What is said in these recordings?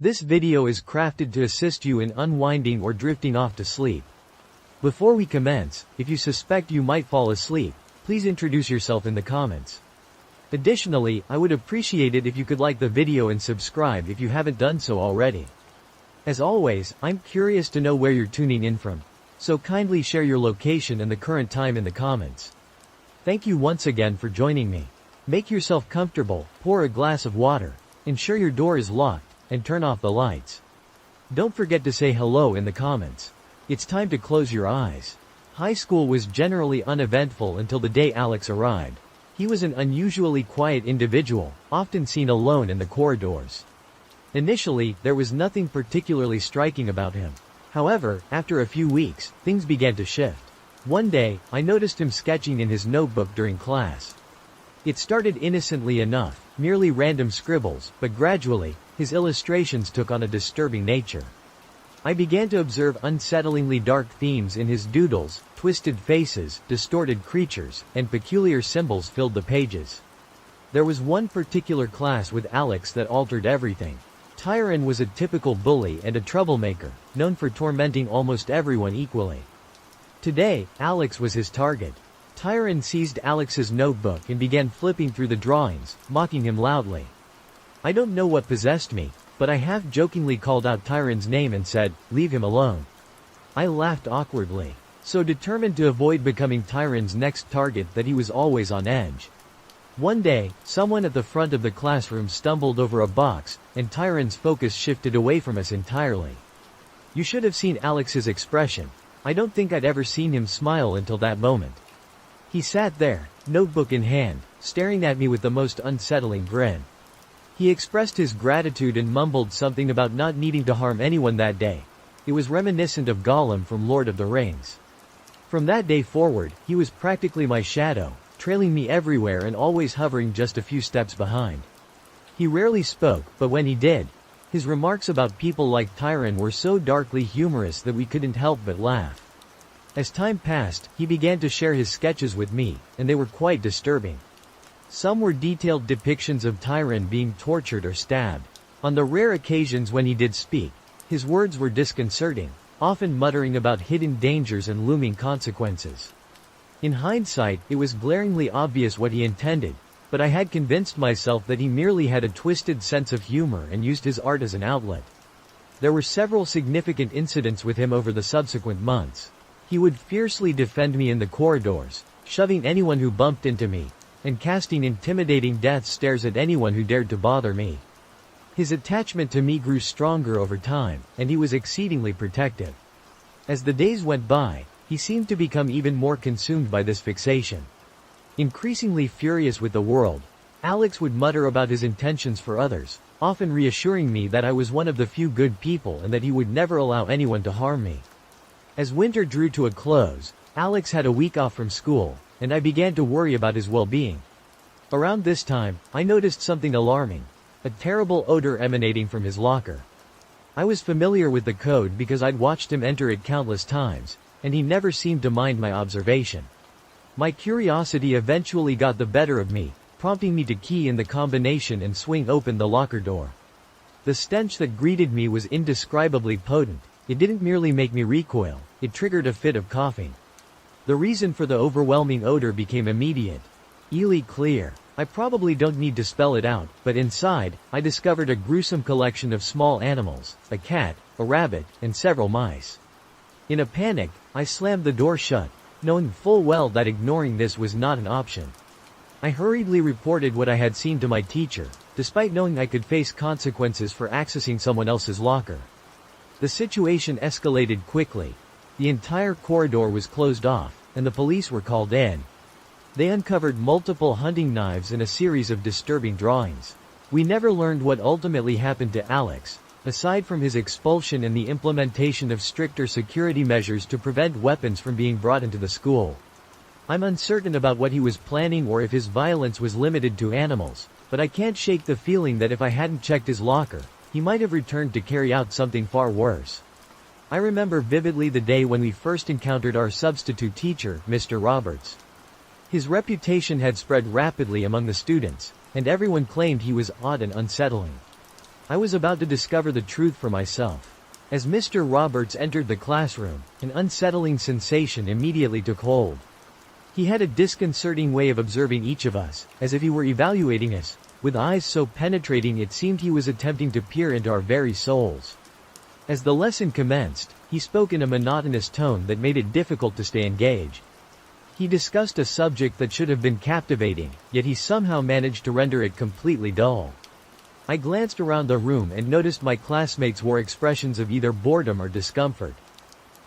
This video is crafted to assist you in unwinding or drifting off to sleep. Before we commence, if you suspect you might fall asleep, please introduce yourself in the comments. Additionally, I would appreciate it if you could like the video and subscribe if you haven't done so already. As always, I'm curious to know where you're tuning in from, so kindly share your location and the current time in the comments. Thank you once again for joining me. Make yourself comfortable, pour a glass of water, ensure your door is locked, and turn off the lights. Don't forget to say hello in the comments. It's time to close your eyes. High school was generally uneventful until the day Alex arrived. He was an unusually quiet individual, often seen alone in the corridors. Initially, there was nothing particularly striking about him. However, after a few weeks, things began to shift. One day, I noticed him sketching in his notebook during class. It started innocently enough, merely random scribbles, but gradually, his illustrations took on a disturbing nature. I began to observe unsettlingly dark themes in his doodles, twisted faces, distorted creatures, and peculiar symbols filled the pages. There was one particular class with Alex that altered everything. Tyron was a typical bully and a troublemaker, known for tormenting almost everyone equally. Today, Alex was his target. Tyron seized Alex's notebook and began flipping through the drawings, mocking him loudly. I don't know what possessed me, but I half-jokingly called out Tyron's name and said, "Leave him alone." I laughed awkwardly, so determined to avoid becoming Tyron's next target that he was always on edge. One day, someone at the front of the classroom stumbled over a box, and Tyron's focus shifted away from us entirely. You should have seen Alex's expression. I don't think I'd ever seen him smile until that moment. He sat there, notebook in hand, staring at me with the most unsettling grin. He expressed his gratitude and mumbled something about not needing to harm anyone that day. It was reminiscent of Gollum from Lord of the Rings. From that day forward, he was practically my shadow, trailing me everywhere and always hovering just a few steps behind. He rarely spoke, but when he did, his remarks about people like Tyron were so darkly humorous that we couldn't help but laugh. As time passed, he began to share his sketches with me, and they were quite disturbing. Some were detailed depictions of Tyron being tortured or stabbed. On the rare occasions when he did speak, his words were disconcerting, often muttering about hidden dangers and looming consequences. In hindsight, it was glaringly obvious what he intended, but I had convinced myself that he merely had a twisted sense of humor and used his art as an outlet. There were several significant incidents with him over the subsequent months. He would fiercely defend me in the corridors, shoving anyone who bumped into me, and casting intimidating death stares at anyone who dared to bother me. His attachment to me grew stronger over time, and he was exceedingly protective. As the days went by, he seemed to become even more consumed by this fixation. Increasingly furious with the world, Alex would mutter about his intentions for others, often reassuring me that I was one of the few good people and that he would never allow anyone to harm me. As winter drew to a close, Alex had a week off from school, and I began to worry about his well-being. Around this time, I noticed something alarming, a terrible odor emanating from his locker. I was familiar with the code because I'd watched him enter it countless times, and he never seemed to mind my observation. My curiosity eventually got the better of me, prompting me to key in the combination and swing open the locker door. The stench that greeted me was indescribably potent. It didn't merely make me recoil, it triggered a fit of coughing. The reason for the overwhelming odor became immediate. Eerie clear. I probably don't need to spell it out, but inside, I discovered a gruesome collection of small animals, a cat, a rabbit, and several mice. In a panic, I slammed the door shut, knowing full well that ignoring this was not an option. I hurriedly reported what I had seen to my teacher, despite knowing I could face consequences for accessing someone else's locker. The situation escalated quickly. The entire corridor was closed off, and the police were called in. They uncovered multiple hunting knives and a series of disturbing drawings. We never learned what ultimately happened to Alex, aside from his expulsion and the implementation of stricter security measures to prevent weapons from being brought into the school. I'm uncertain about what he was planning or if his violence was limited to animals, but I can't shake the feeling that if I hadn't checked his locker, he might have returned to carry out something far worse. I remember vividly the day when we first encountered our substitute teacher, Mr. Roberts. His reputation had spread rapidly among the students, and everyone claimed he was odd and unsettling. I was about to discover the truth for myself. As Mr. Roberts entered the classroom, an unsettling sensation immediately took hold. He had a disconcerting way of observing each of us, as if he were evaluating us, with eyes so penetrating it seemed he was attempting to peer into our very souls. As the lesson commenced, he spoke in a monotonous tone that made it difficult to stay engaged. He discussed a subject that should have been captivating, yet he somehow managed to render it completely dull. I glanced around the room and noticed my classmates wore expressions of either boredom or discomfort.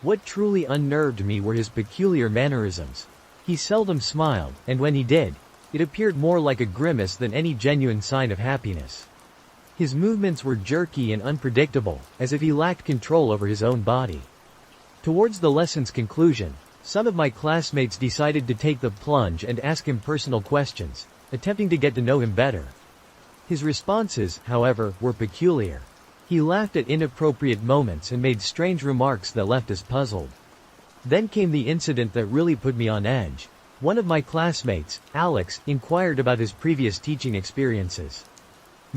What truly unnerved me were his peculiar mannerisms. He seldom smiled, and when he did, it appeared more like a grimace than any genuine sign of happiness. His movements were jerky and unpredictable, as if he lacked control over his own body. Towards the lesson's conclusion, some of my classmates decided to take the plunge and ask him personal questions, attempting to get to know him better. His responses, however, were peculiar. He laughed at inappropriate moments and made strange remarks that left us puzzled. Then came the incident that really put me on edge. One of my classmates, Alex, inquired about his previous teaching experiences.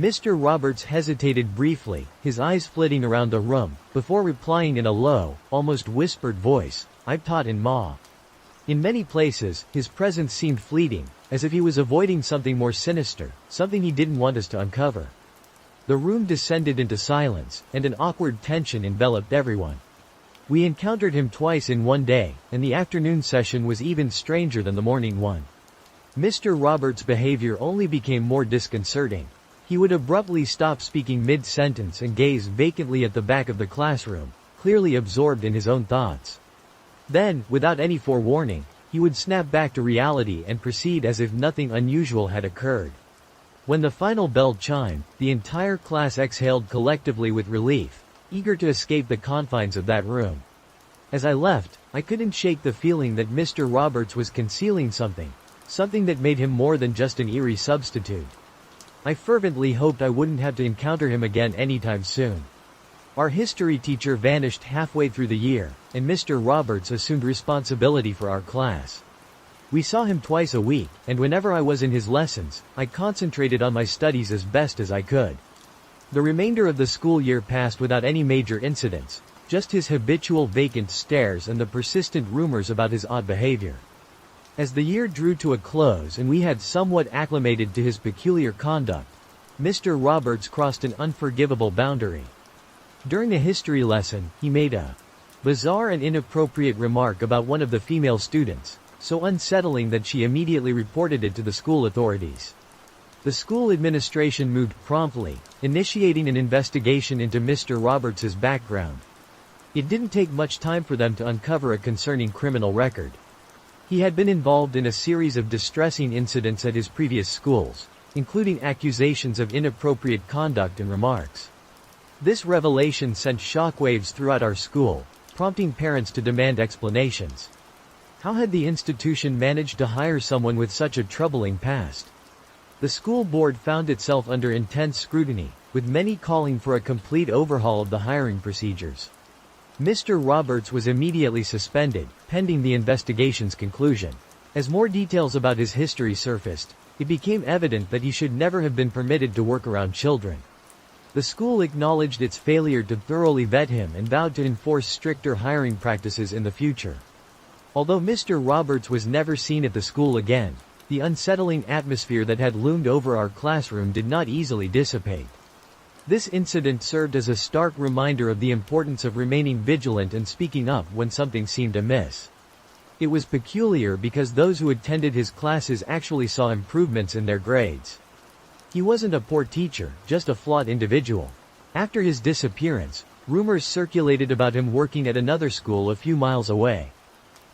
Mr. Roberts hesitated briefly, his eyes flitting around the room, before replying in a low, almost whispered voice, "I've taught in Ma." In many places, his presence seemed fleeting, as if he was avoiding something more sinister, something he didn't want us to uncover. The room descended into silence, and an awkward tension enveloped everyone. We encountered him twice in one day, and the afternoon session was even stranger than the morning one. Mr. Roberts' behavior only became more disconcerting. He would abruptly stop speaking mid-sentence and gaze vacantly at the back of the classroom, clearly absorbed in his own thoughts. Then, without any forewarning, he would snap back to reality and proceed as if nothing unusual had occurred. When the final bell chimed, the entire class exhaled collectively with relief, eager to escape the confines of that room. As I left, I couldn't shake the feeling that Mr. Roberts was concealing something that made him more than just an eerie substitute. I fervently hoped I wouldn't have to encounter him again anytime soon. Our history teacher vanished halfway through the year, and Mr. Roberts assumed responsibility for our class. We saw him twice a week, and whenever I was in his lessons, I concentrated on my studies as best as I could. The remainder of the school year passed without any major incidents, just his habitual vacant stares and the persistent rumors about his odd behavior. As the year drew to a close and we had somewhat acclimated to his peculiar conduct, Mr. Roberts crossed an unforgivable boundary. During a history lesson, he made a bizarre and inappropriate remark about one of the female students, so unsettling that she immediately reported it to the school authorities. The school administration moved promptly, initiating an investigation into Mr. Roberts' background. It didn't take much time for them to uncover a concerning criminal record. He had been involved in a series of distressing incidents at his previous schools, including accusations of inappropriate conduct and remarks. This revelation sent shockwaves throughout our school, prompting parents to demand explanations. How had the institution managed to hire someone with such a troubling past? The school board found itself under intense scrutiny, with many calling for a complete overhaul of the hiring procedures. Mr. Roberts was immediately suspended, pending the investigation's conclusion. As more details about his history surfaced, it became evident that he should never have been permitted to work around children. The school acknowledged its failure to thoroughly vet him and vowed to enforce stricter hiring practices in the future. Although Mr. Roberts was never seen at the school again, the unsettling atmosphere that had loomed over our classroom did not easily dissipate. This incident served as a stark reminder of the importance of remaining vigilant and speaking up when something seemed amiss. It was peculiar because those who attended his classes actually saw improvements in their grades. He wasn't a poor teacher, just a flawed individual. After his disappearance, rumors circulated about him working at another school a few miles away.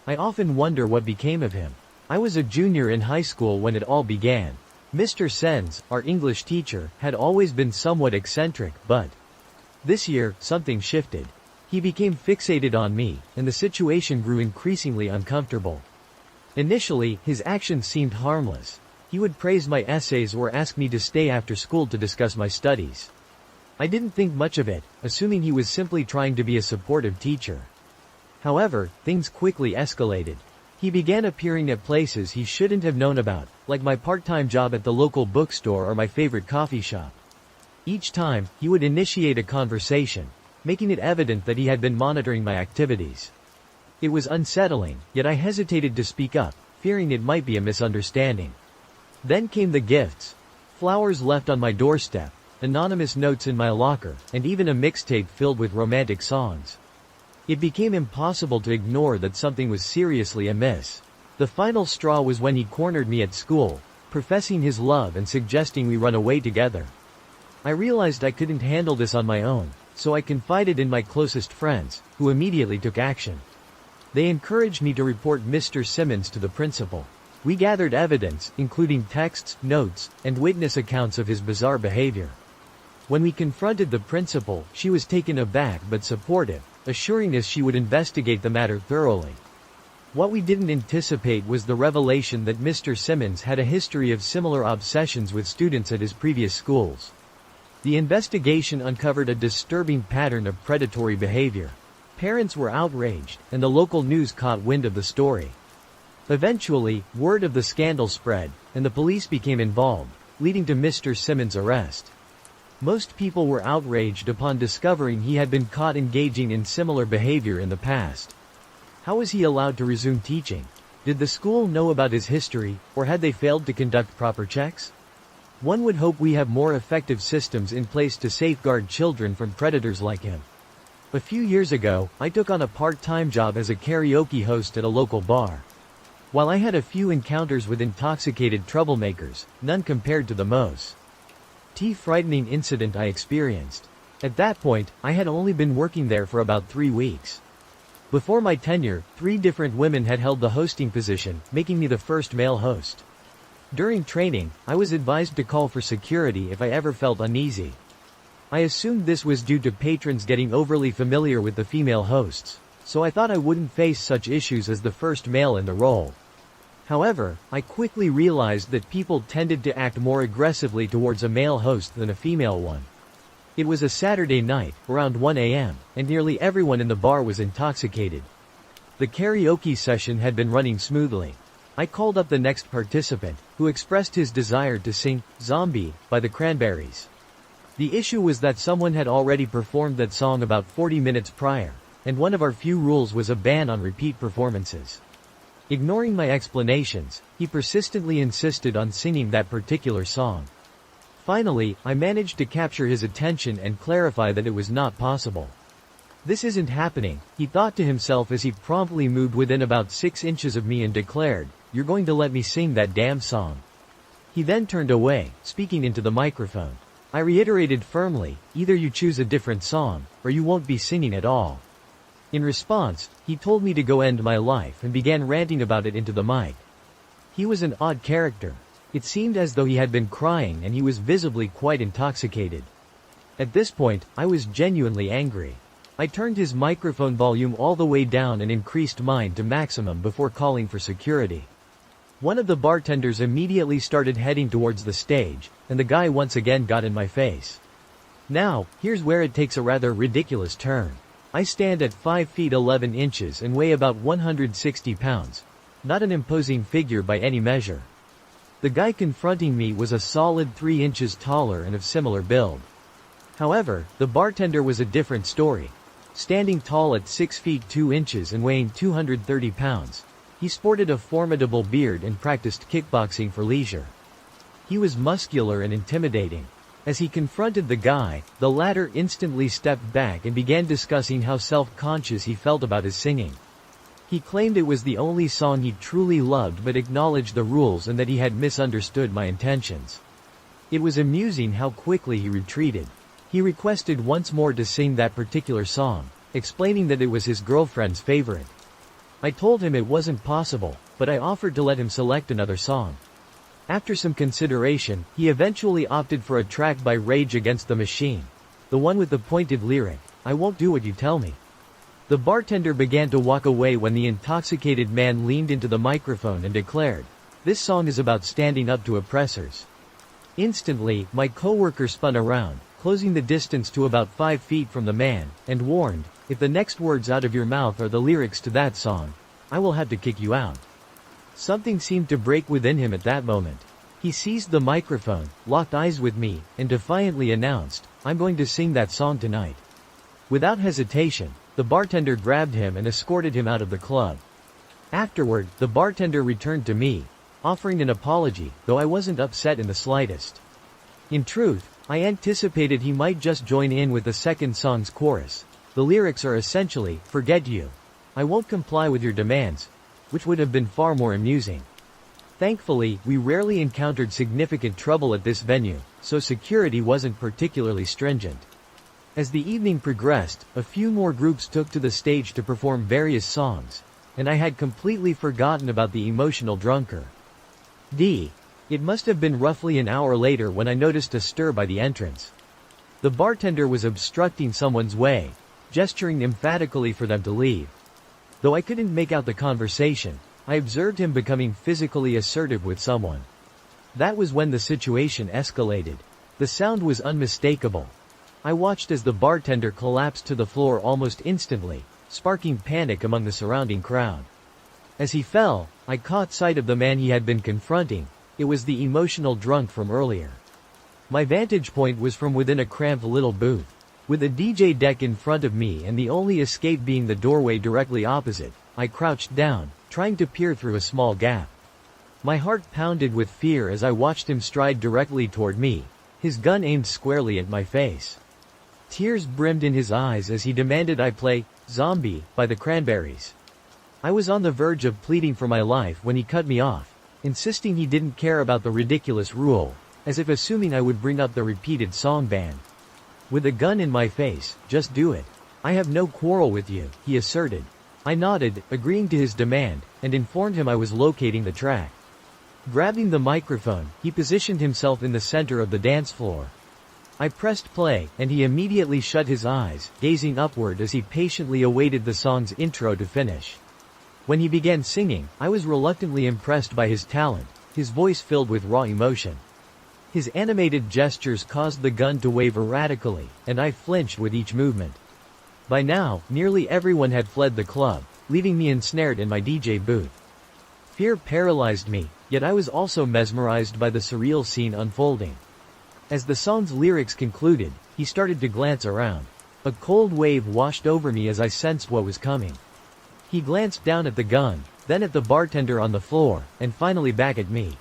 I often wonder what became of him. I was a junior in high school when it all began. Mr. Sens, our English teacher, had always been somewhat eccentric, but this year, something shifted. He became fixated on me, and the situation grew increasingly uncomfortable. Initially, his actions seemed harmless. He would praise my essays or ask me to stay after school to discuss my studies. I didn't think much of it, assuming he was simply trying to be a supportive teacher. However, things quickly escalated. He began appearing at places he shouldn't have known about, like my part-time job at the local bookstore or my favorite coffee shop. Each time, he would initiate a conversation, making it evident that he had been monitoring my activities. It was unsettling, yet I hesitated to speak up, fearing it might be a misunderstanding. Then came the gifts. Flowers left on my doorstep, anonymous notes in my locker, and even a mixtape filled with romantic songs. It became impossible to ignore that something was seriously amiss. The final straw was when he cornered me at school, professing his love and suggesting we run away together. I realized I couldn't handle this on my own, so I confided in my closest friends, who immediately took action. They encouraged me to report Mr. Simmons to the principal. We gathered evidence, including texts, notes, and witness accounts of his bizarre behavior. When we confronted the principal, she was taken aback but supportive, assuring us she would investigate the matter thoroughly. What we didn't anticipate was the revelation that Mr. Simmons had a history of similar obsessions with students at his previous schools. The investigation uncovered a disturbing pattern of predatory behavior. Parents were outraged, and the local news caught wind of the story. Eventually, word of the scandal spread, and the police became involved, leading to Mr. Simmons' arrest. Most people were outraged upon discovering he had been caught engaging in similar behavior in the past. How was he allowed to resume teaching? Did the school know about his history, or had they failed to conduct proper checks? One would hope we have more effective systems in place to safeguard children from predators like him. A few years ago, I took on a part-time job as a karaoke host at a local bar. While I had a few encounters with intoxicated troublemakers, none compared to the most frightening incident I experienced. At that point, I had only been working there for about 3 weeks. Before my tenure, 3 different women had held the hosting position, making me the first male host. During training, I was advised to call for security if I ever felt uneasy. I assumed this was due to patrons getting overly familiar with the female hosts, so I thought I wouldn't face such issues as the first male in the role. However, I quickly realized that people tended to act more aggressively towards a male host than a female one. It was a Saturday night, around 1 a.m., and nearly everyone in the bar was intoxicated. The karaoke session had been running smoothly. I called up the next participant, who expressed his desire to sing "Zombie" by the Cranberries. The issue was that someone had already performed that song about 40 minutes prior, and one of our few rules was a ban on repeat performances. Ignoring my explanations, he persistently insisted on singing that particular song. Finally, I managed to capture his attention and clarify that it was not possible. "This isn't happening," he thought to himself as he promptly moved within about 6 inches of me and declared, "You're going to let me sing that damn song." He then turned away, speaking into the microphone. I reiterated firmly, "Either you choose a different song, or you won't be singing at all." In response, he told me to go end my life and began ranting about it into the mic. He was an odd character. It seemed as though he had been crying and he was visibly quite intoxicated. At this point, I was genuinely angry. I turned his microphone volume all the way down and increased mine to maximum before calling for security. One of the bartenders immediately started heading towards the stage, and the guy once again got in my face. Now, here's where it takes a rather ridiculous turn. I stand at 5 feet 11 inches and weigh about 160 pounds. Not an imposing figure by any measure. The guy confronting me was a solid 3 inches taller and of similar build. However, the bartender was a different story. Standing tall at 6 feet 2 inches and weighing 230 pounds. He sported a formidable beard and practiced kickboxing for leisure. He was muscular and intimidating. As he confronted the guy, the latter instantly stepped back and began discussing how self-conscious he felt about his singing. He claimed it was the only song he truly loved but acknowledged the rules and that he had misunderstood my intentions. It was amusing how quickly he retreated. He requested once more to sing that particular song, explaining that it was his girlfriend's favorite. I told him it wasn't possible, but I offered to let him select another song. After some consideration, he eventually opted for a track by Rage Against the Machine. The one with the pointed lyric, "I won't do what you tell me." The bartender began to walk away when the intoxicated man leaned into the microphone and declared, "This song is about standing up to oppressors." Instantly, my coworker spun around, closing the distance to about 5 feet from the man, and warned, "If the next words out of your mouth are the lyrics to that song, I will have to kick you out." Something seemed to break within him at that moment. He seized the microphone, locked eyes with me, and defiantly announced, "I'm going to sing that song tonight." Without hesitation, the bartender grabbed him and escorted him out of the club. Afterward, the bartender returned to me, offering an apology, though I wasn't upset in the slightest. In truth, I anticipated he might just join in with the second song's chorus. The lyrics are essentially, "Forget you. I won't comply with your demands," which would have been far more amusing. Thankfully, we rarely encountered significant trouble at this venue, so security wasn't particularly stringent. As the evening progressed, a few more groups took to the stage to perform various songs, and I had completely forgotten about the emotional drunker. It must have been roughly an hour later when I noticed a stir by the entrance. The bartender was obstructing someone's way, gesturing emphatically for them to leave. Though I couldn't make out the conversation, I observed him becoming physically assertive with someone. That was when the situation escalated. The sound was unmistakable. I watched as the bartender collapsed to the floor almost instantly, sparking panic among the surrounding crowd. As he fell, I caught sight of the man he had been confronting. It was the emotional drunk from earlier. My vantage point was from within a cramped little booth, with a DJ deck in front of me and the only escape being the doorway directly opposite. I crouched down, trying to peer through a small gap. My heart pounded with fear as I watched him stride directly toward me, his gun aimed squarely at my face. Tears brimmed in his eyes as he demanded I play "Zombie" by the Cranberries. I was on the verge of pleading for my life when he cut me off, insisting he didn't care about the ridiculous rule, as if assuming I would bring up the repeated song ban. With a gun in my face, "Just do it. I have no quarrel with you," he asserted. I nodded, agreeing to his demand, and informed him I was locating the track. Grabbing the microphone, he positioned himself in the center of the dance floor. I pressed play, and he immediately shut his eyes, gazing upward as he patiently awaited the song's intro to finish. When he began singing, I was reluctantly impressed by his talent, his voice filled with raw emotion. His animated gestures caused the gun to wave erratically, and I flinched with each movement. By now, nearly everyone had fled the club, leaving me ensnared in my DJ booth. Fear paralyzed me, yet I was also mesmerized by the surreal scene unfolding. As the song's lyrics concluded, he started to glance around. A cold wave washed over me as I sensed what was coming. He glanced down at the gun, then at the bartender on the floor, and finally back at me.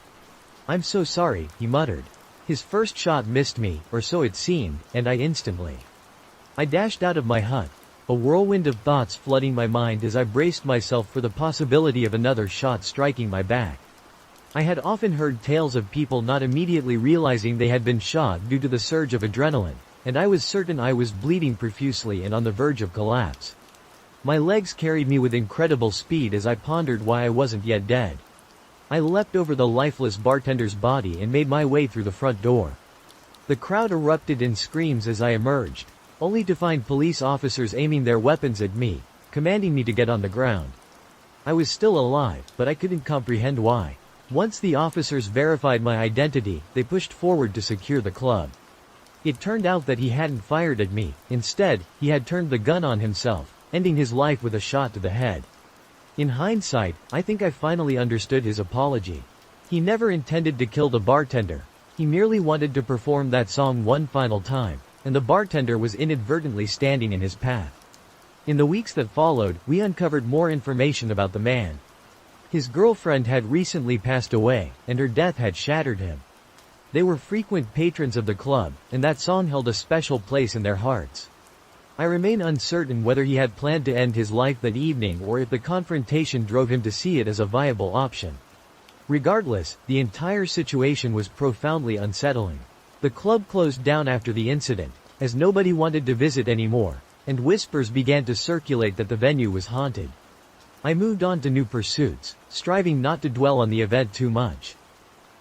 "I'm so sorry," he muttered. His first shot missed me, or so it seemed, and I dashed out of my hut, a whirlwind of thoughts flooding my mind as I braced myself for the possibility of another shot striking my back. I had often heard tales of people not immediately realizing they had been shot due to the surge of adrenaline, and I was certain I was bleeding profusely and on the verge of collapse. My legs carried me with incredible speed as I pondered why I wasn't yet dead. I leapt over the lifeless bartender's body and made my way through the front door. The crowd erupted in screams as I emerged, only to find police officers aiming their weapons at me, commanding me to get on the ground. I was still alive, but I couldn't comprehend why. Once the officers verified my identity, they pushed forward to secure the club. It turned out that he hadn't fired at me. Instead, he had turned the gun on himself, ending his life with a shot to the head. In hindsight, I think I finally understood his apology. He never intended to kill the bartender. He merely wanted to perform that song one final time, and the bartender was inadvertently standing in his path. In the weeks that followed, we uncovered more information about the man. His girlfriend had recently passed away, and her death had shattered him. They were frequent patrons of the club, and that song held a special place in their hearts. I remain uncertain whether he had planned to end his life that evening or if the confrontation drove him to see it as a viable option. Regardless, the entire situation was profoundly unsettling. The club closed down after the incident, as nobody wanted to visit anymore, and whispers began to circulate that the venue was haunted. I moved on to new pursuits, striving not to dwell on the event too much.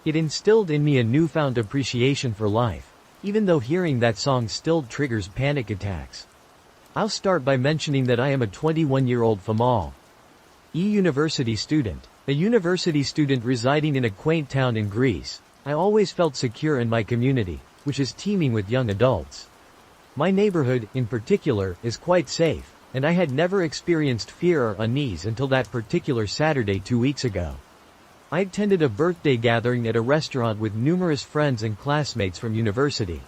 It instilled in me a newfound appreciation for life, even though hearing that song still triggers panic attacks. I'll start by mentioning that I am a 21-year-old female university student. A university student residing in a quaint town in Greece. I always felt secure in my community, which is teeming with young adults. My neighborhood, in particular, is quite safe, and I had never experienced fear or unease until that particular Saturday 2 weeks ago. I attended a birthday gathering at a restaurant with numerous friends and classmates from university.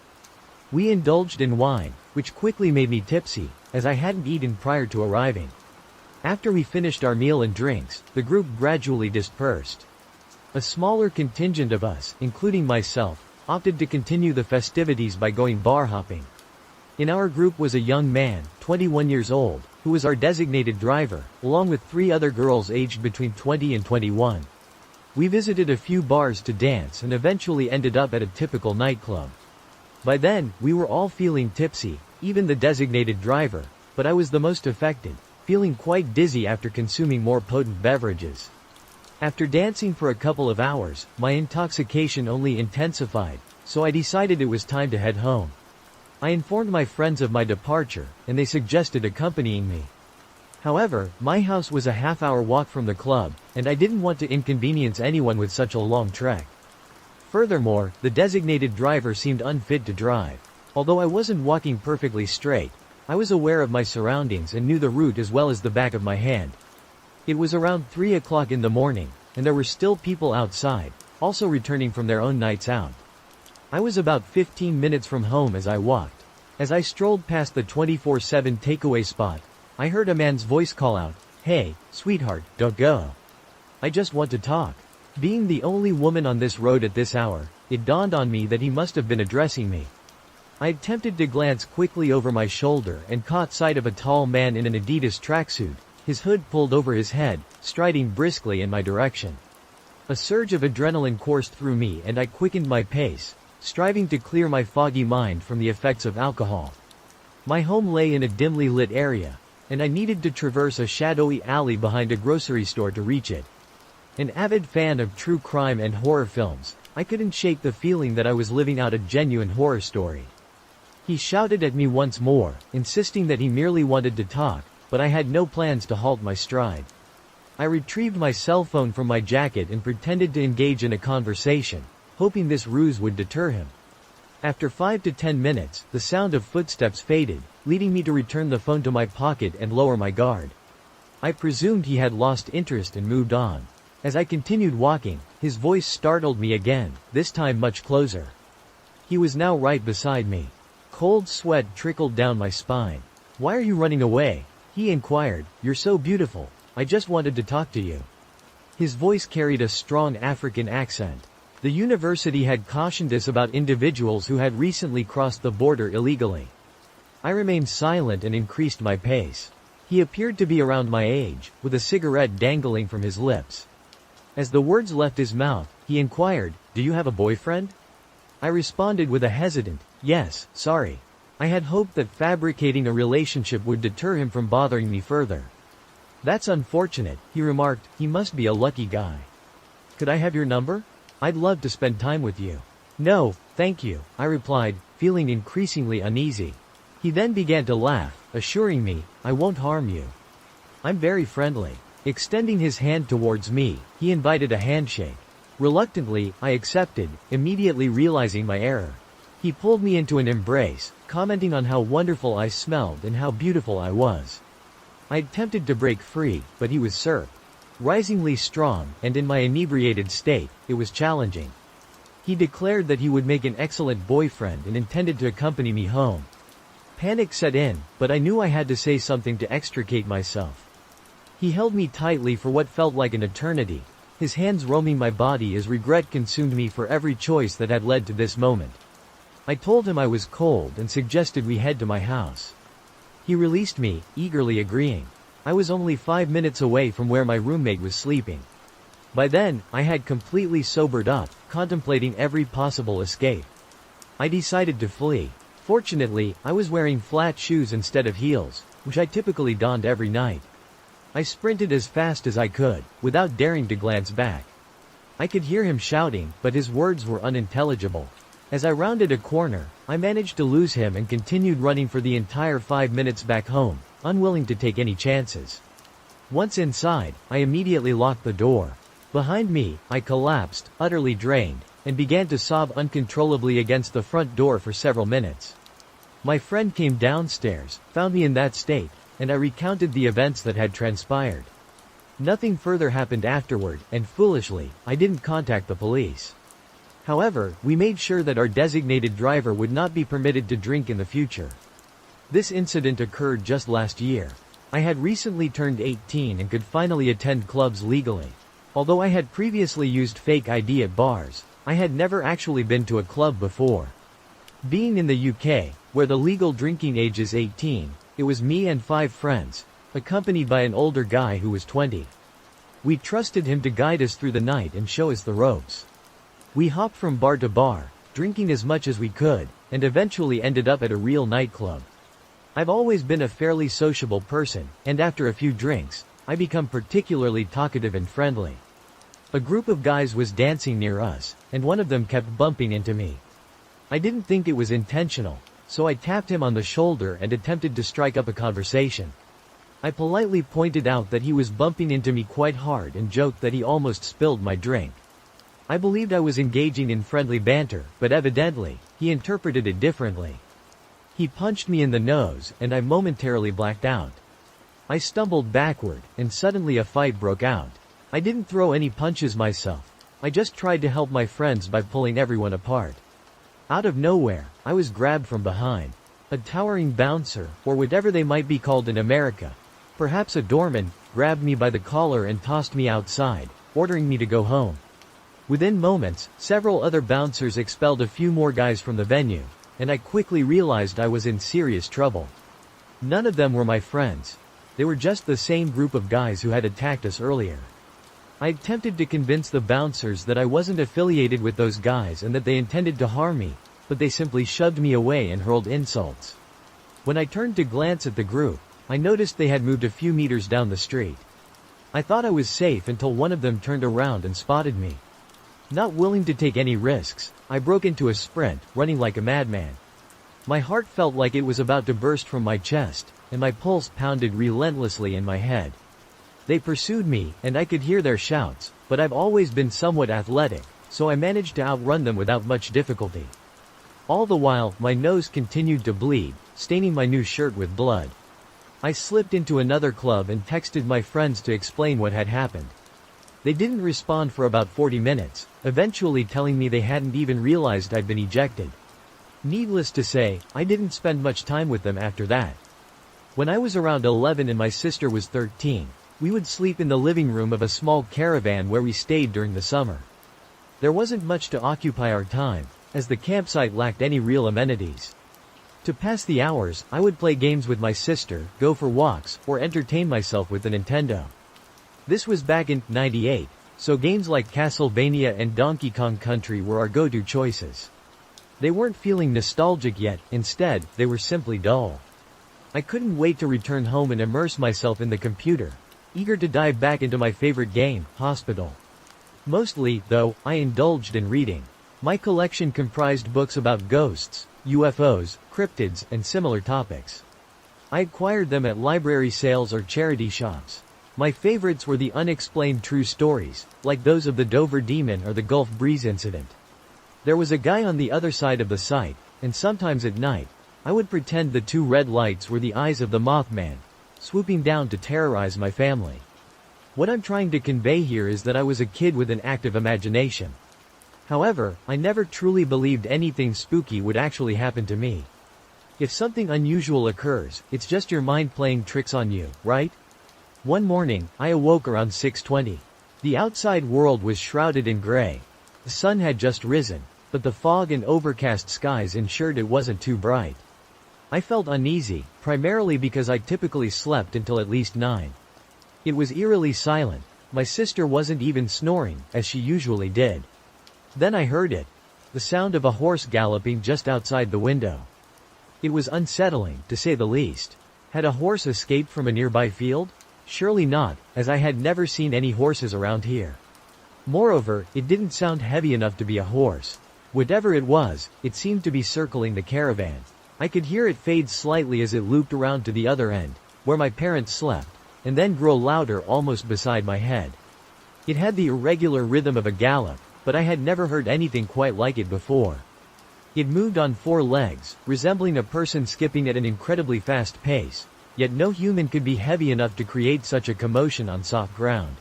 We indulged in wine, which quickly made me tipsy, as I hadn't eaten prior to arriving. After we finished our meal and drinks, the group gradually dispersed. A smaller contingent of us, including myself, opted to continue the festivities by going bar hopping. In our group was a young man, 21 years old, who was our designated driver, along with 3 other girls aged between 20 and 21. We visited a few bars to dance and eventually ended up at a typical nightclub. By then, we were all feeling tipsy, even the designated driver, but I was the most affected, feeling quite dizzy after consuming more potent beverages. After dancing for a couple of hours, my intoxication only intensified, so I decided it was time to head home. I informed my friends of my departure, and they suggested accompanying me. However, my house was a half-hour walk from the club, and I didn't want to inconvenience anyone with such a long trek. Furthermore, the designated driver seemed unfit to drive. Although I wasn't walking perfectly straight, I was aware of my surroundings and knew the route as well as the back of my hand. It was around 3 o'clock in the morning, and there were still people outside, also returning from their own nights out. I was about 15 minutes from home as I walked. As I strolled past the 24/7 takeaway spot, I heard a man's voice call out, "Hey, sweetheart, don't go. I just want to talk." Being the only woman on this road at this hour, it dawned on me that he must have been addressing me. I attempted to glance quickly over my shoulder and caught sight of a tall man in an Adidas tracksuit, his hood pulled over his head, striding briskly in my direction. A surge of adrenaline coursed through me and I quickened my pace, striving to clear my foggy mind from the effects of alcohol. My home lay in a dimly lit area, and I needed to traverse a shadowy alley behind a grocery store to reach it. An avid fan of true crime and horror films, I couldn't shake the feeling that I was living out a genuine horror story. He shouted at me once more, insisting that he merely wanted to talk, but I had no plans to halt my stride. I retrieved my cell phone from my jacket and pretended to engage in a conversation, hoping this ruse would deter him. After 5 to 10 minutes, the sound of footsteps faded, leading me to return the phone to my pocket and lower my guard. I presumed he had lost interest and moved on. As I continued walking, his voice startled me again, this time much closer. He was now right beside me. Cold sweat trickled down my spine. "Why are you running away?" he inquired. "You're so beautiful. I just wanted to talk to you." His voice carried a strong African accent. The university had cautioned us about individuals who had recently crossed the border illegally. I remained silent and increased my pace. He appeared to be around my age, with a cigarette dangling from his lips. As the words left his mouth, he inquired, "Do you have a boyfriend?" I responded with a hesitant, "Yes, sorry." I had hoped that fabricating a relationship would deter him from bothering me further. "That's unfortunate," he remarked. "He must be a lucky guy. Could I have your number? I'd love to spend time with you." "No, thank you," I replied, feeling increasingly uneasy. He then began to laugh, assuring me, "I won't harm you. I'm very friendly." Extending his hand towards me, he invited a handshake. Reluctantly, I accepted, immediately realizing my error. He pulled me into an embrace, commenting on how wonderful I smelled and how beautiful I was. I attempted to break free, but he was surprisingly strong, and in my inebriated state, it was challenging. He declared that he would make an excellent boyfriend and intended to accompany me home. Panic set in, but I knew I had to say something to extricate myself. He held me tightly for what felt like an eternity, his hands roaming my body as regret consumed me for every choice that had led to this moment. I told him I was cold and suggested we head to my house. He released me, eagerly agreeing. I was only 5 minutes away from where my roommate was sleeping. By then, I had completely sobered up, contemplating every possible escape. I decided to flee. Fortunately, I was wearing flat shoes instead of heels, which I typically donned every night. I sprinted as fast as I could, without daring to glance back. I could hear him shouting, but his words were unintelligible. As I rounded a corner, I managed to lose him and continued running for the entire 5 minutes back home, unwilling to take any chances. Once inside, I immediately locked the door. Behind me, I collapsed, utterly drained, and began to sob uncontrollably against the front door for several minutes. My friend came downstairs, found me in that state, and I recounted the events that had transpired. Nothing further happened afterward, and foolishly, I didn't contact the police. However, we made sure that our designated driver would not be permitted to drink in the future. This incident occurred just last year. I had recently turned 18 and could finally attend clubs legally. Although I had previously used fake ID at bars, I had never actually been to a club before. Being in the UK, where the legal drinking age is 18, it was me and 5 friends, accompanied by an older guy who was 20. We trusted him to guide us through the night and show us the ropes. We hopped from bar to bar, drinking as much as we could, and eventually ended up at a real nightclub. I've always been a fairly sociable person, and after a few drinks, I become particularly talkative and friendly. A group of guys was dancing near us, and one of them kept bumping into me. I didn't think it was intentional, so I tapped him on the shoulder and attempted to strike up a conversation. I politely pointed out that he was bumping into me quite hard and joked that he almost spilled my drink. I believed I was engaging in friendly banter, but evidently, he interpreted it differently. He punched me in the nose, and I momentarily blacked out. I stumbled backward, and suddenly a fight broke out. I didn't throw any punches myself. I just tried to help my friends by pulling everyone apart. Out of nowhere, I was grabbed from behind. A towering bouncer, or whatever they might be called in America, perhaps a doorman, grabbed me by the collar and tossed me outside, ordering me to go home. Within moments, several other bouncers expelled a few more guys from the venue, and I quickly realized I was in serious trouble. None of them were my friends. They were just the same group of guys who had attacked us earlier. I attempted to convince the bouncers that I wasn't affiliated with those guys and that they intended to harm me, but they simply shoved me away and hurled insults. When I turned to glance at the group, I noticed they had moved a few meters down the street. I thought I was safe until one of them turned around and spotted me. Not willing to take any risks, I broke into a sprint, running like a madman. My heart felt like it was about to burst from my chest, and my pulse pounded relentlessly in my head. They pursued me, and I could hear their shouts, but I've always been somewhat athletic, so I managed to outrun them without much difficulty. All the while, my nose continued to bleed, staining my new shirt with blood. I slipped into another club and texted my friends to explain what had happened. They didn't respond for about 40 minutes, eventually telling me they hadn't even realized I'd been ejected. Needless to say, I didn't spend much time with them after that. When I was around 11 and my sister was 13, we would sleep in the living room of a small caravan where we stayed during the summer. There wasn't much to occupy our time, as the campsite lacked any real amenities. To pass the hours, I would play games with my sister, go for walks, or entertain myself with the Nintendo. This was back in '98, so games like Castlevania and Donkey Kong Country were our go-to choices. They weren't feeling nostalgic yet, instead, they were simply dull. I couldn't wait to return home and immerse myself in the computer, eager to dive back into my favorite game, Hospital. Mostly, though, I indulged in reading. My collection comprised books about ghosts, UFOs, cryptids, and similar topics. I acquired them at library sales or charity shops. My favorites were the unexplained true stories, like those of the Dover Demon or the Gulf Breeze incident. There was a guy on the other side of the site, and sometimes at night, I would pretend the 2 red lights were the eyes of the Mothman, swooping down to terrorize my family. What I'm trying to convey here is that I was a kid with an active imagination. However, I never truly believed anything spooky would actually happen to me. If something unusual occurs, it's just your mind playing tricks on you, right? One morning, I awoke around 6:20. The outside world was shrouded in gray. The sun had just risen, but the fog and overcast skies ensured it wasn't too bright. I felt uneasy, primarily because I typically slept until at least 9. It was eerily silent. My sister wasn't even snoring, as she usually did. Then I heard it. The sound of a horse galloping just outside the window. It was unsettling, to say the least. Had a horse escaped from a nearby field? Surely not, as I had never seen any horses around here. Moreover, it didn't sound heavy enough to be a horse. Whatever it was, it seemed to be circling the caravan. I could hear it fade slightly as it looped around to the other end, where my parents slept, and then grow louder almost beside my head. It had the irregular rhythm of a gallop, but I had never heard anything quite like it before. It moved on 4 legs, resembling a person skipping at an incredibly fast pace, yet no human could be heavy enough to create such a commotion on soft ground.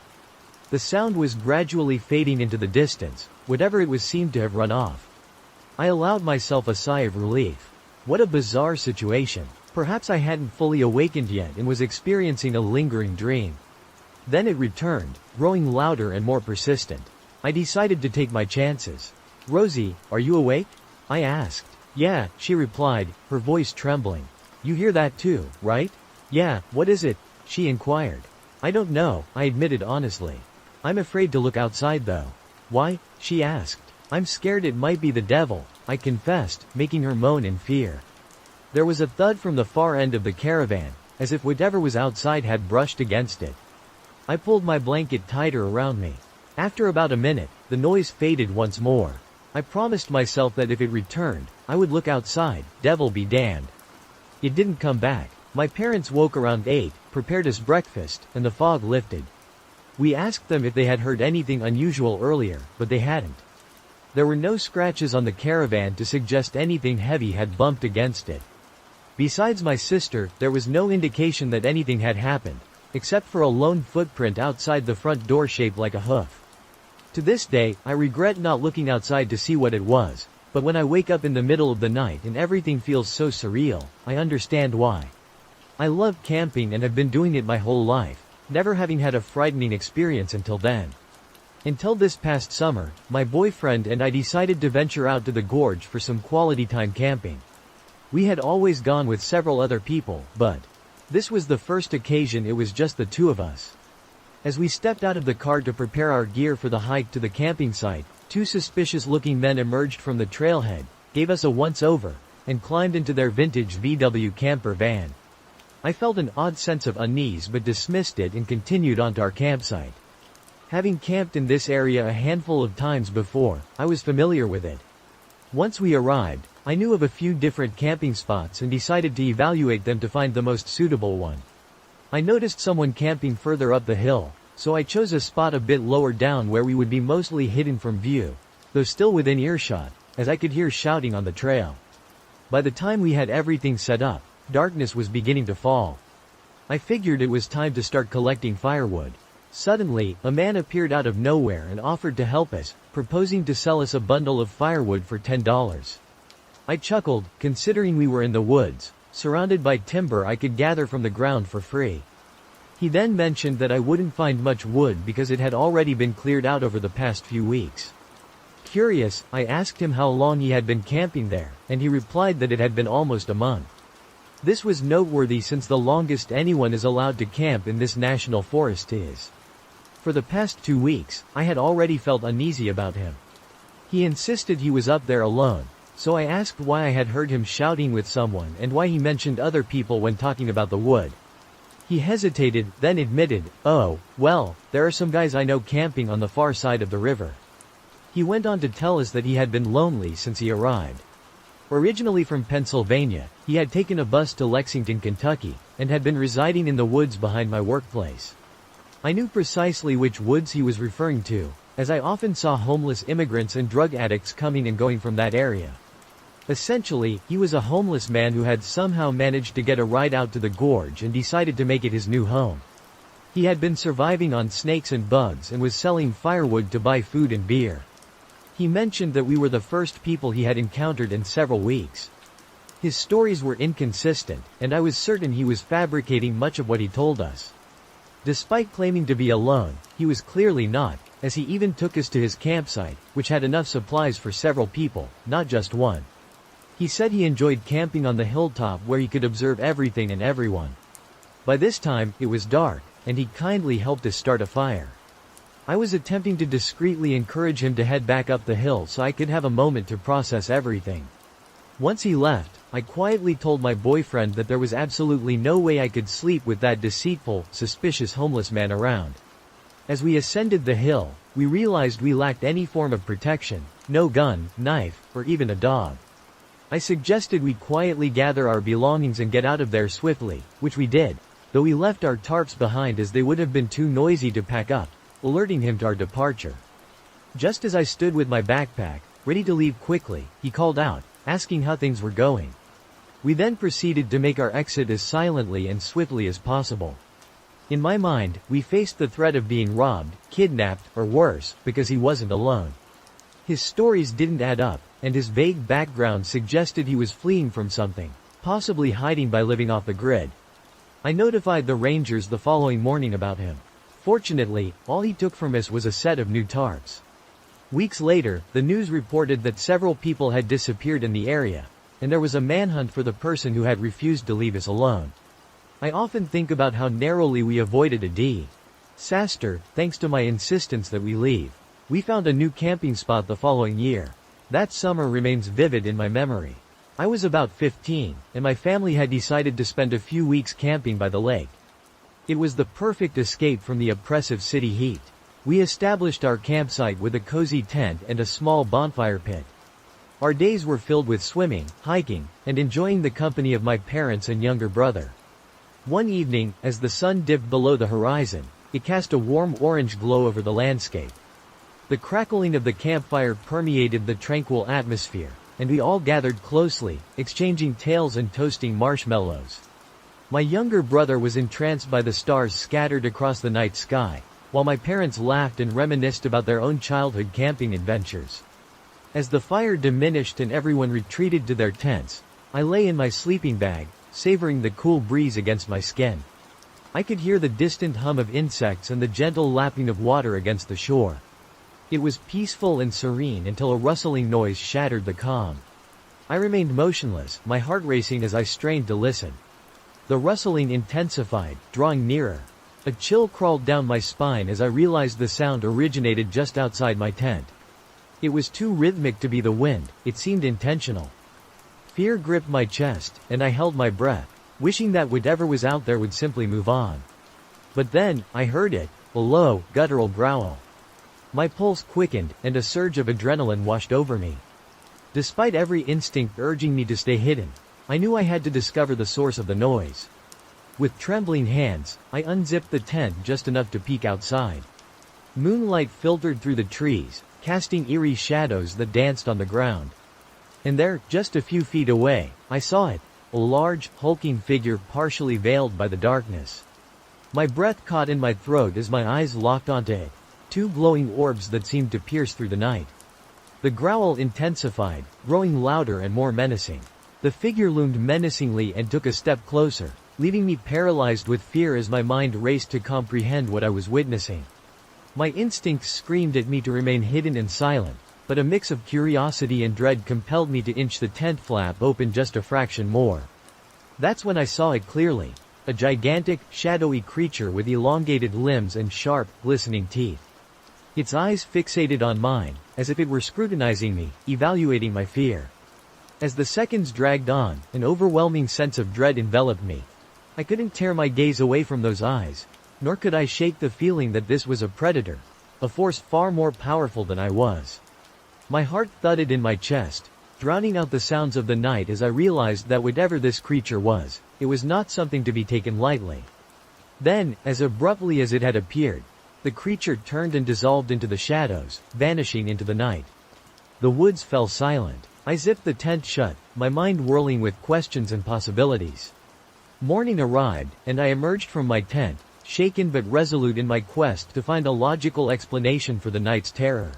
The sound was gradually fading into the distance, whatever it was seemed to have run off. I allowed myself a sigh of relief. What a bizarre situation. Perhaps I hadn't fully awakened yet and was experiencing a lingering dream. Then it returned, growing louder and more persistent. I decided to take my chances. "Rosie, are you awake?" I asked. "Yeah," she replied, her voice trembling. "You hear that too, right?" "Yeah, what is it?" she inquired. "I don't know," I admitted honestly. "I'm afraid to look outside though." "Why?" she asked. "I'm scared it might be the devil," I confessed, making her moan in fear. There was a thud from the far end of the caravan, as if whatever was outside had brushed against it. I pulled my blanket tighter around me. After about a minute, the noise faded once more. I promised myself that if it returned, I would look outside, devil be damned. It didn't come back. My parents woke around 8, prepared us breakfast, and the fog lifted. We asked them if they had heard anything unusual earlier, but they hadn't. There were no scratches on the caravan to suggest anything heavy had bumped against it. Besides my sister, there was no indication that anything had happened, except for a lone footprint outside the front door shaped like a hoof. To this day, I regret not looking outside to see what it was, but when I wake up in the middle of the night and everything feels so surreal, I understand why. I love camping and have been doing it my whole life, never having had a frightening experience until then. Until this past summer, my boyfriend and I decided to venture out to the gorge for some quality time camping. We had always gone with several other people, but this was the first occasion it was just the two of us. As we stepped out of the car to prepare our gear for the hike to the camping site, two suspicious-looking men emerged from the trailhead, gave us a once-over, and climbed into their vintage VW camper van. I felt an odd sense of unease but dismissed it and continued onto our campsite. Having camped in this area a handful of times before, I was familiar with it. Once we arrived, I knew of a few different camping spots and decided to evaluate them to find the most suitable one. I noticed someone camping further up the hill, so I chose a spot a bit lower down where we would be mostly hidden from view, though still within earshot, as I could hear shouting on the trail. By the time we had everything set up, darkness was beginning to fall. I figured it was time to start collecting firewood. Suddenly, a man appeared out of nowhere and offered to help us, proposing to sell us a bundle of firewood for $10. I chuckled, considering we were in the woods, surrounded by timber I could gather from the ground for free. He then mentioned that I wouldn't find much wood because it had already been cleared out over the past few weeks. Curious, I asked him how long he had been camping there, and he replied that it had been almost a month. This was noteworthy since the longest anyone is allowed to camp in this national forest is. For the past 2 weeks, I had already felt uneasy about him. He insisted he was up there alone, so I asked why I had heard him shouting with someone and why he mentioned other people when talking about the wood. He hesitated, then admitted, "Oh, well, there are some guys I know camping on the far side of the river." He went on to tell us that he had been lonely since he arrived. Originally from Pennsylvania, he had taken a bus to Lexington, Kentucky, and had been residing in the woods behind my workplace. I knew precisely which woods he was referring to, as I often saw homeless immigrants and drug addicts coming and going from that area. Essentially, he was a homeless man who had somehow managed to get a ride out to the gorge and decided to make it his new home. He had been surviving on snakes and bugs and was selling firewood to buy food and beer. He mentioned that we were the first people he had encountered in several weeks. His stories were inconsistent, and I was certain he was fabricating much of what he told us. Despite claiming to be alone, he was clearly not, as he even took us to his campsite, which had enough supplies for several people, not just one. He said he enjoyed camping on the hilltop where he could observe everything and everyone. By this time, it was dark, and he kindly helped us start a fire. I was attempting to discreetly encourage him to head back up the hill so I could have a moment to process everything. Once he left, I quietly told my boyfriend that there was absolutely no way I could sleep with that deceitful, suspicious homeless man around. As we ascended the hill, we realized we lacked any form of protection, no gun, knife, or even a dog. I suggested we quietly gather our belongings and get out of there swiftly, which we did, though we left our tarps behind as they would have been too noisy to pack up, alerting him to our departure. Just as I stood with my backpack, ready to leave quickly, he called out, asking how things were going. We then proceeded to make our exit as silently and swiftly as possible. In my mind, we faced the threat of being robbed, kidnapped, or worse, because he wasn't alone. His stories didn't add up, and his vague background suggested he was fleeing from something, possibly hiding by living off the grid. I notified the rangers the following morning about him. Fortunately, all he took from us was a set of new tarps. Weeks later, the news reported that several people had disappeared in the area, and there was a manhunt for the person who had refused to leave us alone. I often think about how narrowly we avoided a disaster, thanks to my insistence that we leave. We found a new camping spot the following year. That summer remains vivid in my memory. I was about 15, and my family had decided to spend a few weeks camping by the lake. It was the perfect escape from the oppressive city heat. We established our campsite with a cozy tent and a small bonfire pit. Our days were filled with swimming, hiking, and enjoying the company of my parents and younger brother. One evening, as the sun dipped below the horizon, it cast a warm orange glow over the landscape. The crackling of the campfire permeated the tranquil atmosphere, and we all gathered closely, exchanging tales and toasting marshmallows. My younger brother was entranced by the stars scattered across the night sky, while my parents laughed and reminisced about their own childhood camping adventures. As the fire diminished and everyone retreated to their tents, I lay in my sleeping bag, savoring the cool breeze against my skin. I could hear the distant hum of insects and the gentle lapping of water against the shore. It was peaceful and serene until a rustling noise shattered the calm. I remained motionless, my heart racing as I strained to listen. The rustling intensified, drawing nearer. A chill crawled down my spine as I realized the sound originated just outside my tent. It was too rhythmic to be the wind, it seemed intentional. Fear gripped my chest, and I held my breath, wishing that whatever was out there would simply move on. But then, I heard it, a low, guttural growl. My pulse quickened, and a surge of adrenaline washed over me. Despite every instinct urging me to stay hidden, I knew I had to discover the source of the noise. With trembling hands, I unzipped the tent just enough to peek outside. Moonlight filtered through the trees, casting eerie shadows that danced on the ground. And there, just a few feet away, I saw it, a large, hulking figure partially veiled by the darkness. My breath caught in my throat as my eyes locked onto it. Two glowing orbs that seemed to pierce through the night. The growl intensified, growing louder and more menacing. The figure loomed menacingly and took a step closer, leaving me paralyzed with fear as my mind raced to comprehend what I was witnessing. My instincts screamed at me to remain hidden and silent, but a mix of curiosity and dread compelled me to inch the tent flap open just a fraction more. That's when I saw it clearly. A gigantic, shadowy creature with elongated limbs and sharp, glistening teeth. Its eyes fixated on mine, as if it were scrutinizing me, evaluating my fear. As the seconds dragged on, an overwhelming sense of dread enveloped me. I couldn't tear my gaze away from those eyes, nor could I shake the feeling that this was a predator, a force far more powerful than I was. My heart thudded in my chest, drowning out the sounds of the night as I realized that whatever this creature was, it was not something to be taken lightly. Then, as abruptly as it had appeared, the creature turned and dissolved into the shadows, vanishing into the night. The woods fell silent. I zipped the tent shut, my mind whirling with questions and possibilities. Morning arrived, and I emerged from my tent, shaken but resolute in my quest to find a logical explanation for the night's terror.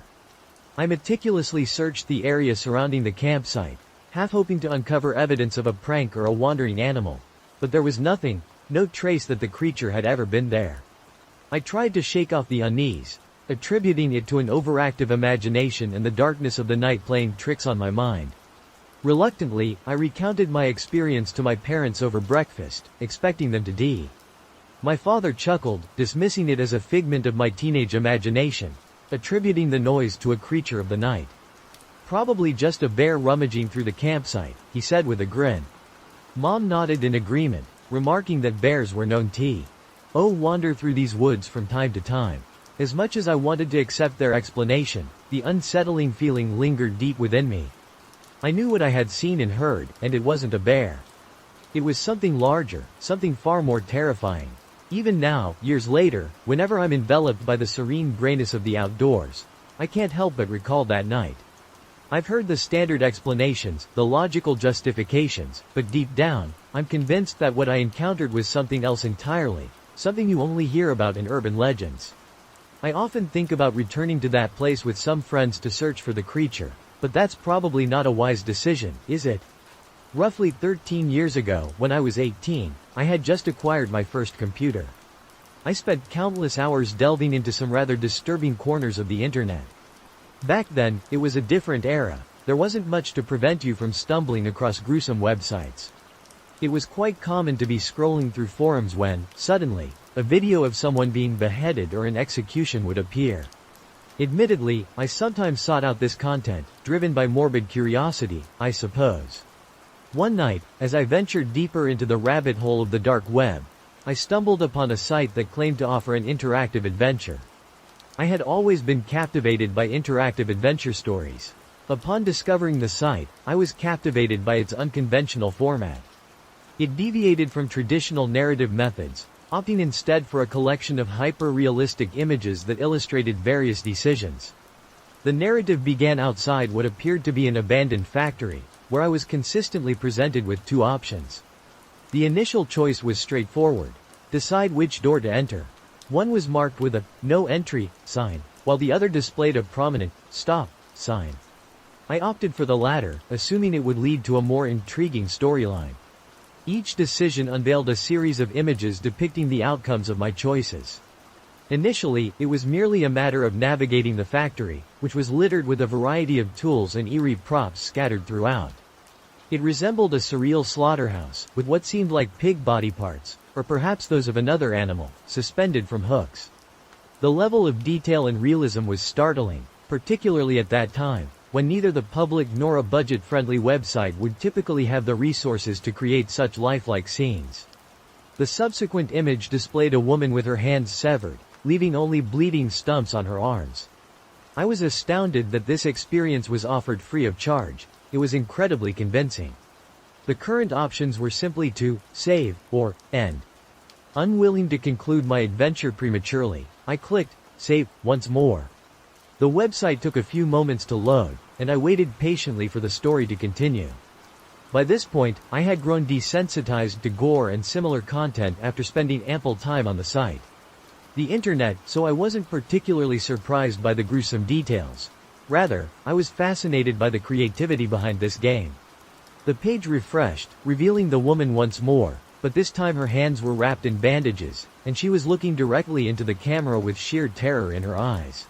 I meticulously searched the area surrounding the campsite, half hoping to uncover evidence of a prank or a wandering animal. But there was nothing, no trace that the creature had ever been there. I tried to shake off the unease, attributing it to an overactive imagination and the darkness of the night playing tricks on my mind. Reluctantly, I recounted my experience to my parents over breakfast, expecting them to My father chuckled, dismissing it as a figment of my teenage imagination, attributing the noise to a creature of the night. Probably just a bear rummaging through the campsite, he said with a grin. Mom nodded in agreement, remarking that bears were known to wander through these woods from time to time. As much as I wanted to accept their explanation, the unsettling feeling lingered deep within me. I knew what I had seen and heard, and it wasn't a bear. It was something larger, something far more terrifying. Even now, years later, whenever I'm enveloped by the serene grayness of the outdoors, I can't help but recall that night. I've heard the standard explanations, the logical justifications, but deep down, I'm convinced that what I encountered was something else entirely, something you only hear about in urban legends. I often think about returning to that place with some friends to search for the creature, but that's probably not a wise decision, is it? Roughly 13 years ago, when I was 18, I had just acquired my first computer. I spent countless hours delving into some rather disturbing corners of the internet. Back then, it was a different era. There wasn't much to prevent you from stumbling across gruesome websites. It was quite common to be scrolling through forums when, suddenly, a video of someone being beheaded or an execution would appear. Admittedly, I sometimes sought out this content, driven by morbid curiosity, I suppose. One night, as I ventured deeper into the rabbit hole of the dark web, I stumbled upon a site that claimed to offer an interactive adventure. I had always been captivated by interactive adventure stories. Upon discovering the site, I was captivated by its unconventional format. It deviated from traditional narrative methods, opting instead for a collection of hyper-realistic images that illustrated various decisions. The narrative began outside what appeared to be an abandoned factory, where I was consistently presented with two options. The initial choice was straightforward: decide which door to enter. One was marked with a "No Entry" sign, while the other displayed a prominent "Stop" sign. I opted for the latter, assuming it would lead to a more intriguing storyline. Each decision unveiled a series of images depicting the outcomes of my choices. Initially, it was merely a matter of navigating the factory, which was littered with a variety of tools and eerie props scattered throughout. It resembled a surreal slaughterhouse, with what seemed like pig body parts, or perhaps those of another animal, suspended from hooks. The level of detail and realism was startling, particularly at that time, when neither the public nor a budget-friendly website would typically have the resources to create such lifelike scenes. The subsequent image displayed a woman with her hands severed, leaving only bleeding stumps on her arms. I was astounded that this experience was offered free of charge. It was incredibly convincing. The current options were simply to save or end. Unwilling to conclude my adventure prematurely, I clicked save once more. The website took a few moments to load, and I waited patiently for the story to continue. By this point, I had grown desensitized to gore and similar content after spending ample time on the site. The internet, so I wasn't particularly surprised by the gruesome details. Rather, I was fascinated by the creativity behind this game. The page refreshed, revealing the woman once more, but this time her hands were wrapped in bandages, and she was looking directly into the camera with sheer terror in her eyes.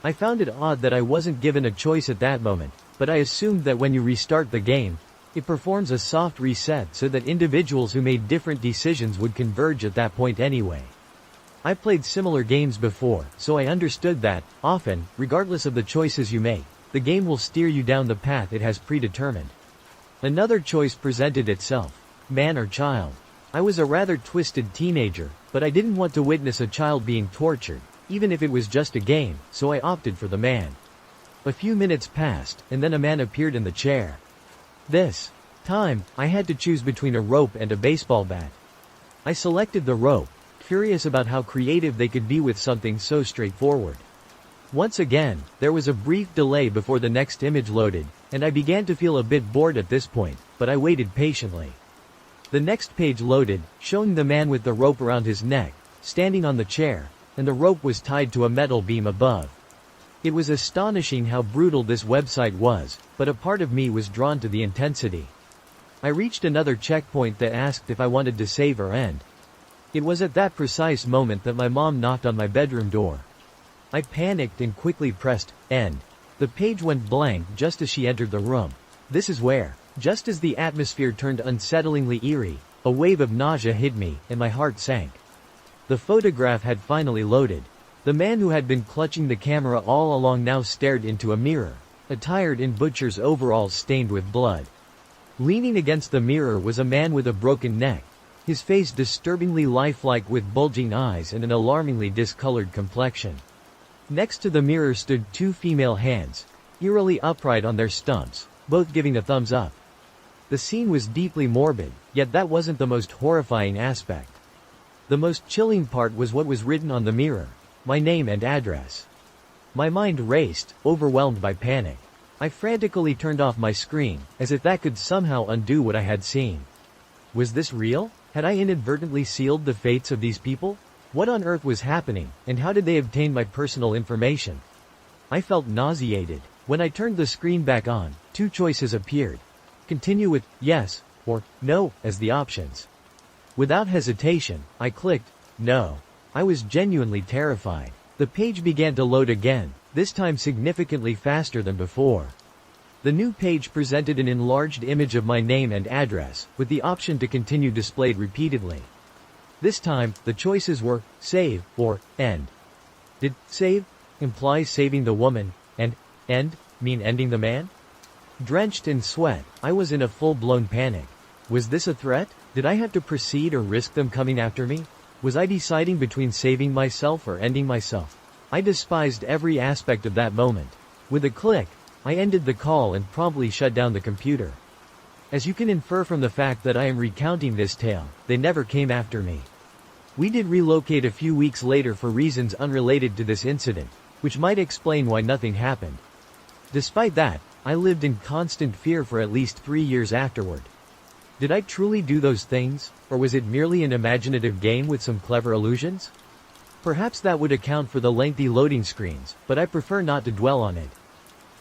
I found it odd that I wasn't given a choice at that moment, but I assumed that when you restart the game, it performs a soft reset so that individuals who made different decisions would converge at that point anyway. I played similar games before, so I understood that, often, regardless of the choices you make, the game will steer you down the path it has predetermined. Another choice presented itself: man or child. I was a rather twisted teenager, but I didn't want to witness a child being tortured, even if it was just a game, so I opted for the man. A few minutes passed, and then a man appeared in the chair. This time, I had to choose between a rope and a baseball bat. I selected the rope, curious about how creative they could be with something so straightforward. Once again, there was a brief delay before the next image loaded, and I began to feel a bit bored at this point, but I waited patiently. The next page loaded, showing the man with the rope around his neck, standing on the chair, and the rope was tied to a metal beam above. It was astonishing how brutal this website was, but a part of me was drawn to the intensity. I reached another checkpoint that asked if I wanted to save or end. It was at that precise moment that my mom knocked on my bedroom door. I panicked and quickly pressed end. The page went blank just as she entered the room. This is where, just as the atmosphere turned unsettlingly eerie, a wave of nausea hit me, and my heart sank. The photograph had finally loaded. The man who had been clutching the camera all along now stared into a mirror, attired in butcher's overalls stained with blood. Leaning against the mirror was a man with a broken neck, his face disturbingly lifelike with bulging eyes and an alarmingly discolored complexion. Next to the mirror stood two female hands, eerily upright on their stumps, both giving a thumbs up. The scene was deeply morbid, yet that wasn't the most horrifying aspect. The most chilling part was what was written on the mirror: my name and address. My mind raced, overwhelmed by panic. I frantically turned off my screen, as if that could somehow undo what I had seen. Was this real? Had I inadvertently sealed the fates of these people? What on earth was happening, and how did they obtain my personal information? I felt nauseated. When I turned the screen back on, two choices appeared. Continue with yes or no as the options. Without hesitation, I clicked no. I was genuinely terrified. The page began to load again, this time significantly faster than before. The new page presented an enlarged image of my name and address, with the option to continue displayed repeatedly. This time, the choices were save or end. Did save imply saving the woman, and end mean ending the man? Drenched in sweat, I was in a full-blown panic. Was this a threat? Did I have to proceed or risk them coming after me? Was I deciding between saving myself or ending myself? I despised every aspect of that moment. With a click, I ended the call and promptly shut down the computer. As you can infer from the fact that I am recounting this tale, they never came after me. We did relocate a few weeks later for reasons unrelated to this incident, which might explain why nothing happened. Despite that, I lived in constant fear for at least 3 years afterward. Did I truly do those things, or was it merely an imaginative game with some clever illusions? Perhaps that would account for the lengthy loading screens, but I prefer not to dwell on it.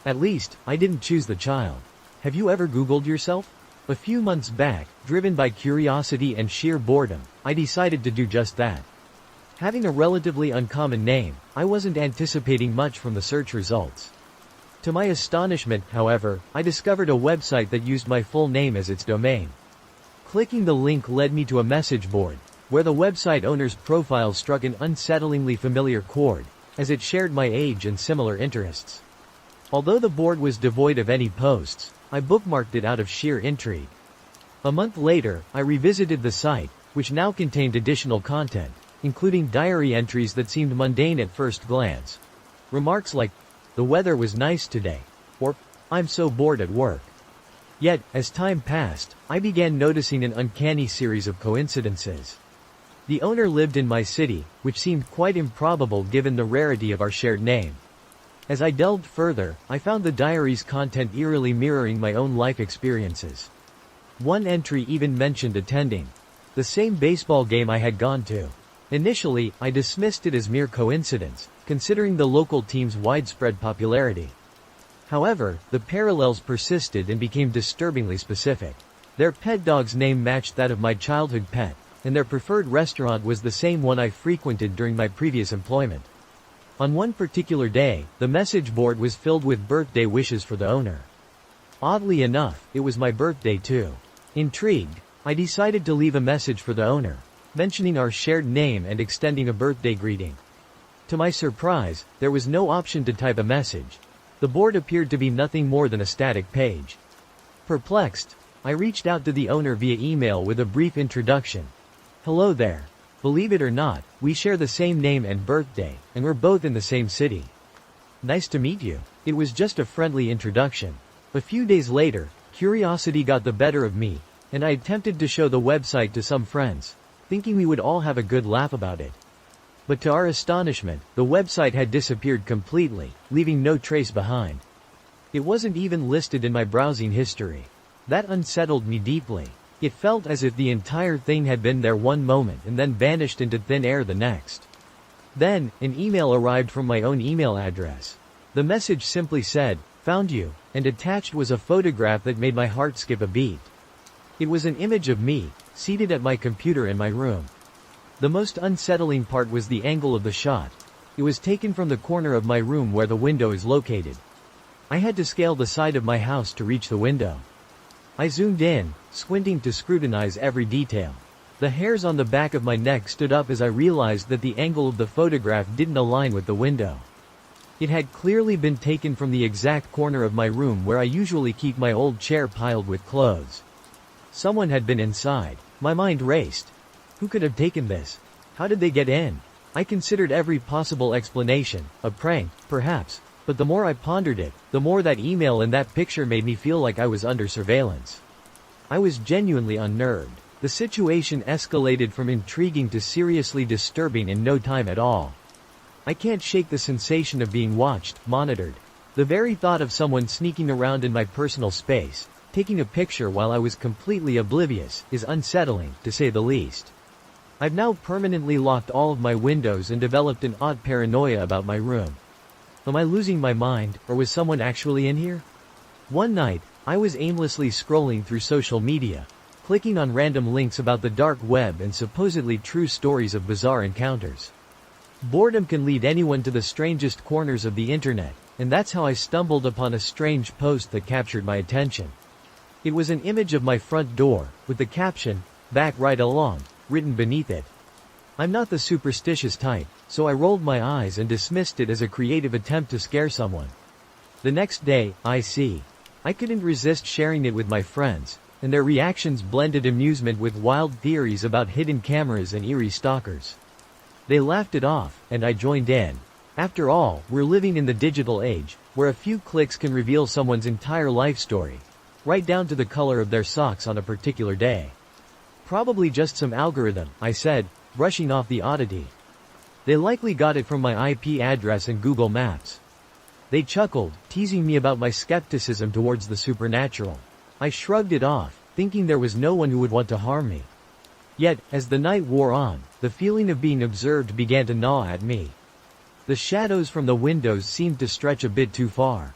At least, I didn't choose the child. Have you ever Googled yourself? A few months back, driven by curiosity and sheer boredom, I decided to do just that. Having a relatively uncommon name, I wasn't anticipating much from the search results. To my astonishment, however, I discovered a website that used my full name as its domain. Clicking the link led me to a message board, where the website owner's profile struck an unsettlingly familiar chord, as it shared my age and similar interests. Although the board was devoid of any posts, I bookmarked it out of sheer intrigue. A month later, I revisited the site, which now contained additional content, including diary entries that seemed mundane at first glance. Remarks like, "The weather was nice today," or, "I'm so bored at work." Yet, as time passed, I began noticing an uncanny series of coincidences. The owner lived in my city, which seemed quite improbable given the rarity of our shared name. As I delved further, I found the diary's content eerily mirroring my own life experiences. One entry even mentioned attending the same baseball game I had gone to. Initially, I dismissed it as mere coincidence, considering the local team's widespread popularity. However, the parallels persisted and became disturbingly specific. Their pet dog's name matched that of my childhood pet, and their preferred restaurant was the same one I frequented during my previous employment. On one particular day, the message board was filled with birthday wishes for the owner. Oddly enough, it was my birthday too. Intrigued, I decided to leave a message for the owner, mentioning our shared name and extending a birthday greeting. To my surprise, there was no option to type a message. The board appeared to be nothing more than a static page. Perplexed, I reached out to the owner via email with a brief introduction. "Hello there. Believe it or not, we share the same name and birthday, and we're both in the same city. Nice to meet you." It was just a friendly introduction. A few days later, curiosity got the better of me, and I attempted to show the website to some friends, thinking we would all have a good laugh about it. But to our astonishment, the website had disappeared completely, leaving no trace behind. It wasn't even listed in my browsing history. That unsettled me deeply. It felt as if the entire thing had been there one moment and then vanished into thin air the next. Then, an email arrived from my own email address. The message simply said, "Found you," and attached was a photograph that made my heart skip a beat. It was an image of me, seated at my computer in my room. The most unsettling part was the angle of the shot. It was taken from the corner of my room where the window is located. I had to scale the side of my house to reach the window. I zoomed in, squinting to scrutinize every detail. The hairs on the back of my neck stood up as I realized that the angle of the photograph didn't align with the window. It had clearly been taken from the exact corner of my room where I usually keep my old chair piled with clothes. Someone had been inside. My mind raced. Who could have taken this? How did they get in? I considered every possible explanation, a prank, perhaps, but the more I pondered it, the more that email and that picture made me feel like I was under surveillance. I was genuinely unnerved. The situation escalated from intriguing to seriously disturbing in no time at all. I can't shake the sensation of being watched, monitored. The very thought of someone sneaking around in my personal space, taking a picture while I was completely oblivious, is unsettling, to say the least. I've now permanently locked all of my windows and developed an odd paranoia about my room. Am I losing my mind, or was someone actually in here? One night, I was aimlessly scrolling through social media, clicking on random links about the dark web and supposedly true stories of bizarre encounters. Boredom can lead anyone to the strangest corners of the internet, and that's how I stumbled upon a strange post that captured my attention. It was an image of my front door, with the caption, "Back right along," written beneath it. I'm not the superstitious type, so I rolled my eyes and dismissed it as a creative attempt to scare someone. The next day, I couldn't resist sharing it with my friends, and their reactions blended amusement with wild theories about hidden cameras and eerie stalkers. They laughed it off, and I joined in. After all, we're living in the digital age, where a few clicks can reveal someone's entire life story, right down to the color of their socks on a particular day. Probably just some algorithm, I said, brushing off the oddity. They likely got it from my IP address and Google Maps. They chuckled, teasing me about my skepticism towards the supernatural. I shrugged it off, thinking there was no one who would want to harm me. Yet, as the night wore on, the feeling of being observed began to gnaw at me. The shadows from the windows seemed to stretch a bit too far.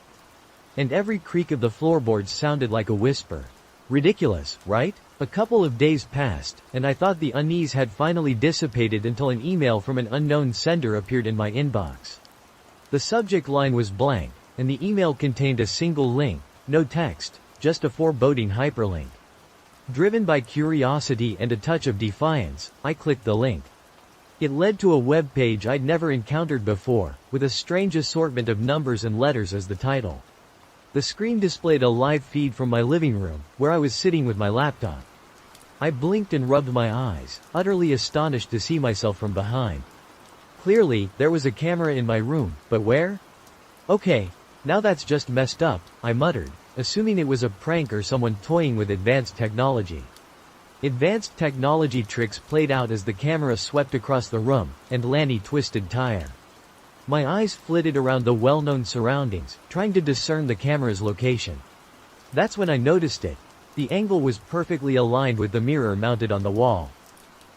And every creak of the floorboards sounded like a whisper. Ridiculous, right? A couple of days passed, and I thought the unease had finally dissipated until an email from an unknown sender appeared in my inbox. The subject line was blank, and the email contained a single link, no text, just a foreboding hyperlink. Driven by curiosity and a touch of defiance, I clicked the link. It led to a web page I'd never encountered before, with a strange assortment of numbers and letters as the title. The screen displayed a live feed from my living room, where I was sitting with my laptop. I blinked and rubbed my eyes, utterly astonished to see myself from behind. Clearly, there was a camera in my room, but where? Okay, now that's just messed up, I muttered, assuming it was a prank or someone toying with advanced technology. Advanced technology tricks played out as the camera swept across the room, and Lanny twisted tire. My eyes flitted around the well-known surroundings, trying to discern the camera's location. That's when I noticed it. The angle was perfectly aligned with the mirror mounted on the wall.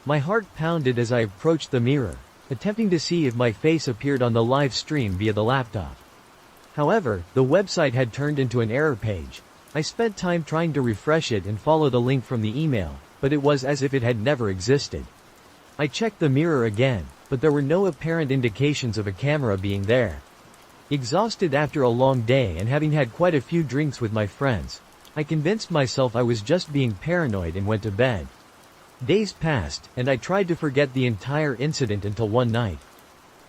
My heart pounded as I approached the mirror, attempting to see if my face appeared on the live stream via the laptop. However, the website had turned into an error page. I spent time trying to refresh it and follow the link from the email, but it was as if it had never existed. I checked the mirror again, but there were no apparent indications of a camera being there. Exhausted after a long day and having had quite a few drinks with my friends, I convinced myself I was just being paranoid and went to bed. Days passed, and I tried to forget the entire incident until one night.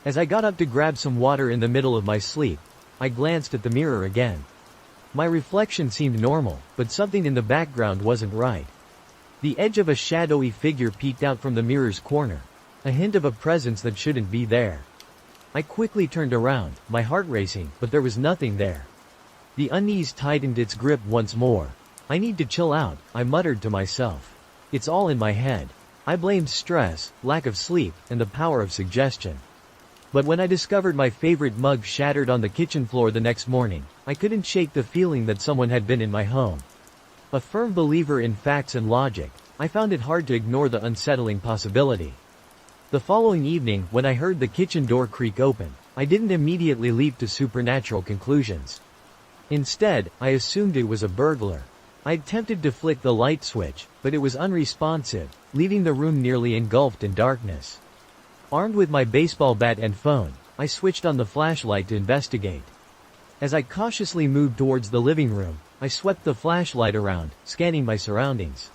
As I got up to grab some water in the middle of my sleep, I glanced at the mirror again. My reflection seemed normal, but something in the background wasn't right. The edge of a shadowy figure peeked out from the mirror's corner, a hint of a presence that shouldn't be there. I quickly turned around, my heart racing, but there was nothing there. The unease tightened its grip once more. I need to chill out, I muttered to myself. It's all in my head. I blamed stress, lack of sleep, and the power of suggestion. But when I discovered my favorite mug shattered on the kitchen floor the next morning, I couldn't shake the feeling that someone had been in my home. A firm believer in facts and logic, I found it hard to ignore the unsettling possibility. The following evening, when I heard the kitchen door creak open, I didn't immediately leap to supernatural conclusions. Instead, I assumed it was a burglar. I attempted to flick the light switch, but it was unresponsive, leaving the room nearly engulfed in darkness. Armed with my baseball bat and phone, I switched on the flashlight to investigate. As I cautiously moved towards the living room, I swept the flashlight around, scanning my surroundings.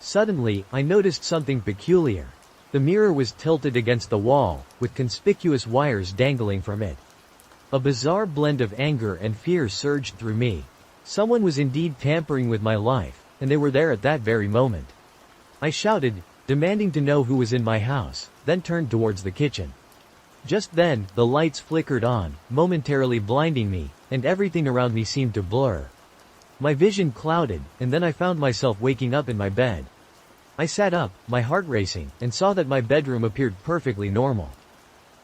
Suddenly, I noticed something peculiar. The mirror was tilted against the wall, with conspicuous wires dangling from it. A bizarre blend of anger and fear surged through me. Someone was indeed tampering with my life, and they were there at that very moment. I shouted, demanding to know who was in my house, then turned towards the kitchen. Just then, the lights flickered on, momentarily blinding me, and everything around me seemed to blur. My vision clouded, and then I found myself waking up in my bed. I sat up, my heart racing, and saw that my bedroom appeared perfectly normal.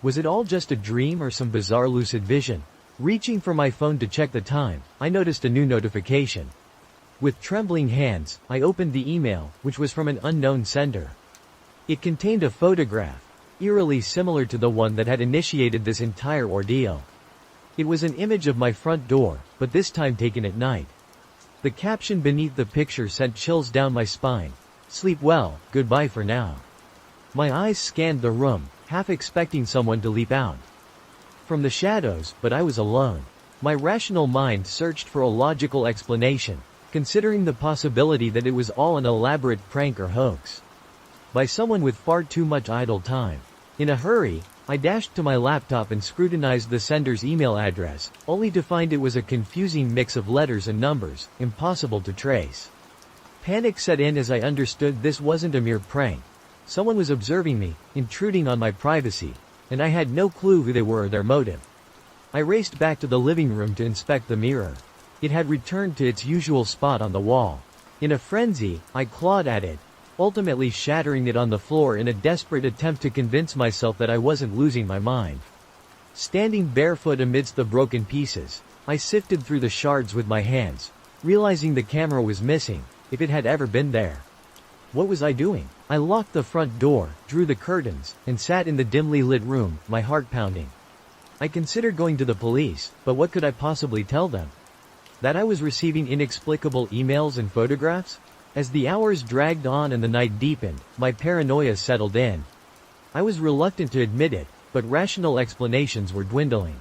Was it all just a dream or some bizarre lucid vision? Reaching for my phone to check the time, I noticed a new notification. With trembling hands, I opened the email, which was from an unknown sender. It contained a photograph, eerily similar to the one that had initiated this entire ordeal. It was an image of my front door, but this time taken at night. The caption beneath the picture sent chills down my spine. "Sleep well, goodbye for now." My eyes scanned the room, half expecting someone to leap out from the shadows, but I was alone. My rational mind searched for a logical explanation, considering the possibility that it was all an elaborate prank or hoax by someone with far too much idle time. In a hurry, I dashed to my laptop and scrutinized the sender's email address, only to find it was a confusing mix of letters and numbers, impossible to trace. Panic set in as I understood this wasn't a mere prank. Someone was observing me, intruding on my privacy, and I had no clue who they were or their motive. I raced back to the living room to inspect the mirror. It had returned to its usual spot on the wall. In a frenzy, I clawed at it, ultimately shattering it on the floor in a desperate attempt to convince myself that I wasn't losing my mind. Standing barefoot amidst the broken pieces, I sifted through the shards with my hands, realizing the camera was missing, if it had ever been there. What was I doing? I locked the front door, drew the curtains, and sat in the dimly lit room, my heart pounding. I considered going to the police, but what could I possibly tell them? That I was receiving inexplicable emails and photographs? As the hours dragged on and the night deepened, my paranoia settled in. I was reluctant to admit it, but rational explanations were dwindling.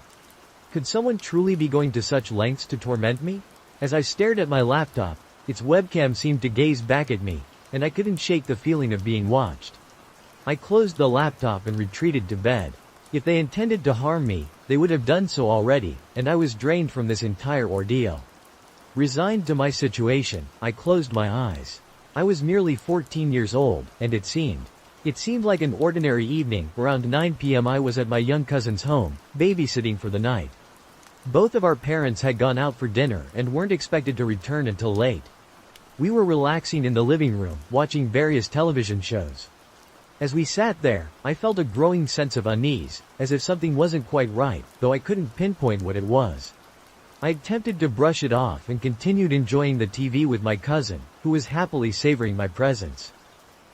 Could someone truly be going to such lengths to torment me? As I stared at my laptop, its webcam seemed to gaze back at me, and I couldn't shake the feeling of being watched. I closed the laptop and retreated to bed. If they intended to harm me, they would have done so already, and I was drained from this entire ordeal. Resigned to my situation, I closed my eyes. I was merely 14 years old, and it seemed like an ordinary evening. Around 9 p.m. I was at my young cousin's home, babysitting for the night. Both of our parents had gone out for dinner and weren't expected to return until late. We were relaxing in the living room, watching various television shows. As we sat there, I felt a growing sense of unease, as if something wasn't quite right, though I couldn't pinpoint what it was. I attempted to brush it off and continued enjoying the TV with my cousin, who was happily savoring my presence.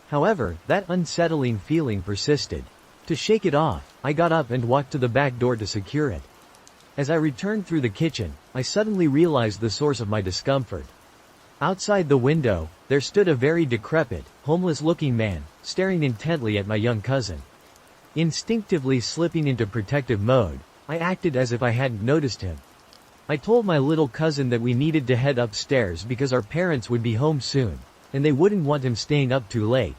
However, that unsettling feeling persisted. To shake it off, I got up and walked to the back door to secure it. As I returned through the kitchen, I suddenly realized the source of my discomfort. Outside the window, there stood a very decrepit, homeless-looking man, staring intently at my young cousin. Instinctively slipping into protective mode, I acted as if I hadn't noticed him. I told my little cousin that we needed to head upstairs because our parents would be home soon, and they wouldn't want him staying up too late.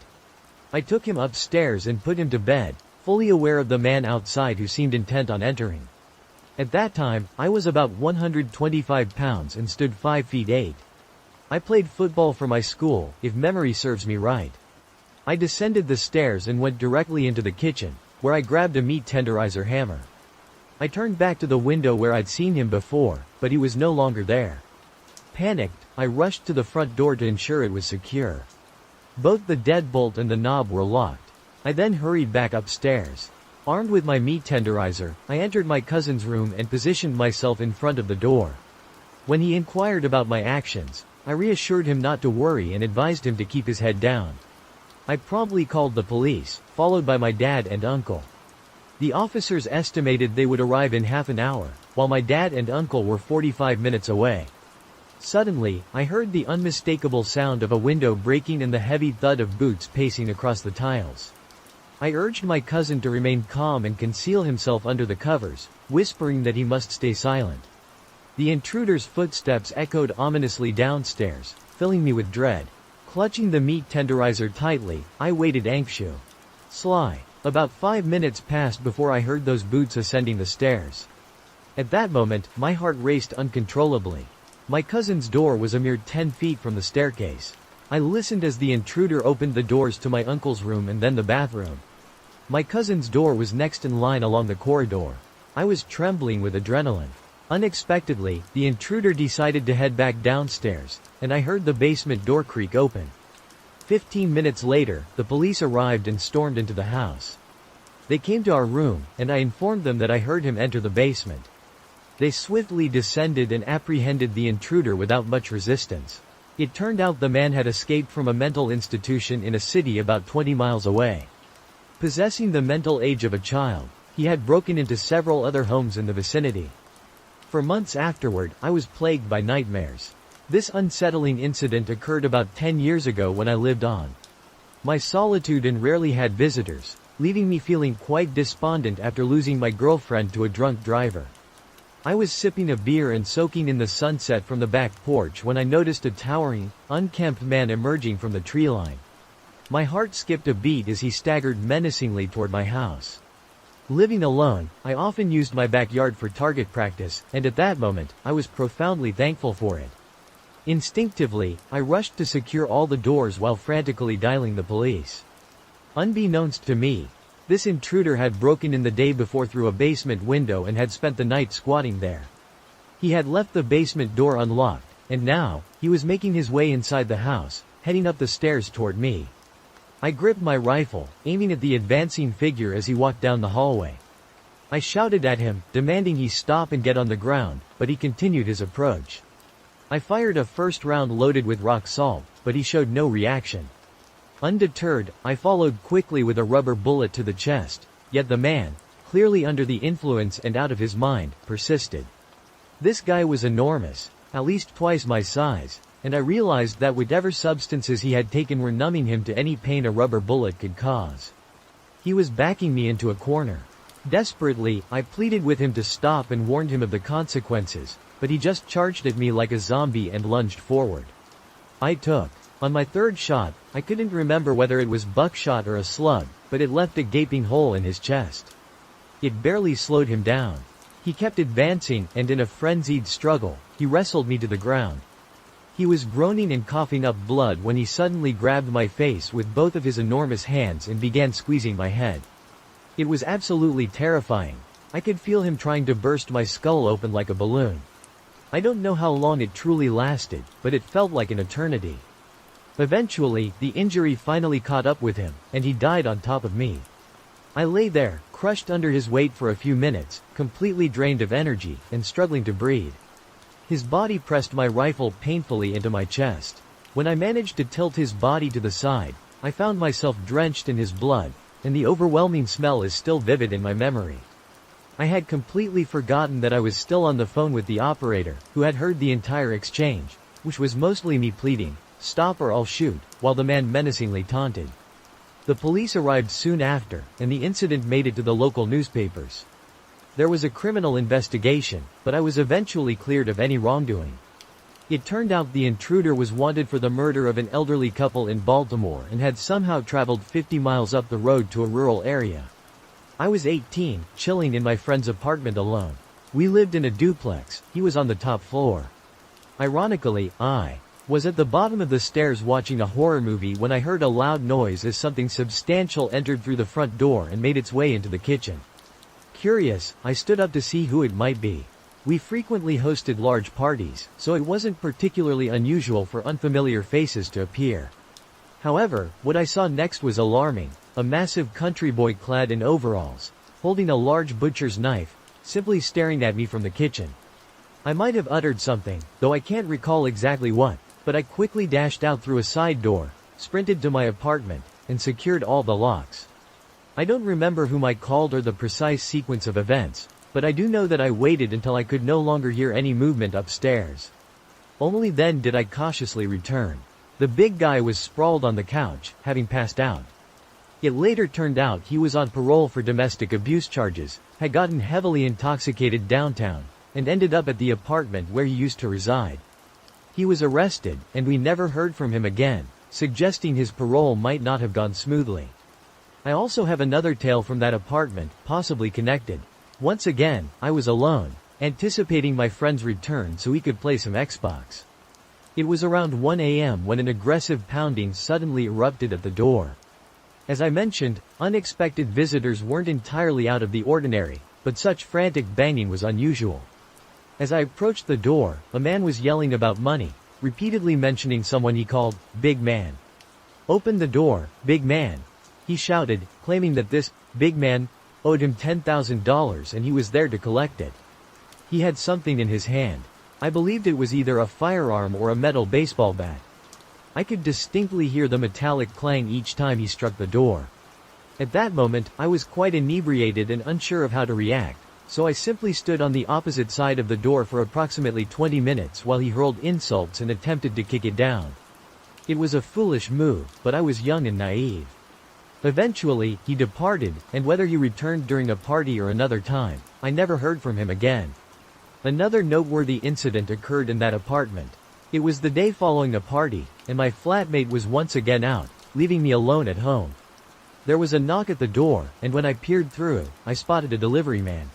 I took him upstairs and put him to bed, fully aware of the man outside who seemed intent on entering. At that time, I was about 125 pounds and stood 5 feet 8. I played football for my school, if memory serves me right. I descended the stairs and went directly into the kitchen, where I grabbed a meat tenderizer hammer. I turned back to the window where I'd seen him before, but he was no longer there. Panicked, I rushed to the front door to ensure it was secure. Both the deadbolt and the knob were locked. I then hurried back upstairs. Armed with my meat tenderizer, I entered my cousin's room and positioned myself in front of the door. When he inquired about my actions, I reassured him not to worry and advised him to keep his head down. I promptly called the police, followed by my dad and uncle. The officers estimated they would arrive in half an hour, while my dad and uncle were 45 minutes away. Suddenly, I heard the unmistakable sound of a window breaking and the heavy thud of boots pacing across the tiles. I urged my cousin to remain calm and conceal himself under the covers, whispering that he must stay silent. The intruder's footsteps echoed ominously downstairs, filling me with dread. Clutching the meat tenderizer tightly, I waited anxiously. About 5 minutes passed before I heard those boots ascending the stairs. At that moment, my heart raced uncontrollably. My cousin's door was a mere 10 feet from the staircase. I listened as the intruder opened the doors to my uncle's room and then the bathroom. My cousin's door was next in line along the corridor. I was trembling with adrenaline. Unexpectedly, the intruder decided to head back downstairs, and I heard the basement door creak open. 15 minutes later, the police arrived and stormed into the house. They came to our room, and I informed them that I heard him enter the basement. They swiftly descended and apprehended the intruder without much resistance. It turned out the man had escaped from a mental institution in a city about 20 miles away. Possessing the mental age of a child, he had broken into several other homes in the vicinity. For months afterward, I was plagued by nightmares. This unsettling incident occurred about 10 years ago when I lived on my solitude and rarely had visitors, leaving me feeling quite despondent after losing my girlfriend to a drunk driver. I was sipping a beer and soaking in the sunset from the back porch when I noticed a towering, unkempt man emerging from the tree line. My heart skipped a beat as he staggered menacingly toward my house. Living alone, I often used my backyard for target practice, and at that moment, I was profoundly thankful for it. Instinctively, I rushed to secure all the doors while frantically dialing the police. Unbeknownst to me, this intruder had broken in the day before through a basement window and had spent the night squatting there. He had left the basement door unlocked, and now, he was making his way inside the house, heading up the stairs toward me. I gripped my rifle, aiming at the advancing figure as he walked down the hallway. I shouted at him, demanding he stop and get on the ground, but he continued his approach. I fired a first round loaded with rock salt, but he showed no reaction. Undeterred, I followed quickly with a rubber bullet to the chest, yet the man, clearly under the influence and out of his mind, persisted. This guy was enormous, at least twice my size, and I realized that whatever substances he had taken were numbing him to any pain a rubber bullet could cause. He was backing me into a corner. Desperately, I pleaded with him to stop and warned him of the consequences, but he just charged at me like a zombie and lunged forward. I took. On my third shot, I couldn't remember whether it was buckshot or a slug, but it left a gaping hole in his chest. It barely slowed him down. He kept advancing, and in a frenzied struggle, he wrestled me to the ground. He was groaning and coughing up blood when he suddenly grabbed my face with both of his enormous hands and began squeezing my head. It was absolutely terrifying. I could feel him trying to burst my skull open like a balloon. I don't know how long it truly lasted, but it felt like an eternity. Eventually, the injury finally caught up with him, and he died on top of me. I lay there, crushed under his weight for a few minutes, completely drained of energy, and struggling to breathe. His body pressed my rifle painfully into my chest. When I managed to tilt his body to the side, I found myself drenched in his blood, and the overwhelming smell is still vivid in my memory. I had completely forgotten that I was still on the phone with the operator, who had heard the entire exchange, which was mostly me pleading, "Stop or I'll shoot," while the man menacingly taunted. The police arrived soon after, and the incident made it to the local newspapers. There was a criminal investigation, but I was eventually cleared of any wrongdoing. It turned out the intruder was wanted for the murder of an elderly couple in Baltimore and had somehow traveled 50 miles up the road to a rural area. I was 18, chilling in my friend's apartment alone. We lived in a duplex, he was on the top floor. Ironically, I was at the bottom of the stairs watching a horror movie when I heard a loud noise as something substantial entered through the front door and made its way into the kitchen. Curious, I stood up to see who it might be. We frequently hosted large parties, so it wasn't particularly unusual for unfamiliar faces to appear. However, what I saw next was alarming. A massive country boy clad in overalls, holding a large butcher's knife, simply staring at me from the kitchen. I might have uttered something, though I can't recall exactly what, but I quickly dashed out through a side door, sprinted to my apartment, and secured all the locks. I don't remember whom I called or the precise sequence of events, but I do know that I waited until I could no longer hear any movement upstairs. Only then did I cautiously return. The big guy was sprawled on the couch, having passed out. It later turned out he was on parole for domestic abuse charges, had gotten heavily intoxicated downtown, and ended up at the apartment where he used to reside. He was arrested, and we never heard from him again, suggesting his parole might not have gone smoothly. I also have another tale from that apartment, possibly connected. Once again, I was alone, anticipating my friend's return so he could play some Xbox. It was around 1 a.m. when an aggressive pounding suddenly erupted at the door. As I mentioned, unexpected visitors weren't entirely out of the ordinary, but such frantic banging was unusual. As I approached the door, a man was yelling about money, repeatedly mentioning someone he called Big Man. "Open the door, big man," he shouted, claiming that this big man owed him $10,000 and he was there to collect it. He had something in his hand. I believed it was either a firearm or a metal baseball bat. I could distinctly hear the metallic clang each time he struck the door. At that moment, I was quite inebriated and unsure of how to react, so I simply stood on the opposite side of the door for approximately 20 minutes while he hurled insults and attempted to kick it down. It was a foolish move, but I was young and naive. Eventually, he departed, and whether he returned during a party or another time, I never heard from him again. Another noteworthy incident occurred in that apartment. It was the day following a party, and my flatmate was once again out, leaving me alone at home. There was a knock at the door, and when I peered through, I spotted a delivery man.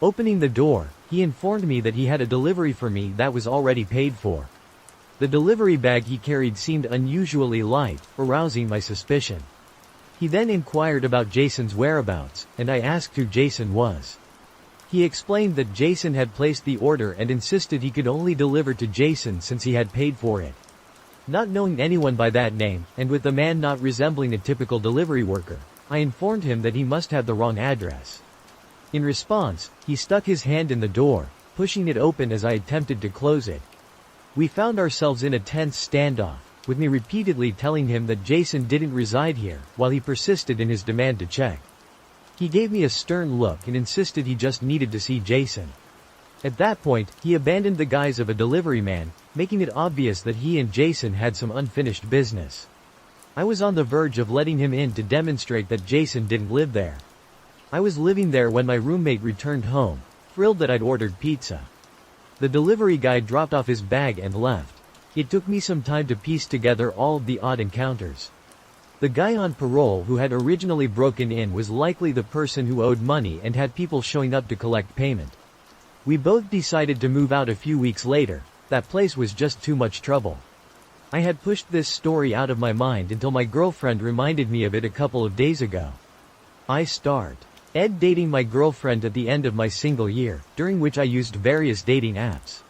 Opening the door, he informed me that he had a delivery for me that was already paid for. The delivery bag he carried seemed unusually light, arousing my suspicion. He then inquired about Jason's whereabouts, and I asked who Jason was. He explained that Jason had placed the order and insisted he could only deliver to Jason since he had paid for it. Not knowing anyone by that name, and with the man not resembling a typical delivery worker, I informed him that he must have the wrong address. In response, he stuck his hand in the door, pushing it open as I attempted to close it. We found ourselves in a tense standoff, with me repeatedly telling him that Jason didn't reside here, while he persisted in his demand to check. He gave me a stern look and insisted he just needed to see Jason. At that point, he abandoned the guise of a delivery man, making it obvious that he and Jason had some unfinished business. I was on the verge of letting him in to demonstrate that Jason didn't live there. I was living there when my roommate returned home, thrilled that I'd ordered pizza. The delivery guy dropped off his bag and left. It took me some time to piece together all of the odd encounters. The guy on parole who had originally broken in was likely the person who owed money and had people showing up to collect payment. We both decided to move out a few weeks later. That place was just too much trouble. I had pushed this story out of my mind until my girlfriend reminded me of it a couple of days ago. I start dating my girlfriend at the end of my single year, during which I used various dating apps.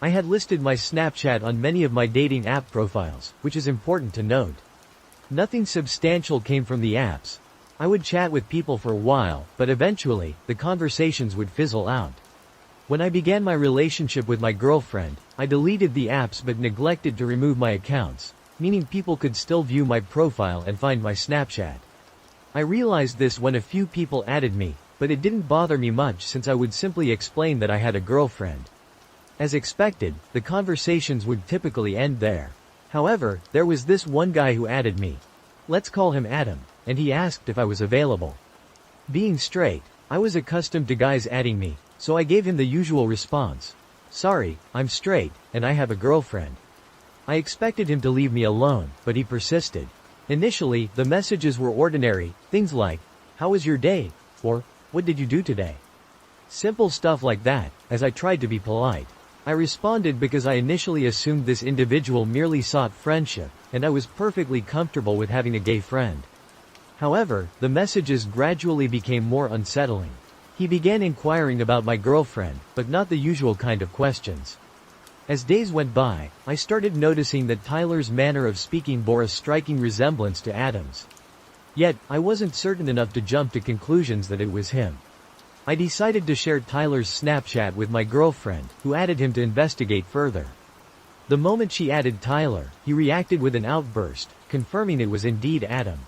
I had listed my Snapchat on many of my dating app profiles, which is important to note. Nothing substantial came from the apps. I would chat with people for a while, but eventually, the conversations would fizzle out. When I began my relationship with my girlfriend, I deleted the apps but neglected to remove my accounts, meaning people could still view my profile and find my Snapchat. I realized this when a few people added me, but it didn't bother me much since I would simply explain that I had a girlfriend. As expected, the conversations would typically end there. However, there was this one guy who added me. Let's call him Adam, and he asked if I was available. Being straight, I was accustomed to guys adding me, so I gave him the usual response. Sorry, I'm straight, and I have a girlfriend. I expected him to leave me alone, but he persisted. Initially, the messages were ordinary, things like, "How was your day?" or, "What did you do today?" Simple stuff like that, as I tried to be polite. I responded because I initially assumed this individual merely sought friendship, and I was perfectly comfortable with having a gay friend. However, the messages gradually became more unsettling. He began inquiring about my girlfriend, but not the usual kind of questions. As days went by, I started noticing that Tyler's manner of speaking bore a striking resemblance to Adam's. Yet, I wasn't certain enough to jump to conclusions that it was him. I decided to share Tyler's Snapchat with my girlfriend, who added him to investigate further. The moment she added Tyler, he reacted with an outburst, confirming it was indeed Adam.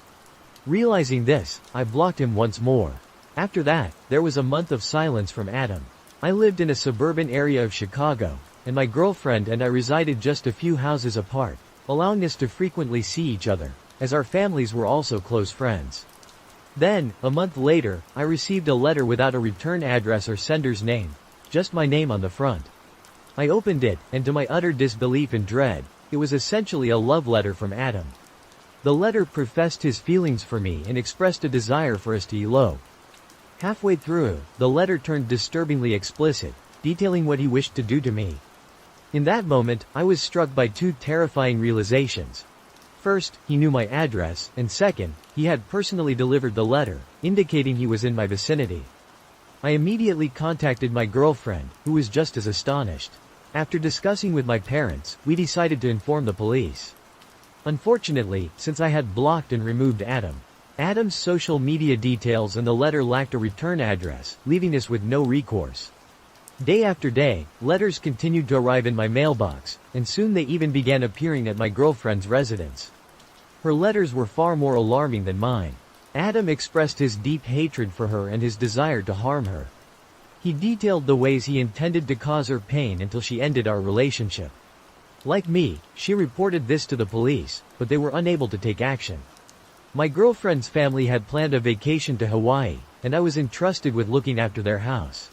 Realizing this, I blocked him once more. After that, there was a month of silence from Adam. I lived in a suburban area of Chicago, and my girlfriend and I resided just a few houses apart, allowing us to frequently see each other, as our families were also close friends. Then, a month later, I received a letter without a return address or sender's name, just my name on the front. I opened it, and to my utter disbelief and dread, it was essentially a love letter from Adam. The letter professed his feelings for me and expressed a desire for us to elope. Halfway through, the letter turned disturbingly explicit, detailing what he wished to do to me. In that moment, I was struck by two terrifying realizations. First, he knew my address, and second, he had personally delivered the letter, indicating he was in my vicinity. I immediately contacted my girlfriend, who was just as astonished. After discussing with my parents, we decided to inform the police. Unfortunately, since I had blocked and removed Adam's social media details and the letter lacked a return address, leaving us with no recourse. Day after day, letters continued to arrive in my mailbox, and soon they even began appearing at my girlfriend's residence. Her letters were far more alarming than mine. Adam expressed his deep hatred for her and his desire to harm her. He detailed the ways he intended to cause her pain until she ended our relationship. Like me, she reported this to the police, but they were unable to take action. My girlfriend's family had planned a vacation to Hawaii, and I was entrusted with looking after their house.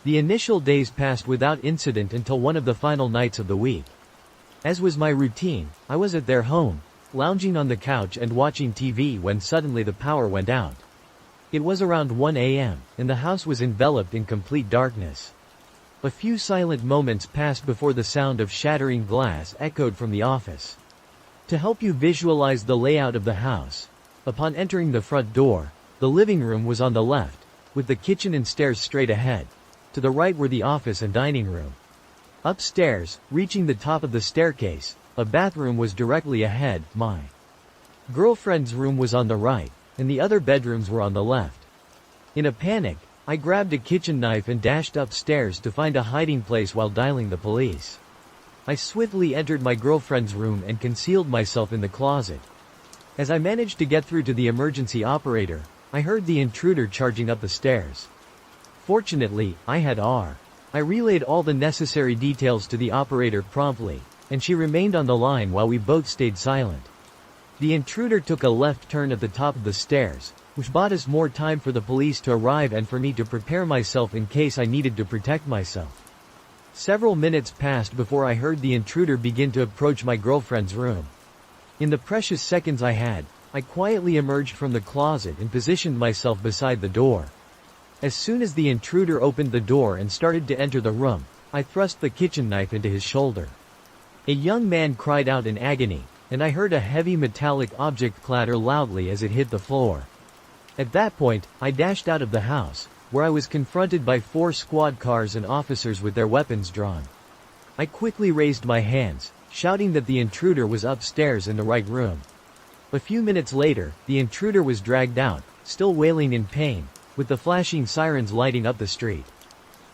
The initial days passed without incident until one of the final nights of the week. As was my routine, I was at their home, lounging on the couch and watching TV when suddenly the power went out. It was around 1 a.m., and the house was enveloped in complete darkness. A few silent moments passed before the sound of shattering glass echoed from the office. To help you visualize the layout of the house, upon entering the front door, the living room was on the left, with the kitchen and stairs straight ahead. To the right were the office and dining room. Upstairs, reaching the top of the staircase, a bathroom was directly ahead. My girlfriend's room was on the right, and the other bedrooms were on the left. In a panic, I grabbed a kitchen knife and dashed upstairs to find a hiding place while dialing the police. I swiftly entered my girlfriend's room and concealed myself in the closet. As I managed to get through to the emergency operator, I heard the intruder charging up the stairs. Fortunately, I relayed all the necessary details to the operator promptly, and she remained on the line while we both stayed silent. The intruder took a left turn at the top of the stairs, which bought us more time for the police to arrive and for me to prepare myself in case I needed to protect myself. Several minutes passed before I heard the intruder begin to approach my girlfriend's room. In the precious seconds I had, I quietly emerged from the closet and positioned myself beside the door. As soon as the intruder opened the door and started to enter the room, I thrust the kitchen knife into his shoulder. A young man cried out in agony, and I heard a heavy metallic object clatter loudly as it hit the floor. At that point, I dashed out of the house, where I was confronted by 4 squad cars and officers with their weapons drawn. I quickly raised my hands, shouting that the intruder was upstairs in the right room. A few minutes later, the intruder was dragged out, still wailing in pain, with the flashing sirens lighting up the street.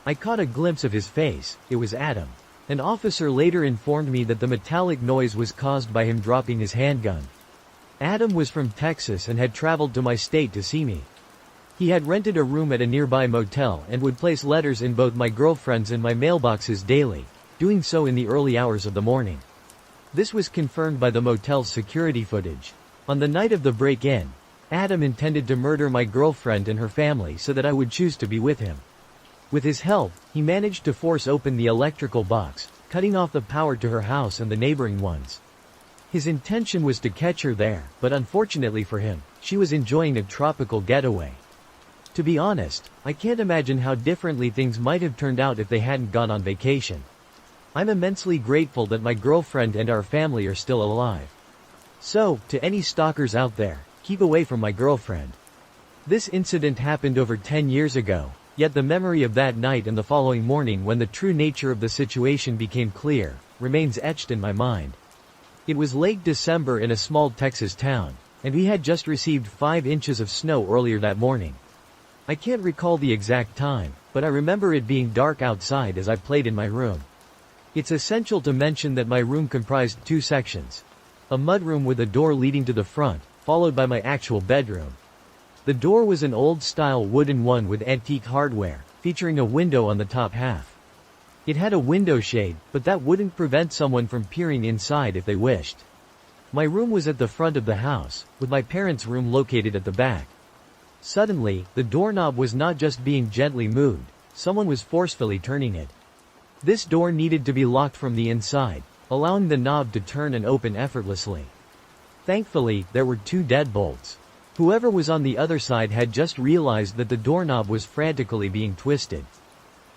I caught a glimpse of his face. It was Adam. An officer later informed me that the metallic noise was caused by him dropping his handgun. Adam was from Texas and had traveled to my state to see me. He had rented a room at a nearby motel and would place letters in both my girlfriend's and my mailboxes daily, doing so in the early hours of the morning. This was confirmed by the motel's security footage. On the night of the break-in, Adam intended to murder my girlfriend and her family so that I would choose to be with him. With his help, he managed to force open the electrical box, cutting off the power to her house and the neighboring ones. His intention was to catch her there, but unfortunately for him, she was enjoying a tropical getaway. To be honest, I can't imagine how differently things might have turned out if they hadn't gone on vacation. I'm immensely grateful that my girlfriend and our family are still alive. So, to any stalkers out there, keep away from my girlfriend. This incident happened over 10 years ago, yet the memory of that night and the following morning when the true nature of the situation became clear, remains etched in my mind. It was late December in a small Texas town, and we had just received 5 inches of snow earlier that morning. I can't recall the exact time, but I remember it being dark outside as I played in my room. It's essential to mention that my room comprised 2 sections. A mudroom with a door leading to the front, followed by my actual bedroom. The door was an old-style wooden one with antique hardware, featuring a window on the top half. It had a window shade, but that wouldn't prevent someone from peering inside if they wished. My room was at the front of the house, with my parents' room located at the back. Suddenly, the doorknob was not just being gently moved, someone was forcefully turning it. This door needed to be locked from the inside, allowing the knob to turn and open effortlessly. Thankfully, there were 2 deadbolts. Whoever was on the other side had just realized that the doorknob was frantically being twisted.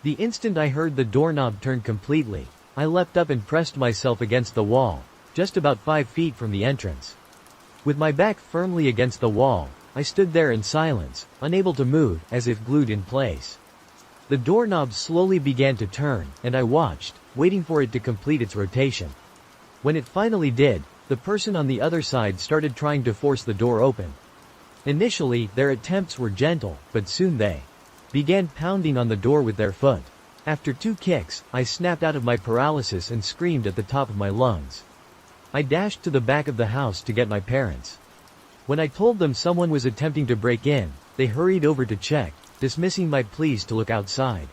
The instant I heard the doorknob turn completely, I leapt up and pressed myself against the wall, just about 5 feet from the entrance. With my back firmly against the wall, I stood there in silence, unable to move, as if glued in place. The doorknob slowly began to turn, and I watched, waiting for it to complete its rotation. When it finally did, the person on the other side started trying to force the door open. Initially, their attempts were gentle, but soon they began pounding on the door with their foot. After 2 kicks, I snapped out of my paralysis and screamed at the top of my lungs. I dashed to the back of the house to get my parents. When I told them someone was attempting to break in, they hurried over to check, dismissing my pleas to look outside.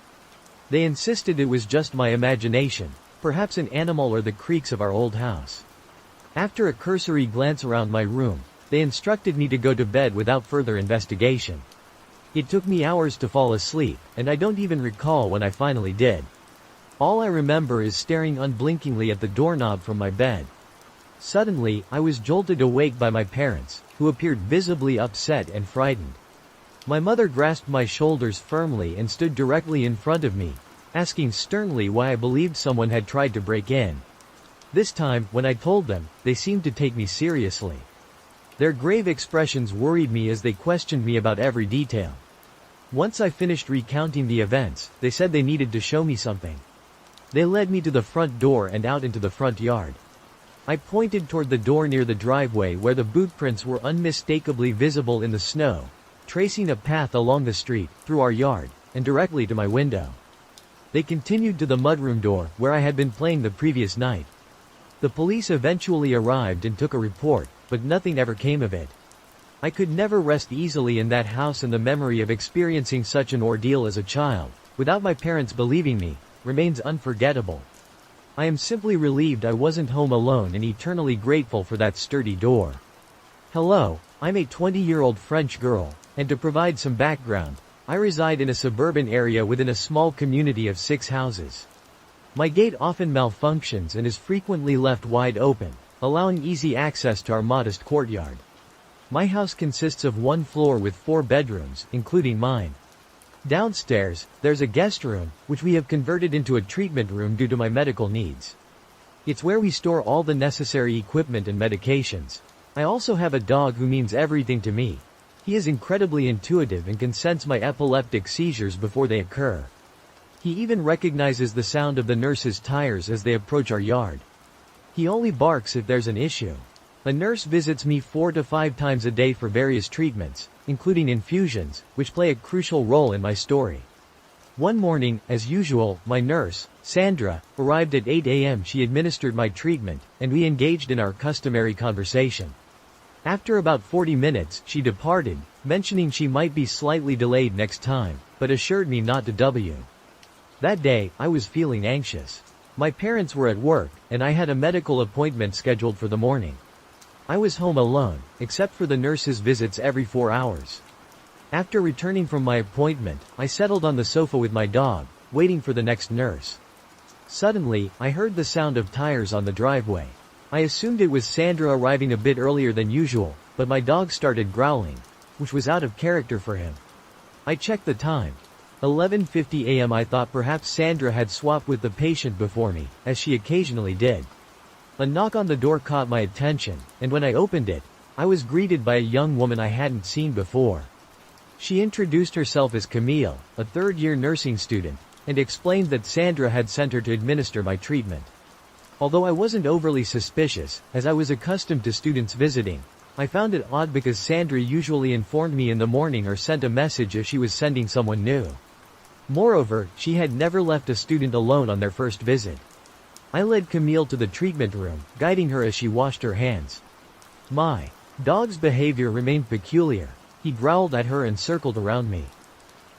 They insisted it was just my imagination, perhaps an animal or the creaks of our old house. After a cursory glance around my room, they instructed me to go to bed without further investigation. It took me hours to fall asleep, and I don't even recall when I finally did. All I remember is staring unblinkingly at the doorknob from my bed. Suddenly, I was jolted awake by my parents, who appeared visibly upset and frightened. My mother grasped my shoulders firmly and stood directly in front of me, asking sternly why I believed someone had tried to break in. This time, when I told them, they seemed to take me seriously. Their grave expressions worried me as they questioned me about every detail. Once I finished recounting the events, they said they needed to show me something. They led me to the front door and out into the front yard. I pointed toward the door near the driveway where the bootprints were unmistakably visible in the snow, tracing a path along the street, through our yard, and directly to my window. They continued to the mudroom door, where I had been playing the previous night. The police eventually arrived and took a report, but nothing ever came of it. I could never rest easily in that house, and the memory of experiencing such an ordeal as a child, without my parents believing me, remains unforgettable. I am simply relieved I wasn't home alone and eternally grateful for that sturdy door. Hello, I'm a 20-year-old French girl, and to provide some background, I reside in a suburban area within a small community of 6 houses. My gate often malfunctions and is frequently left wide open, allowing easy access to our modest courtyard. My house consists of 1 floor with 4 bedrooms, including mine. Downstairs, there's a guest room, which we have converted into a treatment room due to my medical needs. It's where we store all the necessary equipment and medications. I also have a dog who means everything to me. He is incredibly intuitive and can sense my epileptic seizures before they occur. He even recognizes the sound of the nurse's tires as they approach our yard. He only barks if there's an issue. A nurse visits me 4 to 5 times a day for various treatments, including infusions, which play a crucial role in my story. One morning, as usual, my nurse, Sandra, arrived at 8 a.m. She administered my treatment, and we engaged in our customary conversation. After about 40 minutes, she departed, mentioning she might be slightly delayed next time, but assured me not to worry. That day, I was feeling anxious. My parents were at work, and I had a medical appointment scheduled for the morning. I was home alone, except for the nurse's visits every 4 hours. After returning from my appointment, I settled on the sofa with my dog, waiting for the next nurse. Suddenly, I heard the sound of tires on the driveway. I assumed it was Sandra arriving a bit earlier than usual, but my dog started growling, which was out of character for him. I checked the time. 11:50 a.m. I thought perhaps Sandra had swapped with the patient before me, as she occasionally did. A knock on the door caught my attention, and when I opened it, I was greeted by a young woman I hadn't seen before. She introduced herself as Camille, a third-year nursing student, and explained that Sandra had sent her to administer my treatment. Although I wasn't overly suspicious, as I was accustomed to students visiting, I found it odd because Sandra usually informed me in the morning or sent a message if she was sending someone new. Moreover, she had never left a student alone on their first visit. I led Camille to the treatment room, guiding her as she washed her hands. My dog's behavior remained peculiar. He growled at her and circled around me.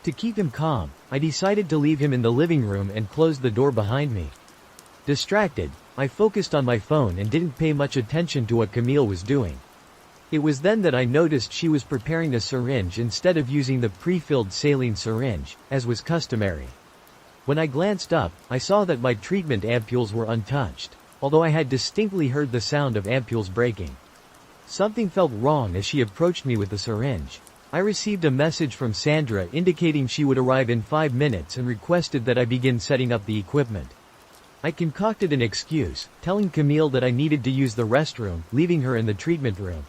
To keep him calm, I decided to leave him in the living room and closed the door behind me. Distracted, I focused on my phone and didn't pay much attention to what Camille was doing. It was then that I noticed she was preparing a syringe instead of using the pre-filled saline syringe, as was customary. When I glanced up, I saw that my treatment ampules were untouched, although I had distinctly heard the sound of ampules breaking. Something felt wrong as she approached me with the syringe. I received a message from Sandra indicating she would arrive in 5 minutes and requested that I begin setting up the equipment. I concocted an excuse, telling Camille that I needed to use the restroom, leaving her in the treatment room.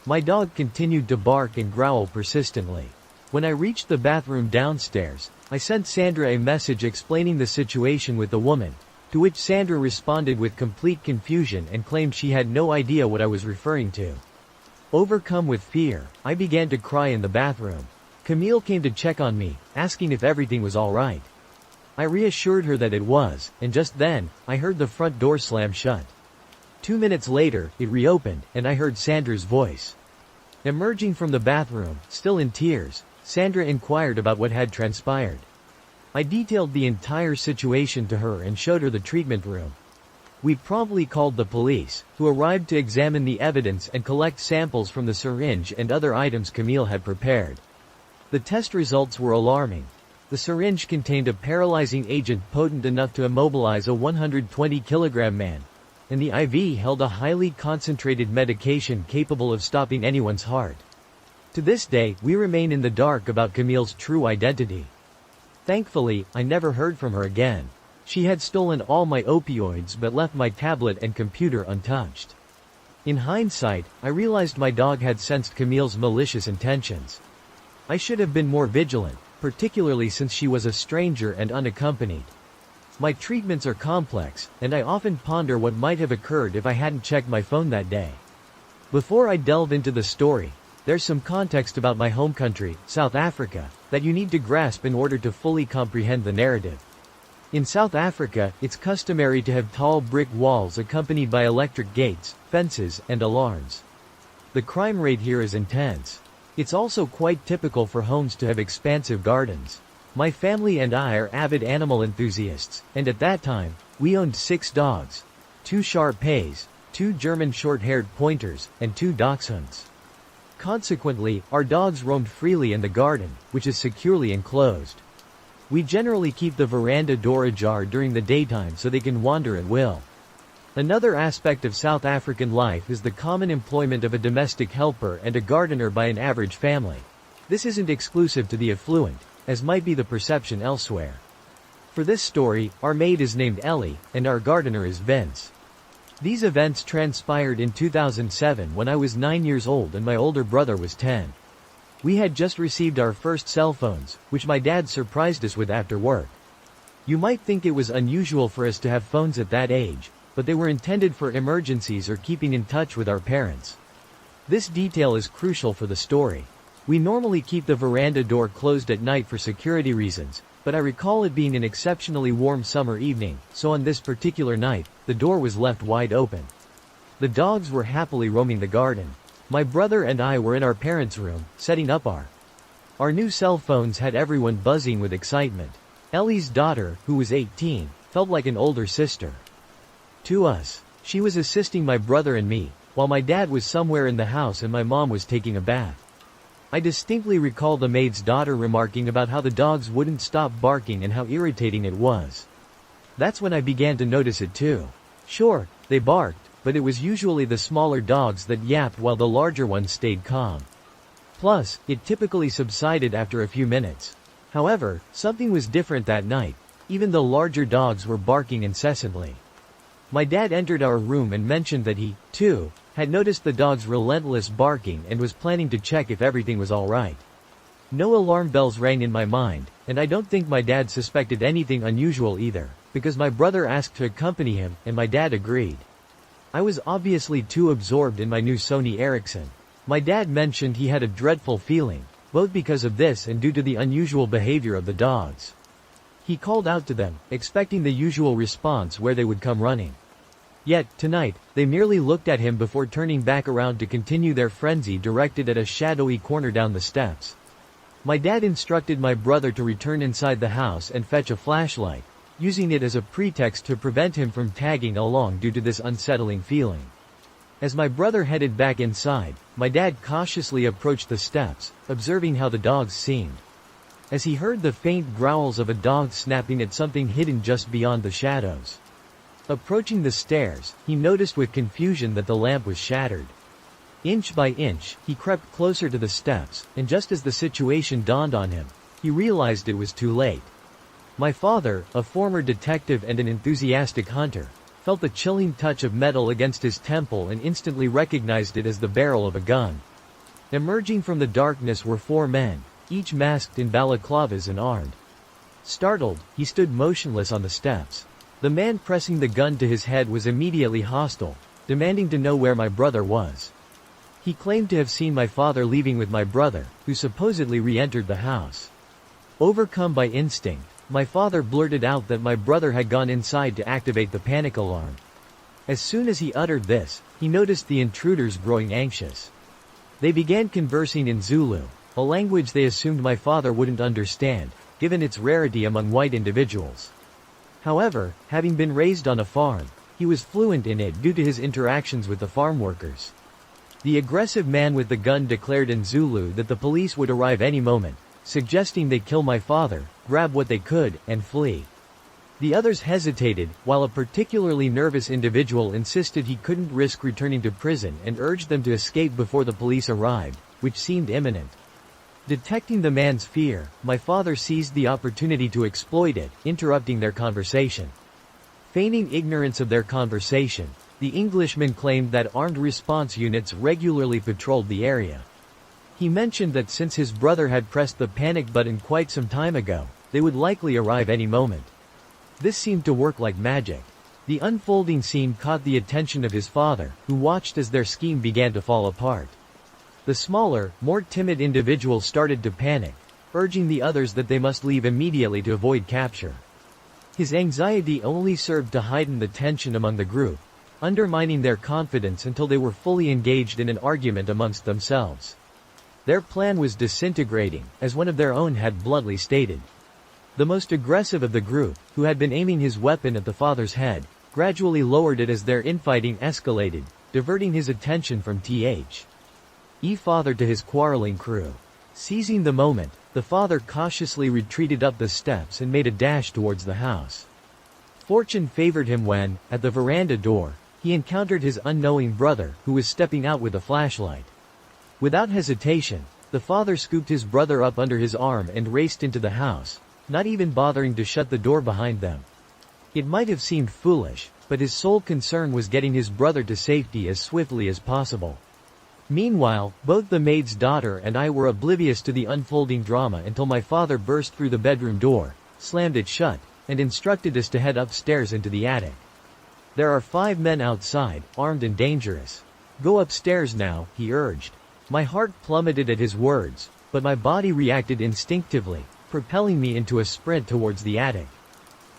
My dog continued to bark and growl persistently. When I reached the bathroom downstairs, I sent Sandra a message explaining the situation with the woman, to which Sandra responded with complete confusion and claimed she had no idea what I was referring to. Overcome with fear, I began to cry in the bathroom. Camille came to check on me, asking if everything was all right. I reassured her that it was, and just then, I heard the front door slam shut. 2 minutes later, it reopened, and I heard Sandra's voice. Emerging from the bathroom, still in tears, Sandra inquired about what had transpired. I detailed the entire situation to her and showed her the treatment room. We promptly called the police, who arrived to examine the evidence and collect samples from the syringe and other items Camille had prepared. The test results were alarming. The syringe contained a paralyzing agent potent enough to immobilize a 120-kilogram man, and the IV held a highly concentrated medication capable of stopping anyone's heart. To this day, we remain in the dark about Camille's true identity. Thankfully, I never heard from her again. She had stolen all my opioids but left my tablet and computer untouched. In hindsight, I realized my dog had sensed Camille's malicious intentions. I should have been more vigilant, particularly since she was a stranger and unaccompanied. My treatments are complex, and I often ponder what might have occurred if I hadn't checked my phone that day. Before I delve into the story, there's some context about my home country, South Africa, that you need to grasp in order to fully comprehend the narrative. In South Africa, it's customary to have tall brick walls accompanied by electric gates, fences, and alarms. The crime rate here is intense. It's also quite typical for homes to have expansive gardens. My family and I are avid animal enthusiasts, and at that time, we owned 6 dogs, 2 Shar-Peis, 2 German short-haired pointers, and 2 dachshunds. Consequently, our dogs roamed freely in the garden, which is securely enclosed. We generally keep the veranda door ajar during the daytime so they can wander at will. Another aspect of South African life is the common employment of a domestic helper and a gardener by an average family. This isn't exclusive to the affluent, as might be the perception elsewhere. For this story, our maid is named Ellie, and our gardener is Vince. These events transpired in 2007 when I was 9 years old and my older brother was 10. We had just received our first cell phones, which my dad surprised us with after work. You might think it was unusual for us to have phones at that age, but they were intended for emergencies or keeping in touch with our parents. This detail is crucial for the story. We normally keep the veranda door closed at night for security reasons, but I recall it being an exceptionally warm summer evening, so on this particular night, the door was left wide open. The dogs were happily roaming the garden. My brother and I were in our parents' room, setting up our new cell phones had everyone buzzing with excitement. Ellie's daughter, who was 18, felt like an older sister to us. She was assisting my brother and me, while my dad was somewhere in the house and my mom was taking a bath. I distinctly recall the maid's daughter remarking about how the dogs wouldn't stop barking and how irritating it was. That's when I began to notice it too. Sure, they barked, but it was usually the smaller dogs that yapped while the larger ones stayed calm. Plus, it typically subsided after a few minutes. However, something was different that night. Even the larger dogs were barking incessantly. My dad entered our room and mentioned that he, too, had noticed the dog's relentless barking and was planning to check if everything was alright. No alarm bells rang in my mind, and I don't think my dad suspected anything unusual either, because my brother asked to accompany him, and my dad agreed. I was obviously too absorbed in my new Sony Ericsson. My dad mentioned he had a dreadful feeling, both because of this and due to the unusual behavior of the dogs. He called out to them, expecting the usual response where they would come running. Yet, tonight, they merely looked at him before turning back around to continue their frenzy directed at a shadowy corner down the steps. My dad instructed my brother to return inside the house and fetch a flashlight, using it as a pretext to prevent him from tagging along due to this unsettling feeling. As my brother headed back inside, my dad cautiously approached the steps, observing how the dogs seemed. As he heard the faint growls of a dog snapping at something hidden just beyond the shadows. Approaching the stairs, he noticed with confusion that the lamp was shattered. Inch by inch, he crept closer to the steps, and just as the situation dawned on him, he realized it was too late. My father, a former detective and an enthusiastic hunter, felt the chilling touch of metal against his temple and instantly recognized it as the barrel of a gun. Emerging from the darkness were 4 men, each masked in balaclavas and armed. Startled, he stood motionless on the steps. The man pressing the gun to his head was immediately hostile, demanding to know where my brother was. He claimed to have seen my father leaving with my brother, who supposedly re-entered the house. Overcome by instinct, My father blurted out that my brother had gone inside to activate the panic alarm. As soon as he uttered this, he noticed the intruders growing anxious. They began conversing in Zulu, a language they assumed my father wouldn't understand, given its rarity among white individuals. However, having been raised on a farm, he was fluent in it due to his interactions with the farm workers. The aggressive man with the gun declared in Zulu that the police would arrive any moment, suggesting they kill my father, grab what they could, and flee. The others hesitated, while a particularly nervous individual insisted he couldn't risk returning to prison and urged them to escape before the police arrived, which seemed imminent. Detecting the man's fear, my father seized the opportunity to exploit it, interrupting their conversation. Feigning ignorance of their conversation, the Englishman claimed that armed response units regularly patrolled the area. He mentioned that since his brother had pressed the panic button quite some time ago, they would likely arrive any moment. This seemed to work like magic. The unfolding scene caught the attention of his father, who watched as their scheme began to fall apart. The smaller, more timid individual started to panic, urging the others that they must leave immediately to avoid capture. His anxiety only served to heighten the tension among the group, undermining their confidence until they were fully engaged in an argument amongst themselves. Their plan was disintegrating, as one of their own had bluntly stated. The most aggressive of the group, who had been aiming his weapon at the father's head, gradually lowered it as their infighting escalated, diverting his attention from father to his quarreling crew. Seizing the moment, the father cautiously retreated up the steps and made a dash towards the house. Fortune favored him when, at the veranda door, he encountered his unknowing brother, who was stepping out with a flashlight. Without hesitation, the father scooped his brother up under his arm and raced into the house, not even bothering to shut the door behind them. It might have seemed foolish, but his sole concern was getting his brother to safety as swiftly as possible. Meanwhile, both the maid's daughter and I were oblivious to the unfolding drama until my father burst through the bedroom door, slammed it shut, and instructed us to head upstairs into the attic. There are 5 men outside, armed and dangerous. Go upstairs now, he urged. My heart plummeted at his words, but my body reacted instinctively, propelling me into a sprint towards the attic.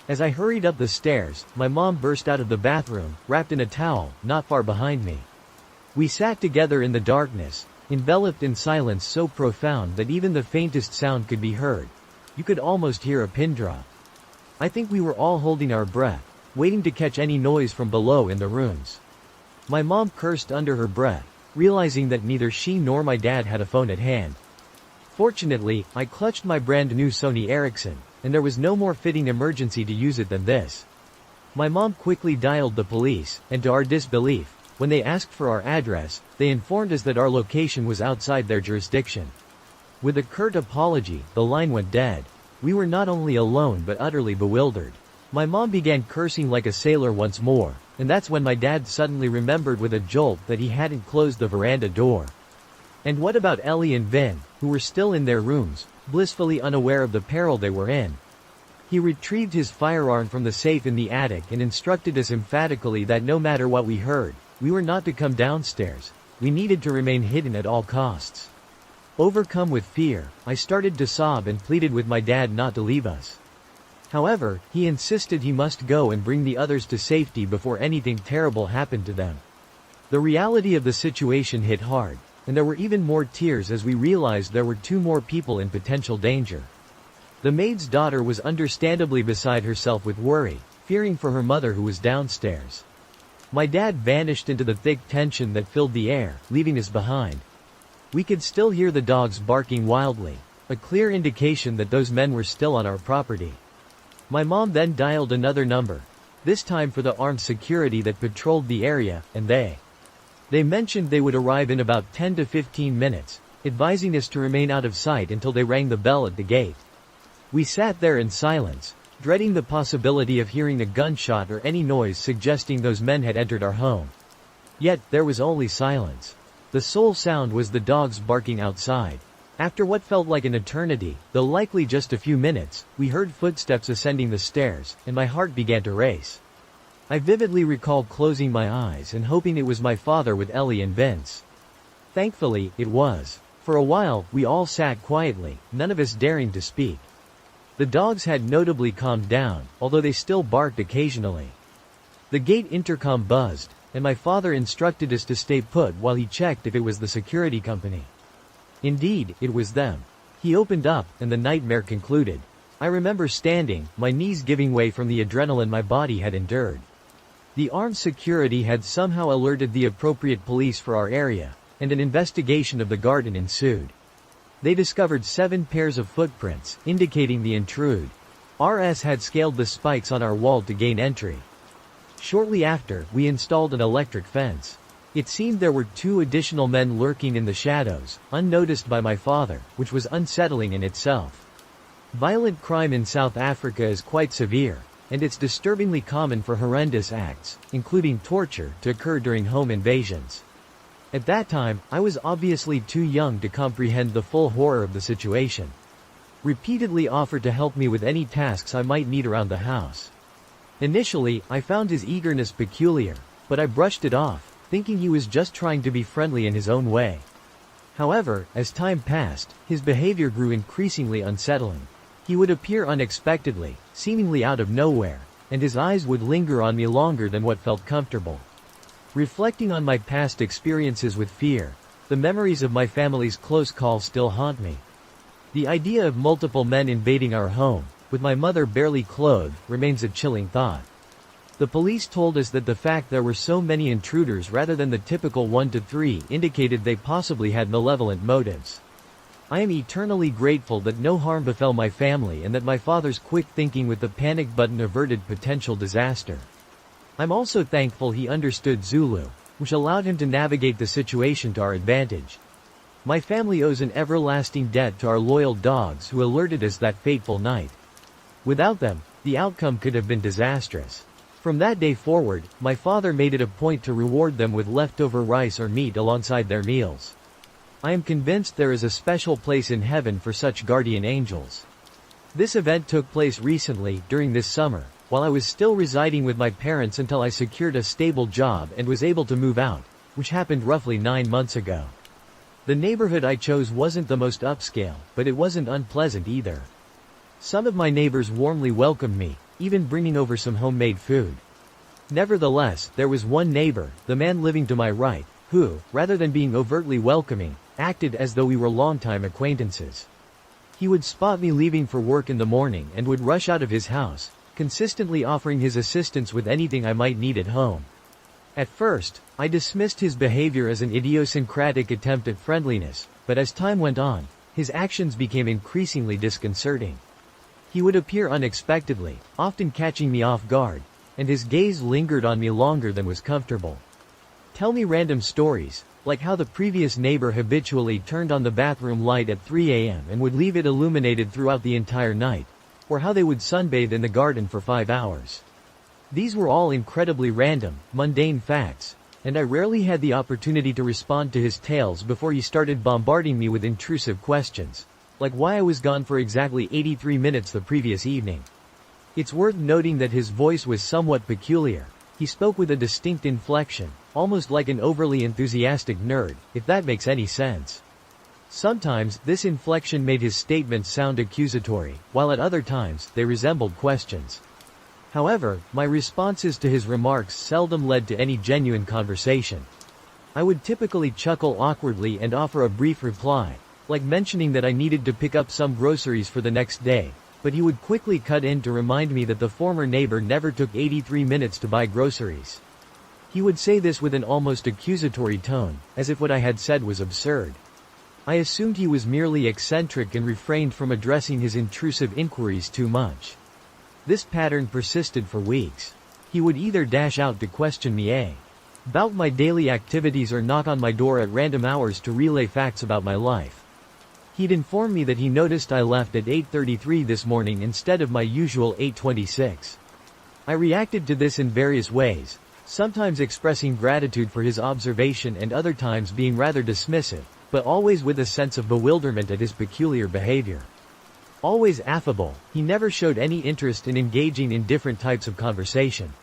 As I hurried up the stairs, my mom burst out of the bathroom, wrapped in a towel, not far behind me. We sat together in the darkness, enveloped in silence so profound that even the faintest sound could be heard. You could almost hear a pin drop. I think we were all holding our breath, waiting to catch any noise from below in the rooms. My mom cursed under her breath, realizing that neither she nor my dad had a phone at hand. Fortunately, I clutched my brand new Sony Ericsson, and there was no more fitting emergency to use it than this. My mom quickly dialed the police, and to our disbelief, when they asked for our address, they informed us that our location was outside their jurisdiction. With a curt apology, the line went dead. We were not only alone but utterly bewildered. My mom began cursing like a sailor once more, and that's when my dad suddenly remembered with a jolt that he hadn't closed the veranda door. And what about Ellie and Vin, who were still in their rooms, blissfully unaware of the peril they were in? He retrieved his firearm from the safe in the attic and instructed us emphatically that no matter what we heard, we were not to come downstairs. We needed to remain hidden at all costs. Overcome with fear, I started to sob and pleaded with my dad not to leave us. However, he insisted he must go and bring the others to safety before anything terrible happened to them. The reality of the situation hit hard, and there were even more tears as we realized there were 2 more people in potential danger. The maid's daughter was understandably beside herself with worry, fearing for her mother who was downstairs. My dad vanished into the thick tension that filled the air, leaving us behind. We could still hear the dogs barking wildly, a clear indication that those men were still on our property. My mom then dialed another number, this time for the armed security that patrolled the area, and they mentioned they would arrive in about 10 to 15 minutes, advising us to remain out of sight until they rang the bell at the gate. We sat there in silence, dreading the possibility of hearing a gunshot or any noise suggesting those men had entered our home. Yet, there was only silence. The sole sound was the dogs barking outside. After what felt like an eternity, though likely just a few minutes, we heard footsteps ascending the stairs, and my heart began to race. I vividly recall closing my eyes and hoping it was my father with Ellie and Vince. Thankfully, it was. For a while, we all sat quietly, none of us daring to speak. The dogs had notably calmed down, although they still barked occasionally. The gate intercom buzzed, and my father instructed us to stay put while he checked if it was the security company. Indeed, it was them. He opened up, and the nightmare concluded. I remember standing, my knees giving way from the adrenaline my body had endured. The armed security had somehow alerted the appropriate police for our area, and an investigation of the garden ensued. They discovered 7 pairs of footprints, indicating the intrude. RS had scaled the spikes on our wall to gain entry. Shortly after, we installed an electric fence. It seemed there were 2 additional men lurking in the shadows, unnoticed by my father, which was unsettling in itself. Violent crime in South Africa is quite severe, and it's disturbingly common for horrendous acts, including torture, to occur during home invasions. At that time, I was obviously too young to comprehend the full horror of the situation. Repeatedly offered to help me with any tasks I might need around the house. Initially, I found his eagerness peculiar, but I brushed it off, thinking he was just trying to be friendly in his own way. However, as time passed, his behavior grew increasingly unsettling. He would appear unexpectedly, seemingly out of nowhere, and his eyes would linger on me longer than what felt comfortable. Reflecting on my past experiences with fear, the memories of my family's close call still haunt me. The idea of multiple men invading our home, with my mother barely clothed, remains a chilling thought. The police told us that the fact there were so many intruders rather than the typical 1 to 3 indicated they possibly had malevolent motives. I am eternally grateful that no harm befell my family and that my father's quick thinking with the panic button averted potential disaster. I'm also thankful he understood Zulu, which allowed him to navigate the situation to our advantage. My family owes an everlasting debt to our loyal dogs who alerted us that fateful night. Without them, the outcome could have been disastrous. From that day forward, my father made it a point to reward them with leftover rice or meat alongside their meals. I am convinced there is a special place in heaven for such guardian angels. This event took place recently, during this summer, while I was still residing with my parents until I secured a stable job and was able to move out, which happened roughly 9 months ago. The neighborhood I chose wasn't the most upscale, but it wasn't unpleasant either. Some of my neighbors warmly welcomed me, even bringing over some homemade food. Nevertheless, there was one neighbor, the man living to my right, who, rather than being overtly welcoming, acted as though we were longtime acquaintances. He would spot me leaving for work in the morning and would rush out of his house, consistently offering his assistance with anything I might need at home. At first, I dismissed his behavior as an idiosyncratic attempt at friendliness, but as time went on, his actions became increasingly disconcerting. He would appear unexpectedly, often catching me off guard, and his gaze lingered on me longer than was comfortable. Tell me random stories, like how the previous neighbor habitually turned on the bathroom light at 3 a.m. and would leave it illuminated throughout the entire night, or how they would sunbathe in the garden for 5 hours. These were all incredibly random, mundane facts, and I rarely had the opportunity to respond to his tales before he started bombarding me with intrusive questions, like why I was gone for exactly 83 minutes the previous evening. It's worth noting that his voice was somewhat peculiar. He spoke with a distinct inflection, almost like an overly enthusiastic nerd, if that makes any sense. Sometimes, this inflection made his statements sound accusatory, while at other times, they resembled questions. However, my responses to his remarks seldom led to any genuine conversation. I would typically chuckle awkwardly and offer a brief reply, like mentioning that I needed to pick up some groceries for the next day, but he would quickly cut in to remind me that the former neighbor never took 83 minutes to buy groceries. He would say this with an almost accusatory tone, as if what I had said was absurd. I assumed he was merely eccentric and refrained from addressing his intrusive inquiries too much. This pattern persisted for weeks. He would either dash out to question me about my daily activities or knock on my door at random hours to relay facts about my life. He'd inform me that he noticed I left at 8:33 this morning instead of my usual 8:26. I reacted to this in various ways, sometimes expressing gratitude for his observation and other times being rather dismissive, but always with a sense of bewilderment at his peculiar behavior. Always affable, he never showed any interest in engaging in different types of conversation.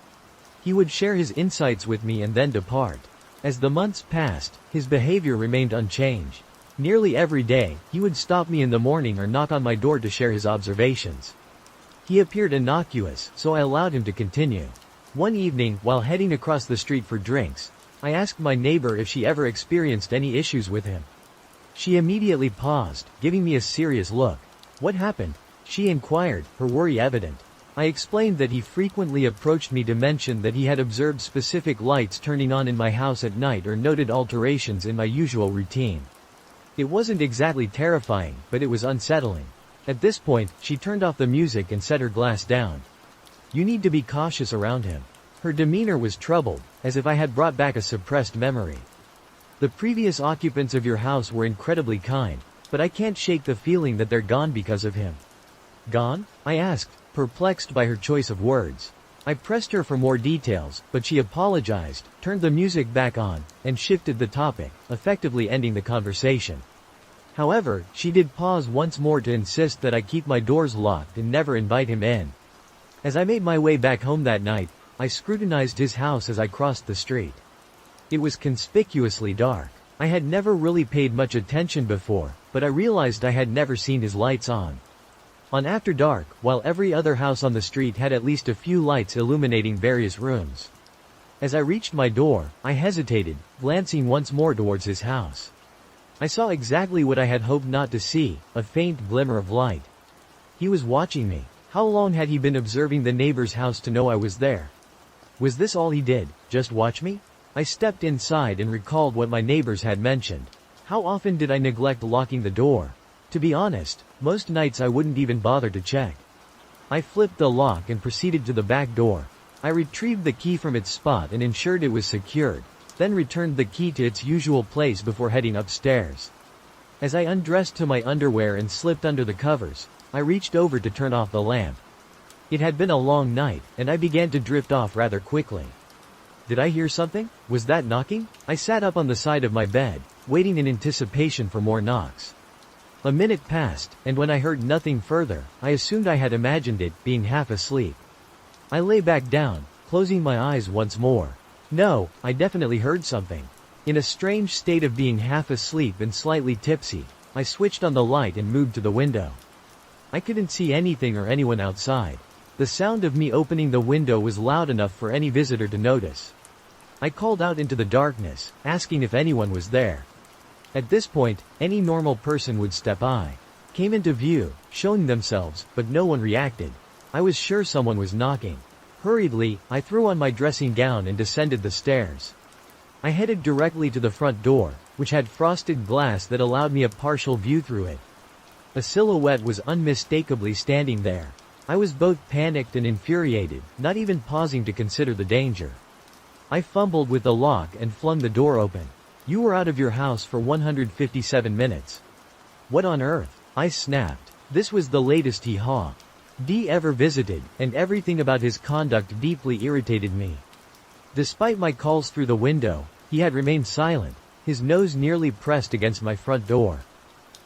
He would share his insights with me and then depart. As the months passed, his behavior remained unchanged. Nearly every day, he would stop me in the morning or knock on my door to share his observations. He appeared innocuous, so I allowed him to continue. One evening, while heading across the street for drinks, I asked my neighbor if she ever experienced any issues with him. She immediately paused, giving me a serious look. "What happened?" she inquired, her worry evident. I explained that he frequently approached me to mention that he had observed specific lights turning on in my house at night or noted alterations in my usual routine. It wasn't exactly terrifying, but it was unsettling. At this point, she turned off the music and set her glass down. "You need to be cautious around him." Her demeanor was troubled, as if I had brought back a suppressed memory. "The previous occupants of your house were incredibly kind, but I can't shake the feeling that they're gone because of him." "Gone?" I asked, perplexed by her choice of words. I pressed her for more details, but she apologized, turned the music back on, and shifted the topic, effectively ending the conversation. However, she did pause once more to insist that I keep my doors locked and never invite him in. As I made my way back home that night, I scrutinized his house as I crossed the street. It was conspicuously dark. I had never really paid much attention before, but I realized I had never seen his lights on. On after dark, while every other house on the street had at least a few lights illuminating various rooms. As I reached my door, I hesitated, glancing once more towards his house. I saw exactly what I had hoped not to see, a faint glimmer of light. He was watching me. How long had he been observing the neighbor's house to know I was there? Was this all he did, just watch me? I stepped inside and recalled what my neighbors had mentioned. How often did I neglect locking the door? To be honest, most nights I wouldn't even bother to check. I flipped the lock and proceeded to the back door. I retrieved the key from its spot and ensured it was secured, then returned the key to its usual place before heading upstairs. As I undressed to my underwear and slipped under the covers, I reached over to turn off the lamp. It had been a long night, and I began to drift off rather quickly. Did I hear something? Was that knocking? I sat up on the side of my bed, waiting in anticipation for more knocks. A minute passed, and when I heard nothing further, I assumed I had imagined it, being half asleep. I lay back down, closing my eyes once more. No, I definitely heard something. In a strange state of being half asleep and slightly tipsy, I switched on the light and moved to the window. I couldn't see anything or anyone outside. The sound of me opening the window was loud enough for any visitor to notice. I called out into the darkness, asking if anyone was there. At this point, any normal person would step by. Came into view, showing themselves, but no one reacted. I was sure someone was knocking. Hurriedly, I threw on my dressing gown and descended the stairs. I headed directly to the front door, which had frosted glass that allowed me a partial view through it. A silhouette was unmistakably standing there. I was both panicked and infuriated, not even pausing to consider the danger. I fumbled with the lock and flung the door open. "You were out of your house for 157 minutes. What on earth?" I snapped. This was the latest hee-haw. D ever visited, and everything about his conduct deeply irritated me. Despite my calls through the window, he had remained silent, his nose nearly pressed against my front door.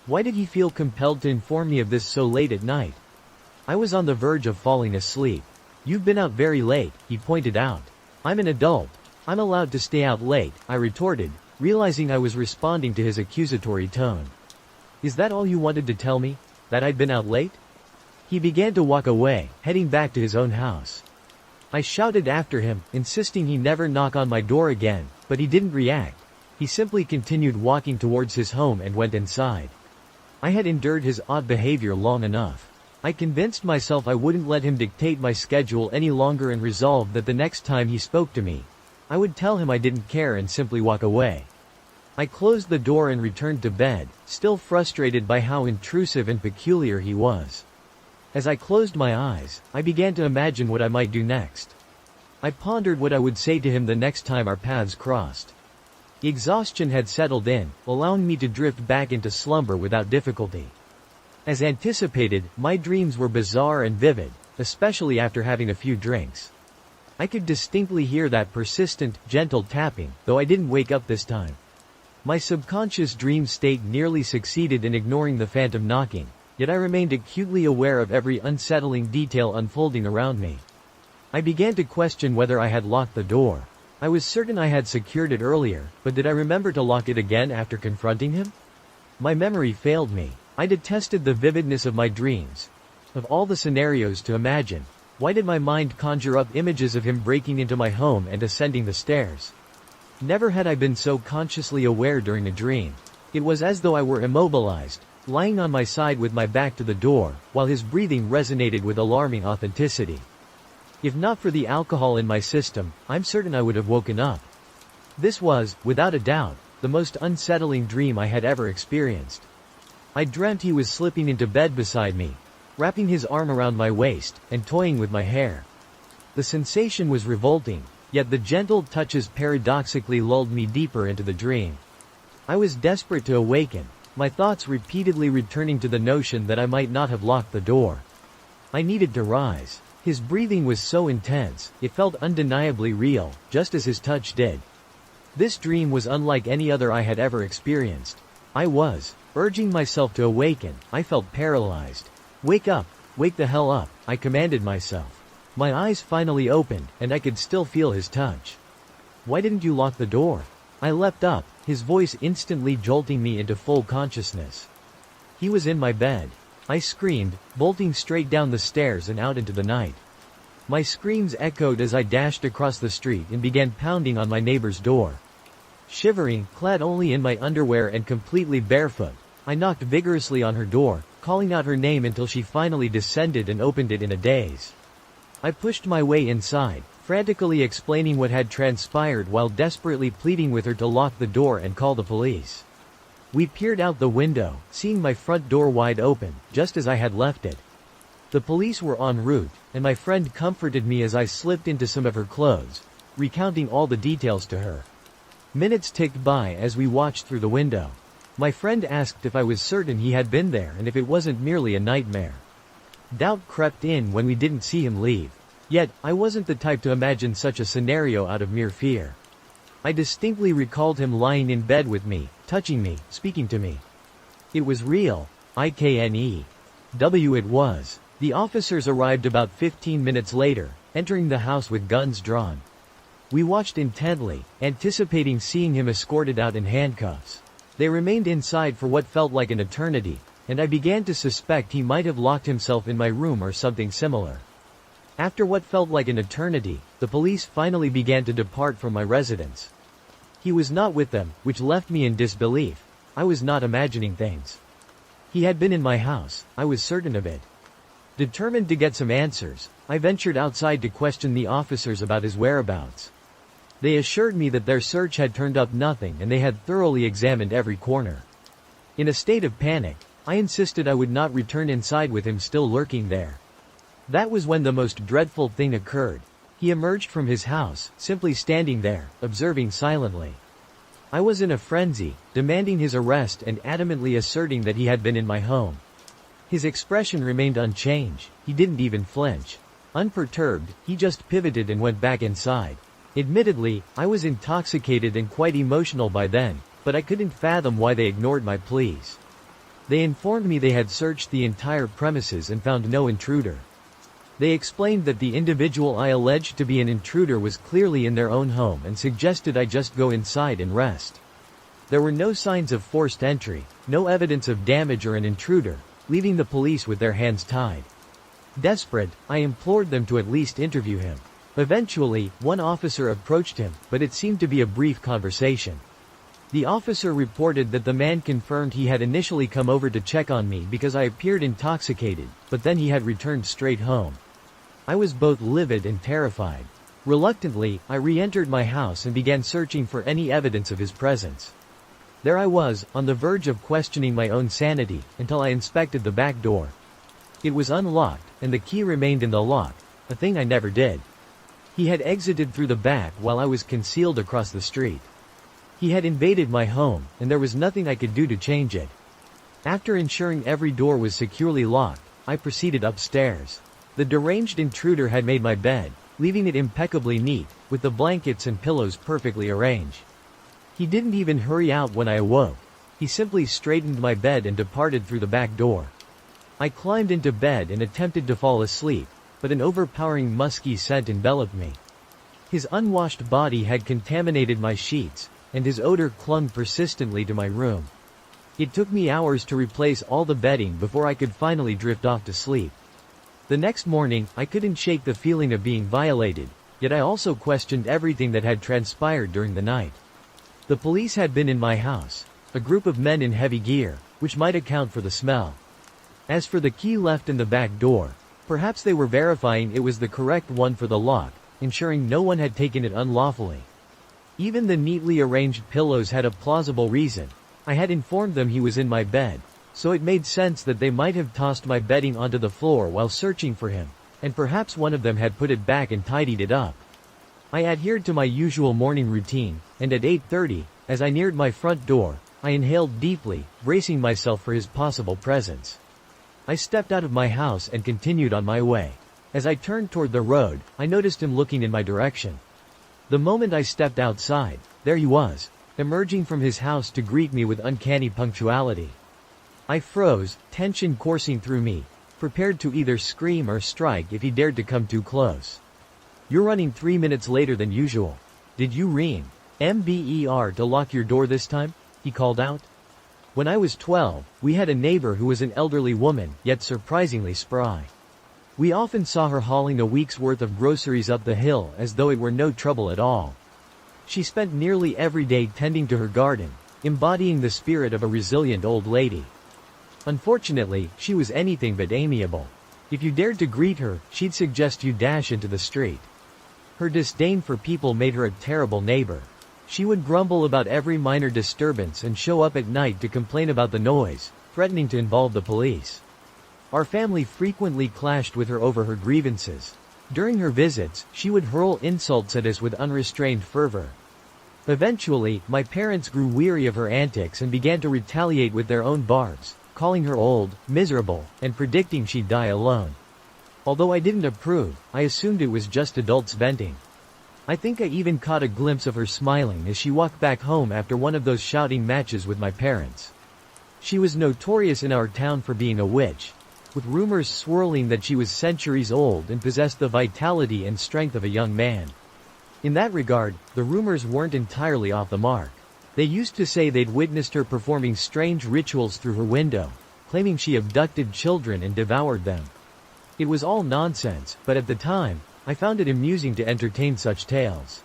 Why did he feel compelled to inform me of this so late at night? I was on the verge of falling asleep. "You've been out very late," he pointed out. "I'm an adult. I'm allowed to stay out late," I retorted, realizing I was responding to his accusatory tone. "Is that all you wanted to tell me? That I'd been out late?" He began to walk away, heading back to his own house. I shouted after him, insisting he never knock on my door again, but he didn't react. He simply continued walking towards his home and went inside. I had endured his odd behavior long enough. I convinced myself I wouldn't let him dictate my schedule any longer and resolved that the next time he spoke to me, I would tell him I didn't care and simply walk away. I closed the door and returned to bed, still frustrated by how intrusive and peculiar he was. As I closed my eyes, I began to imagine what I might do next. I pondered what I would say to him the next time our paths crossed. Exhaustion had settled in, allowing me to drift back into slumber without difficulty. As anticipated, my dreams were bizarre and vivid, especially after having a few drinks. I could distinctly hear that persistent, gentle tapping, though I didn't wake up this time. My subconscious dream state nearly succeeded in ignoring the phantom knocking, yet I remained acutely aware of every unsettling detail unfolding around me. I began to question whether I had locked the door. I was certain I had secured it earlier, but did I remember to lock it again after confronting him? My memory failed me. I detested the vividness of my dreams. Of all the scenarios to imagine, why did my mind conjure up images of him breaking into my home and ascending the stairs? Never had I been so consciously aware during a dream. It was as though I were immobilized, lying on my side with my back to the door, while his breathing resonated with alarming authenticity. If not for the alcohol in my system, I'm certain I would have woken up. This was, without a doubt, the most unsettling dream I had ever experienced. I dreamt he was slipping into bed beside me, wrapping his arm around my waist, and toying with my hair. The sensation was revolting, yet the gentle touches paradoxically lulled me deeper into the dream. I was desperate to awaken, my thoughts repeatedly returning to the notion that I might not have locked the door. I needed to rise. His breathing was so intense, it felt undeniably real, just as his touch did. This dream was unlike any other I had ever experienced. I was urging myself to awaken. I felt paralyzed. Wake up, wake the hell up, I commanded myself. My eyes finally opened, and I could still feel his touch. Why didn't you lock the door? I leapt up, his voice instantly jolting me into full consciousness. He was in my bed. I screamed, bolting straight down the stairs and out into the night. My screams echoed as I dashed across the street and began pounding on my neighbor's door. Shivering, clad only in my underwear and completely barefoot, I knocked vigorously on her door, calling out her name until she finally descended and opened it in a daze. I pushed my way inside, frantically explaining what had transpired while desperately pleading with her to lock the door and call the police. We peered out the window, seeing my front door wide open, just as I had left it. The police were en route, and my friend comforted me as I slipped into some of her clothes, recounting all the details to her. Minutes ticked by as we watched through the window. My friend asked if I was certain he had been there and if it wasn't merely a nightmare. Doubt crept in when we didn't see him leave. Yet, I wasn't the type to imagine such a scenario out of mere fear. I distinctly recalled him lying in bed with me, touching me, speaking to me. It was real. It was. The officers arrived about 15 minutes later, entering the house with guns drawn. We watched intently, anticipating seeing him escorted out in handcuffs. They remained inside for what felt like an eternity, and I began to suspect he might have locked himself in my room or something similar. After what felt like an eternity, the police finally began to depart from my residence. He was not with them, which left me in disbelief. I was not imagining things. He had been in my house, I was certain of it. Determined to get some answers, I ventured outside to question the officers about his whereabouts. They assured me that their search had turned up nothing and they had thoroughly examined every corner. In a state of panic, I insisted I would not return inside with him still lurking there. That was when the most dreadful thing occurred. He emerged from his house, simply standing there, observing silently. I was in a frenzy, demanding his arrest and adamantly asserting that he had been in my home. His expression remained unchanged, he didn't even flinch. Unperturbed, he just pivoted and went back inside. Admittedly, I was intoxicated and quite emotional by then, but I couldn't fathom why they ignored my pleas. They informed me they had searched the entire premises and found no intruder. They explained that the individual I alleged to be an intruder was clearly in their own home and suggested I just go inside and rest. There were no signs of forced entry, no evidence of damage or an intruder, leaving the police with their hands tied. Desperate, I implored them to at least interview him. Eventually, one officer approached him, but it seemed to be a brief conversation. The officer reported that the man confirmed he had initially come over to check on me because I appeared intoxicated, but then he had returned straight home. I was both livid and terrified. Reluctantly, I re-entered my house and began searching for any evidence of his presence. There I was, on the verge of questioning my own sanity, until I inspected the back door. It was unlocked, and the key remained in the lock, a thing I never did. He had exited through the back while I was concealed across the street. He had invaded my home, and there was nothing I could do to change it. After ensuring every door was securely locked, I proceeded upstairs. The deranged intruder had made my bed, leaving it impeccably neat, with the blankets and pillows perfectly arranged. He didn't even hurry out when I awoke. He simply straightened my bed and departed through the back door. I climbed into bed and attempted to fall asleep, but an overpowering musky scent enveloped me. His unwashed body had contaminated my sheets, and his odor clung persistently to my room. It took me hours to replace all the bedding before I could finally drift off to sleep. The next morning, I couldn't shake the feeling of being violated, yet I also questioned everything that had transpired during the night. The police had been in my house, a group of men in heavy gear, which might account for the smell. As for the key left in the back door, perhaps they were verifying it was the correct one for the lock, ensuring no one had taken it unlawfully. Even the neatly arranged pillows had a plausible reason. I had informed them he was in my bed, so it made sense that they might have tossed my bedding onto the floor while searching for him, and perhaps one of them had put it back and tidied it up. I adhered to my usual morning routine, and at 8:30, as I neared my front door, I inhaled deeply, bracing myself for his possible presence. I stepped out of my house and continued on my way. As I turned toward the road, I noticed him looking in my direction. The moment I stepped outside, there he was, emerging from his house to greet me with uncanny punctuality. I froze, tension coursing through me, prepared to either scream or strike if he dared to come too close. "You're running 3 minutes later than usual. Did you ring MBER to lock your door this time?" he called out. When I was 12, we had a neighbor who was an elderly woman, yet surprisingly spry. We often saw her hauling a week's worth of groceries up the hill as though it were no trouble at all. She spent nearly every day tending to her garden, embodying the spirit of a resilient old lady. Unfortunately, she was anything but amiable. If you dared to greet her, she'd suggest you dash into the street. Her disdain for people made her a terrible neighbor. She would grumble about every minor disturbance and show up at night to complain about the noise, threatening to involve the police. Our family frequently clashed with her over her grievances. During her visits, she would hurl insults at us with unrestrained fervor. Eventually, my parents grew weary of her antics and began to retaliate with their own barbs, calling her old, miserable, and predicting she'd die alone. Although I didn't approve, I assumed it was just adults venting. I think I even caught a glimpse of her smiling as she walked back home after one of those shouting matches with my parents. She was notorious in our town for being a witch, with rumors swirling that she was centuries old and possessed the vitality and strength of a young man. In that regard, the rumors weren't entirely off the mark. They used to say they'd witnessed her performing strange rituals through her window, claiming she abducted children and devoured them. It was all nonsense, but at the time, I found it amusing to entertain such tales.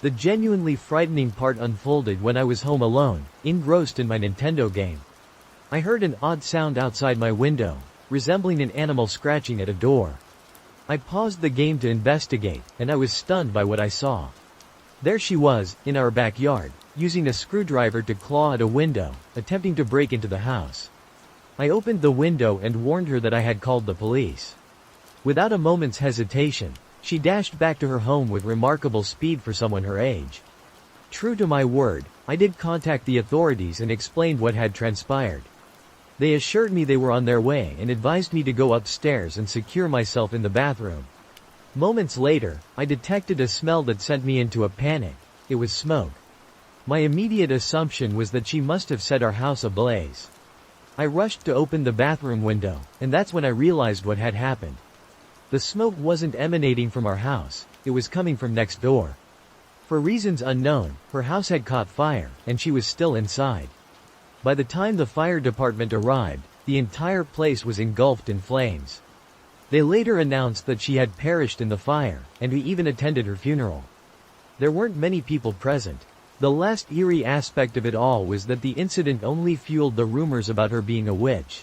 The genuinely frightening part unfolded when I was home alone, engrossed in my Nintendo game. I heard an odd sound outside my window, resembling an animal scratching at a door. I paused the game to investigate, and I was stunned by what I saw. There she was, in our backyard, using a screwdriver to claw at a window, attempting to break into the house. I opened the window and warned her that I had called the police. Without a moment's hesitation, she dashed back to her home with remarkable speed for someone her age. True to my word, I did contact the authorities and explained what had transpired. They assured me they were on their way and advised me to go upstairs and secure myself in the bathroom. Moments later, I detected a smell that sent me into a panic. It was smoke. My immediate assumption was that she must have set our house ablaze. I rushed to open the bathroom window, and that's when I realized what had happened. The smoke wasn't emanating from our house, it was coming from next door. For reasons unknown, her house had caught fire, and she was still inside. By the time the fire department arrived, the entire place was engulfed in flames. They later announced that she had perished in the fire, and we even attended her funeral. There weren't many people present. The last eerie aspect of it all was that the incident only fueled the rumors about her being a witch.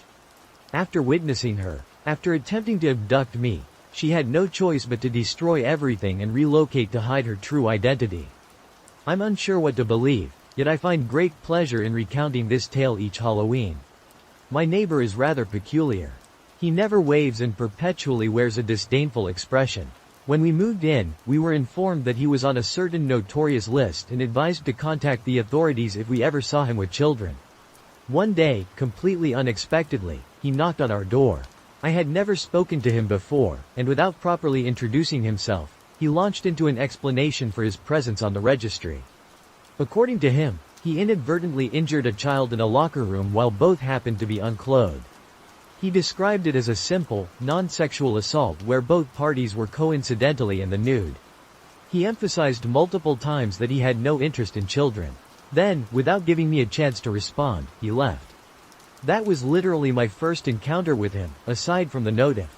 After witnessing her, after attempting to abduct me, she had no choice but to destroy everything and relocate to hide her true identity. I'm unsure what to believe, yet I find great pleasure in recounting this tale each Halloween. My neighbor is rather peculiar. He never waves and perpetually wears a disdainful expression. When we moved in, we were informed that he was on a certain notorious list and advised to contact the authorities if we ever saw him with children. One day, completely unexpectedly, he knocked on our door. I had never spoken to him before, and without properly introducing himself, he launched into an explanation for his presence on the registry. According to him, he inadvertently injured a child in a locker room while both happened to be unclothed. He described it as a simple, non-sexual assault where both parties were coincidentally in the nude. He emphasized multiple times that he had no interest in children. Then, without giving me a chance to respond, he left. That was literally my first encounter with him, aside from the notif.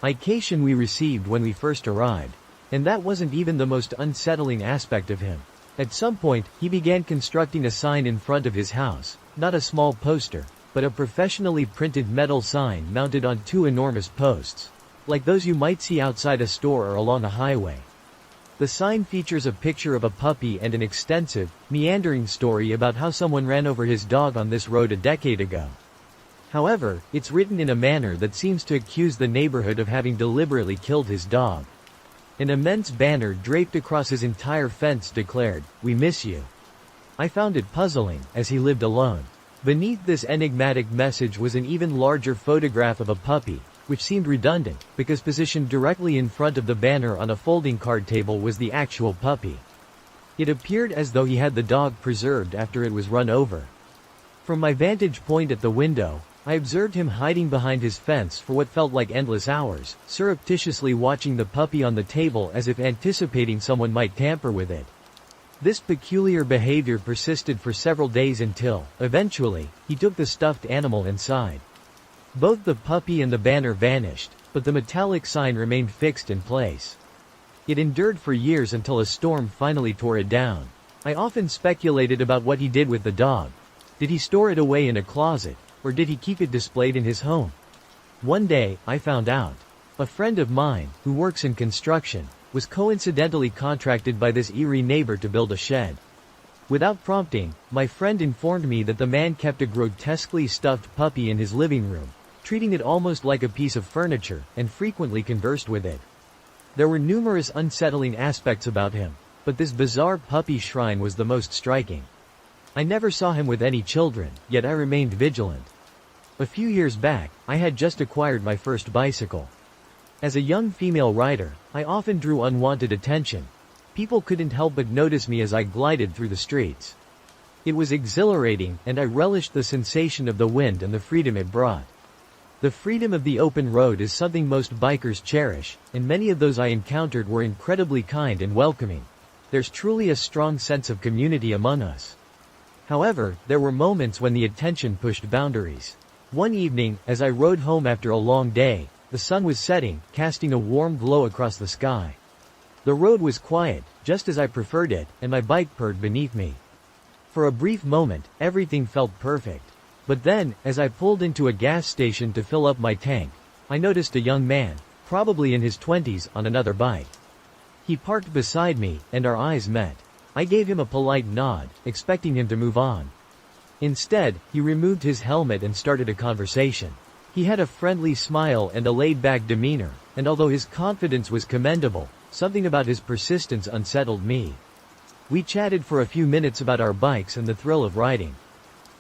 ication we received when we first arrived. And that wasn't even the most unsettling aspect of him. At some point, he began constructing a sign in front of his house, not a small poster, but a professionally printed metal sign mounted on two enormous posts, like those you might see outside a store or along a highway. The sign features a picture of a puppy and an extensive, meandering story about how someone ran over his dog on this road a decade ago. However, it's written in a manner that seems to accuse the neighborhood of having deliberately killed his dog. An immense banner draped across his entire fence declared, "We miss you." I found it puzzling, as he lived alone. Beneath this enigmatic message was an even larger photograph of a puppy, which seemed redundant, because positioned directly in front of the banner on a folding card table was the actual puppy. It appeared as though he had the dog preserved after it was run over. From my vantage point at the window, I observed him hiding behind his fence for what felt like endless hours, surreptitiously watching the puppy on the table as if anticipating someone might tamper with it. This peculiar behavior persisted for several days until, eventually, he took the stuffed animal inside. Both the puppy and the banner vanished, but the metallic sign remained fixed in place. It endured for years until a storm finally tore it down. I often speculated about what he did with the dog. Did he store it away in a closet? Or did he keep it displayed in his home? One day, I found out. A friend of mine, who works in construction, was coincidentally contracted by this eerie neighbor to build a shed. Without prompting, my friend informed me that the man kept a grotesquely stuffed puppy in his living room, treating it almost like a piece of furniture, and frequently conversed with it. There were numerous unsettling aspects about him, but this bizarre puppy shrine was the most striking. I never saw him with any children, yet I remained vigilant. A few years back, I had just acquired my first bicycle. As a young female rider, I often drew unwanted attention. People couldn't help but notice me as I glided through the streets. It was exhilarating, and I relished the sensation of the wind and the freedom it brought. The freedom of the open road is something most bikers cherish, and many of those I encountered were incredibly kind and welcoming. There's truly a strong sense of community among us. However, there were moments when the attention pushed boundaries. One evening, as I rode home after a long day, the sun was setting, casting a warm glow across the sky. The road was quiet, just as I preferred it, and my bike purred beneath me. For a brief moment, everything felt perfect. But then, as I pulled into a gas station to fill up my tank, I noticed a young man, probably in his 20s, on another bike. He parked beside me, and our eyes met. I gave him a polite nod, expecting him to move on. Instead, he removed his helmet and started a conversation. He had a friendly smile and a laid-back demeanor, and although his confidence was commendable, something about his persistence unsettled me. We chatted for a few minutes about our bikes and the thrill of riding.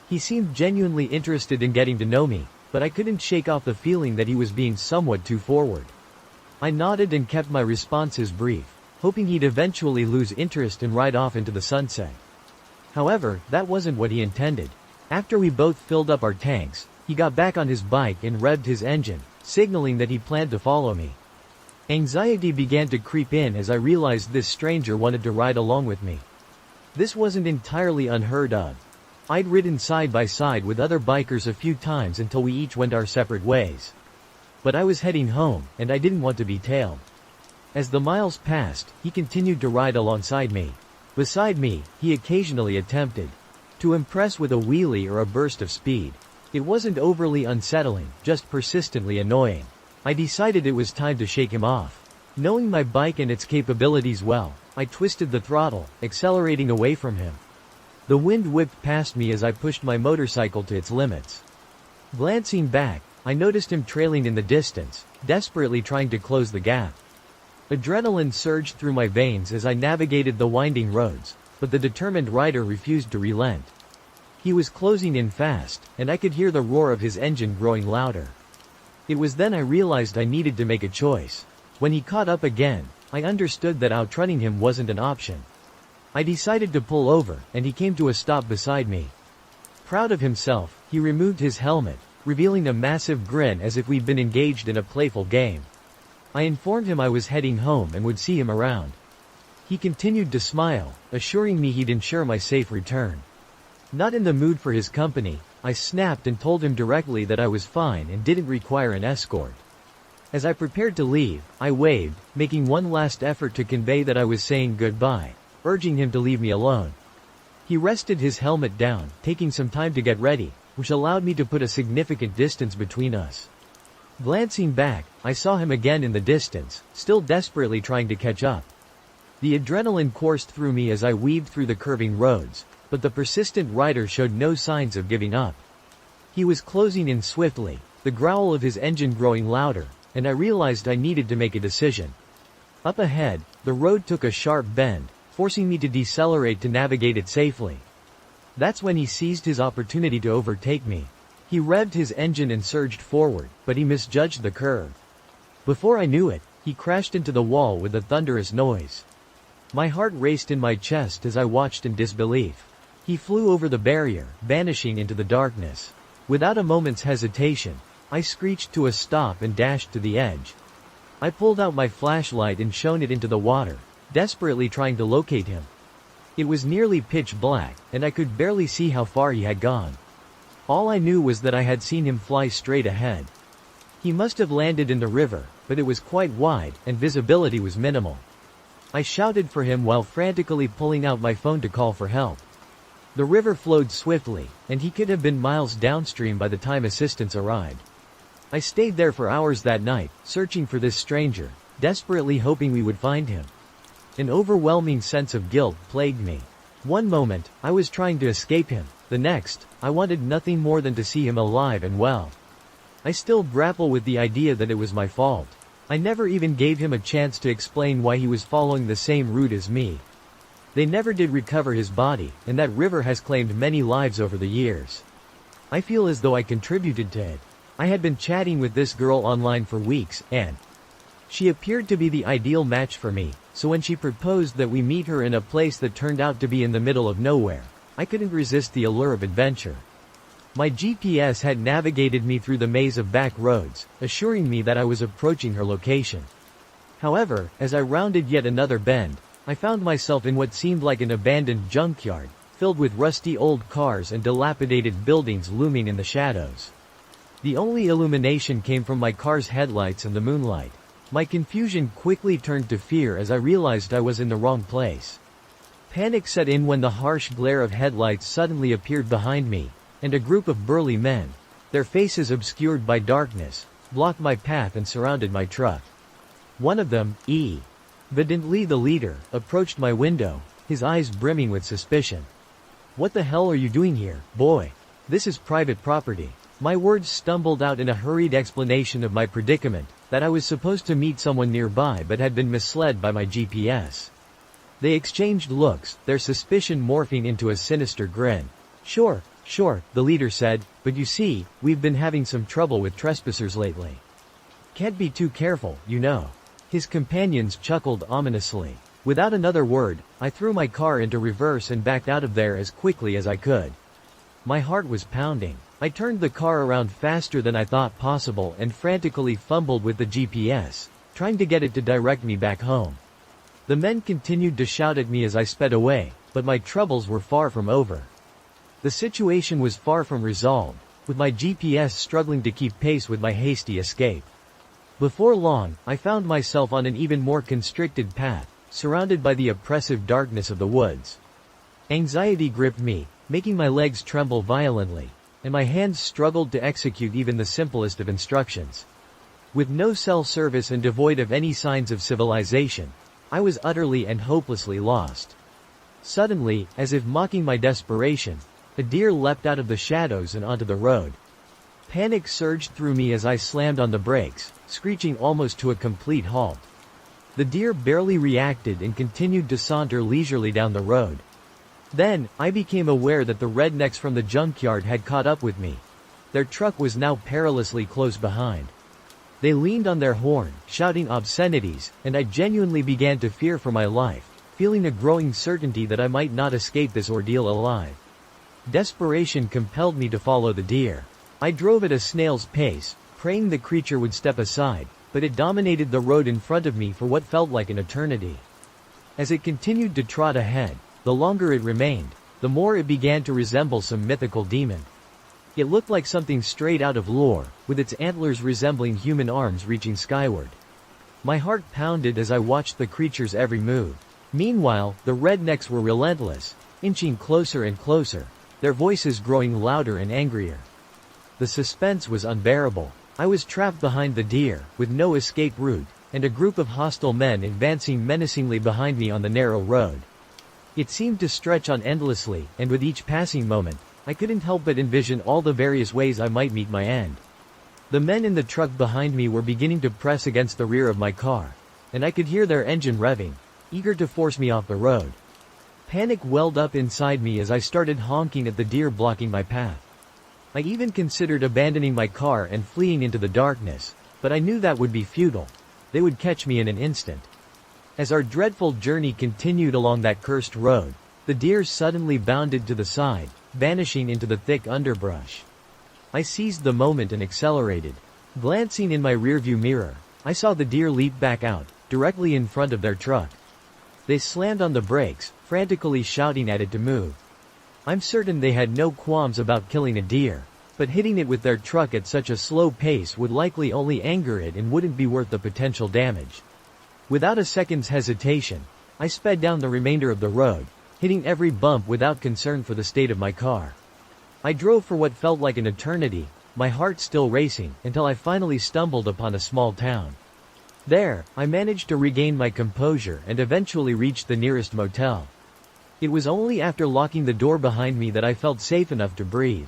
He seemed genuinely interested in getting to know me, but I couldn't shake off the feeling that he was being somewhat too forward. I nodded and kept my responses brief, hoping he'd eventually lose interest and ride off into the sunset. However, that wasn't what he intended. After we both filled up our tanks, he got back on his bike and revved his engine, signaling that he planned to follow me. Anxiety began to creep in as I realized this stranger wanted to ride along with me. This wasn't entirely unheard of. I'd ridden side by side with other bikers a few times until we each went our separate ways. But I was heading home, and I didn't want to be tailed. As the miles passed, he continued to ride alongside me. Beside me, he occasionally attempted to impress with a wheelie or a burst of speed. It wasn't overly unsettling, just persistently annoying. I decided it was time to shake him off. Knowing my bike and its capabilities well, I twisted the throttle, accelerating away from him. The wind whipped past me as I pushed my motorcycle to its limits. Glancing back, I noticed him trailing in the distance, desperately trying to close the gap. Adrenaline surged through my veins as I navigated the winding roads, but the determined rider refused to relent. He was closing in fast, and I could hear the roar of his engine growing louder. It was then I realized I needed to make a choice. When he caught up again, I understood that outrunning him wasn't an option. I decided to pull over, and he came to a stop beside me. Proud of himself, he removed his helmet, revealing a massive grin as if we'd been engaged in a playful game. I informed him I was heading home and would see him around. He continued to smile, assuring me he'd ensure my safe return. Not in the mood for his company, I snapped and told him directly that I was fine and didn't require an escort. As I prepared to leave, I waved, making one last effort to convey that I was saying goodbye, urging him to leave me alone. He rested his helmet down, taking some time to get ready, which allowed me to put a significant distance between us. Glancing back, I saw him again in the distance, still desperately trying to catch up. The adrenaline coursed through me as I weaved through the curving roads, but the persistent rider showed no signs of giving up. He was closing in swiftly, the growl of his engine growing louder, and I realized I needed to make a decision. Up ahead, the road took a sharp bend, forcing me to decelerate to navigate it safely. That's when he seized his opportunity to overtake me. He revved his engine and surged forward, but he misjudged the curve. Before I knew it, he crashed into the wall with a thunderous noise. My heart raced in my chest as I watched in disbelief. He flew over the barrier, vanishing into the darkness. Without a moment's hesitation, I screeched to a stop and dashed to the edge. I pulled out my flashlight and shone it into the water, desperately trying to locate him. It was nearly pitch black, and I could barely see how far he had gone. All I knew was that I had seen him fly straight ahead. He must have landed in the river, but it was quite wide, and visibility was minimal. I shouted for him while frantically pulling out my phone to call for help. The river flowed swiftly, and he could have been miles downstream by the time assistance arrived. I stayed there for hours that night, searching for this stranger, desperately hoping we would find him. An overwhelming sense of guilt plagued me. One moment, I was trying to escape him. The next, I wanted nothing more than to see him alive and well. I still grapple with the idea that it was my fault. I never even gave him a chance to explain why he was following the same route as me. They never did recover his body, and that river has claimed many lives over the years. I feel as though I contributed to it. I had been chatting with this girl online for weeks, and she appeared to be the ideal match for me, so when she proposed that we meet her in a place that turned out to be in the middle of nowhere, I couldn't resist the allure of adventure. My GPS had navigated me through the maze of back roads, assuring me that I was approaching her location. However, as I rounded yet another bend, I found myself in what seemed like an abandoned junkyard, filled with rusty old cars and dilapidated buildings looming in the shadows. The only illumination came from my car's headlights and the moonlight. My confusion quickly turned to fear as I realized I was in the wrong place. Panic set in when the harsh glare of headlights suddenly appeared behind me, and a group of burly men, their faces obscured by darkness, blocked my path and surrounded my truck. One of them, evidently the leader, approached my window, his eyes brimming with suspicion. "What the hell are you doing here, boy? This is private property." My words stumbled out in a hurried explanation of my predicament, that I was supposed to meet someone nearby but had been misled by my GPS. They exchanged looks, their suspicion morphing into a sinister grin. Sure, the leader said, but you see, we've been having some trouble with trespassers lately. Can't be too careful, you know. His companions chuckled ominously. Without another word, I threw my car into reverse and backed out of there as quickly as I could. My heart was pounding. I turned the car around faster than I thought possible and frantically fumbled with the GPS, trying to get it to direct me back home. The men continued to shout at me as I sped away, but my troubles were far from over. The situation was far from resolved, with my GPS struggling to keep pace with my hasty escape. Before long, I found myself on an even more constricted path, surrounded by the oppressive darkness of the woods. Anxiety gripped me, making my legs tremble violently, and my hands struggled to execute even the simplest of instructions. With no cell service and devoid of any signs of civilization, I was utterly and hopelessly lost. Suddenly, as if mocking my desperation, a deer leapt out of the shadows and onto the road. Panic surged through me as I slammed on the brakes, screeching almost to a complete halt. The deer barely reacted and continued to saunter leisurely down the road. Then, I became aware that the rednecks from the junkyard had caught up with me. Their truck was now perilously close behind. They leaned on their horn, shouting obscenities, and I genuinely began to fear for my life, feeling a growing certainty that I might not escape this ordeal alive. Desperation compelled me to follow the deer. I drove at a snail's pace, praying the creature would step aside, but it dominated the road in front of me for what felt like an eternity. As it continued to trot ahead, the longer it remained, the more it began to resemble some mythical demon. It looked like something straight out of lore, with its antlers resembling human arms reaching skyward. My heart pounded as I watched the creature's every move. Meanwhile, the rednecks were relentless, inching closer and closer, their voices growing louder and angrier. The suspense was unbearable. I was trapped behind the deer, with no escape route, and a group of hostile men advancing menacingly behind me on the narrow road. It seemed to stretch on endlessly, and with each passing moment, I couldn't help but envision all the various ways I might meet my end. The men in the truck behind me were beginning to press against the rear of my car, and I could hear their engine revving, eager to force me off the road. Panic welled up inside me as I started honking at the deer blocking my path. I even considered abandoning my car and fleeing into the darkness, but I knew that would be futile. They would catch me in an instant. As our dreadful journey continued along that cursed road, the deer suddenly bounded to the side, vanishing into the thick underbrush. I seized the moment and accelerated. Glancing in my rearview mirror, I saw the deer leap back out, directly in front of their truck. They slammed on the brakes, frantically shouting at it to move. I'm certain they had no qualms about killing a deer, but hitting it with their truck at such a slow pace would likely only anger it and wouldn't be worth the potential damage. Without a second's hesitation, I sped down the remainder of the road, hitting every bump without concern for the state of my car. I drove for what felt like an eternity, my heart still racing, until I finally stumbled upon a small town. There, I managed to regain my composure and eventually reached the nearest motel. It was only after locking the door behind me that I felt safe enough to breathe.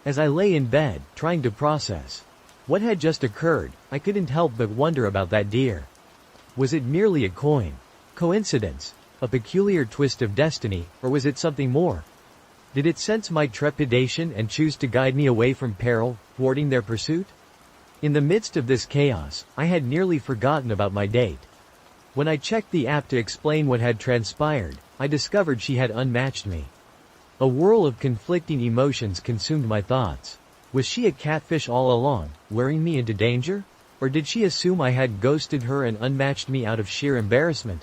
As I lay in bed, trying to process what had just occurred, I couldn't help but wonder about that deer. Was it merely a coincidence, a peculiar twist of destiny, or was it something more? Did it sense my trepidation and choose to guide me away from peril, thwarting their pursuit? In the midst of this chaos, I had nearly forgotten about my date. When I checked the app to explain what had transpired, I discovered she had unmatched me. A whirl of conflicting emotions consumed my thoughts. Was she a catfish all along, luring me into danger? Or did she assume I had ghosted her and unmatched me out of sheer embarrassment?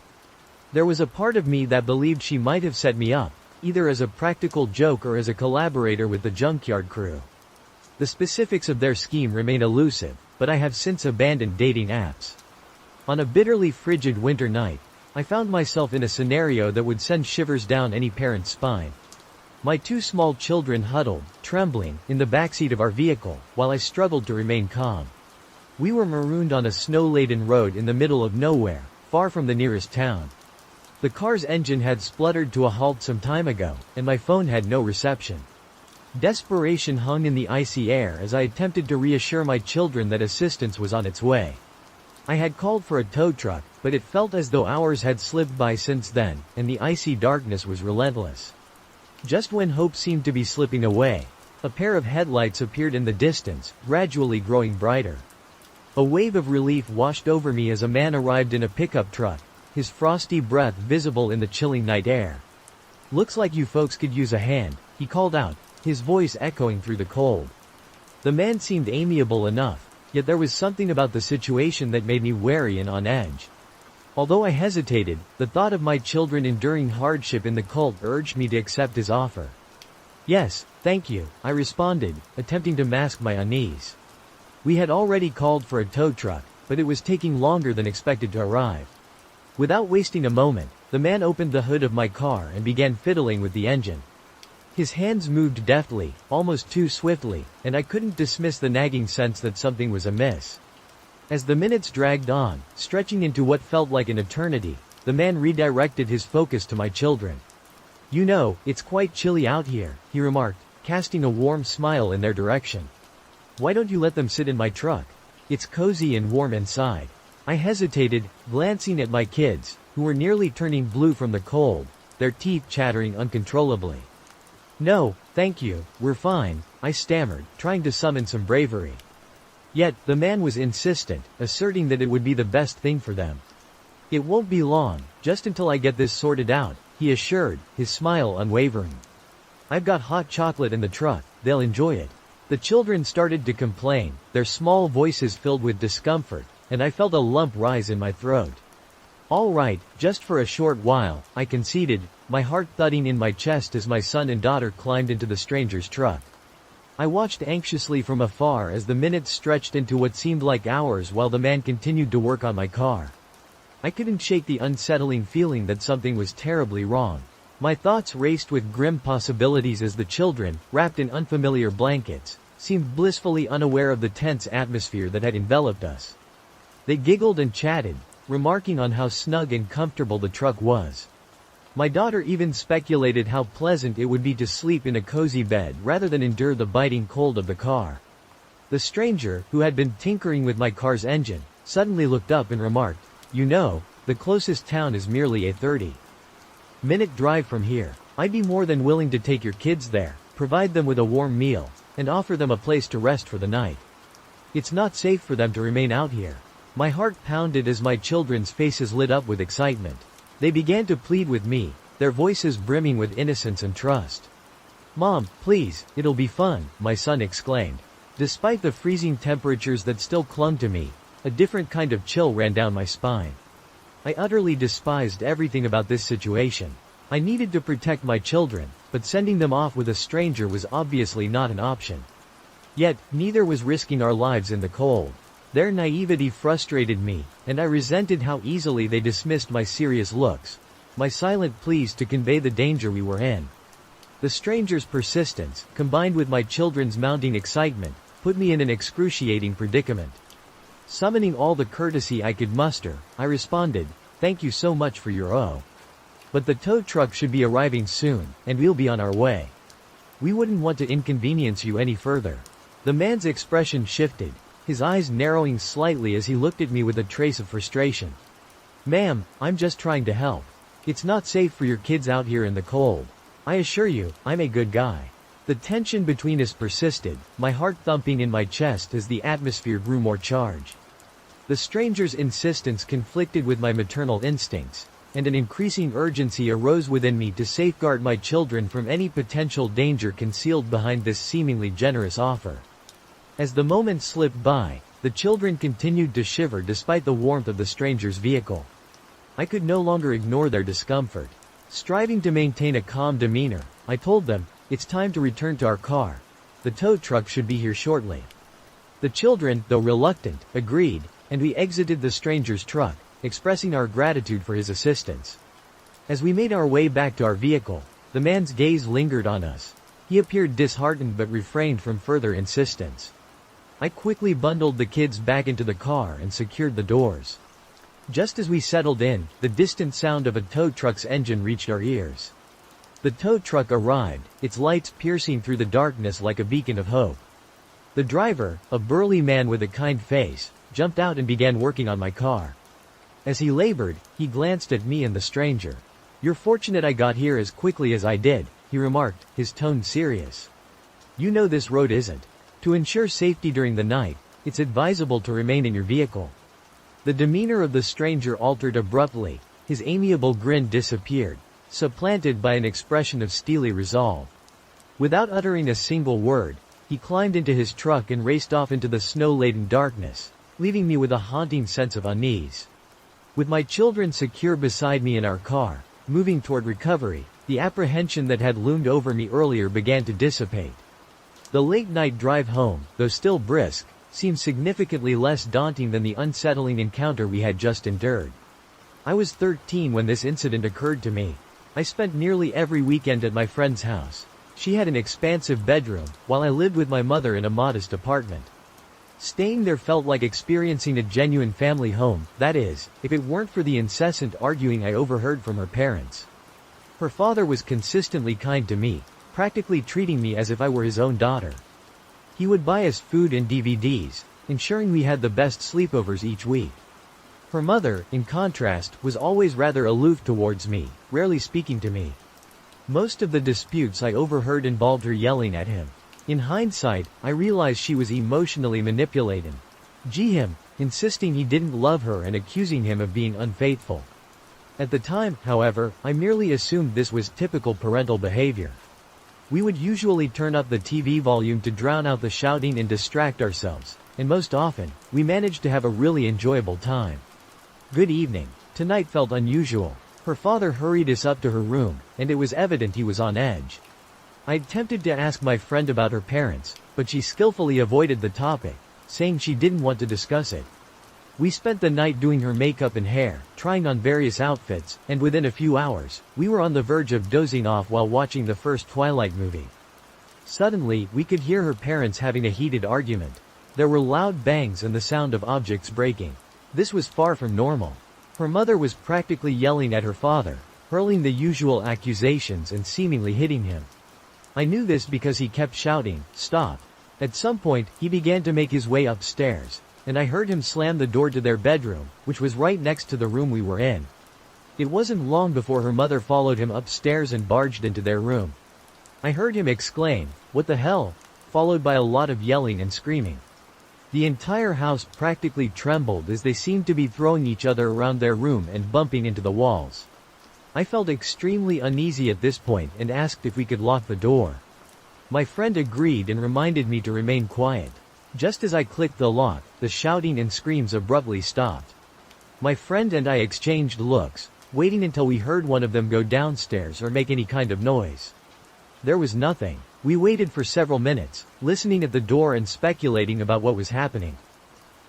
There was a part of me that believed she might have set me up, either as a practical joke or as a collaborator with the junkyard crew. The specifics of their scheme remain elusive, but I have since abandoned dating apps. On a bitterly frigid winter night, I found myself in a scenario that would send shivers down any parent's spine. My two small children huddled, trembling, in the backseat of our vehicle, while I struggled to remain calm. We were marooned on a snow-laden road in the middle of nowhere, far from the nearest town. The car's engine had spluttered to a halt some time ago, and my phone had no reception. Desperation hung in the icy air as I attempted to reassure my children that assistance was on its way. I had called for a tow truck, but it felt as though hours had slipped by since then, and the icy darkness was relentless. Just when hope seemed to be slipping away, a pair of headlights appeared in the distance, gradually growing brighter. A wave of relief washed over me as a man arrived in a pickup truck, his frosty breath visible in the chilling night air. "Looks like you folks could use a hand," he called out, his voice echoing through the cold. The man seemed amiable enough, yet there was something about the situation that made me wary and on edge. Although I hesitated, the thought of my children enduring hardship in the cold urged me to accept his offer. "Yes, thank you," I responded, attempting to mask my unease. We had already called for a tow truck, but it was taking longer than expected to arrive. Without wasting a moment, the man opened the hood of my car and began fiddling with the engine. His hands moved deftly, almost too swiftly, and I couldn't dismiss the nagging sense that something was amiss. As the minutes dragged on, stretching into what felt like an eternity, the man redirected his focus to my children. "You know, it's quite chilly out here," he remarked, casting a warm smile in their direction. "Why don't you let them sit in my truck? It's cozy and warm inside." I hesitated, glancing at my kids, who were nearly turning blue from the cold, their teeth chattering uncontrollably. "No, thank you, we're fine," I stammered, trying to summon some bravery. Yet, the man was insistent, asserting that it would be the best thing for them. "It won't be long, just until I get this sorted out," he assured, his smile unwavering. "I've got hot chocolate in the truck, they'll enjoy it." The children started to complain, their small voices filled with discomfort, and I felt a lump rise in my throat. "All right, just for a short while," I conceded, my heart thudding in my chest as my son and daughter climbed into the stranger's truck. I watched anxiously from afar as the minutes stretched into what seemed like hours while the man continued to work on my car. I couldn't shake the unsettling feeling that something was terribly wrong. My thoughts raced with grim possibilities as the children, wrapped in unfamiliar blankets, seemed blissfully unaware of the tense atmosphere that had enveloped us. They giggled and chatted, remarking on how snug and comfortable the truck was. My daughter even speculated how pleasant it would be to sleep in a cozy bed rather than endure the biting cold of the car. The stranger, who had been tinkering with my car's engine, suddenly looked up and remarked, "You know, the closest town is merely a 30-minute drive from here. I'd be more than willing to take your kids there, provide them with a warm meal, and offer them a place to rest for the night. It's not safe for them to remain out here." My heart pounded as my children's faces lit up with excitement. They began to plead with me, their voices brimming with innocence and trust. "Mom, please, it'll be fun," my son exclaimed. Despite the freezing temperatures that still clung to me, a different kind of chill ran down my spine. I utterly despised everything about this situation. I needed to protect my children, but sending them off with a stranger was obviously not an option. Yet, neither was risking our lives in the cold. Their naivety frustrated me, and I resented how easily they dismissed my serious looks, my silent pleas to convey the danger we were in. The stranger's persistence, combined with my children's mounting excitement, put me in an excruciating predicament. Summoning all the courtesy I could muster, I responded, "Thank you so much for your but the tow truck should be arriving soon, and we'll be on our way. We wouldn't want to inconvenience you any further." The man's expression shifted, his eyes narrowing slightly as he looked at me with a trace of frustration. "Ma'am, I'm just trying to help. It's not safe for your kids out here in the cold. I assure you, I'm a good guy." The tension between us persisted, my heart thumping in my chest as the atmosphere grew more charged. The stranger's insistence conflicted with my maternal instincts, and an increasing urgency arose within me to safeguard my children from any potential danger concealed behind this seemingly generous offer. As the moments slipped by, the children continued to shiver despite the warmth of the stranger's vehicle. I could no longer ignore their discomfort. Striving to maintain a calm demeanor, I told them, "It's time to return to our car. The tow truck should be here shortly." The children, though reluctant, agreed, and we exited the stranger's truck, expressing our gratitude for his assistance. As we made our way back to our vehicle, the man's gaze lingered on us. He appeared disheartened but refrained from further insistence. I quickly bundled the kids back into the car and secured the doors. Just as we settled in, the distant sound of a tow truck's engine reached our ears. The tow truck arrived, its lights piercing through the darkness like a beacon of hope. The driver, a burly man with a kind face, jumped out and began working on my car. As he labored, he glanced at me and the stranger. "You're fortunate I got here as quickly as I did," he remarked, his tone serious. "You know this road isn't. To ensure safety during the night, it's advisable to remain in your vehicle." The demeanor of the stranger altered abruptly, his amiable grin disappeared, supplanted by an expression of steely resolve. Without uttering a single word, he climbed into his truck and raced off into the snow-laden darkness, leaving me with a haunting sense of unease. With my children secure beside me in our car, moving toward recovery, the apprehension that had loomed over me earlier began to dissipate. The late-night drive home, though still brisk, seemed significantly less daunting than the unsettling encounter we had just endured. I was 13 when this incident occurred to me. I spent nearly every weekend at my friend's house. She had an expansive bedroom, while I lived with my mother in a modest apartment. Staying there felt like experiencing a genuine family home, that is, if it weren't for the incessant arguing I overheard from her parents. Her father was consistently kind to me, practically treating me as if I were his own daughter. He would buy us food and DVDs, ensuring we had the best sleepovers each week. Her mother, in contrast, was always rather aloof towards me, rarely speaking to me. Most of the disputes I overheard involved her yelling at him. In hindsight, I realized she was emotionally manipulating him, insisting he didn't love her and accusing him of being unfaithful. At the time, however, I merely assumed this was typical parental behavior. We would usually turn up the TV volume to drown out the shouting and distract ourselves, and most often, we managed to have a really enjoyable time. "Good evening." Tonight felt unusual. Her father hurried us up to her room, and it was evident he was on edge. I'd tempted to ask my friend about her parents, but she skillfully avoided the topic, saying she didn't want to discuss it. We spent the night doing her makeup and hair, trying on various outfits, and within a few hours, we were on the verge of dozing off while watching the first Twilight movie. Suddenly, we could hear her parents having a heated argument. There were loud bangs and the sound of objects breaking. This was far from normal. Her mother was practically yelling at her father, hurling the usual accusations and seemingly hitting him. I knew this because he kept shouting, "Stop." At some point, he began to make his way upstairs, and I heard him slam the door to their bedroom, which was right next to the room we were in. It wasn't long before her mother followed him upstairs and barged into their room. I heard him exclaim, "What the hell?" followed by a lot of yelling and screaming. The entire house practically trembled as they seemed to be throwing each other around their room and bumping into the walls. I felt extremely uneasy at this point and asked if we could lock the door. My friend agreed and reminded me to remain quiet. Just as I clicked the lock, the shouting and screams abruptly stopped. My friend and I exchanged looks, waiting until we heard one of them go downstairs or make any kind of noise. There was nothing. We waited for several minutes, listening at the door and speculating about what was happening.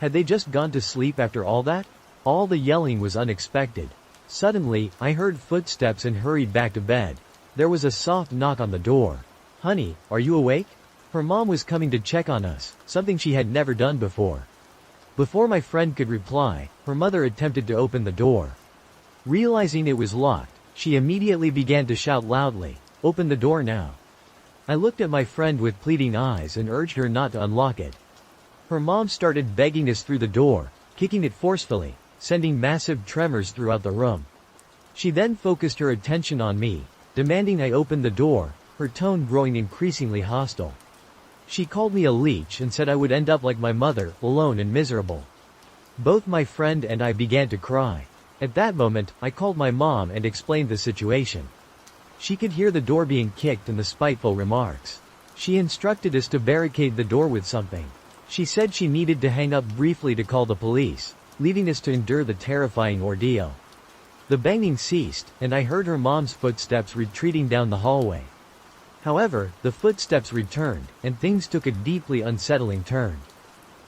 Had they just gone to sleep after all that? All the yelling was unexpected. Suddenly, I heard footsteps and hurried back to bed. There was a soft knock on the door. "Honey, are you awake?" Her mom was coming to check on us, something she had never done before. Before my friend could reply, her mother attempted to open the door. Realizing it was locked, she immediately began to shout loudly, "Open the door now." I looked at my friend with pleading eyes and urged her not to unlock it. Her mom started begging us through the door, kicking it forcefully, sending massive tremors throughout the room. She then focused her attention on me, demanding I open the door, her tone growing increasingly hostile. She called me a leech and said I would end up like my mother, alone and miserable. Both my friend and I began to cry. At that moment, I called my mom and explained the situation. She could hear the door being kicked and the spiteful remarks. She instructed us to barricade the door with something. She said she needed to hang up briefly to call the police, leaving us to endure the terrifying ordeal. The banging ceased, and I heard her mom's footsteps retreating down the hallway. However, the footsteps returned, and things took a deeply unsettling turn.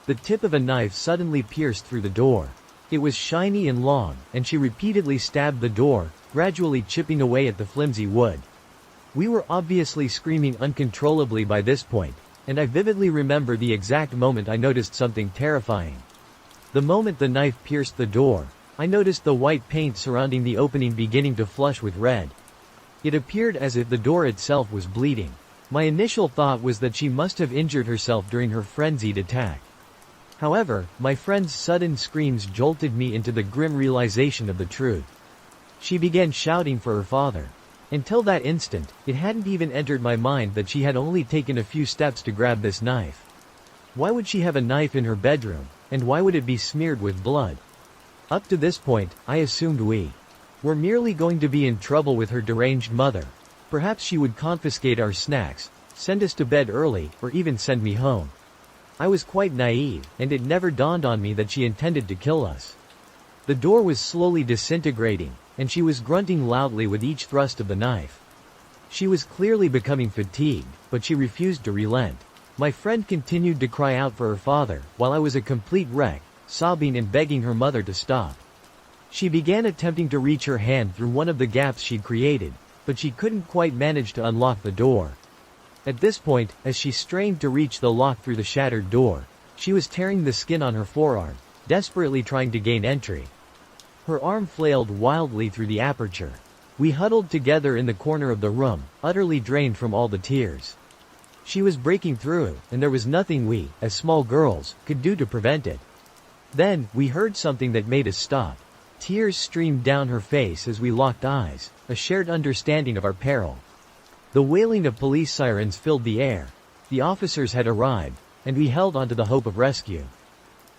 The tip of a knife suddenly pierced through the door. It was shiny and long, and she repeatedly stabbed the door, gradually chipping away at the flimsy wood. We were obviously screaming uncontrollably by this point, and I vividly remember the exact moment I noticed something terrifying. The moment the knife pierced the door, I noticed the white paint surrounding the opening beginning to flush with red. It appeared as if the door itself was bleeding. My initial thought was that she must have injured herself during her frenzied attack. However, my friend's sudden screams jolted me into the grim realization of the truth. She began shouting for her father. Until that instant, it hadn't even entered my mind that she had only taken a few steps to grab this knife. Why would she have a knife in her bedroom, and why would it be smeared with blood? Up to this point, I assumed we were merely going to be in trouble with her deranged mother. Perhaps she would confiscate our snacks, send us to bed early, or even send me home. I was quite naive, and it never dawned on me that she intended to kill us. The door was slowly disintegrating, and she was grunting loudly with each thrust of the knife. She was clearly becoming fatigued, but she refused to relent. My friend continued to cry out for her father, while I was a complete wreck, sobbing and begging her mother to stop. She began attempting to reach her hand through one of the gaps she'd created, but she couldn't quite manage to unlock the door. At this point, as she strained to reach the lock through the shattered door, she was tearing the skin on her forearm, desperately trying to gain entry. Her arm flailed wildly through the aperture. We huddled together in the corner of the room, utterly drained from all the tears. She was breaking through, and there was nothing we, as small girls, could do to prevent it. Then, we heard something that made us stop. Tears streamed down her face as we locked eyes, a shared understanding of our peril. The wailing of police sirens filled the air. The officers had arrived, and we held onto the hope of rescue.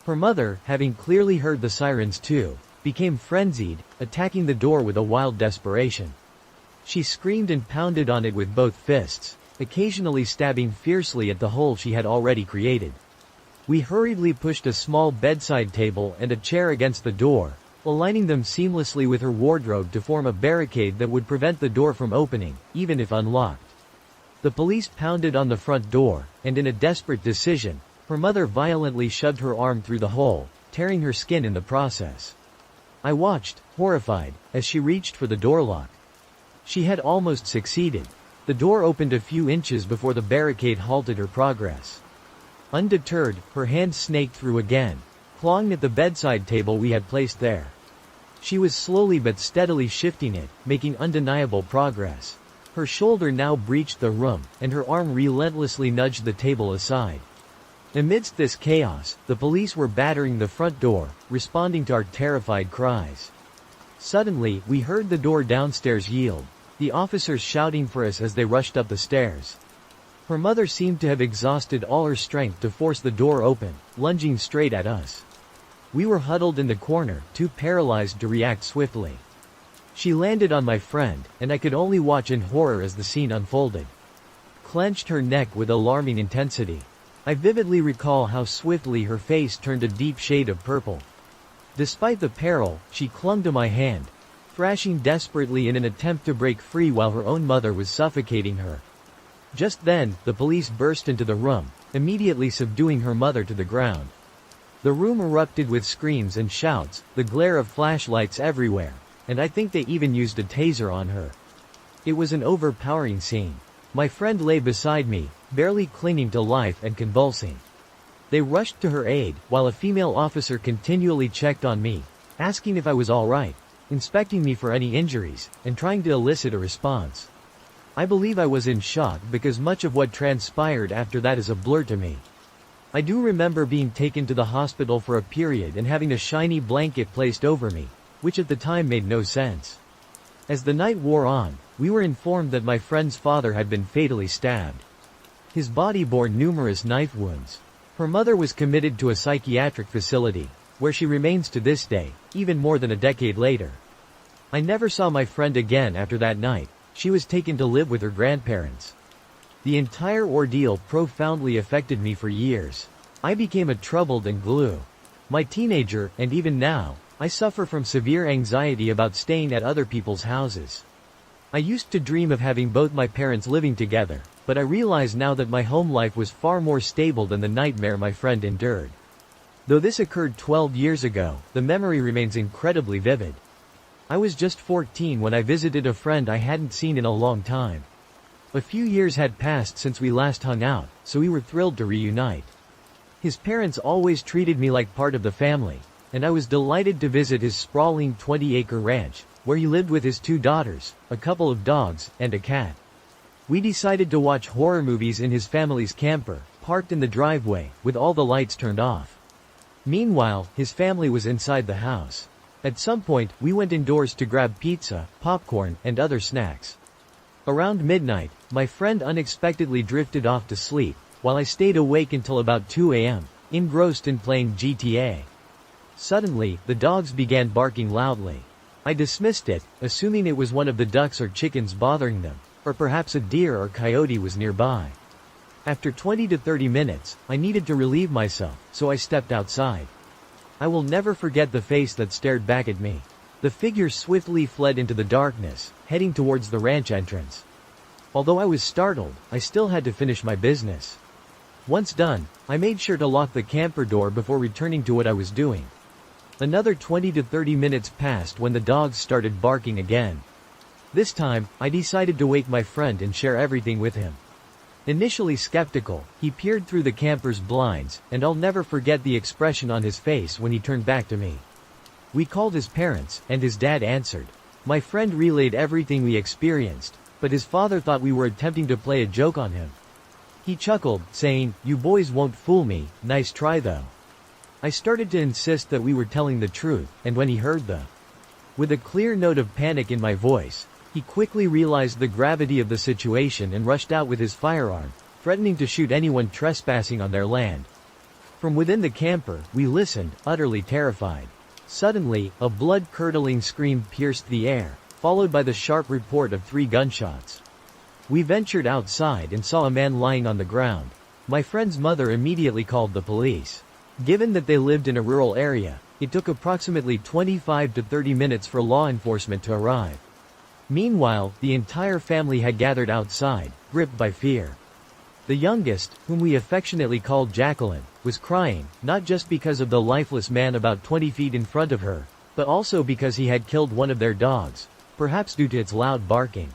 Her mother, having clearly heard the sirens too, became frenzied, attacking the door with a wild desperation. She screamed and pounded on it with both fists, occasionally stabbing fiercely at the hole she had already created. We hurriedly pushed a small bedside table and a chair against the door, aligning them seamlessly with her wardrobe to form a barricade that would prevent the door from opening, even if unlocked. The police pounded on the front door, and in a desperate decision, her mother violently shoved her arm through the hole, tearing her skin in the process. I watched, horrified, as she reached for the door lock. She had almost succeeded. The door opened a few inches before the barricade halted her progress. Undeterred, her hand snaked through again, clawing at the bedside table we had placed there. She was slowly but steadily shifting it, making undeniable progress. Her shoulder now breached the room, and her arm relentlessly nudged the table aside. Amidst this chaos, the police were battering the front door, responding to our terrified cries. Suddenly, we heard the door downstairs yield, the officers shouting for us as they rushed up the stairs. Her mother seemed to have exhausted all her strength to force the door open, lunging straight at us. We were huddled in the corner, too paralyzed to react swiftly. She landed on my friend, and I could only watch in horror as the scene unfolded. Clenched her neck with alarming intensity. I vividly recall how swiftly her face turned a deep shade of purple. Despite the peril, she clung to my hand, thrashing desperately in an attempt to break free while her own mother was suffocating her. Just then, the police burst into the room, immediately subduing her mother to the ground. The room erupted with screams and shouts, the glare of flashlights everywhere, and I think they even used a taser on her. It was an overpowering scene. My friend lay beside me, barely clinging to life and convulsing. They rushed to her aid, while a female officer continually checked on me, asking if I was all right, inspecting me for any injuries, and trying to elicit a response. I believe I was in shock because much of what transpired after that is a blur to me. I do remember being taken to the hospital for a period and having a shiny blanket placed over me, which at the time made no sense. As the night wore on, we were informed that my friend's father had been fatally stabbed. His body bore numerous knife wounds. Her mother was committed to a psychiatric facility, where she remains to this day, even more than a decade later. I never saw my friend again after that night. She was taken to live with her grandparents. The entire ordeal profoundly affected me for years. I became a troubled and glue. My teenager, and even now, I suffer from severe anxiety about staying at other people's houses. I used to dream of having both my parents living together, but I realize now that my home life was far more stable than the nightmare my friend endured. Though this occurred 12 years ago, the memory remains incredibly vivid. I was just 14 when I visited a friend I hadn't seen in a long time. A few years had passed since we last hung out, so we were thrilled to reunite. His parents always treated me like part of the family, and I was delighted to visit his sprawling 20-acre ranch, where he lived with his 2 daughters, a couple of dogs, and a cat. We decided to watch horror movies in his family's camper, parked in the driveway, with all the lights turned off. Meanwhile, his family was inside the house. At some point, we went indoors to grab pizza, popcorn, and other snacks. Around midnight, my friend unexpectedly drifted off to sleep, while I stayed awake until about 2 a.m., engrossed in playing GTA. Suddenly, the dogs began barking loudly. I dismissed it, assuming it was one of the ducks or chickens bothering them, or perhaps a deer or coyote was nearby. After 20 to 30 minutes, I needed to relieve myself, so I stepped outside. I will never forget the face that stared back at me. The figure swiftly fled into the darkness, heading towards the ranch entrance. Although I was startled, I still had to finish my business. Once done, I made sure to lock the camper door before returning to what I was doing. Another 20 to 30 minutes passed when the dogs started barking again. This time, I decided to wake my friend and share everything with him. Initially skeptical, he peered through the camper's blinds, and I'll never forget the expression on his face when he turned back to me. We called his parents, and his dad answered. My friend relayed everything we experienced, but his father thought we were attempting to play a joke on him. He chuckled, saying, "You boys won't fool me, nice try though." I started to insist that we were telling the truth, and when he heard with a clear note of panic in my voice, he quickly realized the gravity of the situation and rushed out with his firearm, threatening to shoot anyone trespassing on their land. From within the camper, we listened, utterly terrified. Suddenly, a blood-curdling scream pierced the air, followed by the sharp report of 3 gunshots. We ventured outside and saw a man lying on the ground. My friend's mother immediately called the police. Given that they lived in a rural area, it took approximately 25 to 30 minutes for law enforcement to arrive. Meanwhile, the entire family had gathered outside, gripped by fear. The youngest, whom we affectionately called Jacqueline, was crying, not just because of the lifeless man about 20 feet in front of her, but also because he had killed one of their dogs, perhaps due to its loud barking.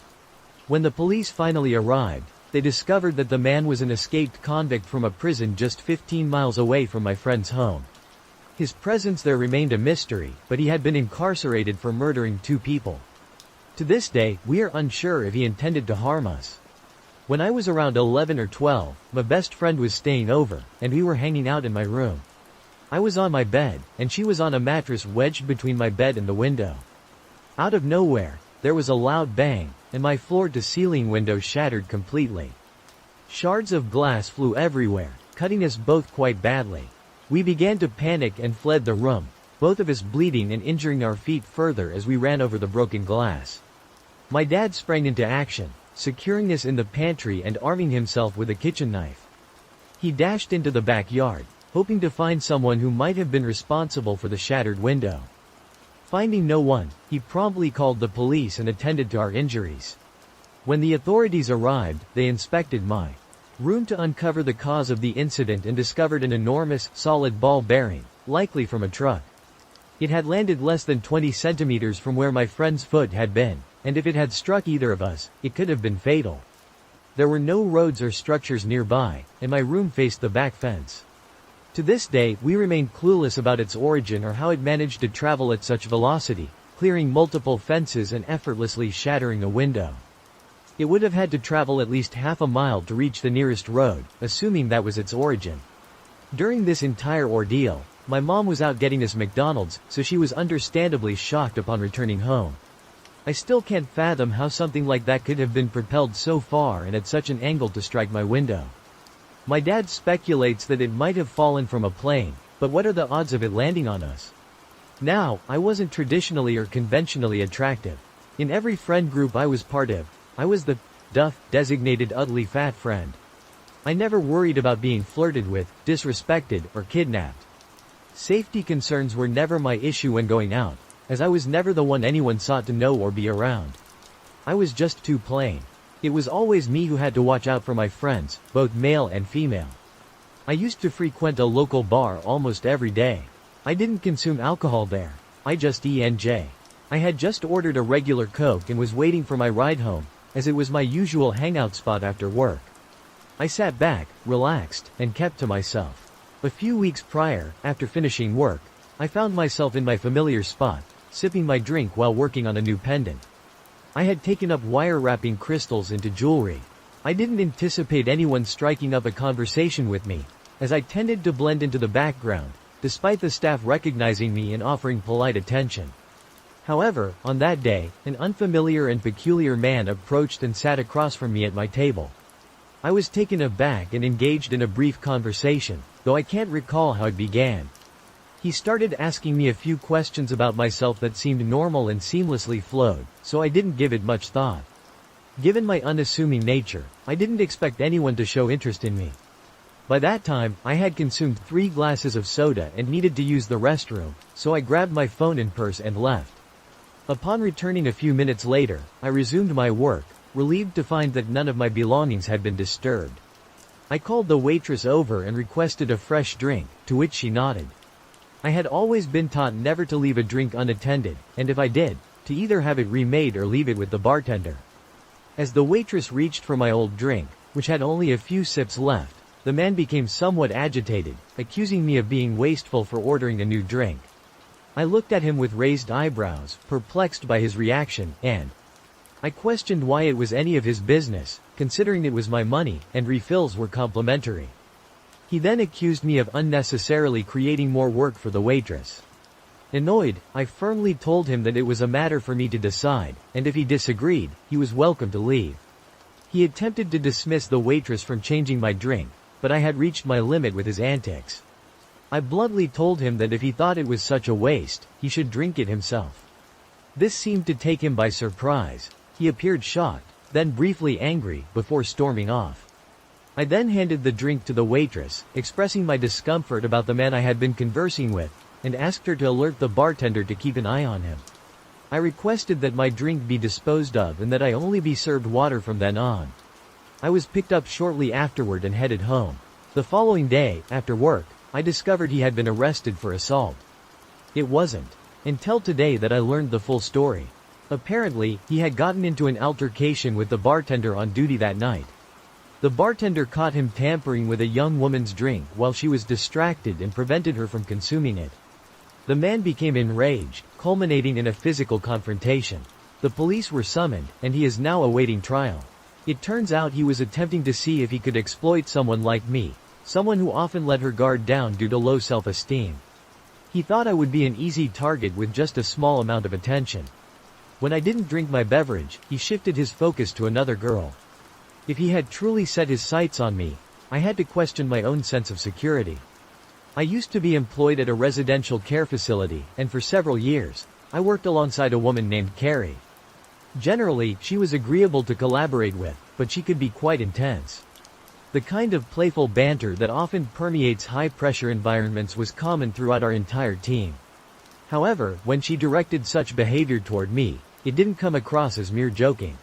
When the police finally arrived, they discovered that the man was an escaped convict from a prison just 15 miles away from my friend's home. His presence there remained a mystery, but he had been incarcerated for murdering 2 people. To this day, we are unsure if he intended to harm us. When I was around 11 or 12, my best friend was staying over, and we were hanging out in my room. I was on my bed, and she was on a mattress wedged between my bed and the window. Out of nowhere, there was a loud bang, and my floor-to-ceiling window shattered completely. Shards of glass flew everywhere, cutting us both quite badly. We began to panic and fled the room, both of us bleeding and injuring our feet further as we ran over the broken glass. My dad sprang into action, securing us in the pantry and arming himself with a kitchen knife. He dashed into the backyard, hoping to find someone who might have been responsible for the shattered window. Finding no one, he promptly called the police and attended to our injuries. When the authorities arrived, they inspected my room to uncover the cause of the incident and discovered an enormous, solid ball bearing, likely from a truck. It had landed less than 20 centimeters from where my friend's foot had been, and if it had struck either of us, it could have been fatal. There were no roads or structures nearby, and my room faced the back fence. To this day, we remain clueless about its origin or how it managed to travel at such velocity, clearing multiple fences and effortlessly shattering a window. It would have had to travel at least half a mile to reach the nearest road, assuming that was its origin. During this entire ordeal, my mom was out getting us McDonald's, so she was understandably shocked upon returning home. I still can't fathom how something like that could have been propelled so far and at such an angle to strike my window. My dad speculates that it might have fallen from a plane, but what are the odds of it landing on us? Now, I wasn't traditionally or conventionally attractive. In every friend group I was part of, I was the designated ugly fat friend. I never worried about being flirted with, disrespected, or kidnapped. Safety concerns were never my issue when going out, as I was never the one anyone sought to know or be around. I was just too plain. It was always me who had to watch out for my friends, both male and female. I used to frequent a local bar almost every day. I didn't consume alcohol there. I just enj. I had just ordered a regular Coke and was waiting for my ride home, as it was my usual hangout spot after work. I sat back, relaxed, and kept to myself. A few weeks prior, after finishing work, I found myself in my familiar spot, sipping my drink while working on a new pendant. I had taken up wire wrapping crystals into jewelry. I didn't anticipate anyone striking up a conversation with me, as I tended to blend into the background, despite the staff recognizing me and offering polite attention. However, on that day, an unfamiliar and peculiar man approached and sat across from me at my table. I was taken aback and engaged in a brief conversation, though I can't recall how it began. He started asking me a few questions about myself that seemed normal and seamlessly flowed, so I didn't give it much thought. Given my unassuming nature, I didn't expect anyone to show interest in me. By that time, I had consumed 3 glasses of soda and needed to use the restroom, so I grabbed my phone and purse and left. Upon returning a few minutes later, I resumed my work, relieved to find that none of my belongings had been disturbed. I called the waitress over and requested a fresh drink, to which she nodded. I had always been taught never to leave a drink unattended, and if I did, to either have it remade or leave it with the bartender. As the waitress reached for my old drink, which had only a few sips left, the man became somewhat agitated, accusing me of being wasteful for ordering a new drink. I looked at him with raised eyebrows, perplexed by his reaction, and I questioned why it was any of his business, considering it was my money, and refills were complimentary. He then accused me of unnecessarily creating more work for the waitress. Annoyed, I firmly told him that it was a matter for me to decide, and if he disagreed, he was welcome to leave. He attempted to dismiss the waitress from changing my drink, but I had reached my limit with his antics. I bluntly told him that if he thought it was such a waste, he should drink it himself. This seemed to take him by surprise. He appeared shocked, then briefly angry, before storming off. I then handed the drink to the waitress, expressing my discomfort about the man I had been conversing with, and asked her to alert the bartender to keep an eye on him. I requested that my drink be disposed of and that I only be served water from then on. I was picked up shortly afterward and headed home. The following day, after work, I discovered he had been arrested for assault. It wasn't until today that I learned the full story. Apparently, he had gotten into an altercation with the bartender on duty that night. The bartender caught him tampering with a young woman's drink while she was distracted and prevented her from consuming it. The man became enraged, culminating in a physical confrontation. The police were summoned, and he is now awaiting trial. It turns out he was attempting to see if he could exploit someone like me, someone who often let her guard down due to low self-esteem. He thought I would be an easy target with just a small amount of attention. When I didn't drink my beverage, he shifted his focus to another girl. If he had truly set his sights on me, I had to question my own sense of security. I used to be employed at a residential care facility, and for several years, I worked alongside a woman named Carrie. Generally, she was agreeable to collaborate with, but she could be quite intense. The kind of playful banter that often permeates high-pressure environments was common throughout our entire team. However, when she directed such behavior toward me, it didn't come across as mere joking.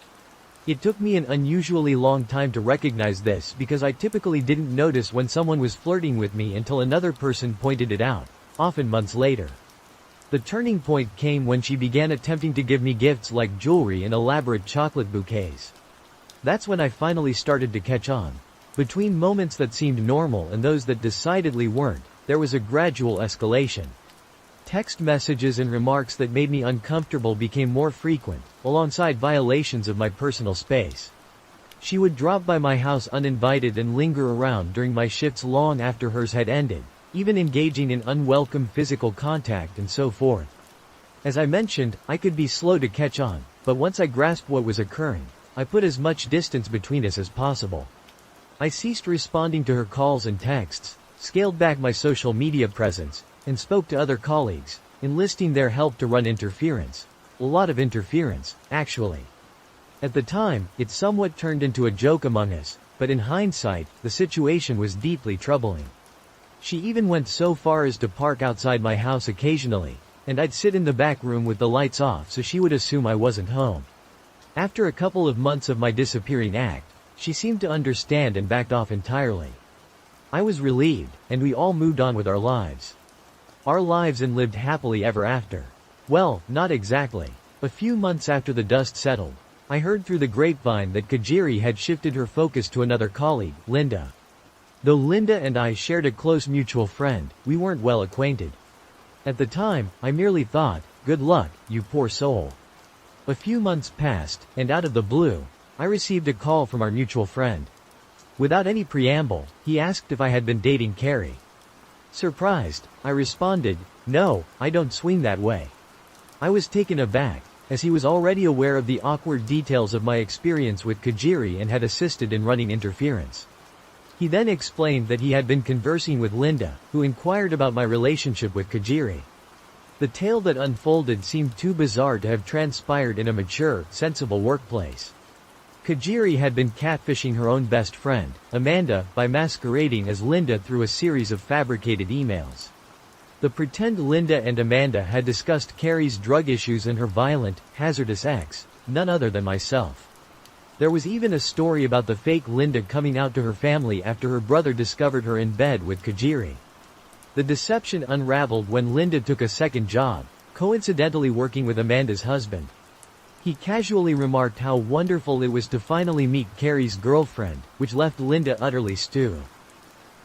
It took me an unusually long time to recognize this because I typically didn't notice when someone was flirting with me until another person pointed it out, often months later. The turning point came when she began attempting to give me gifts like jewelry and elaborate chocolate bouquets. That's when I finally started to catch on. Between moments that seemed normal and those that decidedly weren't, there was a gradual escalation. Text messages and remarks that made me uncomfortable became more frequent, alongside violations of my personal space. She would drop by my house uninvited and linger around during my shifts long after hers had ended, even engaging in unwelcome physical contact and so forth. As I mentioned, I could be slow to catch on, but once I grasped what was occurring, I put as much distance between us as possible. I ceased responding to her calls and texts, scaled back my social media presence, and spoke to other colleagues, enlisting their help to run interference. A lot of interference, actually. At the time, it somewhat turned into a joke among us, but in hindsight, the situation was deeply troubling. She even went so far as to park outside my house occasionally, and I'd sit in the back room with the lights off so she would assume I wasn't home. After a couple of months of my disappearing act, she seemed to understand and backed off entirely. I was relieved, and we all moved on with our lives. Our lives and lived happily ever after. Well, not exactly. A few months after the dust settled, I heard through the grapevine that Kajiri had shifted her focus to another colleague, Linda. Though Linda and I shared a close mutual friend, we weren't well acquainted. At the time, I merely thought, good luck, you poor soul. A few months passed, and out of the blue, I received a call from our mutual friend. Without any preamble, he asked if I had been dating Carrie. Surprised, I responded, no, I don't swing that way. I was taken aback, as he was already aware of the awkward details of my experience with Kajiri and had assisted in running interference. He then explained that he had been conversing with Linda, who inquired about my relationship with Kajiri. The tale that unfolded seemed too bizarre to have transpired in a mature, sensible workplace. Kajiri had been catfishing her own best friend, Amanda, by masquerading as Linda through a series of fabricated emails. The pretend Linda and Amanda had discussed Carrie's drug issues and her violent, hazardous ex, none other than myself. There was even a story about the fake Linda coming out to her family after her brother discovered her in bed with Kajiri. The deception unraveled when Linda took a second job, coincidentally working with Amanda's husband. He casually remarked how wonderful it was to finally meet Carrie's girlfriend, which left Linda utterly stupid.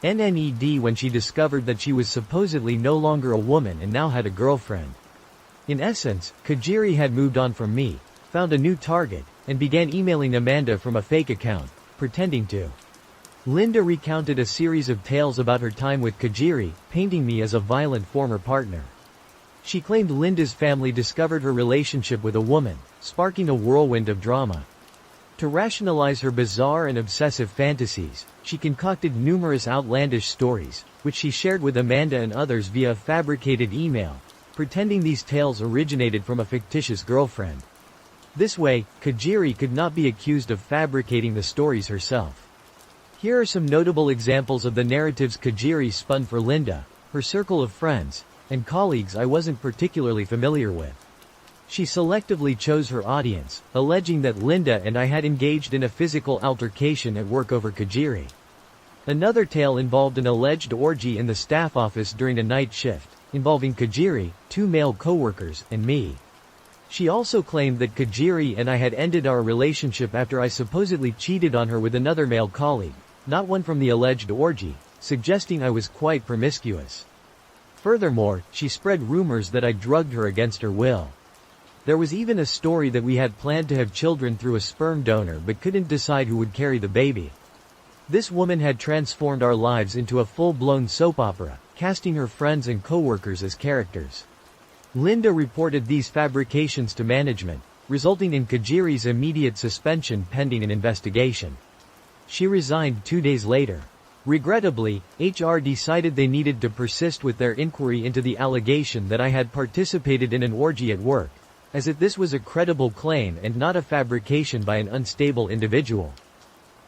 When she discovered that she was supposedly no longer a woman and now had a girlfriend. In essence, Kajiri had moved on from me, found a new target, and began emailing Amanda from a fake account, pretending to. Linda recounted a series of tales about her time with Kajiri, painting me as a violent former partner. She claimed Linda's family discovered her relationship with a woman, sparking a whirlwind of drama. To rationalize her bizarre and obsessive fantasies, she concocted numerous outlandish stories, which she shared with Amanda and others via a fabricated email, pretending these tales originated from a fictitious girlfriend. This way, Kajiri could not be accused of fabricating the stories herself. Here are some notable examples of the narratives Kajiri spun for Linda, her circle of friends, and colleagues I wasn't particularly familiar with. She selectively chose her audience, alleging that Linda and I had engaged in a physical altercation at work over Kajiri. Another tale involved an alleged orgy in the staff office during a night shift, involving Kajiri, 2 male co-workers, and me. She also claimed that Kajiri and I had ended our relationship after I supposedly cheated on her with another male colleague, not one from the alleged orgy, suggesting I was quite promiscuous. Furthermore, she spread rumors that I drugged her against her will. There was even a story that we had planned to have children through a sperm donor but couldn't decide who would carry the baby. This woman had transformed our lives into a full-blown soap opera, casting her friends and co-workers as characters. Linda reported these fabrications to management, resulting in Kajiri's immediate suspension pending an investigation. She resigned 2 days later. Regrettably, HR decided they needed to persist with their inquiry into the allegation that I had participated in an orgy at work, as if this was a credible claim and not a fabrication by an unstable individual.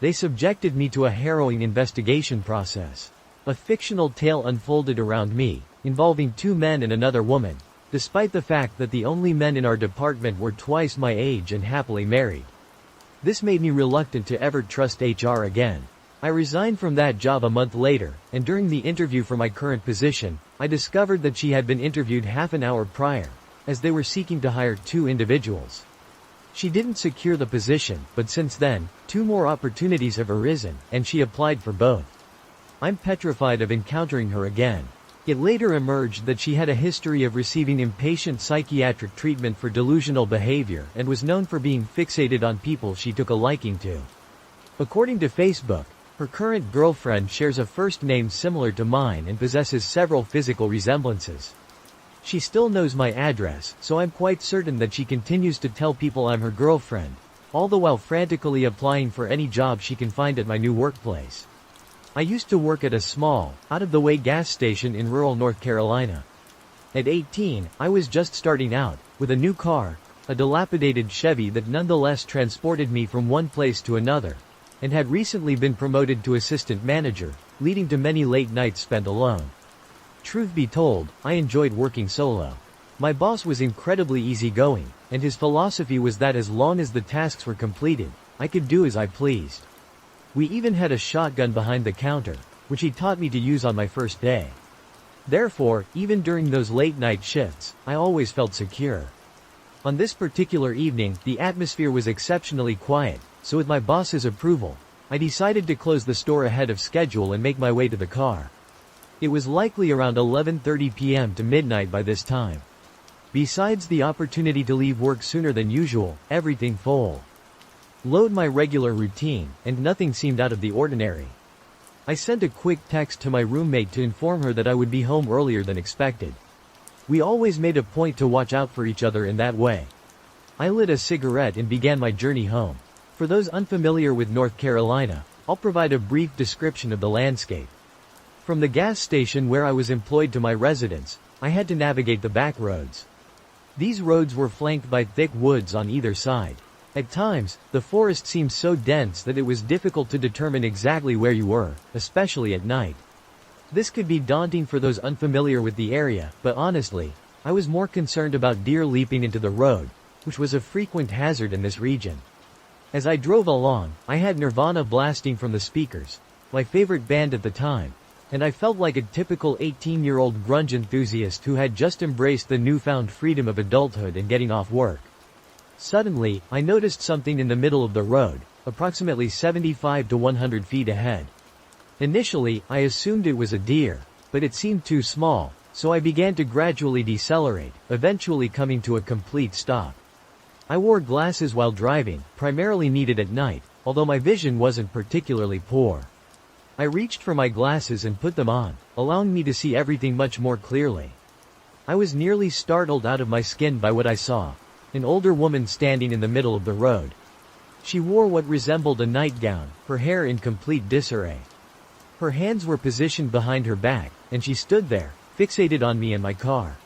They subjected me to a harrowing investigation process. A fictional tale unfolded around me, involving 2 men and another woman, despite the fact that the only men in our department were twice my age and happily married. This made me reluctant to ever trust HR again. I resigned from that job a month later, and during the interview for my current position, I discovered that she had been interviewed half an hour prior, as they were seeking to hire 2 individuals. She didn't secure the position, but since then, 2 more opportunities have arisen, and she applied for both. I'm petrified of encountering her again. It later emerged that she had a history of receiving inpatient psychiatric treatment for delusional behavior and was known for being fixated on people she took a liking to. According to Facebook, her current girlfriend shares a first name similar to mine and possesses several physical resemblances. She still knows my address, so I'm quite certain that she continues to tell people I'm her girlfriend, all the while frantically applying for any job she can find at my new workplace. I used to work at a small, out-of-the-way gas station in rural North Carolina. At 18, I was just starting out, with a new car, a dilapidated Chevy that nonetheless transported me from one place to another, and had recently been promoted to assistant manager, leading to many late nights spent alone. Truth be told, I enjoyed working solo. My boss was incredibly easygoing, and his philosophy was that as long as the tasks were completed, I could do as I pleased. We even had a shotgun behind the counter, which he taught me to use on my first day. Therefore, even during those late night shifts, I always felt secure. On this particular evening, the atmosphere was exceptionally quiet, so with my boss's approval, I decided to close the store ahead of schedule and make my way to the car. It was likely around 11:30 p.m. to midnight by this time. Besides the opportunity to leave work sooner than usual, everything full. Load my regular routine, and nothing seemed out of the ordinary. I sent a quick text to my roommate to inform her that I would be home earlier than expected. We always made a point to watch out for each other in that way. I lit a cigarette and began my journey home. For those unfamiliar with North Carolina, I'll provide a brief description of the landscape. From the gas station where I was employed to my residence, I had to navigate the back roads. These roads were flanked by thick woods on either side. At times, the forest seemed so dense that it was difficult to determine exactly where you were, especially at night. This could be daunting for those unfamiliar with the area, but honestly, I was more concerned about deer leaping into the road, which was a frequent hazard in this region. As I drove along, I had Nirvana blasting from the speakers, my favorite band at the time, and I felt like a typical 18-year-old grunge enthusiast who had just embraced the newfound freedom of adulthood and getting off work. Suddenly, I noticed something in the middle of the road, approximately 75 to 100 feet ahead. Initially, I assumed it was a deer, but it seemed too small, so I began to gradually decelerate, eventually coming to a complete stop. I wore glasses while driving, primarily needed at night, although my vision wasn't particularly poor. I reached for my glasses and put them on, allowing me to see everything much more clearly. I was nearly startled out of my skin by what I saw. An older woman standing in the middle of the road. She wore what resembled a nightgown, her hair in complete disarray. Her hands were positioned behind her back, and she stood there, fixated on me and my car.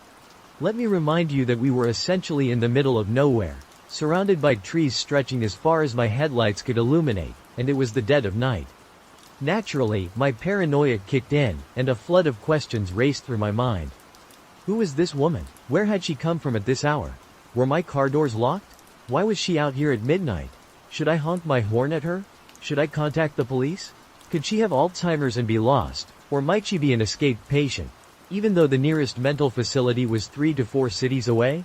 Let me remind you that we were essentially in the middle of nowhere, surrounded by trees stretching as far as my headlights could illuminate, and it was the dead of night. Naturally, my paranoia kicked in, and a flood of questions raced through my mind. Who was this woman? Where had she come from at this hour? Were my car doors locked? Why was she out here at midnight? Should I honk my horn at her? Should I contact the police? Could she have Alzheimer's and be lost? Or might she be an escaped patient, even though the nearest mental facility was 3 to 4 cities away?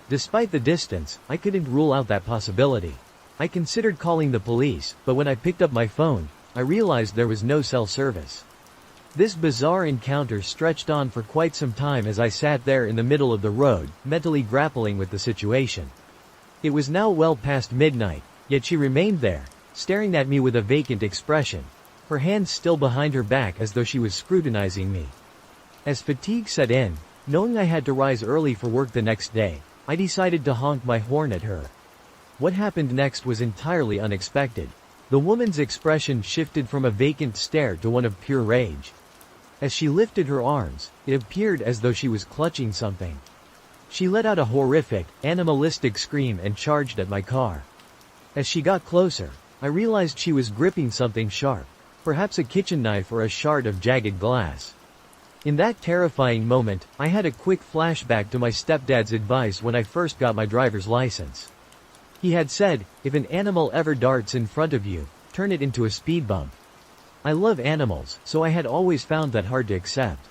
Despite the distance, I couldn't rule out that possibility. I considered calling the police, but when I picked up my phone, I realized there was no cell service. This bizarre encounter stretched on for quite some time as I sat there in the middle of the road, mentally grappling with the situation. It was now well past midnight, yet she remained there, staring at me with a vacant expression, her hands still behind her back as though she was scrutinizing me. As fatigue set in, knowing I had to rise early for work the next day, I decided to honk my horn at her. What happened next was entirely unexpected. The woman's expression shifted from a vacant stare to one of pure rage. As she lifted her arms, it appeared as though she was clutching something. She let out a horrific, animalistic scream and charged at my car. As she got closer, I realized she was gripping something sharp, perhaps a kitchen knife or a shard of jagged glass. In that terrifying moment, I had a quick flashback to my stepdad's advice when I first got my driver's license. He had said, if an animal ever darts in front of you, turn it into a speed bump. I love animals, so I had always found that hard to accept.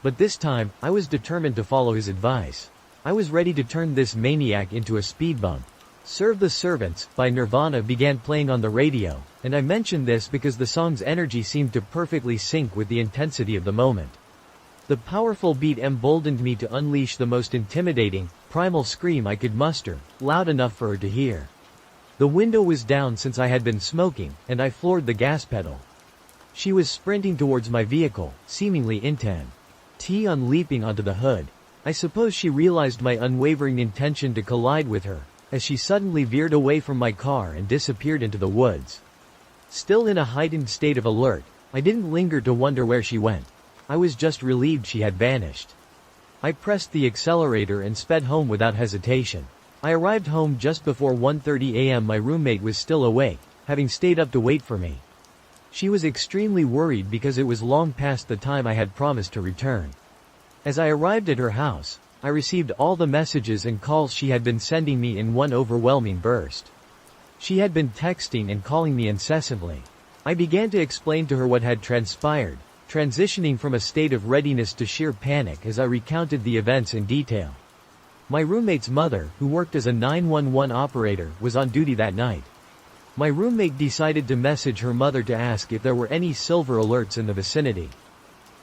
But this time, I was determined to follow his advice. I was ready to turn this maniac into a speed bump. Serve the Servants, by Nirvana began playing on the radio, and I mention this because the song's energy seemed to perfectly sync with the intensity of the moment. The powerful beat emboldened me to unleash the most intimidating, primal scream I could muster, loud enough for her to hear. The window was down since I had been smoking, and I floored the gas pedal. She was sprinting towards my vehicle, seemingly intent on leaping onto the hood. I suppose she realized my unwavering intention to collide with her, as she suddenly veered away from my car and disappeared into the woods. Still in a heightened state of alert, I didn't linger to wonder where she went. I was just relieved she had vanished. I pressed the accelerator and sped home without hesitation. I arrived home just before 1:30 a.m. My roommate was still awake, having stayed up to wait for me. She was extremely worried because it was long past the time I had promised to return. As I arrived at her house, I received all the messages and calls she had been sending me in one overwhelming burst. She had been texting and calling me incessantly. I began to explain to her what had transpired, transitioning from a state of readiness to sheer panic as I recounted the events in detail. My roommate's mother, who worked as a 911 operator, was on duty that night. My roommate decided to message her mother to ask if there were any silver alerts in the vicinity.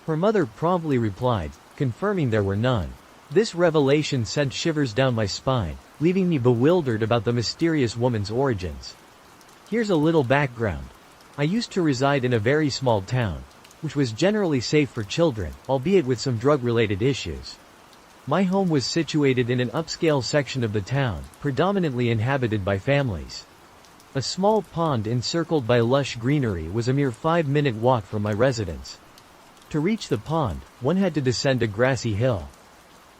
Her mother promptly replied, confirming there were none. This revelation sent shivers down my spine, leaving me bewildered about the mysterious woman's origins. Here's a little background. I used to reside in a very small town, which was generally safe for children, albeit with some drug-related issues. My home was situated in an upscale section of the town, predominantly inhabited by families. A small pond encircled by lush greenery was a mere 5-minute walk from my residence. To reach the pond, one had to descend a grassy hill.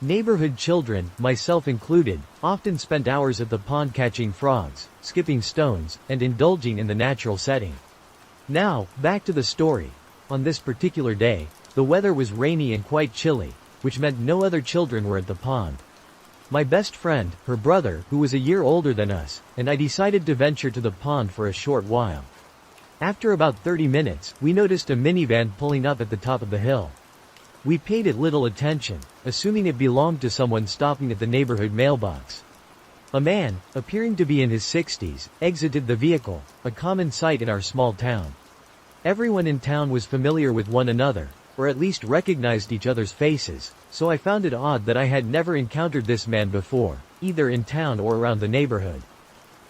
Neighborhood children, myself included, often spent hours at the pond catching frogs, skipping stones, and indulging in the natural setting. Now, back to the story. On this particular day, the weather was rainy and quite chilly, which meant no other children were at the pond. My best friend, her brother, who was a year older than us, and I decided to venture to the pond for a short while. After about 30 minutes, we noticed a minivan pulling up at the top of the hill. We paid it little attention, assuming it belonged to someone stopping at the neighborhood mailbox. A man, appearing to be in his 60s, exited the vehicle, a common sight in our small town. Everyone in town was familiar with one another, or at least recognized each other's faces, so I found it odd that I had never encountered this man before, either in town or around the neighborhood.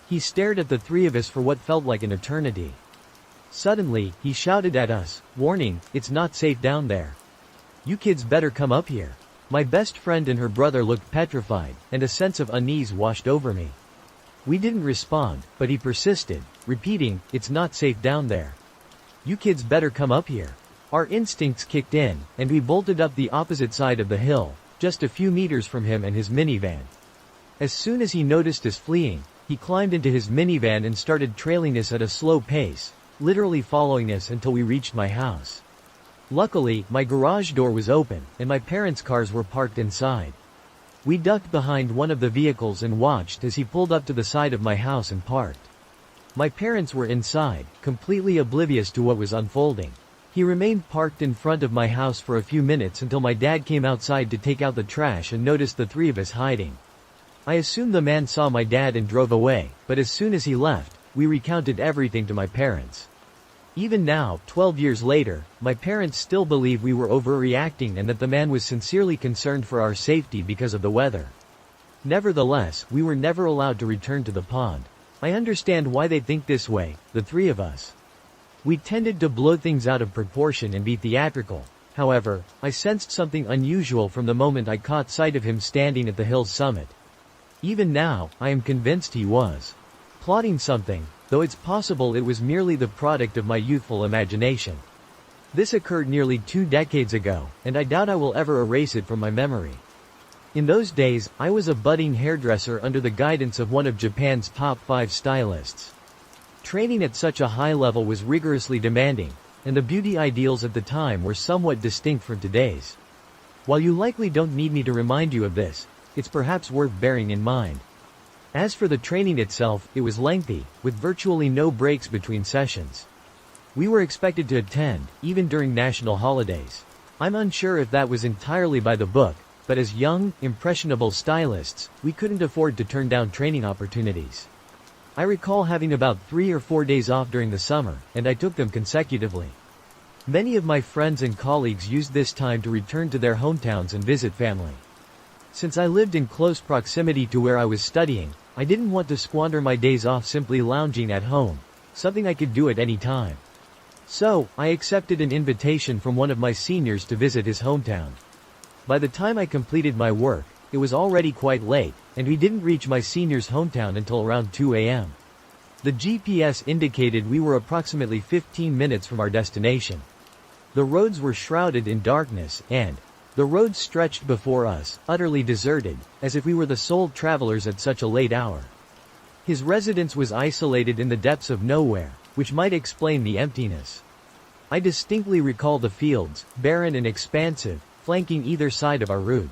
He stared at the three of us for what felt like an eternity. Suddenly, he shouted at us, warning, "It's not safe down there. You kids better come up here." My best friend and her brother looked petrified, and a sense of unease washed over me. We didn't respond, but he persisted, repeating, "It's not safe down there. You kids better come up here." Our instincts kicked in, and we bolted up the opposite side of the hill, just a few meters from him and his minivan. As soon as he noticed us fleeing, he climbed into his minivan and started trailing us at a slow pace, literally following us until we reached my house. Luckily, my garage door was open, and my parents' cars were parked inside. We ducked behind one of the vehicles and watched as he pulled up to the side of my house and parked. My parents were inside, completely oblivious to what was unfolding. He remained parked in front of my house for a few minutes until my dad came outside to take out the trash and noticed the three of us hiding. I assumed the man saw my dad and drove away, but as soon as he left, we recounted everything to my parents. Even now, 12 years later, my parents still believe we were overreacting and that the man was sincerely concerned for our safety because of the weather. Nevertheless, we were never allowed to return to the pond. I understand why they think this way, the three of us. We tended to blow things out of proportion and be theatrical. However, I sensed something unusual from the moment I caught sight of him standing at the hill's summit. Even now, I am convinced he was plotting something, though it's possible it was merely the product of my youthful imagination. This occurred nearly 2 decades ago, and I doubt I will ever erase it from my memory. In those days, I was a budding hairdresser under the guidance of one of Japan's top 5 stylists. Training at such a high level was rigorously demanding, and the beauty ideals at the time were somewhat distinct from today's. While you likely don't need me to remind you of this, it's perhaps worth bearing in mind. As for the training itself, it was lengthy, with virtually no breaks between sessions. We were expected to attend, even during national holidays. I'm unsure if that was entirely by the book, but as young, impressionable stylists, we couldn't afford to turn down training opportunities. I recall having about 3 or 4 days off during the summer, and I took them consecutively. Many of my friends and colleagues used this time to return to their hometowns and visit family. Since I lived in close proximity to where I was studying, I didn't want to squander my days off simply lounging at home, something I could do at any time. So, I accepted an invitation from one of my seniors to visit his hometown. By the time I completed my work, it was already quite late, and we didn't reach my senior's hometown until around 2 a.m. The GPS indicated we were approximately 15 minutes from our destination. The roads were shrouded in darkness, and the road stretched before us, utterly deserted, as if we were the sole travelers at such a late hour. His residence was isolated in the depths of nowhere, which might explain the emptiness. I distinctly recall the fields, barren and expansive, flanking either side of our route.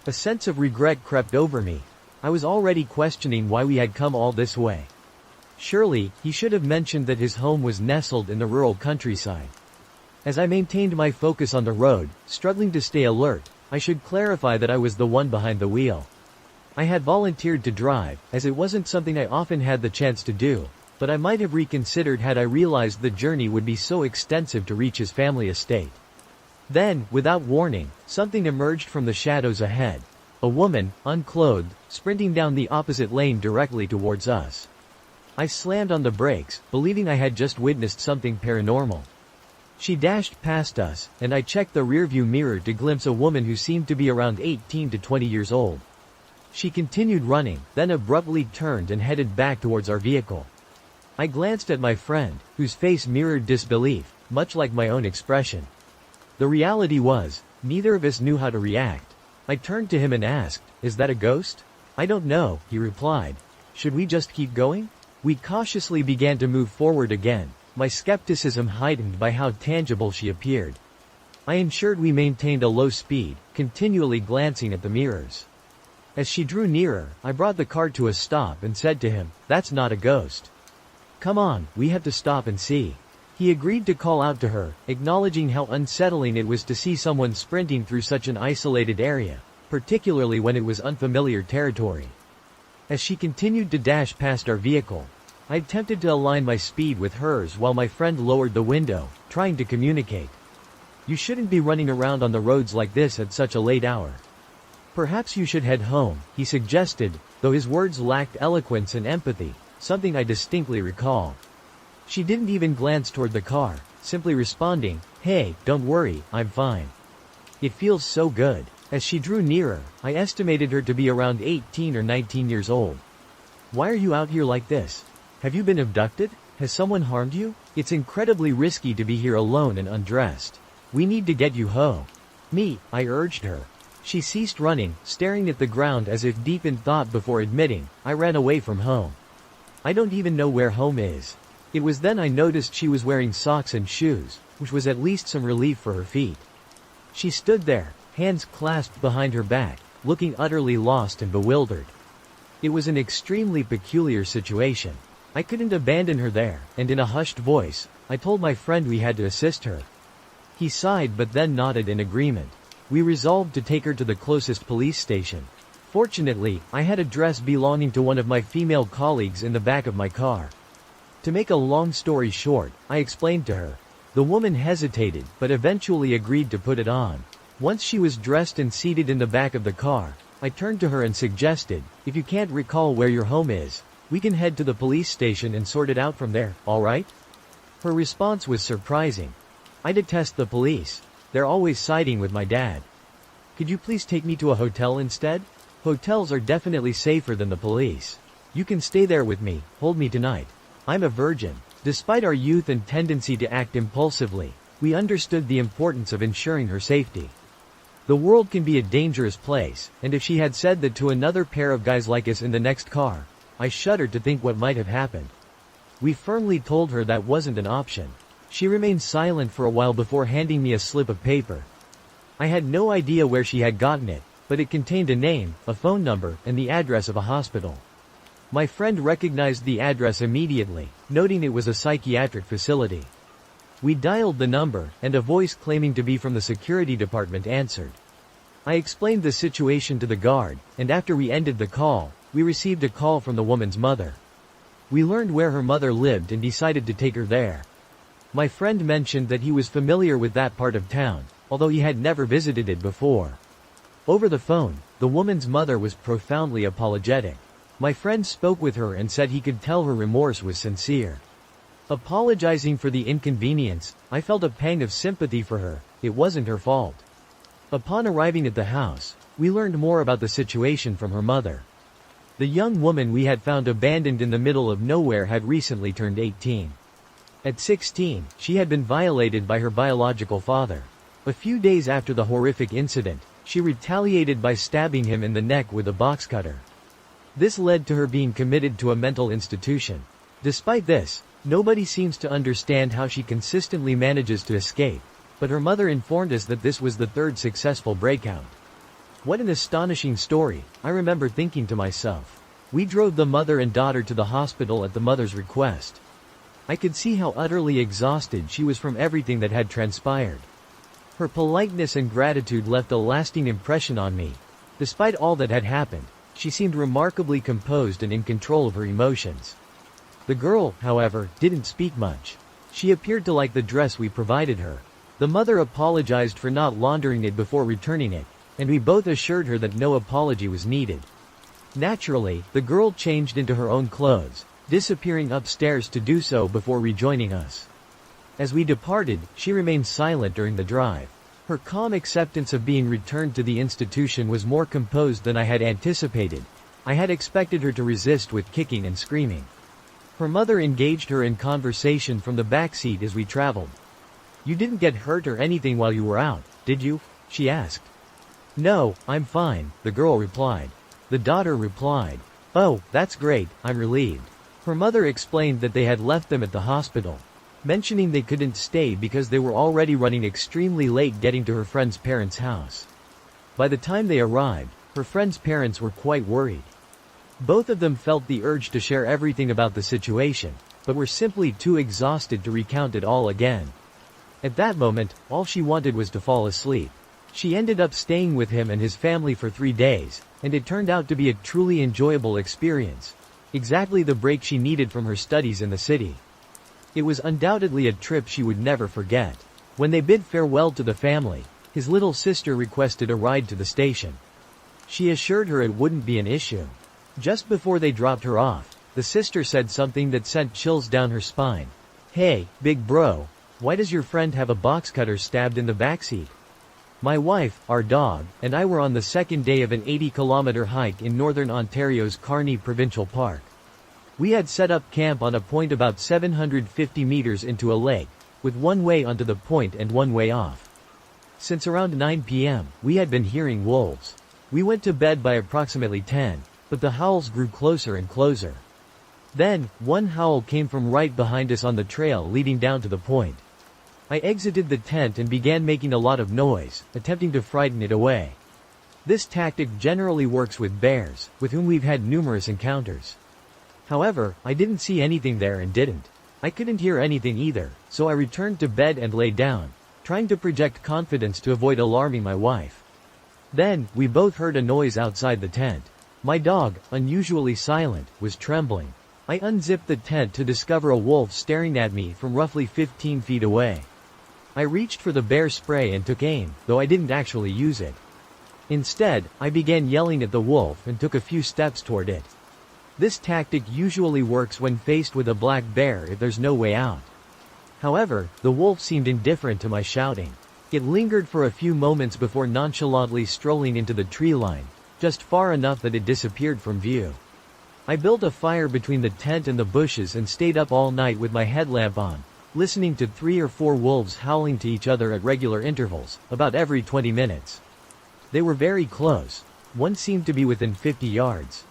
A sense of regret crept over me. I was already questioning why we had come all this way. Surely, he should have mentioned that his home was nestled in the rural countryside. As I maintained my focus on the road, struggling to stay alert, I should clarify that I was the one behind the wheel. I had volunteered to drive, as it wasn't something I often had the chance to do, but I might have reconsidered had I realized the journey would be so extensive to reach his family estate. Then, without warning, something emerged from the shadows ahead. A woman, unclothed, sprinting down the opposite lane directly towards us. I slammed on the brakes, believing I had just witnessed something paranormal. She dashed past us, and I checked the rearview mirror to glimpse a woman who seemed to be around 18 to 20 years old. She continued running, then abruptly turned and headed back towards our vehicle. I glanced at my friend, whose face mirrored disbelief, much like my own expression. The reality was, neither of us knew how to react. I turned to him and asked, "Is that a ghost?" "I don't know," he replied. "Should we just keep going?" We cautiously began to move forward again, my skepticism heightened by how tangible she appeared. I ensured we maintained a low speed, continually glancing at the mirrors. As she drew nearer, I brought the car to a stop and said to him, "That's not a ghost. Come on, we have to stop and see." He agreed to call out to her, acknowledging how unsettling it was to see someone sprinting through such an isolated area, particularly when it was unfamiliar territory. As she continued to dash past our vehicle, I attempted to align my speed with hers while my friend lowered the window, trying to communicate. "You shouldn't be running around on the roads like this at such a late hour. Perhaps you should head home," he suggested, though his words lacked eloquence and empathy, something I distinctly recall. She didn't even glance toward the car, simply responding, "Hey, don't worry, I'm fine. It feels so good." As she drew nearer, I estimated her to be around 18 or 19 years old. "Why are you out here like this? Have you been abducted? Has someone harmed you? It's incredibly risky to be here alone and undressed. We need to get you home." "Me," I urged her. She ceased running, staring at the ground as if deep in thought before admitting, "I ran away from home. I don't even know where home is." It was then I noticed she was wearing socks and shoes, which was at least some relief for her feet. She stood there, hands clasped behind her back, looking utterly lost and bewildered. It was an extremely peculiar situation. I couldn't abandon her there, and in a hushed voice, I told my friend we had to assist her. He sighed but then nodded in agreement. We resolved to take her to the closest police station. Fortunately, I had a dress belonging to one of my female colleagues in the back of my car. To make a long story short, I explained to her. The woman hesitated, but eventually agreed to put it on. Once she was dressed and seated in the back of the car, I turned to her and suggested, if you can't recall where your home is, we can head to the police station and sort it out from there, alright? Her response was surprising. I detest the police. They're always siding with my dad. Could you please take me to a hotel instead? Hotels are definitely safer than the police. You can stay there with me, hold me tonight. I'm a virgin. Despite our youth and tendency to act impulsively, we understood the importance of ensuring her safety. The world can be a dangerous place, and if she had said that to another pair of guys like us in the next car, I shuddered to think what might have happened. We firmly told her that wasn't an option. She remained silent for a while before handing me a slip of paper. I had no idea where she had gotten it, but it contained a name, a phone number, and the address of a hospital. My friend recognized the address immediately, noting it was a psychiatric facility. We dialed the number, and a voice claiming to be from the security department answered. I explained the situation to the guard, and after we ended the call, we received a call from the woman's mother. We learned where her mother lived and decided to take her there. My friend mentioned that he was familiar with that part of town, although he had never visited it before. Over the phone, the woman's mother was profoundly apologetic. My friend spoke with her and said he could tell her remorse was sincere. Apologizing for the inconvenience, I felt a pang of sympathy for her. It wasn't her fault. Upon arriving at the house, we learned more about the situation from her mother. The young woman we had found abandoned in the middle of nowhere had recently turned 18. At 16, she had been violated by her biological father. A few days after the horrific incident, she retaliated by stabbing him in the neck with a box cutter. This led to her being committed to a mental institution. Despite this, nobody seems to understand how she consistently manages to escape, but her mother informed us that this was the third successful breakout. What an astonishing story, I remember thinking to myself. We drove the mother and daughter to the hospital at the mother's request. I could see how utterly exhausted she was from everything that had transpired. Her politeness and gratitude left a lasting impression on me. Despite all that had happened, she seemed remarkably composed and in control of her emotions. The girl, however, didn't speak much. She appeared to like the dress we provided her. The mother apologized for not laundering it before returning it, and we both assured her that no apology was needed. Naturally, the girl changed into her own clothes, disappearing upstairs to do so before rejoining us. As we departed, she remained silent during the drive. Her calm acceptance of being returned to the institution was more composed than I had anticipated. I had expected her to resist with kicking and screaming. Her mother engaged her in conversation from the back seat as we traveled. "You didn't get hurt or anything while you were out, did you?" she asked. "No, I'm fine," the girl replied. The daughter replied, "Oh, that's great, I'm relieved." Her mother explained that they had left them at the hospital, mentioning they couldn't stay because they were already running extremely late getting to her friend's parents' house. By the time they arrived, her friend's parents were quite worried. Both of them felt the urge to share everything about the situation, but were simply too exhausted to recount it all again. At that moment, all she wanted was to fall asleep. She ended up staying with him and his family for 3 days, and it turned out to be a truly enjoyable experience. Exactly the break she needed from her studies in the city. It was undoubtedly a trip she would never forget. When they bid farewell to the family, his little sister requested a ride to the station. She assured her it wouldn't be an issue. Just before they dropped her off, the sister said something that sent chills down her spine. "Hey, big bro, why does your friend have a box cutter stabbed in the backseat?" My wife, our dog, and I were on the second day of an 80-kilometer hike in northern Ontario's Carney Provincial Park. We had set up camp on a point about 750 meters into a lake, with one way onto the point and one way off. Since around 9 p.m., we had been hearing wolves. We went to bed by approximately 10, but the howls grew closer and closer. Then, one howl came from right behind us on the trail leading down to the point. I exited the tent and began making a lot of noise, attempting to frighten it away. This tactic generally works with bears, with whom we've had numerous encounters. However, I didn't see anything there and didn't. I couldn't hear anything either, so I returned to bed and lay down, trying to project confidence to avoid alarming my wife. Then, we both heard a noise outside the tent. My dog, unusually silent, was trembling. I unzipped the tent to discover a wolf staring at me from roughly 15 feet away. I reached for the bear spray and took aim, though I didn't actually use it. Instead, I began yelling at the wolf and took a few steps toward it. This tactic usually works when faced with a black bear if there's no way out. However, the wolf seemed indifferent to my shouting. It lingered for a few moments before nonchalantly strolling into the tree line, just far enough that it disappeared from view. I built a fire between the tent and the bushes and stayed up all night with my headlamp on, listening to 3 or 4 wolves howling to each other at regular intervals, about every 20 minutes. They were very close. One seemed to be within 50 yards.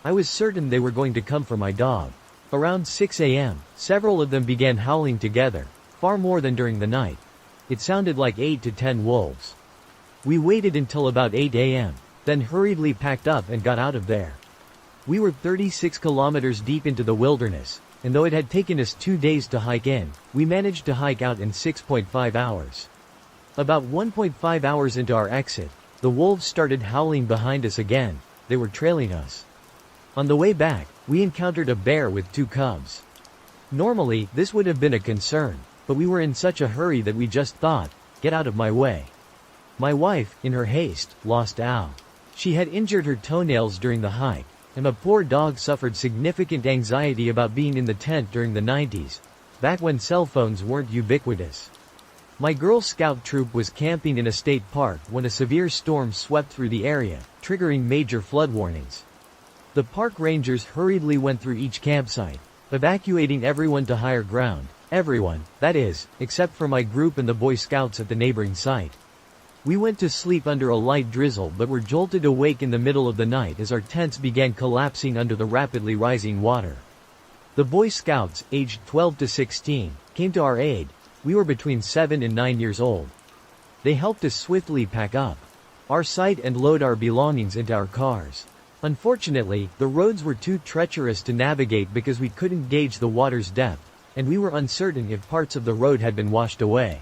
I was certain they were going to come for my dog. Around 6 a.m., several of them began howling together, far more than during the night. It sounded like 8 to 10 wolves. We waited until about 8 a.m., then hurriedly packed up and got out of there. We were 36 kilometers deep into the wilderness, and though it had taken us 2 days to hike in, we managed to hike out in 6.5 hours. About 1.5 hours into our exit, the wolves started howling behind us again. They were trailing us. On the way back, we encountered a bear with 2 cubs. Normally, this would have been a concern, but we were in such a hurry that we just thought, get out of my way. My wife, in her haste, lost Al. She had injured her toenails during the hike, and the poor dog suffered significant anxiety about being in the tent during the 90s, back when cell phones weren't ubiquitous. My Girl Scout troop was camping in a state park when a severe storm swept through the area, triggering major flood warnings. The park rangers hurriedly went through each campsite, evacuating everyone to higher ground. Everyone, that is, except for my group and the Boy Scouts at the neighboring site. We went to sleep under a light drizzle but were jolted awake in the middle of the night as our tents began collapsing under the rapidly rising water. The Boy Scouts, aged 12 to 16, came to our aid. We were between 7 and 9 years old. They helped us swiftly pack up our site and load our belongings into our cars. Unfortunately, the roads were too treacherous to navigate because we couldn't gauge the water's depth, and we were uncertain if parts of the road had been washed away.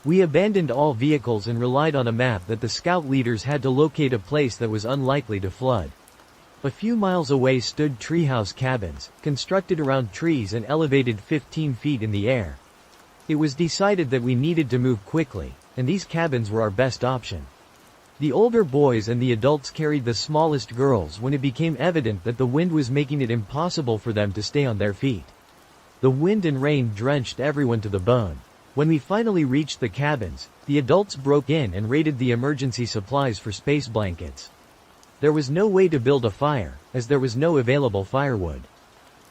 We abandoned all vehicles and relied on a map that the scout leaders had to locate a place that was unlikely to flood. A few miles away stood treehouse cabins, constructed around trees and elevated 15 feet in the air. It was decided that we needed to move quickly, and these cabins were our best option. The older boys and the adults carried the smallest girls when it became evident that the wind was making it impossible for them to stay on their feet. The wind and rain drenched everyone to the bone. When we finally reached the cabins, the adults broke in and raided the emergency supplies for space blankets. There was no way to build a fire, as there was no available firewood.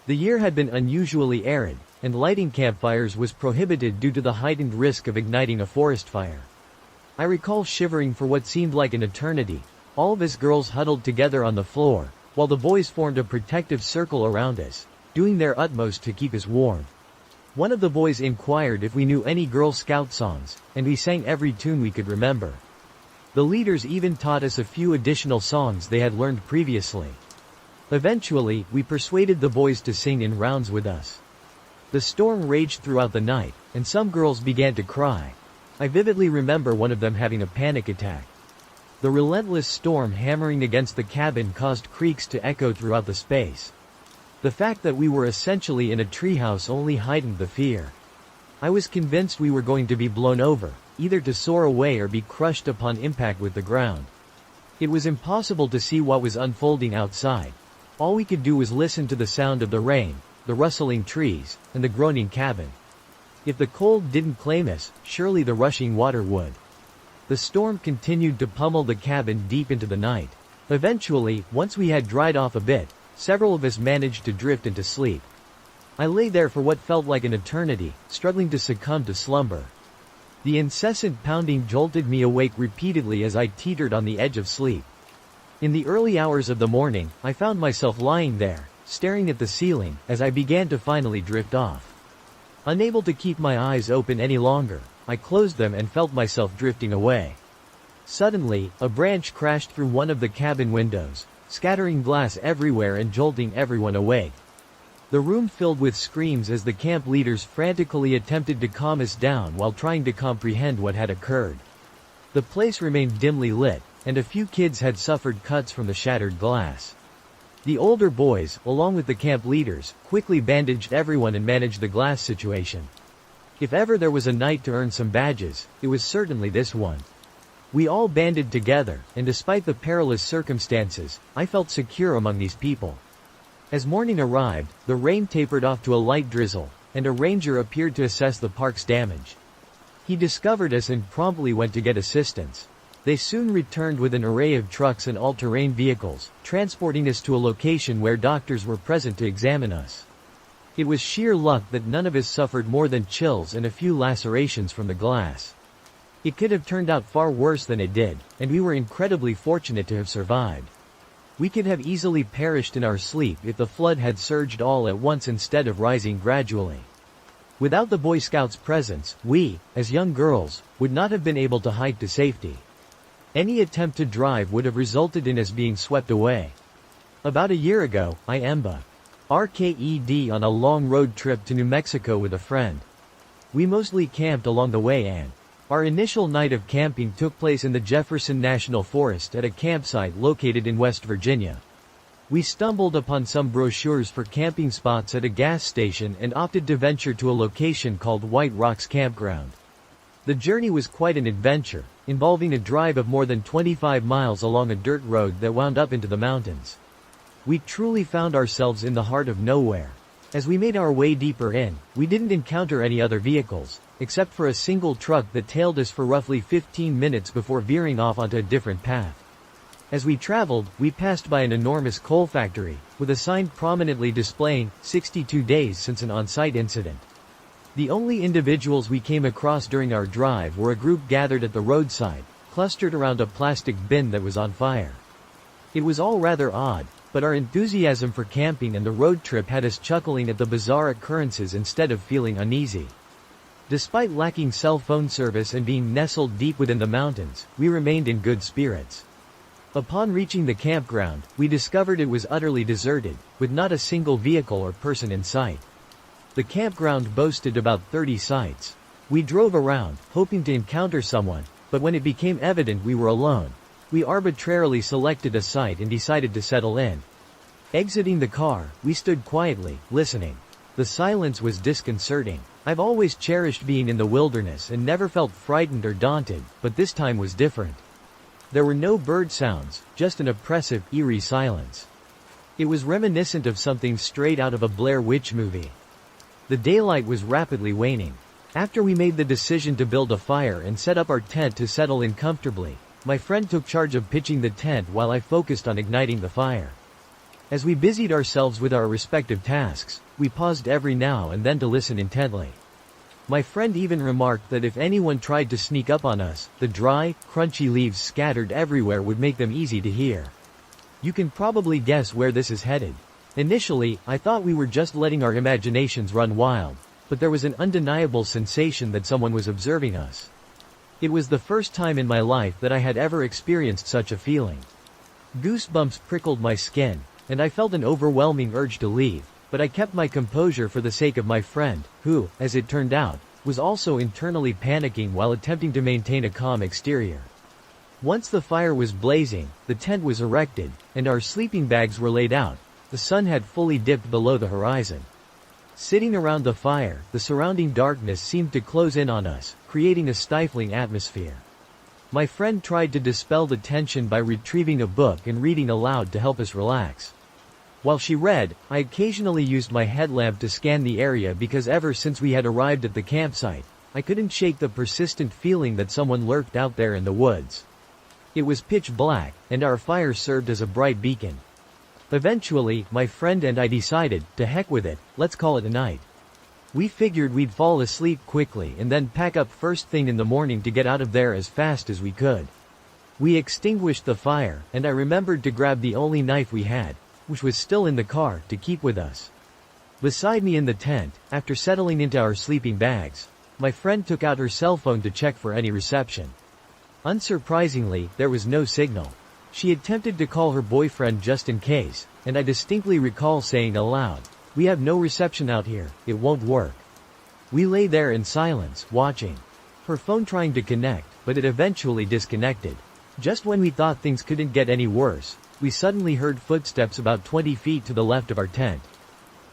The year had been unusually arid, and lighting campfires was prohibited due to the heightened risk of igniting a forest fire. I recall shivering for what seemed like an eternity, all of us girls huddled together on the floor, while the boys formed a protective circle around us, doing their utmost to keep us warm. One of the boys inquired if we knew any Girl Scout songs, and we sang every tune we could remember. The leaders even taught us a few additional songs they had learned previously. Eventually, we persuaded the boys to sing in rounds with us. The storm raged throughout the night, and some girls began to cry. I vividly remember one of them having a panic attack. The relentless storm hammering against the cabin caused creaks to echo throughout the space. The fact that we were essentially in a treehouse only heightened the fear. I was convinced we were going to be blown over, either to soar away or be crushed upon impact with the ground. It was impossible to see what was unfolding outside. All we could do was listen to the sound of the rain, the rustling trees, and the groaning cabin. If the cold didn't claim us, surely the rushing water would. The storm continued to pummel the cabin deep into the night. Eventually, once we had dried off a bit, several of us managed to drift into sleep. I lay there for what felt like an eternity, struggling to succumb to slumber. The incessant pounding jolted me awake repeatedly as I teetered on the edge of sleep. In the early hours of the morning, I found myself lying there, staring at the ceiling, as I began to finally drift off. Unable to keep my eyes open any longer, I closed them and felt myself drifting away. Suddenly, a branch crashed through one of the cabin windows, scattering glass everywhere and jolting everyone awake. The room filled with screams as the camp leaders frantically attempted to calm us down while trying to comprehend what had occurred. The place remained dimly lit, and a few kids had suffered cuts from the shattered glass. The older boys, along with the camp leaders, quickly bandaged everyone and managed the glass situation. If ever there was a night to earn some badges, it was certainly this one. We all banded together, and despite the perilous circumstances, I felt secure among these people. As morning arrived, the rain tapered off to a light drizzle, and a ranger appeared to assess the park's damage. He discovered us and promptly went to get assistance. They soon returned with an array of trucks and all-terrain vehicles, transporting us to a location where doctors were present to examine us. It was sheer luck that none of us suffered more than chills and a few lacerations from the glass. It could have turned out far worse than it did, and we were incredibly fortunate to have survived. We could have easily perished in our sleep if the flood had surged all at once instead of rising gradually. Without the Boy Scouts' presence, we, as young girls, would not have been able to hike to safety. Any attempt to drive would have resulted in us being swept away. About a year ago, I embarked on a long road trip to New Mexico with a friend. We mostly camped along the way and our initial night of camping took place in the Jefferson National Forest at a campsite located in West Virginia. We stumbled upon some brochures for camping spots at a gas station and opted to venture to a location called White Rocks Campground. The journey was quite an adventure, involving a drive of more than 25 miles along a dirt road that wound up into the mountains. We truly found ourselves in the heart of nowhere. As we made our way deeper in, we didn't encounter any other vehicles, except for a single truck that tailed us for roughly 15 minutes before veering off onto a different path. As we traveled, we passed by an enormous coal factory, with a sign prominently displaying 62 days since an on-site incident. The only individuals we came across during our drive were a group gathered at the roadside, clustered around a plastic bin that was on fire. It was all rather odd, but our enthusiasm for camping and the road trip had us chuckling at the bizarre occurrences instead of feeling uneasy. Despite lacking cell phone service and being nestled deep within the mountains, we remained in good spirits. Upon reaching the campground, we discovered it was utterly deserted, with not a single vehicle or person in sight. The campground boasted about 30 sites. We drove around, hoping to encounter someone, but when it became evident we were alone, we arbitrarily selected a site and decided to settle in. Exiting the car, we stood quietly, listening. The silence was disconcerting. I've always cherished being in the wilderness and never felt frightened or daunted, but this time was different. There were no bird sounds, just an oppressive, eerie silence. It was reminiscent of something straight out of a Blair Witch movie. The daylight was rapidly waning. After we made the decision to build a fire and set up our tent to settle in comfortably, my friend took charge of pitching the tent while I focused on igniting the fire. As we busied ourselves with our respective tasks, we paused every now and then to listen intently. My friend even remarked that if anyone tried to sneak up on us, the dry, crunchy leaves scattered everywhere would make them easy to hear. You can probably guess where this is headed. Initially, I thought we were just letting our imaginations run wild, but there was an undeniable sensation that someone was observing us. It was the first time in my life that I had ever experienced such a feeling. Goosebumps prickled my skin, and I felt an overwhelming urge to leave, but I kept my composure for the sake of my friend, who, as it turned out, was also internally panicking while attempting to maintain a calm exterior. Once the fire was blazing, the tent was erected, and our sleeping bags were laid out. The sun had fully dipped below the horizon. Sitting around the fire, the surrounding darkness seemed to close in on us, creating a stifling atmosphere. My friend tried to dispel the tension by retrieving a book and reading aloud to help us relax. While she read, I occasionally used my headlamp to scan the area because ever since we had arrived at the campsite, I couldn't shake the persistent feeling that someone lurked out there in the woods. It was pitch black, and our fire served as a bright beacon. Eventually, my friend and I decided, to heck with it, let's call it a night. We figured we'd fall asleep quickly and then pack up first thing in the morning to get out of there as fast as we could. We extinguished the fire, and I remembered to grab the only knife we had, which was still in the car, to keep with us. Beside me in the tent, after settling into our sleeping bags, my friend took out her cell phone to check for any reception. Unsurprisingly, there was no signal. She attempted to call her boyfriend just in case, and I distinctly recall saying aloud, "We have no reception out here, it won't work." We lay there in silence, watching her phone trying to connect, but it eventually disconnected. Just when we thought things couldn't get any worse, we suddenly heard footsteps about 20 feet to the left of our tent.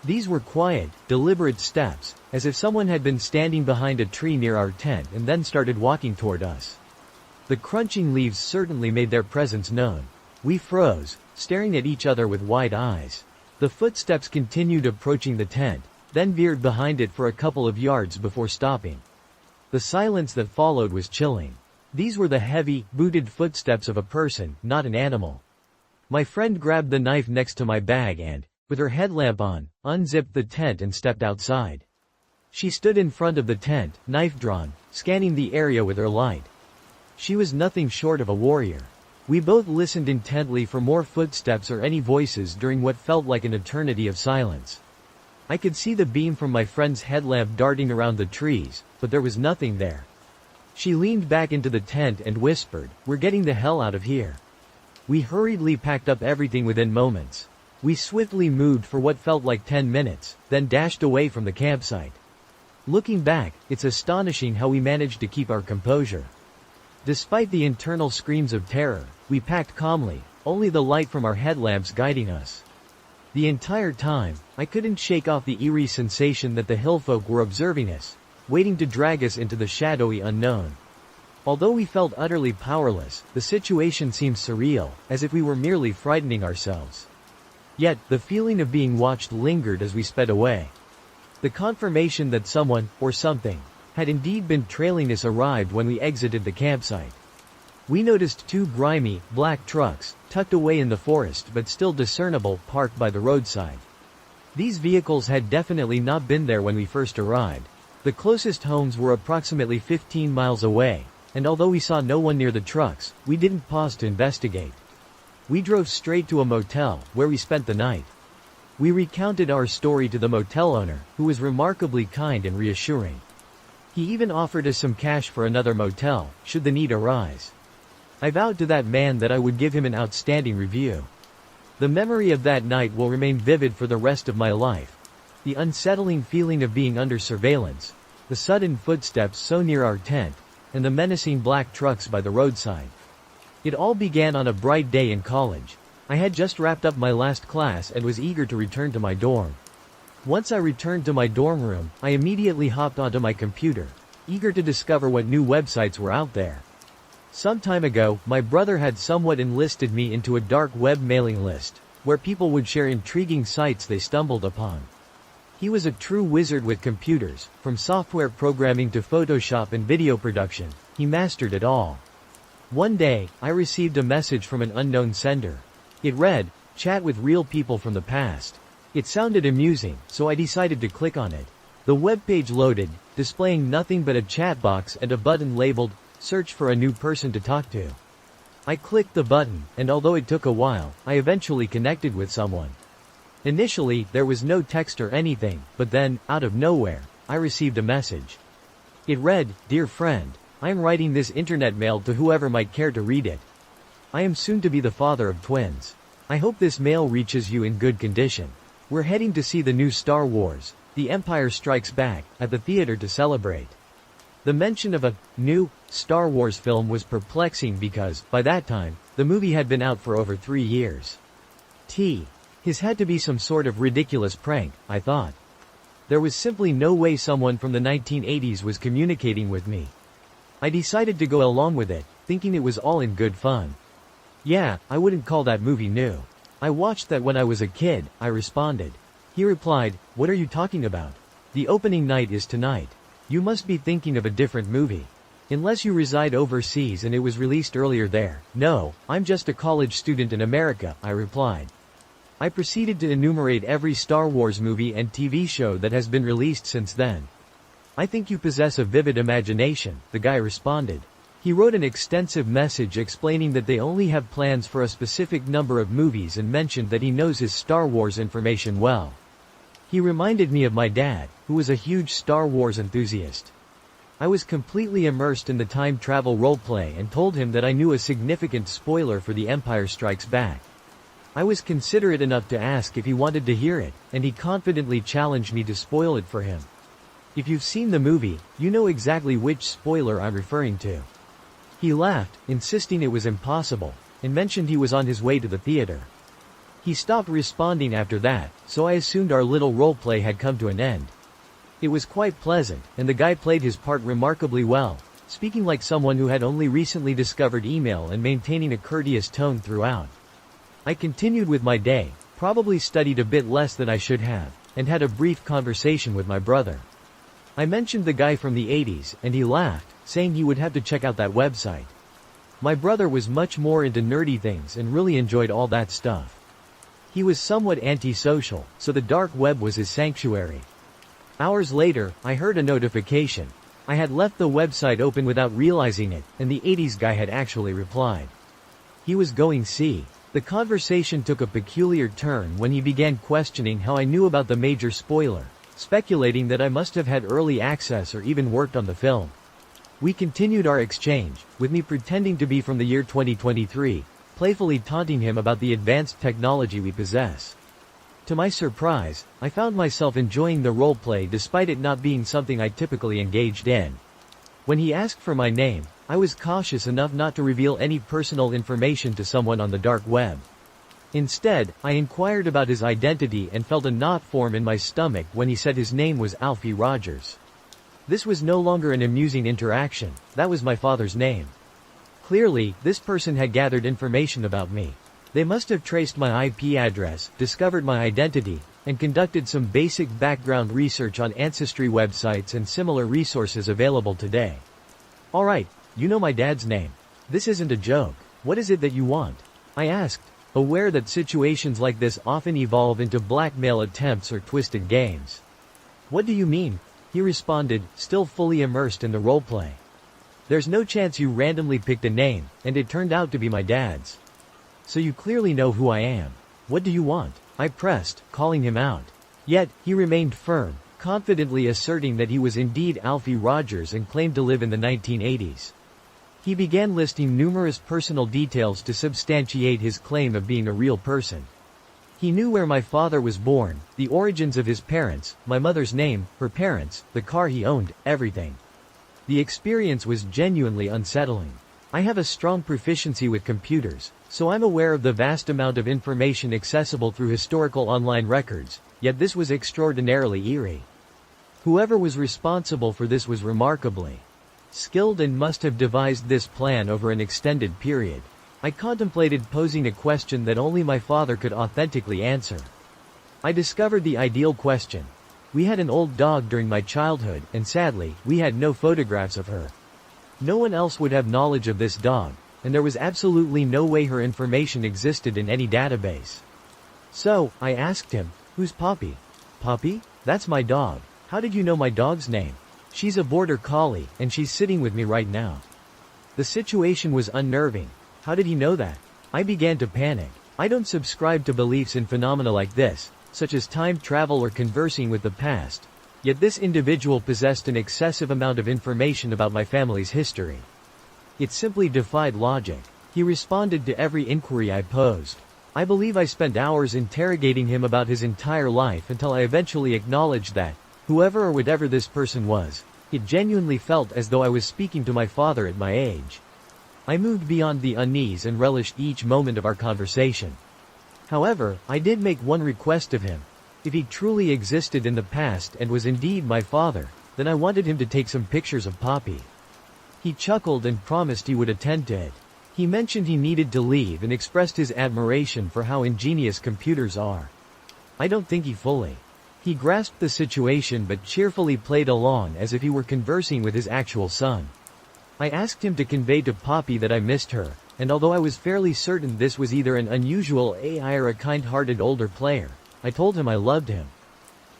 These were quiet, deliberate steps, as if someone had been standing behind a tree near our tent and then started walking toward us. The crunching leaves certainly made their presence known. We froze, staring at each other with wide eyes. The footsteps continued approaching the tent, then veered behind it for a couple of yards before stopping. The silence that followed was chilling. These were the heavy, booted footsteps of a person, not an animal. My friend grabbed the knife next to my bag and, with her headlamp on, unzipped the tent and stepped outside. She stood in front of the tent, knife drawn, scanning the area with her light. She was nothing short of a warrior. We both listened intently for more footsteps or any voices during what felt like an eternity of silence. I could see the beam from my friend's headlamp darting around the trees, but there was nothing there. She leaned back into the tent and whispered, "We're getting the hell out of here." We hurriedly packed up everything within moments. We swiftly moved for what felt like 10 minutes, then dashed away from the campsite. Looking back, it's astonishing how we managed to keep our composure. Despite the internal screams of terror, we packed calmly, only the light from our headlamps guiding us. The entire time, I couldn't shake off the eerie sensation that the hillfolk were observing us, waiting to drag us into the shadowy unknown. Although we felt utterly powerless, the situation seemed surreal, as if we were merely frightening ourselves. Yet, the feeling of being watched lingered as we sped away. The confirmation that someone, or something, had indeed been trailing us arrived when we exited the campsite. We noticed two grimy, black trucks, tucked away in the forest but still discernible, parked by the roadside. These vehicles had definitely not been there when we first arrived. The closest homes were approximately 15 miles away, and although we saw no one near the trucks, we didn't pause to investigate. We drove straight to a motel, where we spent the night. We recounted our story to the motel owner, who was remarkably kind and reassuring. He even offered us some cash for another motel, should the need arise. I vowed to that man that I would give him an outstanding review. The memory of that night will remain vivid for the rest of my life. The unsettling feeling of being under surveillance, the sudden footsteps so near our tent, and the menacing black trucks by the roadside. It all began on a bright day in college. I had just wrapped up my last class and was eager to return to my dorm. Once I returned to my dorm room, I immediately hopped onto my computer, eager to discover what new websites were out there. Some time ago, my brother had somewhat enlisted me into a dark web mailing list, where people would share intriguing sites they stumbled upon. He was a true wizard with computers, from software programming to Photoshop and video production. He mastered it all. One day, I received a message from an unknown sender. It read, "Chat with real people from the past." It sounded amusing, so I decided to click on it. The webpage loaded, displaying nothing but a chat box and a button labeled, "Search for a new person to talk to." I clicked the button, and although it took a while, I eventually connected with someone. Initially, there was no text or anything, but then, out of nowhere, I received a message. It read, "Dear friend, I am writing this internet mail to whoever might care to read it. I am soon to be the father of twins. I hope this mail reaches you in good condition. We're heading to see the new Star Wars, The Empire Strikes Back, at the theater to celebrate." The mention of a new Star Wars film was perplexing because, by that time, the movie had been out for over 3 years. His had to be some sort of ridiculous prank, I thought. There was simply no way someone from the 1980s was communicating with me. I decided to go along with it, thinking it was all in good fun. "Yeah, I wouldn't call that movie new. I watched that when I was a kid," I responded. He replied, "What are you talking about? The opening night is tonight. You must be thinking of a different movie. Unless you reside overseas and it was released earlier there." "No, I'm just a college student in America," I replied. I proceeded to enumerate every Star Wars movie and TV show that has been released since then. "I think you possess a vivid imagination," the guy responded. He wrote an extensive message explaining that they only have plans for a specific number of movies and mentioned that he knows his Star Wars information well. He reminded me of my dad, who was a huge Star Wars enthusiast. I was completely immersed in the time travel roleplay and told him that I knew a significant spoiler for The Empire Strikes Back. I was considerate enough to ask if he wanted to hear it, and he confidently challenged me to spoil it for him. If you've seen the movie, you know exactly which spoiler I'm referring to. He laughed, insisting it was impossible, and mentioned he was on his way to the theater. He stopped responding after that, so I assumed our little roleplay had come to an end. It was quite pleasant, and the guy played his part remarkably well, speaking like someone who had only recently discovered email and maintaining a courteous tone throughout. I continued with my day, probably studied a bit less than I should have, and had a brief conversation with my brother. I mentioned the guy from the 80s, and he laughed, saying he would have to check out that website. My brother was much more into nerdy things and really enjoyed all that stuff. He was somewhat antisocial, so the dark web was his sanctuary. Hours later, I heard a notification. I had left the website open without realizing it, and the 80s guy had actually replied. He was going see. The conversation took a peculiar turn when he began questioning how I knew about the major spoiler, speculating that I must have had early access or even worked on the film. We continued our exchange, with me pretending to be from the year 2023, playfully taunting him about the advanced technology we possess. To my surprise, I found myself enjoying the roleplay despite it not being something I typically engaged in. When he asked for my name, I was cautious enough not to reveal any personal information to someone on the dark web. Instead, I inquired about his identity and felt a knot form in my stomach when he said his name was Alfie Rogers. This was no longer an amusing interaction, that was my father's name. Clearly, this person had gathered information about me. They must have traced my IP address, discovered my identity, and conducted some basic background research on ancestry websites and similar resources available today. Alright, you know my dad's name. This isn't a joke. What is it that you want? I asked, aware that situations like this often evolve into blackmail attempts or twisted games. What do you mean? He responded, still fully immersed in the roleplay. There's no chance you randomly picked a name, and it turned out to be my dad's. So you clearly know who I am. What do you want? I pressed, calling him out. Yet, he remained firm, confidently asserting that he was indeed Alfie Rogers and claimed to live in the 1980s. He began listing numerous personal details to substantiate his claim of being a real person. He knew where my father was born, the origins of his parents, my mother's name, her parents, the car he owned, everything. The experience was genuinely unsettling. I have a strong proficiency with computers, so I'm aware of the vast amount of information accessible through historical online records, yet this was extraordinarily eerie. Whoever was responsible for this was remarkably skilled and must have devised this plan over an extended period. I contemplated posing a question that only my father could authentically answer. I discovered the ideal question. We had an old dog during my childhood, and sadly, we had no photographs of her. No one else would have knowledge of this dog, and there was absolutely no way her information existed in any database. So, I asked him, who's Poppy? Poppy? That's my dog. How did you know my dog's name? She's a border collie, and she's sitting with me right now. The situation was unnerving. How did he know that? I began to panic. I don't subscribe to beliefs in phenomena like this, such as time travel or conversing with the past. Yet this individual possessed an excessive amount of information about my family's history. It simply defied logic. He responded to every inquiry I posed. I believe I spent hours interrogating him about his entire life until I eventually acknowledged that, whoever or whatever this person was, it genuinely felt as though I was speaking to my father at my age. I moved beyond the unease and relished each moment of our conversation. However, I did make one request of him. If he truly existed in the past and was indeed my father, then I wanted him to take some pictures of Poppy. He chuckled and promised he would attend to it. He mentioned he needed to leave and expressed his admiration for how ingenious computers are. I don't think he fully. He grasped the situation but cheerfully played along as if he were conversing with his actual son. I asked him to convey to Poppy that I missed her, and although I was fairly certain this was either an unusual AI or a kind-hearted older player, I told him I loved him.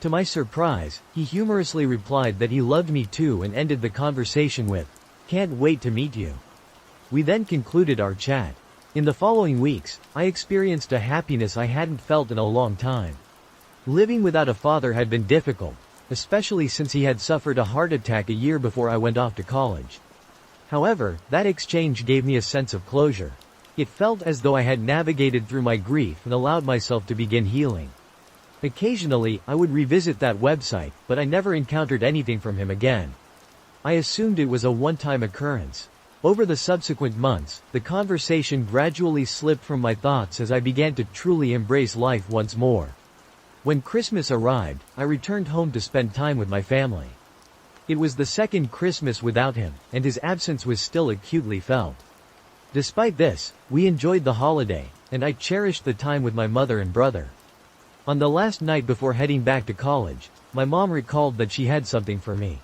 To my surprise, he humorously replied that he loved me too and ended the conversation with, "Can't wait to meet you." We then concluded our chat. In the following weeks, I experienced a happiness I hadn't felt in a long time. Living without a father had been difficult, especially since he had suffered a heart attack a year before I went off to college. However, that exchange gave me a sense of closure. It felt as though I had navigated through my grief and allowed myself to begin healing. Occasionally, I would revisit that website, but I never encountered anything from him again. I assumed it was a one-time occurrence. Over the subsequent months, the conversation gradually slipped from my thoughts as I began to truly embrace life once more. When Christmas arrived, I returned home to spend time with my family. It was the second Christmas without him, and his absence was still acutely felt. Despite this, we enjoyed the holiday, and I cherished the time with my mother and brother. On the last night before heading back to college, my mom recalled that she had something for me.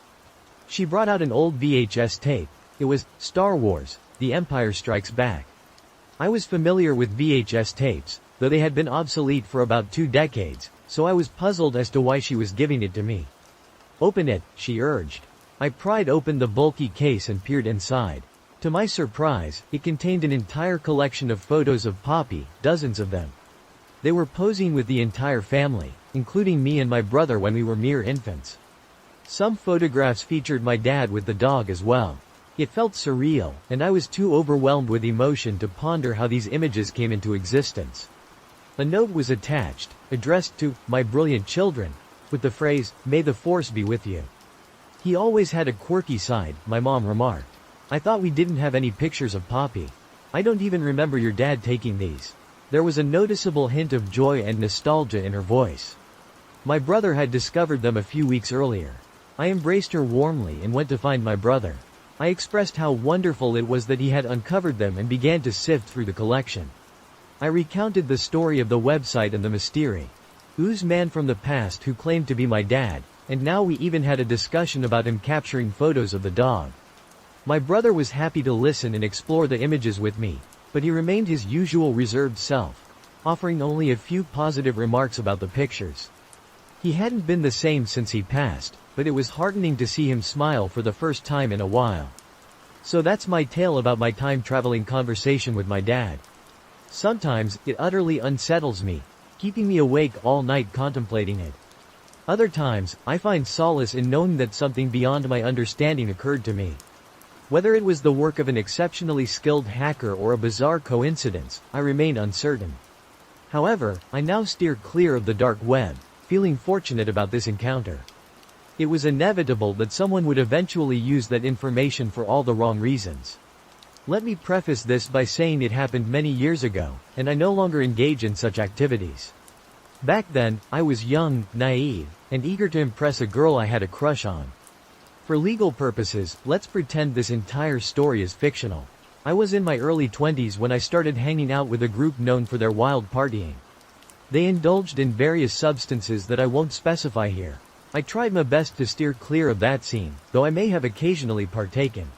She brought out an old VHS tape. It was Star Wars: The Empire Strikes Back. I was familiar with VHS tapes, though they had been obsolete for about 2 decades, so I was puzzled as to why she was giving it to me. "Open it," she urged. I pried open the bulky case and peered inside. To my surprise, it contained an entire collection of photos of Poppy, dozens of them. They were posing with the entire family, including me and my brother when we were mere infants. Some photographs featured my dad with the dog as well. It felt surreal, and I was too overwhelmed with emotion to ponder how these images came into existence. A note was attached, addressed to "my brilliant children," with the phrase, "May the Force be with you." "He always had a quirky side," my mom remarked. "I thought we didn't have any pictures of Poppy. I don't even remember your dad taking these." There was a noticeable hint of joy and nostalgia in her voice. My brother had discovered them a few weeks earlier. I embraced her warmly and went to find my brother. I expressed how wonderful it was that he had uncovered them and began to sift through the collection. I recounted the story of the website and the mysterious man from the past who claimed to be my dad, and now we even had a discussion about him capturing photos of the dog. My brother was happy to listen and explore the images with me, but he remained his usual reserved self, offering only a few positive remarks about the pictures. He hadn't been the same since he passed, but it was heartening to see him smile for the first time in a while. So that's my tale about my time-traveling conversation with my dad. Sometimes, it utterly unsettles me, keeping me awake all night contemplating it. Other times, I find solace in knowing that something beyond my understanding occurred to me. Whether it was the work of an exceptionally skilled hacker or a bizarre coincidence, I remain uncertain. However, I now steer clear of the dark web, feeling fortunate about this encounter. It was inevitable that someone would eventually use that information for all the wrong reasons. Let me preface this by saying it happened many years ago, and I no longer engage in such activities. Back then, I was young, naive, and eager to impress a girl I had a crush on. For legal purposes, let's pretend this entire story is fictional. I was in my early 20s when I started hanging out with a group known for their wild partying. They indulged in various substances that I won't specify here. I tried my best to steer clear of that scene, though I may have occasionally partaken.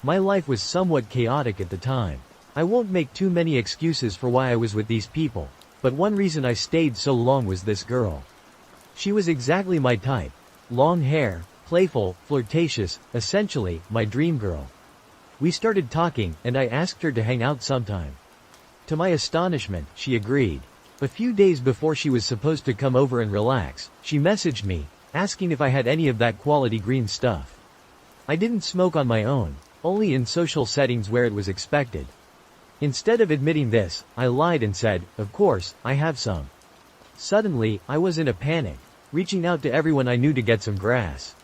My life was somewhat chaotic at the time. I won't make too many excuses for why I was with these people, but one reason I stayed so long was this girl. She was exactly my type. Long hair, playful, flirtatious, essentially, my dream girl. We started talking, and I asked her to hang out sometime. To my astonishment, she agreed. A few days before she was supposed to come over and relax, she messaged me, asking if I had any of that quality green stuff. I didn't smoke on my own, only in social settings where it was expected. Instead of admitting this, I lied and said, "Of course, I have some." Suddenly, I was in a panic, reaching out to everyone I knew to get some grass.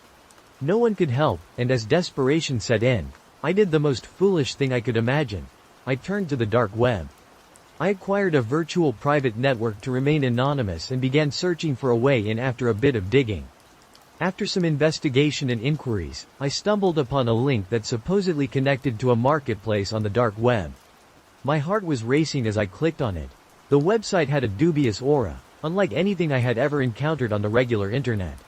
No one could help, and as desperation set in, I did the most foolish thing I could imagine. I turned to the dark web. I acquired a virtual private network to remain anonymous and began searching for a way in after a bit of digging. After some investigation and inquiries, I stumbled upon a link that supposedly connected to a marketplace on the dark web. My heart was racing as I clicked on it. The website had a dubious aura, unlike anything I had ever encountered on the regular internet.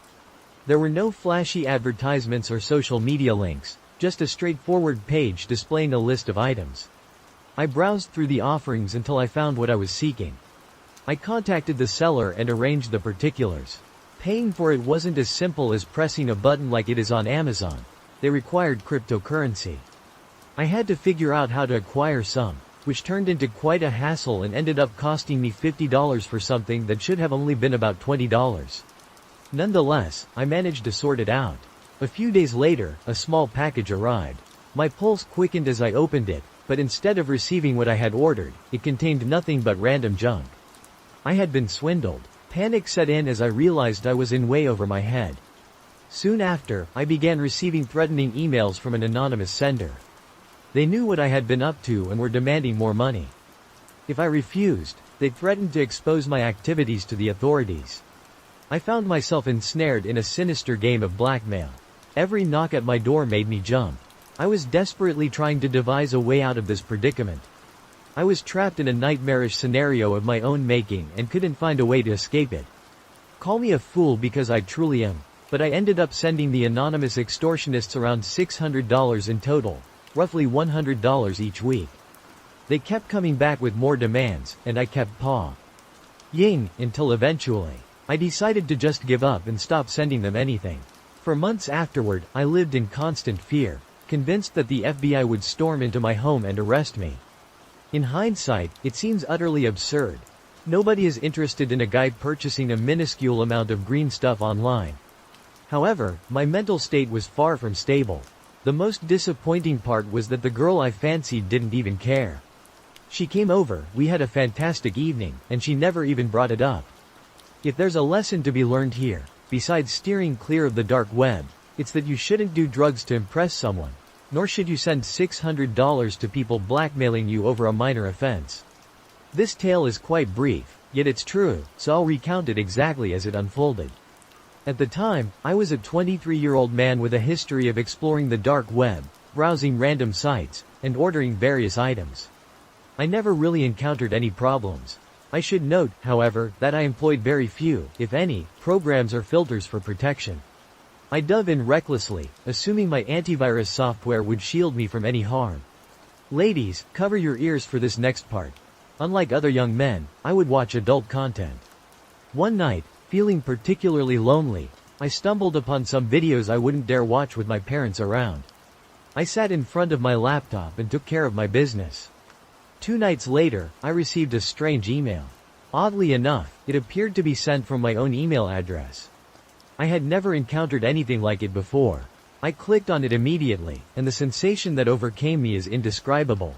There were no flashy advertisements or social media links, just a straightforward page displaying a list of items. I browsed through the offerings until I found what I was seeking. I contacted the seller and arranged the particulars. Paying for it wasn't as simple as pressing a button like it is on Amazon. They required cryptocurrency. I had to figure out how to acquire some, which turned into quite a hassle and ended up costing me $50 for something that should have only been about $20. Nonetheless, I managed to sort it out. A few days later, a small package arrived. My pulse quickened as I opened it, but instead of receiving what I had ordered, it contained nothing but random junk. I had been swindled. Panic set in as I realized I was in way over my head. Soon after, I began receiving threatening emails from an anonymous sender. They knew what I had been up to and were demanding more money. If I refused, they threatened to expose my activities to the authorities. I found myself ensnared in a sinister game of blackmail. Every knock at my door made me jump. I was desperately trying to devise a way out of this predicament. I was trapped in a nightmarish scenario of my own making and couldn't find a way to escape it. Call me a fool because I truly am, but I ended up sending the anonymous extortionists around $600 in total, roughly $100 each week. They kept coming back with more demands, and I kept paying until eventually, I decided to just give up and stop sending them anything. For months afterward, I lived in constant fear, convinced that the FBI would storm into my home and arrest me. In hindsight, it seems utterly absurd. Nobody is interested in a guy purchasing a minuscule amount of green stuff online. However, my mental state was far from stable. The most disappointing part was that the girl I fancied didn't even care. She came over, we had a fantastic evening, and she never even brought it up. If there's a lesson to be learned here, besides steering clear of the dark web, it's that you shouldn't do drugs to impress someone, nor should you send $600 to people blackmailing you over a minor offense. This tale is quite brief, yet it's true, so I'll recount it exactly as it unfolded. At the time, I was a 23-year-old man with a history of exploring the dark web, browsing random sites, and ordering various items. I never really encountered any problems. I should note, however, that I employed very few, if any, programs or filters for protection. I dove in recklessly, assuming my antivirus software would shield me from any harm. Ladies, cover your ears for this next part. Unlike other young men, I would watch adult content. One night, feeling particularly lonely, I stumbled upon some videos I wouldn't dare watch with my parents around. I sat in front of my laptop and took care of my business. 2 nights later, I received a strange email. Oddly enough, it appeared to be sent from my own email address. I had never encountered anything like it before. I clicked on it immediately, and the sensation that overcame me is indescribable.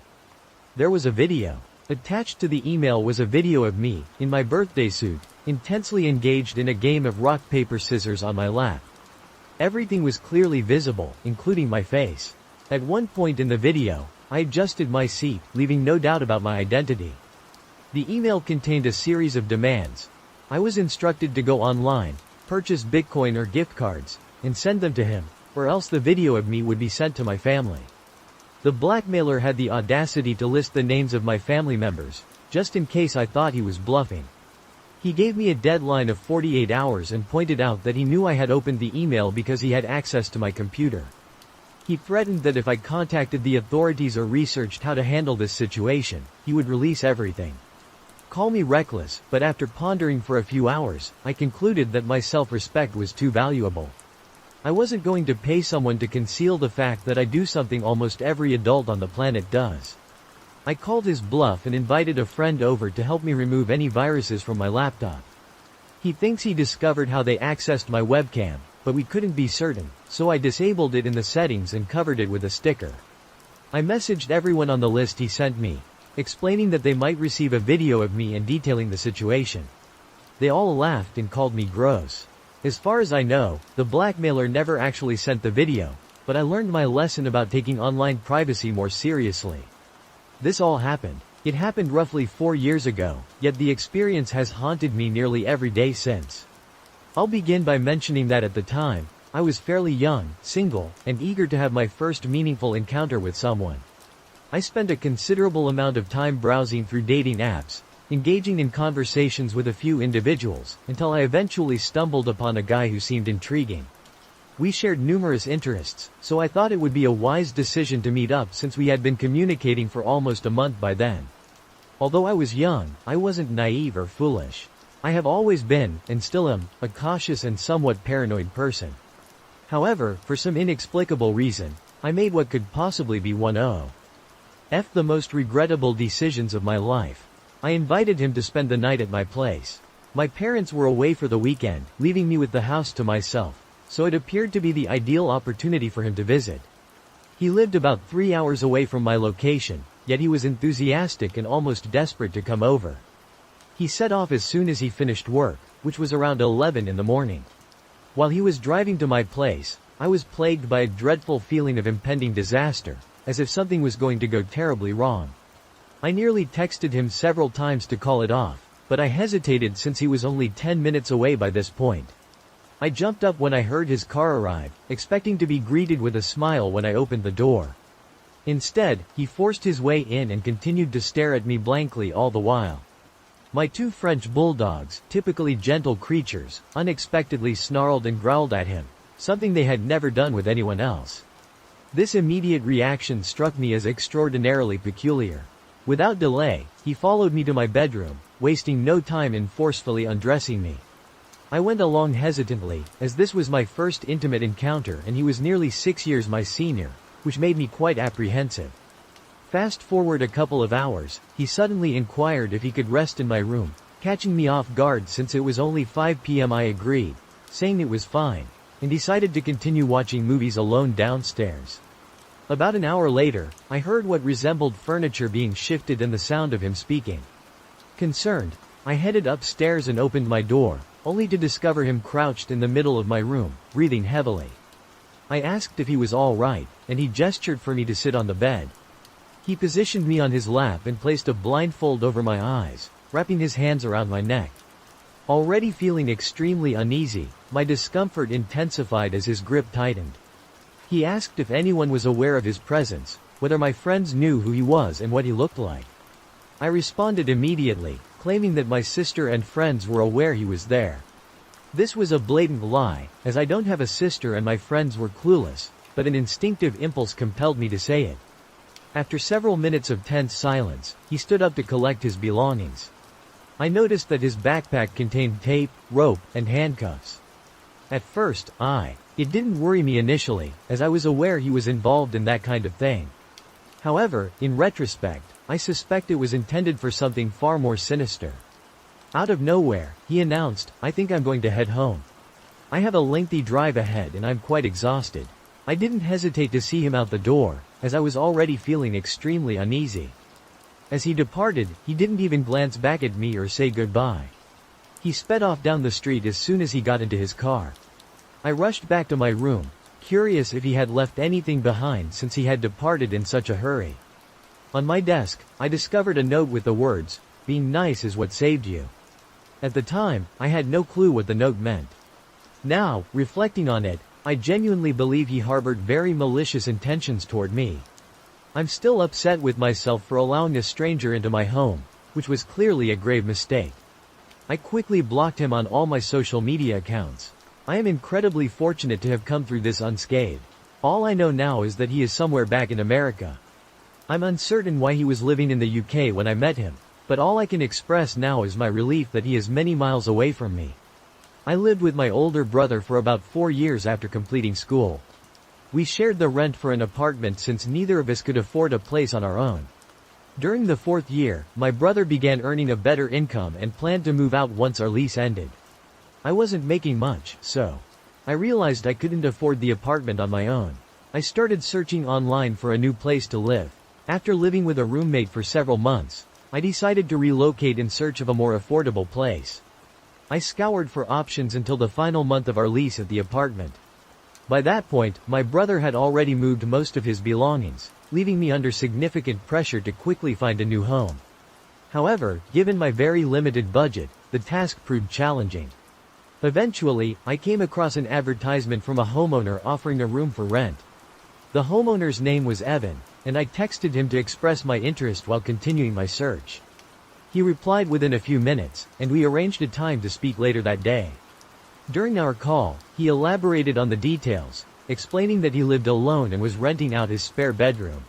There was a video. Attached to the email was a video of me, in my birthday suit, intensely engaged in a game of rock paper scissors on my lap. Everything was clearly visible, including my face. At one point in the video, I adjusted my seat, leaving no doubt about my identity. The email contained a series of demands. I was instructed to go online, purchase Bitcoin or gift cards, and send them to him, or else the video of me would be sent to my family. The blackmailer had the audacity to list the names of my family members, just in case I thought he was bluffing. He gave me a deadline of 48 hours and pointed out that he knew I had opened the email because he had access to my computer. He threatened that if I contacted the authorities or researched how to handle this situation, he would release everything. Call me reckless, but after pondering for a few hours, I concluded that my self-respect was too valuable. I wasn't going to pay someone to conceal the fact that I do something almost every adult on the planet does. I called his bluff and invited a friend over to help me remove any viruses from my laptop. He thinks he discovered how they accessed my webcam, but we couldn't be certain, so I disabled it in the settings and covered it with a sticker. I messaged everyone on the list he sent me, explaining that they might receive a video of me and detailing the situation. They all laughed and called me gross. As far as I know, the blackmailer never actually sent the video, but I learned my lesson about taking online privacy more seriously. This all happened. It happened roughly 4 years ago, yet the experience has haunted me nearly every day since. I'll begin by mentioning that at the time, I was fairly young, single, and eager to have my first meaningful encounter with someone. I spent a considerable amount of time browsing through dating apps, engaging in conversations with a few individuals, until I eventually stumbled upon a guy who seemed intriguing. We shared numerous interests, so I thought it would be a wise decision to meet up since we had been communicating for almost a month by then. Although I was young, I wasn't naive or foolish. I have always been, and still am, a cautious and somewhat paranoid person. However, for some inexplicable reason, I made what could possibly be one of the most regrettable decisions of my life. I invited him to spend the night at my place. My parents were away for the weekend, leaving me with the house to myself, so it appeared to be the ideal opportunity for him to visit. He lived about 3 hours away from my location, yet he was enthusiastic and almost desperate to come over. He set off as soon as he finished work, which was around 11 in the morning. While he was driving to my place, I was plagued by a dreadful feeling of impending disaster, as if something was going to go terribly wrong. I nearly texted him several times to call it off, but I hesitated since he was only 10 minutes away by this point. I jumped up when I heard his car arrive, expecting to be greeted with a smile when I opened the door. Instead, he forced his way in and continued to stare at me blankly all the while. My 2 French bulldogs, typically gentle creatures, unexpectedly snarled and growled at him, something they had never done with anyone else. This immediate reaction struck me as extraordinarily peculiar. Without delay, he followed me to my bedroom, wasting no time in forcefully undressing me. I went along hesitantly, as this was my first intimate encounter and he was nearly 6 years my senior, which made me quite apprehensive. Fast forward a couple of hours, he suddenly inquired if he could rest in my room, catching me off guard since it was only 5 p.m. I agreed, saying it was fine, and decided to continue watching movies alone downstairs. About an hour later, I heard what resembled furniture being shifted and the sound of him speaking. Concerned, I headed upstairs and opened my door, only to discover him crouched in the middle of my room, breathing heavily. I asked if he was all right, and he gestured for me to sit on the bed. He positioned me on his lap and placed a blindfold over my eyes, wrapping his hands around my neck. Already feeling extremely uneasy, my discomfort intensified as his grip tightened. He asked if anyone was aware of his presence, whether my friends knew who he was and what he looked like. I responded immediately, claiming that my sister and friends were aware he was there. This was a blatant lie, as I don't have a sister and my friends were clueless, but an instinctive impulse compelled me to say it. After several minutes of tense silence, he stood up to collect his belongings. I noticed that his backpack contained tape, rope, and handcuffs. At first, it didn't worry me initially, as I was aware he was involved in that kind of thing. However, in retrospect, I suspect it was intended for something far more sinister. Out of nowhere, he announced, "I think I'm going to head home. I have a lengthy drive ahead and I'm quite exhausted." I didn't hesitate to see him out the door, as I was already feeling extremely uneasy. As he departed, he didn't even glance back at me or say goodbye. He sped off down the street as soon as he got into his car. I rushed back to my room, curious if he had left anything behind since he had departed in such a hurry. On my desk, I discovered a note with the words, "Being nice is what saved you." At the time, I had no clue what the note meant. Now, reflecting on it, I genuinely believe he harbored very malicious intentions toward me. I'm still upset with myself for allowing a stranger into my home, which was clearly a grave mistake. I quickly blocked him on all my social media accounts. I am incredibly fortunate to have come through this unscathed. All I know now is that he is somewhere back in America. I'm uncertain why he was living in the UK when I met him, but all I can express now is my relief that he is many miles away from me. I lived with my older brother for about 4 years after completing school. We shared the rent for an apartment since neither of us could afford a place on our own. During the 4th year, my brother began earning a better income and planned to move out once our lease ended. I wasn't making much, so I realized I couldn't afford the apartment on my own. I started searching online for a new place to live. After living with a roommate for several months, I decided to relocate in search of a more affordable place. I scoured for options until the final month of our lease at the apartment. By that point, my brother had already moved most of his belongings, leaving me under significant pressure to quickly find a new home. However, given my very limited budget, the task proved challenging. Eventually, I came across an advertisement from a homeowner offering a room for rent. The homeowner's name was Evan, and I texted him to express my interest while continuing my search. He replied within a few minutes, and we arranged a time to speak later that day. During our call, he elaborated on the details, explaining that he lived alone and was renting out his spare bedroom.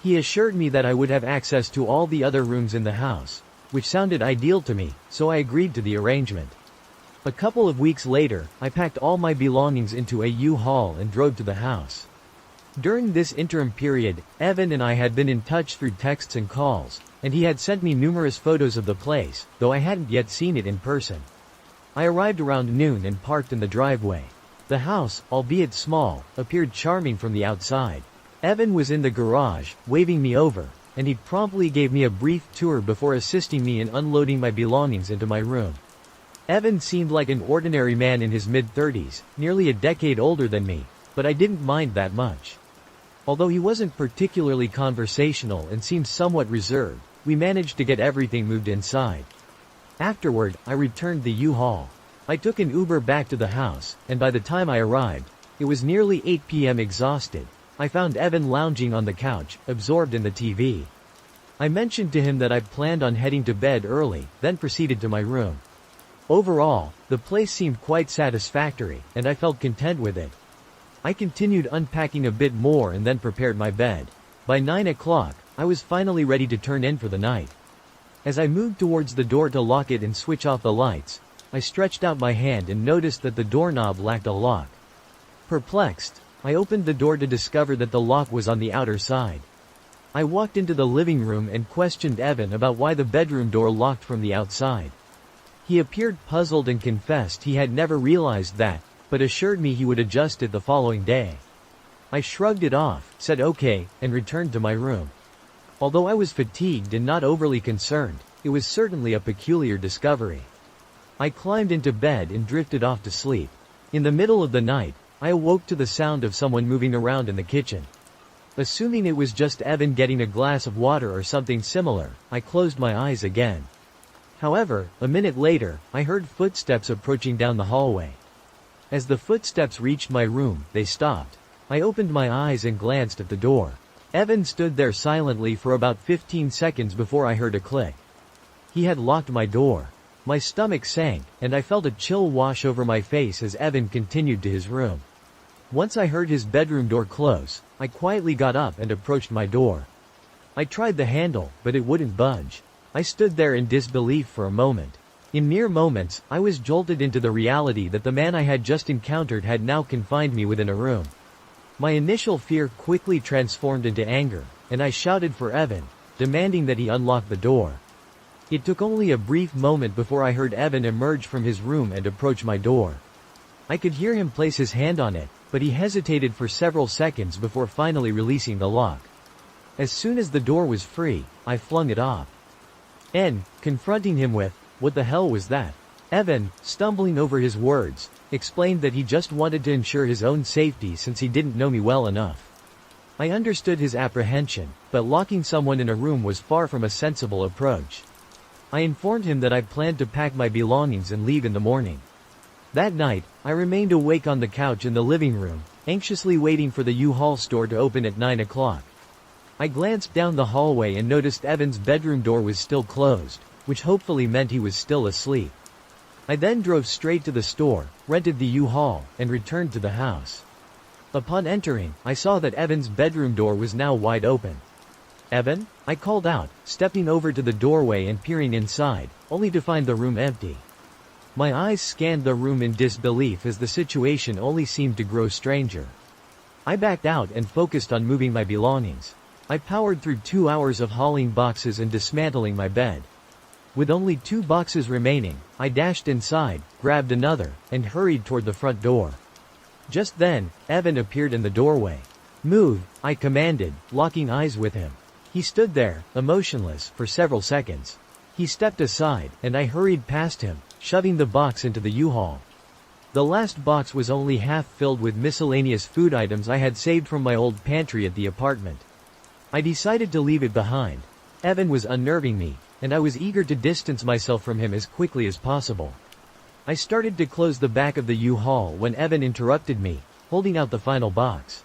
He assured me that I would have access to all the other rooms in the house, which sounded ideal to me, so I agreed to the arrangement. A couple of weeks later, I packed all my belongings into a U-Haul and drove to the house. During this interim period, Evan and I had been in touch through texts and calls, and he had sent me numerous photos of the place, though I hadn't yet seen it in person. I arrived around noon and parked in the driveway. The house, albeit small, appeared charming from the outside. Evan was in the garage, waving me over, and he promptly gave me a brief tour before assisting me in unloading my belongings into my room. Evan seemed like an ordinary man in his mid-30s, nearly a decade older than me, but I didn't mind that much. Although he wasn't particularly conversational and seemed somewhat reserved, we managed to get everything moved inside. Afterward, I returned the U-Haul. I took an Uber back to the house, and by the time I arrived, it was nearly 8 p.m. Exhausted, I found Evan lounging on the couch, absorbed in the TV. I mentioned to him that I planned on heading to bed early, then proceeded to my room. Overall, the place seemed quite satisfactory, and I felt content with it. I continued unpacking a bit more and then prepared my bed. By 9 o'clock, I was finally ready to turn in for the night. As I moved towards the door to lock it and switch off the lights, I stretched out my hand and noticed that the doorknob lacked a lock. Perplexed, I opened the door to discover that the lock was on the outer side. I walked into the living room and questioned Evan about why the bedroom door locked from the outside. He appeared puzzled and confessed he had never realized that, but assured me he would adjust it the following day. I shrugged it off, said okay, and returned to my room. Although I was fatigued and not overly concerned, it was certainly a peculiar discovery. I climbed into bed and drifted off to sleep. In the middle of the night, I awoke to the sound of someone moving around in the kitchen. Assuming it was just Evan getting a glass of water or something similar, I closed my eyes again. However, a minute later, I heard footsteps approaching down the hallway. As the footsteps reached my room, they stopped. I opened my eyes and glanced at the door. Evan stood there silently for about 15 seconds before I heard a click. He had locked my door. My stomach sank, and I felt a chill wash over my face as Evan continued to his room. Once I heard his bedroom door close, I quietly got up and approached my door. I tried the handle, but it wouldn't budge. I stood there in disbelief for a moment. In mere moments, I was jolted into the reality that the man I had just encountered had now confined me within a room. My initial fear quickly transformed into anger, and I shouted for Evan, demanding that he unlock the door. It took only a brief moment before I heard Evan emerge from his room and approach my door. I could hear him place his hand on it, but he hesitated for several seconds before finally releasing the lock. As soon as the door was free, I flung it off. Confronting him with, "What the hell was that?" Evan, stumbling over his words, explained that he just wanted to ensure his own safety since he didn't know me well enough. I understood his apprehension, but locking someone in a room was far from a sensible approach. I informed him that I planned to pack my belongings and leave in the morning. That night, I remained awake on the couch in the living room, anxiously waiting for the U-Haul store to open at 9 o'clock. I glanced down the hallway and noticed Evan's bedroom door was still closed, which hopefully meant he was still asleep. I then drove straight to the store, rented the U-Haul, and returned to the house. Upon entering, I saw that Evan's bedroom door was now wide open. "Evan?" I called out, stepping over to the doorway and peering inside, only to find the room empty. My eyes scanned the room in disbelief as the situation only seemed to grow stranger. I backed out and focused on moving my belongings. I powered through 2 hours of hauling boxes and dismantling my bed. With only 2 boxes remaining, I dashed inside, grabbed another, and hurried toward the front door. Just then, Evan appeared in the doorway. "Move," I commanded, locking eyes with him. He stood there, emotionless, for several seconds. He stepped aside, and I hurried past him, shoving the box into the U-Haul. The last box was only half filled with miscellaneous food items I had saved from my old pantry at the apartment. I decided to leave it behind. Evan was unnerving me, and I was eager to distance myself from him as quickly as possible. I started to close the back of the U-Haul when Evan interrupted me, holding out the final box.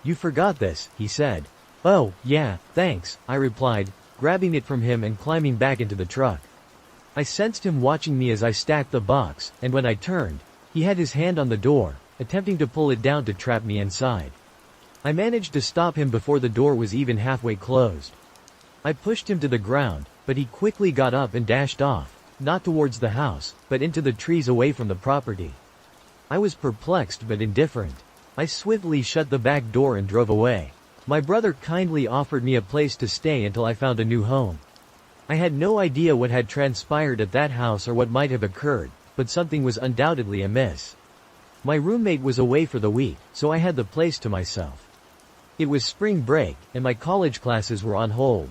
"You forgot this," he said. "Oh, yeah, thanks," I replied, grabbing it from him and climbing back into the truck. I sensed him watching me as I stacked the box, and when I turned, he had his hand on the door, attempting to pull it down to trap me inside. I managed to stop him before the door was even halfway closed. I pushed him to the ground, but he quickly got up and dashed off, not towards the house, but into the trees away from the property. I was perplexed but indifferent. I swiftly shut the back door and drove away. My brother kindly offered me a place to stay until I found a new home. I had no idea what had transpired at that house or what might have occurred, but something was undoubtedly amiss. My roommate was away for the week, so I had the place to myself. It was spring break, and my college classes were on hold.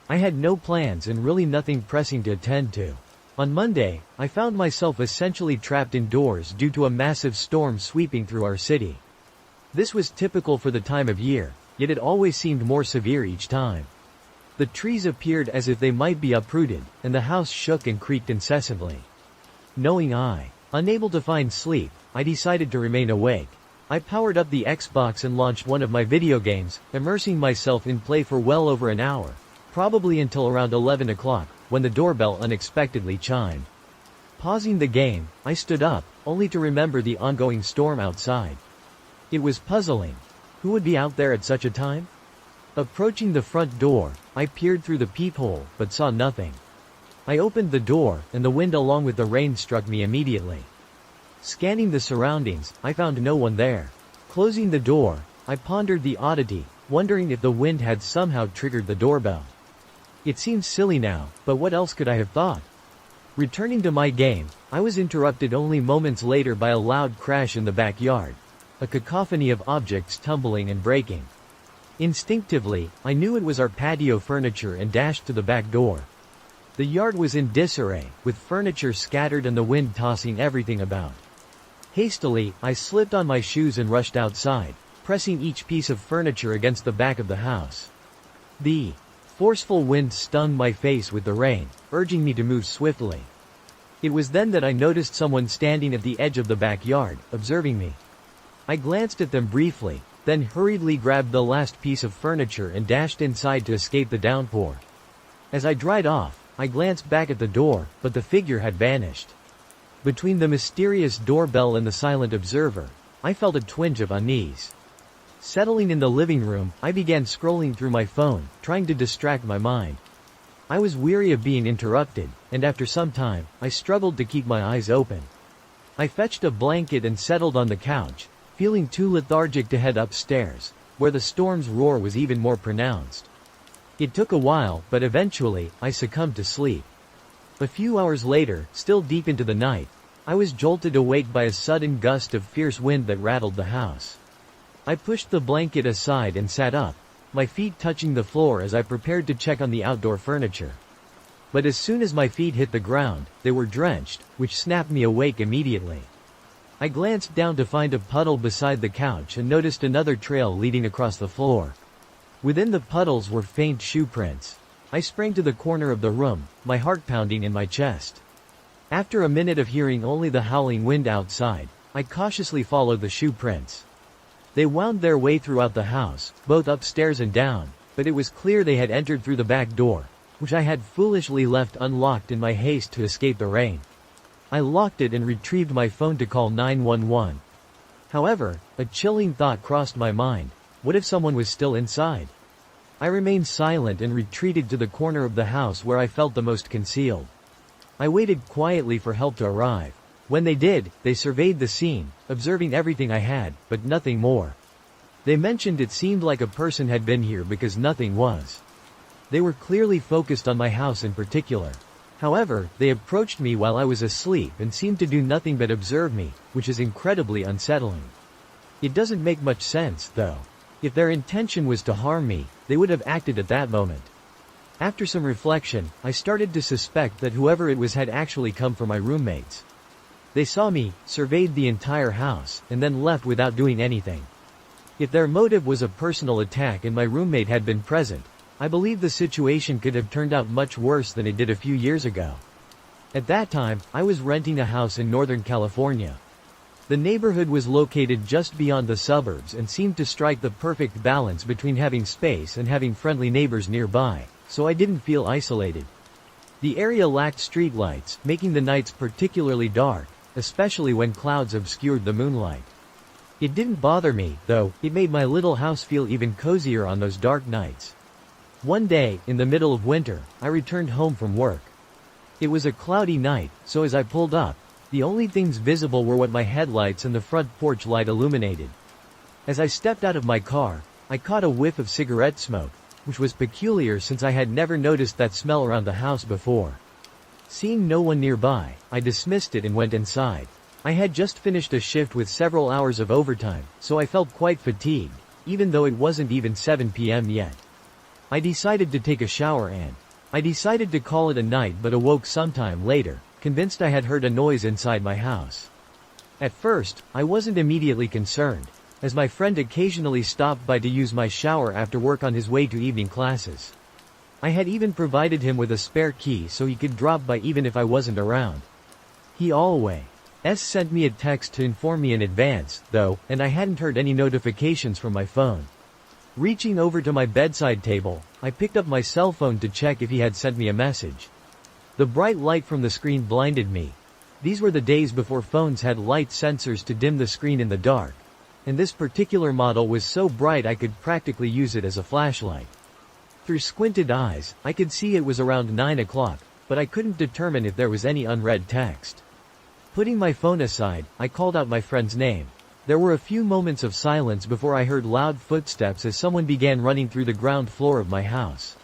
I had no plans and really nothing pressing to attend to. On Monday, I found myself essentially trapped indoors due to a massive storm sweeping through our city. This was typical for the time of year, yet it always seemed more severe each time. The trees appeared as if they might be uprooted, and the house shook and creaked incessantly. Knowing unable to find sleep, I decided to remain awake. I powered up the Xbox and launched one of my video games, immersing myself in play for well over an hour, probably until around 11 o'clock, when the doorbell unexpectedly chimed. Pausing the game, I stood up, only to remember the ongoing storm outside. It was puzzling. Who would be out there at such a time? Approaching the front door, I peered through the peephole, but saw nothing. I opened the door, and the wind along with the rain struck me immediately. Scanning the surroundings, I found no one there. Closing the door, I pondered the oddity, wondering if the wind had somehow triggered the doorbell. It seemed silly now, but what else could I have thought? Returning to my game, I was interrupted only moments later by a loud crash in the backyard. A cacophony of objects tumbling and breaking. Instinctively, I knew it was our patio furniture and dashed to the back door. The yard was in disarray, with furniture scattered and the wind tossing everything about. Hastily, I slipped on my shoes and rushed outside, pressing each piece of furniture against the back of the house. The forceful wind stung my face with the rain, urging me to move swiftly. It was then that I noticed someone standing at the edge of the backyard, observing me. I glanced at them briefly, then hurriedly grabbed the last piece of furniture and dashed inside to escape the downpour. As I dried off, I glanced back at the door, but the figure had vanished. Between the mysterious doorbell and the silent observer, I felt a twinge of unease. Settling in the living room, I began scrolling through my phone, trying to distract my mind. I was weary of being interrupted, and after some time, I struggled to keep my eyes open. I fetched a blanket and settled on the couch, feeling too lethargic to head upstairs, where the storm's roar was even more pronounced. It took a while, but eventually, I succumbed to sleep. A few hours later, still deep into the night, I was jolted awake by a sudden gust of fierce wind that rattled the house. I pushed the blanket aside and sat up, my feet touching the floor as I prepared to check on the outdoor furniture. But as soon as my feet hit the ground, they were drenched, which snapped me awake immediately. I glanced down to find a puddle beside the couch and noticed another trail leading across the floor. Within the puddles were faint shoe prints. I sprang to the corner of the room, my heart pounding in my chest. After a minute of hearing only the howling wind outside, I cautiously followed the shoe prints. They wound their way throughout the house, both upstairs and down, but it was clear they had entered through the back door, which I had foolishly left unlocked in my haste to escape the rain. I locked it and retrieved my phone to call 911. However, a chilling thought crossed my mind. What if someone was still inside? I remained silent and retreated to the corner of the house where I felt the most concealed. I waited quietly for help to arrive. When they did, they surveyed the scene, observing everything I had, but nothing more. They mentioned it seemed like a person had been here because nothing was. They were clearly focused on my house in particular. However, they approached me while I was asleep and seemed to do nothing but observe me, which is incredibly unsettling. It doesn't make much sense, though. If their intention was to harm me, they would have acted at that moment. After some reflection, I started to suspect that whoever it was had actually come for my roommates. They saw me, surveyed the entire house, and then left without doing anything. If their motive was a personal attack and my roommate had been present, I believe the situation could have turned out much worse than it did a few years ago. At that time, I was renting a house in Northern California. The neighborhood was located just beyond the suburbs and seemed to strike the perfect balance between having space and having friendly neighbors nearby, so I didn't feel isolated. The area lacked streetlights, making the nights particularly dark, especially when clouds obscured the moonlight. It didn't bother me, though. It made my little house feel even cozier on those dark nights. One day, in the middle of winter, I returned home from work. It was a cloudy night, so as I pulled up, the only things visible were what my headlights and the front porch light illuminated. As I stepped out of my car, I caught a whiff of cigarette smoke, which was peculiar since I had never noticed that smell around the house before. Seeing no one nearby, I dismissed it and went inside. I had just finished a shift with several hours of overtime, so I felt quite fatigued, even though it wasn't even 7 p.m. yet. I decided to take a shower and I decided to call it a night, but awoke sometime later, convinced I had heard a noise inside my house. At first, I wasn't immediately concerned, as my friend occasionally stopped by to use my shower after work on his way to evening classes. I had even provided him with a spare key so he could drop by even if I wasn't around. He always sent me a text to inform me in advance, though, and I hadn't heard any notifications from my phone. Reaching over to my bedside table, I picked up my cell phone to check if he had sent me a message. The bright light from the screen blinded me. These were the days before phones had light sensors to dim the screen in the dark, and this particular model was so bright I could practically use it as a flashlight. Through squinted eyes, I could see it was around 9 o'clock, but I couldn't determine if there was any unread text. Putting my phone aside, I called out my friend's name. There were a few moments of silence before I heard loud footsteps as someone began running through the ground floor of my house.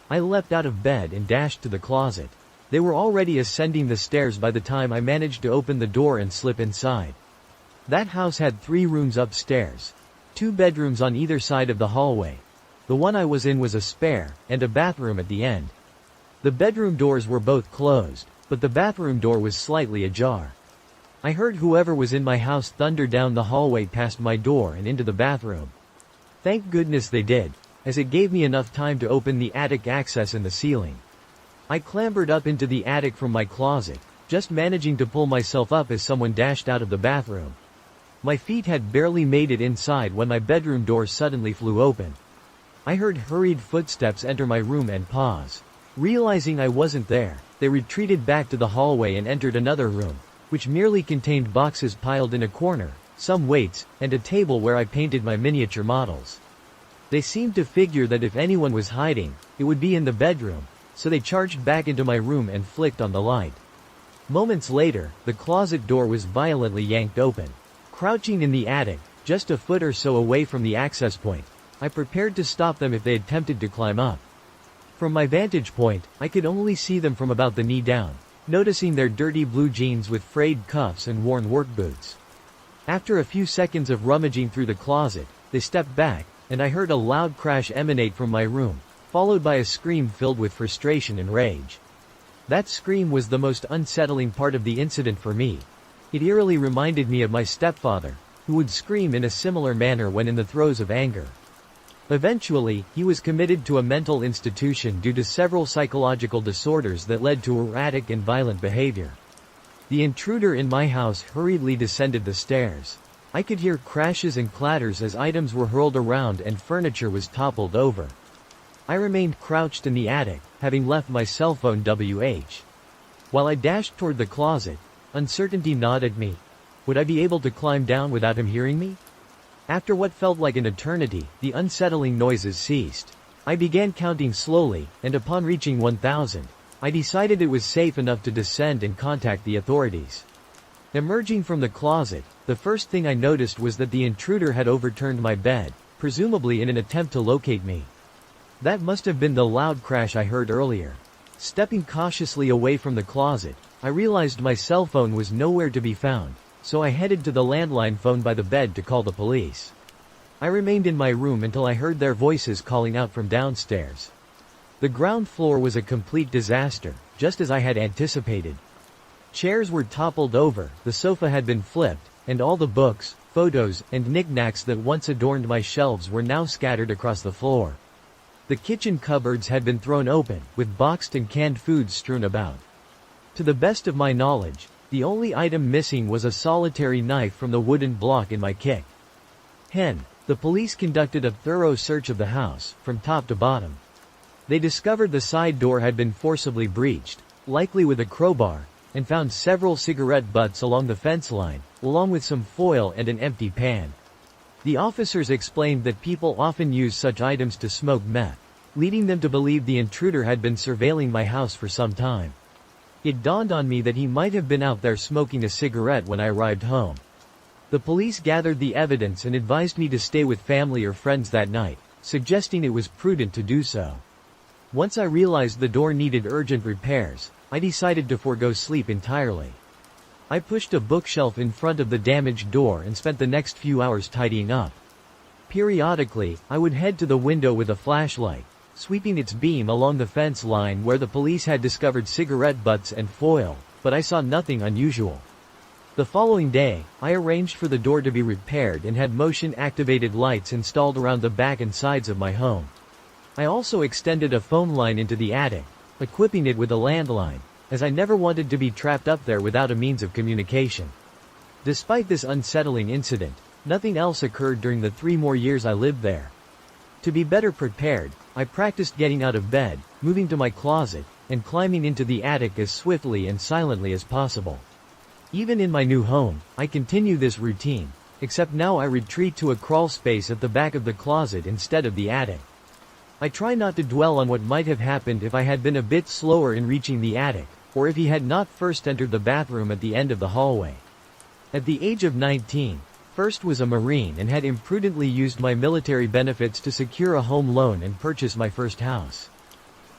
I leapt out of bed and dashed to the closet. They were already ascending the stairs by the time I managed to open the door and slip inside. That house had 3 rooms upstairs, 2 bedrooms on either side of the hallway. The one I was in was a spare, and a bathroom at the end. The bedroom doors were both closed, but the bathroom door was slightly ajar. I heard whoever was in my house thunder down the hallway past my door and into the bathroom. Thank goodness they did, as it gave me enough time to open the attic access in the ceiling. I clambered up into the attic from my closet, just managing to pull myself up as someone dashed out of the bathroom. My feet had barely made it inside when my bedroom door suddenly flew open. I heard hurried footsteps enter my room and pause. Realizing I wasn't there, they retreated back to the hallway and entered another room, which merely contained boxes piled in a corner, some weights, and a table where I painted my miniature models. They seemed to figure that if anyone was hiding, it would be in the bedroom, so they charged back into my room and flicked on the light. Moments later, the closet door was violently yanked open. Crouching in the attic, just a foot or so away from the access point, I prepared to stop them if they attempted to climb up. From my vantage point, I could only see them from about the knee down, noticing their dirty blue jeans with frayed cuffs and worn work boots. After a few seconds of rummaging through the closet, they stepped back, and I heard a loud crash emanate from my room, followed by a scream filled with frustration and rage. That scream was the most unsettling part of the incident for me. It eerily reminded me of my stepfather, who would scream in a similar manner when in the throes of anger. Eventually, he was committed to a mental institution due to several psychological disorders that led to erratic and violent behavior. The intruder in my house hurriedly descended the stairs. I could hear crashes and clatters as items were hurled around and furniture was toppled over. I remained crouched in the attic, having left my cell phone WH. While I dashed toward the closet, uncertainty gnawed at me. Would I be able to climb down without him hearing me? After what felt like an eternity, the unsettling noises ceased. I began counting slowly, and upon reaching 1,000, I decided it was safe enough to descend and contact the authorities. Emerging from the closet, the first thing I noticed was that the intruder had overturned my bed, presumably in an attempt to locate me. That must have been the loud crash I heard earlier. Stepping cautiously away from the closet, I realized my cell phone was nowhere to be found, so I headed to the landline phone by the bed to call the police. I remained in my room until I heard their voices calling out from downstairs. The ground floor was a complete disaster, just as I had anticipated. Chairs were toppled over, the sofa had been flipped, and all the books, photos, and knickknacks that once adorned my shelves were now scattered across the floor. The kitchen cupboards had been thrown open, with boxed and canned foods strewn about. To the best of my knowledge, the only item missing was a solitary knife from the wooden block in my kick. The police conducted a thorough search of the house, from top to bottom. They discovered the side door had been forcibly breached, likely with a crowbar, and found several cigarette butts along the fence line, along with some foil and an empty pan. The officers explained that people often use such items to smoke meth, leading them to believe the intruder had been surveilling my house for some time. It dawned on me that he might have been out there smoking a cigarette when I arrived home. The police gathered the evidence and advised me to stay with family or friends that night, suggesting it was prudent to do so. Once I realized the door needed urgent repairs, I decided to forego sleep entirely. I pushed a bookshelf in front of the damaged door and spent the next few hours tidying up. Periodically, I would head to the window with a flashlight, sweeping its beam along the fence line where the police had discovered cigarette butts and foil, but I saw nothing unusual. The following day, I arranged for the door to be repaired and had motion-activated lights installed around the back and sides of my home. I also extended a phone line into the attic, equipping it with a landline, as I never wanted to be trapped up there without a means of communication. Despite this unsettling incident, nothing else occurred during the 3 more years I lived there. To be better prepared, I practiced getting out of bed, moving to my closet, and climbing into the attic as swiftly and silently as possible. Even in my new home, I continue this routine, except now I retreat to a crawl space at the back of the closet instead of the attic. I try not to dwell on what might have happened if I had been a bit slower in reaching the attic, or if he had not first entered the bathroom at the end of the hallway. At the age of 19, First was a Marine and had imprudently used my military benefits to secure a home loan and purchase my first house.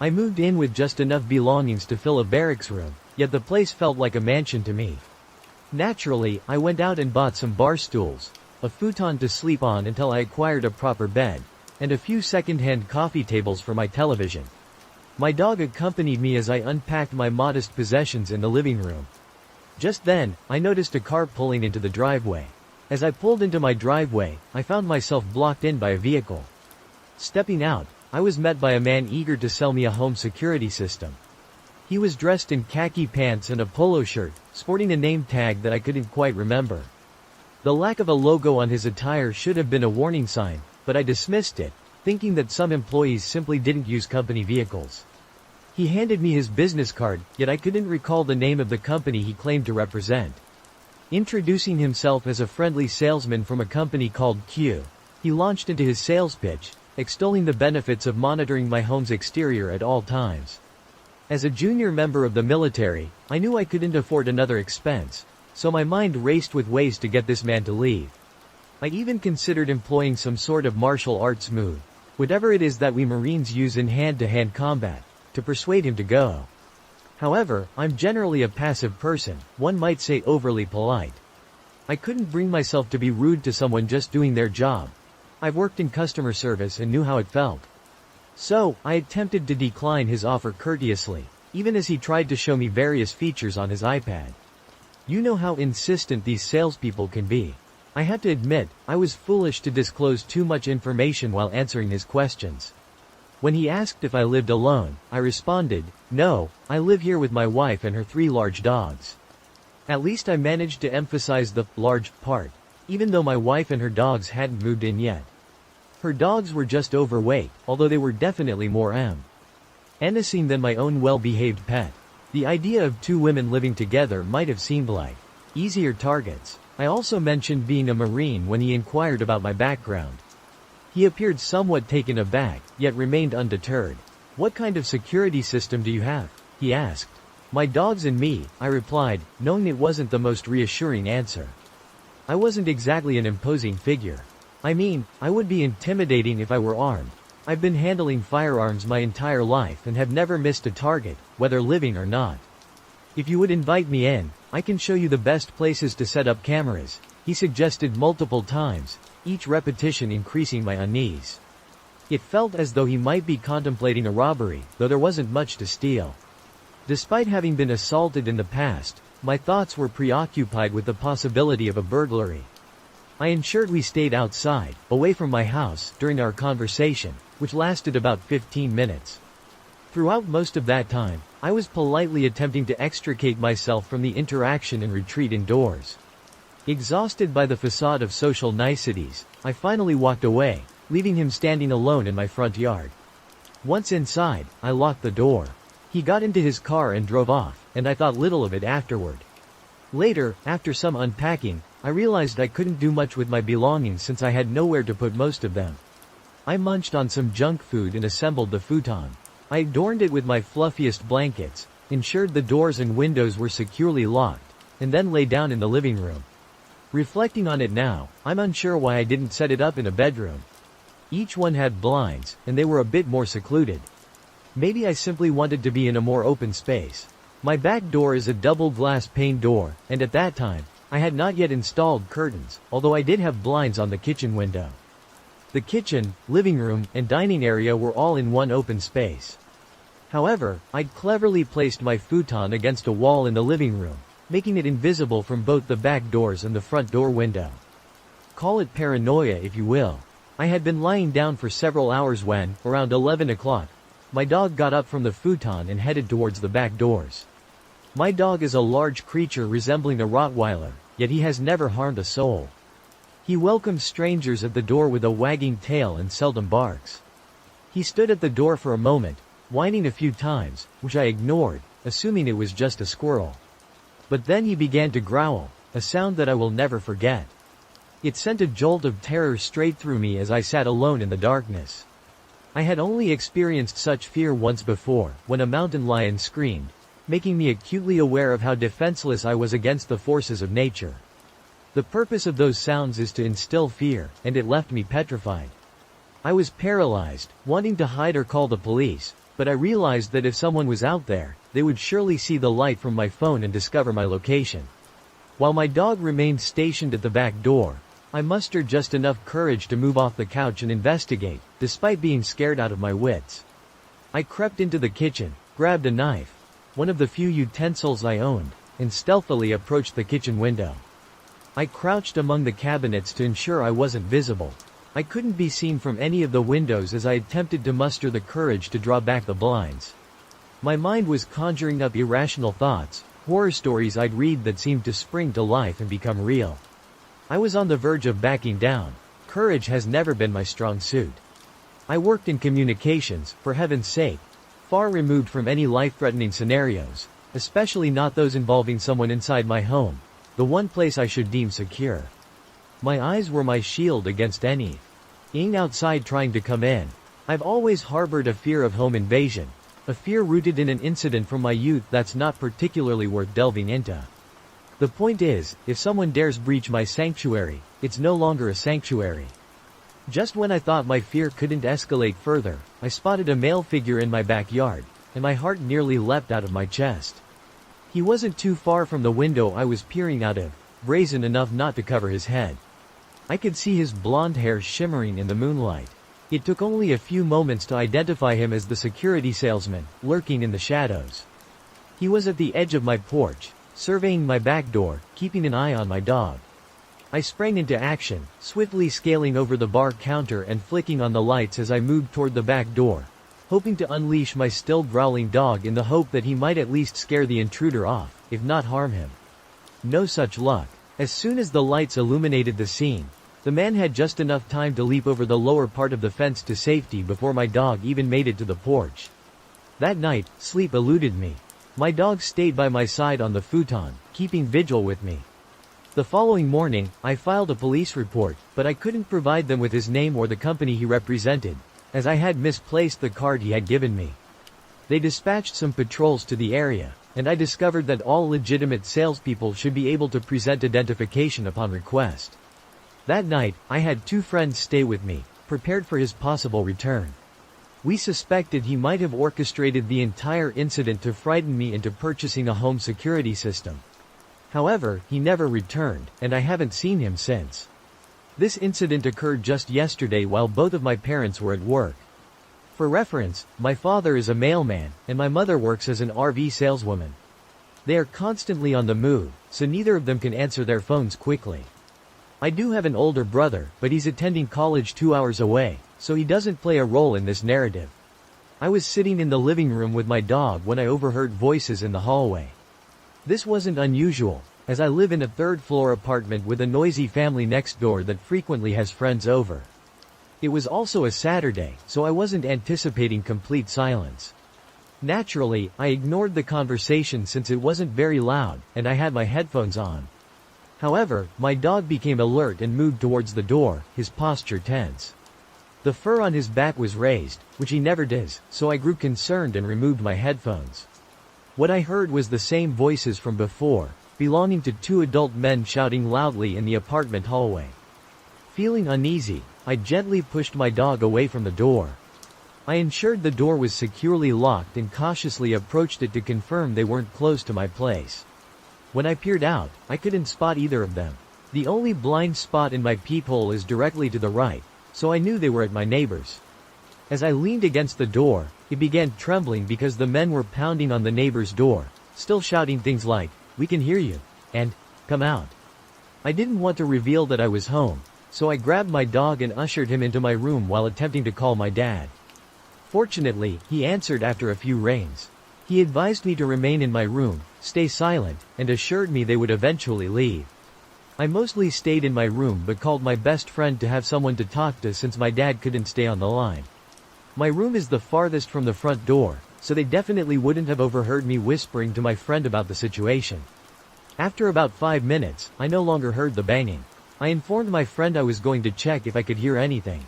I moved in with just enough belongings to fill a barracks room, yet the place felt like a mansion to me. Naturally, I went out and bought some bar stools, a futon to sleep on until I acquired a proper bed, and a few second-hand coffee tables for my television. My dog accompanied me as I unpacked my modest possessions in the living room. Just then, I noticed a car pulling into the driveway. As I pulled into my driveway, I found myself blocked in by a vehicle. Stepping out, I was met by a man eager to sell me a home security system. He was dressed in khaki pants and a polo shirt, sporting a name tag that I couldn't quite remember. The lack of a logo on his attire should have been a warning sign, but I dismissed it, thinking that some employees simply didn't use company vehicles. He handed me his business card, yet I couldn't recall the name of the company he claimed to represent. Introducing himself as a friendly salesman from a company called Q, he launched into his sales pitch, extolling the benefits of monitoring my home's exterior at all times. As a junior member of the military, I knew I couldn't afford another expense, so my mind raced with ways to get this man to leave. I even considered employing some sort of martial arts move, whatever it is that we Marines use in hand-to-hand combat, to persuade him to go. However, I'm generally a passive person, one might say overly polite. I couldn't bring myself to be rude to someone just doing their job. I've worked in customer service and knew how it felt. So, I attempted to decline his offer courteously, even as he tried to show me various features on his iPad. You know how insistent these salespeople can be. I have to admit, I was foolish to disclose too much information while answering his questions. When he asked if I lived alone, I responded, "No, I live here with my wife and her 3 large dogs." At least I managed to emphasize the large part, even though my wife and her dogs hadn't moved in yet. Her dogs were just overweight, although they were definitely more menacing than my own well-behaved pet. The idea of 2 women living together might have seemed like easier targets. I also mentioned being a Marine when he inquired about my background. He appeared somewhat taken aback, yet remained undeterred. "What kind of security system do you have?" he asked. "My dogs and me," I replied, knowing it wasn't the most reassuring answer. I wasn't exactly an imposing figure. I mean, I would be intimidating if I were armed. I've been handling firearms my entire life and have never missed a target, whether living or not. "If you would invite me in, I can show you the best places to set up cameras," he suggested multiple times, each repetition increasing my unease. It felt as though he might be contemplating a robbery, though there wasn't much to steal. Despite having been assaulted in the past, my thoughts were preoccupied with the possibility of a burglary. I ensured we stayed outside, away from my house, during our conversation, which lasted about 15 minutes. Throughout most of that time, I was politely attempting to extricate myself from the interaction and retreat indoors. Exhausted by the facade of social niceties, I finally walked away, leaving him standing alone in my front yard. Once inside, I locked the door. He got into his car and drove off, and I thought little of it afterward. Later, after some unpacking, I realized I couldn't do much with my belongings since I had nowhere to put most of them. I munched on some junk food and assembled the futon. I adorned it with my fluffiest blankets, ensured the doors and windows were securely locked, and then lay down in the living room. Reflecting on it now, I'm unsure why I didn't set it up in a bedroom. Each one had blinds, and they were a bit more secluded. Maybe I simply wanted to be in a more open space. My back door is a double glass pane door, and at that time, I had not yet installed curtains, although I did have blinds on the kitchen window. The kitchen, living room, and dining area were all in one open space. However, I'd cleverly placed my futon against a wall in the living room, making it invisible from both the back doors and the front door window. Call it paranoia if you will. I had been lying down for several hours when, around 11 o'clock, my dog got up from the futon and headed towards the back doors. My dog is a large creature resembling a Rottweiler, yet he has never harmed a soul. He welcomes strangers at the door with a wagging tail and seldom barks. He stood at the door for a moment, whining a few times, which I ignored, assuming it was just a squirrel. But then he began to growl, a sound that I will never forget. It sent a jolt of terror straight through me as I sat alone in the darkness. I had only experienced such fear once before, when a mountain lion screamed, making me acutely aware of how defenseless I was against the forces of nature. The purpose of those sounds is to instill fear, and it left me petrified. I was paralyzed, wanting to hide or call the police, but I realized that if someone was out there, they would surely see the light from my phone and discover my location. While my dog remained stationed at the back door, I mustered just enough courage to move off the couch and investigate, despite being scared out of my wits. I crept into the kitchen, grabbed a knife, one of the few utensils I owned, and stealthily approached the kitchen window. I crouched among the cabinets to ensure I wasn't visible. I couldn't be seen from any of the windows as I attempted to muster the courage to draw back the blinds. My mind was conjuring up irrational thoughts, horror stories I'd read that seemed to spring to life and become real. I was on the verge of backing down. Courage has never been my strong suit. I worked in communications, for heaven's sake, far removed from any life-threatening scenarios, especially not those involving someone inside my home, the one place I should deem secure. My eyes were my shield against anything outside trying to come in. I've always harbored a fear of home invasion, a fear rooted in an incident from my youth that's not particularly worth delving into. The point is, if someone dares breach my sanctuary, it's no longer a sanctuary. Just when I thought my fear couldn't escalate further, I spotted a male figure in my backyard, and my heart nearly leapt out of my chest. He wasn't too far from the window I was peering out of, brazen enough not to cover his head. I could see his blonde hair shimmering in the moonlight. It took only a few moments to identify him as the security salesman, lurking in the shadows. He was at the edge of my porch, surveying my back door, keeping an eye on my dog. I sprang into action, swiftly scaling over the bar counter and flicking on the lights as I moved toward the back door, hoping to unleash my still growling dog in the hope that he might at least scare the intruder off, if not harm him. No such luck. As soon as the lights illuminated the scene, the man had just enough time to leap over the lower part of the fence to safety before my dog even made it to the porch. That night, sleep eluded me. My dog stayed by my side on the futon, keeping vigil with me. The following morning, I filed a police report, but I couldn't provide them with his name or the company he represented, as I had misplaced the card he had given me. They dispatched some patrols to the area, and I discovered that all legitimate salespeople should be able to present identification upon request. That night, I had 2 friends stay with me, prepared for his possible return. We suspected he might have orchestrated the entire incident to frighten me into purchasing a home security system. However, he never returned, and I haven't seen him since. This incident occurred just yesterday while both of my parents were at work. For reference, my father is a mailman, and my mother works as an RV saleswoman. They are constantly on the move, so neither of them can answer their phones quickly. I do have an older brother, but he's attending college 2 hours away, so he doesn't play a role in this narrative. I was sitting in the living room with my dog when I overheard voices in the hallway. This wasn't unusual, as I live in a 3rd-floor apartment with a noisy family next door that frequently has friends over. It was also a Saturday, so I wasn't anticipating complete silence. Naturally, I ignored the conversation since it wasn't very loud, and I had my headphones on. However, my dog became alert and moved towards the door, his posture tense. The fur on his back was raised, which he never does, so I grew concerned and removed my headphones. What I heard was the same voices from before, belonging to 2 adult men shouting loudly in the apartment hallway. Feeling uneasy, I gently pushed my dog away from the door. I ensured the door was securely locked and cautiously approached it to confirm they weren't close to my place. When I peered out, I couldn't spot either of them. The only blind spot in my peephole is directly to the right, so I knew they were at my neighbor's. As I leaned against the door, it began trembling because the men were pounding on the neighbor's door, still shouting things like, "We can hear you," and "Come out." I didn't want to reveal that I was home, so I grabbed my dog and ushered him into my room while attempting to call my dad. Fortunately, he answered after a few rings. He advised me to remain in my room, stay silent, and assured me they would eventually leave. I mostly stayed in my room but called my best friend to have someone to talk to since my dad couldn't stay on the line. My room is the farthest from the front door, so they definitely wouldn't have overheard me whispering to my friend about the situation. After about 5 minutes, I no longer heard the banging. I informed my friend I was going to check if I could hear anything.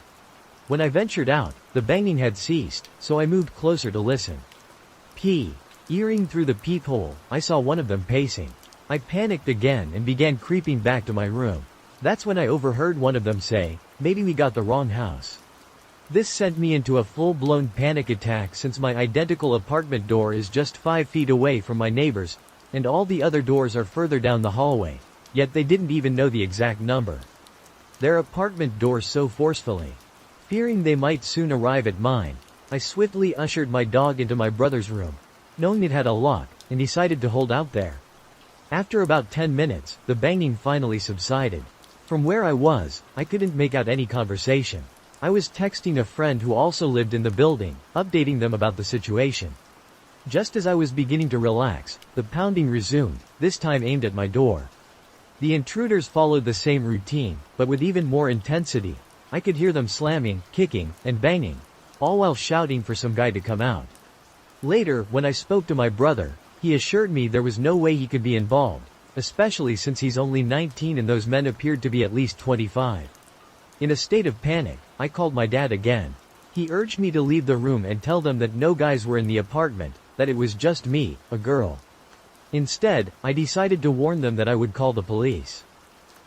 When I ventured out, the banging had ceased, so I moved closer to listen. Earing through the peephole, I saw one of them pacing. I panicked again and began creeping back to my room. That's when I overheard one of them say, "Maybe we got the wrong house." This sent me into a full-blown panic attack since my identical apartment door is just 5 feet away from my neighbor's, and all the other doors are further down the hallway, yet they didn't even know the exact number. Their apartment doors so forcefully. Fearing they might soon arrive at mine, I swiftly ushered my dog into my brother's room, knowing it had a lock, and decided to hold out there. After about 10 minutes, the banging finally subsided. From where I was, I couldn't make out any conversation. I was texting a friend who also lived in the building, updating them about the situation. Just as I was beginning to relax, the pounding resumed, this time aimed at my door. The intruders followed the same routine, but with even more intensity. I could hear them slamming, kicking, and banging, all while shouting for some guy to come out. Later, when I spoke to my brother, he assured me there was no way he could be involved, especially since he's only 19 and those men appeared to be at least 25. In a state of panic, I called my dad again. He urged me to leave the room and tell them that no guys were in the apartment, that it was just me, a girl. Instead, I decided to warn them that I would call the police.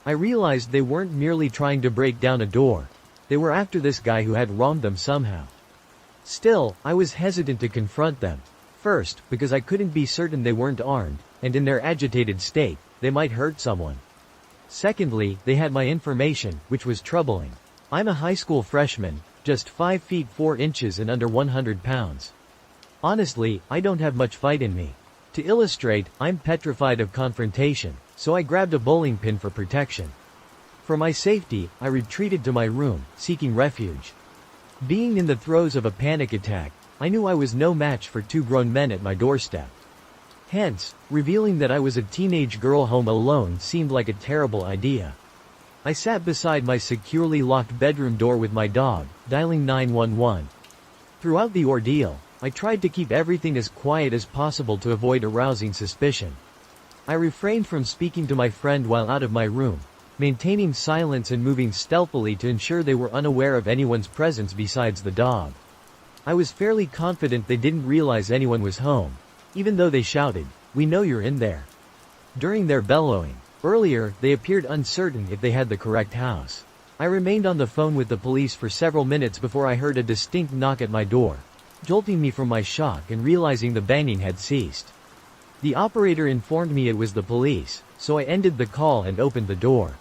I realized they weren't merely trying to break down a door. They were after this guy who had wronged them somehow. Still, I was hesitant to confront them. First, because I couldn't be certain they weren't armed, and in their agitated state, they might hurt someone. Secondly, they had my information, which was troubling. I'm a high school freshman, just 5 feet 4 inches and under 100 pounds. Honestly, I don't have much fight in me. To illustrate, I'm petrified of confrontation, so I grabbed a bowling pin for protection. For my safety, I retreated to my room, seeking refuge. Being in the throes of a panic attack, I knew I was no match for 2 grown men at my doorstep. Hence, revealing that I was a teenage girl home alone seemed like a terrible idea. I sat beside my securely locked bedroom door with my dog, dialing 911. Throughout the ordeal, I tried to keep everything as quiet as possible to avoid arousing suspicion. I refrained from speaking to my friend while out of my room, maintaining silence and moving stealthily to ensure they were unaware of anyone's presence besides the dog. I was fairly confident they didn't realize anyone was home, even though they shouted, "We know you're in there." During their bellowing, earlier, they appeared uncertain if they had the correct house. I remained on the phone with the police for several minutes before I heard a distinct knock at my door, jolting me from my shock and realizing the banging had ceased. The operator informed me it was the police, so I ended the call and opened the door.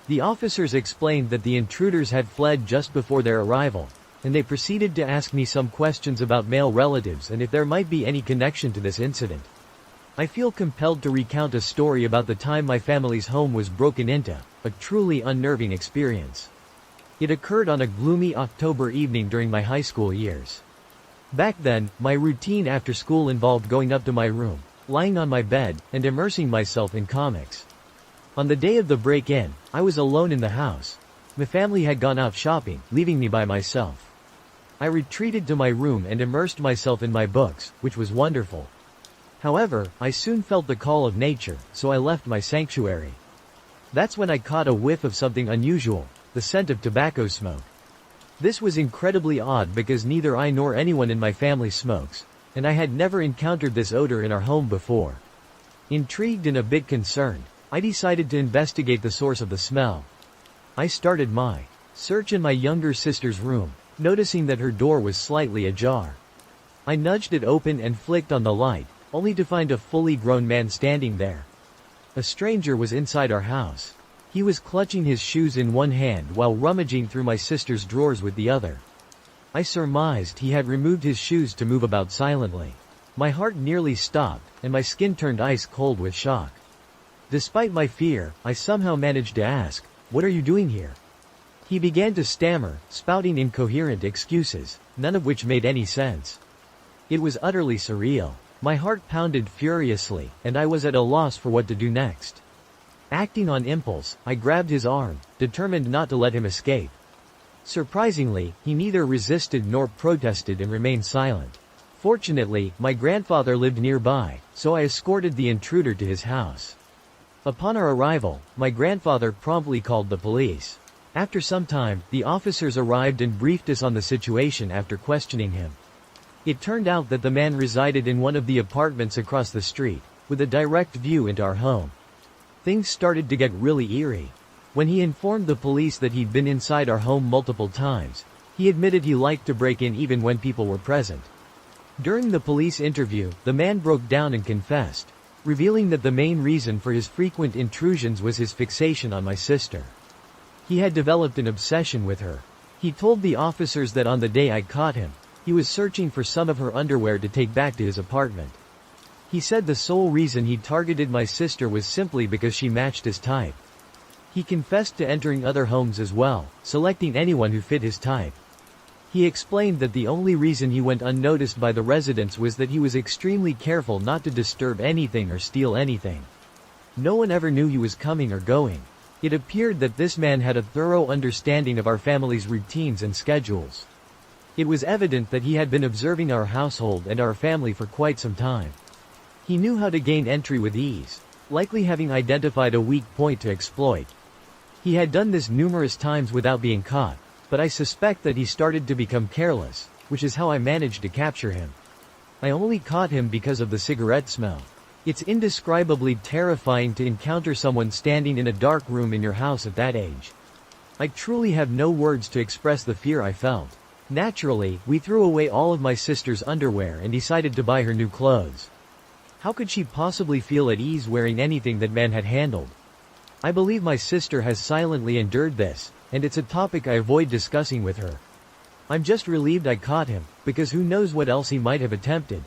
The officers explained that the intruders had fled just before their arrival, and they proceeded to ask me some questions about male relatives and if there might be any connection to this incident. I feel compelled to recount a story about the time my family's home was broken into, a truly unnerving experience. It occurred on a gloomy October evening during my high school years. Back then, my routine after school involved going up to my room, lying on my bed, and immersing myself in comics. On the day of the break-in, I was alone in the house. My family had gone out shopping, leaving me by myself. I retreated to my room and immersed myself in my books, which was wonderful. However, I soon felt the call of nature, so I left my sanctuary. That's when I caught a whiff of something unusual, the scent of tobacco smoke. This was incredibly odd because neither I nor anyone in my family smokes, and I had never encountered this odor in our home before. Intrigued and a bit concerned, I decided to investigate the source of the smell. I started my search in my younger sister's room, noticing that her door was slightly ajar. I nudged it open and flicked on the light, only to find a fully grown man standing there. A stranger was inside our house. He was clutching his shoes in one hand while rummaging through my sister's drawers with the other. I surmised he had removed his shoes to move about silently. My heart nearly stopped, and my skin turned ice cold with shock. Despite my fear, I somehow managed to ask, "What are you doing here?" He began to stammer, spouting incoherent excuses, none of which made any sense. It was utterly surreal. My heart pounded furiously, and I was at a loss for what to do next. Acting on impulse, I grabbed his arm, determined not to let him escape. Surprisingly, he neither resisted nor protested and remained silent. Fortunately, my grandfather lived nearby, so I escorted the intruder to his house. Upon our arrival, my grandfather promptly called the police. After some time, the officers arrived and briefed us on the situation after questioning him. It turned out that the man resided in one of the apartments across the street, with a direct view into our home. Things started to get really eerie. When he informed the police that he'd been inside our home multiple times, he admitted he liked to break in even when people were present. During the police interview, the man broke down and confessed, revealing that the main reason for his frequent intrusions was his fixation on my sister. He had developed an obsession with her. He told the officers that on the day I caught him, he was searching for some of her underwear to take back to his apartment. He said the sole reason he targeted my sister was simply because she matched his type. He confessed to entering other homes as well, selecting anyone who fit his type. He explained that the only reason he went unnoticed by the residents was that he was extremely careful not to disturb anything or steal anything. No one ever knew he was coming or going. It appeared that this man had a thorough understanding of our family's routines and schedules. It was evident that he had been observing our household and our family for quite some time. He knew how to gain entry with ease, likely having identified a weak point to exploit. He had done this numerous times without being caught, but I suspect that he started to become careless, which is how I managed to capture him. I only caught him because of the cigarette smell. It's indescribably terrifying to encounter someone standing in a dark room in your house at that age. I truly have no words to express the fear I felt. Naturally, we threw away all of my sister's underwear and decided to buy her new clothes. How could she possibly feel at ease wearing anything that man had handled? I believe my sister has silently endured this, and it's a topic I avoid discussing with her. I'm just relieved I caught him, because who knows what else he might have attempted.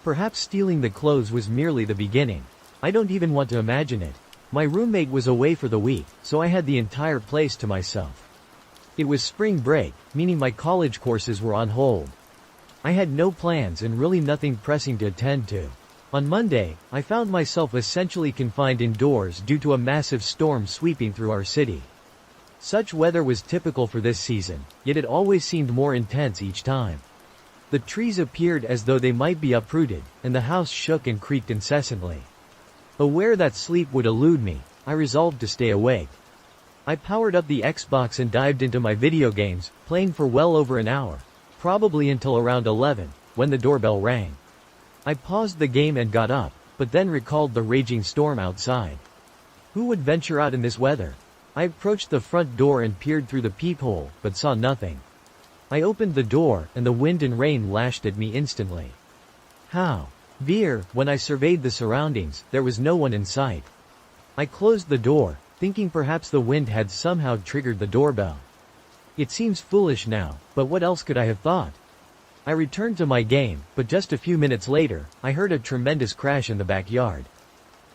Perhaps stealing the clothes was merely the beginning. I don't even want to imagine it. My roommate was away for the week, so I had the entire place to myself. It was spring break, meaning my college courses were on hold. I had no plans and really nothing pressing to attend to. On Monday, I found myself essentially confined indoors due to a massive storm sweeping through our city. Such weather was typical for this season, yet it always seemed more intense each time. The trees appeared as though they might be uprooted, and the house shook and creaked incessantly. Aware that sleep would elude me, I resolved to stay awake. I powered up the Xbox and dived into my video games, playing for well over an hour, probably until around 11, when the doorbell rang. I paused the game and got up, but then recalled the raging storm outside. Who would venture out in this weather? I approached the front door and peered through the peephole, but saw nothing. I opened the door, and the wind and rain lashed at me instantly. When I surveyed the surroundings, there was no one in sight. I closed the door, thinking perhaps the wind had somehow triggered the doorbell. It seems foolish now, but what else could I have thought? I returned to my game, but just a few minutes later, I heard a tremendous crash in the backyard.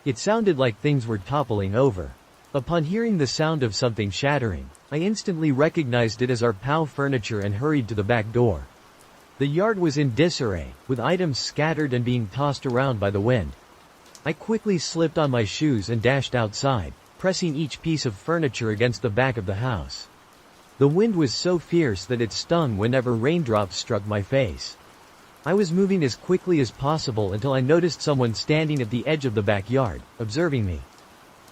It sounded like things were toppling over. Upon hearing the sound of something shattering, I instantly recognized it as our POW furniture and hurried to the back door. The yard was in disarray, with items scattered and being tossed around by the wind. I quickly slipped on my shoes and dashed outside, pressing each piece of furniture against the back of the house. The wind was so fierce that it stung whenever raindrops struck my face. I was moving as quickly as possible until I noticed someone standing at the edge of the backyard, observing me.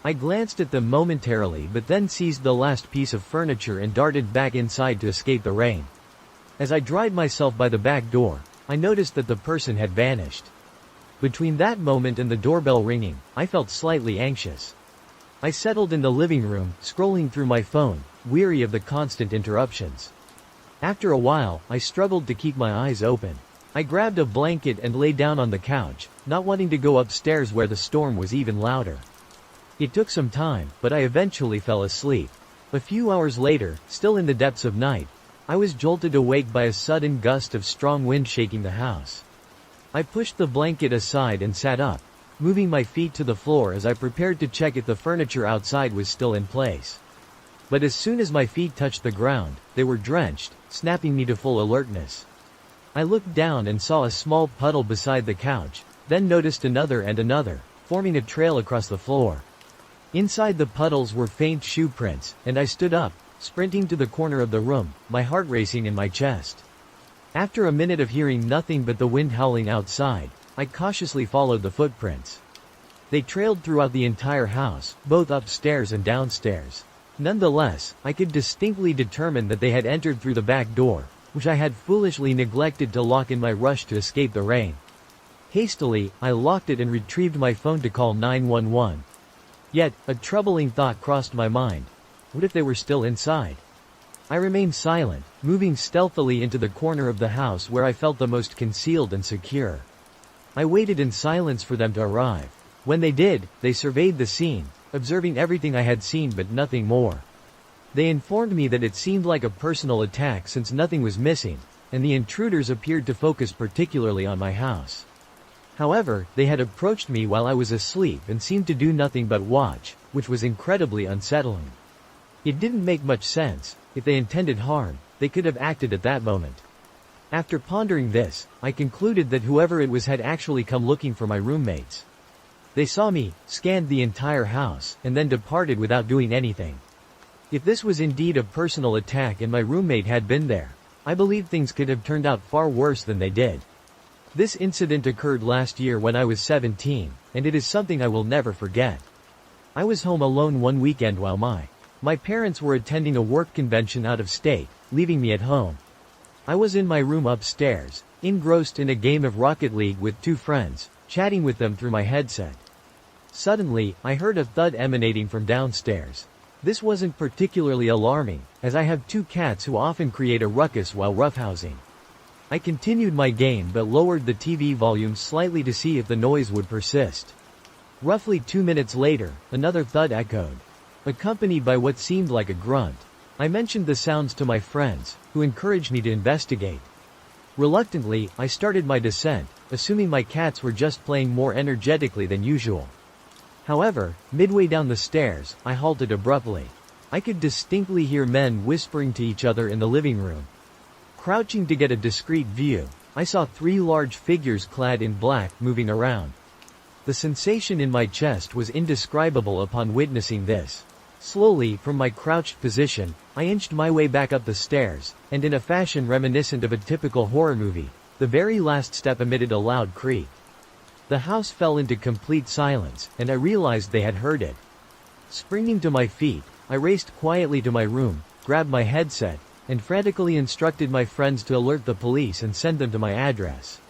I glanced at them momentarily but then seized the last piece of furniture and darted back inside to escape the rain. As I dried myself by the back door, I noticed that the person had vanished. Between that moment and the doorbell ringing, I felt slightly anxious. I settled in the living room, scrolling through my phone, weary of the constant interruptions. After a while, I struggled to keep my eyes open. I grabbed a blanket and lay down on the couch, not wanting to go upstairs where the storm was even louder. It took some time, but I eventually fell asleep. A few hours later, still in the depths of night, I was jolted awake by a sudden gust of strong wind shaking the house. I pushed the blanket aside and sat up, moving my feet to the floor as I prepared to check if the furniture outside was still in place. But as soon as my feet touched the ground, they were drenched, snapping me to full alertness. I looked down and saw a small puddle beside the couch, then noticed another and another, forming a trail across the floor. Inside the puddles were faint shoe prints, and I stood up, sprinting to the corner of the room, my heart racing in my chest. After a minute of hearing nothing but the wind howling outside, I cautiously followed the footprints. They trailed throughout the entire house, both upstairs and downstairs. Nonetheless, I could distinctly determine that they had entered through the back door, which I had foolishly neglected to lock in my rush to escape the rain. Hastily, I locked it and retrieved my phone to call 911. Yet, a troubling thought crossed my mind. What if they were still inside? I remained silent, moving stealthily into the corner of the house where I felt the most concealed and secure. I waited in silence for them to arrive. When they did, they surveyed the scene, observing everything I had seen but nothing more. They informed me that it seemed like a personal attack since nothing was missing, and the intruders appeared to focus particularly on my house. However, they had approached me while I was asleep and seemed to do nothing but watch, which was incredibly unsettling. It didn't make much sense. If they intended harm, they could have acted at that moment. After pondering this, I concluded that whoever it was had actually come looking for my roommates. They saw me, scanned the entire house, and then departed without doing anything. If this was indeed a personal attack and my roommate had been there, I believe things could have turned out far worse than they did. This incident occurred last year when I was 17, and it is something I will never forget. I was home alone one weekend while my parents were attending a work convention out of state, leaving me at home. I was in my room upstairs, engrossed in a game of Rocket League with two friends, chatting with them through my headset. Suddenly, I heard a thud emanating from downstairs. This wasn't particularly alarming, as I have two cats who often create a ruckus while roughhousing. I continued my game but lowered the TV volume slightly to see if the noise would persist. Roughly 2 minutes later, another thud echoed, accompanied by what seemed like a grunt. I mentioned the sounds to my friends, who encouraged me to investigate. Reluctantly, I started my descent, assuming my cats were just playing more energetically than usual. However, midway down the stairs, I halted abruptly. I could distinctly hear men whispering to each other in the living room. Crouching to get a discreet view, I saw 3 large figures clad in black moving around. The sensation in my chest was indescribable upon witnessing this. Slowly, from my crouched position, I inched my way back up the stairs, and in a fashion reminiscent of a typical horror movie, the very last step emitted a loud creak. The house fell into complete silence, and I realized they had heard it. Springing to my feet, I raced quietly to my room, grabbed my headset, and frantically instructed my friends to alert the police and send them to my address.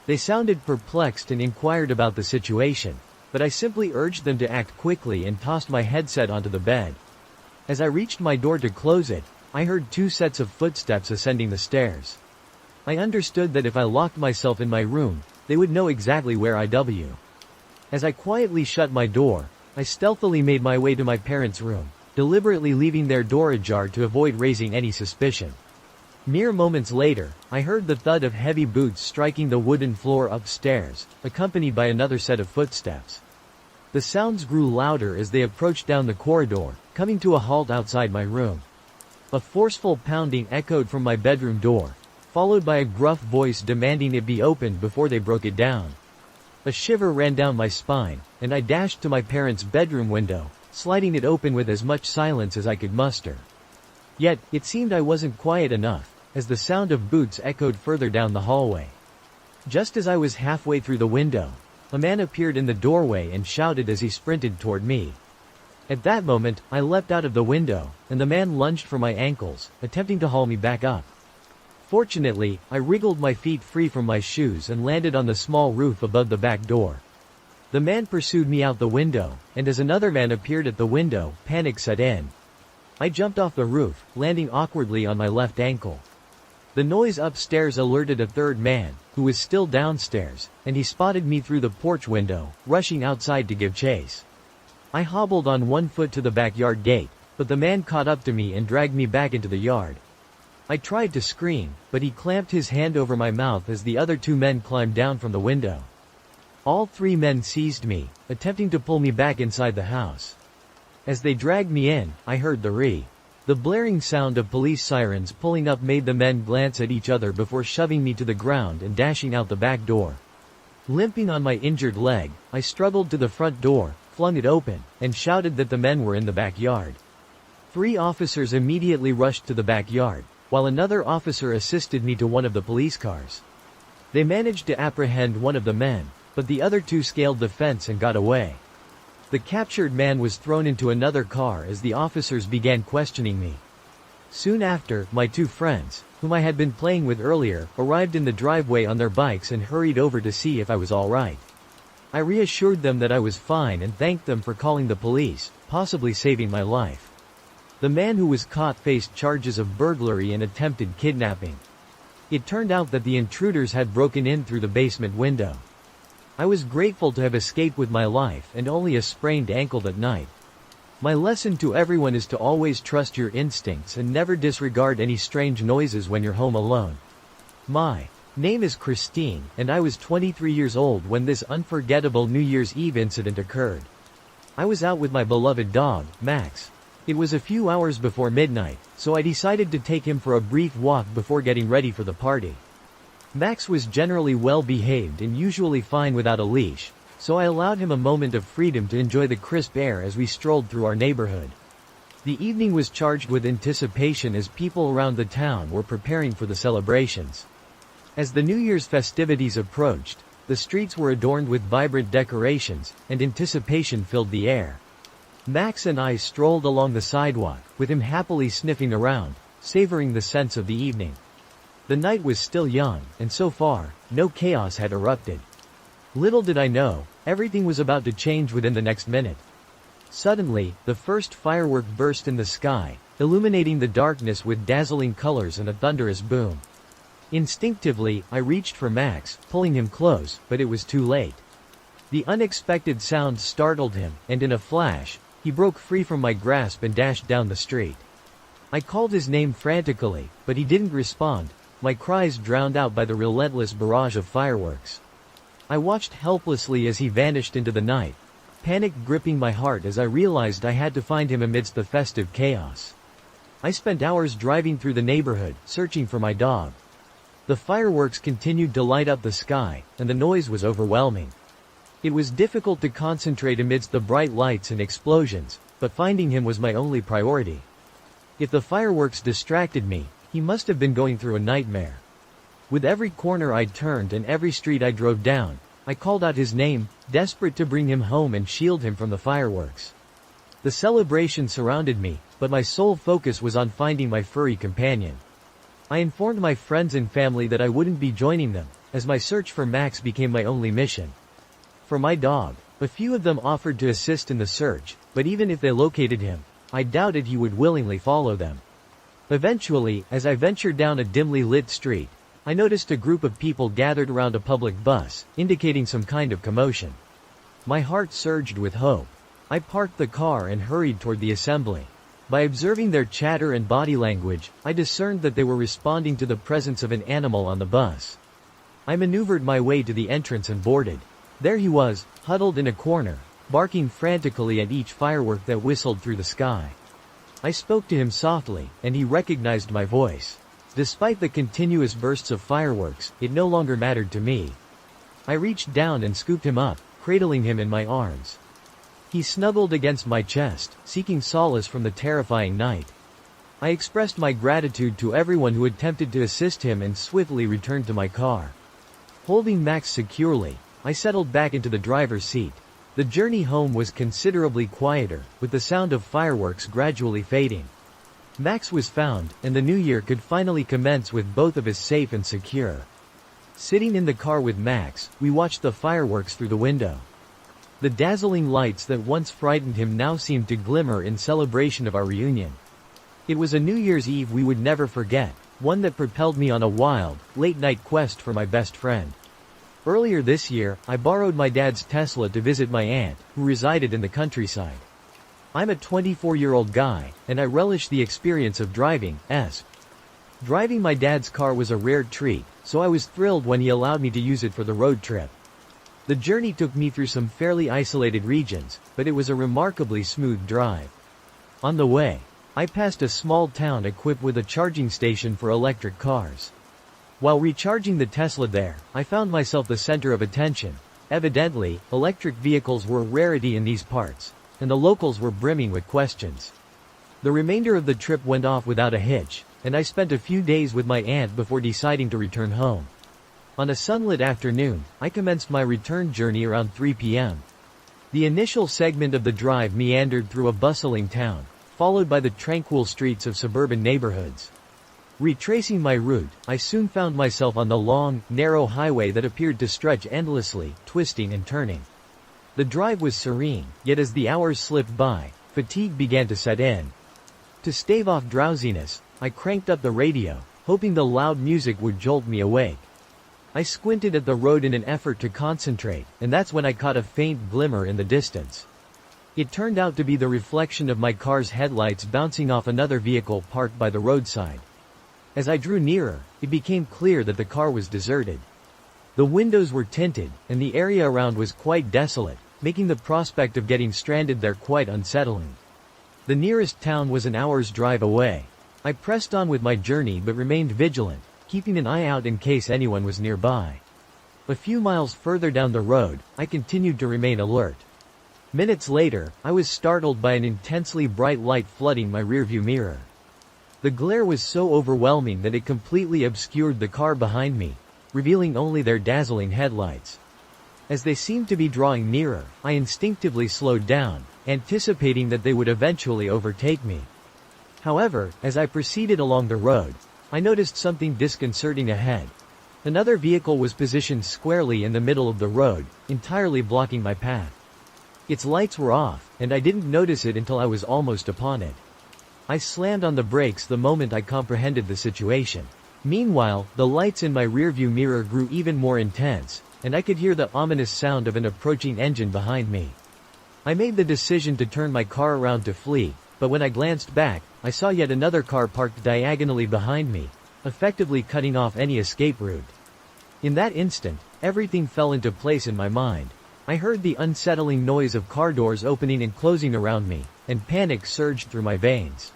They sounded perplexed and inquired about the situation, but I simply urged them to act quickly and tossed my headset onto the bed. As I reached my door to close it, I heard 2 sets of footsteps ascending the stairs. I understood that if I locked myself in my room, they would know exactly where I was. As I quietly shut my door, I stealthily made my way to my parents' room, deliberately leaving their door ajar to avoid raising any suspicion. Mere moments later, I heard the thud of heavy boots striking the wooden floor upstairs, accompanied by another set of footsteps. The sounds grew louder as they approached down the corridor, coming to a halt outside my room. A forceful pounding echoed from my bedroom door, followed by a gruff voice demanding it be opened before they broke it down. A shiver ran down my spine, and I dashed to my parents' bedroom window, sliding it open with as much silence as I could muster. Yet, it seemed I wasn't quiet enough, as the sound of boots echoed further down the hallway. Just as I was halfway through the window, a man appeared in the doorway and shouted as he sprinted toward me. At that moment, I leapt out of the window, and the man lunged for my ankles, attempting to haul me back up. Fortunately, I wriggled my feet free from my shoes and landed on the small roof above the back door. The man pursued me out the window, and as another man appeared at the window, panic set in. I jumped off the roof, landing awkwardly on my left ankle. The noise upstairs alerted a third man, who was still downstairs, and he spotted me through the porch window, rushing outside to give chase. I hobbled on one foot to the backyard gate, but the man caught up to me and dragged me back into the yard. I tried to scream, but he clamped his hand over my mouth as the other two men climbed down from the window. All three men seized me, attempting to pull me back inside the house. As they dragged me in, I heard the blaring sound of police sirens pulling up made the men glance at each other before shoving me to the ground and dashing out the back door. Limping on my injured leg, I struggled to the front door, flung it open, and shouted that the men were in the backyard. 3 officers immediately rushed to the backyard, while another officer assisted me to one of the police cars. They managed to apprehend one of the men, but the other 2 scaled the fence and got away. The captured man was thrown into another car as the officers began questioning me. Soon after, my 2 friends, whom I had been playing with earlier, arrived in the driveway on their bikes and hurried over to see if I was all right. I reassured them that I was fine and thanked them for calling the police, possibly saving my life. The man who was caught faced charges of burglary and attempted kidnapping. It turned out that the intruders had broken in through the basement window. I was grateful to have escaped with my life and only a sprained ankle that night. My lesson to everyone is to always trust your instincts and never disregard any strange noises when you're home alone. My name is Christine, and I was 23 years old when this unforgettable New Year's Eve incident occurred. I was out with my beloved dog, Max. It was a few hours before midnight, so I decided to take him for a brief walk before getting ready for the party. Max was generally well behaved and usually fine without a leash, so I allowed him a moment of freedom to enjoy the crisp air as we strolled through our neighborhood. The evening was charged with anticipation as people around the town were preparing for the celebrations. As the New Year's festivities approached, the streets were adorned with vibrant decorations, and anticipation filled the air. Max and I strolled along the sidewalk, with him happily sniffing around, savoring the scents of the evening. The night was still young, and so far, no chaos had erupted. Little did I know, everything was about to change within the next minute. Suddenly, the first firework burst in the sky, illuminating the darkness with dazzling colors and a thunderous boom. Instinctively, I reached for Max, pulling him close, but it was too late. The unexpected sound startled him, and in a flash, he broke free from my grasp and dashed down the street. I called his name frantically, but he didn't respond, my cries drowned out by the relentless barrage of fireworks. I watched helplessly as he vanished into the night, panic gripping my heart as I realized I had to find him amidst the festive chaos. I spent hours driving through the neighborhood, searching for my dog. The fireworks continued to light up the sky, and the noise was overwhelming. It was difficult to concentrate amidst the bright lights and explosions, but finding him was my only priority. If the fireworks distracted me, he must have been going through a nightmare. With every corner I turned and every street I drove down, I called out his name, desperate to bring him home and shield him from the fireworks. The celebration surrounded me, but my sole focus was on finding my furry companion. I informed my friends and family that I wouldn't be joining them, as my search for Max became my only mission. For my dog, a few of them offered to assist in the search, but even if they located him, I doubted he would willingly follow them. Eventually, as I ventured down a dimly lit street, I noticed a group of people gathered around a public bus, indicating some kind of commotion. My heart surged with hope. I parked the car and hurried toward the assembly. By observing their chatter and body language, I discerned that they were responding to the presence of an animal on the bus. I maneuvered my way to the entrance and boarded. There he was, huddled in a corner, barking frantically at each firework that whistled through the sky. I spoke to him softly, and he recognized my voice. Despite the continuous bursts of fireworks, it no longer mattered to me. I reached down and scooped him up, cradling him in my arms. He snuggled against my chest, seeking solace from the terrifying night. I expressed my gratitude to everyone who attempted to assist him and swiftly returned to my car. Holding Max securely, I settled back into the driver's seat. The journey home was considerably quieter, with the sound of fireworks gradually fading. Max was found, and the new year could finally commence with both of us safe and secure. Sitting in the car with Max, we watched the fireworks through the window. The dazzling lights that once frightened him now seemed to glimmer in celebration of our reunion. It was a New Year's Eve we would never forget, one that propelled me on a wild, late-night quest for my best friend. Earlier this year, I borrowed my dad's Tesla to visit my aunt, who resided in the countryside. I'm a 24-year-old guy, and I relish the experience of driving. Driving my dad's car was a rare treat, so I was thrilled when he allowed me to use it for the road trip. The journey took me through some fairly isolated regions, but it was a remarkably smooth drive. On the way, I passed a small town equipped with a charging station for electric cars. While recharging the Tesla there, I found myself the center of attention. Evidently, electric vehicles were a rarity in these parts, and the locals were brimming with questions. The remainder of the trip went off without a hitch, and I spent a few days with my aunt before deciding to return home. On a sunlit afternoon, I commenced my return journey around 3 p.m. The initial segment of the drive meandered through a bustling town, followed by the tranquil streets of suburban neighborhoods. Retracing my route, I soon found myself on the long, narrow highway that appeared to stretch endlessly, twisting and turning. The drive was serene, yet as the hours slipped by, fatigue began to set in. To stave off drowsiness, I cranked up the radio, hoping the loud music would jolt me awake. I squinted at the road in an effort to concentrate, and that's when I caught a faint glimmer in the distance. It turned out to be the reflection of my car's headlights bouncing off another vehicle parked by the roadside. As I drew nearer, it became clear that the car was deserted. The windows were tinted, and the area around was quite desolate, making the prospect of getting stranded there quite unsettling. The nearest town was an hour's drive away. I pressed on with my journey but remained vigilant, keeping an eye out in case anyone was nearby. A few miles further down the road, I continued to remain alert. Minutes later, I was startled by an intensely bright light flooding my rearview mirror. The glare was so overwhelming that it completely obscured the car behind me, revealing only their dazzling headlights. As they seemed to be drawing nearer, I instinctively slowed down, anticipating that they would eventually overtake me. However, as I proceeded along the road, I noticed something disconcerting ahead. Another vehicle was positioned squarely in the middle of the road, entirely blocking my path. Its lights were off, and I didn't notice it until I was almost upon it. I slammed on the brakes the moment I comprehended the situation. Meanwhile, the lights in my rearview mirror grew even more intense, and I could hear the ominous sound of an approaching engine behind me. I made the decision to turn my car around to flee, but when I glanced back, I saw yet another car parked diagonally behind me, effectively cutting off any escape route. In that instant, everything fell into place in my mind. I heard the unsettling noise of car doors opening and closing around me, and panic surged through my veins.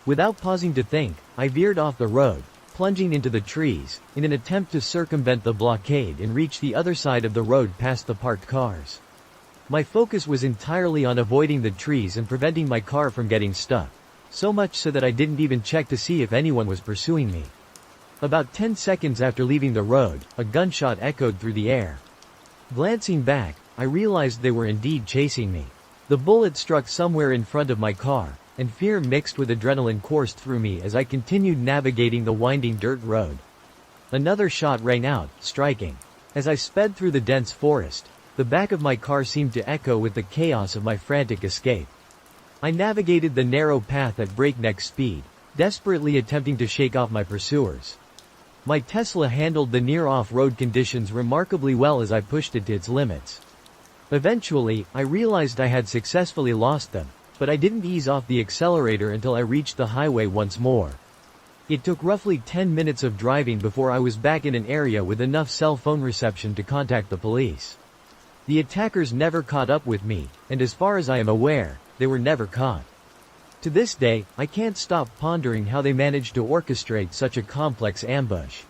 Without pausing to think, I veered off the road, plunging into the trees, in an attempt to circumvent the blockade and reach the other side of the road past the parked cars. My focus was entirely on avoiding the trees and preventing my car from getting stuck, so much so that I didn't even check to see if anyone was pursuing me. About 10 seconds after leaving the road, a gunshot echoed through the air. Glancing back, I realized they were indeed chasing me. The bullet struck somewhere in front of my car, and fear mixed with adrenaline coursed through me as I continued navigating the winding dirt road. Another shot rang out, striking. As I sped through the dense forest, the back of my car seemed to echo with the chaos of my frantic escape. I navigated the narrow path at breakneck speed, desperately attempting to shake off my pursuers. My Tesla handled the near off-road conditions remarkably well as I pushed it to its limits. Eventually, I realized I had successfully lost them, but I didn't ease off the accelerator until I reached the highway once more. It took roughly 10 minutes of driving before I was back in an area with enough cell phone reception to contact the police. The attackers never caught up with me, and as far as I am aware, they were never caught. To this day, I can't stop pondering how they managed to orchestrate such a complex ambush.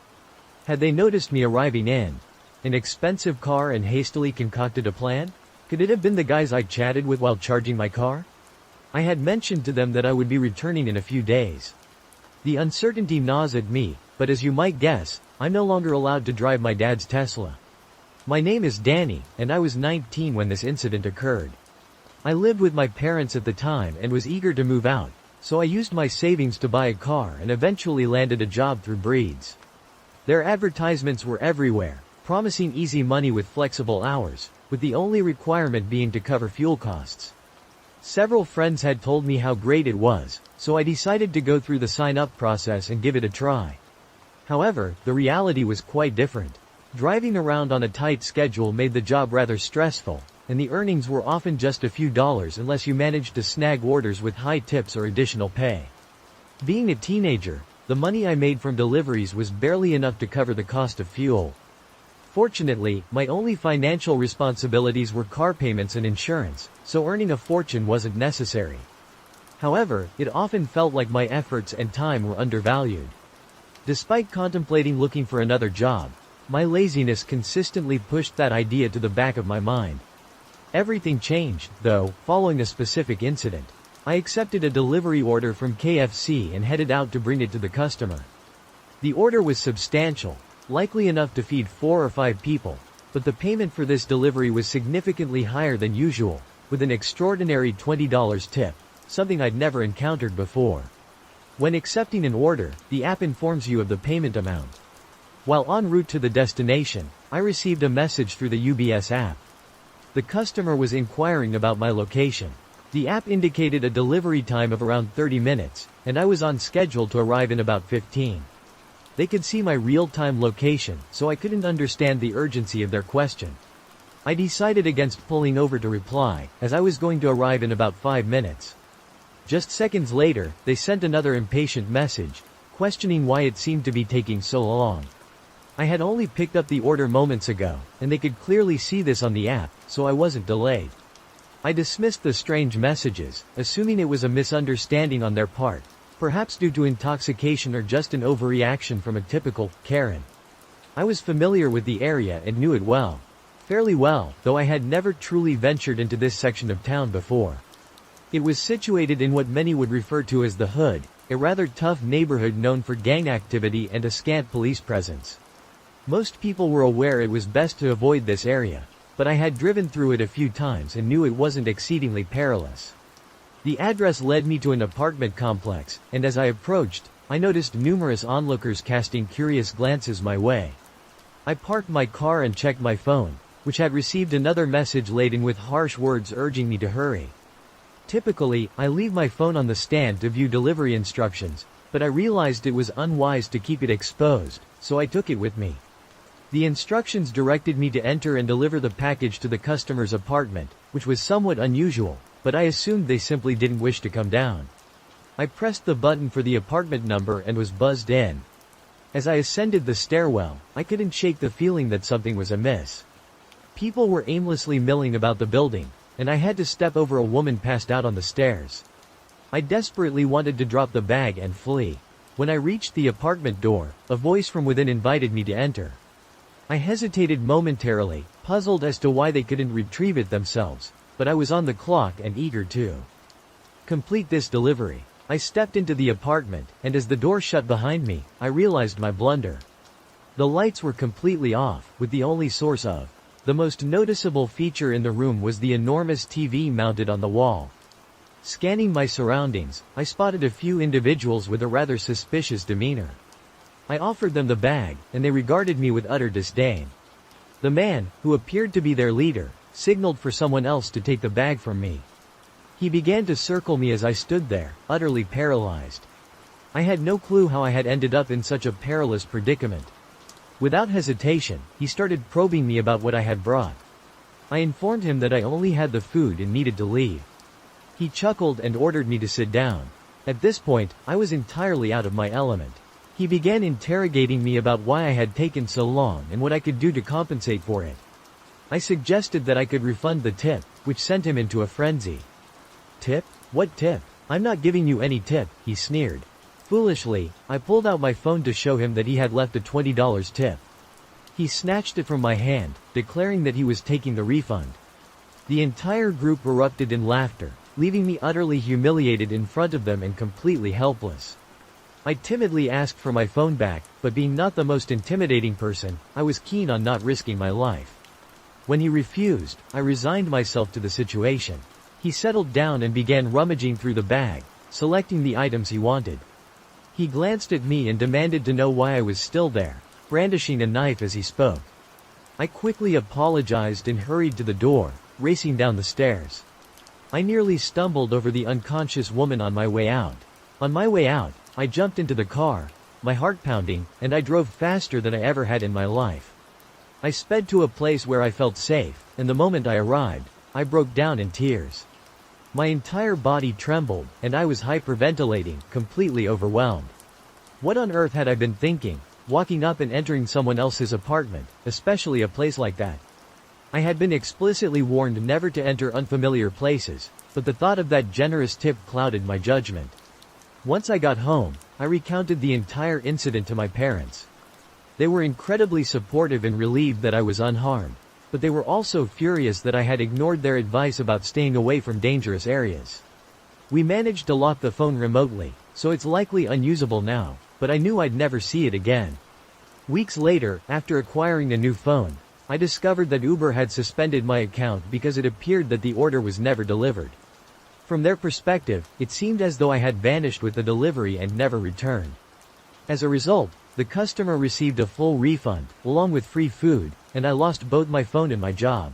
Had they noticed me arriving in an expensive car and hastily concocted a plan? Could it have been the guys I chatted with while charging my car? I had mentioned to them that I would be returning in a few days. The uncertainty gnaws at me, but as you might guess, I'm no longer allowed to drive my dad's Tesla. My name is Danny, and I was 19 when this incident occurred. I lived with my parents at the time and was eager to move out, so I used my savings to buy a car and eventually landed a job through Breeds. Their advertisements were everywhere, promising easy money with flexible hours, with the only requirement being to cover fuel costs. Several friends had told me how great it was, so I decided to go through the sign-up process and give it a try. However, the reality was quite different. Driving around on a tight schedule made the job rather stressful, and the earnings were often just a few dollars unless you managed to snag orders with high tips or additional pay. Being a teenager, the money I made from deliveries was barely enough to cover the cost of fuel. Fortunately, my only financial responsibilities were car payments and insurance, so earning a fortune wasn't necessary. However, it often felt like my efforts and time were undervalued. Despite contemplating looking for another job, my laziness consistently pushed that idea to the back of my mind. Everything changed, though, following a specific incident. I accepted a delivery order from KFC and headed out to bring it to the customer. The order was substantial, likely enough to feed 4 or 5 people, but the payment for this delivery was significantly higher than usual, with an extraordinary $20 tip, something I'd never encountered before. When accepting an order, the app informs you of the payment amount. While en route to the destination, I received a message through the UBS app. The customer was inquiring about my location. The app indicated a delivery time of around 30 minutes, and I was on schedule to arrive in about 15. They could see my real-time location, so I couldn't understand the urgency of their question. I decided against pulling over to reply, as I was going to arrive in about 5 minutes. Just seconds later, they sent another impatient message, questioning why it seemed to be taking so long. I had only picked up the order moments ago, and they could clearly see this on the app, so I wasn't delayed. I dismissed the strange messages, assuming it was a misunderstanding on their part, perhaps due to intoxication or just an overreaction from a typical Karen. I was familiar with the area and knew it well. Fairly well, though I had never truly ventured into this section of town before. It was situated in what many would refer to as the Hood, a rather tough neighborhood known for gang activity and a scant police presence. Most people were aware it was best to avoid this area, but I had driven through it a few times and knew it wasn't exceedingly perilous. The address led me to an apartment complex, and as I approached, I noticed numerous onlookers casting curious glances my way. I parked my car and checked my phone, which had received another message laden with harsh words urging me to hurry. Typically, I leave my phone on the stand to view delivery instructions, but I realized it was unwise to keep it exposed, so I took it with me. The instructions directed me to enter and deliver the package to the customer's apartment, which was somewhat unusual, but I assumed they simply didn't wish to come down. I pressed the button for the apartment number and was buzzed in. As I ascended the stairwell, I couldn't shake the feeling that something was amiss. People were aimlessly milling about the building, and I had to step over a woman passed out on the stairs. I desperately wanted to drop the bag and flee. When I reached the apartment door, a voice from within invited me to enter. I hesitated momentarily, puzzled as to why they couldn't retrieve it themselves, but I was on the clock and eager to complete this delivery. I stepped into the apartment, and as the door shut behind me, I realized my blunder. The lights were completely off, with the only source of the most noticeable feature in the room was the enormous TV mounted on the wall. Scanning my surroundings, I spotted a few individuals with a rather suspicious demeanor. I offered them the bag, and they regarded me with utter disdain. The man, who appeared to be their leader, signaled for someone else to take the bag from me. He began to circle me as I stood there, utterly paralyzed. I had no clue how I had ended up in such a perilous predicament. Without hesitation, he started probing me about what I had brought. I informed him that I only had the food and needed to leave. He chuckled and ordered me to sit down. At this point, I was entirely out of my element. He began interrogating me about why I had taken so long and what I could do to compensate for it. I suggested that I could refund the tip, which sent him into a frenzy. Tip? What tip? I'm not giving you any tip, he sneered. Foolishly, I pulled out my phone to show him that he had left a $20 tip. He snatched it from my hand, declaring that he was taking the refund. The entire group erupted in laughter, leaving me utterly humiliated in front of them and completely helpless. I timidly asked for my phone back, but being not the most intimidating person, I was keen on not risking my life. When he refused, I resigned myself to the situation. He settled down and began rummaging through the bag, selecting the items he wanted. He glanced at me and demanded to know why I was still there, brandishing a knife as he spoke. I quickly apologized and hurried to the door, racing down the stairs. I nearly stumbled over the unconscious woman on my way out. On my way out, I jumped into the car, my heart pounding, and I drove faster than I ever had in my life. I sped to a place where I felt safe, and the moment I arrived, I broke down in tears. My entire body trembled, and I was hyperventilating, completely overwhelmed. What on earth had I been thinking, walking up and entering someone else's apartment, especially a place like that? I had been explicitly warned never to enter unfamiliar places, but the thought of that generous tip clouded my judgment. Once I got home, I recounted the entire incident to my parents. They were incredibly supportive and relieved that I was unharmed, but they were also furious that I had ignored their advice about staying away from dangerous areas. We managed to lock the phone remotely, so it's likely unusable now, but I knew I'd never see it again. Weeks later, after acquiring a new phone, I discovered that Uber had suspended my account because it appeared that the order was never delivered. From their perspective, it seemed as though I had vanished with the delivery and never returned. As a result, the customer received a full refund, along with free food, and I lost both my phone and my job.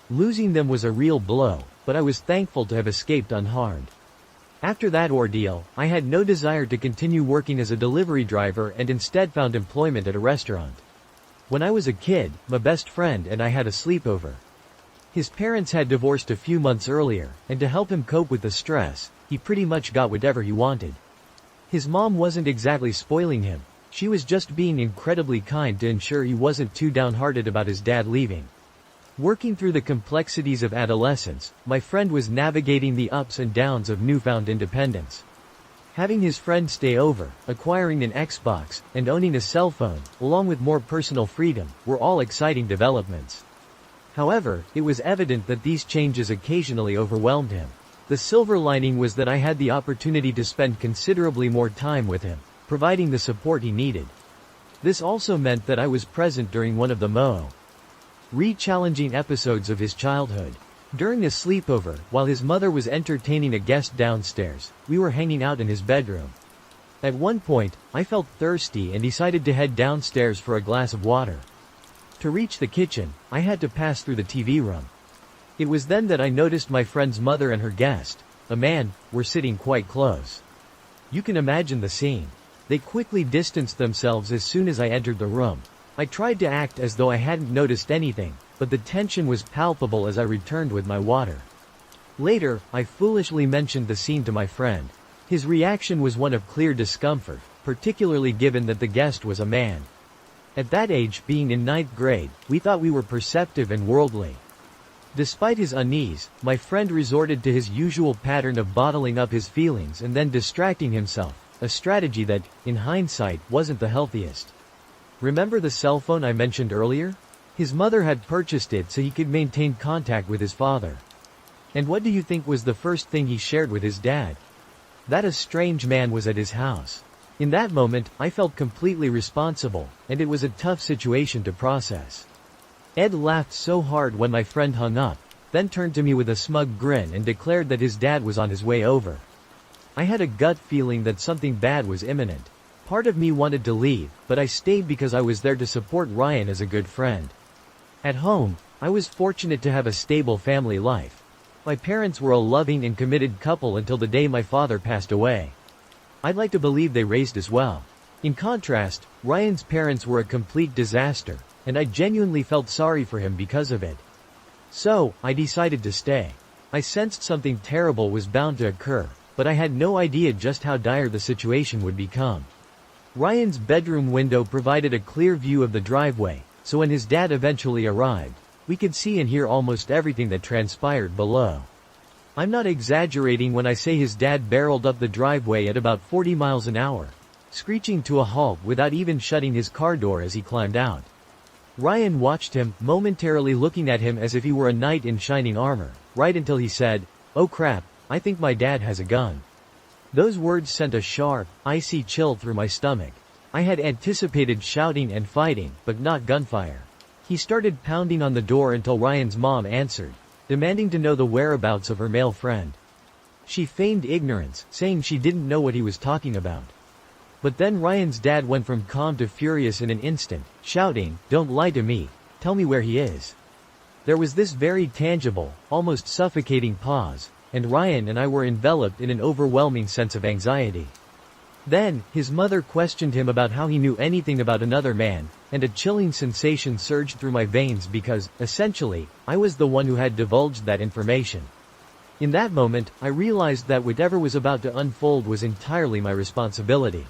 Losing them was a real blow, but I was thankful to have escaped unharmed. After that ordeal, I had no desire to continue working as a delivery driver and instead found employment at a restaurant. When I was a kid, my best friend and I had a sleepover. His parents had divorced a few months earlier, and to help him cope with the stress, he pretty much got whatever he wanted. His mom wasn't exactly spoiling him, she was just being incredibly kind to ensure he wasn't too downhearted about his dad leaving. Working through the complexities of adolescence, my friend was navigating the ups and downs of newfound independence. Having his friend stay over, acquiring an Xbox, and owning a cell phone, along with more personal freedom, were all exciting developments. However, it was evident that these changes occasionally overwhelmed him. The silver lining was that I had the opportunity to spend considerably more time with him, providing the support he needed. This also meant that I was present during one of the re-challenging episodes of his childhood. During a sleepover, while his mother was entertaining a guest downstairs, we were hanging out in his bedroom. At one point, I felt thirsty and decided to head downstairs for a glass of water. To reach the kitchen, I had to pass through the TV room. It was then that I noticed my friend's mother and her guest, a man, were sitting quite close. You can imagine the scene. They quickly distanced themselves as soon as I entered the room. I tried to act as though I hadn't noticed anything, but the tension was palpable as I returned with my water. Later, I foolishly mentioned the scene to my friend. His reaction was one of clear discomfort, particularly given that the guest was a man. At that age, being in 9th grade, we thought we were perceptive and worldly. Despite his unease, my friend resorted to his usual pattern of bottling up his feelings and then distracting himself, a strategy that, in hindsight, wasn't the healthiest. Remember the cell phone I mentioned earlier? His mother had purchased it so he could maintain contact with his father. And what do you think was the first thing he shared with his dad? That a strange man was at his house. In that moment, I felt completely responsible, and it was a tough situation to process. Ed laughed so hard when my friend hung up, then turned to me with a smug grin and declared that his dad was on his way over. I had a gut feeling that something bad was imminent. Part of me wanted to leave, but I stayed because I was there to support Ryan as a good friend. At home, I was fortunate to have a stable family life. My parents were a loving and committed couple until the day my father passed away. I'd like to believe they raised us well. In contrast, Ryan's parents were a complete disaster, and I genuinely felt sorry for him because of it. So, I decided to stay. I sensed something terrible was bound to occur, but I had no idea just how dire the situation would become. Ryan's bedroom window provided a clear view of the driveway, so when his dad eventually arrived, we could see and hear almost everything that transpired below. I'm not exaggerating when I say his dad barreled up the driveway at about 40 miles an hour, screeching to a halt without even shutting his car door as he climbed out. Ryan watched him, momentarily looking at him as if he were a knight in shining armor, right until he said, "Oh crap, I think my dad has a gun." Those words sent a sharp, icy chill through my stomach. I had anticipated shouting and fighting, but not gunfire. He started pounding on the door until Ryan's mom answered, demanding to know the whereabouts of her male friend. She feigned ignorance, saying she didn't know what he was talking about. But then Ryan's dad went from calm to furious in an instant, shouting, "Don't lie to me. Tell me where he is." There was this very tangible, almost suffocating pause, and Ryan and I were enveloped in an overwhelming sense of anxiety. Then, his mother questioned him about how he knew anything about another man, and a chilling sensation surged through my veins because, essentially, I was the one who had divulged that information. In that moment, I realized that whatever was about to unfold was entirely my responsibility.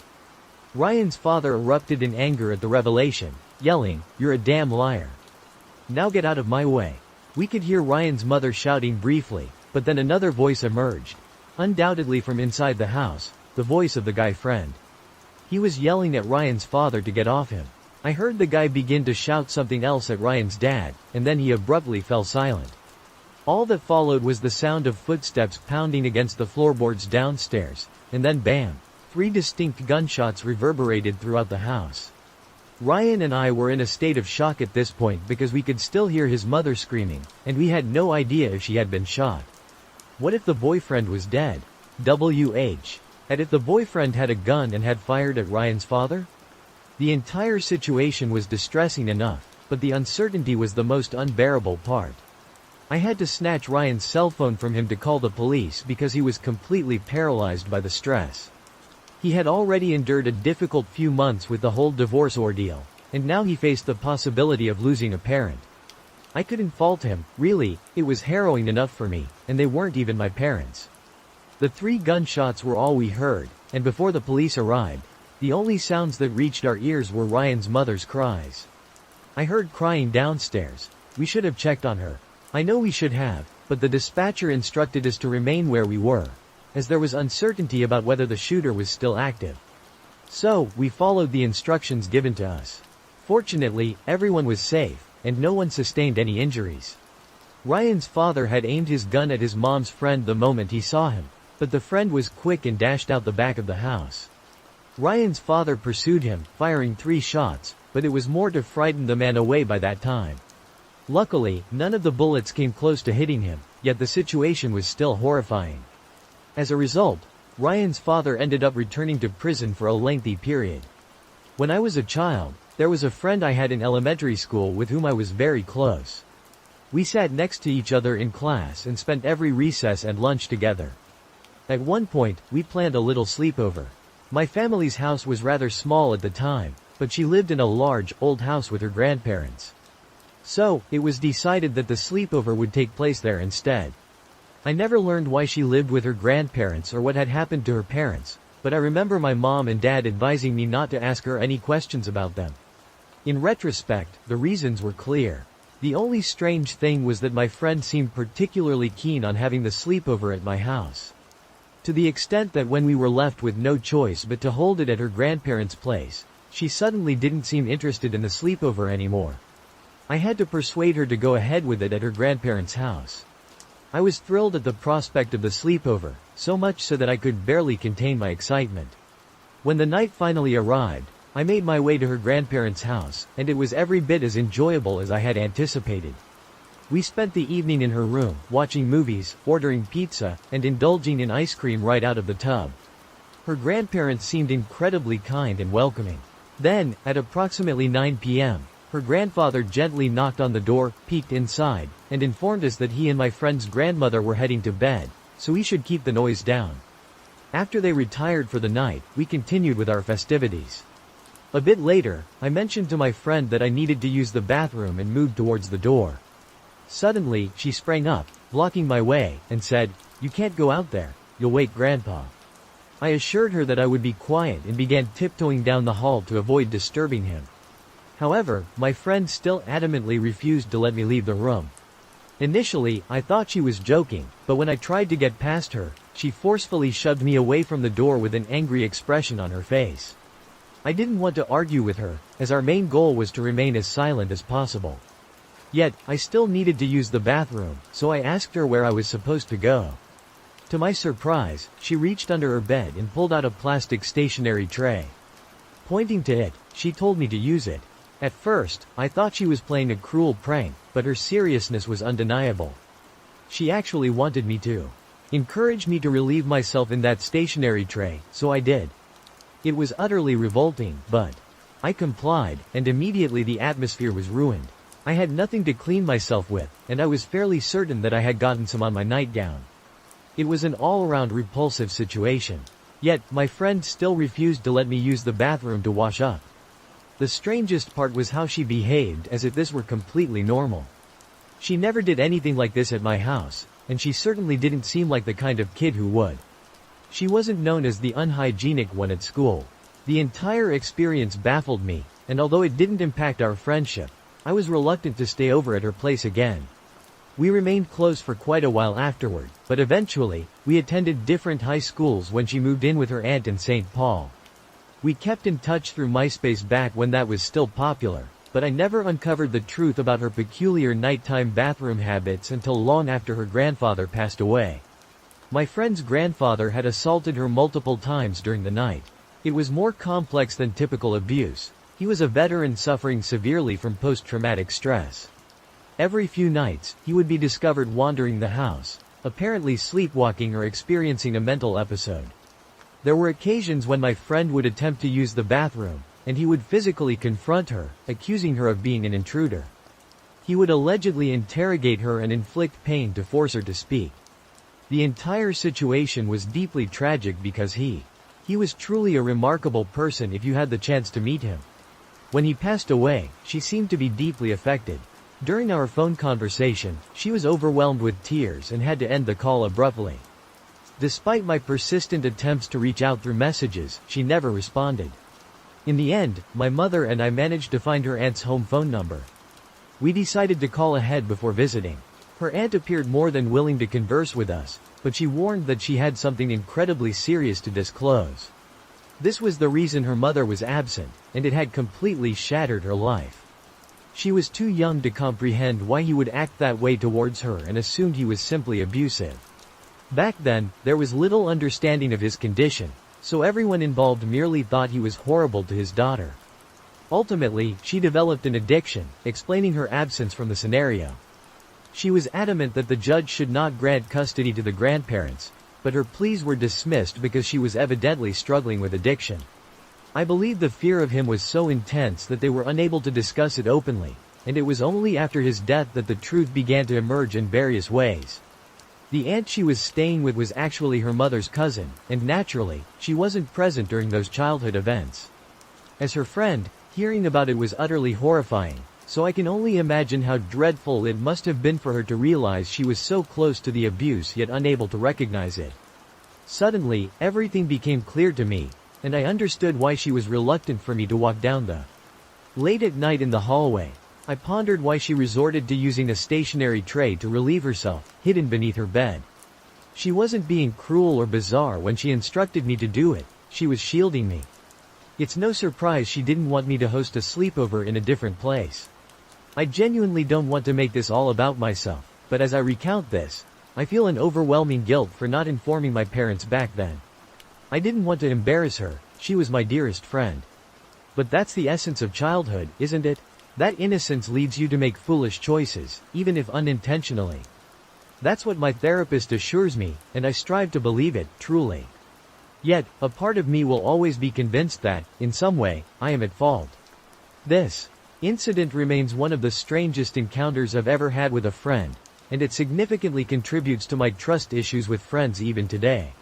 Ryan's father erupted in anger at the revelation, yelling, "You're a damn liar. Now get out of my way." We could hear Ryan's mother shouting briefly, but then another voice emerged. Undoubtedly from inside the house, the voice of the guy friend. He was yelling at Ryan's father to get off him. I heard the guy begin to shout something else at Ryan's dad, and then he abruptly fell silent. All that followed was the sound of footsteps pounding against the floorboards downstairs, and then bam! 3 distinct gunshots reverberated throughout the house. Ryan and I were in a state of shock at this point because we could still hear his mother screaming, and we had no idea if she had been shot. What if the boyfriend was dead? WH. And if the boyfriend had a gun and had fired at Ryan's father? The entire situation was distressing enough, but the uncertainty was the most unbearable part. I had to snatch Ryan's cell phone from him to call the police because he was completely paralyzed by the stress. He had already endured a difficult few months with the whole divorce ordeal, and now he faced the possibility of losing a parent. I couldn't fault him, really, it was harrowing enough for me, and they weren't even my parents. The 3 gunshots were all we heard, and before the police arrived, the only sounds that reached our ears were Ryan's mother's cries. I heard crying downstairs. We should have checked on her. I know we should have, but the dispatcher instructed us to remain where we were, as there was uncertainty about whether the shooter was still active. So, we followed the instructions given to us. Fortunately, everyone was safe, and no one sustained any injuries. Ryan's father had aimed his gun at his mom's friend the moment he saw him, but the friend was quick and dashed out the back of the house. Ryan's father pursued him, firing 3 shots, but it was more to frighten the man away by that time. Luckily, none of the bullets came close to hitting him, yet the situation was still horrifying. As a result, Ryan's father ended up returning to prison for a lengthy period. When I was a child, there was a friend I had in elementary school with whom I was very close. We sat next to each other in class and spent every recess and lunch together. At one point, we planned a little sleepover. My family's house was rather small at the time, but she lived in a large, old house with her grandparents. So, it was decided that the sleepover would take place there instead. I never learned why she lived with her grandparents or what had happened to her parents, but I remember my mom and dad advising me not to ask her any questions about them. In retrospect, the reasons were clear. The only strange thing was that my friend seemed particularly keen on having the sleepover at my house. To the extent that when we were left with no choice but to hold it at her grandparents' place, she suddenly didn't seem interested in the sleepover anymore. I had to persuade her to go ahead with it at her grandparents' house. I was thrilled at the prospect of the sleepover, so much so that I could barely contain my excitement. When the night finally arrived, I made my way to her grandparents' house, and it was every bit as enjoyable as I had anticipated. We spent the evening in her room, watching movies, ordering pizza, and indulging in ice cream right out of the tub. Her grandparents seemed incredibly kind and welcoming. Then, at approximately 9 p.m., her grandfather gently knocked on the door, peeked inside, and informed us that he and my friend's grandmother were heading to bed, so we should keep the noise down. After they retired for the night, we continued with our festivities. A bit later, I mentioned to my friend that I needed to use the bathroom and moved towards the door. Suddenly, she sprang up, blocking my way, and said, "You can't go out there, you'll wake Grandpa." I assured her that I would be quiet and began tiptoeing down the hall to avoid disturbing him. However, my friend still adamantly refused to let me leave the room. Initially, I thought she was joking, but when I tried to get past her, she forcefully shoved me away from the door with an angry expression on her face. I didn't want to argue with her, as our main goal was to remain as silent as possible. Yet, I still needed to use the bathroom, so I asked her where I was supposed to go. To my surprise, she reached under her bed and pulled out a plastic stationery tray. Pointing to it, she told me to use it. At first, I thought she was playing a cruel prank, but her seriousness was undeniable. She actually wanted me to encourage me to relieve myself in that stationery tray, so I did. It was utterly revolting, but I complied, and immediately the atmosphere was ruined. I had nothing to clean myself with, and I was fairly certain that I had gotten some on my nightgown. It was an all-around repulsive situation. Yet, my friend still refused to let me use the bathroom to wash up. The strangest part was how she behaved, as if this were completely normal. She never did anything like this at my house, and she certainly didn't seem like the kind of kid who would. She wasn't known as the unhygienic one at school. The entire experience baffled me, and although it didn't impact our friendship, I was reluctant to stay over at her place again. We remained close for quite a while afterward, but eventually, we attended different high schools when she moved in with her aunt in St. Paul. We kept in touch through MySpace back when that was still popular, but I never uncovered the truth about her peculiar nighttime bathroom habits until long after her grandfather passed away. My friend's grandfather had assaulted her multiple times during the night. It was more complex than typical abuse. He was a veteran suffering severely from post-traumatic stress. Every few nights, he would be discovered wandering the house, apparently sleepwalking or experiencing a mental episode. There were occasions when my friend would attempt to use the bathroom, and he would physically confront her, accusing her of being an intruder. He would allegedly interrogate her and inflict pain to force her to speak. The entire situation was deeply tragic because he was truly a remarkable person if you had the chance to meet him. When he passed away, she seemed to be deeply affected. During our phone conversation, she was overwhelmed with tears and had to end the call abruptly. Despite my persistent attempts to reach out through messages, she never responded. In the end, my mother and I managed to find her aunt's home phone number. We decided to call ahead before visiting. Her aunt appeared more than willing to converse with us, but she warned that she had something incredibly serious to disclose. This was the reason her mother was absent, and it had completely shattered her life. She was too young to comprehend why he would act that way towards her and assumed he was simply abusive. Back then, there was little understanding of his condition, so everyone involved merely thought he was horrible to his daughter. Ultimately, she developed an addiction, explaining her absence from the scenario. She was adamant that the judge should not grant custody to the grandparents, but her pleas were dismissed because she was evidently struggling with addiction. I believe the fear of him was so intense that they were unable to discuss it openly, and it was only after his death that the truth began to emerge in various ways. The aunt she was staying with was actually her mother's cousin, and naturally, she wasn't present during those childhood events. As her friend, hearing about it was utterly horrifying, so I can only imagine how dreadful it must have been for her to realize she was so close to the abuse yet unable to recognize it. Suddenly, everything became clear to me, and I understood why she was reluctant for me to walk down the late at night in the hallway. I pondered why she resorted to using a stationary tray to relieve herself, hidden beneath her bed. She wasn't being cruel or bizarre when she instructed me to do it, she was shielding me. It's no surprise she didn't want me to host a sleepover in a different place. I genuinely don't want to make this all about myself, but as I recount this, I feel an overwhelming guilt for not informing my parents back then. I didn't want to embarrass her, she was my dearest friend. But that's the essence of childhood, isn't it? That innocence leads you to make foolish choices, even if unintentionally. That's what my therapist assures me, and I strive to believe it, truly. Yet, a part of me will always be convinced that, in some way, I am at fault. This incident remains one of the strangest encounters I've ever had with a friend, and it significantly contributes to my trust issues with friends even today.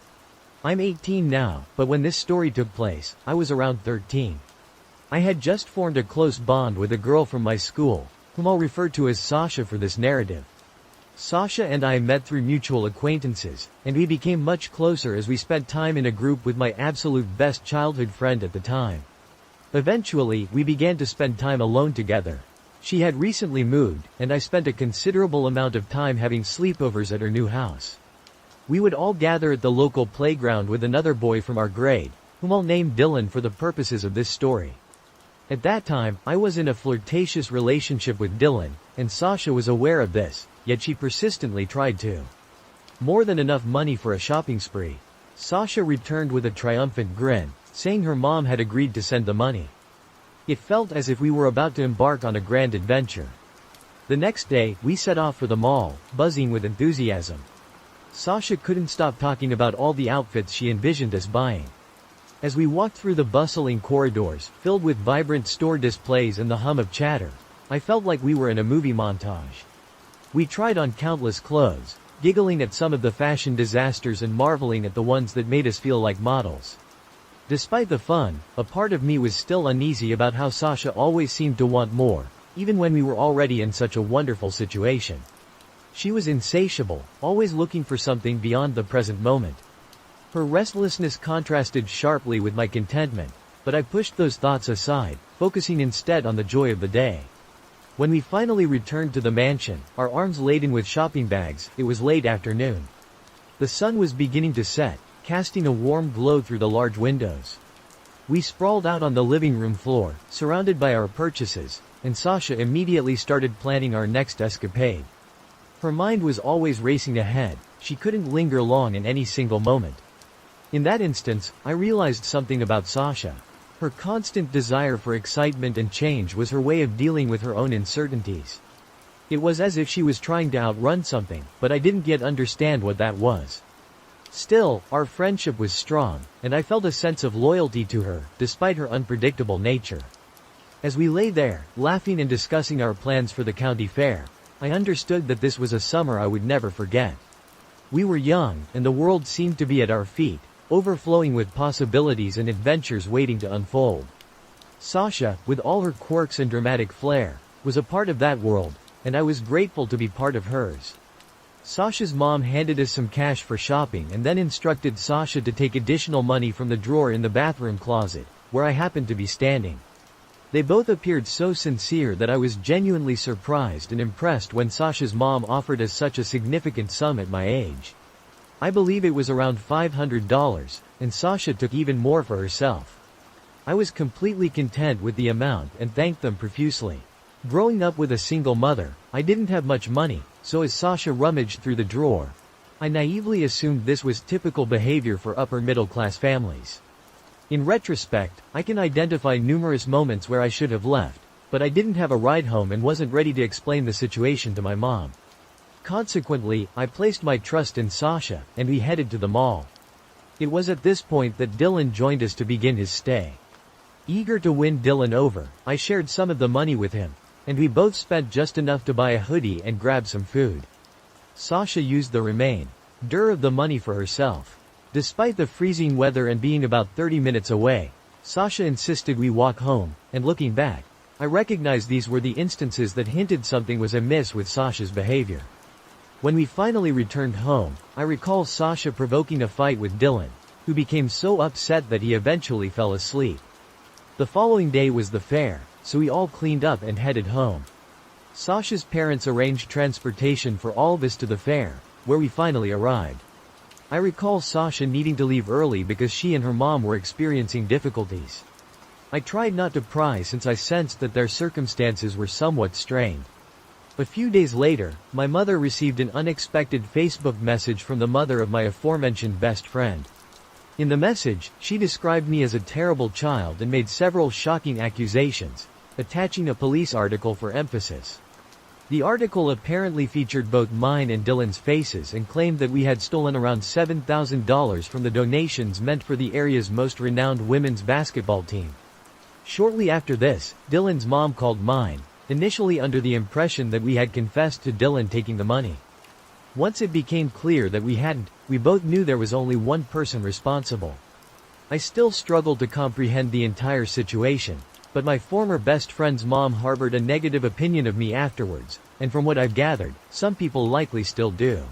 I'm 18 now, but when this story took place, I was around 13. I had just formed a close bond with a girl from my school, whom I'll refer to as Sasha for this narrative. Sasha and I met through mutual acquaintances, and we became much closer as we spent time in a group with my absolute best childhood friend at the time. Eventually, we began to spend time alone together. She had recently moved, and I spent a considerable amount of time having sleepovers at her new house. We would all gather at the local playground with another boy from our grade, whom I'll name Dylan for the purposes of this story. At that time, I was in a flirtatious relationship with Dylan, and Sasha was aware of this, yet she persistently tried to more than enough money for a shopping spree. Sasha returned with a triumphant grin, saying her mom had agreed to send the money. It felt as if we were about to embark on a grand adventure. The next day, we set off for the mall, buzzing with enthusiasm. Sasha couldn't stop talking about all the outfits she envisioned us buying. As we walked through the bustling corridors, filled with vibrant store displays and the hum of chatter, I felt like we were in a movie montage. We tried on countless clothes, giggling at some of the fashion disasters and marveling at the ones that made us feel like models. Despite the fun, a part of me was still uneasy about how Sasha always seemed to want more, even when we were already in such a wonderful situation. She was insatiable, always looking for something beyond the present moment. Her restlessness contrasted sharply with my contentment, but I pushed those thoughts aside, focusing instead on the joy of the day. When we finally returned to the mansion, our arms laden with shopping bags, it was late afternoon. The sun was beginning to set, casting a warm glow through the large windows. We sprawled out on the living room floor, surrounded by our purchases, and Sasha immediately started planning our next escapade. Her mind was always racing ahead, she couldn't linger long in any single moment. In that instance, I realized something about Sasha. Her constant desire for excitement and change was her way of dealing with her own uncertainties. It was as if she was trying to outrun something, but I didn't yet understand what that was. Still, our friendship was strong, and I felt a sense of loyalty to her, despite her unpredictable nature. As we lay there, laughing and discussing our plans for the county fair, I understood that this was a summer I would never forget. We were young, and the world seemed to be at our feet, overflowing with possibilities and adventures waiting to unfold. Sasha, with all her quirks and dramatic flair, was a part of that world, and I was grateful to be part of hers. Sasha's mom handed us some cash for shopping and then instructed Sasha to take additional money from the drawer in the bathroom closet, where I happened to be standing. They both appeared so sincere that I was genuinely surprised and impressed when Sasha's mom offered us such a significant sum at my age. I believe it was around $500, and Sasha took even more for herself. I was completely content with the amount and thanked them profusely. Growing up with a single mother, I didn't have much money, so as Sasha rummaged through the drawer, I naively assumed this was typical behavior for upper-middle-class families. In retrospect, I can identify numerous moments where I should have left, but I didn't have a ride home and wasn't ready to explain the situation to my mom. Consequently, I placed my trust in Sasha, and we headed to the mall. It was at this point that Dylan joined us to begin his stay. Eager to win Dylan over, I shared some of the money with him, and we both spent just enough to buy a hoodie and grab some food. Sasha used the remainder of the money for herself. Despite the freezing weather and being about 30 minutes away, Sasha insisted we walk home, and looking back, I recognized these were the instances that hinted something was amiss with Sasha's behavior. When we finally returned home, I recall Sasha provoking a fight with Dylan, who became so upset that he eventually fell asleep. The following day was the fair, so we all cleaned up and headed home. Sasha's parents arranged transportation for all of us to the fair, where we finally arrived. I recall Sasha needing to leave early because she and her mom were experiencing difficulties. I tried not to pry since I sensed that their circumstances were somewhat strained. A few days later, my mother received an unexpected Facebook message from the mother of my aforementioned best friend. In the message, she described me as a terrible child and made several shocking accusations, attaching a police article for emphasis. The article apparently featured both mine and Dylan's faces and claimed that we had stolen around $7,000 from the donations meant for the area's most renowned women's basketball team. Shortly after this, Dylan's mom called mine, initially under the impression that we had confessed to Dylan taking the money. Once it became clear that we hadn't, we both knew there was only one person responsible. I still struggled to comprehend the entire situation, but my former best friend's mom harbored a negative opinion of me afterwards, and from what I've gathered, some people likely still do.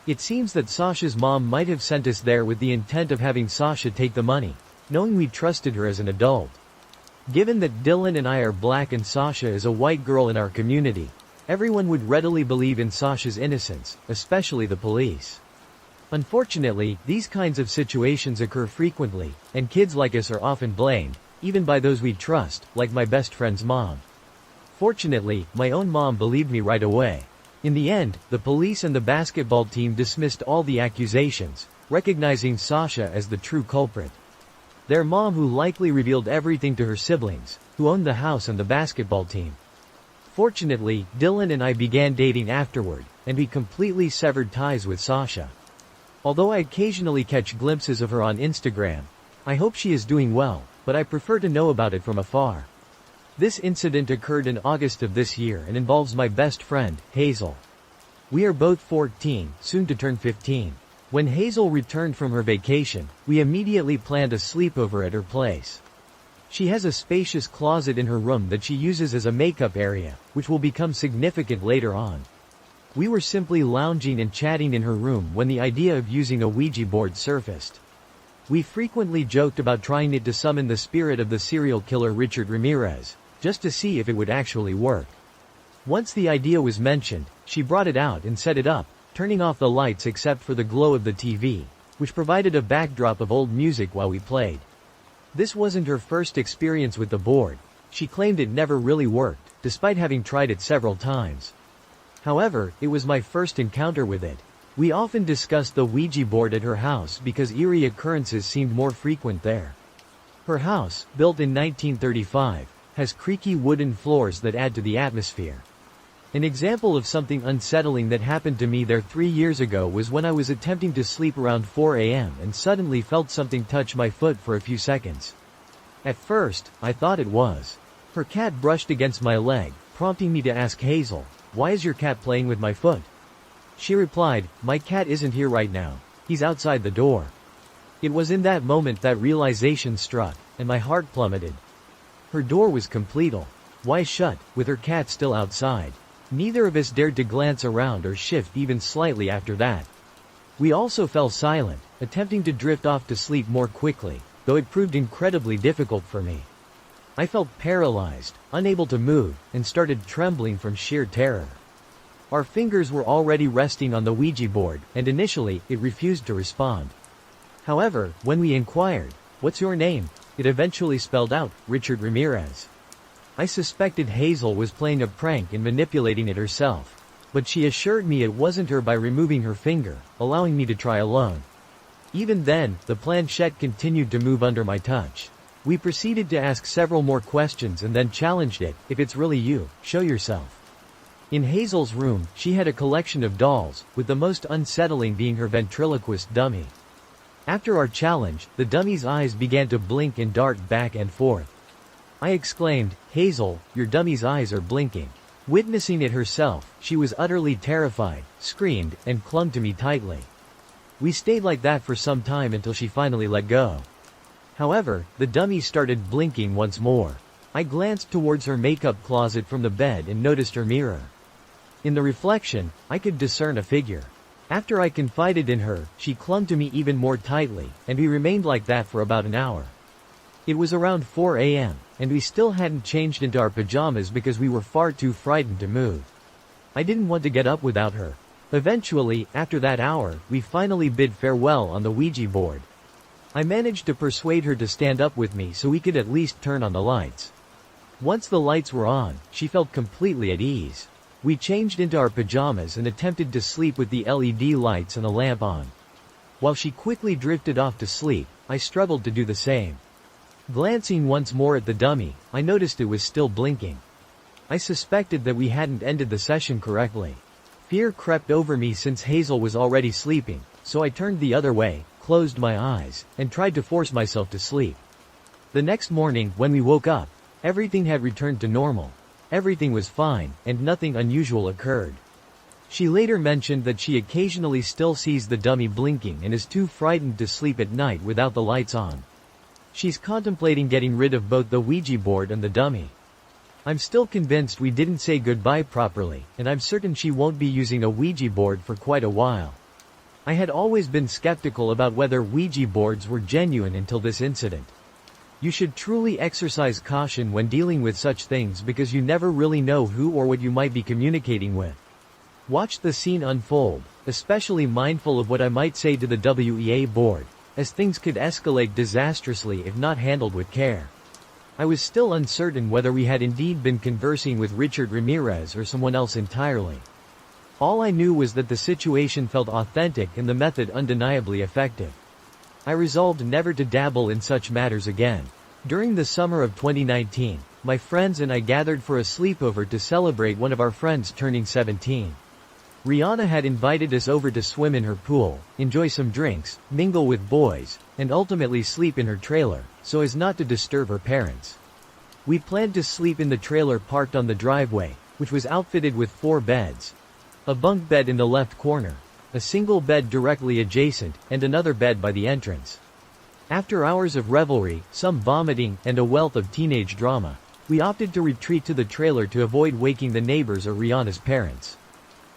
It seems that Sasha's mom might have sent us there with the intent of having Sasha take the money, knowing we trusted her as an adult. Given that Dylan and I are black and Sasha is a white girl in our community, everyone would readily believe in Sasha's innocence, especially the police. Unfortunately, these kinds of situations occur frequently, and kids like us are often blamed, even by those we trust, like my best friend's mom. Fortunately, my own mom believed me right away. In the end, the police and the basketball team dismissed all the accusations, recognizing Sasha as the true culprit. Their mom who likely revealed everything to her siblings, who owned the house and the basketball team. Fortunately, Dylan and I began dating afterward, and we completely severed ties with Sasha. Although I occasionally catch glimpses of her on Instagram, I hope she is doing well, but I prefer to know about it from afar. This incident occurred in August of this year and involves my best friend, Hazel. We are both 14, soon to turn 15. When Hazel returned from her vacation, we immediately planned a sleepover at her place. She has a spacious closet in her room that she uses as a makeup area, which will become significant later on. We were simply lounging and chatting in her room when the idea of using a Ouija board surfaced. We frequently joked about trying it to summon the spirit of the serial killer Richard Ramirez, just to see if it would actually work. Once the idea was mentioned, she brought it out and set it up, turning off the lights except for the glow of the TV, which provided a backdrop of old music while we played. This wasn't her first experience with the board. She claimed it never really worked, despite having tried it several times. However, it was my first encounter with it. We often discussed the Ouija board at her house because eerie occurrences seemed more frequent there. Her house, built in 1935, has creaky wooden floors that add to the atmosphere. An example of something unsettling that happened to me there 3 years ago was when I was attempting to sleep around 4 a.m. and suddenly felt something touch my foot for a few seconds. At first, I thought it was her cat brushed against my leg, prompting me to ask Hazel, "Why is your cat playing with my foot?" She replied, "My cat isn't here right now. He's outside the door." It was in that moment that realization struck, and my heart plummeted. Her door was completely shut, with her cat still outside. Neither of us dared to glance around or shift even slightly after that. We also fell silent, attempting to drift off to sleep more quickly, though it proved incredibly difficult for me. I felt paralyzed, unable to move, and started trembling from sheer terror. Our fingers were already resting on the Ouija board, and initially, it refused to respond. However, when we inquired, "What's your name?" it eventually spelled out, Richard Ramirez. I suspected Hazel was playing a prank and manipulating it herself. But she assured me it wasn't her by removing her finger, allowing me to try alone. Even then, the planchette continued to move under my touch. We proceeded to ask several more questions and then challenged it, "If it's really you, show yourself." In Hazel's room, she had a collection of dolls, with the most unsettling being her ventriloquist dummy. After our challenge, the dummy's eyes began to blink and dart back and forth. I exclaimed, "Hazel, your dummy's eyes are blinking." Witnessing it herself, she was utterly terrified, screamed, and clung to me tightly. We stayed like that for some time until she finally let go. However, the dummy started blinking once more. I glanced towards her makeup closet from the bed and noticed her mirror. In the reflection, I could discern a figure. After I confided in her, she clung to me even more tightly, and we remained like that for about an hour. It was around 4 a.m., and we still hadn't changed into our pajamas because we were far too frightened to move. I didn't want to get up without her. Eventually, after that hour, we finally bid farewell on the Ouija board. I managed to persuade her to stand up with me so we could at least turn on the lights. Once the lights were on, she felt completely at ease. We changed into our pajamas and attempted to sleep with the LED lights and a lamp on. While she quickly drifted off to sleep, I struggled to do the same. Glancing once more at the dummy, I noticed it was still blinking. I suspected that we hadn't ended the session correctly. Fear crept over me since Hazel was already sleeping, so I turned the other way, closed my eyes, and tried to force myself to sleep. The next morning, when we woke up, everything had returned to normal. Everything was fine, and nothing unusual occurred. She later mentioned that she occasionally still sees the dummy blinking and is too frightened to sleep at night without the lights on. She's contemplating getting rid of both the Ouija board and the dummy. I'm still convinced we didn't say goodbye properly, and I'm certain she won't be using a Ouija board for quite a while. I had always been skeptical about whether Ouija boards were genuine until this incident. You should truly exercise caution when dealing with such things because you never really know who or what you might be communicating with. Watch the scene unfold, especially mindful of what I might say to the WEA board, as things could escalate disastrously if not handled with care. I was still uncertain whether we had indeed been conversing with Richard Ramirez or someone else entirely. All I knew was that the situation felt authentic and the method undeniably effective. I resolved never to dabble in such matters again. During the summer of 2019, my friends and I gathered for a sleepover to celebrate one of our friends turning 17. Rihanna had invited us over to swim in her pool, enjoy some drinks, mingle with boys, and ultimately sleep in her trailer, so as not to disturb her parents. We planned to sleep in the trailer parked on the driveway, which was outfitted with 4 beds. A bunk bed in the left corner, a single bed directly adjacent, and another bed by the entrance. After hours of revelry, some vomiting, and a wealth of teenage drama, we opted to retreat to the trailer to avoid waking the neighbors or Rihanna's parents.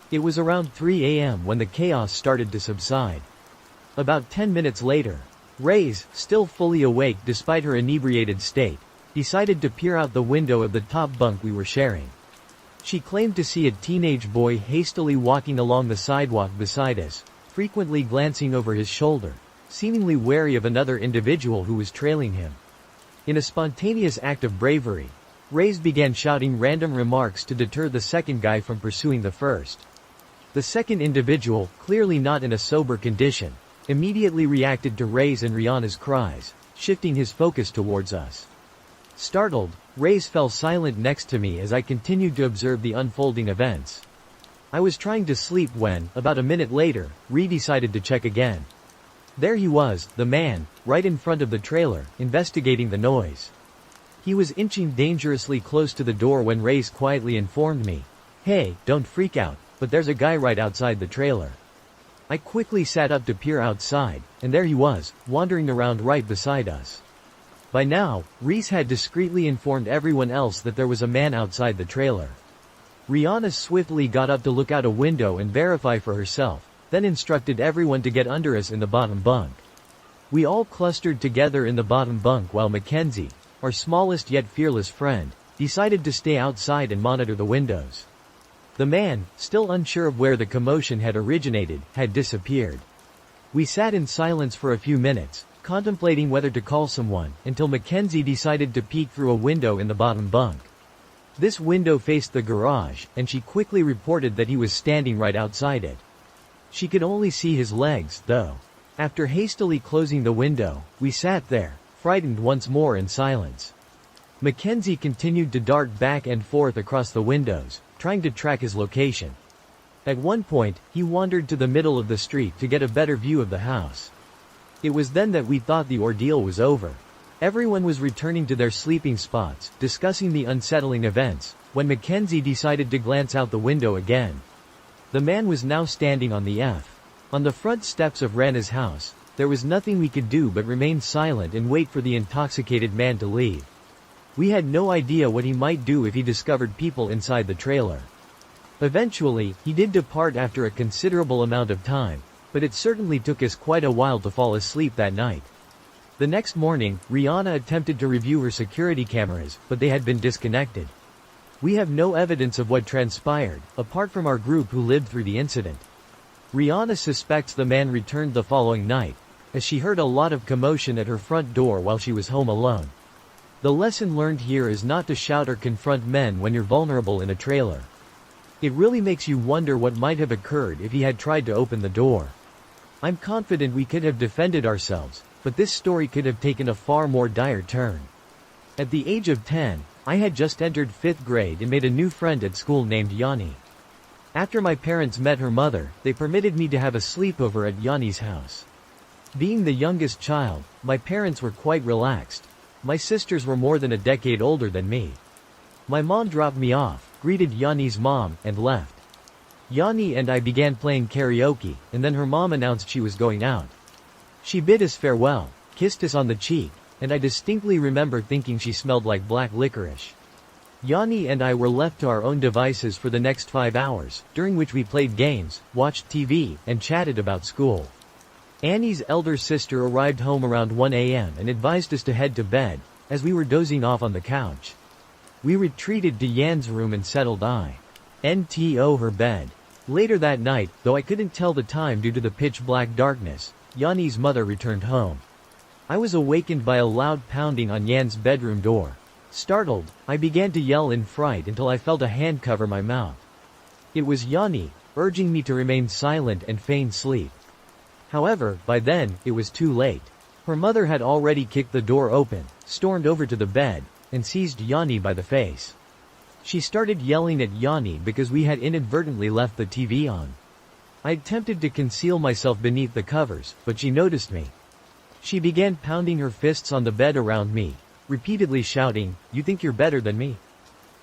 It was around 3 a.m. when the chaos started to subside. About 10 minutes later, Reyes, still fully awake despite her inebriated state, decided to peer out the window of the top bunk we were sharing. She claimed to see a teenage boy hastily walking along the sidewalk beside us, frequently glancing over his shoulder, seemingly wary of another individual who was trailing him. In a spontaneous act of bravery, Reyes began shouting random remarks to deter the second guy from pursuing the first. The second individual, clearly not in a sober condition, immediately reacted to Reyes and Rihanna's cries, shifting his focus towards us. Startled, Reyes fell silent next to me as I continued to observe the unfolding events. I was trying to sleep when, about a minute later, Ree decided to check again. There he was, the man, right in front of the trailer, investigating the noise. He was inching dangerously close to the door when Reyes quietly informed me, "Hey, don't freak out, but there's a guy right outside the trailer." I quickly sat up to peer outside, and there he was, wandering around right beside us. By now, Reese had discreetly informed everyone else that there was a man outside the trailer. Rihanna swiftly got up to look out a window and verify for herself, then instructed everyone to get under us in the bottom bunk. We all clustered together in the bottom bunk while Mackenzie, our smallest yet fearless friend, decided to stay outside and monitor the windows. The man, still unsure of where the commotion had originated, had disappeared. We sat in silence for a few minutes, contemplating whether to call someone, until Mackenzie decided to peek through a window in the bottom bunk. This window faced the garage, and she quickly reported that he was standing right outside it. She could only see his legs, though. After hastily closing the window, we sat there, frightened once more in silence. Mackenzie continued to dart back and forth across the windows, trying to track his location. At one point, he wandered to the middle of the street to get a better view of the house. It was then that we thought the ordeal was over. Everyone was returning to their sleeping spots, discussing the unsettling events, when Mackenzie decided to glance out the window again. The man was now standing on the front steps of Rana's house. There was nothing we could do but remain silent and wait for the intoxicated man to leave. We had no idea what he might do if he discovered people inside the trailer. Eventually, he did depart after a considerable amount of time, but it certainly took us quite a while to fall asleep that night. The next morning, Rihanna attempted to review her security cameras, but they had been disconnected. We have no evidence of what transpired, apart from our group who lived through the incident. Rihanna suspects the man returned the following night, as she heard a lot of commotion at her front door while she was home alone. The lesson learned here is not to shout or confront men when you're vulnerable in a trailer. It really makes you wonder what might have occurred if he had tried to open the door. I'm confident we could have defended ourselves, but this story could have taken a far more dire turn. At the age of 10, I had just entered 5th grade and made a new friend at school named Yanni. After my parents met her mother, they permitted me to have a sleepover at Yanni's house. Being the youngest child, my parents were quite relaxed. My sisters were more than a decade older than me. My mom dropped me off, greeted Yanni's mom, and left. Yanni and I began playing karaoke, and then her mom announced she was going out. She bid us farewell, kissed us on the cheek, and I distinctly remember thinking she smelled like black licorice. Yanni and I were left to our own devices for the next 5 hours, during which we played games, watched TV, and chatted about school. Annie's elder sister arrived home around 1 a.m. and advised us to head to bed, as we were dozing off on the couch. We retreated to Yan's room and settled into her bed. Later that night, though I couldn't tell the time due to the pitch-black darkness, Yanni's mother returned home. I was awakened by a loud pounding on Yan's bedroom door. Startled, I began to yell in fright until I felt a hand cover my mouth. It was Yanni, urging me to remain silent and feign sleep. However, by then, it was too late. Her mother had already kicked the door open, stormed over to the bed, and seized Yanni by the face. She started yelling at Yanni because we had inadvertently left the TV on. I attempted to conceal myself beneath the covers, but she noticed me. She began pounding her fists on the bed around me, repeatedly shouting, "You think you're better than me?"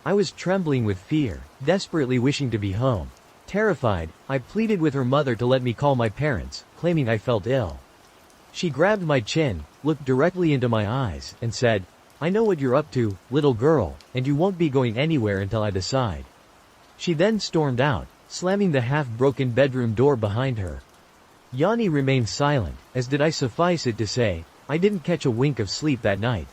I was trembling with fear, desperately wishing to be home. Terrified, I pleaded with her mother to let me call my parents, claiming I felt ill. She grabbed my chin, looked directly into my eyes, and said, "I know what you're up to, little girl, and you won't be going anywhere until I decide." She then stormed out, slamming the half-broken bedroom door behind her. Yanni remained silent, as did I. Suffice it to say, I didn't catch a wink of sleep that night.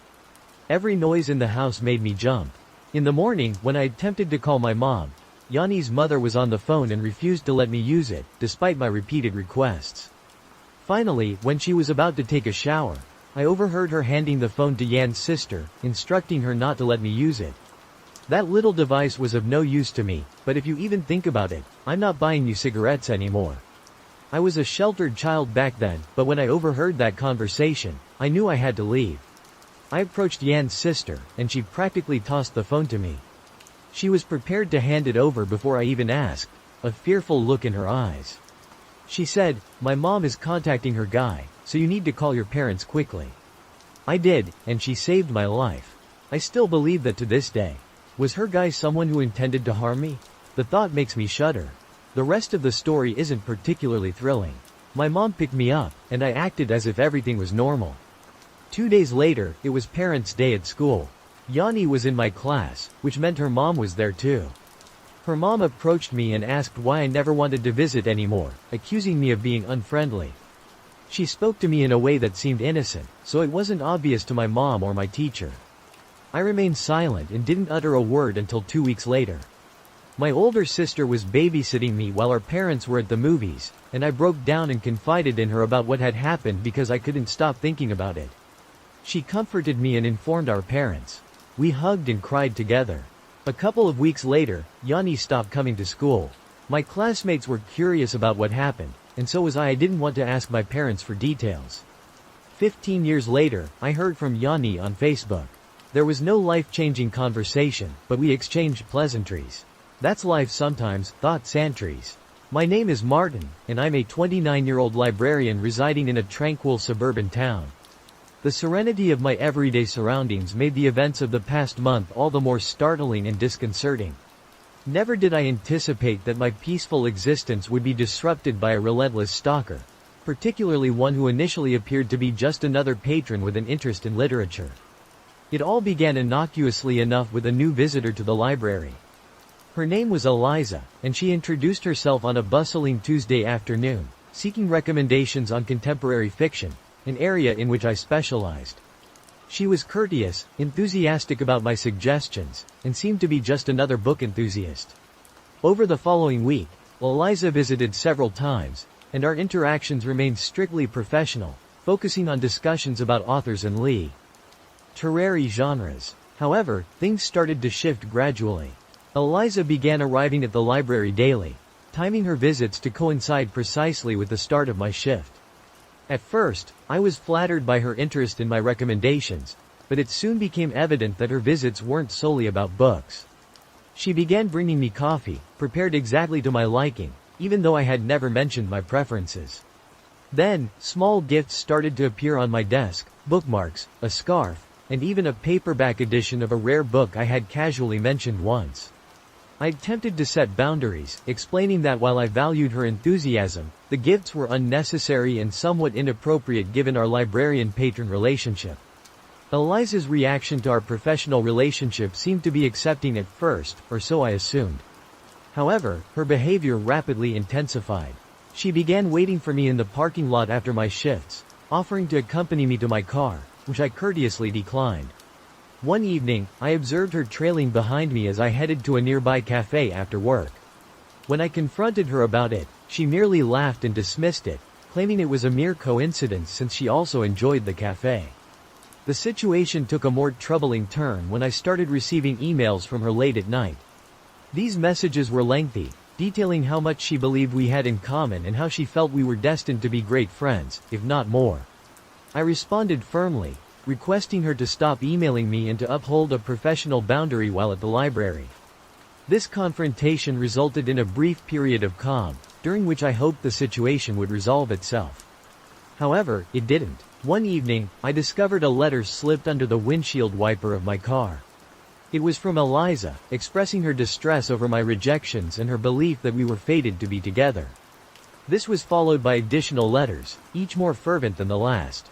Every noise in the house made me jump. In the morning, when I attempted to call my mom, Yanni's mother was on the phone and refused to let me use it, despite my repeated requests. Finally, when she was about to take a shower, I overheard her handing the phone to Yan's sister, instructing her not to let me use it. That little device was of no use to me, but if you even think about it, I'm not buying you cigarettes anymore. I was a sheltered child back then, but when I overheard that conversation, I knew I had to leave. I approached Yan's sister, and she practically tossed the phone to me. She was prepared to hand it over before I even asked, a fearful look in her eyes. She said, "My mom is contacting her guy, so you need to call your parents quickly." I did, and she saved my life. I still believe that to this day. Was her guy someone who intended to harm me? The thought makes me shudder. The rest of the story isn't particularly thrilling. My mom picked me up, and I acted as if everything was normal. 2 days later, it was Parents' Day at school. Yanni was in my class, which meant her mom was there too. Her mom approached me and asked why I never wanted to visit anymore, accusing me of being unfriendly. She spoke to me in a way that seemed innocent, so it wasn't obvious to my mom or my teacher. I remained silent and didn't utter a word until 2 weeks later. My older sister was babysitting me while our parents were at the movies, and I broke down and confided in her about what had happened because I couldn't stop thinking about it. She comforted me and informed our parents. We hugged and cried together. A couple of weeks later, Yanni stopped coming to school. My classmates were curious about what happened, and so was I. I didn't want to ask my parents for details. 15 years later, I heard from Yanni on Facebook. There was no life-changing conversation, but we exchanged pleasantries. That's life sometimes, thought Santries. My name is Martin, and I'm a 29-year-old librarian residing in a tranquil suburban town. The serenity of my everyday surroundings made the events of the past month all the more startling and disconcerting. Never did I anticipate that my peaceful existence would be disrupted by a relentless stalker, particularly one who initially appeared to be just another patron with an interest in literature. It all began innocuously enough with a new visitor to the library. Her name was Eliza, and she introduced herself on a bustling Tuesday afternoon, seeking recommendations on contemporary fiction, an area in which I specialized. She was courteous, enthusiastic about my suggestions, and seemed to be just another book enthusiast. Over the following week, Eliza visited several times, and our interactions remained strictly professional, focusing on discussions about authors and literary genres. However, things started to shift gradually. Eliza began arriving at the library daily, timing her visits to coincide precisely with the start of my shift. At first, I was flattered by her interest in my recommendations, but it soon became evident that her visits weren't solely about books. She began bringing me coffee, prepared exactly to my liking, even though I had never mentioned my preferences. Then, small gifts started to appear on my desk, bookmarks, a scarf, and even a paperback edition of a rare book I had casually mentioned once. I attempted to set boundaries, explaining that while I valued her enthusiasm, the gifts were unnecessary and somewhat inappropriate given our librarian-patron relationship. Eliza's reaction to our professional relationship seemed to be accepting at first, or so I assumed. However, her behavior rapidly intensified. She began waiting for me in the parking lot after my shifts, offering to accompany me to my car, which I courteously declined. One evening, I observed her trailing behind me as I headed to a nearby cafe after work. When I confronted her about it, she merely laughed and dismissed it, claiming it was a mere coincidence since she also enjoyed the cafe. The situation took a more troubling turn when I started receiving emails from her late at night. These messages were lengthy, detailing how much she believed we had in common and how she felt we were destined to be great friends, if not more. I responded firmly, requesting her to stop emailing me and to uphold a professional boundary while at the library. This confrontation resulted in a brief period of calm, during which I hoped the situation would resolve itself. However, it didn't. One evening, I discovered a letter slipped under the windshield wiper of my car. It was from Eliza, expressing her distress over my rejections and her belief that we were fated to be together. This was followed by additional letters, each more fervent than the last.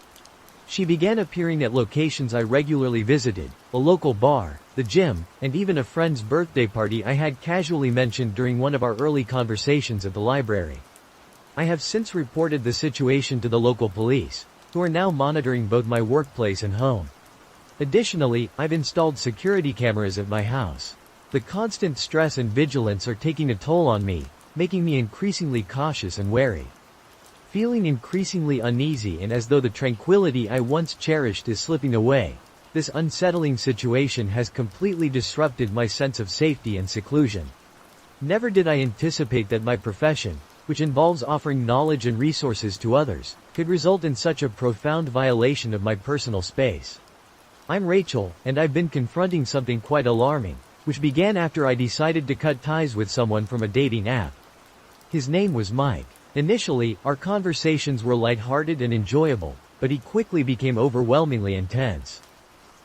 She began appearing at locations I regularly visited, a local bar, the gym, and even a friend's birthday party I had casually mentioned during one of our early conversations at the library. I have since reported the situation to the local police, who are now monitoring both my workplace and home. Additionally, I've installed security cameras at my house. The constant stress and vigilance are taking a toll on me, making me increasingly cautious and wary. Feeling increasingly uneasy and as though the tranquility I once cherished is slipping away, this unsettling situation has completely disrupted my sense of safety and seclusion. Never did I anticipate that my profession, which involves offering knowledge and resources to others, could result in such a profound violation of my personal space. I'm Rachel, and I've been confronting something quite alarming, which began after I decided to cut ties with someone from a dating app. His name was Mike. Initially, our conversations were lighthearted and enjoyable, but he quickly became overwhelmingly intense.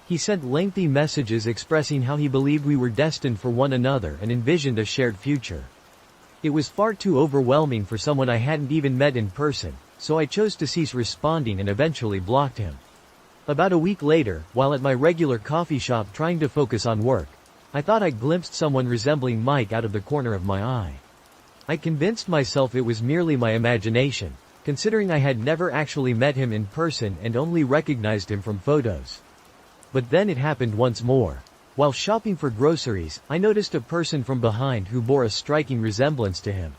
He sent lengthy messages expressing how he believed we were destined for one another and envisioned a shared future. It was far too overwhelming for someone I hadn't even met in person, so I chose to cease responding and eventually blocked him. About a week later, while at my regular coffee shop trying to focus on work, I thought I glimpsed someone resembling Mike out of the corner of my eye. I convinced myself it was merely my imagination, considering I had never actually met him in person and only recognized him from photos. But then it happened once more. While shopping for groceries, I noticed a person from behind who bore a striking resemblance to him.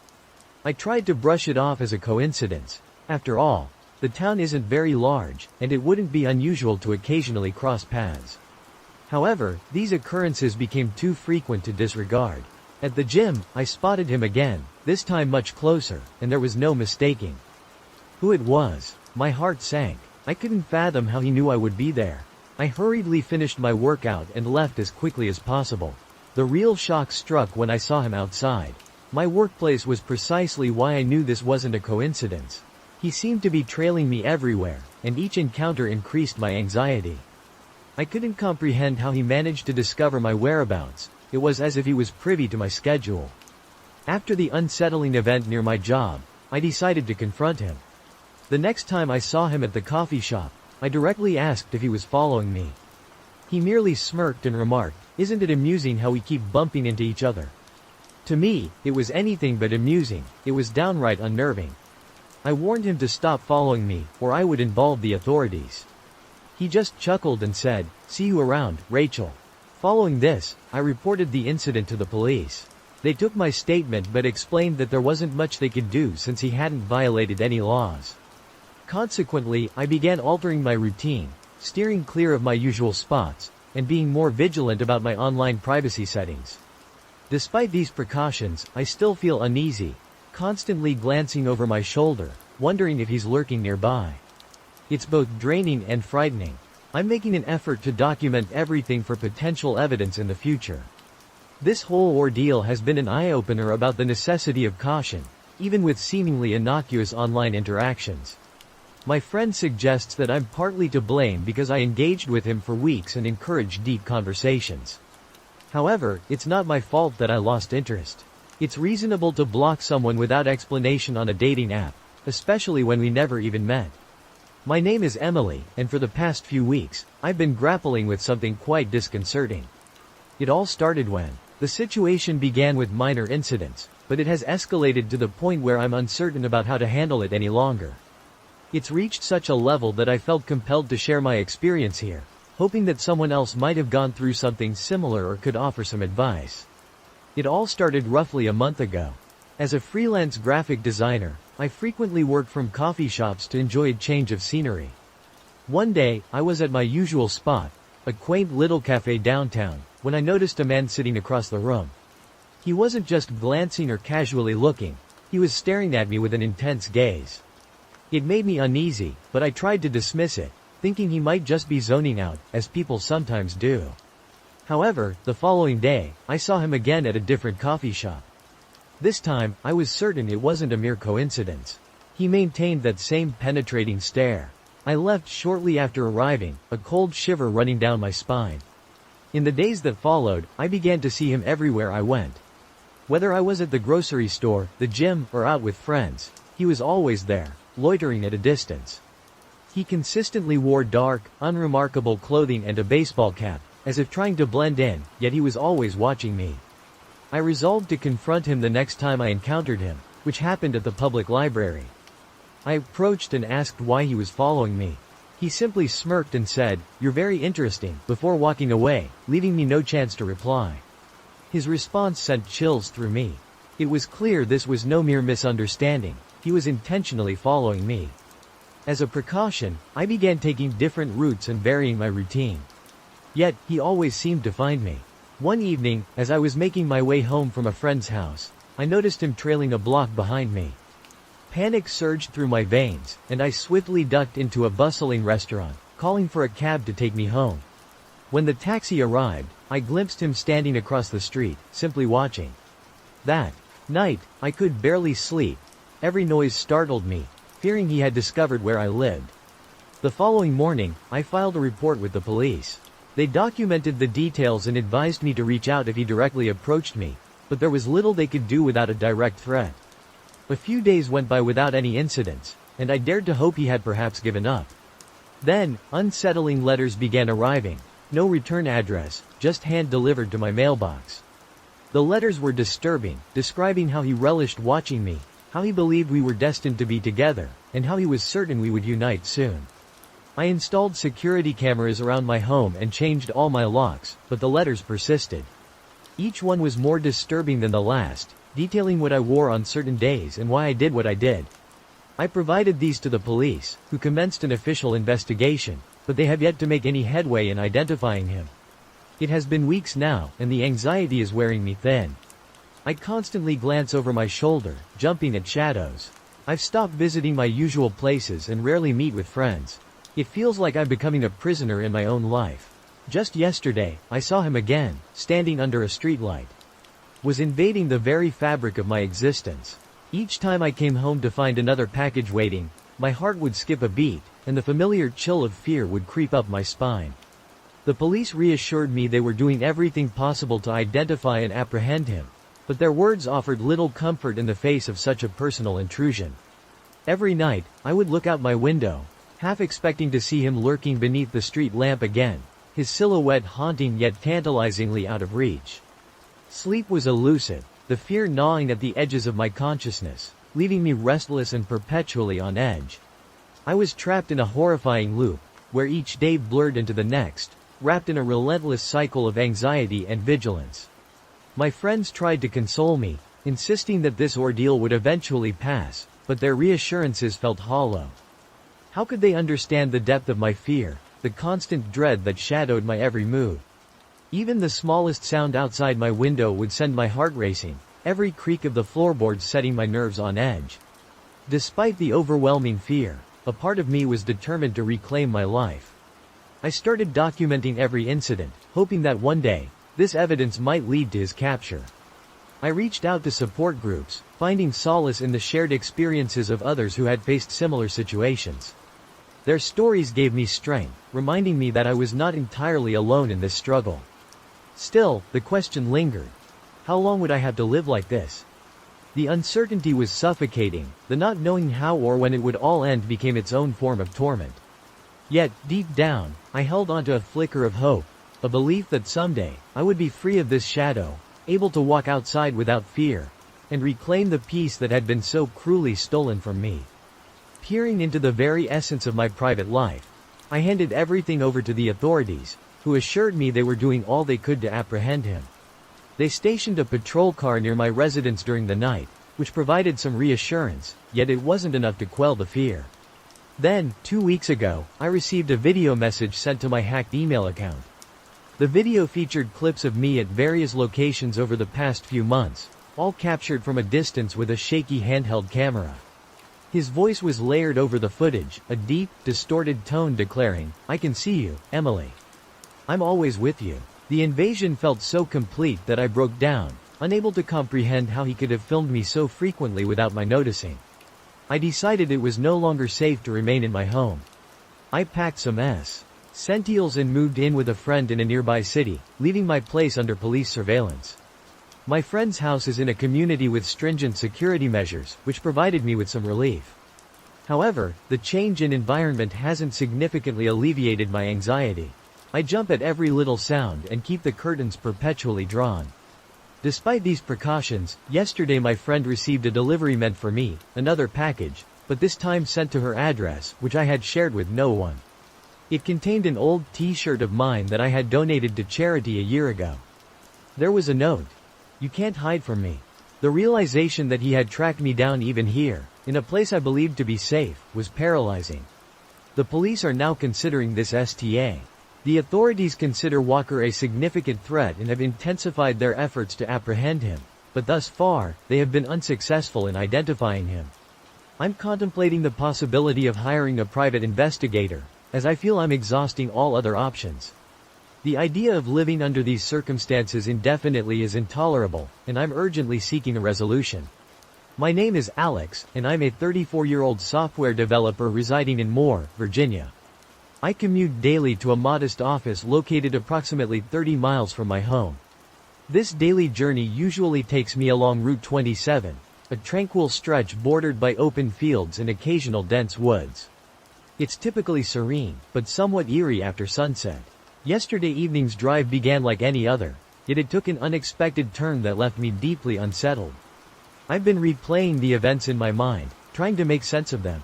I tried to brush it off as a coincidence. After all, the town isn't very large, and it wouldn't be unusual to occasionally cross paths. However, these occurrences became too frequent to disregard. At the gym, I spotted him again, this time much closer, and there was no mistaking who it was. My heart sank. I couldn't fathom how he knew I would be there. I hurriedly finished my workout and left as quickly as possible. The real shock struck when I saw him outside. My workplace was precisely why I knew this wasn't a coincidence. He seemed to be trailing me everywhere, and each encounter increased my anxiety. I couldn't comprehend how he managed to discover my whereabouts. It was as if he was privy to my schedule. After the unsettling event near my job, I decided to confront him. The next time I saw him at the coffee shop, I directly asked if he was following me. He merely smirked and remarked, "Isn't it amusing how we keep bumping into each other?" To me, it was anything but amusing. It was downright unnerving. I warned him to stop following me, or I would involve the authorities. He just chuckled and said, "See you around, Rachel." Following this, I reported the incident to the police. They took my statement but explained that there wasn't much they could do since he hadn't violated any laws. Consequently, I began altering my routine, steering clear of my usual spots, and being more vigilant about my online privacy settings. Despite these precautions, I still feel uneasy, constantly glancing over my shoulder, wondering if he's lurking nearby. It's both draining and frightening. I'm making an effort to document everything for potential evidence in the future. This whole ordeal has been an eye-opener about the necessity of caution, even with seemingly innocuous online interactions. My friend suggests that I'm partly to blame because I engaged with him for weeks and encouraged deep conversations. However, it's not my fault that I lost interest. It's reasonable to block someone without explanation on a dating app, especially when we never even met. My name is Emily, and for the past few weeks, I've been grappling with something quite disconcerting. It all started when the situation began with minor incidents, but it has escalated to the point where I'm uncertain about how to handle it any longer. It's reached such a level that I felt compelled to share my experience here, hoping that someone else might have gone through something similar or could offer some advice. It all started roughly a month ago. As a freelance graphic designer, I frequently work from coffee shops to enjoy a change of scenery. One day, I was at my usual spot, a quaint little cafe downtown, when I noticed a man sitting across the room. He wasn't just glancing or casually looking, he was staring at me with an intense gaze. It made me uneasy, but I tried to dismiss it, thinking he might just be zoning out, as people sometimes do. However, the following day, I saw him again at a different coffee shop. This time, I was certain it wasn't a mere coincidence. He maintained that same penetrating stare. I left shortly after arriving, a cold shiver running down my spine. In the days that followed, I began to see him everywhere I went. Whether I was at the grocery store, the gym, or out with friends, he was always there, loitering at a distance. He consistently wore dark, unremarkable clothing and a baseball cap, as if trying to blend in, yet he was always watching me. I resolved to confront him the next time I encountered him, which happened at the public library. I approached and asked why he was following me. He simply smirked and said, "You're very interesting," before walking away, leaving me no chance to reply. His response sent chills through me. It was clear this was no mere misunderstanding. He was intentionally following me. As a precaution, I began taking different routes and varying my routine. Yet, he always seemed to find me. One evening, as I was making my way home from a friend's house, I noticed him trailing a block behind me. Panic surged through my veins, and I swiftly ducked into a bustling restaurant, calling for a cab to take me home. When the taxi arrived, I glimpsed him standing across the street, simply watching. That night, I could barely sleep. Every noise startled me, fearing he had discovered where I lived. The following morning, I filed a report with the police. They documented the details and advised me to reach out if he directly approached me, but there was little they could do without a direct threat. A few days went by without any incidents, and I dared to hope he had perhaps given up. Then, unsettling letters began arriving. No return address, just hand-delivered to my mailbox. The letters were disturbing, describing how he relished watching me, how he believed we were destined to be together, and how he was certain we would unite soon. I installed security cameras around my home and changed all my locks, but the letters persisted. Each one was more disturbing than the last, detailing what I wore on certain days and why I did what I did. I provided these to the police, who commenced an official investigation, but they have yet to make any headway in identifying him. It has been weeks now, and the anxiety is wearing me thin. I constantly glance over my shoulder, jumping at shadows. I've stopped visiting my usual places and rarely meet with friends. It feels like I'm becoming a prisoner in my own life. Just yesterday, I saw him again, standing under a streetlight. Was invading the very fabric of my existence. Each time I came home to find another package waiting, my heart would skip a beat, and the familiar chill of fear would creep up my spine. The police reassured me they were doing everything possible to identify and apprehend him, but their words offered little comfort in the face of such a personal intrusion. Every night, I would look out my window, half expecting to see him lurking beneath the street lamp again, his silhouette haunting yet tantalizingly out of reach. Sleep was elusive, the fear gnawing at the edges of my consciousness, leaving me restless and perpetually on edge. I was trapped in a horrifying loop, where each day blurred into the next, wrapped in a relentless cycle of anxiety and vigilance. My friends tried to console me, insisting that this ordeal would eventually pass, but their reassurances felt hollow. How could they understand the depth of my fear, the constant dread that shadowed my every move? Even the smallest sound outside my window would send my heart racing, every creak of the floorboards setting my nerves on edge. Despite the overwhelming fear, a part of me was determined to reclaim my life. I started documenting every incident, hoping that one day, this evidence might lead to his capture. I reached out to support groups, finding solace in the shared experiences of others who had faced similar situations. Their stories gave me strength, reminding me that I was not entirely alone in this struggle. Still, the question lingered. How long would I have to live like this? The uncertainty was suffocating, the not knowing how or when it would all end became its own form of torment. Yet, deep down, I held onto a flicker of hope, a belief that someday, I would be free of this shadow, able to walk outside without fear, and reclaim the peace that had been so cruelly stolen from me. Peering into the very essence of my private life, I handed everything over to the authorities, who assured me they were doing all they could to apprehend him. They stationed a patrol car near my residence during the night, which provided some reassurance, yet it wasn't enough to quell the fear. Then, 2 weeks ago, I received a video message sent to my hacked email account. The video featured clips of me at various locations over the past few months, all captured from a distance with a shaky handheld camera. His voice was layered over the footage, a deep, distorted tone declaring, "I can see you, Emily. I'm always with you." The invasion felt so complete that I broke down, unable to comprehend how he could have filmed me so frequently without my noticing. I decided it was no longer safe to remain in my home. I packed some essentials and moved in with a friend in a nearby city, leaving my place under police surveillance. My friend's house is in a community with stringent security measures, which provided me with some relief. However, the change in environment hasn't significantly alleviated my anxiety. I jump at every little sound and keep the curtains perpetually drawn. Despite these precautions, yesterday my friend received a delivery meant for me, another package, but this time sent to her address, which I had shared with no one. It contained an old t-shirt of mine that I had donated to charity a year ago. There was a note. "You can't hide from me." The realization that he had tracked me down even here, in a place I believed to be safe, was paralyzing. The police are now considering this STA. The authorities consider Walker a significant threat and have intensified their efforts to apprehend him, but thus far, they have been unsuccessful in identifying him. I'm contemplating the possibility of hiring a private investigator, as I feel I'm exhausting all other options. The idea of living under these circumstances indefinitely is intolerable, and I'm urgently seeking a resolution. My name is Alex, and I'm a 34-year-old software developer residing in Moore, Virginia. I commute daily to a modest office located approximately 30 miles from my home. This daily journey usually takes me along Route 27, a tranquil stretch bordered by open fields and occasional dense woods. It's typically serene, but somewhat eerie after sunset. Yesterday evening's drive began like any other, yet it took an unexpected turn that left me deeply unsettled. I've been replaying the events in my mind, trying to make sense of them.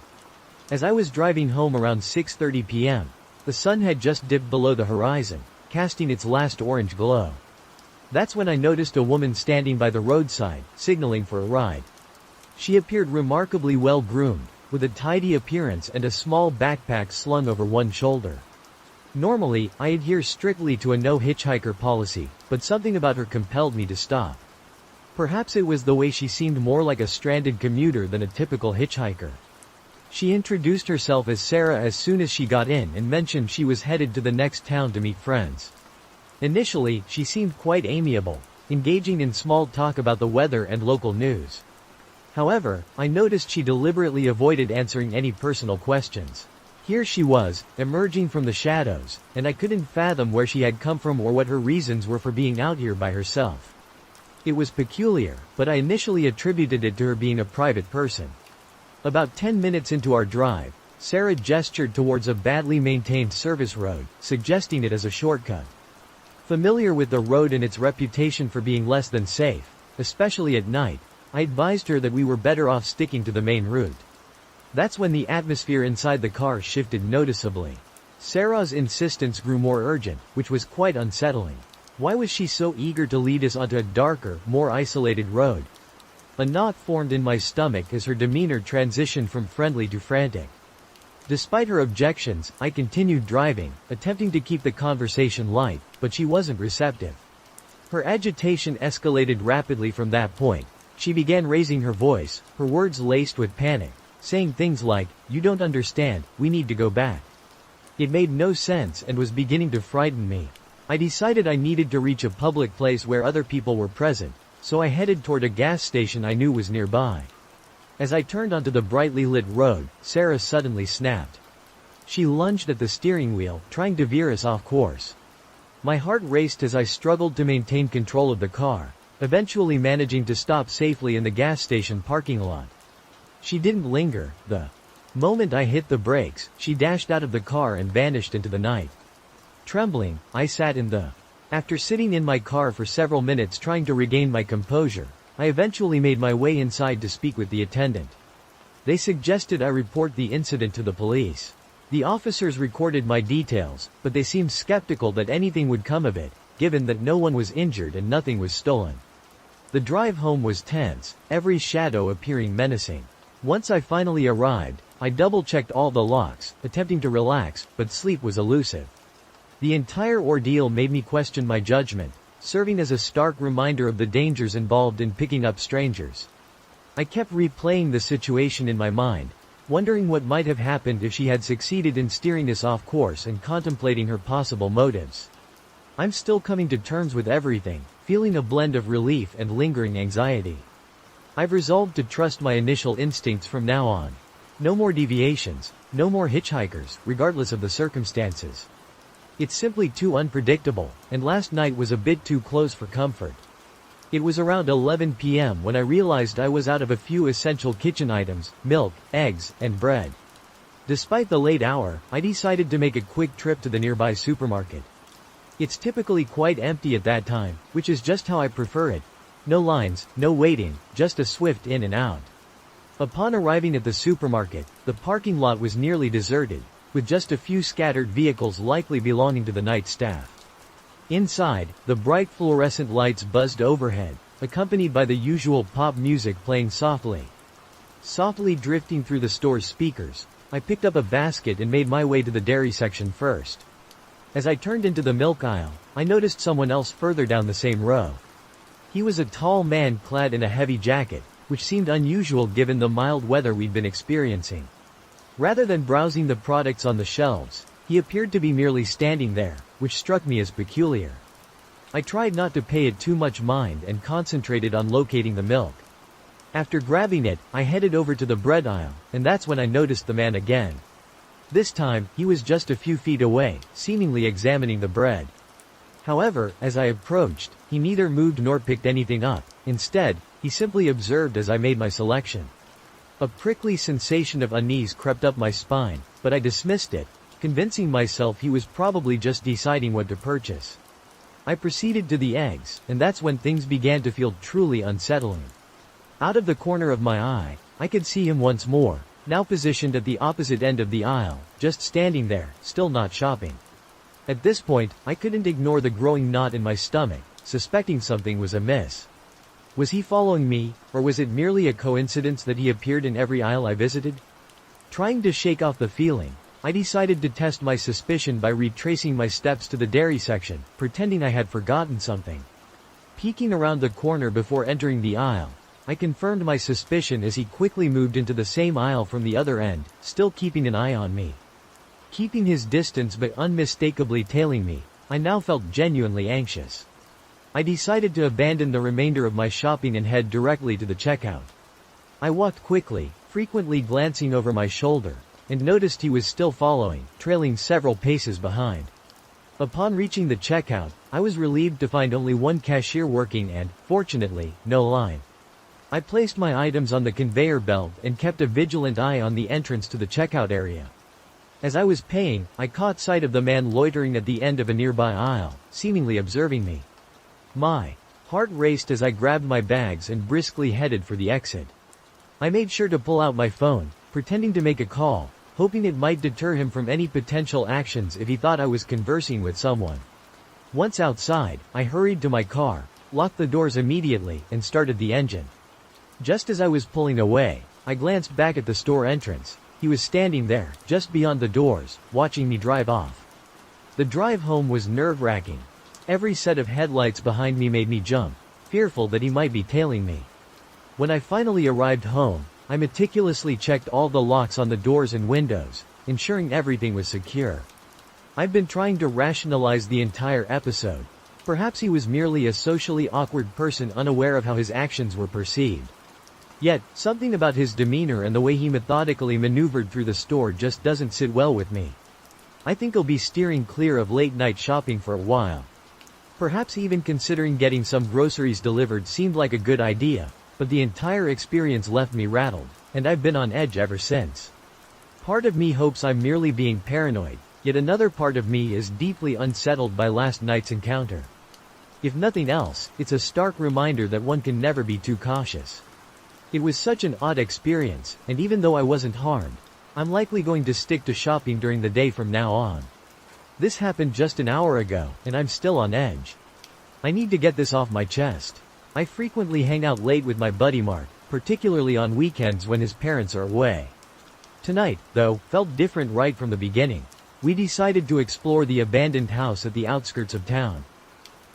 As I was driving home around 6:30 p.m., the sun had just dipped below the horizon, casting its last orange glow. That's when I noticed a woman standing by the roadside, signaling for a ride. She appeared remarkably well-groomed, with a tidy appearance and a small backpack slung over one shoulder. Normally, I adhere strictly to a no-hitchhiker policy, but something about her compelled me to stop. Perhaps it was the way she seemed more like a stranded commuter than a typical hitchhiker. She introduced herself as Sarah as soon as she got in and mentioned she was headed to the next town to meet friends. Initially, she seemed quite amiable, engaging in small talk about the weather and local news. However, I noticed she deliberately avoided answering any personal questions. Here she was, emerging from the shadows, and I couldn't fathom where she had come from or what her reasons were for being out here by herself. It was peculiar, but I initially attributed it to her being a private person. About 10 minutes into our drive, Sarah gestured towards a badly maintained service road, suggesting it as a shortcut. Familiar with the road and its reputation for being less than safe, especially at night, I advised her that we were better off sticking to the main route. That's when the atmosphere inside the car shifted noticeably. Sarah's insistence grew more urgent, which was quite unsettling. Why was she so eager to lead us onto a darker, more isolated road? A knot formed in my stomach as her demeanor transitioned from friendly to frantic. Despite her objections, I continued driving, attempting to keep the conversation light, but she wasn't receptive. Her agitation escalated rapidly from that point. She began raising her voice, her words laced with panic, saying things like, "You don't understand, we need to go back." It made no sense and was beginning to frighten me. I decided I needed to reach a public place where other people were present, so I headed toward a gas station I knew was nearby. As I turned onto the brightly lit road, Sarah suddenly snapped. She lunged at the steering wheel, trying to veer us off course. My heart raced as I struggled to maintain control of the car, eventually managing to stop safely in the gas station parking lot. She didn't linger. The moment I hit the brakes, she dashed out of the car and vanished into the night. Trembling, I sat in the. After sitting in my car for several minutes trying to regain my composure, I eventually made my way inside to speak with the attendant. They suggested I report the incident to the police. The officers recorded my details, but they seemed skeptical that anything would come of it, given that no one was injured and nothing was stolen. The drive home was tense, every shadow appearing menacing. Once I finally arrived, I double-checked all the locks, attempting to relax, but sleep was elusive. The entire ordeal made me question my judgment, serving as a stark reminder of the dangers involved in picking up strangers. I kept replaying the situation in my mind, wondering what might have happened if she had succeeded in steering us off course and contemplating her possible motives. I'm still coming to terms with everything, feeling a blend of relief and lingering anxiety. I've resolved to trust my initial instincts from now on. No more deviations, no more hitchhikers, regardless of the circumstances. It's simply too unpredictable, and last night was a bit too close for comfort. It was around 11 p.m. when I realized I was out of a few essential kitchen items: milk, eggs, and bread. Despite the late hour, I decided to make a quick trip to the nearby supermarket. It's typically quite empty at that time, which is just how I prefer it. No lines, no waiting, just a swift in and out. Upon arriving at the supermarket, the parking lot was nearly deserted, with just a few scattered vehicles likely belonging to the night staff. Inside, the bright fluorescent lights buzzed overhead, accompanied by the usual pop music playing softly. Softly drifting through the store's speakers, I picked up a basket and made my way to the dairy section first. As I turned into the milk aisle, I noticed someone else further down the same row. He was a tall man clad in a heavy jacket, which seemed unusual given the mild weather we'd been experiencing. Rather than browsing the products on the shelves, he appeared to be merely standing there, which struck me as peculiar. I tried not to pay it too much mind and concentrated on locating the milk. After grabbing it, I headed over to the bread aisle, and that's when I noticed the man again. This time, he was just a few feet away, seemingly examining the bread. However, as I approached, he neither moved nor picked anything up. Instead, he simply observed as I made my selection. A prickly sensation of unease crept up my spine, but I dismissed it, convincing myself he was probably just deciding what to purchase. I proceeded to the eggs, and that's when things began to feel truly unsettling. Out of the corner of my eye, I could see him once more, now positioned at the opposite end of the aisle, just standing there, still not shopping. At this point, I couldn't ignore the growing knot in my stomach, suspecting something was amiss. Was he following me, or was it merely a coincidence that he appeared in every aisle I visited? Trying to shake off the feeling, I decided to test my suspicion by retracing my steps to the dairy section, pretending I had forgotten something. Peeking around the corner before entering the aisle, I confirmed my suspicion as he quickly moved into the same aisle from the other end, still keeping an eye on me. Keeping his distance but unmistakably tailing me, I now felt genuinely anxious. I decided to abandon the remainder of my shopping and head directly to the checkout. I walked quickly, frequently glancing over my shoulder, and noticed he was still following, trailing several paces behind. Upon reaching the checkout, I was relieved to find only one cashier working and, fortunately, no line. I placed my items on the conveyor belt and kept a vigilant eye on the entrance to the checkout area. As I was paying, I caught sight of the man loitering at the end of a nearby aisle, seemingly observing me. My heart raced as I grabbed my bags and briskly headed for the exit. I made sure to pull out my phone, pretending to make a call, hoping it might deter him from any potential actions if he thought I was conversing with someone. Once outside, I hurried to my car, locked the doors immediately, and started the engine. Just as I was pulling away, I glanced back at the store entrance. He was standing there, just beyond the doors, watching me drive off. The drive home was nerve-wracking. Every set of headlights behind me made me jump, fearful that he might be tailing me. When I finally arrived home, I meticulously checked all the locks on the doors and windows, ensuring everything was secure. I've been trying to rationalize the entire episode. Perhaps he was merely a socially awkward person unaware of how his actions were perceived. Yet, something about his demeanor and the way he methodically maneuvered through the store just doesn't sit well with me. I think I'll be steering clear of late-night shopping for a while. Perhaps even considering getting some groceries delivered seemed like a good idea, but the entire experience left me rattled, and I've been on edge ever since. Part of me hopes I'm merely being paranoid, yet another part of me is deeply unsettled by last night's encounter. If nothing else, it's a stark reminder that one can never be too cautious. It was such an odd experience, and even though I wasn't harmed, I'm likely going to stick to shopping during the day from now on. This happened just an hour ago, and I'm still on edge. I need to get this off my chest. I frequently hang out late with my buddy Mark, particularly on weekends when his parents are away. Tonight, though, felt different right from the beginning. We decided to explore the abandoned house at the outskirts of town.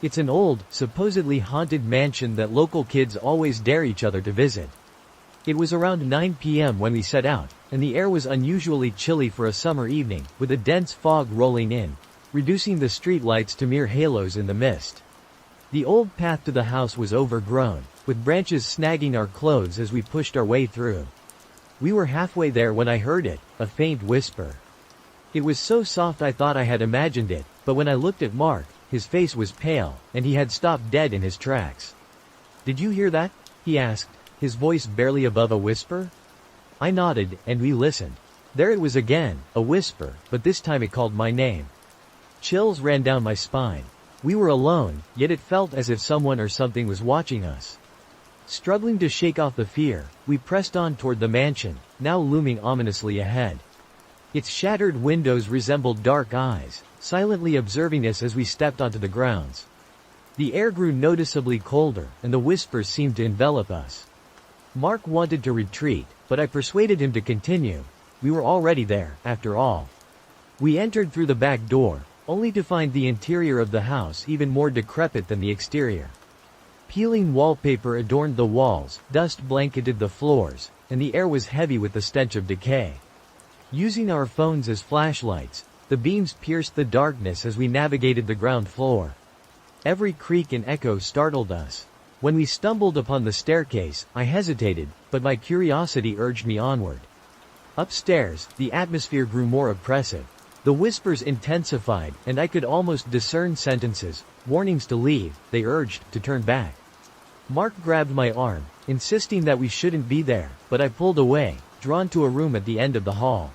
It's an old, supposedly haunted mansion that local kids always dare each other to visit. It was around 9 p.m. when we set out, and the air was unusually chilly for a summer evening, with a dense fog rolling in, reducing the street lights to mere halos in the mist. The old path to the house was overgrown, with branches snagging our clothes as we pushed our way through. We were halfway there when I heard it, a faint whisper. It was so soft I thought I had imagined it, but when I looked at Mark, his face was pale, and he had stopped dead in his tracks. "Did you hear that?" he asked, his voice barely above a whisper. I nodded, and we listened. There it was again, a whisper, but this time it called my name. Chills ran down my spine. We were alone, yet it felt as if someone or something was watching us. Struggling to shake off the fear, we pressed on toward the mansion, now looming ominously ahead. Its shattered windows resembled dark eyes, silently observing us as we stepped onto the grounds. The air grew noticeably colder, and the whispers seemed to envelop us. Mark wanted to retreat, but I persuaded him to continue. We were already there, after all. We entered through the back door, only to find the interior of the house even more decrepit than the exterior. Peeling wallpaper adorned the walls, dust blanketed the floors, and the air was heavy with the stench of decay. Using our phones as flashlights, the beams pierced the darkness as we navigated the ground floor. Every creak and echo startled us. When we stumbled upon the staircase, I hesitated, but my curiosity urged me onward. Upstairs, the atmosphere grew more oppressive. The whispers intensified, and I could almost discern sentences, warnings to leave. They urged to turn back. Mark grabbed my arm, insisting that we shouldn't be there, but I pulled away, drawn to a room at the end of the hall.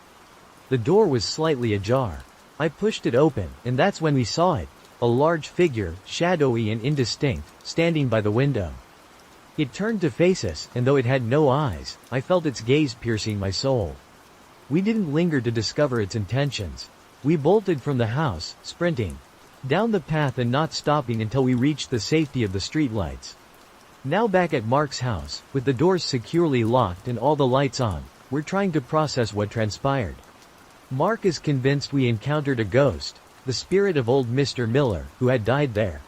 The door was slightly ajar. I pushed it open, and that's when we saw it. A large figure, shadowy and indistinct, standing by the window. It turned to face us, and though it had no eyes, I felt its gaze piercing my soul. We didn't linger to discover its intentions. We bolted from the house, sprinting down the path and not stopping until we reached the safety of the streetlights. Now back at Mark's house, with the doors securely locked and all the lights on, we're trying to process what transpired. Mark is convinced we encountered a ghost, the spirit of old Mr. Miller, who had died there.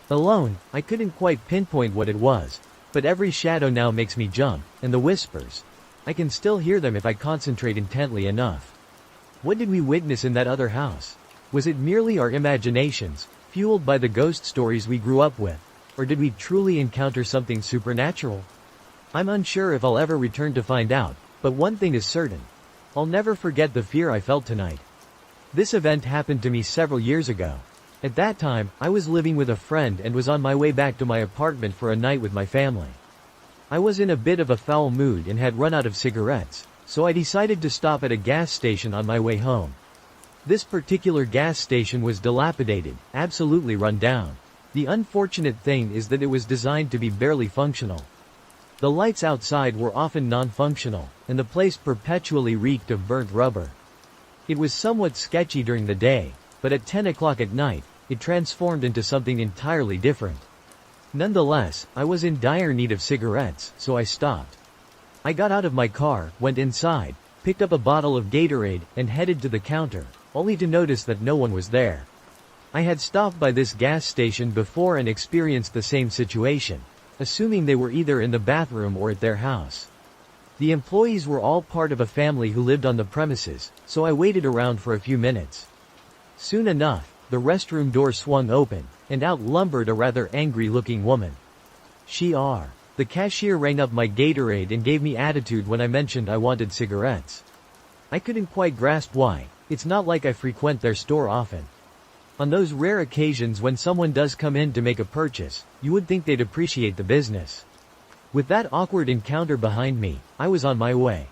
Alone, I couldn't quite pinpoint what it was, but every shadow now makes me jump, and the whispers. I can still hear them if I concentrate intently enough. What did we witness in that other house? Was it merely our imaginations, fueled by the ghost stories we grew up with, or did we truly encounter something supernatural? I'm unsure if I'll ever return to find out, but one thing is certain. I'll never forget the fear I felt tonight. This event happened to me several years ago. At that time, I was living with a friend and was on my way back to my apartment for a night with my family. I was in a bit of a foul mood and had run out of cigarettes, so I decided to stop at a gas station on my way home. This particular gas station was dilapidated, absolutely run down. The unfortunate thing is that it was designed to be barely functional. The lights outside were often non-functional, and the place perpetually reeked of burnt rubber. It was somewhat sketchy during the day, but at 10 o'clock at night, it transformed into something entirely different. Nonetheless, I was in dire need of cigarettes, so I stopped. I got out of my car, went inside, picked up a bottle of Gatorade, and headed to the counter, only to notice that no one was there. I had stopped by this gas station before and experienced the same situation, assuming they were either in the bathroom or at their house. The employees were all part of a family who lived on the premises, so I waited around for a few minutes. Soon enough, the restroom door swung open, and out lumbered a rather angry-looking woman. The cashier rang up my Gatorade and gave me attitude when I mentioned I wanted cigarettes. I couldn't quite grasp why. It's not like I frequent their store often. On those rare occasions when someone does come in to make a purchase, you would think they'd appreciate the business. With that awkward encounter behind me, I was on my way.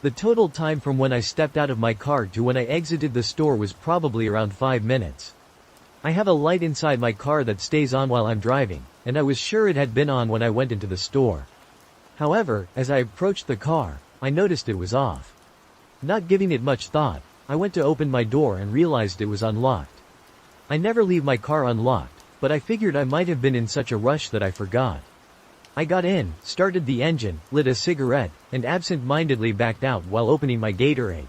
The total time from when I stepped out of my car to when I exited the store was probably around 5 minutes. I have a light inside my car that stays on while I'm driving, and I was sure it had been on when I went into the store. However, as I approached the car, I noticed it was off. Not giving it much thought, I went to open my door and realized it was unlocked. I never leave my car unlocked, but I figured I might have been in such a rush that I forgot. I got in, started the engine, lit a cigarette, and absent-mindedly backed out while opening my Gatorade.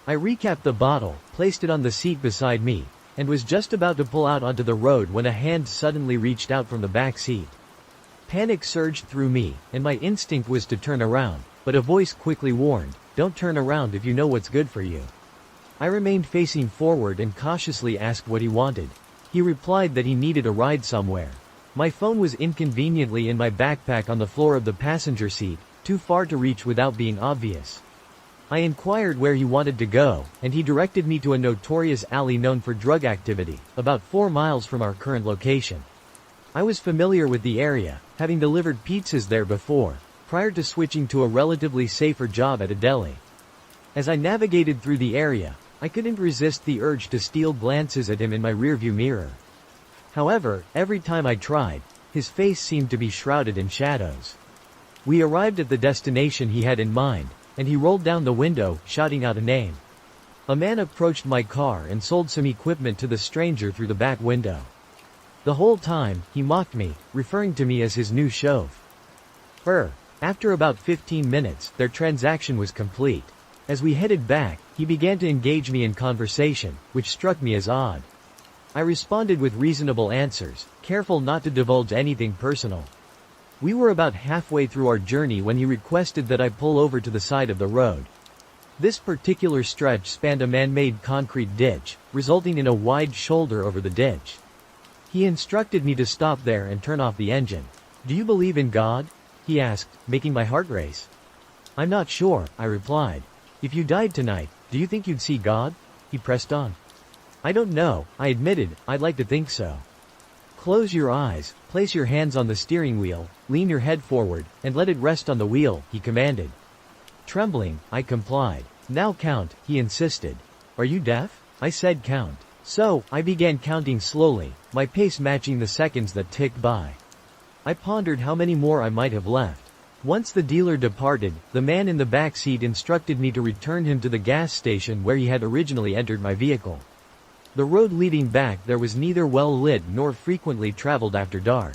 I recapped the bottle, placed it on the seat beside me, and was just about to pull out onto the road when a hand suddenly reached out from the back seat. Panic surged through me, and my instinct was to turn around, but a voice quickly warned, "Don't turn around if you know what's good for you." I remained facing forward and cautiously asked what he wanted. He replied that he needed a ride somewhere. My phone was inconveniently in my backpack on the floor of the passenger seat, too far to reach without being obvious. I inquired where he wanted to go, and he directed me to a notorious alley known for drug activity, about 4 miles from our current location. I was familiar with the area, having delivered pizzas there before, prior to switching to a relatively safer job at a deli. As I navigated through the area, I couldn't resist the urge to steal glances at him in my rearview mirror. However, every time I tried, his face seemed to be shrouded in shadows. We arrived at the destination he had in mind, and he rolled down the window, shouting out a name. A man approached my car and sold some equipment to the stranger through the back window. The whole time, he mocked me, referring to me as his new chauffeur. After about 15 minutes, their transaction was complete. As we headed back, he began to engage me in conversation, which struck me as odd. I responded with reasonable answers, careful not to divulge anything personal. We were about halfway through our journey when he requested that I pull over to the side of the road. This particular stretch spanned a man-made concrete ditch, resulting in a wide shoulder over the ditch. He instructed me to stop there and turn off the engine. "Do you believe in God?" he asked, making my heart race. "I'm not sure," I replied. "If you died tonight, do you think you'd see God?" he pressed on. "I don't know," I admitted. "I'd like to think so." "Close your eyes, place your hands on the steering wheel, lean your head forward, and let it rest on the wheel," he commanded. Trembling, I complied. "Now count," he insisted. "Are you deaf?" I said count. So, I began counting slowly, my pace matching the seconds that ticked by. I pondered how many more I might have left. Once the dealer departed, the man in the back seat instructed me to return him to the gas station where he had originally entered my vehicle. The road leading back there was neither well lit nor frequently traveled after dark.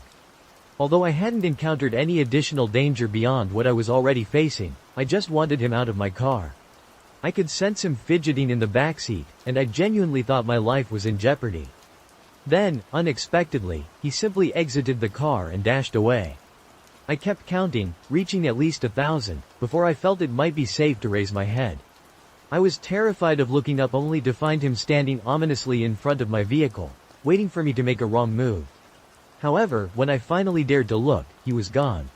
Although I hadn't encountered any additional danger beyond what I was already facing, I just wanted him out of my car. I could sense him fidgeting in the backseat, and I genuinely thought my life was in jeopardy. Then, unexpectedly, he simply exited the car and dashed away. I kept counting, reaching at least 1,000, before I felt it might be safe to raise my head. I was terrified of looking up only to find him standing ominously in front of my vehicle, waiting for me to make a wrong move. However, when I finally dared to look, he was gone.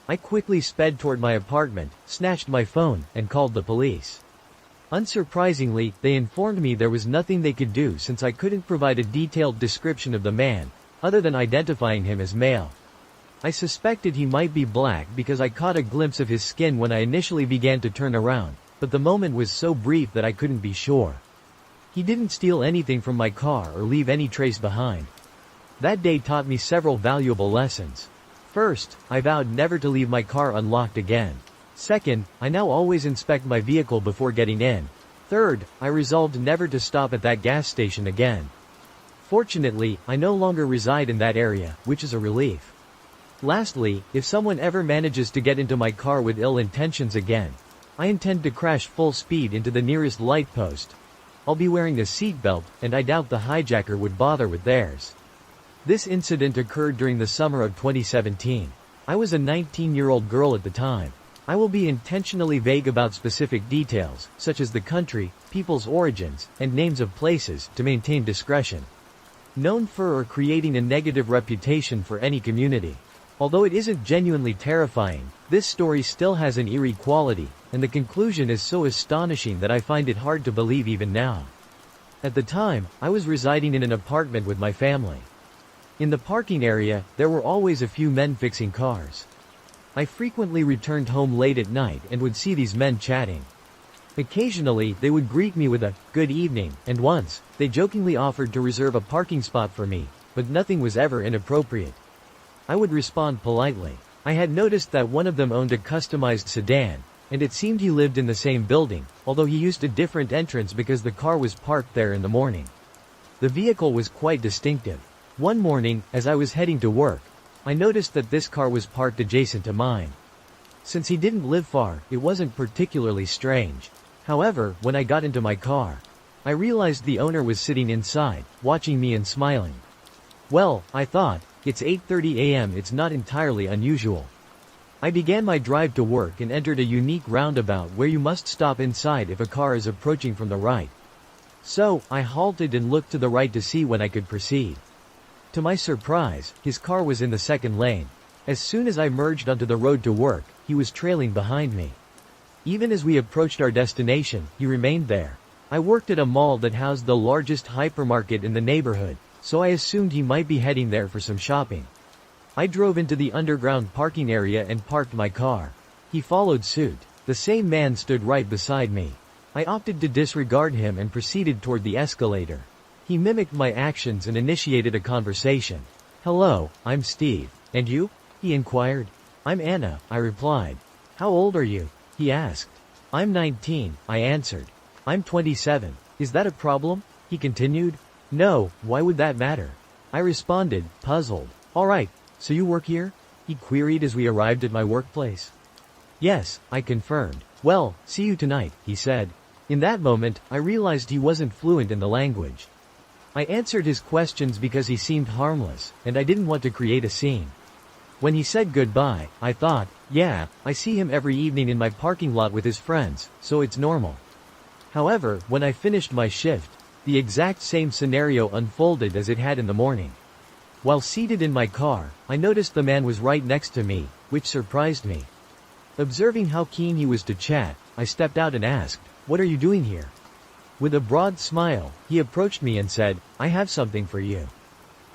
I quickly sped toward my apartment, snatched my phone, and called the police. Unsurprisingly, they informed me there was nothing they could do since I couldn't provide a detailed description of the man, other than identifying him as male. I suspected he might be black because I caught a glimpse of his skin when I initially began to turn around, but the moment was so brief that I couldn't be sure. He didn't steal anything from my car or leave any trace behind. That day taught me several valuable lessons. First, I vowed never to leave my car unlocked again. Second, I now always inspect my vehicle before getting in. Third, I resolved never to stop at that gas station again. Fortunately, I no longer reside in that area, which is a relief. Lastly, if someone ever manages to get into my car with ill intentions again, I intend to crash full speed into the nearest light post. I'll be wearing a seatbelt, and I doubt the hijacker would bother with theirs. This incident occurred during the summer of 2017. I was a 19-year-old girl at the time. I will be intentionally vague about specific details, such as the country, people's origins, and names of places, to maintain discretion. Known for or creating a negative reputation for any community. Although it isn't genuinely terrifying, this story still has an eerie quality, and the conclusion is so astonishing that I find it hard to believe even now. At the time, I was residing in an apartment with my family. In the parking area, there were always a few men fixing cars. I frequently returned home late at night and would see these men chatting. Occasionally, they would greet me with a "good evening," and once, they jokingly offered to reserve a parking spot for me, but nothing was ever inappropriate. I would respond politely. I had noticed that one of them owned a customized sedan, and it seemed he lived in the same building, although he used a different entrance because the car was parked there in the morning. The vehicle was quite distinctive. One morning, as I was heading to work, I noticed that this car was parked adjacent to mine. Since he didn't live far, it wasn't particularly strange. However, when I got into my car, I realized the owner was sitting inside, watching me and smiling. Well, I thought, it's 8:30 a.m., it's not entirely unusual. I began my drive to work and entered a unique roundabout where you must stop inside if a car is approaching from the right. So, I halted and looked to the right to see when I could proceed. To my surprise, his car was in the second lane. As soon as I merged onto the road to work, he was trailing behind me. Even as we approached our destination, he remained there. I worked at a mall that housed the largest hypermarket in the neighborhood, so I assumed he might be heading there for some shopping. I drove into the underground parking area and parked my car. He followed suit. The same man stood right beside me. I opted to disregard him and proceeded toward the escalator. He mimicked my actions and initiated a conversation. "Hello, I'm Steve. And you?" he inquired. "I'm Anna," I replied. "How old are you?" he asked. "I'm 19, I answered. "I'm 27. Is that a problem?" he continued. "No, why would that matter?" I responded, puzzled. "Alright, so you work here?" he queried as we arrived at my workplace. "Yes," I confirmed. "Well, see you tonight," he said. In that moment, I realized he wasn't fluent in the language. I answered his questions because he seemed harmless, and I didn't want to create a scene. When he said goodbye, I thought, yeah, I see him every evening in my parking lot with his friends, so it's normal. However, when I finished my shift, the exact same scenario unfolded as it had in the morning. While seated in my car, I noticed the man was right next to me, which surprised me. Observing how keen he was to chat, I stepped out and asked, "What are you doing here?" With a broad smile, he approached me and said, "I have something for you."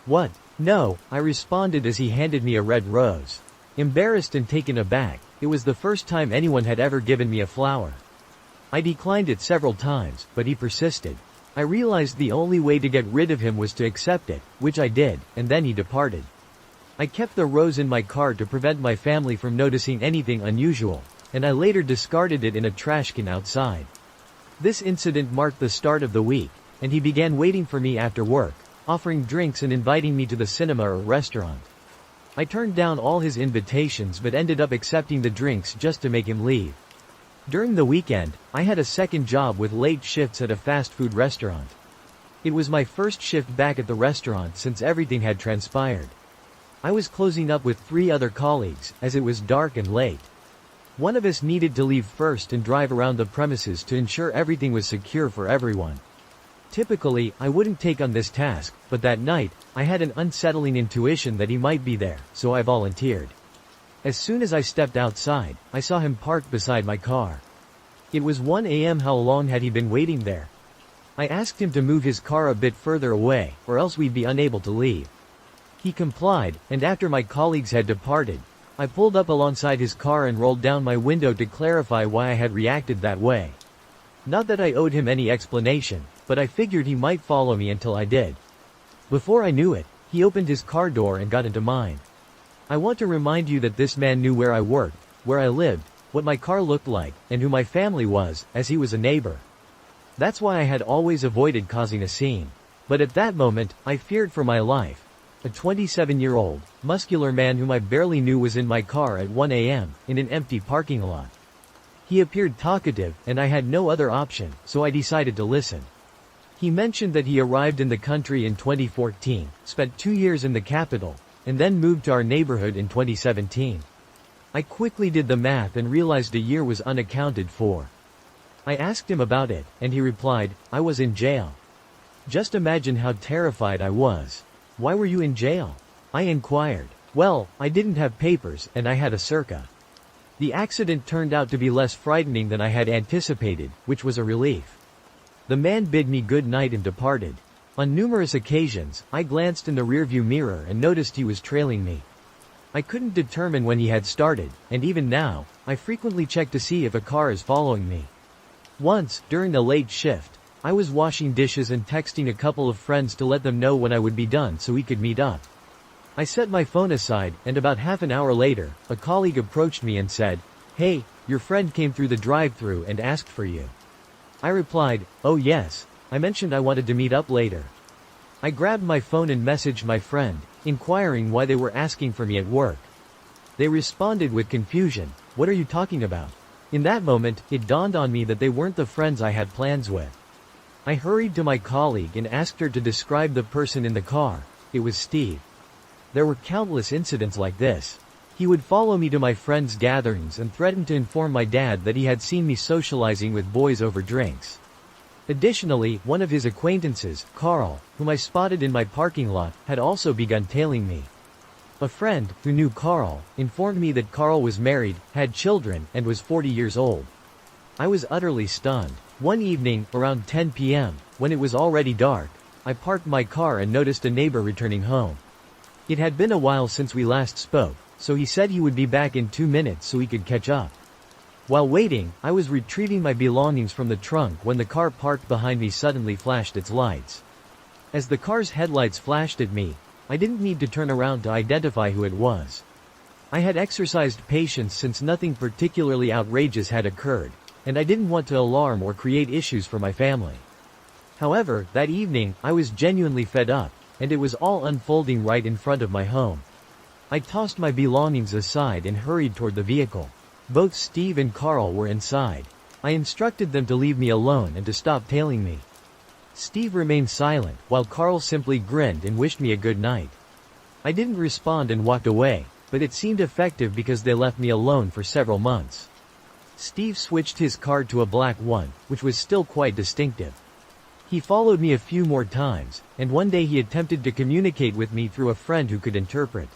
"What?" "No," I responded as he handed me a red rose. Embarrassed and taken aback, it was the first time anyone had ever given me a flower. I declined it several times, but he persisted. I realized the only way to get rid of him was to accept it, which I did, and then he departed. I kept the rose in my car to prevent my family from noticing anything unusual, and I later discarded it in a trash can outside. This incident marked the start of the week, and he began waiting for me after work, offering drinks and inviting me to the cinema or restaurant. I turned down all his invitations but ended up accepting the drinks just to make him leave. During the weekend, I had a second job with late shifts at a fast food restaurant. It was my first shift back at the restaurant since everything had transpired. I was closing up with 3 other colleagues, as it was dark and late. One of us needed to leave first and drive around the premises to ensure everything was secure for everyone. Typically, I wouldn't take on this task, but that night, I had an unsettling intuition that he might be there, so I volunteered. As soon as I stepped outside, I saw him parked beside my car. It was 1 a.m. How long had he been waiting there? I asked him to move his car a bit further away, or else we'd be unable to leave. He complied, and after my colleagues had departed, I pulled up alongside his car and rolled down my window to clarify why I had reacted that way. Not that I owed him any explanation, but I figured he might follow me until I did. Before I knew it, he opened his car door and got into mine. I want to remind you that this man knew where I worked, where I lived, what my car looked like, and who my family was, as he was a neighbor. That's why I had always avoided causing a scene. But at that moment, I feared for my life. A 27-year-old, muscular man whom I barely knew was in my car at 1 a.m., in an empty parking lot. He appeared talkative, and I had no other option, so I decided to listen. He mentioned that he arrived in the country in 2014, spent 2 years in the capital, and then moved to our neighborhood in 2017. I quickly did the math and realized a year was unaccounted for. I asked him about it, and he replied, "I was in jail." Just imagine how terrified I was. "Why were you in jail?" I inquired. "Well, I didn't have papers, and I had a Circa." The accident turned out to be less frightening than I had anticipated, which was a relief. The man bid me good night and departed. On numerous occasions, I glanced in the rearview mirror and noticed he was trailing me. I couldn't determine when he had started, and even now, I frequently check to see if a car is following me. Once, during the late shift, I was washing dishes and texting a couple of friends to let them know when I would be done so we could meet up. I set my phone aside, and about half an hour later, a colleague approached me and said, "Hey, your friend came through the drive-thru and asked for you." I replied, "Oh yes, I mentioned I wanted to meet up later." I grabbed my phone and messaged my friend, inquiring why they were asking for me at work. They responded with confusion, "What are you talking about?" In that moment, it dawned on me that they weren't the friends I had plans with. I hurried to my colleague and asked her to describe the person in the car. It was Steve. There were countless incidents like this. He would follow me to my friends' gatherings and threaten to inform my dad that he had seen me socializing with boys over drinks. Additionally, one of his acquaintances, Carl, whom I spotted in my parking lot, had also begun tailing me. A friend, who knew Carl, informed me that Carl was married, had children, and was 40 years old. I was utterly stunned. One evening, around 10 p.m., when it was already dark, I parked my car and noticed a neighbor returning home. It had been a while since we last spoke, so he said he would be back in 2 minutes so we could catch up. While waiting, I was retrieving my belongings from the trunk when the car parked behind me suddenly flashed its lights. As the car's headlights flashed at me, I didn't need to turn around to identify who it was. I had exercised patience since nothing particularly outrageous had occurred, and I didn't want to alarm or create issues for my family. However, that evening, I was genuinely fed up, and it was all unfolding right in front of my home. I tossed my belongings aside and hurried toward the vehicle. Both Steve and Carl were inside. I instructed them to leave me alone and to stop tailing me. Steve remained silent, while Carl simply grinned and wished me a good night. I didn't respond and walked away, but it seemed effective because they left me alone for several months. Steve switched his car to a black one, which was still quite distinctive. He followed me a few more times, and one day he attempted to communicate with me through a friend who could interpret.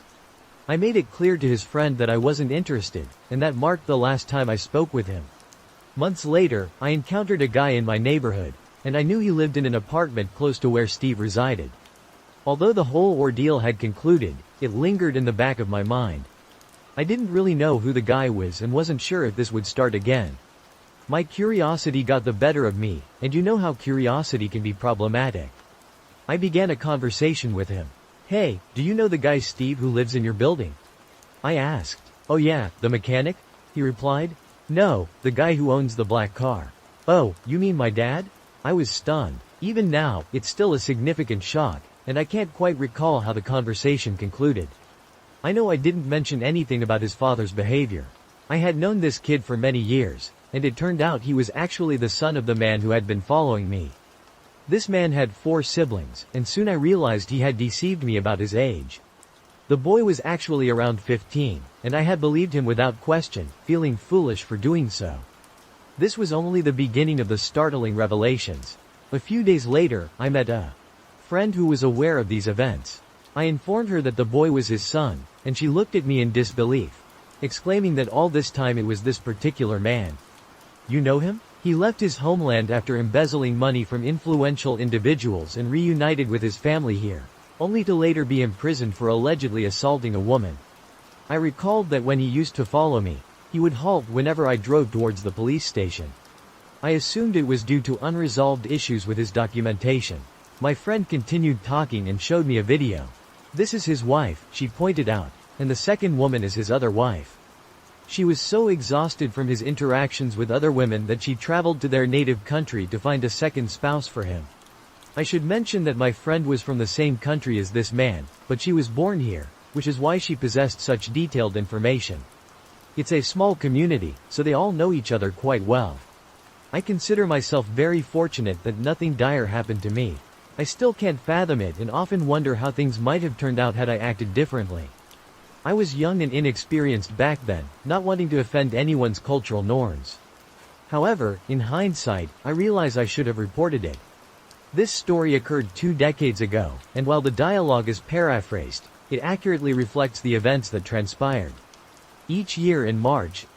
I made it clear to his friend that I wasn't interested, and that marked the last time I spoke with him. Months later, I encountered a guy in my neighborhood, and I knew he lived in an apartment close to where Steve resided. Although the whole ordeal had concluded, it lingered in the back of my mind. I didn't really know who the guy was and wasn't sure if this would start again. My curiosity got the better of me, and you know how curiosity can be problematic. I began a conversation with him. "Hey, do you know the guy Steve who lives in your building?" I asked. "Oh yeah, the mechanic?" he replied. "No, the guy who owns the black car." "Oh, you mean my dad?" I was stunned. Even now, it's still a significant shock, and I can't quite recall how the conversation concluded. I know I didn't mention anything about his father's behavior. I had known this kid for many years, and it turned out he was actually the son of the man who had been following me. This man had 4 siblings, and soon I realized he had deceived me about his age. The boy was actually around 15, and I had believed him without question, feeling foolish for doing so. This was only the beginning of the startling revelations. A few days later, I met a friend who was aware of these events. I informed her that the boy was his son, and she looked at me in disbelief, exclaiming that all this time it was this particular man. "You know him? He left his homeland after embezzling money from influential individuals and reunited with his family here, only to later be imprisoned for allegedly assaulting a woman." I recalled that when he used to follow me, he would halt whenever I drove towards the police station. I assumed it was due to unresolved issues with his documentation. My friend continued talking and showed me a video. "This is his wife," she pointed out, "and the second woman is his other wife." She was so exhausted from his interactions with other women that she traveled to their native country to find a second spouse for him. I should mention that my friend was from the same country as this man, but she was born here, which is why she possessed such detailed information. It's a small community, so they all know each other quite well. I consider myself very fortunate that nothing dire happened to me. I still can't fathom it and often wonder how things might have turned out had I acted differently. I was young and inexperienced back then, not wanting to offend anyone's cultural norms. However, in hindsight, I realize I should have reported it. This story occurred 2 decades ago, and while the dialogue is paraphrased, it accurately reflects the events that transpired. Each year in March,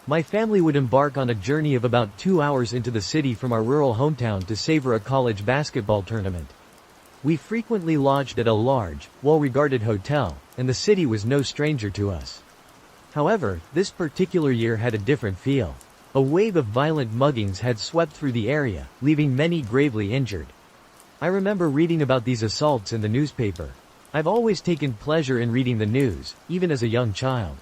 my family would embark on a journey of about 2 hours into the city from our rural hometown to savor a college basketball tournament. We frequently lodged at a large, well-regarded hotel, and the city was no stranger to us. However, this particular year had a different feel. A wave of violent muggings had swept through the area, leaving many gravely injured. I remember reading about these assaults in the newspaper. I've always taken pleasure in reading the news, even as a young child.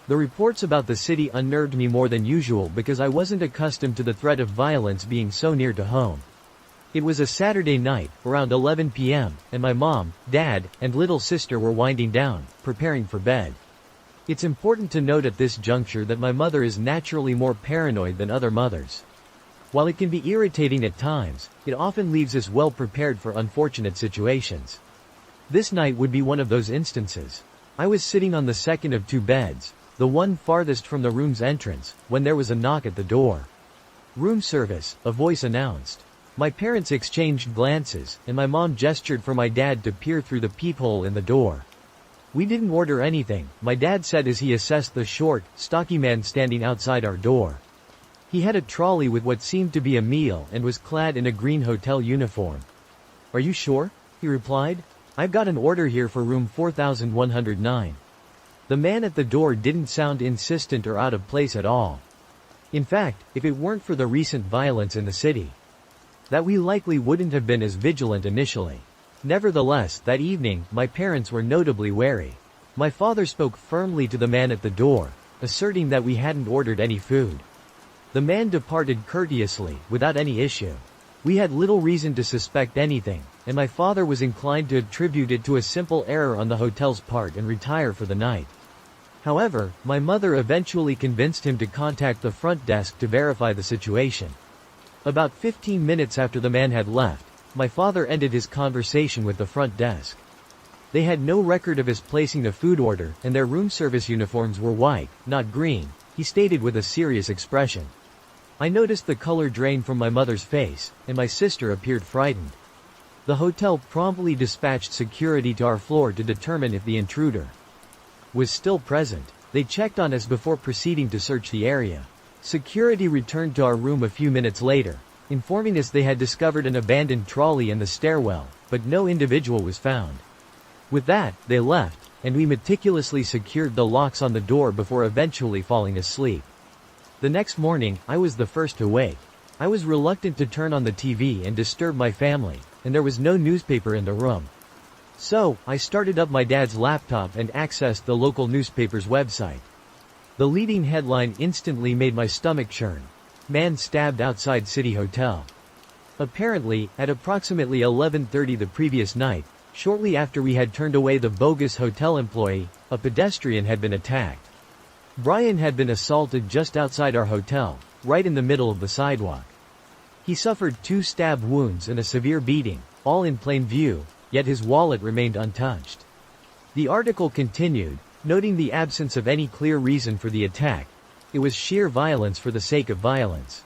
The reports about the city unnerved me more than usual because I wasn't accustomed to the threat of violence being so near to home. It was a Saturday night, around 11 p.m., and my mom, dad, and little sister were winding down, preparing for bed. It's important to note at this juncture that my mother is naturally more paranoid than other mothers. While it can be irritating at times, it often leaves us well prepared for unfortunate situations. This night would be one of those instances. I was sitting on the second of 2 beds, the one farthest from the room's entrance, when there was a knock at the door. "Room service," a voice announced. My parents exchanged glances, and my mom gestured for my dad to peer through the peephole in the door. We didn't order anything, my dad said as he assessed the short, stocky man standing outside our door. He had a trolley with what seemed to be a meal and was clad in a green hotel uniform. "Are you sure?" he replied. "I've got an order here for room 4109. The man at the door didn't sound insistent or out of place at all. In fact, if it weren't for the recent violence in the city, that we likely wouldn't have been as vigilant initially. Nevertheless, that evening, my parents were notably wary. My father spoke firmly to the man at the door, asserting that we hadn't ordered any food. The man departed courteously, without any issue. We had little reason to suspect anything, and my father was inclined to attribute it to a simple error on the hotel's part and retire for the night. However, my mother eventually convinced him to contact the front desk to verify the situation. About 15 minutes after the man had left, my father ended his conversation with the front desk. They had no record of his placing the food order, and their room service uniforms were white, not green, he stated with a serious expression. I noticed the color drain from my mother's face, and my sister appeared frightened. The hotel promptly dispatched security to our floor to determine if the intruder was still present. They checked on us before proceeding to search the area. Security returned to our room a few minutes later, informing us they had discovered an abandoned trolley in the stairwell, but no individual was found. With that, they left, and we meticulously secured the locks on the door before eventually falling asleep. The next morning, I was the first to wake. I was reluctant to turn on the TV and disturb my family, and there was no newspaper in the room. So, I started up my dad's laptop and accessed the local newspaper's website. The leading headline instantly made my stomach churn. Man stabbed outside City Hotel. Apparently, at approximately 11:30 the previous night, shortly after we had turned away the bogus hotel employee, a pedestrian had been attacked. Brian had been assaulted just outside our hotel, right in the middle of the sidewalk. He suffered 2 stab wounds and a severe beating, all in plain view, yet his wallet remained untouched. The article continued, noting the absence of any clear reason for the attack. It was sheer violence for the sake of violence.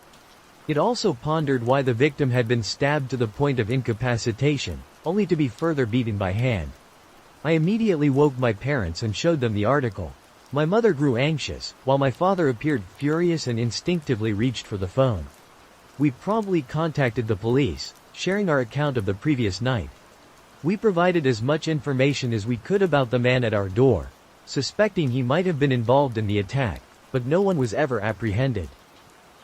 It also pondered why the victim had been stabbed to the point of incapacitation, only to be further beaten by hand. I immediately woke my parents and showed them the article. My mother grew anxious, while my father appeared furious and instinctively reached for the phone. We promptly contacted the police, sharing our account of the previous night. We provided as much information as we could about the man at our door, suspecting he might have been involved in the attack, but no one was ever apprehended.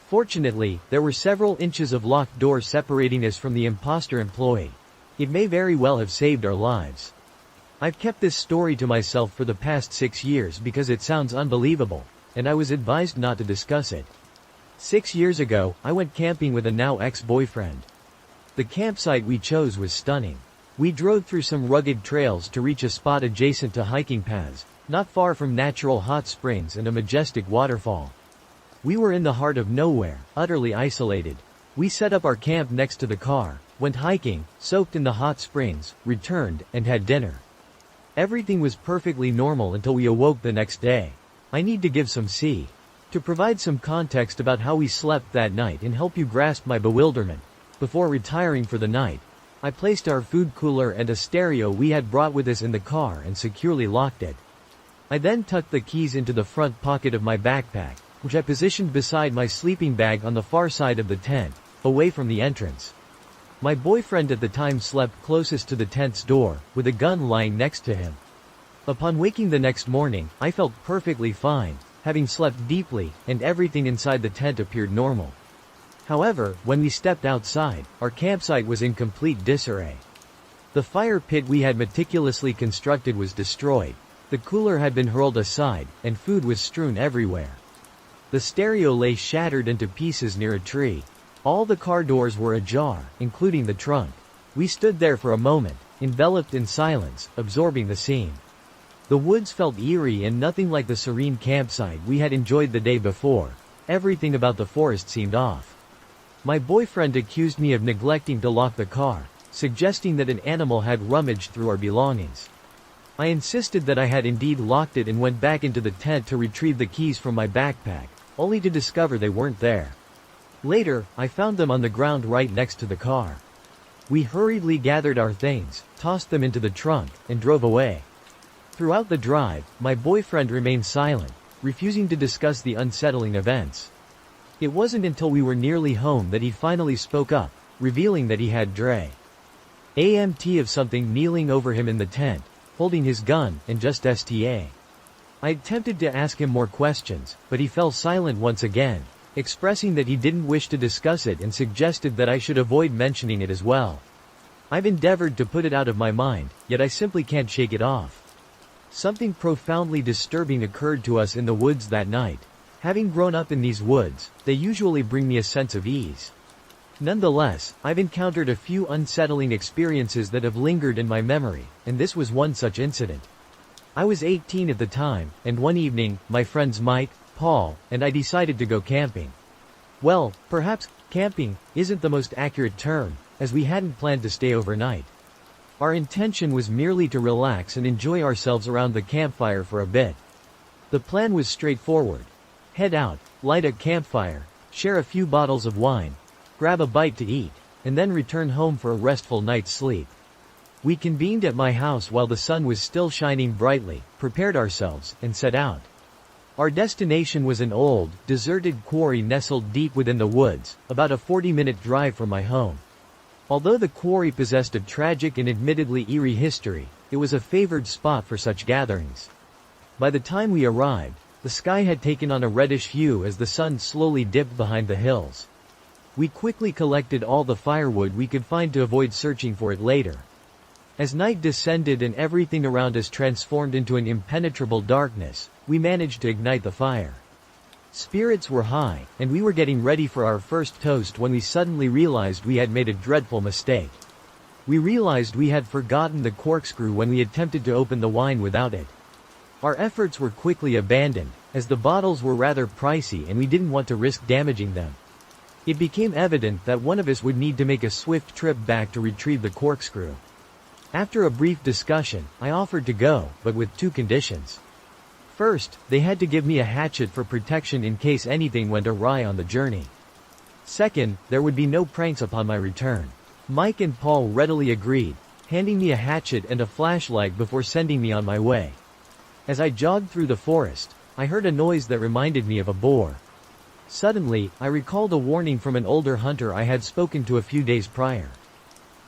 Fortunately, there were several inches of locked door separating us from the imposter employee. It may very well have saved our lives. I've kept this story to myself for the past 6 years because it sounds unbelievable, and I was advised not to discuss it. 6 years ago, I went camping with a now ex-boyfriend. The campsite we chose was stunning. We drove through some rugged trails to reach a spot adjacent to hiking paths, not far from natural hot springs and a majestic waterfall. We were in the heart of nowhere, utterly isolated. We set up our camp next to the car, went hiking, soaked in the hot springs, returned, and had dinner. Everything was perfectly normal until we awoke the next day. I need to give to provide some context about how we slept that night and help you grasp my bewilderment. Before retiring for the night, I placed our food cooler and a stereo we had brought with us in the car and securely locked it. I then tucked the keys into the front pocket of my backpack, which I positioned beside my sleeping bag on the far side of the tent, away from the entrance. My boyfriend at the time slept closest to the tent's door, with a gun lying next to him. Upon waking the next morning, I felt perfectly fine, having slept deeply, and everything inside the tent appeared normal. However, when we stepped outside, our campsite was in complete disarray. The fire pit we had meticulously constructed was destroyed. The cooler had been hurled aside, and food was strewn everywhere. The stereo lay shattered into pieces near a tree. All the car doors were ajar, including the trunk. We stood there for a moment, enveloped in silence, absorbing the scene. The woods felt eerie and nothing like the serene campsite we had enjoyed the day before. Everything about the forest seemed off. My boyfriend accused me of neglecting to lock the car, suggesting that an animal had rummaged through our belongings. I insisted that I had indeed locked it and went back into the tent to retrieve the keys from my backpack, only to discover they weren't there. Later, I found them on the ground right next to the car. We hurriedly gathered our things, tossed them into the trunk, and drove away. Throughout the drive, my boyfriend remained silent, refusing to discuss the unsettling events. It wasn't until we were nearly home that he finally spoke up, revealing that he had AMT of something kneeling over him in the tent, holding his gun, and just STA. I attempted to ask him more questions, but he fell silent once again, expressing that he didn't wish to discuss it and suggested that I should avoid mentioning it as well. I've endeavored to put it out of my mind, yet I simply can't shake it off. Something profoundly disturbing occurred to us in the woods that night. Having grown up in these woods, they usually bring me a sense of ease. Nonetheless, I've encountered a few unsettling experiences that have lingered in my memory, and this was one such incident. I was 18 at the time, and one evening, my friends Mike, Paul, and I decided to go camping. Well, perhaps camping isn't the most accurate term, as we hadn't planned to stay overnight. Our intention was merely to relax and enjoy ourselves around the campfire for a bit. The plan was straightforward. Head out, light a campfire, share a few bottles of wine, grab a bite to eat, and then return home for a restful night's sleep. We convened at my house while the sun was still shining brightly, prepared ourselves, and set out. Our destination was an old, deserted quarry nestled deep within the woods, about a 40-minute drive from my home. Although the quarry possessed a tragic and admittedly eerie history, it was a favored spot for such gatherings. By the time we arrived, the sky had taken on a reddish hue as the sun slowly dipped behind the hills. We quickly collected all the firewood we could find to avoid searching for it later. As night descended and everything around us transformed into an impenetrable darkness, we managed to ignite the fire. Spirits were high, and we were getting ready for our first toast when we suddenly realized we had made a dreadful mistake. We realized we had forgotten the corkscrew when we attempted to open the wine without it. Our efforts were quickly abandoned, as the bottles were rather pricey and we didn't want to risk damaging them. It became evident that one of us would need to make a swift trip back to retrieve the corkscrew. After a brief discussion, I offered to go, but with two conditions. First, they had to give me a hatchet for protection in case anything went awry on the journey. Second, there would be no pranks upon my return. Mike and Paul readily agreed, handing me a hatchet and a flashlight before sending me on my way. As I jogged through the forest, I heard a noise that reminded me of a boar. Suddenly, I recalled a warning from an older hunter I had spoken to a few days prior.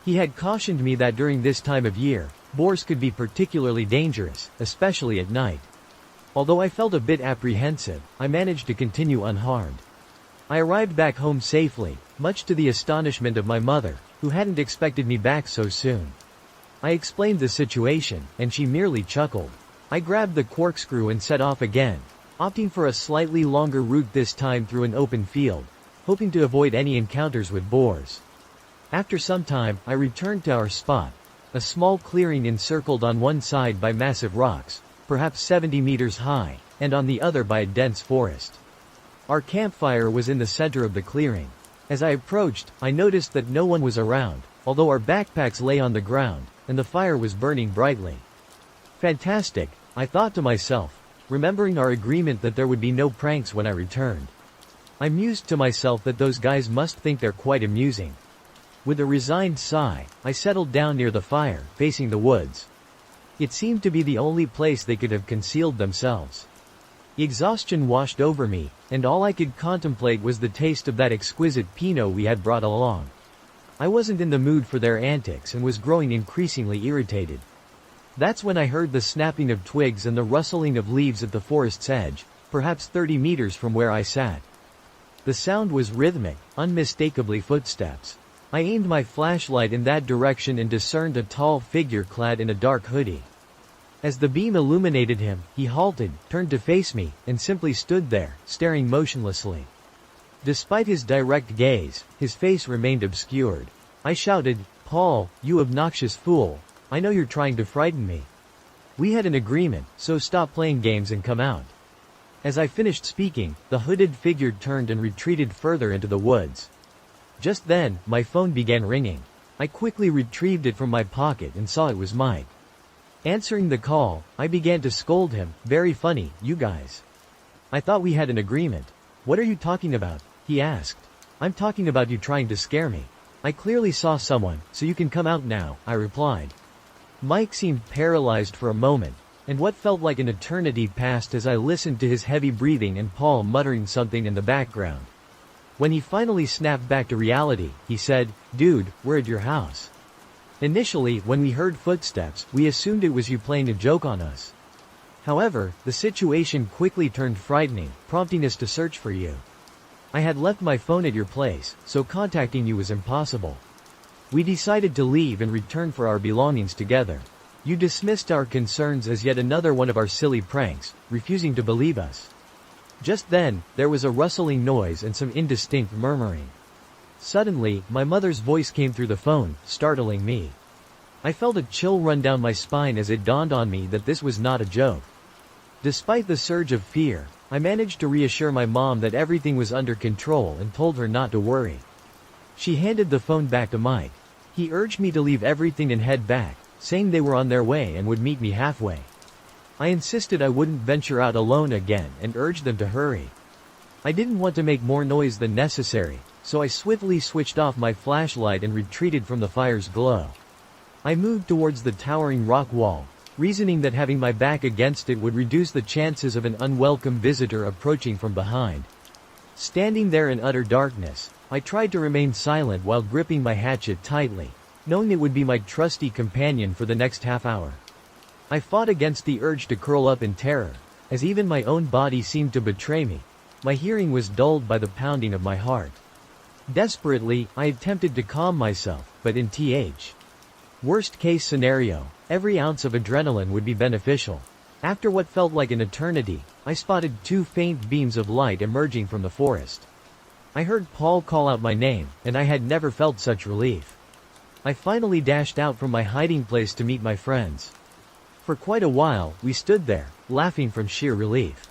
He had cautioned me that during this time of year, boars could be particularly dangerous, especially at night. Although I felt a bit apprehensive, I managed to continue unharmed. I arrived back home safely, much to the astonishment of my mother, who hadn't expected me back so soon. I explained the situation, and she merely chuckled. I grabbed the corkscrew and set off again, opting for a slightly longer route this time through an open field, hoping to avoid any encounters with boars. After some time, I returned to our spot, a small clearing encircled on one side by massive rocks, perhaps 70 meters high, and on the other by a dense forest. Our campfire was in the center of the clearing. As I approached, I noticed that no one was around, although our backpacks lay on the ground, and the fire was burning brightly. Fantastic, I thought to myself, remembering our agreement that there would be no pranks when I returned. I mused to myself that those guys must think they're quite amusing. With a resigned sigh, I settled down near the fire, facing the woods. It seemed to be the only place they could have concealed themselves. Exhaustion washed over me, and all I could contemplate was the taste of that exquisite Pinot we had brought along. I wasn't in the mood for their antics and was growing increasingly irritated. That's when I heard the snapping of twigs and the rustling of leaves at the forest's edge, perhaps 30 meters from where I sat. The sound was rhythmic, unmistakably footsteps. I aimed my flashlight in that direction and discerned a tall figure clad in a dark hoodie. As the beam illuminated him, he halted, turned to face me, and simply stood there, staring motionlessly. Despite his direct gaze, his face remained obscured. I shouted, "Paul, you obnoxious fool, I know you're trying to frighten me. We had an agreement, so stop playing games and come out." As I finished speaking, the hooded figure turned and retreated further into the woods. Just then, my phone began ringing. I quickly retrieved it from my pocket and saw it was Mike. Answering the call, I began to scold him, "Very funny, you guys. I thought we had an agreement. What are you talking about?" he asked. I'm talking about you trying to scare me. I clearly saw someone, so you can come out now, I replied. Mike seemed paralyzed for a moment, and what felt like an eternity passed as I listened to his heavy breathing and Paul muttering something in the background. When he finally snapped back to reality, he said, "Dude, we're at your house." Initially, when we heard footsteps, we assumed it was you playing a joke on us. However, the situation quickly turned frightening, prompting us to search for you. I had left my phone at your place, so contacting you was impossible. We decided to leave and return for our belongings together. You dismissed our concerns as yet another one of our silly pranks, refusing to believe us. Just then, there was a rustling noise and some indistinct murmuring. Suddenly, my mother's voice came through the phone, startling me. I felt a chill run down my spine as it dawned on me that this was not a joke. Despite the surge of fear, I managed to reassure my mom that everything was under control and told her not to worry. She handed the phone back to Mike. He urged me to leave everything and head back, saying they were on their way and would meet me halfway. I insisted I wouldn't venture out alone again and urged them to hurry. I didn't want to make more noise than necessary, so I swiftly switched off my flashlight and retreated from the fire's glow. I moved towards the towering rock wall, reasoning that having my back against it would reduce the chances of an unwelcome visitor approaching from behind. Standing there in utter darkness, I tried to remain silent while gripping my hatchet tightly, knowing it would be my trusty companion for the next half hour. I fought against the urge to curl up in terror, as even my own body seemed to betray me. My hearing was dulled by the pounding of my heart. Desperately, I attempted to calm myself, but in worst case scenario, every ounce of adrenaline would be beneficial. After what felt like an eternity, I spotted two faint beams of light emerging from the forest. I heard Paul call out my name, and I had never felt such relief. I finally dashed out from my hiding place to meet my friends. For quite a while, we stood there, laughing from sheer relief.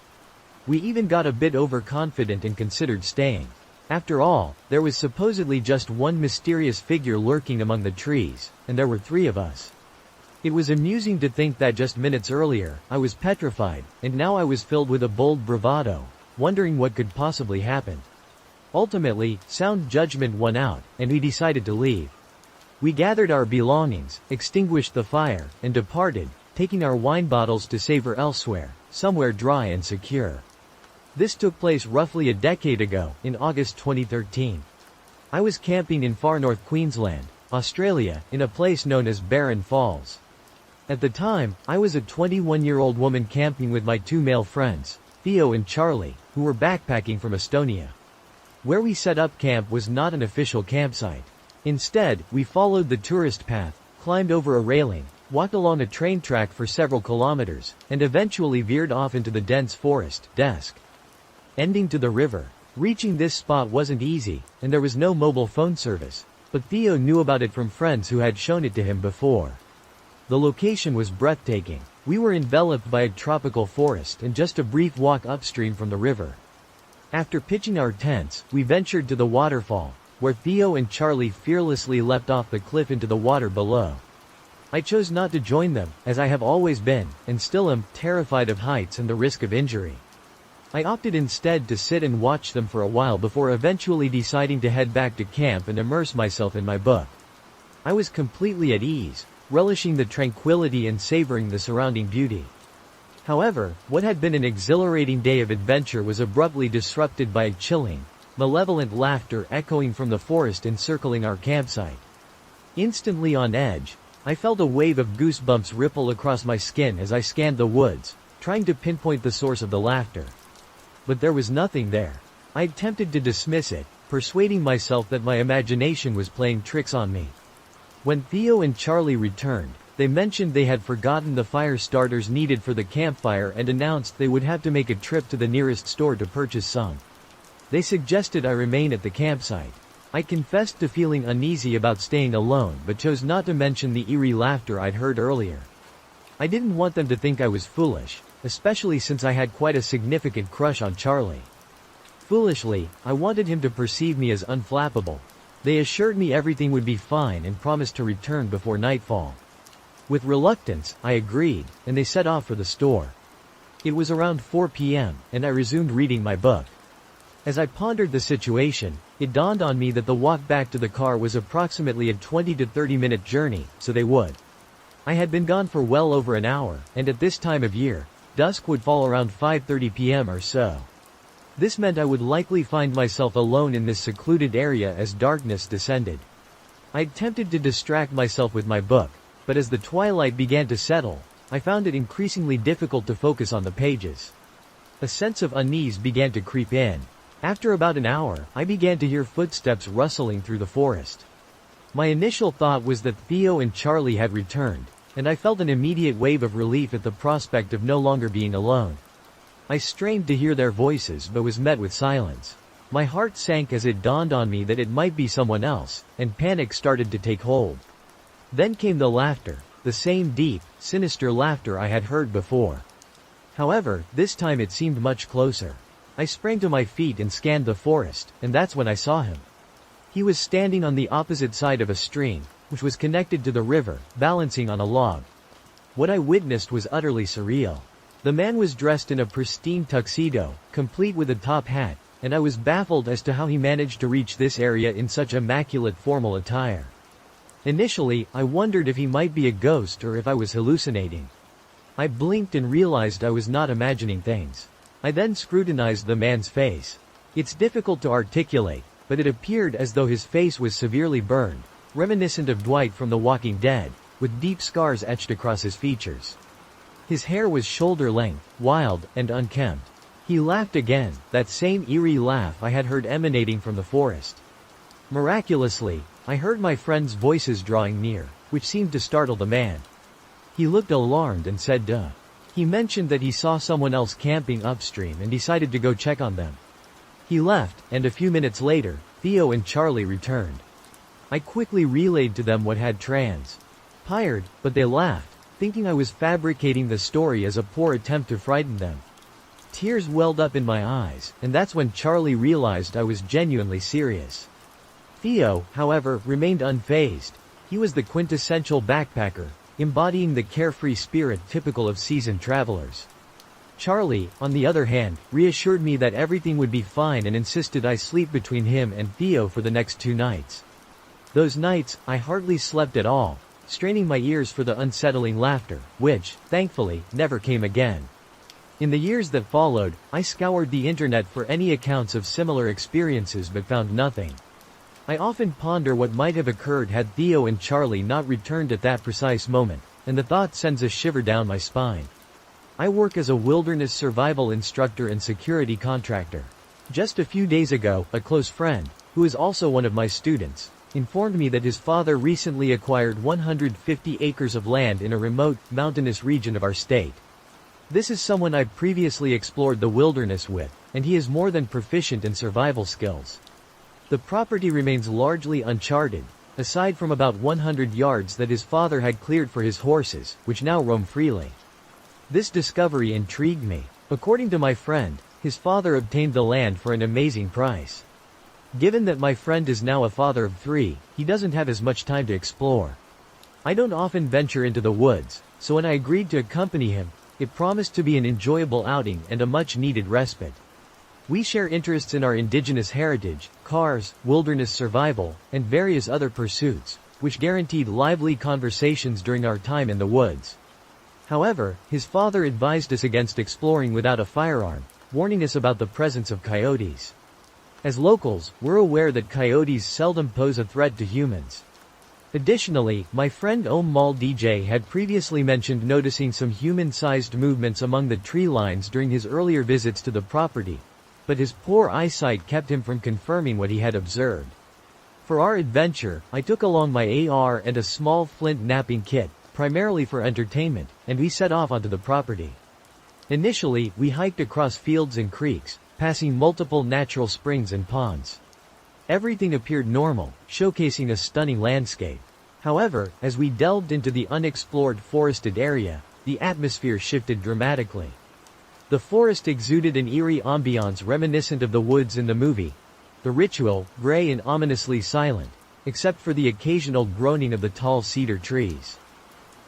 We even got a bit overconfident and considered staying. After all, there was supposedly just one mysterious figure lurking among the trees, and there were three of us. It was amusing to think that just minutes earlier, I was petrified, and now I was filled with a bold bravado, wondering what could possibly happen. Ultimately, sound judgment won out, and we decided to leave. We gathered our belongings, extinguished the fire, and departed, taking our wine bottles to savor elsewhere, somewhere dry and secure. This took place roughly a decade ago, in August 2013. I was camping in far north Queensland, Australia, in a place known as Barron Falls. At the time, I was a 21-year-old woman camping with my two male friends, Theo and Charlie, who were backpacking from Estonia. Where we set up camp was not an official campsite. Instead, we followed the tourist path, climbed over a railing, walked along a train track for several kilometers, and eventually veered off into the dense forest, ending to the river. Reaching this spot wasn't easy, and there was no mobile phone service, but Theo knew about it from friends who had shown it to him before. The location was breathtaking. We were enveloped by a tropical forest and just a brief walk upstream from the river. After pitching our tents, we ventured to the waterfall, where Theo and Charlie fearlessly leapt off the cliff into the water below. I chose not to join them, as I have always been, and still am, terrified of heights and the risk of injury. I opted instead to sit and watch them for a while before eventually deciding to head back to camp and immerse myself in my book. I was completely at ease, relishing the tranquility and savoring the surrounding beauty. However, what had been an exhilarating day of adventure was abruptly disrupted by a chilling, malevolent laughter echoing from the forest encircling our campsite. Instantly on edge, I felt a wave of goosebumps ripple across my skin as I scanned the woods, trying to pinpoint the source of the laughter. But there was nothing there. I attempted to dismiss it, persuading myself that my imagination was playing tricks on me. When Theo and Charlie returned, they mentioned they had forgotten the fire starters needed for the campfire and announced they would have to make a trip to the nearest store to purchase some. They suggested I remain at the campsite. I confessed to feeling uneasy about staying alone but chose not to mention the eerie laughter I'd heard earlier. I didn't want them to think I was foolish, especially since I had quite a significant crush on Charlie. Foolishly, I wanted him to perceive me as unflappable. They assured me everything would be fine and promised to return before nightfall. With reluctance, I agreed, and they set off for the store. It was around 4 p.m., and I resumed reading my book. As I pondered the situation, It dawned on me that the walk back to the car was approximately a 20 to 30-minute journey, so they would. I had been gone for well over an hour, and at this time of year, dusk would fall around 5:30 p.m. or so. This meant I would likely find myself alone in this secluded area as darkness descended. I attempted to distract myself with my book, but as the twilight began to settle, I found it increasingly difficult to focus on the pages. A sense of unease began to creep in. After about an hour, I began to hear footsteps rustling through the forest. My initial thought was that Theo and Charlie had returned, and I felt an immediate wave of relief at the prospect of no longer being alone. I strained to hear their voices but was met with silence. My heart sank as it dawned on me that it might be someone else, and panic started to take hold. Then came the laughter, the same deep, sinister laughter I had heard before. However, this time it seemed much closer. I sprang to my feet and scanned the forest, and that's when I saw him. He was standing on the opposite side of a stream, which was connected to the river, balancing on a log. What I witnessed was utterly surreal. The man was dressed in a pristine tuxedo, complete with a top hat, and I was baffled as to how he managed to reach this area in such immaculate formal attire. Initially, I wondered if he might be a ghost or if I was hallucinating. I blinked and realized I was not imagining things. I then scrutinized the man's face. It's difficult to articulate, but it appeared as though his face was severely burned, reminiscent of Dwight from The Walking Dead, with deep scars etched across his features. His hair was shoulder-length, wild, and unkempt. He laughed again, that same eerie laugh I had heard emanating from the forest. Miraculously, I heard my friends' voices drawing near, which seemed to startle the man. He looked alarmed and said duh. He mentioned that he saw someone else camping upstream and decided to go check on them. He left, and a few minutes later, Theo and Charlie returned. I quickly relayed to them what had transpired, but they laughed, thinking I was fabricating the story as a poor attempt to frighten them. Tears welled up in my eyes, and that's when Charlie realized I was genuinely serious. Theo, however, remained unfazed. He was the quintessential backpacker, embodying the carefree spirit typical of seasoned travelers. Charlie, on the other hand, reassured me that everything would be fine and insisted I sleep between him and Theo for the next 2 nights. Those nights, I hardly slept at all, straining my ears for the unsettling laughter, which, thankfully, never came again. In the years that followed, I scoured the internet for any accounts of similar experiences but found nothing. I often ponder what might have occurred had Theo and Charlie not returned at that precise moment, and the thought sends a shiver down my spine. I work as a wilderness survival instructor and security contractor. Just a few days ago, a close friend, who is also one of my students, informed me that his father recently acquired 150 acres of land in a remote, mountainous region of our state. This is someone I previously explored the wilderness with, and he is more than proficient in survival skills. The property remains largely uncharted, aside from about 100 yards that his father had cleared for his horses, which now roam freely. This discovery intrigued me. According to my friend, his father obtained the land for an amazing price. Given that my friend is now a father of 3, he doesn't have as much time to explore. I don't often venture into the woods, so when I agreed to accompany him, it promised to be an enjoyable outing and a much-needed respite. We share interests in our indigenous heritage, cars, wilderness survival, and various other pursuits, which guaranteed lively conversations during our time in the woods. However, his father advised us against exploring without a firearm, warning us about the presence of coyotes. As locals, we're aware that coyotes seldom pose a threat to humans. Additionally, my friend Mal DJ had previously mentioned noticing some human-sized movements among the tree lines during his earlier visits to the property, but his poor eyesight kept him from confirming what he had observed. For our adventure, I took along my AR and a small flint knapping kit, primarily for entertainment, and we set off onto the property. Initially, we hiked across fields and creeks, passing multiple natural springs and ponds. Everything appeared normal, showcasing a stunning landscape. However, as we delved into the unexplored forested area, the atmosphere shifted dramatically. The forest exuded an eerie ambiance reminiscent of the woods in the movie The Ritual, gray and ominously silent, except for the occasional groaning of the tall cedar trees.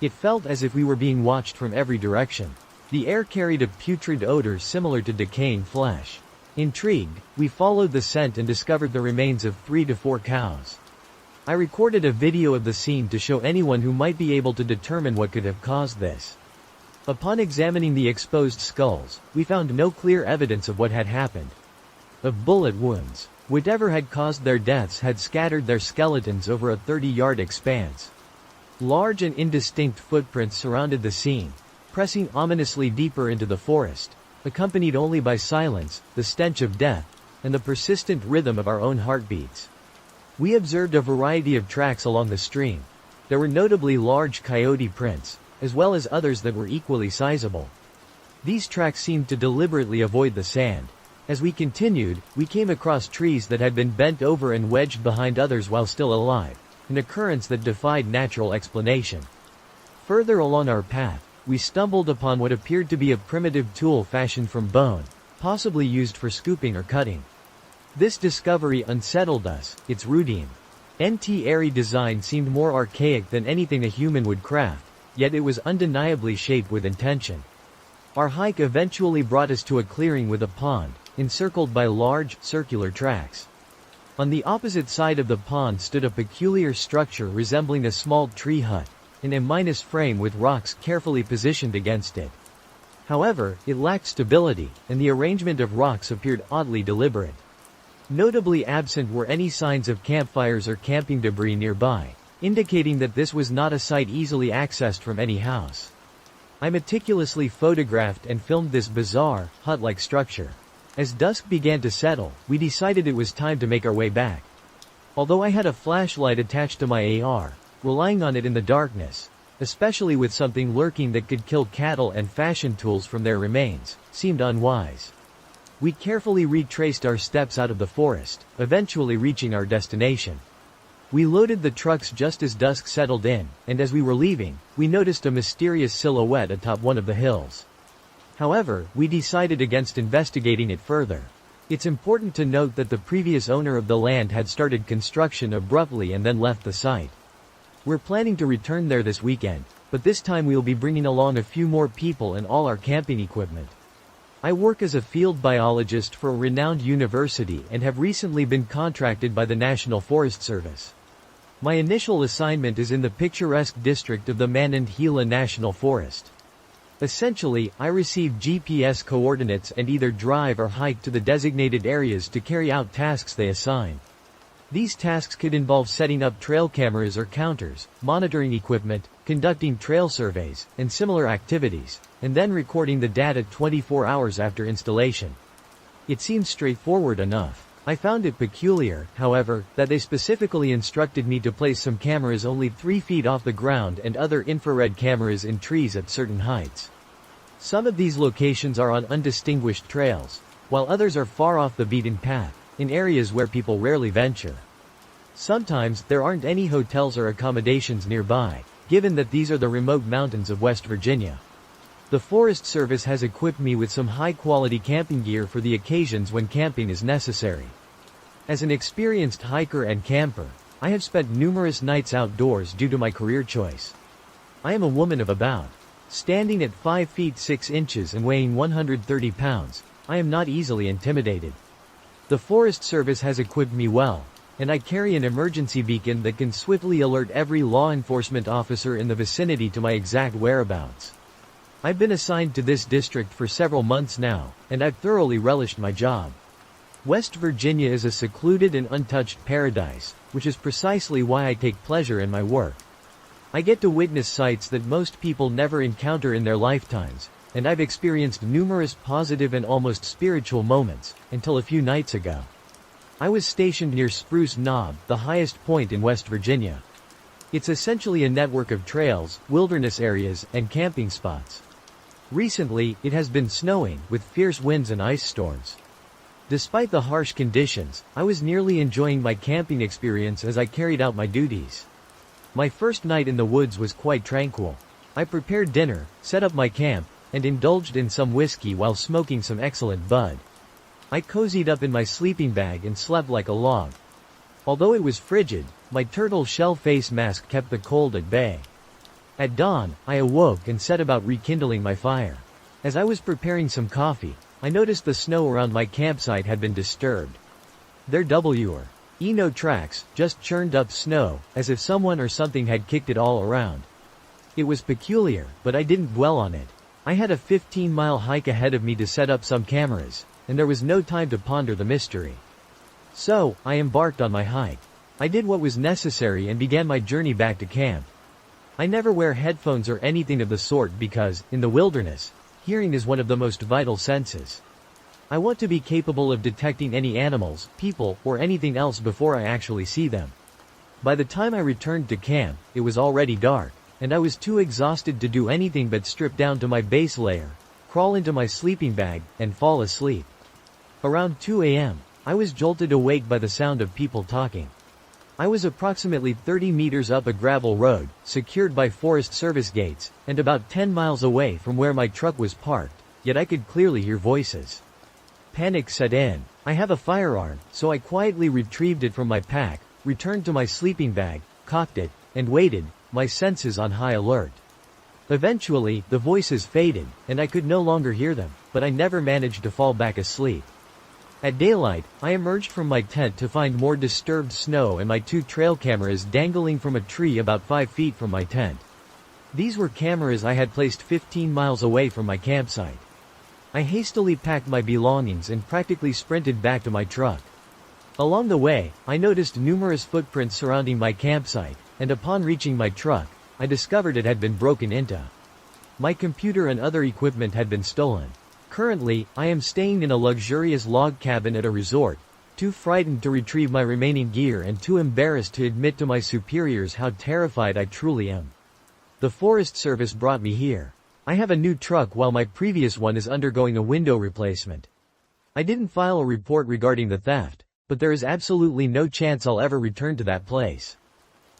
It felt as if we were being watched from every direction. The air carried a putrid odor similar to decaying flesh. Intrigued, we followed the scent and discovered the remains of 3 to 4 cows. I recorded a video of the scene to show anyone who might be able to determine what could have caused this. Upon examining the exposed skulls, we found no clear evidence of what had happened. Of bullet wounds. Whatever had caused their deaths had scattered their skeletons over a 30-yard expanse. Large and indistinct footprints surrounded the scene, pressing ominously deeper into the forest, accompanied only by silence, the stench of death, and the persistent rhythm of our own heartbeats. We observed a variety of tracks along the stream. There were notably large coyote prints, as well as others that were equally sizable. These tracks seemed to deliberately avoid the sand. As we continued, we came across trees that had been bent over and wedged behind others while still alive, an occurrence that defied natural explanation. Further along our path, we stumbled upon what appeared to be a primitive tool fashioned from bone, possibly used for scooping or cutting. This discovery unsettled us. Its routine, eerie design seemed more archaic than anything a human would craft, yet it was undeniably shaped with intention. Our hike eventually brought us to a clearing with a pond, encircled by large, circular tracks. On the opposite side of the pond stood a peculiar structure resembling a small tree hut, an immense frame with rocks carefully positioned against it. However, it lacked stability, and the arrangement of rocks appeared oddly deliberate. Notably absent were any signs of campfires or camping debris nearby, indicating that this was not a site easily accessed from any house. I meticulously photographed and filmed this bizarre, hut-like structure. As dusk began to settle, we decided it was time to make our way back. Although I had a flashlight attached to my AR, relying on it in the darkness, especially with something lurking that could kill cattle and fashion tools from their remains, seemed unwise. We carefully retraced our steps out of the forest, eventually reaching our destination. We loaded the trucks just as dusk settled in, and as we were leaving, we noticed a mysterious silhouette atop one of the hills. However, we decided against investigating it further. It's important to note that the previous owner of the land had started construction abruptly and then left the site. We're planning to return there this weekend, but this time we'll be bringing along a few more people and all our camping equipment. I work as a field biologist for a renowned university and have recently been contracted by the National Forest Service. My initial assignment is in the picturesque district of the Manand-Gila National Forest. Essentially, I receive GPS coordinates and either drive or hike to the designated areas to carry out tasks they assign. These tasks could involve setting up trail cameras or counters, monitoring equipment, conducting trail surveys, and similar activities, and then recording the data 24 hours after installation. It seems straightforward enough. I found it peculiar, however, that they specifically instructed me to place some cameras only 3 feet off the ground and other infrared cameras in trees at certain heights. Some of these locations are on undistinguished trails, while others are far off the beaten path, in areas where people rarely venture. Sometimes, there aren't any hotels or accommodations nearby, given that these are the remote mountains of West Virginia. The Forest Service has equipped me with some high-quality camping gear for the occasions when camping is necessary. As an experienced hiker and camper, I have spent numerous nights outdoors due to my career choice. I am a woman of about. Standing at 5 feet 6 inches and weighing 130 pounds, I am not easily intimidated. The Forest Service has equipped me well, and I carry an emergency beacon that can swiftly alert every law enforcement officer in the vicinity to my exact whereabouts. I've been assigned to this district for several months now, and I've thoroughly relished my job. West Virginia is a secluded and untouched paradise, which is precisely why I take pleasure in my work. I get to witness sights that most people never encounter in their lifetimes, and I've experienced numerous positive and almost spiritual moments, until a few nights ago. I was stationed near Spruce Knob, the highest point in West Virginia. It's essentially a network of trails, wilderness areas, and camping spots. Recently, it has been snowing, with fierce winds and ice storms. Despite the harsh conditions, I was nearly enjoying my camping experience as I carried out my duties. My first night in the woods was quite tranquil. I prepared dinner, set up my camp, and indulged in some whiskey while smoking some excellent bud. I cozied up in my sleeping bag and slept like a log. Although it was frigid, my turtle shell face mask kept the cold at bay. At dawn, I awoke and set about rekindling my fire. As I was preparing some coffee, I noticed the snow around my campsite had been disturbed. There were no tracks, just churned up snow, as if someone or something had kicked it all around. It was peculiar, but I didn't dwell on it. I had a 15-mile hike ahead of me to set up some cameras, and there was no time to ponder the mystery. So, I embarked on my hike. I did what was necessary and began my journey back to camp. I never wear headphones or anything of the sort because, in the wilderness, hearing is one of the most vital senses. I want to be capable of detecting any animals, people, or anything else before I actually see them. By the time I returned to camp, it was already dark, and I was too exhausted to do anything but strip down to my base layer, crawl into my sleeping bag, and fall asleep. Around 2 a.m., I was jolted awake by the sound of people talking. I was approximately 30 meters up a gravel road, secured by Forest Service gates, and about 10 miles away from where my truck was parked, yet I could clearly hear voices. Panic set in. I have a firearm, so I quietly retrieved it from my pack, returned to my sleeping bag, cocked it, and waited, my senses on high alert. Eventually, the voices faded, and I could no longer hear them, but I never managed to fall back asleep. At daylight, I emerged from my tent to find more disturbed snow and my 2 trail cameras dangling from a tree about 5 feet from my tent. These were cameras I had placed 15 miles away from my campsite. I hastily packed my belongings and practically sprinted back to my truck. Along the way, I noticed numerous footprints surrounding my campsite, and upon reaching my truck, I discovered it had been broken into. My computer and other equipment had been stolen. Currently, I am staying in a luxurious log cabin at a resort, too frightened to retrieve my remaining gear and too embarrassed to admit to my superiors how terrified I truly am. The Forest Service brought me here. I have a new truck while my previous one is undergoing a window replacement. I didn't file a report regarding the theft, but there is absolutely no chance I'll ever return to that place.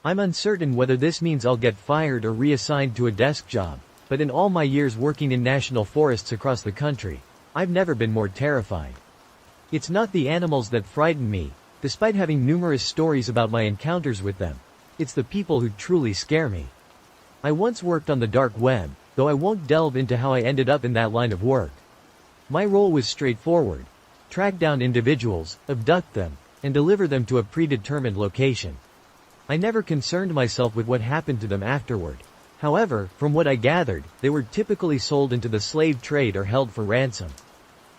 I'm uncertain whether this means I'll get fired or reassigned to a desk job, but in all my years working in national forests across the country, I've never been more terrified. It's not the animals that frighten me, despite having numerous stories about my encounters with them. It's the people who truly scare me. I once worked on the dark web, though I won't delve into how I ended up in that line of work. My role was straightforward: track down individuals, abduct them, and deliver them to a predetermined location. I never concerned myself with what happened to them afterward. However, from what I gathered, they were typically sold into the slave trade or held for ransom.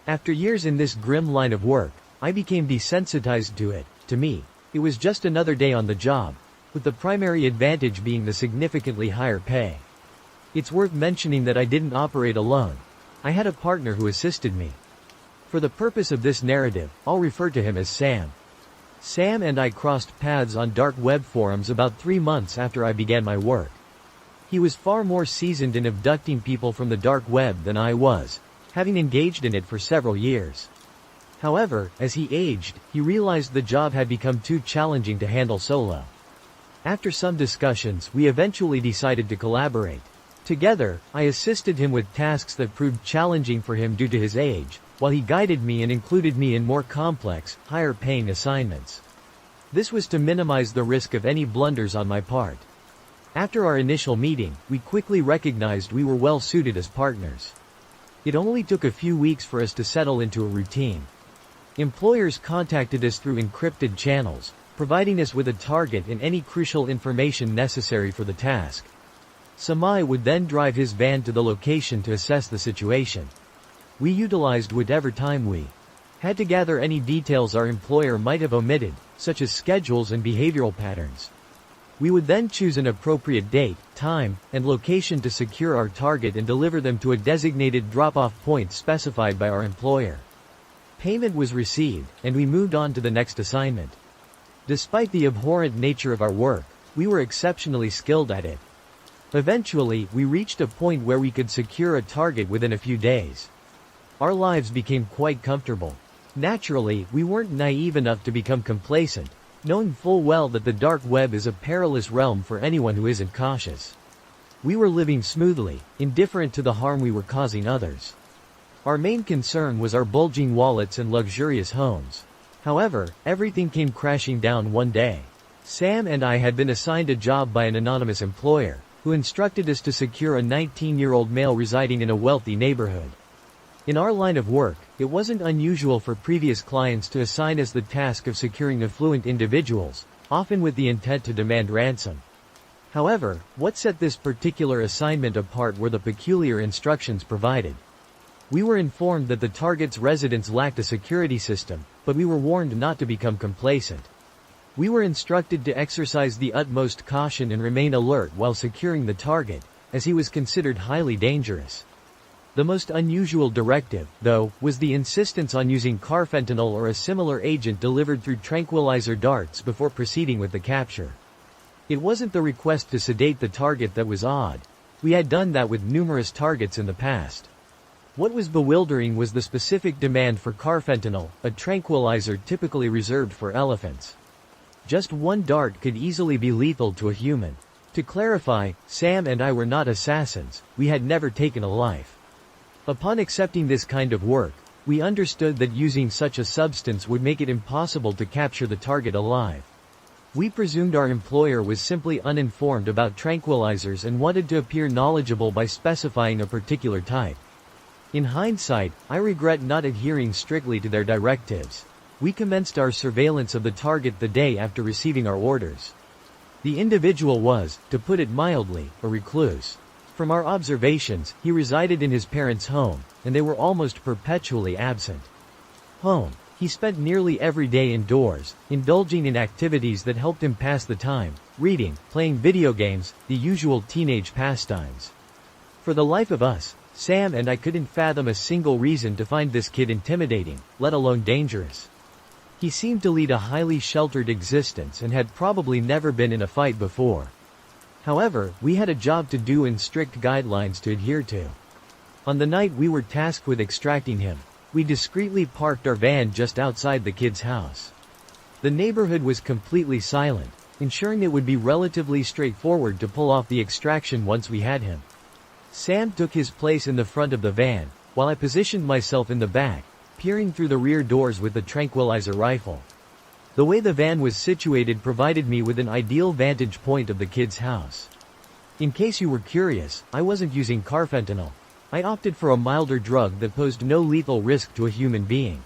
After years in this grim line of work, I became desensitized to it. To me, it was just another day on the job, with the primary advantage being the significantly higher pay. It's worth mentioning that I didn't operate alone. I had a partner who assisted me. For the purpose of this narrative, I'll refer to him as Sam. Sam and I crossed paths on dark web forums about 3 months after I began my work. He was far more seasoned in abducting people from the dark web than I was, having engaged in it for several years. However, as he aged, he realized the job had become too challenging to handle solo. After some discussions, we eventually decided to collaborate. Together, I assisted him with tasks that proved challenging for him due to his age, while he guided me and included me in more complex, higher-paying assignments. This was to minimize the risk of any blunders on my part. After our initial meeting, we quickly recognized we were well suited as partners. It only took a few weeks for us to settle into a routine. Employers contacted us through encrypted channels, providing us with a target and any crucial information necessary for the task. Samai would then drive his van to the location to assess the situation. We utilized whatever time we had to gather any details our employer might have omitted, such as schedules and behavioral patterns. We would then choose an appropriate date, time, and location to secure our target and deliver them to a designated drop-off point specified by our employer. Payment was received, and we moved on to the next assignment. Despite the abhorrent nature of our work, we were exceptionally skilled at it. Eventually, we reached a point where we could secure a target within a few days. Our lives became quite comfortable. Naturally, we weren't naive enough to become complacent, knowing full well that the dark web is a perilous realm for anyone who isn't cautious. We were living smoothly, indifferent to the harm we were causing others. Our main concern was our bulging wallets and luxurious homes. However, everything came crashing down one day. Sam and I had been assigned a job by an anonymous employer, who instructed us to secure a 19-year-old male residing in a wealthy neighborhood. In our line of work, it wasn't unusual for previous clients to assign us the task of securing affluent individuals, often with the intent to demand ransom. However, what set this particular assignment apart were the peculiar instructions provided. We were informed that the target's residence lacked a security system, but we were warned not to become complacent. We were instructed to exercise the utmost caution and remain alert while securing the target, as he was considered highly dangerous. The most unusual directive, though, was the insistence on using carfentanil or a similar agent delivered through tranquilizer darts before proceeding with the capture. It wasn't the request to sedate the target that was odd. We had done that with numerous targets in the past. What was bewildering was the specific demand for carfentanil, a tranquilizer typically reserved for elephants. Just one dart could easily be lethal to a human. To clarify, Sam and I were not assassins, we had never taken a life. Upon accepting this kind of work, we understood that using such a substance would make it impossible to capture the target alive. We presumed our employer was simply uninformed about tranquilizers and wanted to appear knowledgeable by specifying a particular type. In hindsight, I regret not adhering strictly to their directives. We commenced our surveillance of the target the day after receiving our orders. The individual was, to put it mildly, a recluse. From our observations, he resided in his parents' home, and they were almost perpetually absent. Home. He spent nearly every day indoors, indulging in activities that helped him pass the time, reading, playing video games, the usual teenage pastimes. For the life of us, Sam and I couldn't fathom a single reason to find this kid intimidating, let alone dangerous. He seemed to lead a highly sheltered existence and had probably never been in a fight before. However, we had a job to do and strict guidelines to adhere to. On the night we were tasked with extracting him, we discreetly parked our van just outside the kid's house. The neighborhood was completely silent, ensuring it would be relatively straightforward to pull off the extraction once we had him. Sam took his place in the front of the van, while I positioned myself in the back, peering through the rear doors with the tranquilizer rifle. The way the van was situated provided me with an ideal vantage point of the kid's house. In case you were curious, I wasn't using carfentanil. I opted for a milder drug that posed no lethal risk to a human being.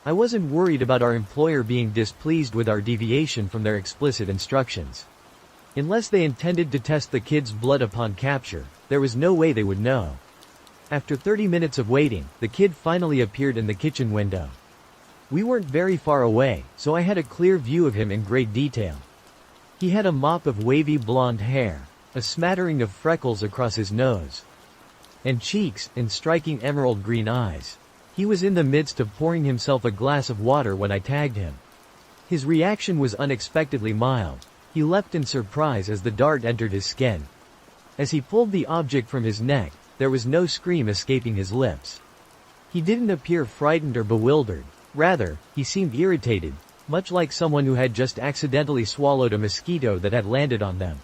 I wasn't worried about our employer being displeased with our deviation from their explicit instructions. Unless they intended to test the kid's blood upon capture, there was no way they would know. After 30 minutes of waiting, the kid finally appeared in the kitchen window. We weren't very far away, so I had a clear view of him in great detail. He had a mop of wavy blonde hair, a smattering of freckles across his nose and cheeks, and striking emerald green eyes. He was in the midst of pouring himself a glass of water when I tagged him. His reaction was unexpectedly mild. He leapt in surprise as the dart entered his skin. As he pulled the object from his neck, there was no scream escaping his lips. He didn't appear frightened or bewildered. Rather, he seemed irritated, much like someone who had just accidentally swallowed a mosquito that had landed on them.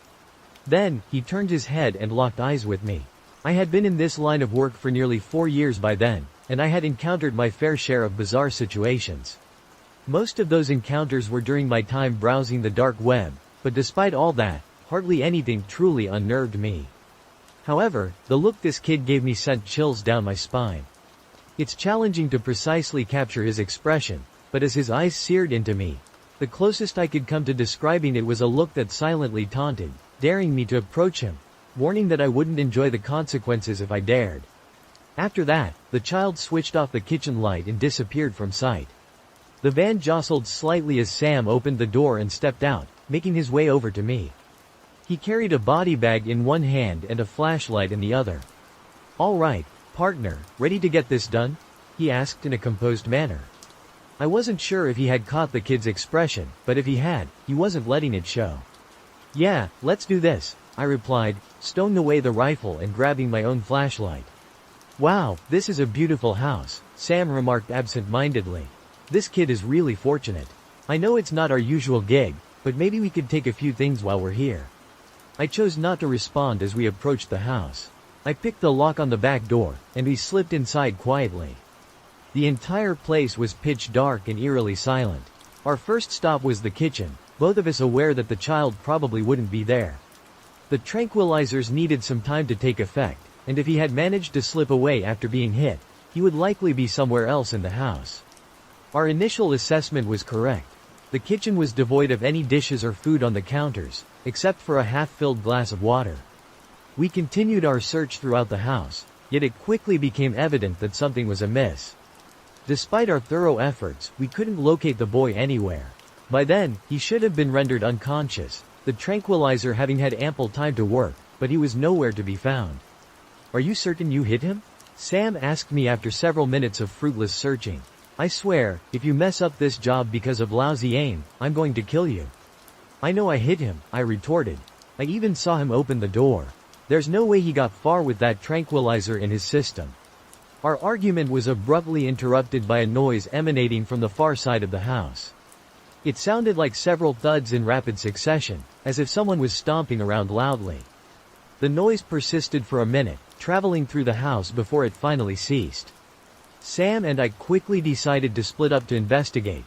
Then, he turned his head and locked eyes with me. I had been in this line of work for nearly 4 years by then, and I had encountered my fair share of bizarre situations. Most of those encounters were during my time browsing the dark web, but despite all that, hardly anything truly unnerved me. However, the look this kid gave me sent chills down my spine. It's challenging to precisely capture his expression, but as his eyes seared into me, the closest I could come to describing it was a look that silently taunted, daring me to approach him, warning that I wouldn't enjoy the consequences if I dared. After that, the child switched off the kitchen light and disappeared from sight. The van jostled slightly as Sam opened the door and stepped out, making his way over to me. He carried a body bag in one hand and a flashlight in the other. "All right, partner, ready to get this done?" he asked in a composed manner. I wasn't sure if he had caught the kid's expression, but if he had, he wasn't letting it show. "Yeah, let's do this," I replied, stowing away the rifle and grabbing my own flashlight. "Wow, this is a beautiful house," Sam remarked absent-mindedly. "This kid is really fortunate. I know it's not our usual gig, but maybe we could take a few things while we're here." I chose not to respond as we approached the house. I picked the lock on the back door, and we slipped inside quietly. The entire place was pitch dark and eerily silent. Our first stop was the kitchen, both of us aware that the child probably wouldn't be there. The tranquilizers needed some time to take effect, and if he had managed to slip away after being hit, he would likely be somewhere else in the house. Our initial assessment was correct. The kitchen was devoid of any dishes or food on the counters, except for a half-filled glass of water. We continued our search throughout the house, yet it quickly became evident that something was amiss. Despite our thorough efforts, we couldn't locate the boy anywhere. By then, he should have been rendered unconscious, the tranquilizer having had ample time to work, but he was nowhere to be found. "Are you certain you hit him?" Sam asked me after several minutes of fruitless searching. "I swear, if you mess up this job because of lousy aim, I'm going to kill you." "I know I hit him," I retorted. "I even saw him open the door. There's no way he got far with that tranquilizer in his system." Our argument was abruptly interrupted by a noise emanating from the far side of the house. It sounded like several thuds in rapid succession, as if someone was stomping around loudly. The noise persisted for a minute, traveling through the house before it finally ceased. Sam and I quickly decided to split up to investigate.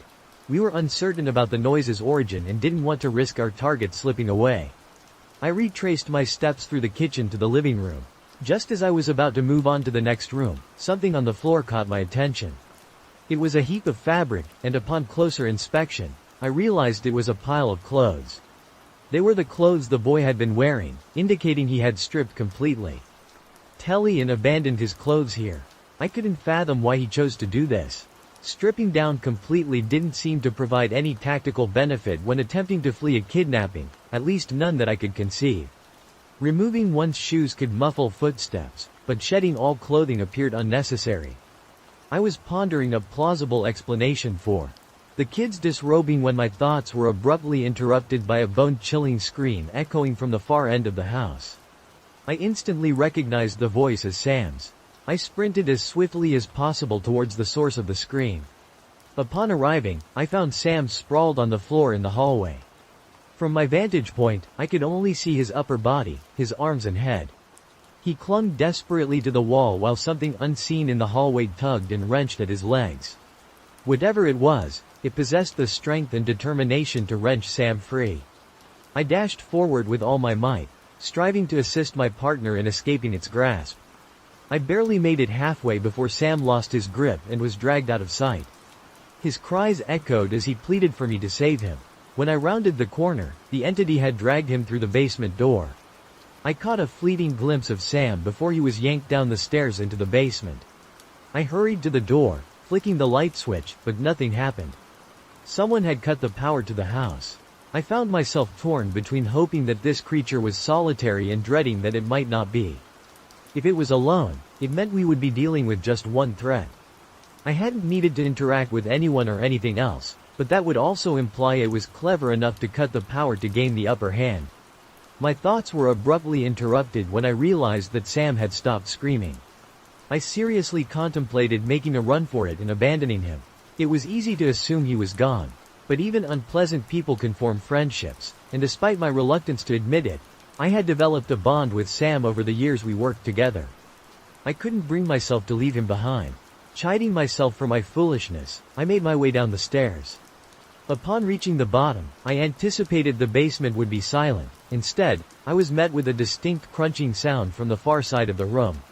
We were uncertain about the noise's origin and didn't want to risk our target slipping away. I retraced my steps through the kitchen to the living room. Just as I was about to move on to the next room, something on the floor caught my attention. It was a heap of fabric, and upon closer inspection, I realized it was a pile of clothes. They were the clothes the boy had been wearing, indicating he had stripped completely. Telly abandoned his clothes here. I couldn't fathom why he chose to do this. Stripping down completely didn't seem to provide any tactical benefit when attempting to flee a kidnapping, at least none that I could conceive. Removing one's shoes could muffle footsteps, but shedding all clothing appeared unnecessary. I was pondering a plausible explanation for the kid's disrobing when my thoughts were abruptly interrupted by a bone-chilling scream echoing from the far end of the house. I instantly recognized the voice as Sam's. I sprinted as swiftly as possible towards the source of the scream. Upon arriving, I found Sam sprawled on the floor in the hallway. From my vantage point, I could only see his upper body, his arms and head. He clung desperately to the wall while something unseen in the hallway tugged and wrenched at his legs. Whatever it was, it possessed the strength and determination to wrench Sam free. I dashed forward with all my might, striving to assist my partner in escaping its grasp. I barely made it halfway before Sam lost his grip and was dragged out of sight. His cries echoed as he pleaded for me to save him. When I rounded the corner, the entity had dragged him through the basement door. I caught a fleeting glimpse of Sam before he was yanked down the stairs into the basement. I hurried to the door, flicking the light switch, but nothing happened. Someone had cut the power to the house. I found myself torn between hoping that this creature was solitary and dreading that it might not be. If it was alone, it meant we would be dealing with just one threat. I hadn't needed to interact with anyone or anything else, but that would also imply it was clever enough to cut the power to gain the upper hand. My thoughts were abruptly interrupted when I realized that Sam had stopped screaming. I seriously contemplated making a run for it and abandoning him. It was easy to assume he was gone, but even unpleasant people can form friendships, and despite my reluctance to admit it, I had developed a bond with Sam over the years we worked together. I couldn't bring myself to leave him behind. Chiding myself for my foolishness, I made my way down the stairs. Upon reaching the bottom, I anticipated the basement would be silent. Instead, I was met with a distinct crunching sound from the far side of the room.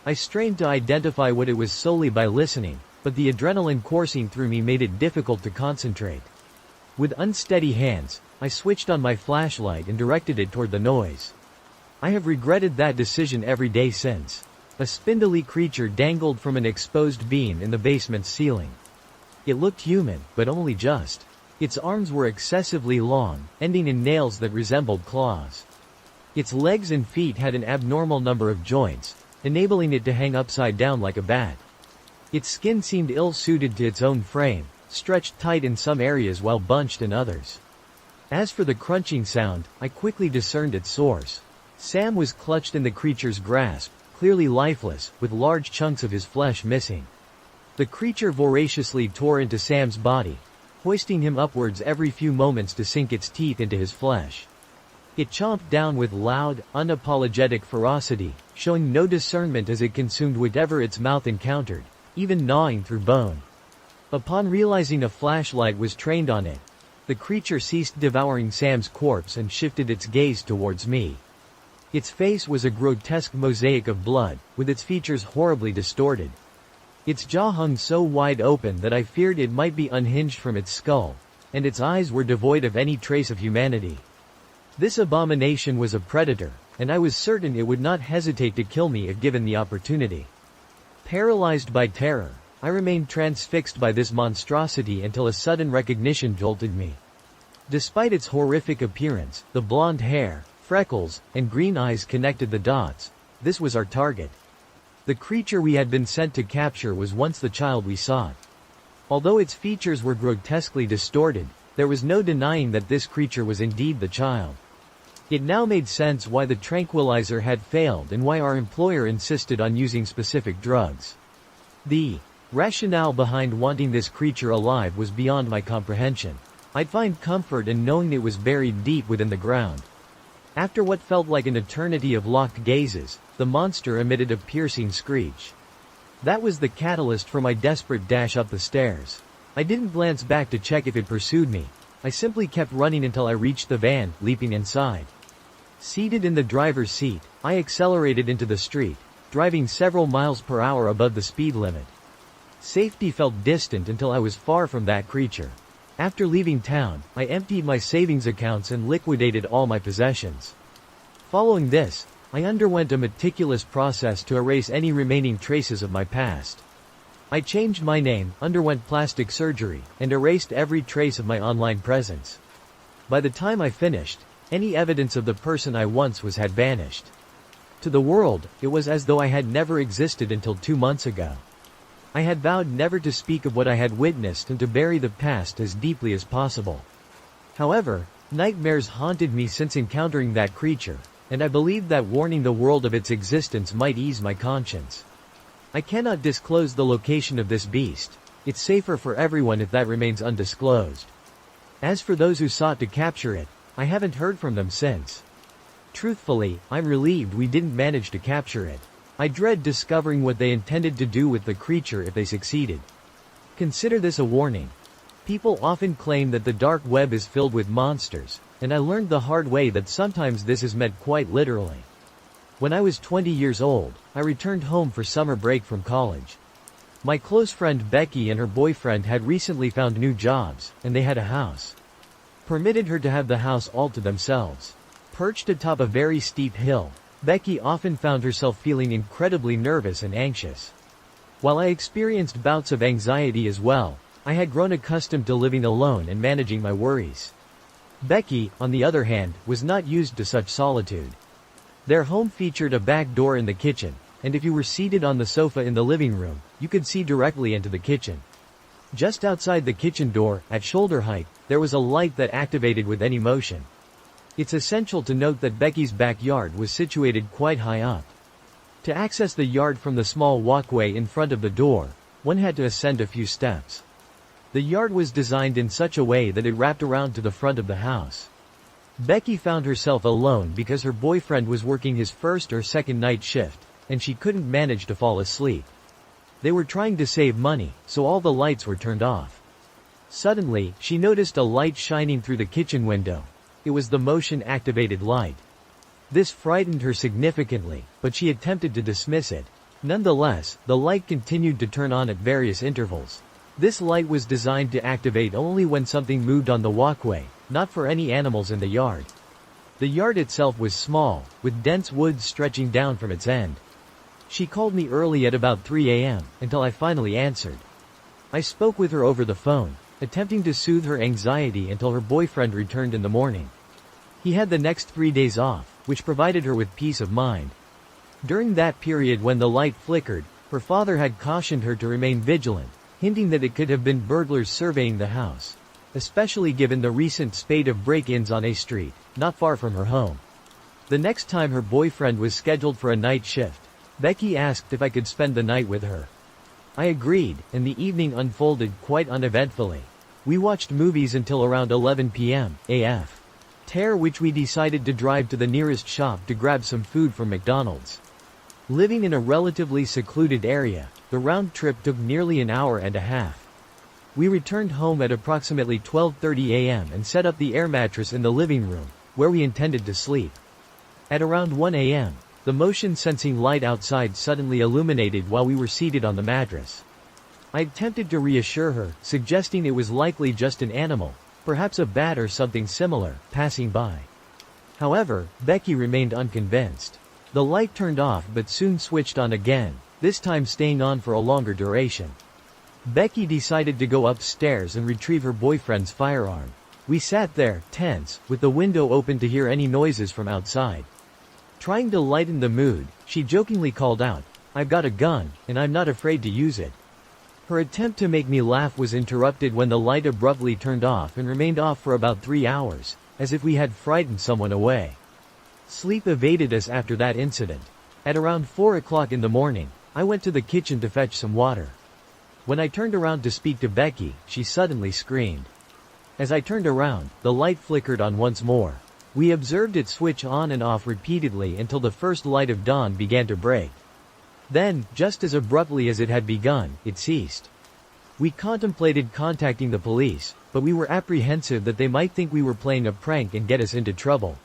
I strained to identify what it was solely by listening, but the adrenaline coursing through me made it difficult to concentrate. With unsteady hands, I switched on my flashlight and directed it toward the noise. I have regretted that decision every day since. A spindly creature dangled from an exposed beam in the basement's ceiling. It looked human, but only just. Its arms were excessively long, ending in nails that resembled claws. Its legs and feet had an abnormal number of joints, enabling it to hang upside down like a bat. Its skin seemed ill-suited to its own frame, stretched tight in some areas while bunched in others. As for the crunching sound, I quickly discerned its source. Sam was clutched in the creature's grasp, clearly lifeless, with large chunks of his flesh missing. The creature voraciously tore into Sam's body, hoisting him upwards every few moments to sink its teeth into his flesh. It chomped down with loud, unapologetic ferocity, showing no discernment as it consumed whatever its mouth encountered, even gnawing through bone. Upon realizing a flashlight was trained on it, the creature ceased devouring Sam's corpse and shifted its gaze towards me. Its face was a grotesque mosaic of blood, with its features horribly distorted. Its jaw hung so wide open that I feared it might be unhinged from its skull, and its eyes were devoid of any trace of humanity. This abomination was a predator, and I was certain it would not hesitate to kill me if given the opportunity. Paralyzed by terror, I remained transfixed by this monstrosity until a sudden recognition jolted me. Despite its horrific appearance, the blonde hair, freckles, and green eyes connected the dots. This was our target. The creature we had been sent to capture was once the child we sought. Although its features were grotesquely distorted, there was no denying that this creature was indeed the child. It now made sense why the tranquilizer had failed and why our employer insisted on using specific drugs. The rationale behind wanting this creature alive was beyond my comprehension. I'd find comfort in knowing it was buried deep within the ground. After what felt like an eternity of locked gazes, the monster emitted a piercing screech. That was the catalyst for my desperate dash up the stairs. I didn't glance back to check if it pursued me. I simply kept running until I reached the van, leaping inside. Seated in the driver's seat, I accelerated into the street, driving several miles per hour above the speed limit. Safety felt distant until I was far from that creature. After leaving town, I emptied my savings accounts and liquidated all my possessions. Following this, I underwent a meticulous process to erase any remaining traces of my past. I changed my name, underwent plastic surgery, and erased every trace of my online presence. By the time I finished, any evidence of the person I once was had vanished. To the world, it was as though I had never existed until 2 months ago. I had vowed never to speak of what I had witnessed and to bury the past as deeply as possible. However, nightmares haunted me since encountering that creature, and I believed that warning the world of its existence might ease my conscience. I cannot disclose the location of this beast. It's safer for everyone if that remains undisclosed. As for those who sought to capture it, I haven't heard from them since. Truthfully, I'm relieved we didn't manage to capture it. I dread discovering what they intended to do with the creature if they succeeded. Consider this a warning. People often claim that the dark web is filled with monsters, and I learned the hard way that sometimes this is meant quite literally. When I was 20 years old, I returned home for summer break from college. My close friend Becky and her boyfriend had recently found new jobs, and they had a house. Permitted her to have the house all to themselves. Perched atop a very steep hill, Becky often found herself feeling incredibly nervous and anxious. While I experienced bouts of anxiety as well, I had grown accustomed to living alone and managing my worries. Becky, on the other hand, was not used to such solitude. Their home featured a back door in the kitchen, and if you were seated on the sofa in the living room, you could see directly into the kitchen. Just outside the kitchen door, at shoulder height, there was a light that activated with any motion. It's essential to note that Becky's backyard was situated quite high up. To access the yard from the small walkway in front of the door, one had to ascend a few steps. The yard was designed in such a way that it wrapped around to the front of the house. Becky found herself alone because her boyfriend was working his first or second night shift, and she couldn't manage to fall asleep. They were trying to save money, so all the lights were turned off. Suddenly, she noticed a light shining through the kitchen window. It was the motion-activated light. This frightened her significantly, but she attempted to dismiss it. Nonetheless, the light continued to turn on at various intervals. This light was designed to activate only when something moved on the walkway, not for any animals in the yard. The yard itself was small, with dense woods stretching down from its end. She called me early at about 3 a.m., until I finally answered. I spoke with her over the phone, attempting to soothe her anxiety until her boyfriend returned in the morning. He had the next 3 days off, which provided her with peace of mind. During that period when the light flickered, her father had cautioned her to remain vigilant, hinting that it could have been burglars surveying the house, especially given the recent spate of break-ins on A Street, not far from her home. The next time her boyfriend was scheduled for a night shift, Becky asked if I could spend the night with her. I agreed, and the evening unfolded quite uneventfully. We watched movies until around 11 p.m. AF. Which we decided to drive to the nearest shop to grab some food from McDonald's. Living in a relatively secluded area, the round trip took nearly an hour and a half. We returned home at approximately 12:30 a.m. and set up the air mattress in the living room, where we intended to sleep. At around 1 a.m., the motion-sensing light outside suddenly illuminated while we were seated on the mattress. I attempted to reassure her, suggesting it was likely just an animal, perhaps a bat or something similar, passing by. However, Becky remained unconvinced. The light turned off but soon switched on again, this time staying on for a longer duration. Becky decided to go upstairs and retrieve her boyfriend's firearm. We sat there, tense, with the window open to hear any noises from outside. Trying to lighten the mood, she jokingly called out, "I've got a gun, and I'm not afraid to use it." Her attempt to make me laugh was interrupted when the light abruptly turned off and remained off for about 3 hours, as if we had frightened someone away. Sleep evaded us after that incident. At around 4 o'clock in the morning, I went to the kitchen to fetch some water. When I turned around to speak to Becky, she suddenly screamed. As I turned around, the light flickered on once more. We observed it switch on and off repeatedly until the first light of dawn began to break. Then, just as abruptly as it had begun, it ceased. We contemplated contacting the police, but we were apprehensive that they might think we were playing a prank and get us into trouble.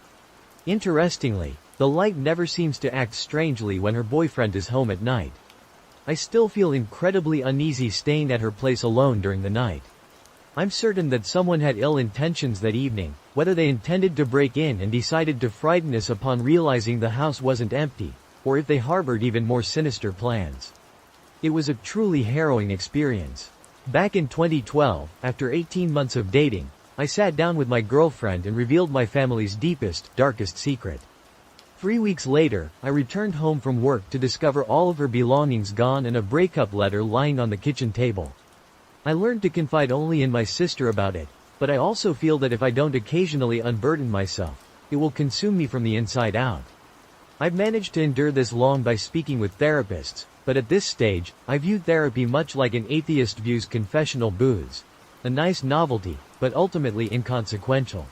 Interestingly, the light never seems to act strangely when her boyfriend is home at night. I still feel incredibly uneasy staying at her place alone during the night. I'm certain that someone had ill intentions that evening, whether they intended to break in and decided to frighten us upon realizing the house wasn't empty, or if they harbored even more sinister plans. It was a truly harrowing experience. Back in 2012, after 18 months of dating, I sat down with my girlfriend and revealed my family's deepest, darkest secret. 3 weeks later, I returned home from work to discover all of her belongings gone and a breakup letter lying on the kitchen table. I learned to confide only in my sister about it, but I also feel that if I don't occasionally unburden myself, it will consume me from the inside out. I've managed to endure this long by speaking with therapists, but at this stage, I view therapy much like an atheist views confessional booths. A nice novelty, but ultimately inconsequential.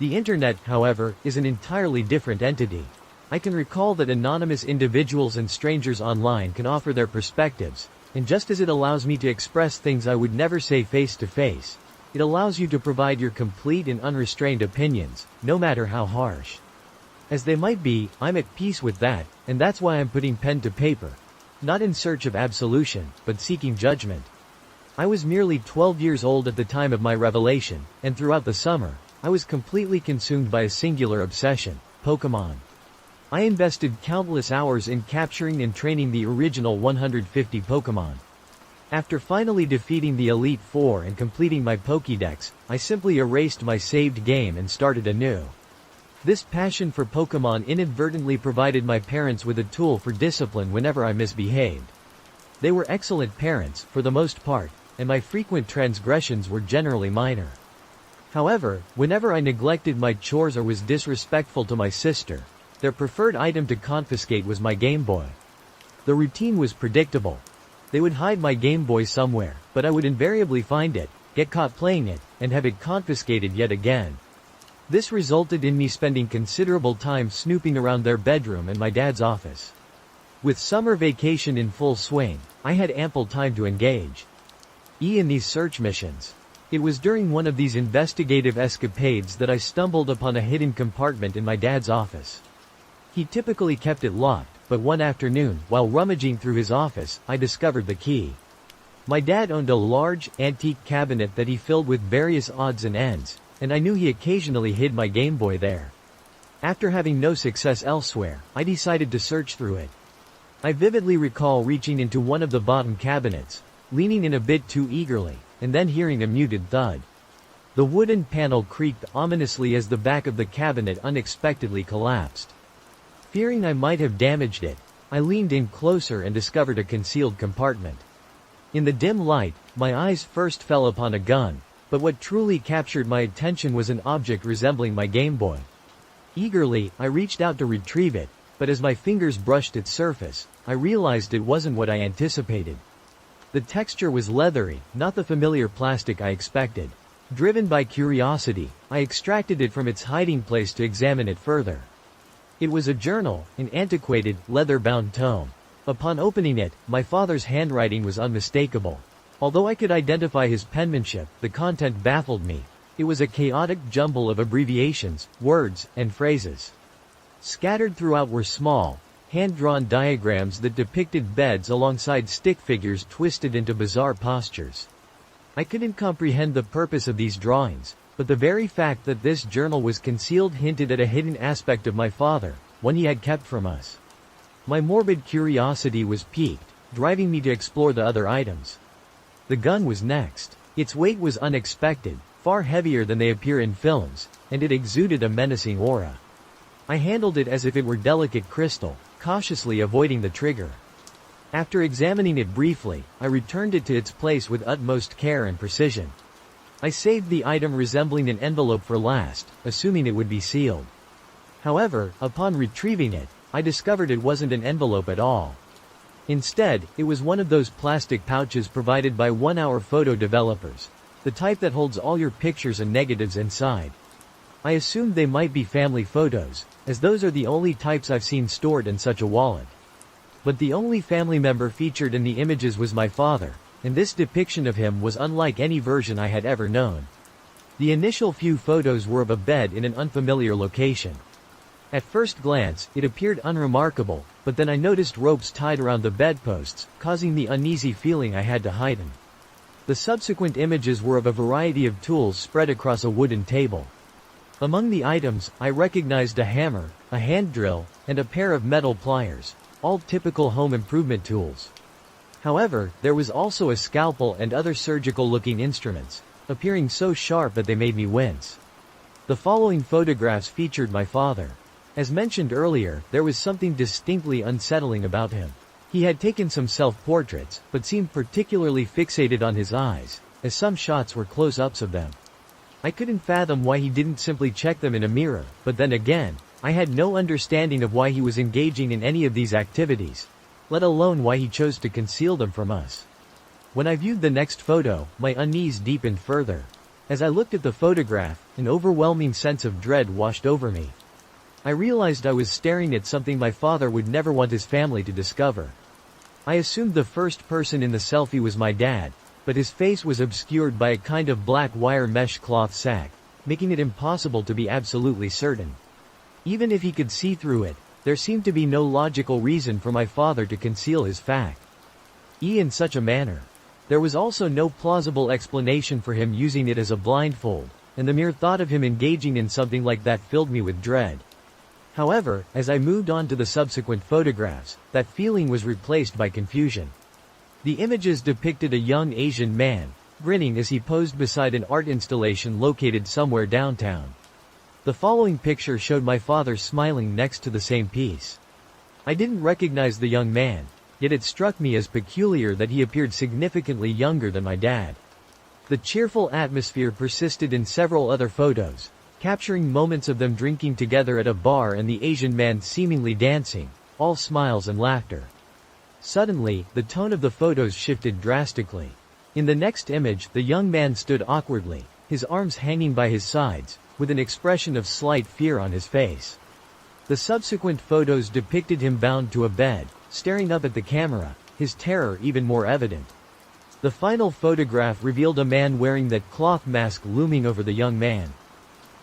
The internet, however, is an entirely different entity. I can recall that anonymous individuals and strangers online can offer their perspectives, and just as it allows me to express things I would never say face to face, it allows you to provide your complete and unrestrained opinions, no matter how harsh. As they might be, I'm at peace with that, and that's why I'm putting pen to paper. Not in search of absolution, but seeking judgment. I was merely 12 years old at the time of my revelation, and throughout the summer, I was completely consumed by a singular obsession: Pokémon. I invested countless hours in capturing and training the original 150 Pokémon. After finally defeating the Elite Four and completing my Pokédex, I simply erased my saved game and started anew. This passion for Pokémon inadvertently provided my parents with a tool for discipline whenever I misbehaved. They were excellent parents, for the most part, and my frequent transgressions were generally minor. However, whenever I neglected my chores or was disrespectful to my sister, their preferred item to confiscate was my Game Boy. The routine was predictable. They would hide my Game Boy somewhere, but I would invariably find it, get caught playing it, and have it confiscated yet again. This resulted in me spending considerable time snooping around their bedroom and my dad's office. With summer vacation in full swing, I had ample time to engage in these search missions. It was during one of these investigative escapades that I stumbled upon a hidden compartment in my dad's office. He typically kept it locked, but one afternoon, while rummaging through his office, I discovered the key. My dad owned a large, antique cabinet that he filled with various odds and ends, and I knew he occasionally hid my Game Boy there. After having no success elsewhere, I decided to search through it. I vividly recall reaching into one of the bottom cabinets, leaning in a bit too eagerly, and then hearing a muted thud. The wooden panel creaked ominously as the back of the cabinet unexpectedly collapsed. Fearing I might have damaged it, I leaned in closer and discovered a concealed compartment. In the dim light, my eyes first fell upon a gun, but what truly captured my attention was an object resembling my Game Boy. Eagerly, I reached out to retrieve it, but as my fingers brushed its surface, I realized it wasn't what I anticipated. The texture was leathery, not the familiar plastic I expected. Driven by curiosity, I extracted it from its hiding place to examine it further. It was a journal, an antiquated, leather-bound tome. Upon opening it, my father's handwriting was unmistakable. Although I could identify his penmanship, the content baffled me. It was a chaotic jumble of abbreviations, words, and phrases. Scattered throughout were small, hand-drawn diagrams that depicted beds alongside stick figures twisted into bizarre postures. I couldn't comprehend the purpose of these drawings, but the very fact that this journal was concealed hinted at a hidden aspect of my father, one he had kept from us. My morbid curiosity was piqued, driving me to explore the other items. The gun was next. Its weight was unexpected, far heavier than they appear in films, and it exuded a menacing aura. I handled it as if it were delicate crystal, cautiously avoiding the trigger. After examining it briefly, I returned it to its place with utmost care and precision. I saved the item resembling an envelope for last, assuming it would be sealed. However, upon retrieving it, I discovered it wasn't an envelope at all. Instead, it was one of those plastic pouches provided by one-hour photo developers, the type that holds all your pictures and negatives inside. I assumed they might be family photos, as those are the only types I've seen stored in such a wallet. But the only family member featured in the images was my father, and this depiction of him was unlike any version I had ever known. The initial few photos were of a bed in an unfamiliar location. At first glance, it appeared unremarkable, but then I noticed ropes tied around the bedposts, causing the uneasy feeling I had to heighten. The subsequent images were of a variety of tools spread across a wooden table. Among the items, I recognized a hammer, a hand drill, and a pair of metal pliers, all typical home improvement tools. However, there was also a scalpel and other surgical-looking instruments, appearing so sharp that they made me wince. The following photographs featured my father. As mentioned earlier, there was something distinctly unsettling about him. He had taken some self-portraits, but seemed particularly fixated on his eyes, as some shots were close-ups of them. I couldn't fathom why he didn't simply check them in a mirror, but then again, I had no understanding of why he was engaging in any of these activities, let alone why he chose to conceal them from us. When I viewed the next photo, my unease deepened further. As I looked at the photograph, an overwhelming sense of dread washed over me. I realized I was staring at something my father would never want his family to discover. I assumed the first person in the selfie was my dad, but his face was obscured by a kind of black wire mesh cloth sack, making it impossible to be absolutely certain. Even if he could see through it, there seemed to be no logical reason for my father to conceal his fact. In such a manner. There was also no plausible explanation for him using it as a blindfold, and the mere thought of him engaging in something like that filled me with dread. However, as I moved on to the subsequent photographs, that feeling was replaced by confusion. The images depicted a young Asian man, grinning as he posed beside an art installation located somewhere downtown. The following picture showed my father smiling next to the same piece. I didn't recognize the young man, yet it struck me as peculiar that he appeared significantly younger than my dad. The cheerful atmosphere persisted in several other photos, capturing moments of them drinking together at a bar and the Asian man seemingly dancing, all smiles and laughter. Suddenly, the tone of the photos shifted drastically. In the next image, the young man stood awkwardly, his arms hanging by his sides, with an expression of slight fear on his face. The subsequent photos depicted him bound to a bed, staring up at the camera, his terror even more evident. The final photograph revealed a man wearing that cloth mask looming over the young man.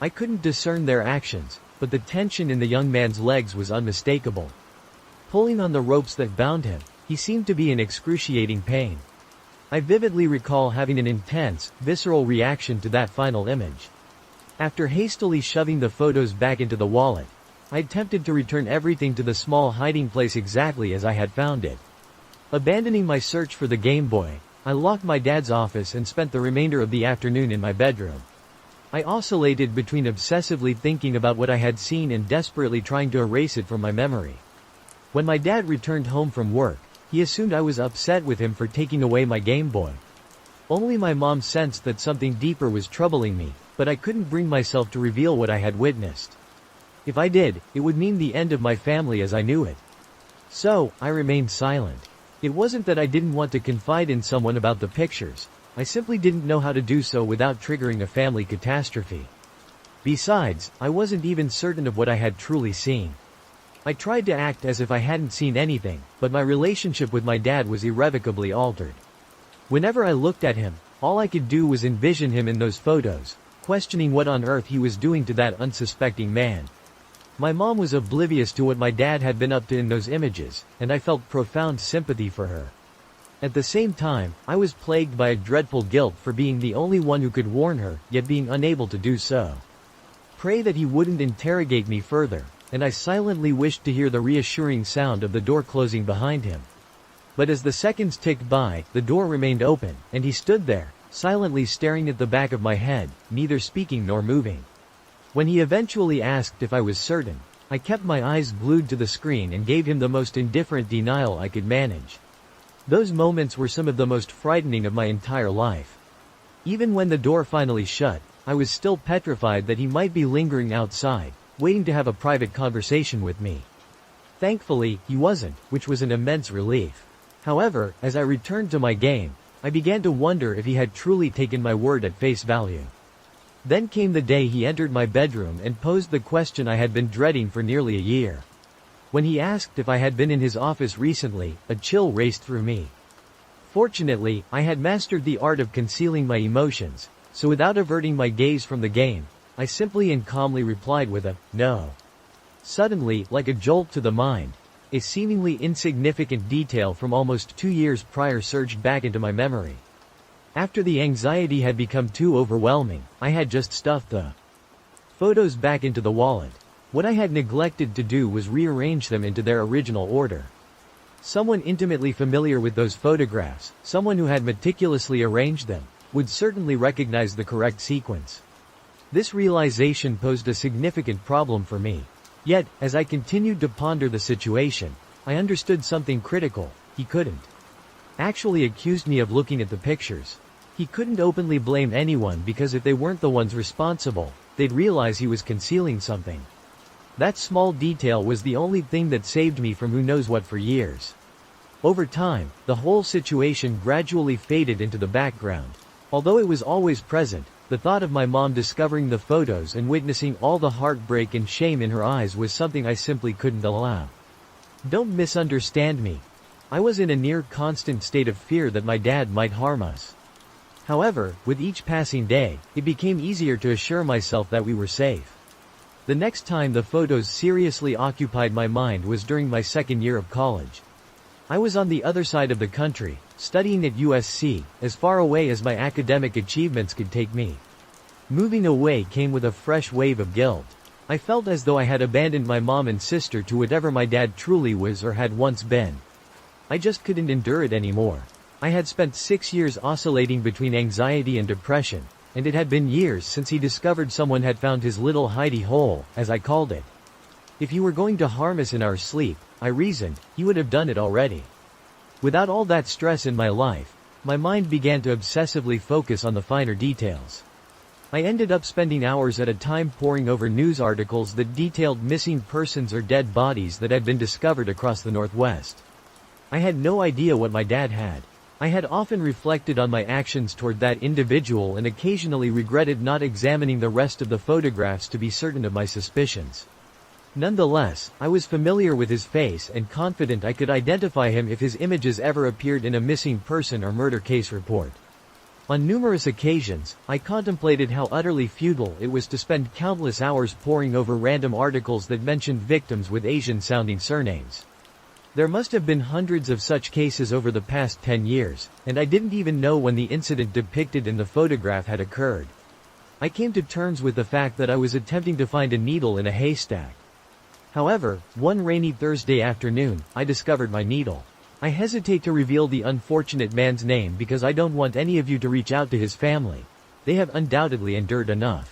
I couldn't discern their actions, but the tension in the young man's legs was unmistakable. Pulling on the ropes that bound him, he seemed to be in excruciating pain. I vividly recall having an intense, visceral reaction to that final image. After hastily shoving the photos back into the wallet, I attempted to return everything to the small hiding place exactly as I had found it. Abandoning my search for the Game Boy, I locked my dad's office and spent the remainder of the afternoon in my bedroom. I oscillated between obsessively thinking about what I had seen and desperately trying to erase it from my memory. When my dad returned home from work, he assumed I was upset with him for taking away my Game Boy. Only my mom sensed that something deeper was troubling me, but I couldn't bring myself to reveal what I had witnessed. If I did, it would mean the end of my family as I knew it. So, I remained silent. It wasn't that I didn't want to confide in someone about the pictures. I simply didn't know how to do so without triggering a family catastrophe. Besides, I wasn't even certain of what I had truly seen. I tried to act as if I hadn't seen anything, but my relationship with my dad was irrevocably altered. Whenever I looked at him, all I could do was envision him in those photos, questioning what on earth he was doing to that unsuspecting man. My mom was oblivious to what my dad had been up to in those images, and I felt profound sympathy for her. At the same time, I was plagued by a dreadful guilt for being the only one who could warn her, yet being unable to do so. Pray that he wouldn't interrogate me further, and I silently wished to hear the reassuring sound of the door closing behind him. But as the seconds ticked by, the door remained open, and he stood there, silently staring at the back of my head, neither speaking nor moving. When he eventually asked if I was certain, I kept my eyes glued to the screen and gave him the most indifferent denial I could manage. Those moments were some of the most frightening of my entire life. Even when the door finally shut, I was still petrified that he might be lingering outside, waiting to have a private conversation with me. Thankfully, he wasn't, which was an immense relief. However, as I returned to my game, I began to wonder if he had truly taken my word at face value. Then came the day he entered my bedroom and posed the question I had been dreading for nearly a year. When he asked if I had been in his office recently, a chill raced through me. Fortunately, I had mastered the art of concealing my emotions, so without averting my gaze from the game, I simply and calmly replied with a, "No." Suddenly, like a jolt to the mind, a seemingly insignificant detail from almost 2 years prior surged back into my memory. After the anxiety had become too overwhelming, I had just stuffed the photos back into the wallet. What I had neglected to do was rearrange them into their original order. Someone intimately familiar with those photographs, someone who had meticulously arranged them, would certainly recognize the correct sequence. This realization posed a significant problem for me. Yet, as I continued to ponder the situation, I understood something critical: he couldn't actually accuse me of looking at the pictures. He couldn't openly blame anyone because if they weren't the ones responsible, they'd realize he was concealing something. That small detail was the only thing that saved me from who knows what for years. Over time, the whole situation gradually faded into the background. Although it was always present, the thought of my mom discovering the photos and witnessing all the heartbreak and shame in her eyes was something I simply couldn't allow. Don't misunderstand me. I was in a near constant state of fear that my dad might harm us. However, with each passing day, it became easier to assure myself that we were safe. The next time the photos seriously occupied my mind was during my second year of college. I was on the other side of the country, studying at USC, as far away as my academic achievements could take me. Moving away came with a fresh wave of guilt. I felt as though I had abandoned my mom and sister to whatever my dad truly was or had once been. I just couldn't endure it anymore. I had spent 6 years oscillating between anxiety and depression, and it had been years since he discovered someone had found his little hidey hole, as I called it. If you were going to harm us in our sleep, I reasoned, he would have done it already. Without all that stress in my life, my mind began to obsessively focus on the finer details. I ended up spending hours at a time poring over news articles that detailed missing persons or dead bodies that had been discovered across the Northwest. I had no idea what my dad had. I had often reflected on my actions toward that individual and occasionally regretted not examining the rest of the photographs to be certain of my suspicions. Nonetheless, I was familiar with his face and confident I could identify him if his images ever appeared in a missing person or murder case report. On numerous occasions, I contemplated how utterly futile it was to spend countless hours poring over random articles that mentioned victims with Asian-sounding surnames. There must have been hundreds of such cases over the past 10 years, and I didn't even know when the incident depicted in the photograph had occurred. I came to terms with the fact that I was attempting to find a needle in a haystack. However, one rainy Thursday afternoon, I discovered my needle. I hesitate to reveal the unfortunate man's name because I don't want any of you to reach out to his family. They have undoubtedly endured enough.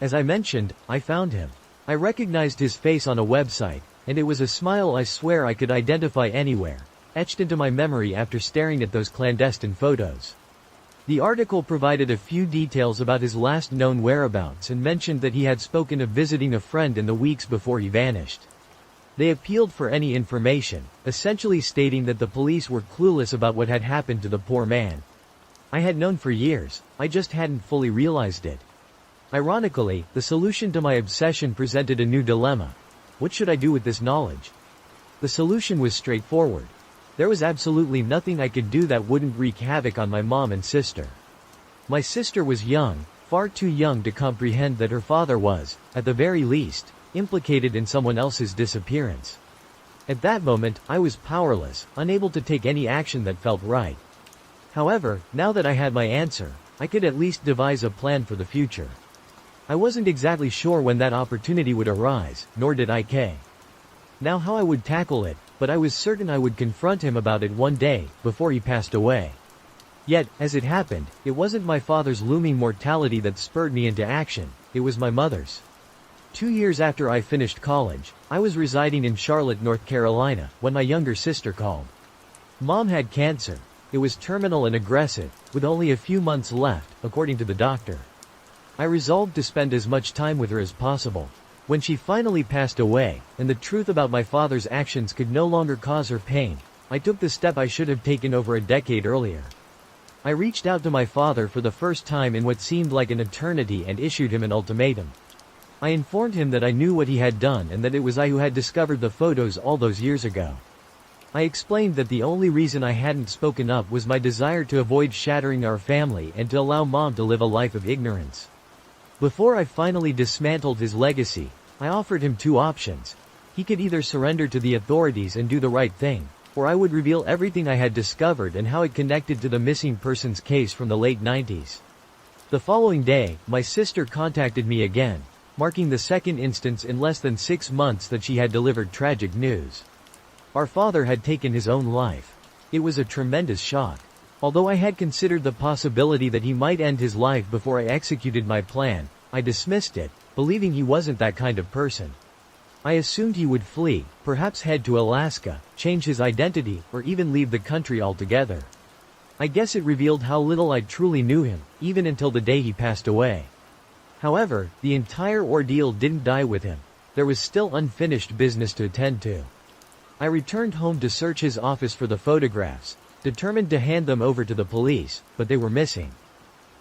As I mentioned, I found him. I recognized his face on a website, and it was a smile I swear I could identify anywhere, etched into my memory after staring at those clandestine photos. The article provided a few details about his last known whereabouts and mentioned that he had spoken of visiting a friend in the weeks before he vanished. They appealed for any information, essentially stating that the police were clueless about what had happened to the poor man. I had known for years, I just hadn't fully realized it. Ironically, the solution to my obsession presented a new dilemma. What should I do with this knowledge? The solution was straightforward. There was absolutely nothing I could do that wouldn't wreak havoc on my mom and sister. My sister was young, far too young to comprehend that her father was, at the very least, implicated in someone else's disappearance. At that moment, I was powerless, unable to take any action that felt right. However, now that I had my answer, I could at least devise a plan for the future. I wasn't exactly sure when that opportunity would arise, nor did I know how I would tackle it, but I was certain I would confront him about it one day, before he passed away. Yet, as it happened, it wasn't my father's looming mortality that spurred me into action, it was my mother's. 2 years after I finished college, I was residing in Charlotte, North Carolina, when my younger sister called. Mom had cancer. It was terminal and aggressive, with only a few months left, according to the doctor. I resolved to spend as much time with her as possible. When she finally passed away, and the truth about my father's actions could no longer cause her pain, I took the step I should have taken over a decade earlier. I reached out to my father for the first time in what seemed like an eternity and issued him an ultimatum. I informed him that I knew what he had done and that it was I who had discovered the photos all those years ago. I explained that the only reason I hadn't spoken up was my desire to avoid shattering our family and to allow Mom to live a life of ignorance. Before I finally dismantled his legacy, I offered him 2 options. He could either surrender to the authorities and do the right thing, or I would reveal everything I had discovered and how it connected to the missing persons case from the late 90s. The following day, my sister contacted me again, marking the second instance in less than 6 months that she had delivered tragic news. Our father had taken his own life. It was a tremendous shock. Although I had considered the possibility that he might end his life before I executed my plan, I dismissed it, believing he wasn't that kind of person. I assumed he would flee, perhaps head to Alaska, change his identity, or even leave the country altogether. I guess it revealed how little I truly knew him, even until the day he passed away. However, the entire ordeal didn't die with him. There was still unfinished business to attend to. I returned home to search his office for the photographs, determined to hand them over to the police, but they were missing.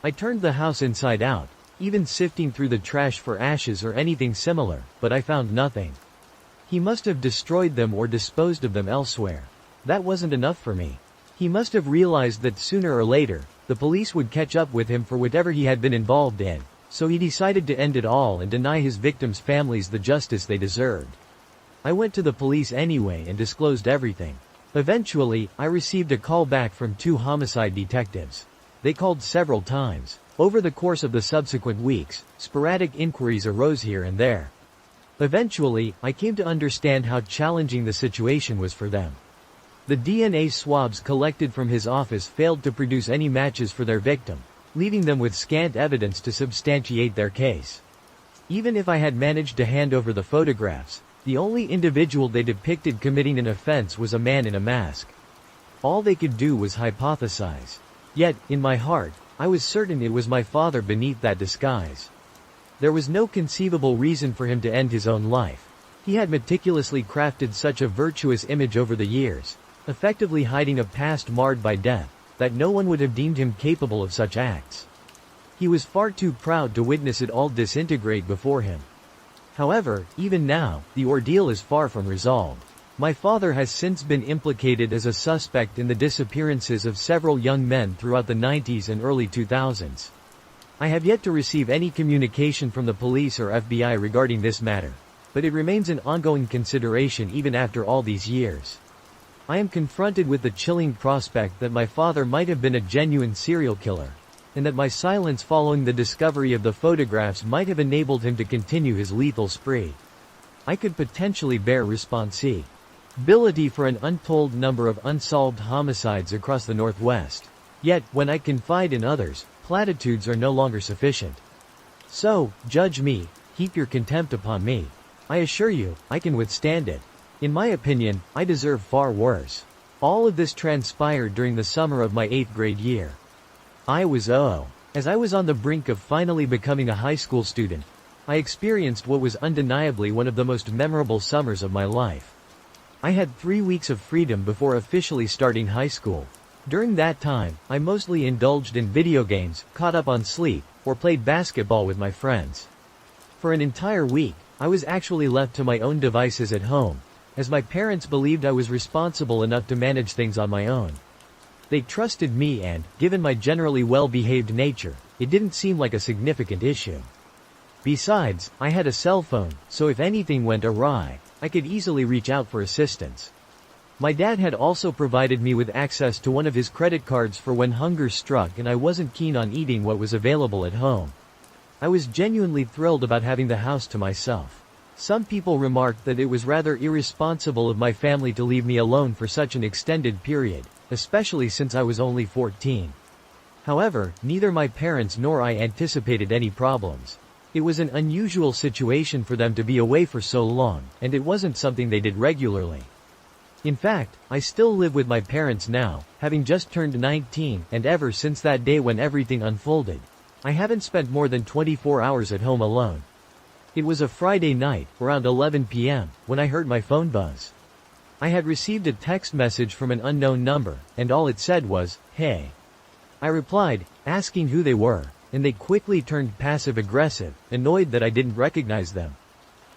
I turned the house inside out, even sifting through the trash for ashes or anything similar, but I found nothing. He must have destroyed them or disposed of them elsewhere. That wasn't enough for me. He must have realized that sooner or later, the police would catch up with him for whatever he had been involved in, so he decided to end it all and deny his victims' families the justice they deserved. I went to the police anyway and disclosed everything. Eventually, I received a call back from 2 homicide detectives. They called several times. Over the course of the subsequent weeks, sporadic inquiries arose here and there. Eventually, I came to understand how challenging the situation was for them. The DNA swabs collected from his office failed to produce any matches for their victim, leaving them with scant evidence to substantiate their case. Even if I had managed to hand over the photographs, the only individual they depicted committing an offense was a man in a mask. All they could do was hypothesize. Yet, in my heart, I was certain it was my father beneath that disguise. There was no conceivable reason for him to end his own life. He had meticulously crafted such a virtuous image over the years, effectively hiding a past marred by death, that no one would have deemed him capable of such acts. He was far too proud to witness it all disintegrate before him. However, even now, the ordeal is far from resolved. My father has since been implicated as a suspect in the disappearances of several young men throughout the 90s and early 2000s. I have yet to receive any communication from the police or FBI regarding this matter, but it remains an ongoing consideration even after all these years. I am confronted with the chilling prospect that my father might have been a genuine serial killer, and that my silence following the discovery of the photographs might have enabled him to continue his lethal spree. I could potentially bear responsibility for an untold number of unsolved homicides across the Northwest. Yet, when I confide in others, platitudes are no longer sufficient. So, judge me, heap your contempt upon me. I assure you, I can withstand it. In my opinion, I deserve far worse. All of this transpired during the summer of my 8th grade year. As I was on the brink of finally becoming a high school student, I experienced what was undeniably one of the most memorable summers of my life. I had 3 weeks of freedom before officially starting high school. During that time, I mostly indulged in video games, caught up on sleep, or played basketball with my friends. For an entire week, I was actually left to my own devices at home, as my parents believed I was responsible enough to manage things on my own. They trusted me and, given my generally well-behaved nature, it didn't seem like a significant issue. Besides, I had a cell phone, so if anything went awry, I could easily reach out for assistance. My dad had also provided me with access to one of his credit cards for when hunger struck and I wasn't keen on eating what was available at home. I was genuinely thrilled about having the house to myself. Some people remarked that it was rather irresponsible of my family to leave me alone for such an extended period, especially since I was only 14. However, neither my parents nor I anticipated any problems. It was an unusual situation for them to be away for so long, and it wasn't something they did regularly. In fact, I still live with my parents now, having just turned 19, and ever since that day when everything unfolded, I haven't spent more than 24 hours at home alone. It was a Friday night, around 11 p.m., when I heard my phone buzz. I had received a text message from an unknown number, and all it said was, "Hey." I replied, asking who they were, and they quickly turned passive-aggressive, annoyed that I didn't recognize them.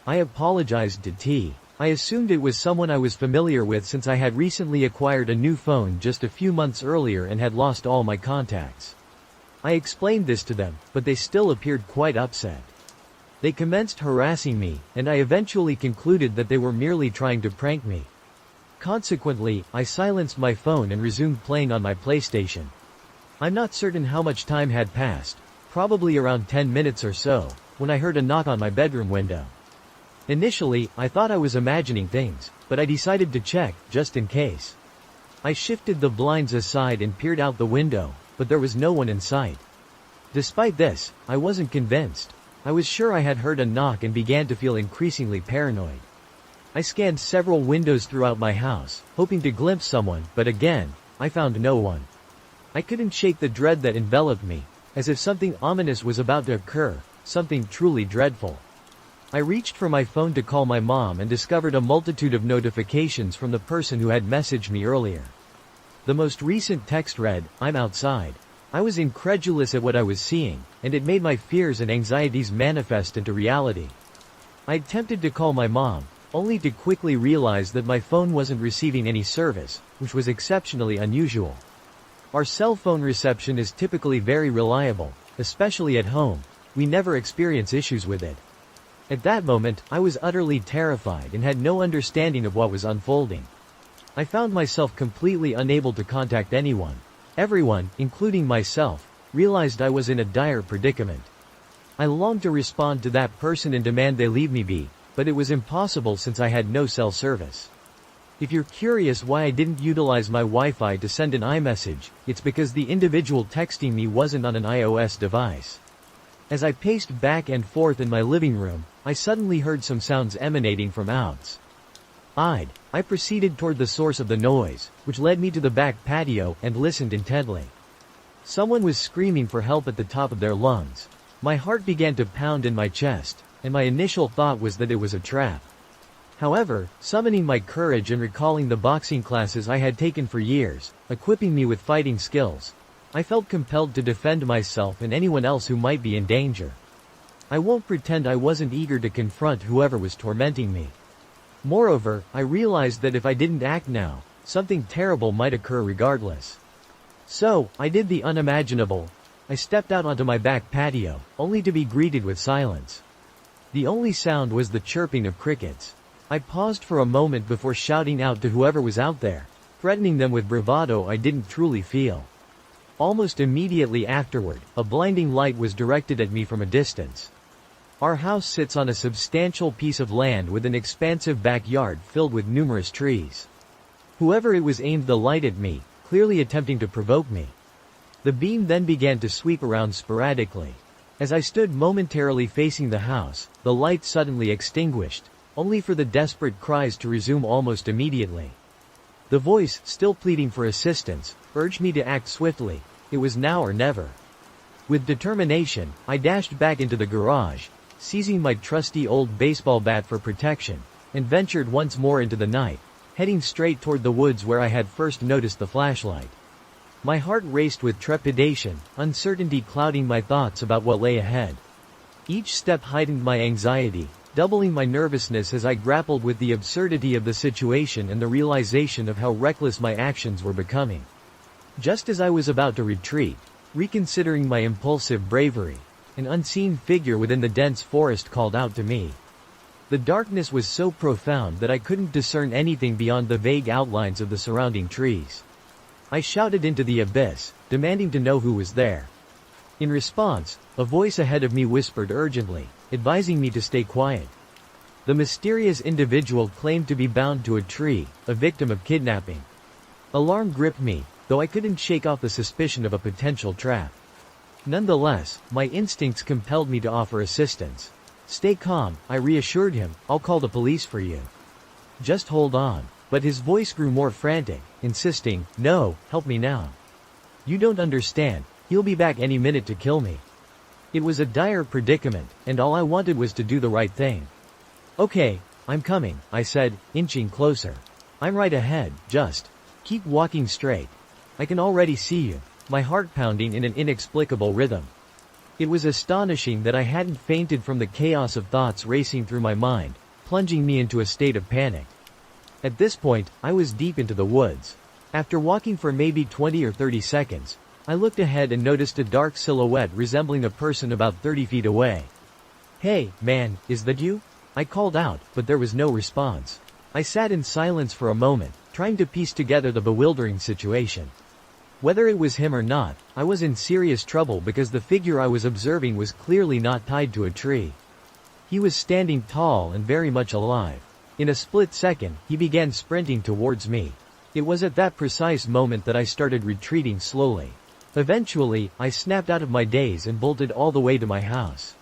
I apologized to T. I assumed it was someone I was familiar with since I had recently acquired a new phone just a few months earlier and had lost all my contacts. I explained this to them, but they still appeared quite upset. They commenced harassing me, and I eventually concluded that they were merely trying to prank me. Consequently, I silenced my phone and resumed playing on my PlayStation. I'm not certain how much time had passed, probably around 10 minutes or so, when I heard a knock on my bedroom window. Initially, I thought I was imagining things, but I decided to check, just in case. I shifted the blinds aside and peered out the window, but there was no one in sight. Despite this, I wasn't convinced. I was sure I had heard a knock and began to feel increasingly paranoid. I scanned several windows throughout my house, hoping to glimpse someone, but again, I found no one. I couldn't shake the dread that enveloped me, as if something ominous was about to occur, something truly dreadful. I reached for my phone to call my mom and discovered a multitude of notifications from the person who had messaged me earlier. The most recent text read, "I'm outside." I was incredulous at what I was seeing, and it made my fears and anxieties manifest into reality. I attempted to call my mom, only to quickly realize that my phone wasn't receiving any service, which was exceptionally unusual. Our cell phone reception is typically very reliable, especially at home. We never experience issues with it. At that moment, I was utterly terrified and had no understanding of what was unfolding. I found myself completely unable to contact anyone. Everyone, including myself, realized I was in a dire predicament. I longed to respond to that person and demand they leave me be, but it was impossible since I had no cell service. If you're curious why I didn't utilize my Wi-Fi to send an iMessage, it's because the individual texting me wasn't on an iOS device. As I paced back and forth in my living room, I suddenly heard some sounds emanating from outside. I proceeded toward the source of the noise, which led me to the back patio, and listened intently. Someone was screaming for help at the top of their lungs. My heart began to pound in my chest, and my initial thought was that it was a trap. However, summoning my courage and recalling the boxing classes I had taken for years, equipping me with fighting skills, I felt compelled to defend myself and anyone else who might be in danger. I won't pretend I wasn't eager to confront whoever was tormenting me. Moreover, I realized that if I didn't act now, something terrible might occur regardless. So, I did the unimaginable. I stepped out onto my back patio, only to be greeted with silence. The only sound was the chirping of crickets. I paused for a moment before shouting out to whoever was out there, threatening them with bravado I didn't truly feel. Almost immediately afterward, a blinding light was directed at me from a distance. Our house sits on a substantial piece of land with an expansive backyard filled with numerous trees. Whoever it was aimed the light at me, clearly attempting to provoke me. The beam then began to sweep around sporadically. As I stood momentarily facing the house, the light suddenly extinguished, only for the desperate cries to resume almost immediately. The voice, still pleading for assistance, urged me to act swiftly. It was now or never. With determination, I dashed back into the garage, seizing my trusty old baseball bat for protection, and ventured once more into the night, heading straight toward the woods where I had first noticed the flashlight. My heart raced with trepidation, uncertainty clouding my thoughts about what lay ahead. Each step heightened my anxiety, doubling my nervousness as I grappled with the absurdity of the situation and the realization of how reckless my actions were becoming. Just as I was about to retreat, reconsidering my impulsive bravery, an unseen figure within the dense forest called out to me. The darkness was so profound that I couldn't discern anything beyond the vague outlines of the surrounding trees. I shouted into the abyss, demanding to know who was there. In response, a voice ahead of me whispered urgently, advising me to stay quiet. The mysterious individual claimed to be bound to a tree, a victim of kidnapping. Alarm gripped me, though I couldn't shake off the suspicion of a potential trap. Nonetheless, my instincts compelled me to offer assistance. "Stay calm," I reassured him, "I'll call the police for you. Just hold on." But his voice grew more frantic, insisting, "No, help me now. You don't understand, he'll be back any minute to kill me." It was a dire predicament, and all I wanted was to do the right thing. "Okay, I'm coming," I said, inching closer. "I'm right ahead, just keep walking straight. I can already see you," my heart pounding in an inexplicable rhythm. It was astonishing that I hadn't fainted from the chaos of thoughts racing through my mind, plunging me into a state of panic. At this point, I was deep into the woods. After walking for maybe 20 or 30 seconds, I looked ahead and noticed a dark silhouette resembling a person about 30 feet away. "Hey, man, is that you?" I called out, but there was no response. I sat in silence for a moment, trying to piece together the bewildering situation. Whether it was him or not, I was in serious trouble because the figure I was observing was clearly not tied to a tree. He was standing tall and very much alive. In a split second, he began sprinting towards me. It was at that precise moment that I started retreating slowly. Eventually, I snapped out of my daze and bolted all the way to my house.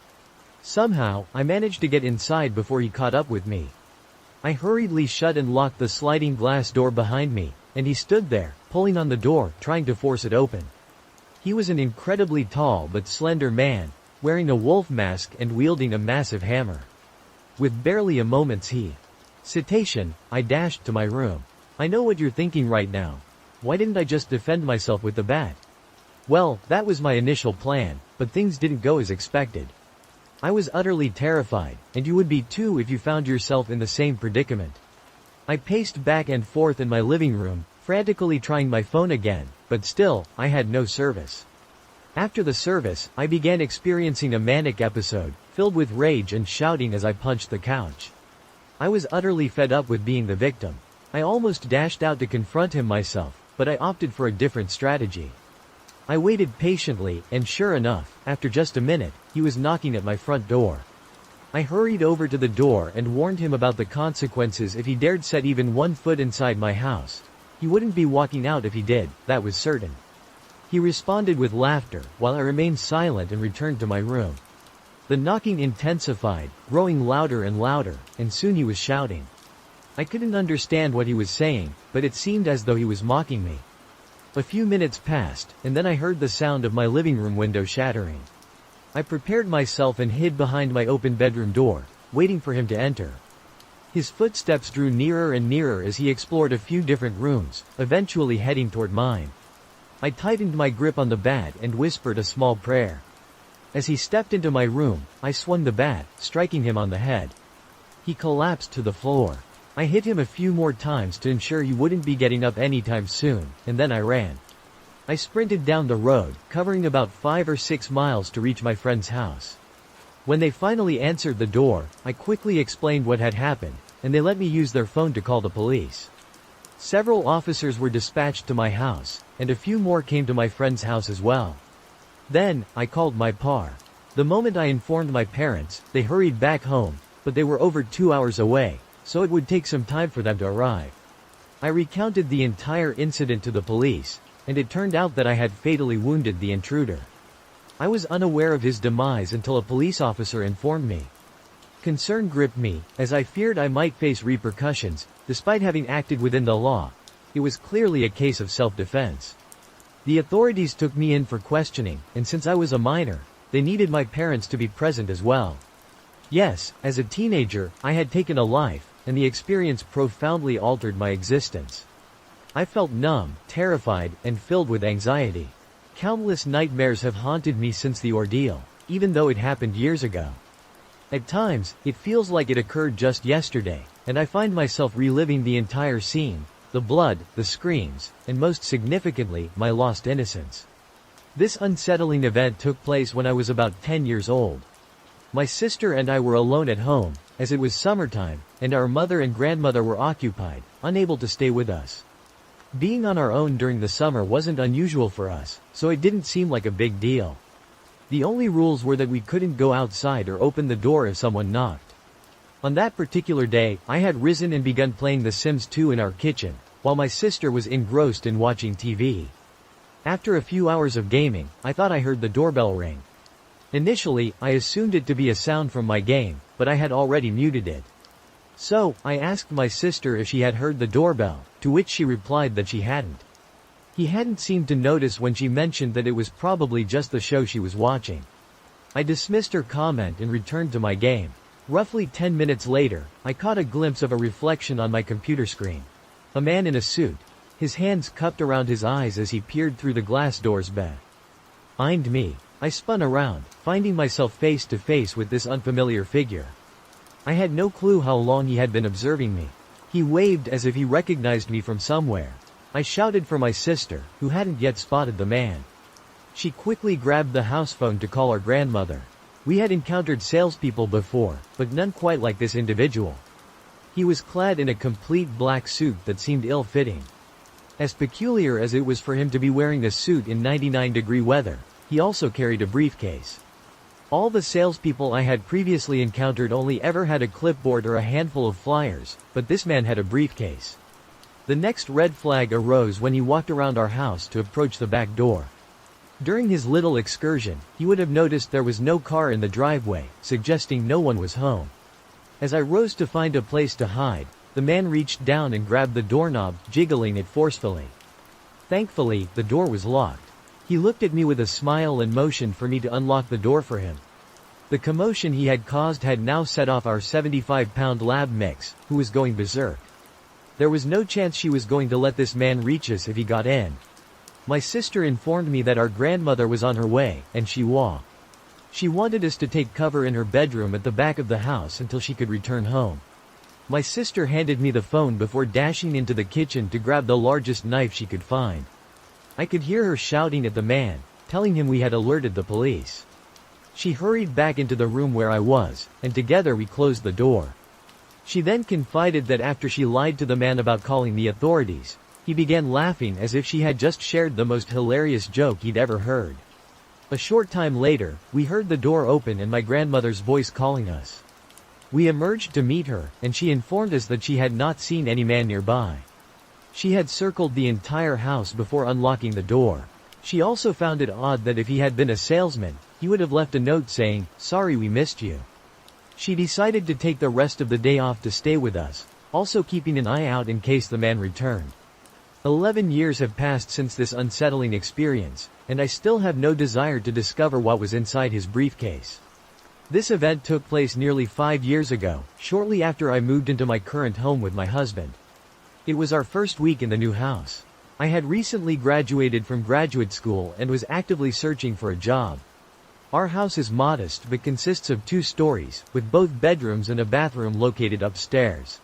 Somehow, I managed to get inside before he caught up with me. I hurriedly shut and locked the sliding glass door behind me, and he stood there, pulling on the door, trying to force it open. He was an incredibly tall but slender man, wearing a wolf mask and wielding a massive hammer. With barely a moment's hesitation, I dashed to my room. I know what you're thinking right now. Why didn't I just defend myself with the bat? Well, that was my initial plan, but things didn't go as expected. I was utterly terrified, and you would be too if you found yourself in the same predicament. I paced back and forth in my living room, frantically trying my phone again, but still, I had no service. After the service, I began experiencing a manic episode, filled with rage and shouting as I punched the couch. I was utterly fed up with being the victim. I almost dashed out to confront him myself, but I opted for a different strategy. I waited patiently, and sure enough, after just a minute, he was knocking at my front door. I hurried over to the door and warned him about the consequences if he dared set even 1 foot inside my house. He wouldn't be walking out if he did, that was certain. He responded with laughter, while I remained silent and returned to my room. The knocking intensified, growing louder and louder, and soon he was shouting. I couldn't understand what he was saying, but it seemed as though he was mocking me. A few minutes passed, and then I heard the sound of my living room window shattering. I prepared myself and hid behind my open bedroom door, waiting for him to enter. His footsteps drew nearer and nearer as he explored a few different rooms, eventually heading toward mine. I tightened my grip on the bat and whispered a small prayer. As he stepped into my room, I swung the bat, striking him on the head. He collapsed to the floor. I hit him a few more times to ensure he wouldn't be getting up anytime soon, and then I ran. I sprinted down the road, covering about 5 or 6 miles to reach my friend's house. When they finally answered the door, I quickly explained what had happened, and they let me use their phone to call the police. Several officers were dispatched to my house, and a few more came to my friend's house as well. Then, I called my par. The moment I informed my parents, they hurried back home, but they were over 2 hours away, so it would take some time for them to arrive. I recounted the entire incident to the police, and it turned out that I had fatally wounded the intruder. I was unaware of his demise until a police officer informed me. Concern gripped me, as I feared I might face repercussions, despite having acted within the law. It was clearly a case of self-defense. The authorities took me in for questioning, and since I was a minor, they needed my parents to be present as well. Yes, as a teenager, I had taken a life, and the experience profoundly altered my existence. I felt numb, terrified, and filled with anxiety. Countless nightmares have haunted me since the ordeal, even though it happened years ago. At times, it feels like it occurred just yesterday, and I find myself reliving the entire scene, the blood, the screams, and most significantly, my lost innocence. This unsettling event took place when I was about 10 years old. My sister and I were alone at home, as it was summertime, and our mother and grandmother were occupied, unable to stay with us. Being on our own during the summer wasn't unusual for us, so it didn't seem like a big deal. The only rules were that we couldn't go outside or open the door if someone knocked. On that particular day, I had risen and begun playing The Sims 2 in our kitchen, while my sister was engrossed in watching TV. After a few hours of gaming, I thought I heard the doorbell ring. Initially, I assumed it to be a sound from my game, but I had already muted it. So, I asked my sister if she had heard the doorbell, to which she replied that she hadn't. He hadn't seemed to notice when she mentioned that it was probably just the show she was watching. I dismissed her comment and returned to my game. Roughly 10 minutes later, I caught a glimpse of a reflection on my computer screen. A man in a suit, his hands cupped around his eyes as he peered through the glass doors behind me. I spun around, finding myself face to face with this unfamiliar figure. I had no clue how long he had been observing me. He waved as if he recognized me from somewhere. I shouted for my sister, who hadn't yet spotted the man. She quickly grabbed the house phone to call our grandmother. We had encountered salespeople before, but none quite like this individual. He was clad in a complete black suit that seemed ill-fitting. As peculiar as it was for him to be wearing a suit in 99-degree weather, he also carried a briefcase. All the salespeople I had previously encountered only ever had a clipboard or a handful of flyers, but this man had a briefcase. The next red flag arose when he walked around our house to approach the back door. During his little excursion, he would have noticed there was no car in the driveway, suggesting no one was home. As I rose to find a place to hide, the man reached down and grabbed the doorknob, jiggling it forcefully. Thankfully, the door was locked. He looked at me with a smile and motioned for me to unlock the door for him. The commotion he had caused had now set off our 75-pound lab mix, who was going berserk. There was no chance she was going to let this man reach us if he got in. My sister informed me that our grandmother was on her way, and she wanted us to take cover in her bedroom at the back of the house until she could return home. My sister handed me the phone before dashing into the kitchen to grab the largest knife she could find. I could hear her shouting at the man, telling him we had alerted the police. She hurried back into the room where I was, and together we closed the door. She then confided that after she lied to the man about calling the authorities, he began laughing as if she had just shared the most hilarious joke he'd ever heard. A short time later, we heard the door open and my grandmother's voice calling us. We emerged to meet her, and she informed us that she had not seen any man nearby. She had circled the entire house before unlocking the door. She also found it odd that if he had been a salesman, he would have left a note saying, "Sorry we missed you." She decided to take the rest of the day off to stay with us, also keeping an eye out in case the man returned. 11 years have passed since this unsettling experience, and I still have no desire to discover what was inside his briefcase. This event took place nearly 5 years ago, shortly after I moved into my current home with my husband. It was our first week in the new house. I had recently graduated from graduate school and was actively searching for a job. Our house is modest but consists of 2 stories, with both bedrooms and a bathroom located upstairs.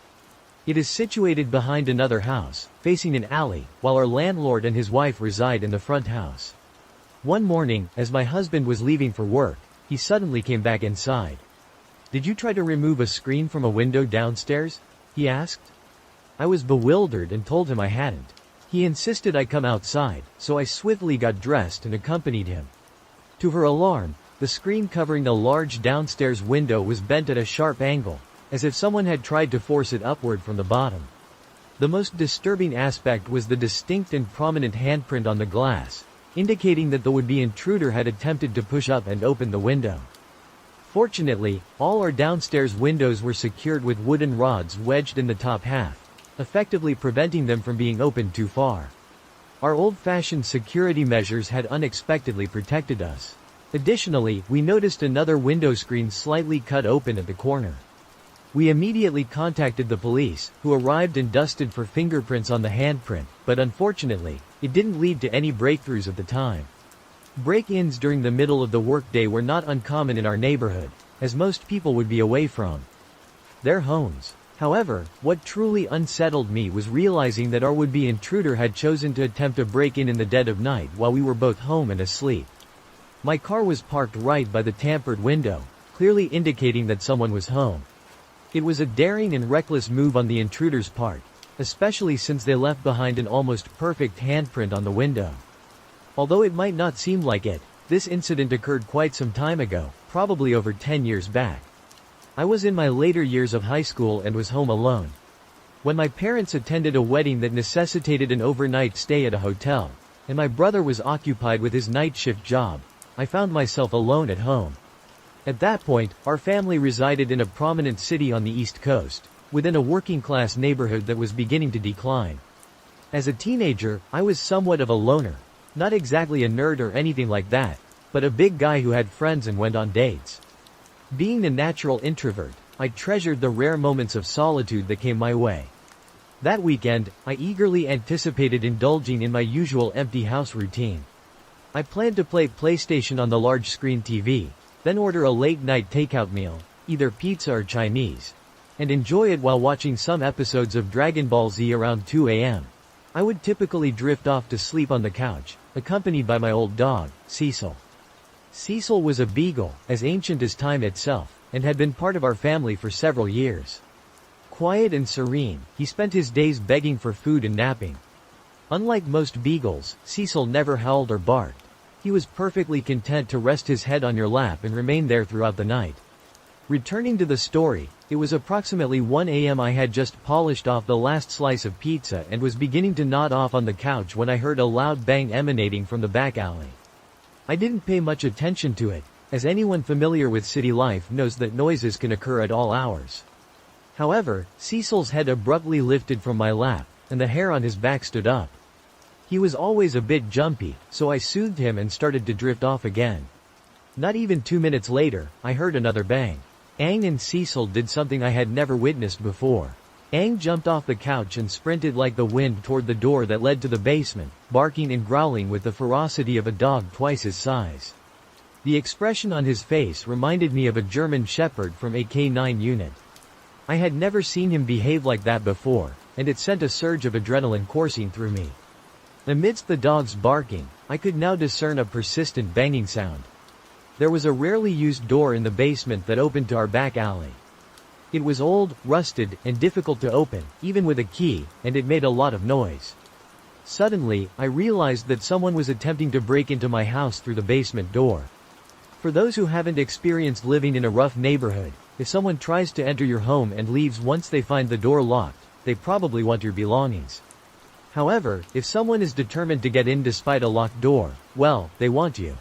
It is situated behind another house, facing an alley, while our landlord and his wife reside in the front house. One morning, as my husband was leaving for work, he suddenly came back inside. "Did you try to remove a screen from a window downstairs?" he asked. I was bewildered and told him I hadn't. He insisted I come outside, so I swiftly got dressed and accompanied him. To her alarm, the screen covering the large downstairs window was bent at a sharp angle, as if someone had tried to force it upward from the bottom. The most disturbing aspect was the distinct and prominent handprint on the glass, indicating that the would-be intruder had attempted to push up and open the window. Fortunately, all our downstairs windows were secured with wooden rods wedged in the top half, effectively preventing them from being opened too far. Our old-fashioned security measures had unexpectedly protected us. Additionally, we noticed another window screen slightly cut open at the corner. We immediately contacted the police, who arrived and dusted for fingerprints on the handprint, but unfortunately, it didn't lead to any breakthroughs at the time. Break-ins during the middle of the workday were not uncommon in our neighborhood, as most people would be away from their homes. However, what truly unsettled me was realizing that our would-be intruder had chosen to attempt a break-in in the dead of night while we were both home and asleep. My car was parked right by the tampered window, clearly indicating that someone was home. It was a daring and reckless move on the intruder's part, especially since they left behind an almost perfect handprint on the window. Although it might not seem like it, this incident occurred quite some time ago, probably over 10 years back. I was in my later years of high school and was home alone. When my parents attended a wedding that necessitated an overnight stay at a hotel, and my brother was occupied with his night shift job, I found myself alone at home. At that point, our family resided in a prominent city on the East Coast, within a working-class neighborhood that was beginning to decline. As a teenager, I was somewhat of a loner, not exactly a nerd or anything like that, but a big guy who had friends and went on dates. Being a natural introvert, I treasured the rare moments of solitude that came my way. That weekend, I eagerly anticipated indulging in my usual empty house routine. I planned to play PlayStation on the large screen TV, then order a late-night takeout meal, either pizza or Chinese, and enjoy it while watching some episodes of Dragon Ball Z around 2 a.m. I would typically drift off to sleep on the couch, accompanied by my old dog, Cecil. Cecil was a beagle, as ancient as time itself, and had been part of our family for several years. Quiet and serene, he spent his days begging for food and napping. Unlike most beagles, Cecil never howled or barked. He was perfectly content to rest his head on your lap and remain there throughout the night. Returning to the story, it was approximately 1 a.m. I had just polished off the last slice of pizza and was beginning to nod off on the couch when I heard a loud bang emanating from the back alley. I didn't pay much attention to it, as anyone familiar with city life knows that noises can occur at all hours. However, Cecil's head abruptly lifted from my lap, and the hair on his back stood up. He was always a bit jumpy, so I soothed him and started to drift off again. Not even 2 minutes later, I heard another bang. Aang and Cecil did something I had never witnessed before. Aang jumped off the couch and sprinted like the wind toward the door that led to the basement, barking and growling with the ferocity of a dog twice his size. The expression on his face reminded me of a German Shepherd from a K9 unit. I had never seen him behave like that before, and it sent a surge of adrenaline coursing through me. Amidst the dog's barking, I could now discern a persistent banging sound. There was a rarely used door in the basement that opened to our back alley. It was old, rusted, and difficult to open, even with a key, and it made a lot of noise. Suddenly, I realized that someone was attempting to break into my house through the basement door. For those who haven't experienced living in a rough neighborhood, if someone tries to enter your home and leaves once they find the door locked, they probably want your belongings. However, if someone is determined to get in despite a locked door, well, they want you.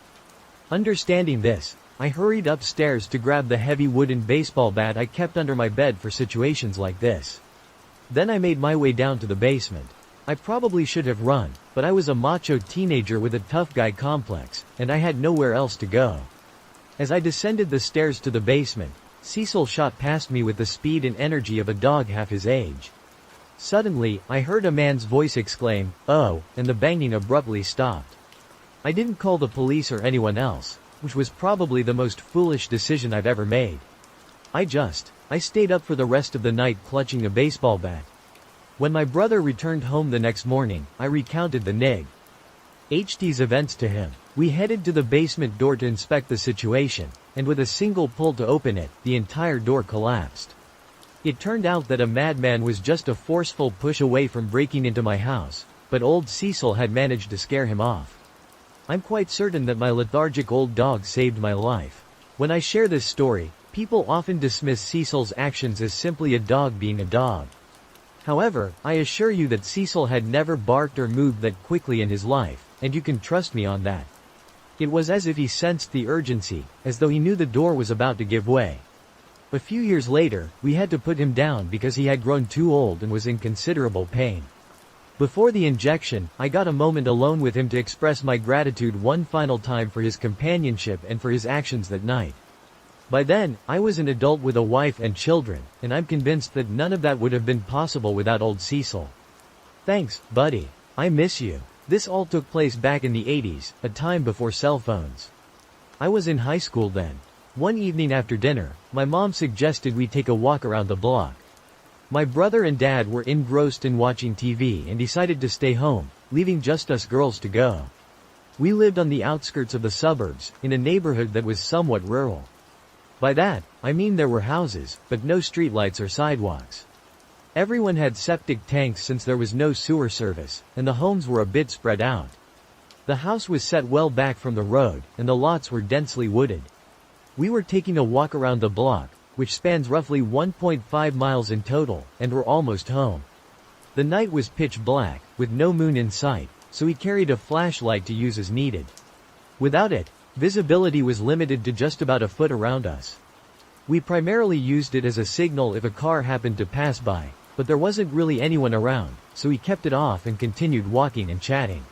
Understanding this, I hurried upstairs to grab the heavy wooden baseball bat I kept under my bed for situations like this. Then I made my way down to the basement. I probably should have run, but I was a macho teenager with a tough guy complex, and I had nowhere else to go. As I descended the stairs to the basement, Cecil shot past me with the speed and energy of a dog half his age. Suddenly, I heard a man's voice exclaim, "Oh," and the banging abruptly stopped. I didn't call the police or anyone else, which was probably the most foolish decision I've ever made. I stayed up for the rest of the night clutching a baseball bat. When my brother returned home the next morning, I recounted the HT's events to him. We headed to the basement door to inspect the situation, and with a single pull to open it, the entire door collapsed. It turned out that a madman was just a forceful push away from breaking into my house, but old Cecil had managed to scare him off. I'm quite certain that my lethargic old dog saved my life. When I share this story, people often dismiss Cecil's actions as simply a dog being a dog. However, I assure you that Cecil had never barked or moved that quickly in his life, and you can trust me on that. It was as if he sensed the urgency, as though he knew the door was about to give way. A few years later, we had to put him down because he had grown too old and was in considerable pain. Before the injection, I got a moment alone with him to express my gratitude one final time for his companionship and for his actions that night. By then, I was an adult with a wife and children, and I'm convinced that none of that would have been possible without old Cecil. Thanks, buddy. I miss you. This all took place back in the 80s, a time before cell phones. I was in high school then. One evening after dinner, my mom suggested we take a walk around the block. My brother and dad were engrossed in watching TV and decided to stay home, leaving just us girls to go. We lived on the outskirts of the suburbs, in a neighborhood that was somewhat rural. By that, I mean there were houses, but no streetlights or sidewalks. Everyone had septic tanks since there was no sewer service, and the homes were a bit spread out. The house was set well back from the road, and the lots were densely wooded. We were taking a walk around the block, which spans roughly 1.5 miles in total, and were almost home. The night was pitch black, with no moon in sight, so we carried a flashlight to use as needed. Without it, visibility was limited to just about a foot around us. We primarily used it as a signal if a car happened to pass by, but there wasn't really anyone around, so we kept it off and continued walking and chatting.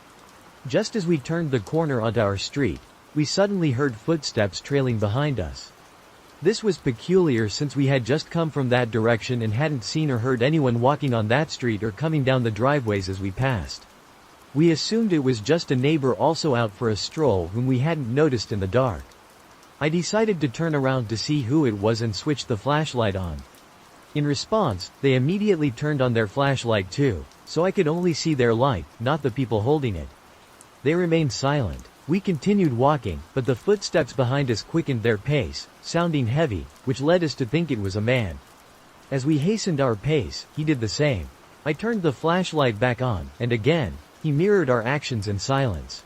Just as we turned the corner onto our street, we suddenly heard footsteps trailing behind us. This was peculiar since we had just come from that direction and hadn't seen or heard anyone walking on that street or coming down the driveways as we passed. We assumed it was just a neighbor also out for a stroll whom we hadn't noticed in the dark. I decided to turn around to see who it was and switched the flashlight on. In response, they immediately turned on their flashlight too, so I could only see their light, not the people holding it. They remained silent. We continued walking, but the footsteps behind us quickened their pace, sounding heavy, which led us to think it was a man. As we hastened our pace, he did the same. I turned the flashlight back on, and again, he mirrored our actions in silence.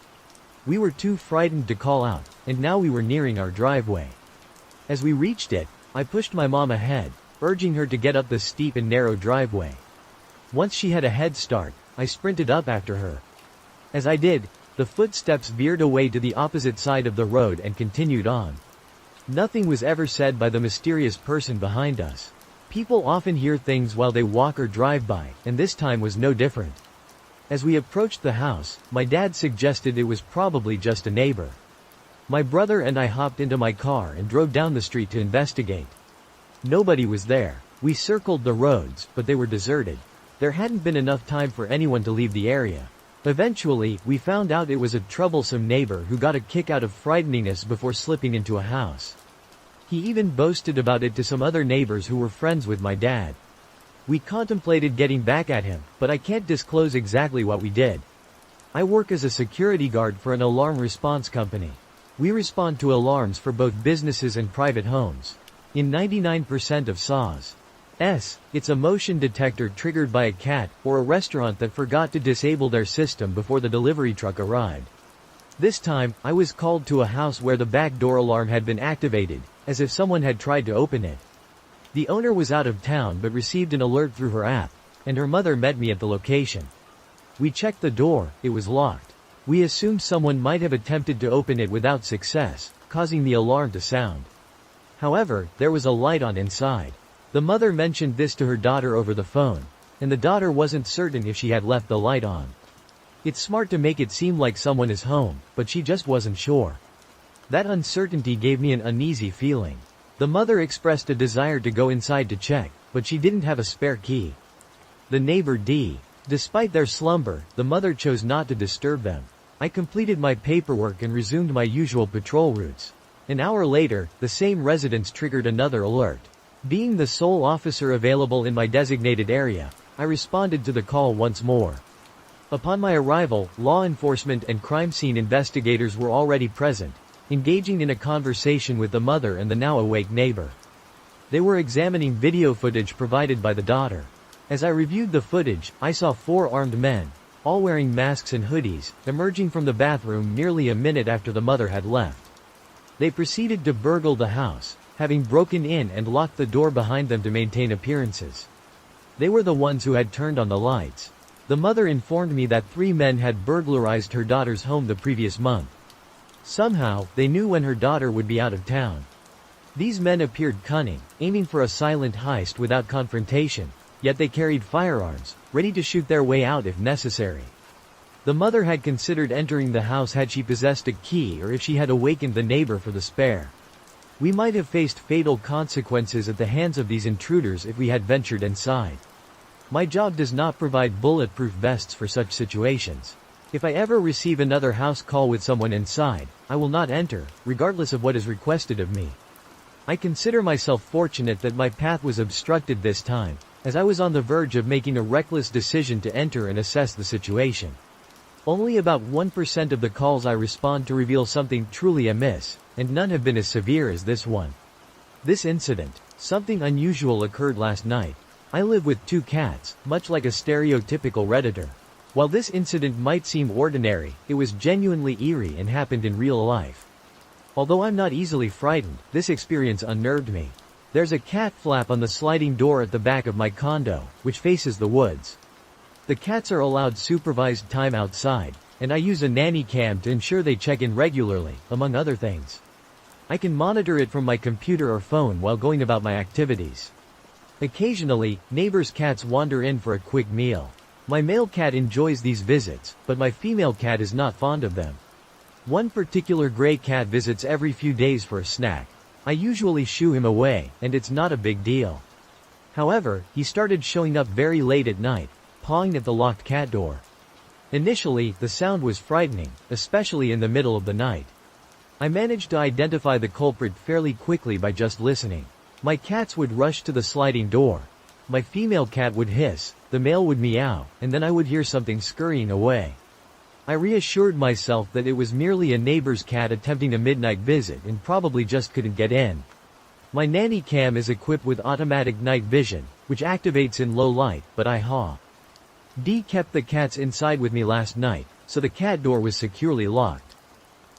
We were too frightened to call out, and now we were nearing our driveway. As we reached it, I pushed my mom ahead, urging her to get up the steep and narrow driveway. Once she had a head start, I sprinted up after her. As I did, the footsteps veered away to the opposite side of the road and continued on. Nothing was ever said by the mysterious person behind us. People often hear things while they walk or drive by, and this time was no different. As we approached the house, my dad suggested it was probably just a neighbor. My brother and I hopped into my car and drove down the street to investigate. Nobody was there. We circled the roads, but they were deserted. There hadn't been enough time for anyone to leave the area. Eventually, we found out it was a troublesome neighbor who got a kick out of frightening us before slipping into a house. He even boasted about it to some other neighbors who were friends with my dad. We contemplated getting back at him, but I can't disclose exactly what we did. I work as a security guard for an alarm response company. We respond to alarms for both businesses and private homes. In 99% of SAWs, it's a motion detector triggered by a cat or a restaurant that forgot to disable their system before the delivery truck arrived. This time, I was called to a house where the back door alarm had been activated, as if someone had tried to open it. The owner was out of town but received an alert through her app, and her mother met me at the location. We checked the door, it was locked. We assumed someone might have attempted to open it without success, causing the alarm to sound. However, there was a light on inside. The mother mentioned this to her daughter over the phone, and the daughter wasn't certain if she had left the light on. It's smart to make it seem like someone is home, but she just wasn't sure. That uncertainty gave me an uneasy feeling. The mother expressed a desire to go inside to check, but she didn't have a spare key. The neighbor D. Despite their slumber, the mother chose not to disturb them. I completed my paperwork and resumed my usual patrol routes. An hour later, the same residence triggered another alert. Being the sole officer available in my designated area, I responded to the call once more. Upon my arrival, law enforcement and crime scene investigators were already present, engaging in a conversation with the mother and the now awake neighbor. They were examining video footage provided by the daughter. As I reviewed the footage, I saw 4 armed men, all wearing masks and hoodies, emerging from the bathroom nearly a minute after the mother had left. They proceeded to burgle the house, having broken in and locked the door behind them to maintain appearances. They were the ones who had turned on the lights. The mother informed me that 3 men had burglarized her daughter's home the previous month. Somehow, they knew when her daughter would be out of town. These men appeared cunning, aiming for a silent heist without confrontation, yet they carried firearms, ready to shoot their way out if necessary. The mother had considered entering the house had she possessed a key or if she had awakened the neighbor for the spare. We might have faced fatal consequences at the hands of these intruders if we had ventured inside. My job does not provide bulletproof vests for such situations. If I ever receive another house call with someone inside, I will not enter, regardless of what is requested of me. I consider myself fortunate that my path was obstructed this time, as I was on the verge of making a reckless decision to enter and assess the situation. Only about 1% of the calls I respond to reveal something truly amiss, and none have been as severe as this one. This incident, something unusual occurred last night. I live with 2 cats, much like a stereotypical Redditor. While this incident might seem ordinary, it was genuinely eerie and happened in real life. Although I'm not easily frightened, this experience unnerved me. There's a cat flap on the sliding door at the back of my condo, which faces the woods. The cats are allowed supervised time outside, and I use a nanny cam to ensure they check in regularly, among other things. I can monitor it from my computer or phone while going about my activities. Occasionally, neighbors' cats wander in for a quick meal. My male cat enjoys these visits, but my female cat is not fond of them. One particular gray cat visits every few days for a snack. I usually shoo him away, and it's not a big deal. However, he started showing up very late at night, pawing at the locked cat door. Initially, the sound was frightening, especially in the middle of the night. I managed to identify the culprit fairly quickly by just listening. My cats would rush to the sliding door. My female cat would hiss, the male would meow, and then I would hear something scurrying away. I reassured myself that it was merely a neighbor's cat attempting a midnight visit and probably just couldn't get in. My nanny cam is equipped with automatic night vision, which activates in low light, but I kept the cats inside with me last night, so the cat door was securely locked.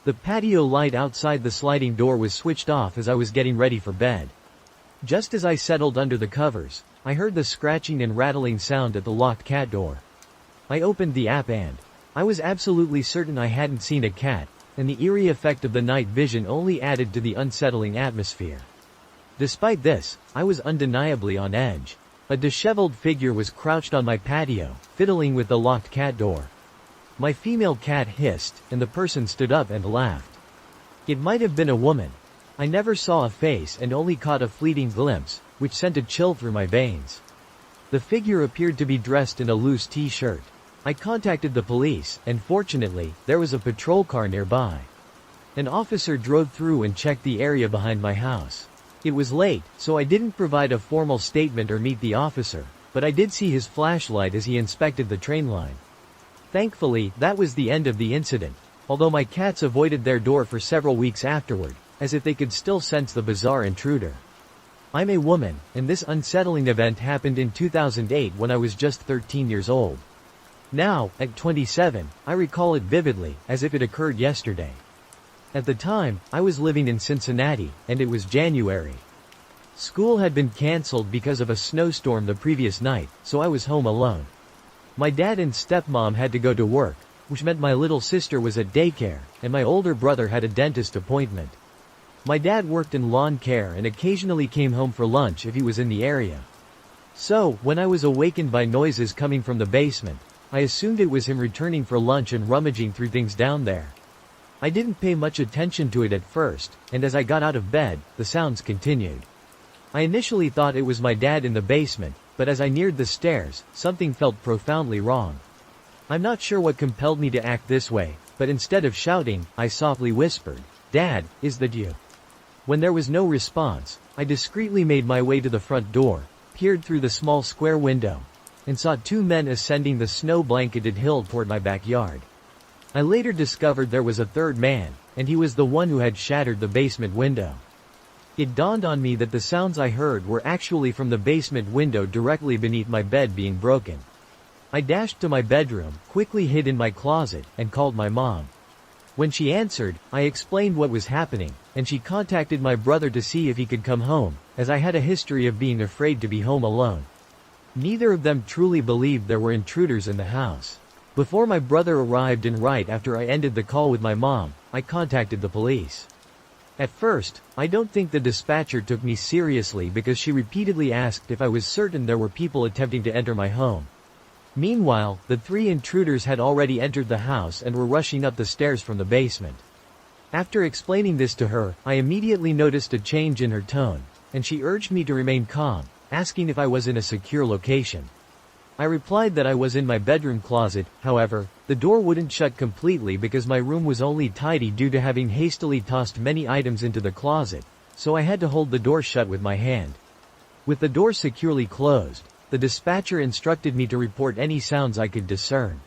The patio light outside the sliding door was switched off as I was getting ready for bed. Just as I settled under the covers, I heard the scratching and rattling sound at the locked cat door. I opened the app and I was absolutely certain I hadn't seen a cat, and the eerie effect of the night vision only added to the unsettling atmosphere. Despite this, I was undeniably on edge. A disheveled figure was crouched on my patio, fiddling with the locked cat door. My female cat hissed, and the person stood up and laughed. It might have been a woman. I never saw a face and only caught a fleeting glimpse, which sent a chill through my veins. The figure appeared to be dressed in a loose t-shirt. I contacted the police, and fortunately, there was a patrol car nearby. An officer drove through and checked the area behind my house. It was late, so I didn't provide a formal statement or meet the officer, but I did see his flashlight as he inspected the train line. Thankfully, that was the end of the incident, although my cats avoided their door for several weeks afterward, as if they could still sense the bizarre intruder. I'm a woman, and this unsettling event happened in 2008 when I was just 13 years old. Now, at 27, I recall it vividly, as if it occurred yesterday. At the time, I was living in Cincinnati, and it was January. School had been canceled because of a snowstorm the previous night, so I was home alone. My dad and stepmom had to go to work, which meant my little sister was at daycare, and my older brother had a dentist appointment. My dad worked in lawn care and occasionally came home for lunch if he was in the area. So, when I was awakened by noises coming from the basement, I assumed it was him returning for lunch and rummaging through things down there. I didn't pay much attention to it at first, and as I got out of bed, the sounds continued. I initially thought it was my dad in the basement, but as I neared the stairs, something felt profoundly wrong. I'm not sure what compelled me to act this way, but instead of shouting, I softly whispered, "Dad, is that you?" When there was no response, I discreetly made my way to the front door, peered through the small square window, and saw 2 men ascending the snow-blanketed hill toward my backyard. I later discovered there was a third man, and he was the one who had shattered the basement window. It dawned on me that the sounds I heard were actually from the basement window directly beneath my bed being broken. I dashed to my bedroom, quickly hid in my closet, and called my mom. When she answered, I explained what was happening, and she contacted my brother to see if he could come home, as I had a history of being afraid to be home alone. Neither of them truly believed there were intruders in the house. Before my brother arrived and right after I ended the call with my mom, I contacted the police. At first, I don't think the dispatcher took me seriously because she repeatedly asked if I was certain there were people attempting to enter my home. Meanwhile, the 3 intruders had already entered the house and were rushing up the stairs from the basement. After explaining this to her, I immediately noticed a change in her tone, and she urged me to remain calm, asking if I was in a secure location. I replied that I was in my bedroom closet. However, the door wouldn't shut completely because my room was only tidy due to having hastily tossed many items into the closet, so I had to hold the door shut with my hand. With the door securely closed, The dispatcher instructed me to report any sounds I could discern.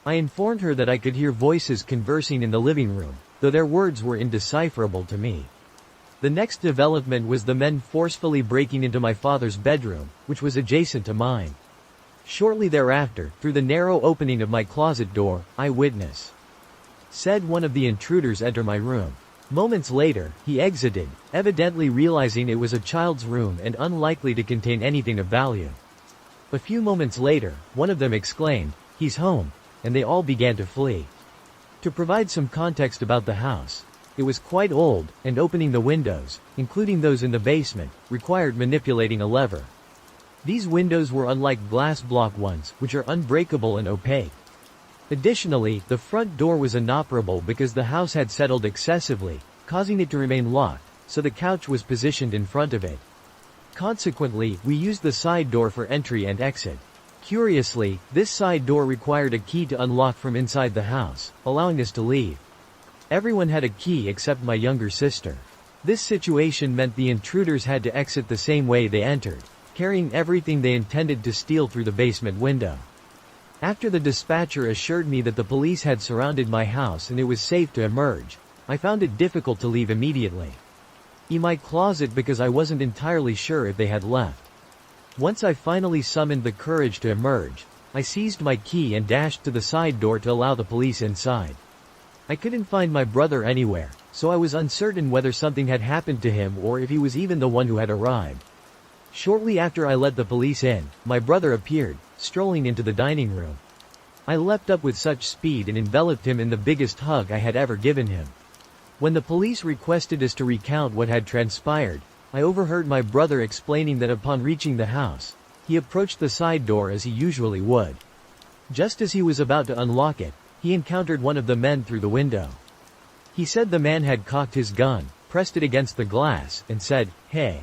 I informed her that I could hear voices conversing in the living room, though their words were indecipherable to me. The next development was the men forcefully breaking into my father's bedroom, which was adjacent to mine. Shortly thereafter, through the narrow opening of my closet door, I witnessed said one of the intruders enter my room. Moments later, he exited, evidently realizing it was a child's room and unlikely to contain anything of value. A few moments later, one of them exclaimed, "He's home," and they all began to flee. To provide some context about the house, it was quite old, and opening the windows, including those in the basement, required manipulating a lever. These windows were unlike glass block ones, which are unbreakable and opaque. Additionally, the front door was inoperable because the house had settled excessively, causing it to remain locked, so the couch was positioned in front of it. Consequently, we used the side door for entry and exit. Curiously, this side door required a key to unlock from inside the house, allowing us to leave. Everyone had a key except my younger sister. This situation meant the intruders had to exit the same way they entered, carrying everything they intended to steal through the basement window. After the dispatcher assured me that the police had surrounded my house and it was safe to emerge, I found it difficult to leave immediately. In my closet because I wasn't entirely sure if they had left. Once I finally summoned the courage to emerge, I seized my key and dashed to the side door to allow the police inside. I couldn't find my brother anywhere, so I was uncertain whether something had happened to him or if he was even the one who had arrived. Shortly after I let the police in, my brother appeared, strolling into the dining room. I leapt up with such speed and enveloped him in the biggest hug I had ever given him. When the police requested us to recount what had transpired, I overheard my brother explaining that upon reaching the house, he approached the side door as he usually would. Just as he was about to unlock it, he encountered one of the men through the window. He said the man had cocked his gun, pressed it against the glass, and said, "Hey."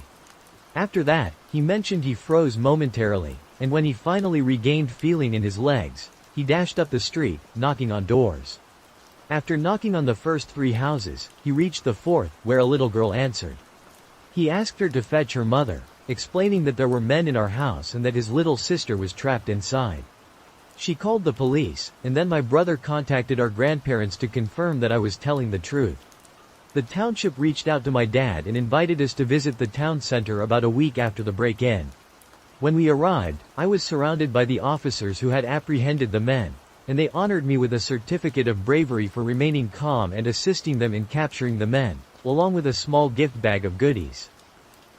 After that, he mentioned he froze momentarily, and when he finally regained feeling in his legs, he dashed up the street, knocking on doors. After knocking on the first 3 houses, he reached the 4th, where a little girl answered. He asked her to fetch her mother, explaining that there were men in our house and that his little sister was trapped inside. She called the police, and then my brother contacted our grandparents to confirm that I was telling the truth. The township reached out to my dad and invited us to visit the town center about a week after the break-in. When we arrived, I was surrounded by the officers who had apprehended the men, and they honored me with a certificate of bravery for remaining calm and assisting them in capturing the men, along with a small gift bag of goodies.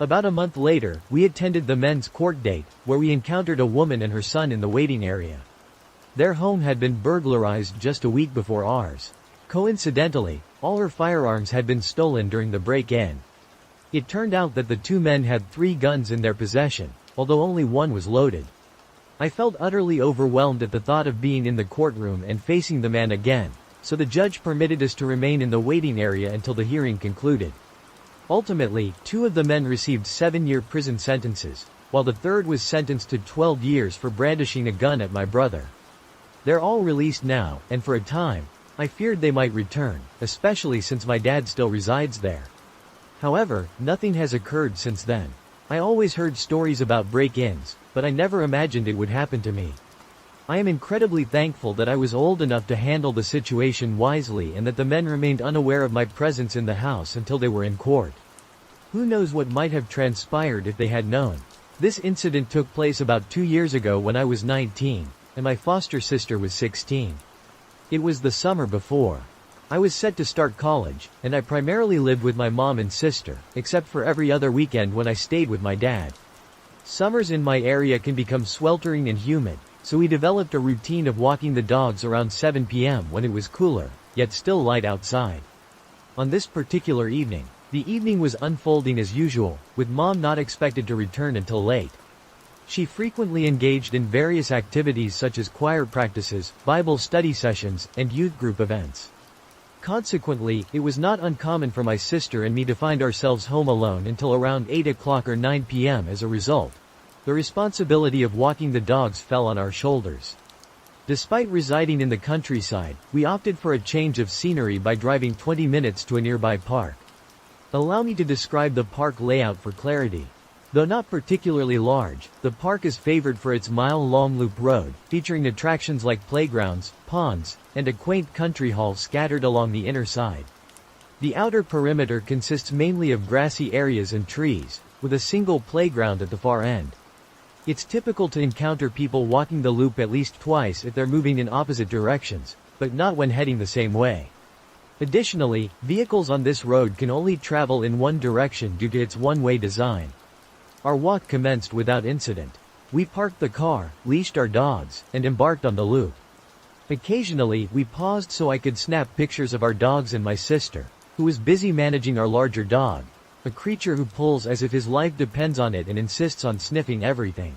About a month later, we attended the men's court date, where we encountered a woman and her son in the waiting area. Their home had been burglarized just a week before ours. Coincidentally, all her firearms had been stolen during the break-in. It turned out that the 2 men had 3 guns in their possession, although only one was loaded. I felt utterly overwhelmed at the thought of being in the courtroom and facing the man again, so the judge permitted us to remain in the waiting area until the hearing concluded. Ultimately, 2 of the men received 7-year prison sentences, while the third was sentenced to 12 years for brandishing a gun at my brother. They're all released now, and for a time, I feared they might return, especially since my dad still resides there. However, nothing has occurred since then. I always heard stories about break-ins, but I never imagined it would happen to me. I am incredibly thankful that I was old enough to handle the situation wisely and that the men remained unaware of my presence in the house until they were in court. Who knows what might have transpired if they had known. This incident took place about 2 years ago when I was 19, and my foster sister was 16. It was the summer before I was set to start college, and I primarily lived with my mom and sister, except for every other weekend when I stayed with my dad. Summers in my area can become sweltering and humid, so we developed a routine of walking the dogs around 7 p.m. when it was cooler, yet still light outside. On this particular evening, the evening was unfolding as usual, with Mom not expected to return until late. She frequently engaged in various activities such as choir practices, Bible study sessions, and youth group events. Consequently, it was not uncommon for my sister and me to find ourselves home alone until around 8 o'clock or 9 p.m. As a result, the responsibility of walking the dogs fell on our shoulders. Despite residing in the countryside, we opted for a change of scenery by driving 20 minutes to a nearby park. Allow me to describe the park layout for clarity. Though not particularly large, the park is favored for its mile-long loop road, featuring attractions like playgrounds, ponds, and a quaint country hall scattered along the inner side. The outer perimeter consists mainly of grassy areas and trees, with a single playground at the far end. It's typical to encounter people walking the loop at least twice if they're moving in opposite directions, but not when heading the same way. Additionally, vehicles on this road can only travel in one direction due to its one-way design. Our walk commenced without incident. We parked the car, leashed our dogs, and embarked on the loop. Occasionally, we paused so I could snap pictures of our dogs and my sister, who was busy managing our larger dog, a creature who pulls as if his life depends on it and insists on sniffing everything.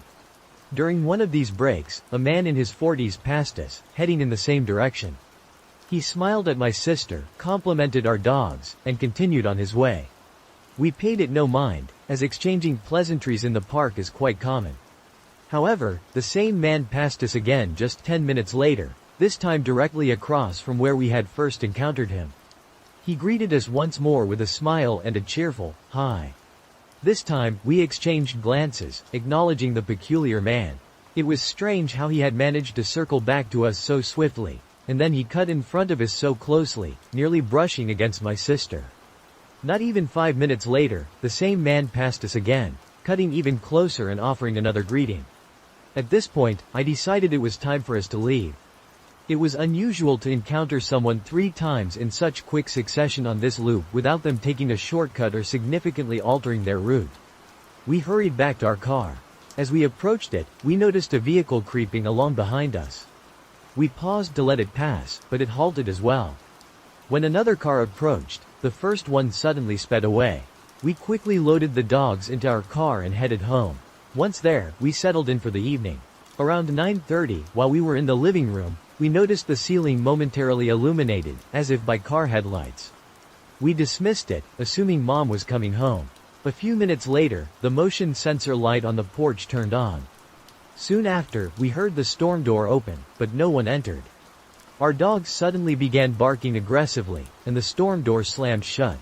During one of these breaks, a man in his 40s passed us, heading in the same direction. He smiled at my sister, complimented our dogs, and continued on his way. We paid it no mind, as exchanging pleasantries in the park is quite common. However, the same man passed us again just 10 minutes later, this time directly across from where we had first encountered him. He greeted us once more with a smile and a cheerful, "Hi." This time, we exchanged glances, acknowledging the peculiar man. It was strange how he had managed to circle back to us so swiftly, and then he cut in front of us so closely, nearly brushing against my sister. Not even 5 minutes later, the same man passed us again, cutting even closer and offering another greeting. At this point, I decided it was time for us to leave. It was unusual to encounter someone 3 times in such quick succession on this loop without them taking a shortcut or significantly altering their route. We hurried back to our car. As we approached it, we noticed a vehicle creeping along behind us. We paused to let it pass, but it halted as well. When another car approached, the first one suddenly sped away. We quickly loaded the dogs into our car and headed home. Once there, we settled in for the evening. Around 9:30, while we were in the living room, we noticed the ceiling momentarily illuminated, as if by car headlights. We dismissed it, assuming Mom was coming home. A few minutes later, the motion sensor light on the porch turned on. Soon after, we heard the storm door open, but no one entered. Our dogs suddenly began barking aggressively, and the storm door slammed shut.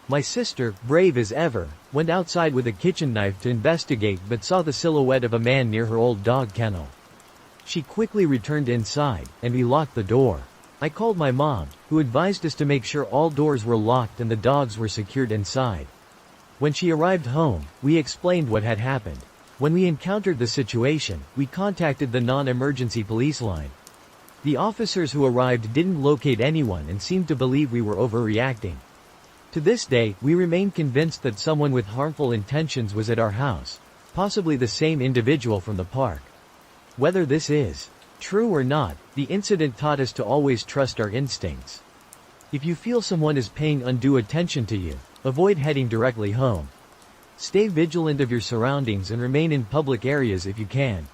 My sister, brave as ever, went outside with a kitchen knife to investigate but saw the silhouette of a man near her old dog kennel. She quickly returned inside, and we locked the door. I called my mom, who advised us to make sure all doors were locked and the dogs were secured inside. When she arrived home, we explained what had happened. When we encountered the situation, we contacted the non-emergency police line. The officers who arrived didn't locate anyone and seemed to believe we were overreacting. To this day, we remain convinced that someone with harmful intentions was at our house, possibly the same individual from the park. Whether this is true or not, the incident taught us to always trust our instincts. If you feel someone is paying undue attention to you, avoid heading directly home. Stay vigilant of your surroundings and remain in public areas if you can.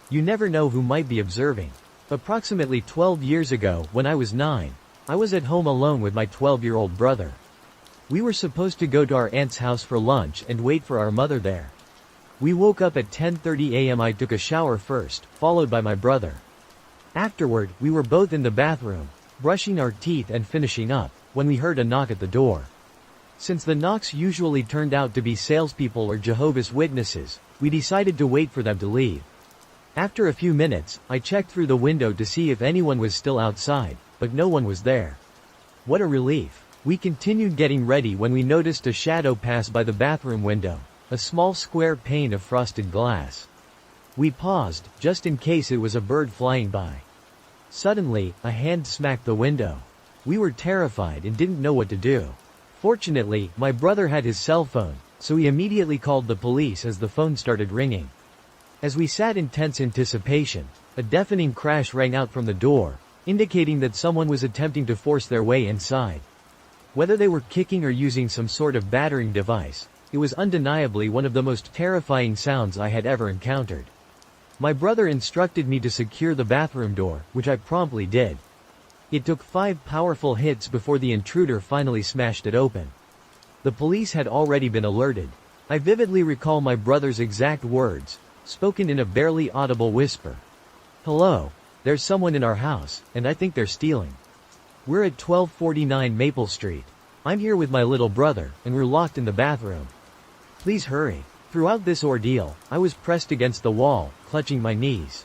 You never know who might be observing. Approximately 12 years ago, when I was 9, I was at home alone with my 12-year-old brother. We were supposed to go to our aunt's house for lunch and wait for our mother there. We woke up at 10:30 a.m. I took a shower first, followed by my brother. Afterward, we were both in the bathroom, brushing our teeth and finishing up, when we heard a knock at the door. Since the knocks usually turned out to be salespeople or Jehovah's Witnesses, we decided to wait for them to leave. After a few minutes, I checked through the window to see if anyone was still outside, but no one was there. What a relief. We continued getting ready when we noticed a shadow pass by the bathroom window, a small square pane of frosted glass. We paused, just in case it was a bird flying by. Suddenly, a hand smacked the window. We were terrified and didn't know what to do. Fortunately, my brother had his cell phone, so he immediately called the police as the phone started ringing. As we sat in tense anticipation, a deafening crash rang out from the door, indicating that someone was attempting to force their way inside. Whether they were kicking or using some sort of battering device, it was undeniably one of the most terrifying sounds I had ever encountered. My brother instructed me to secure the bathroom door, which I promptly did. It took 5 powerful hits before the intruder finally smashed it open. The police had already been alerted. I vividly recall my brother's exact words, spoken in a barely audible whisper. "Hello. There's someone in our house, and I think they're stealing. We're at 1249 Maple Street. I'm here with my little brother, and we're locked in the bathroom. Please hurry." Throughout this ordeal, I was pressed against the wall, clutching my knees.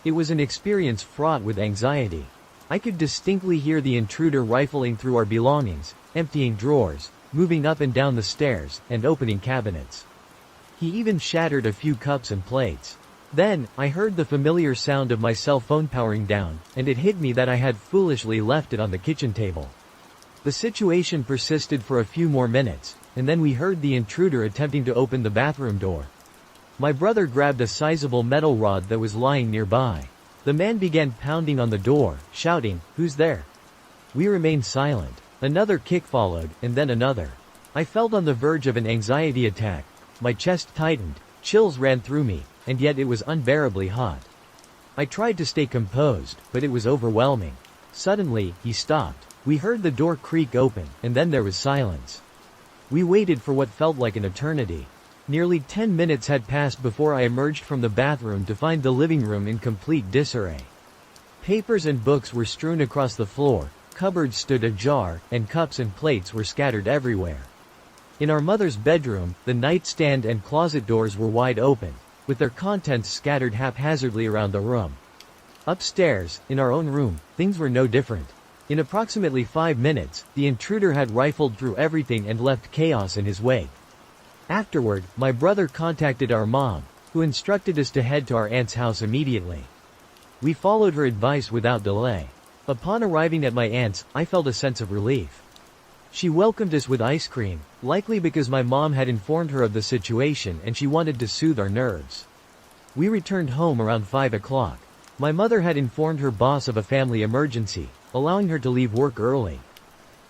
It was an experience fraught with anxiety. I could distinctly hear the intruder rifling through our belongings, emptying drawers, moving up and down the stairs, and opening cabinets. He even shattered a few cups and plates. Then, I heard the familiar sound of my cell phone powering down, and it hit me that I had foolishly left it on the kitchen table. The situation persisted for a few more minutes, and then we heard the intruder attempting to open the bathroom door. My brother grabbed a sizable metal rod that was lying nearby. The man began pounding on the door, shouting, "Who's there?" We remained silent. Another kick followed, and then another. I felt on the verge of an anxiety attack. My chest tightened, chills ran through me, and yet it was unbearably hot. I tried to stay composed, but it was overwhelming. Suddenly, he stopped. We heard the door creak open, and then there was silence. We waited for what felt like an eternity. Nearly 10 minutes had passed before I emerged from the bathroom to find the living room in complete disarray. Papers and books were strewn across the floor, cupboards stood ajar, and cups and plates were scattered everywhere. In our mother's bedroom, the nightstand and closet doors were wide open, with their contents scattered haphazardly around the room. Upstairs, in our own room, things were no different. In approximately 5 minutes, the intruder had rifled through everything and left chaos in his wake. Afterward, my brother contacted our mom, who instructed us to head to our aunt's house immediately. We followed her advice without delay. Upon arriving at my aunt's, I felt a sense of relief. She welcomed us with ice cream, likely because my mom had informed her of the situation and she wanted to soothe our nerves. We returned home around 5 o'clock. My mother had informed her boss of a family emergency, allowing her to leave work early.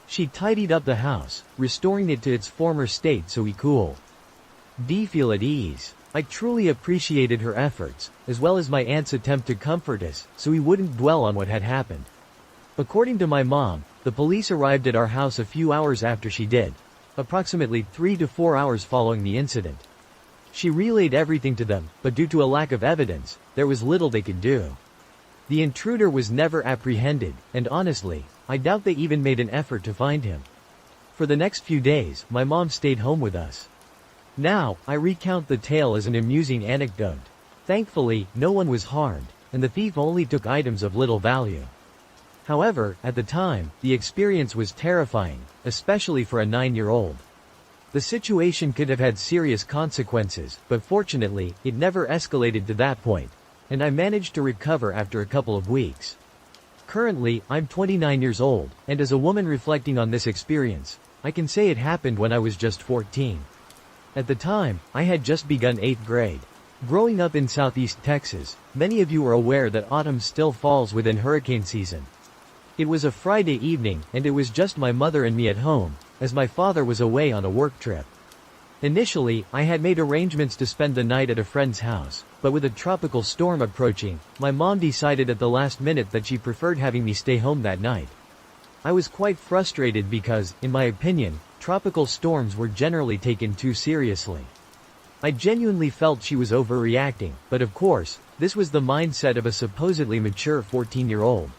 She tidied up the house, restoring it to its former state so we could feel at ease. I truly appreciated her efforts, as well as my aunt's attempt to comfort us, so we wouldn't dwell on what had happened. According to my mom, the police arrived at our house a few hours after she did, approximately 3 to 4 hours following the incident. She relayed everything to them, but due to a lack of evidence, there was little they could do. The intruder was never apprehended, and honestly, I doubt they even made an effort to find him. For the next few days, my mom stayed home with us. Now, I recount the tale as an amusing anecdote. Thankfully, no one was harmed, and the thief only took items of little value. However, at the time, the experience was terrifying, especially for a 9-year-old. The situation could have had serious consequences, but fortunately, it never escalated to that point, and I managed to recover after a couple of weeks. Currently, I'm 29 years old, and as a woman reflecting on this experience, I can say it happened when I was just 14. At the time, I had just begun 8th grade. Growing up in Southeast Texas, many of you are aware that autumn still falls within hurricane season. It was a Friday evening, and it was just my mother and me at home, as my father was away on a work trip. Initially, I had made arrangements to spend the night at a friend's house, but with a tropical storm approaching, my mom decided at the last minute that she preferred having me stay home that night. I was quite frustrated because, in my opinion, tropical storms were generally taken too seriously. I genuinely felt she was overreacting, but of course, this was the mindset of a supposedly mature 14-year-old.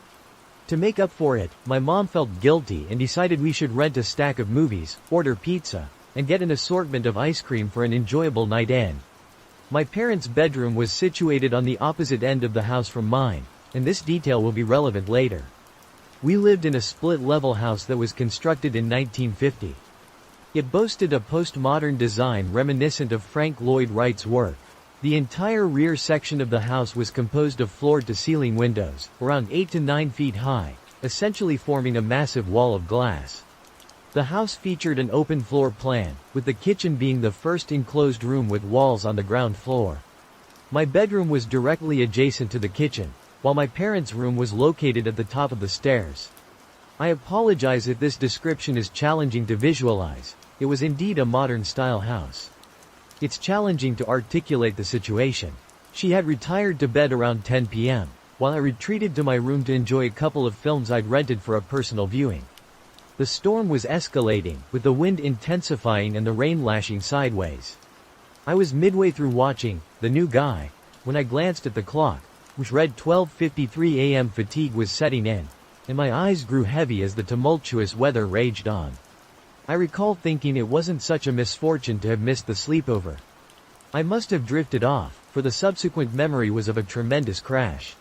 To make up for it, my mom felt guilty and decided we should rent a stack of movies, order pizza, and get an assortment of ice cream for an enjoyable night in. My parents' bedroom was situated on the opposite end of the house from mine, and this detail will be relevant later. We lived in a split-level house that was constructed in 1950. It boasted a postmodern design reminiscent of Frank Lloyd Wright's work. The entire rear section of the house was composed of floor-to-ceiling windows, around 8 to 9 feet high, essentially forming a massive wall of glass. The house featured an open floor plan, with the kitchen being the first enclosed room with walls on the ground floor. My bedroom was directly adjacent to the kitchen, while my parents' room was located at the top of the stairs. I apologize if this description is challenging to visualize. It was indeed a modern-style house. It's challenging to articulate the situation. She had retired to bed around 10 p.m., while I retreated to my room to enjoy a couple of films I'd rented for a personal viewing. The storm was escalating, with the wind intensifying and the rain lashing sideways. I was midway through watching The New Guy when I glanced at the clock, which read 12:53 a.m. Fatigue was setting in, and my eyes grew heavy as the tumultuous weather raged on. I recall thinking it wasn't such a misfortune to have missed the sleepover. I must have drifted off, for the subsequent memory was of a tremendous crash.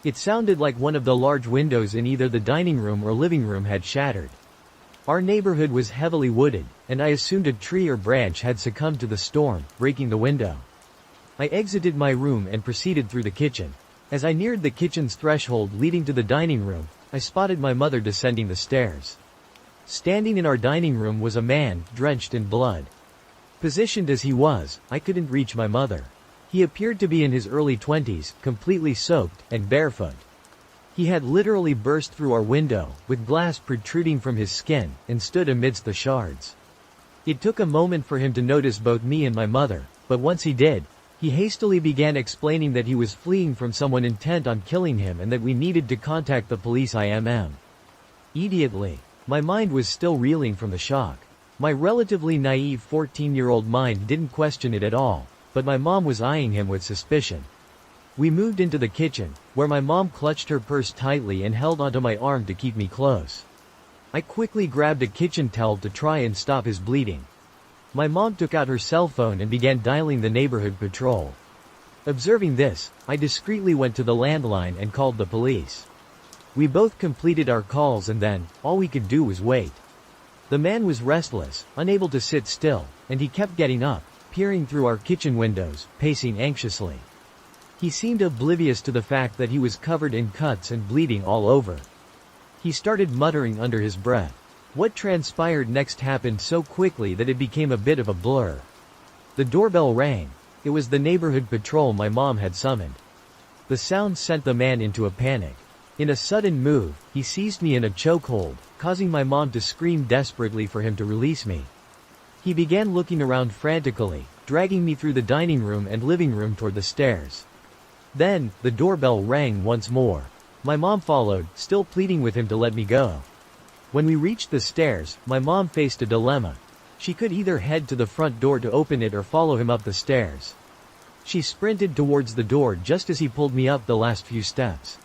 It sounded like one of the large windows in either the dining room or living room had shattered. Our neighborhood was heavily wooded, and I assumed a tree or branch had succumbed to the storm, breaking the window. I exited my room and proceeded through the kitchen. As I neared the kitchen's threshold leading to the dining room, I spotted my mother descending the stairs. Standing in our dining room was a man, drenched in blood. Positioned as he was, I couldn't reach my mother. He appeared to be in his early 20s, completely soaked, and barefoot. He had literally burst through our window, with glass protruding from his skin, and stood amidst the shards. It took a moment for him to notice both me and my mother, but once he did, he hastily began explaining that he was fleeing from someone intent on killing him and that we needed to contact the police IMM. Immediately, my mind was still reeling from the shock. My relatively naive 14-year-old mind didn't question it at all, but my mom was eyeing him with suspicion. We moved into the kitchen, where my mom clutched her purse tightly and held onto my arm to keep me close. I quickly grabbed a kitchen towel to try and stop his bleeding. My mom took out her cell phone and began dialing the neighborhood patrol. Observing this, I discreetly went to the landline and called the police. We both completed our calls and then, all we could do was wait. The man was restless, unable to sit still, and he kept getting up, peering through our kitchen windows, pacing anxiously. He seemed oblivious to the fact that he was covered in cuts and bleeding all over. He started muttering under his breath. What transpired next happened so quickly that it became a bit of a blur. The doorbell rang. It was the neighborhood patrol my mom had summoned. The sound sent the man into a panic. In a sudden move, he seized me in a chokehold, causing my mom to scream desperately for him to release me. He began looking around frantically, dragging me through the dining room and living room toward the stairs. Then, the doorbell rang once more. My mom followed, still pleading with him to let me go. When we reached the stairs, my mom faced a dilemma. She could either head to the front door to open it or follow him up the stairs. She sprinted towards the door just as he pulled me up the last few steps.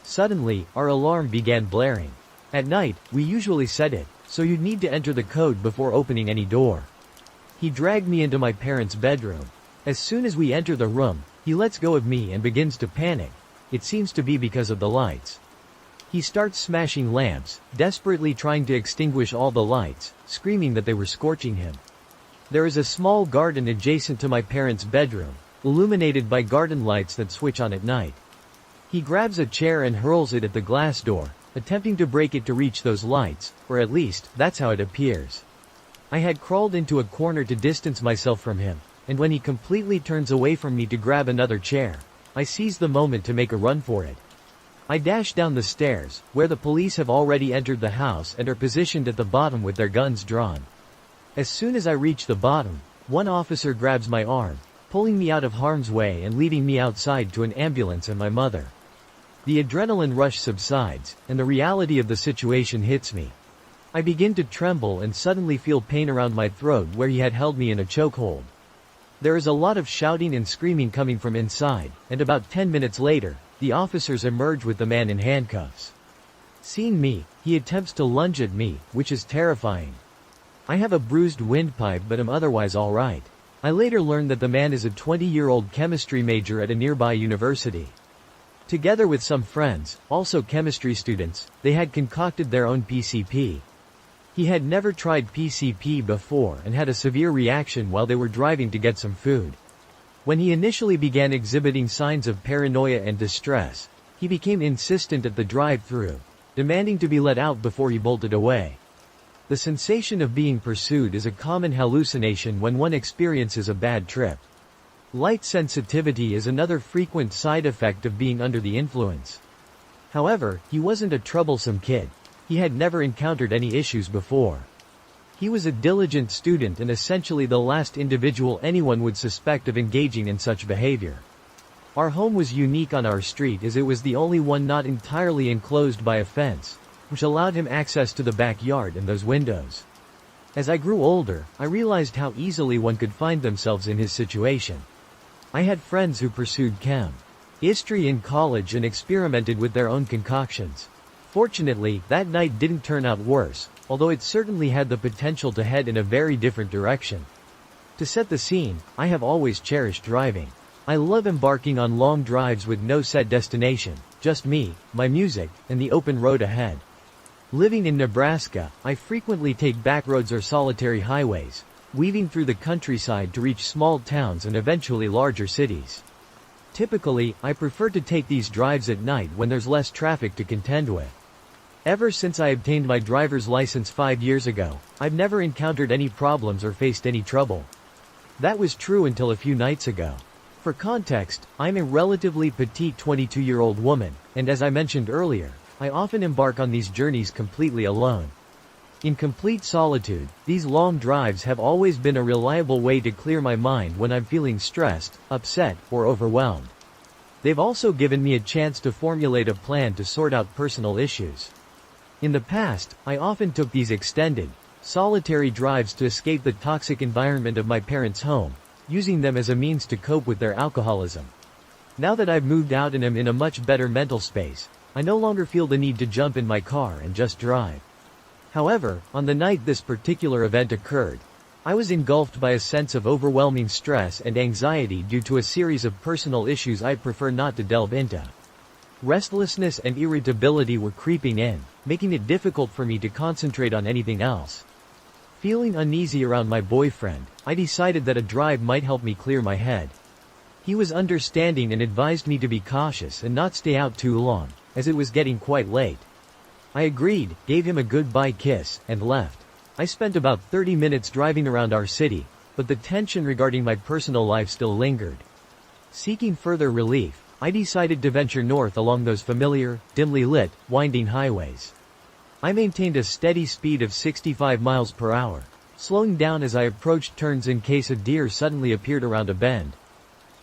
Suddenly, our alarm began blaring. At night, we usually set it, so you'd need to enter the code before opening any door. He dragged me into my parents' bedroom. As soon as we enter the room, he lets go of me and begins to panic. It seems to be because of the lights. He starts smashing lamps, desperately trying to extinguish all the lights, screaming that they were scorching him. There is a small garden adjacent to my parents' bedroom, illuminated by garden lights that switch on at night. He grabs a chair and hurls it at the glass door, attempting to break it to reach those lights, or at least, that's how it appears. I had crawled into a corner to distance myself from him, and when he completely turns away from me to grab another chair, I seize the moment to make a run for it. I dash down the stairs, where the police have already entered the house and are positioned at the bottom with their guns drawn. As soon as I reach the bottom, one officer grabs my arm, pulling me out of harm's way and leading me outside to an ambulance and my mother. The adrenaline rush subsides, and the reality of the situation hits me. I begin to tremble and suddenly feel pain around my throat where he had held me in a chokehold. There is a lot of shouting and screaming coming from inside, and about 10 minutes later, the officers emerge with the man in handcuffs. Seeing me, he attempts to lunge at me, which is terrifying. I have a bruised windpipe but am otherwise alright. I later learned that the man is a 20-year-old chemistry major at a nearby university. Together with some friends, also chemistry students, they had concocted their own PCP. He had never tried PCP before and had a severe reaction while they were driving to get some food. When he initially began exhibiting signs of paranoia and distress, he became insistent at the drive-thru, demanding to be let out before he bolted away. The sensation of being pursued is a common hallucination when one experiences a bad trip. Light sensitivity is another frequent side effect of being under the influence. However, he wasn't a troublesome kid. He had never encountered any issues before. He was a diligent student and essentially the last individual anyone would suspect of engaging in such behavior. Our home was unique on our street as it was the only one not entirely enclosed by a fence, which allowed him access to the backyard and those windows. As I grew older, I realized how easily one could find themselves in his situation. I had friends who pursued chemistry in college and experimented with their own concoctions. Fortunately, that night didn't turn out worse, although it certainly had the potential to head in a very different direction. To set the scene, I have always cherished driving. I love embarking on long drives with no set destination, just me, my music, and the open road ahead. Living in Nebraska, I frequently take backroads or solitary highways, weaving through the countryside to reach small towns and eventually larger cities. Typically, I prefer to take these drives at night when there's less traffic to contend with. Ever since I obtained my driver's license 5 years ago, I've never encountered any problems or faced any trouble. That was true until a few nights ago. For context, I'm a relatively petite 22-year-old woman, and as I mentioned earlier, I often embark on these journeys completely alone. In complete solitude, these long drives have always been a reliable way to clear my mind when I'm feeling stressed, upset, or overwhelmed. They've also given me a chance to formulate a plan to sort out personal issues. In the past, I often took these extended, solitary drives to escape the toxic environment of my parents' home, using them as a means to cope with their alcoholism. Now that I've moved out and am in a much better mental space, I no longer feel the need to jump in my car and just drive. However, on the night this particular event occurred, I was engulfed by a sense of overwhelming stress and anxiety due to a series of personal issues I'd prefer not to delve into. Restlessness and irritability were creeping in, making it difficult for me to concentrate on anything else. Feeling uneasy around my boyfriend, I decided that a drive might help me clear my head. He was understanding and advised me to be cautious and not stay out too long, as it was getting quite late. I agreed, gave him a goodbye kiss, and left. I spent about 30 minutes driving around our city, but the tension regarding my personal life still lingered. Seeking further relief, I decided to venture north along those familiar, dimly lit, winding highways. I maintained a steady speed of 65 miles per hour, slowing down as I approached turns in case a deer suddenly appeared around a bend.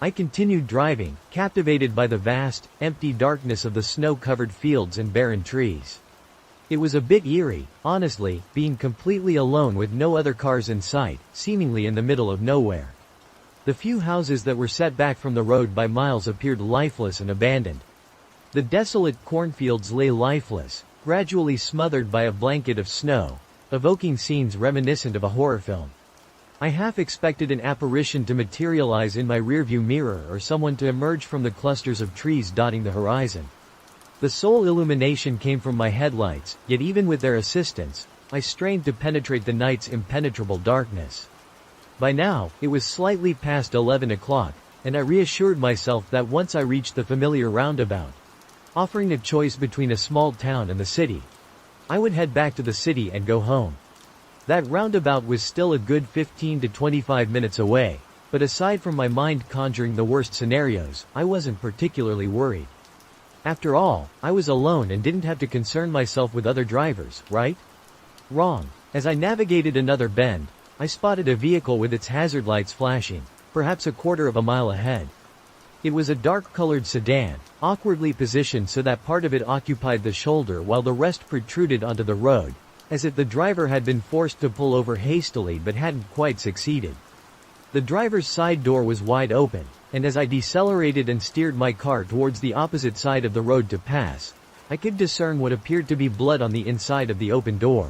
I continued driving, captivated by the vast, empty darkness of the snow-covered fields and barren trees. It was a bit eerie, honestly, being completely alone with no other cars in sight, seemingly in the middle of nowhere. The few houses that were set back from the road by miles appeared lifeless and abandoned. The desolate cornfields lay lifeless, gradually smothered by a blanket of snow, evoking scenes reminiscent of a horror film. I half expected an apparition to materialize in my rearview mirror or someone to emerge from the clusters of trees dotting the horizon. The sole illumination came from my headlights, yet even with their assistance, I strained to penetrate the night's impenetrable darkness. By now, it was slightly past 11 o'clock, and I reassured myself that once I reached the familiar roundabout, offering a choice between a small town and the city, I would head back to the city and go home. That roundabout was still a good 15 to 25 minutes away, but aside from my mind conjuring the worst scenarios, I wasn't particularly worried. After all, I was alone and didn't have to concern myself with other drivers, right? Wrong. As I navigated another bend, I spotted a vehicle with its hazard lights flashing, perhaps a quarter of a mile ahead. It was a dark-colored sedan, awkwardly positioned so that part of it occupied the shoulder while the rest protruded onto the road, as if the driver had been forced to pull over hastily but hadn't quite succeeded. The driver's side door was wide open, and as I decelerated and steered my car towards the opposite side of the road to pass, I could discern what appeared to be blood on the inside of the open door.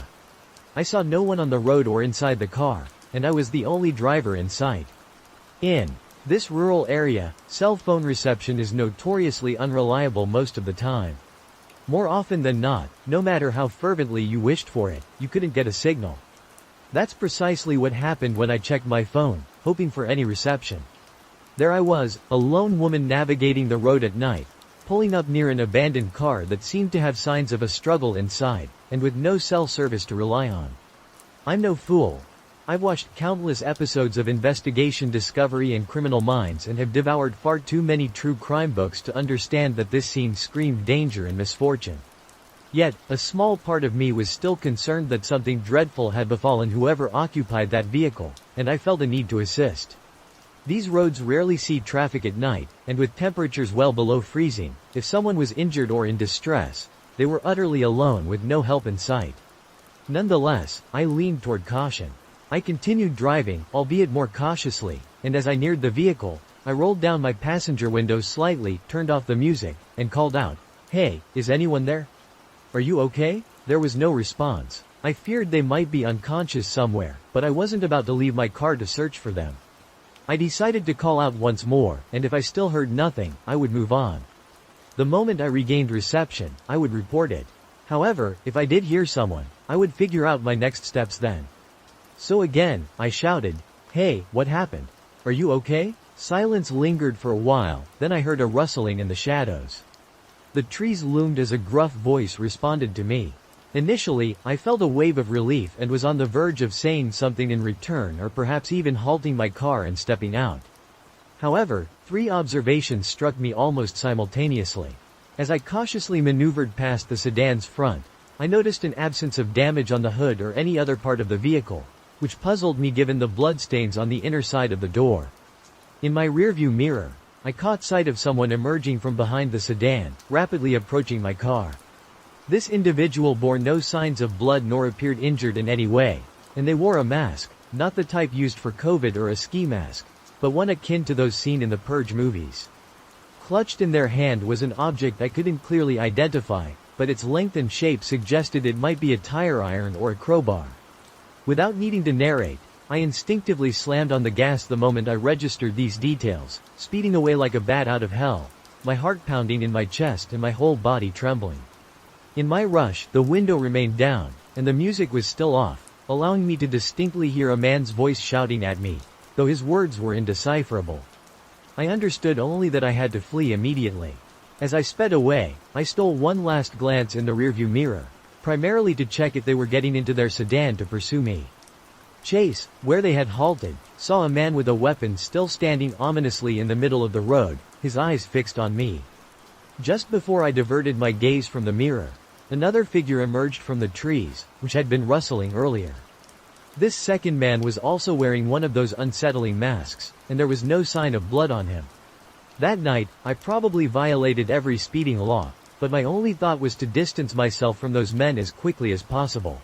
I saw no one on the road or inside the car, and I was the only driver in sight. In this rural area, cell phone reception is notoriously unreliable most of the time. More often than not, no matter how fervently you wished for it, you couldn't get a signal. That's precisely what happened when I checked my phone, hoping for any reception. There I was, a lone woman navigating the road at night, pulling up near an abandoned car that seemed to have signs of a struggle inside, and with no cell service to rely on. I'm no fool. I've watched countless episodes of Investigation Discovery and Criminal Minds and have devoured far too many true crime books to understand that this scene screamed danger and misfortune. Yet, a small part of me was still concerned that something dreadful had befallen whoever occupied that vehicle, and I felt a need to assist. These roads rarely see traffic at night, and with temperatures well below freezing, if someone was injured or in distress, they were utterly alone with no help in sight. Nonetheless, I leaned toward caution. I continued driving, albeit more cautiously, and as I neared the vehicle, I rolled down my passenger window slightly, turned off the music, and called out, "Hey, is anyone there? Are you okay?" There was no response. I feared they might be unconscious somewhere, but I wasn't about to leave my car to search for them. I decided to call out once more, and if I still heard nothing, I would move on. The moment I regained reception, I would report it. However, if I did hear someone, I would figure out my next steps then. So again, I shouted, "Hey, what happened? Are you okay?" Silence lingered for a while, then I heard a rustling in the shadows. The trees loomed as a gruff voice responded to me. Initially, I felt a wave of relief and was on the verge of saying something in return or perhaps even halting my car and stepping out. However, 3 observations struck me almost simultaneously. As I cautiously maneuvered past the sedan's front, I noticed an absence of damage on the hood or any other part of the vehicle, which puzzled me given the bloodstains on the inner side of the door. In my rearview mirror, I caught sight of someone emerging from behind the sedan, rapidly approaching my car. This individual bore no signs of blood nor appeared injured in any way, and they wore a mask, not the type used for COVID or a ski mask, but one akin to those seen in the Purge movies. Clutched in their hand was an object I couldn't clearly identify, but its length and shape suggested it might be a tire iron or a crowbar. Without needing to narrate, I instinctively slammed on the gas the moment I registered these details, speeding away like a bat out of hell, my heart pounding in my chest and my whole body trembling. In my rush, the window remained down, and the music was still off, allowing me to distinctly hear a man's voice shouting at me, though his words were indecipherable. I understood only that I had to flee immediately. As I sped away, I stole one last glance in the rearview mirror, primarily to check if they were getting into their sedan to pursue me. Chase, where they had halted, saw a man with a weapon still standing ominously in the middle of the road, his eyes fixed on me. Just before I diverted my gaze from the mirror, another figure emerged from the trees, which had been rustling earlier. This second man was also wearing one of those unsettling masks, and there was no sign of blood on him. That night, I probably violated every speeding law, but my only thought was to distance myself from those men as quickly as possible.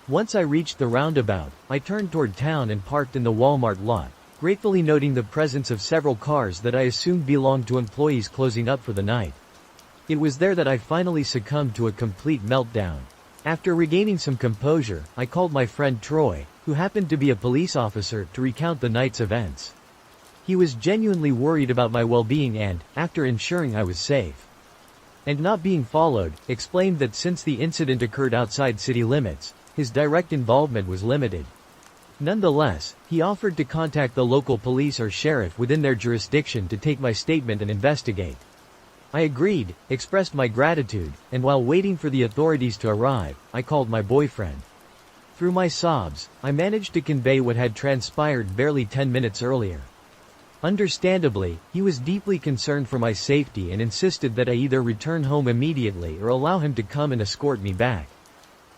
Once I reached the roundabout, I turned toward town and parked in the Walmart lot, gratefully noting the presence of several cars that I assumed belonged to employees closing up for the night. It was there that I finally succumbed to a complete meltdown. After regaining some composure, I called my friend Troy, who happened to be a police officer, to recount the night's events. He was genuinely worried about my well-being and, after ensuring I was safe and not being followed, explained that since the incident occurred outside city limits, his direct involvement was limited. Nonetheless, he offered to contact the local police or sheriff within their jurisdiction to take my statement and investigate. I agreed, expressed my gratitude, and while waiting for the authorities to arrive, I called my boyfriend. Through my sobs, I managed to convey what had transpired barely 10 minutes earlier. Understandably, he was deeply concerned for my safety and insisted that I either return home immediately or allow him to come and escort me back.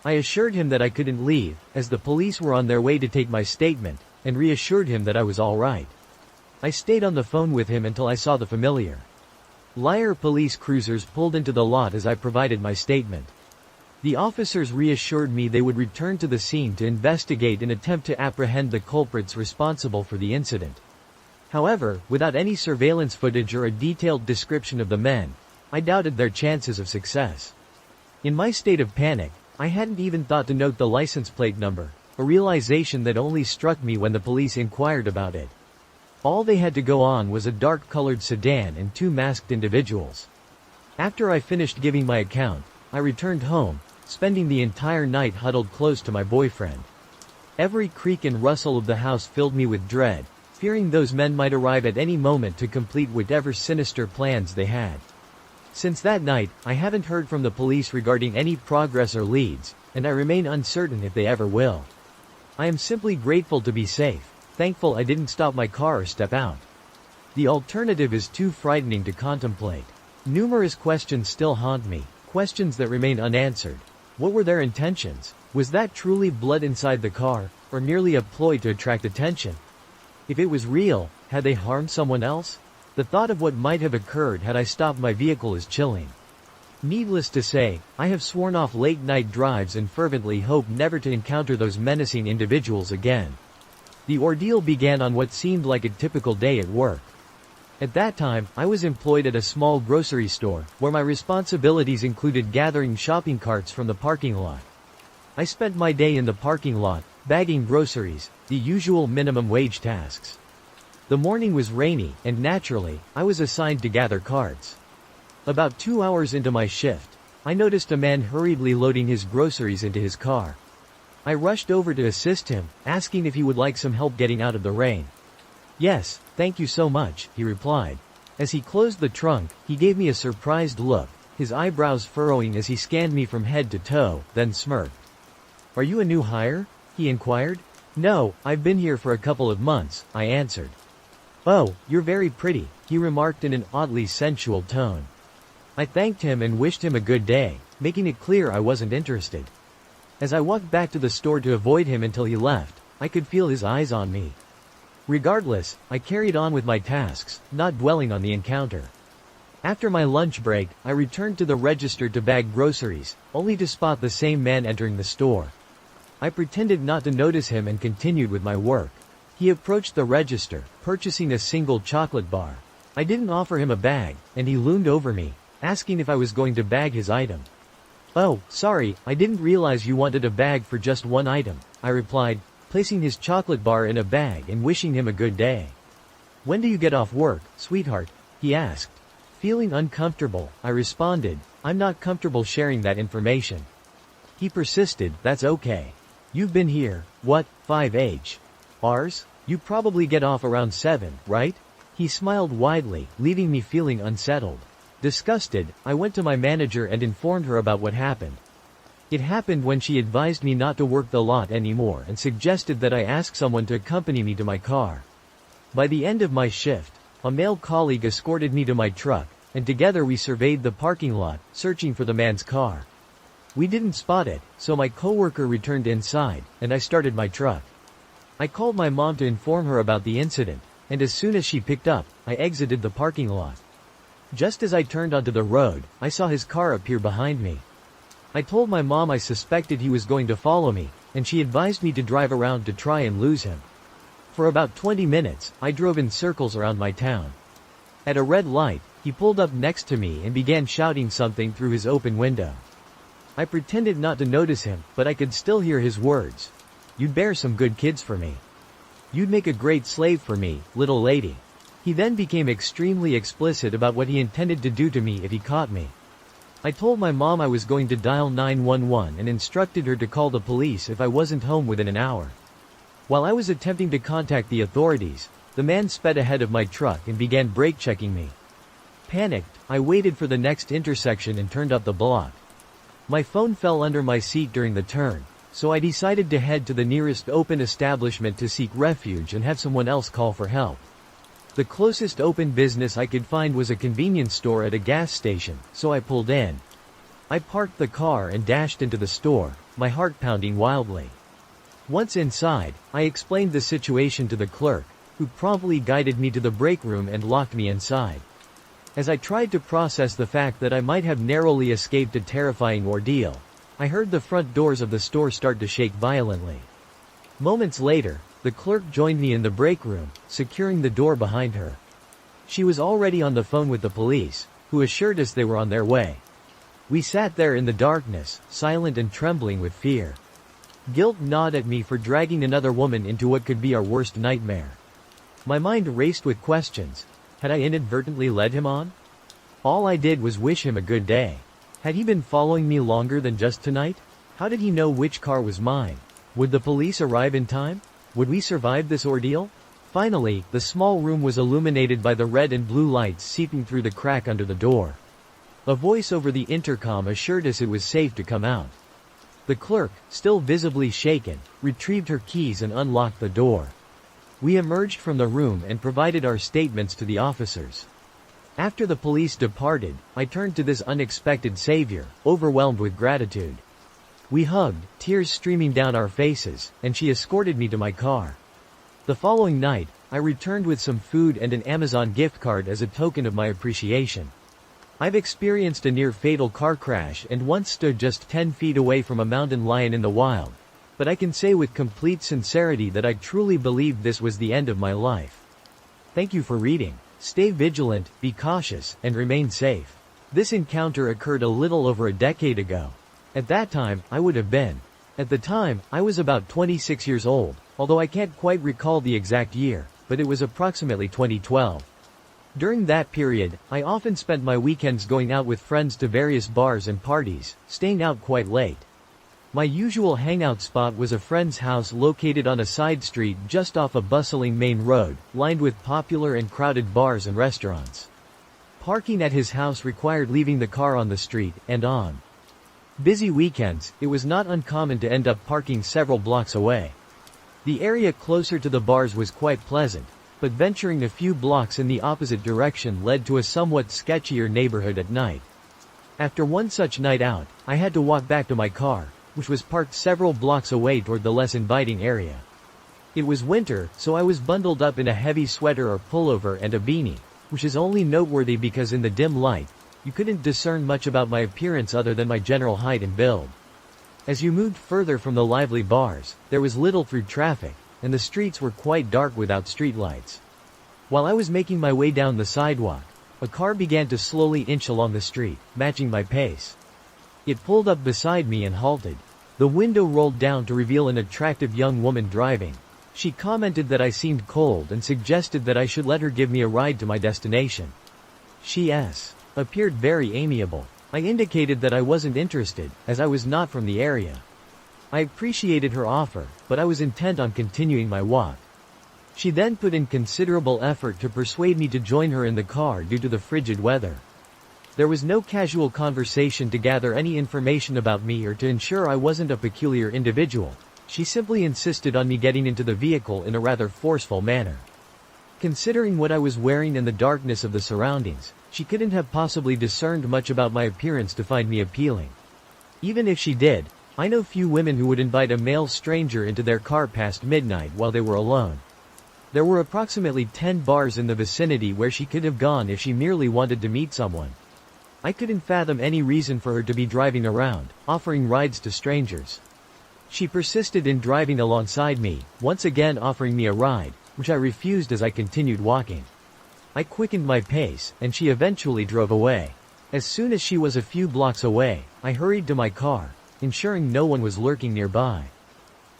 I assured him that I couldn't leave, as the police were on their way to take my statement, and reassured him that I was all right. I stayed on the phone with him until I saw the familiar Liar police cruisers pulled into the lot as I provided my statement. The officers reassured me they would return to the scene to investigate and attempt to apprehend the culprits responsible for the incident. However, without any surveillance footage or a detailed description of the men, I doubted their chances of success. In my state of panic, I hadn't even thought to note the license plate number, a realization that only struck me when the police inquired about it. All they had to go on was a dark-colored sedan and 2 masked individuals. After I finished giving my account, I returned home, spending the entire night huddled close to my boyfriend. Every creak and rustle of the house filled me with dread, fearing those men might arrive at any moment to complete whatever sinister plans they had. Since that night, I haven't heard from the police regarding any progress or leads, and I remain uncertain if they ever will. I am simply grateful to be safe, thankful I didn't stop my car or step out. The alternative is too frightening to contemplate. Numerous questions still haunt me, questions that remain unanswered. What were their intentions? Was that truly blood inside the car, or merely a ploy to attract attention? If it was real, had they harmed someone else? The thought of what might have occurred had I stopped my vehicle is chilling. Needless to say, I have sworn off late-night drives and fervently hope never to encounter those menacing individuals again. The ordeal began on what seemed like a typical day at work. At that time, I was employed at a small grocery store, where my responsibilities included gathering shopping carts from the parking lot. I spent my day in the parking lot, bagging groceries, the usual minimum wage tasks. The morning was rainy, and naturally, I was assigned to gather carts. About 2 hours into my shift, I noticed a man hurriedly loading his groceries into his car. I rushed over to assist him, asking if he would like some help getting out of the rain. "Yes, thank you so much," he replied. As he closed the trunk, he gave me a surprised look, his eyebrows furrowing as he scanned me from head to toe, then smirked. "Are you a new hire?" he inquired. "No, I've been here for a couple of months," I answered. "Oh, you're very pretty," he remarked in an oddly sensual tone. I thanked him and wished him a good day, making it clear I wasn't interested. As I walked back to the store to avoid him until he left, I could feel his eyes on me. Regardless, I carried on with my tasks, not dwelling on the encounter. After my lunch break, I returned to the register to bag groceries, only to spot the same man entering the store. I pretended not to notice him and continued with my work. He approached the register, purchasing a single chocolate bar. I didn't offer him a bag, and he loomed over me, asking if I was going to bag his item. "Oh, sorry, I didn't realize you wanted a bag for just one item," I replied, placing his chocolate bar in a bag and wishing him a good day. "When do you get off work, sweetheart?" he asked. Feeling uncomfortable, I responded, "I'm not comfortable sharing that information." He persisted, "That's okay. You've been here, what, 5 hours? You probably get off around 7, right?" He smiled widely, leaving me feeling unsettled. Disgusted, I went to my manager and informed her about what happened. It happened when she advised me not to work the lot anymore and suggested that I ask someone to accompany me to my car. By the end of my shift, a male colleague escorted me to my truck, and together we surveyed the parking lot, searching for the man's car. We didn't spot it, so my coworker returned inside, and I started my truck. I called my mom to inform her about the incident, and as soon as she picked up, I exited the parking lot. Just as I turned onto the road, I saw his car appear behind me. I told my mom I suspected he was going to follow me, and she advised me to drive around to try and lose him. For about 20 minutes, I drove in circles around my town. At a red light, he pulled up next to me and began shouting something through his open window. I pretended not to notice him, but I could still hear his words. "You'd bear some good kids for me. You'd make a great slave for me, little lady." He then became extremely explicit about what he intended to do to me if he caught me. I told my mom I was going to dial 911 and instructed her to call the police if I wasn't home within an hour. While I was attempting to contact the authorities, the man sped ahead of my truck and began brake checking me. Panicked, I waited for the next intersection and turned up the block. My phone fell under my seat during the turn, so I decided to head to the nearest open establishment to seek refuge and have someone else call for help. The closest open business I could find was a convenience store at a gas station, so I pulled in. I parked the car and dashed into the store, my heart pounding wildly. Once inside, I explained the situation to the clerk, who promptly guided me to the break room and locked me inside. As I tried to process the fact that I might have narrowly escaped a terrifying ordeal, I heard the front doors of the store start to shake violently. Moments later, the clerk joined me in the break room, securing the door behind her. She was already on the phone with the police, who assured us they were on their way. We sat there in the darkness, silent and trembling with fear. Guilt gnawed at me for dragging another woman into what could be our worst nightmare. My mind raced with questions. Had I inadvertently led him on? All I did was wish him a good day. Had he been following me longer than just tonight? How did he know which car was mine? Would the police arrive in time? Would we survive this ordeal? Finally, the small room was illuminated by the red and blue lights seeping through the crack under the door. A voice over the intercom assured us it was safe to come out. The clerk, still visibly shaken, retrieved her keys and unlocked the door. We emerged from the room and provided our statements to the officers. After the police departed, I turned to this unexpected savior, overwhelmed with gratitude. We hugged, tears streaming down our faces, and she escorted me to my car. The following night, I returned with some food and an Amazon gift card as a token of my appreciation. I've experienced a near-fatal car crash and once stood just 10 feet away from a mountain lion in the wild, but I can say with complete sincerity that I truly believed this was the end of my life. Thank you for reading. Stay vigilant, be cautious, and remain safe. This encounter occurred a little over a decade ago. At that time, I would have been At the time, I was about 26 years old, although I can't quite recall the exact year, but it was approximately 2012. During that period, I often spent my weekends going out with friends to various bars and parties, staying out quite late. My usual hangout spot was a friend's house located on a side street just off a bustling main road, lined with popular and crowded bars and restaurants. Parking at his house required leaving the car on the street, and on busy weekends, it was not uncommon to end up parking several blocks away. The area closer to the bars was quite pleasant, but venturing a few blocks in the opposite direction led to a somewhat sketchier neighborhood at night. After one such night out, I had to walk back to my car, which was parked several blocks away toward the less inviting area. It was winter, so I was bundled up in a heavy sweater or pullover and a beanie, which is only noteworthy because in the dim light, you couldn't discern much about my appearance other than my general height and build. As you moved further from the lively bars, there was little through traffic, and the streets were quite dark without streetlights. While I was making my way down the sidewalk, a car began to slowly inch along the street, matching my pace. It pulled up beside me and halted. The window rolled down to reveal an attractive young woman driving. She commented that I seemed cold and suggested that I should let her give me a ride to my destination. She appeared very amiable. I indicated that I wasn't interested, as I was not from the area. I appreciated her offer, but I was intent on continuing my walk. She then put in considerable effort to persuade me to join her in the car due to the frigid weather. There was no casual conversation to gather any information about me or to ensure I wasn't a peculiar individual. She simply insisted on me getting into the vehicle in a rather forceful manner. Considering what I was wearing and the darkness of the surroundings, she couldn't have possibly discerned much about my appearance to find me appealing. Even if she did, I know few women who would invite a male stranger into their car past midnight while they were alone. There were approximately 10 bars in the vicinity where she could have gone if she merely wanted to meet someone. I couldn't fathom any reason for her to be driving around, offering rides to strangers. She persisted in driving alongside me, once again offering me a ride, which I refused as I continued walking. I quickened my pace, and she eventually drove away. As soon as she was a few blocks away, I hurried to my car, ensuring no one was lurking nearby.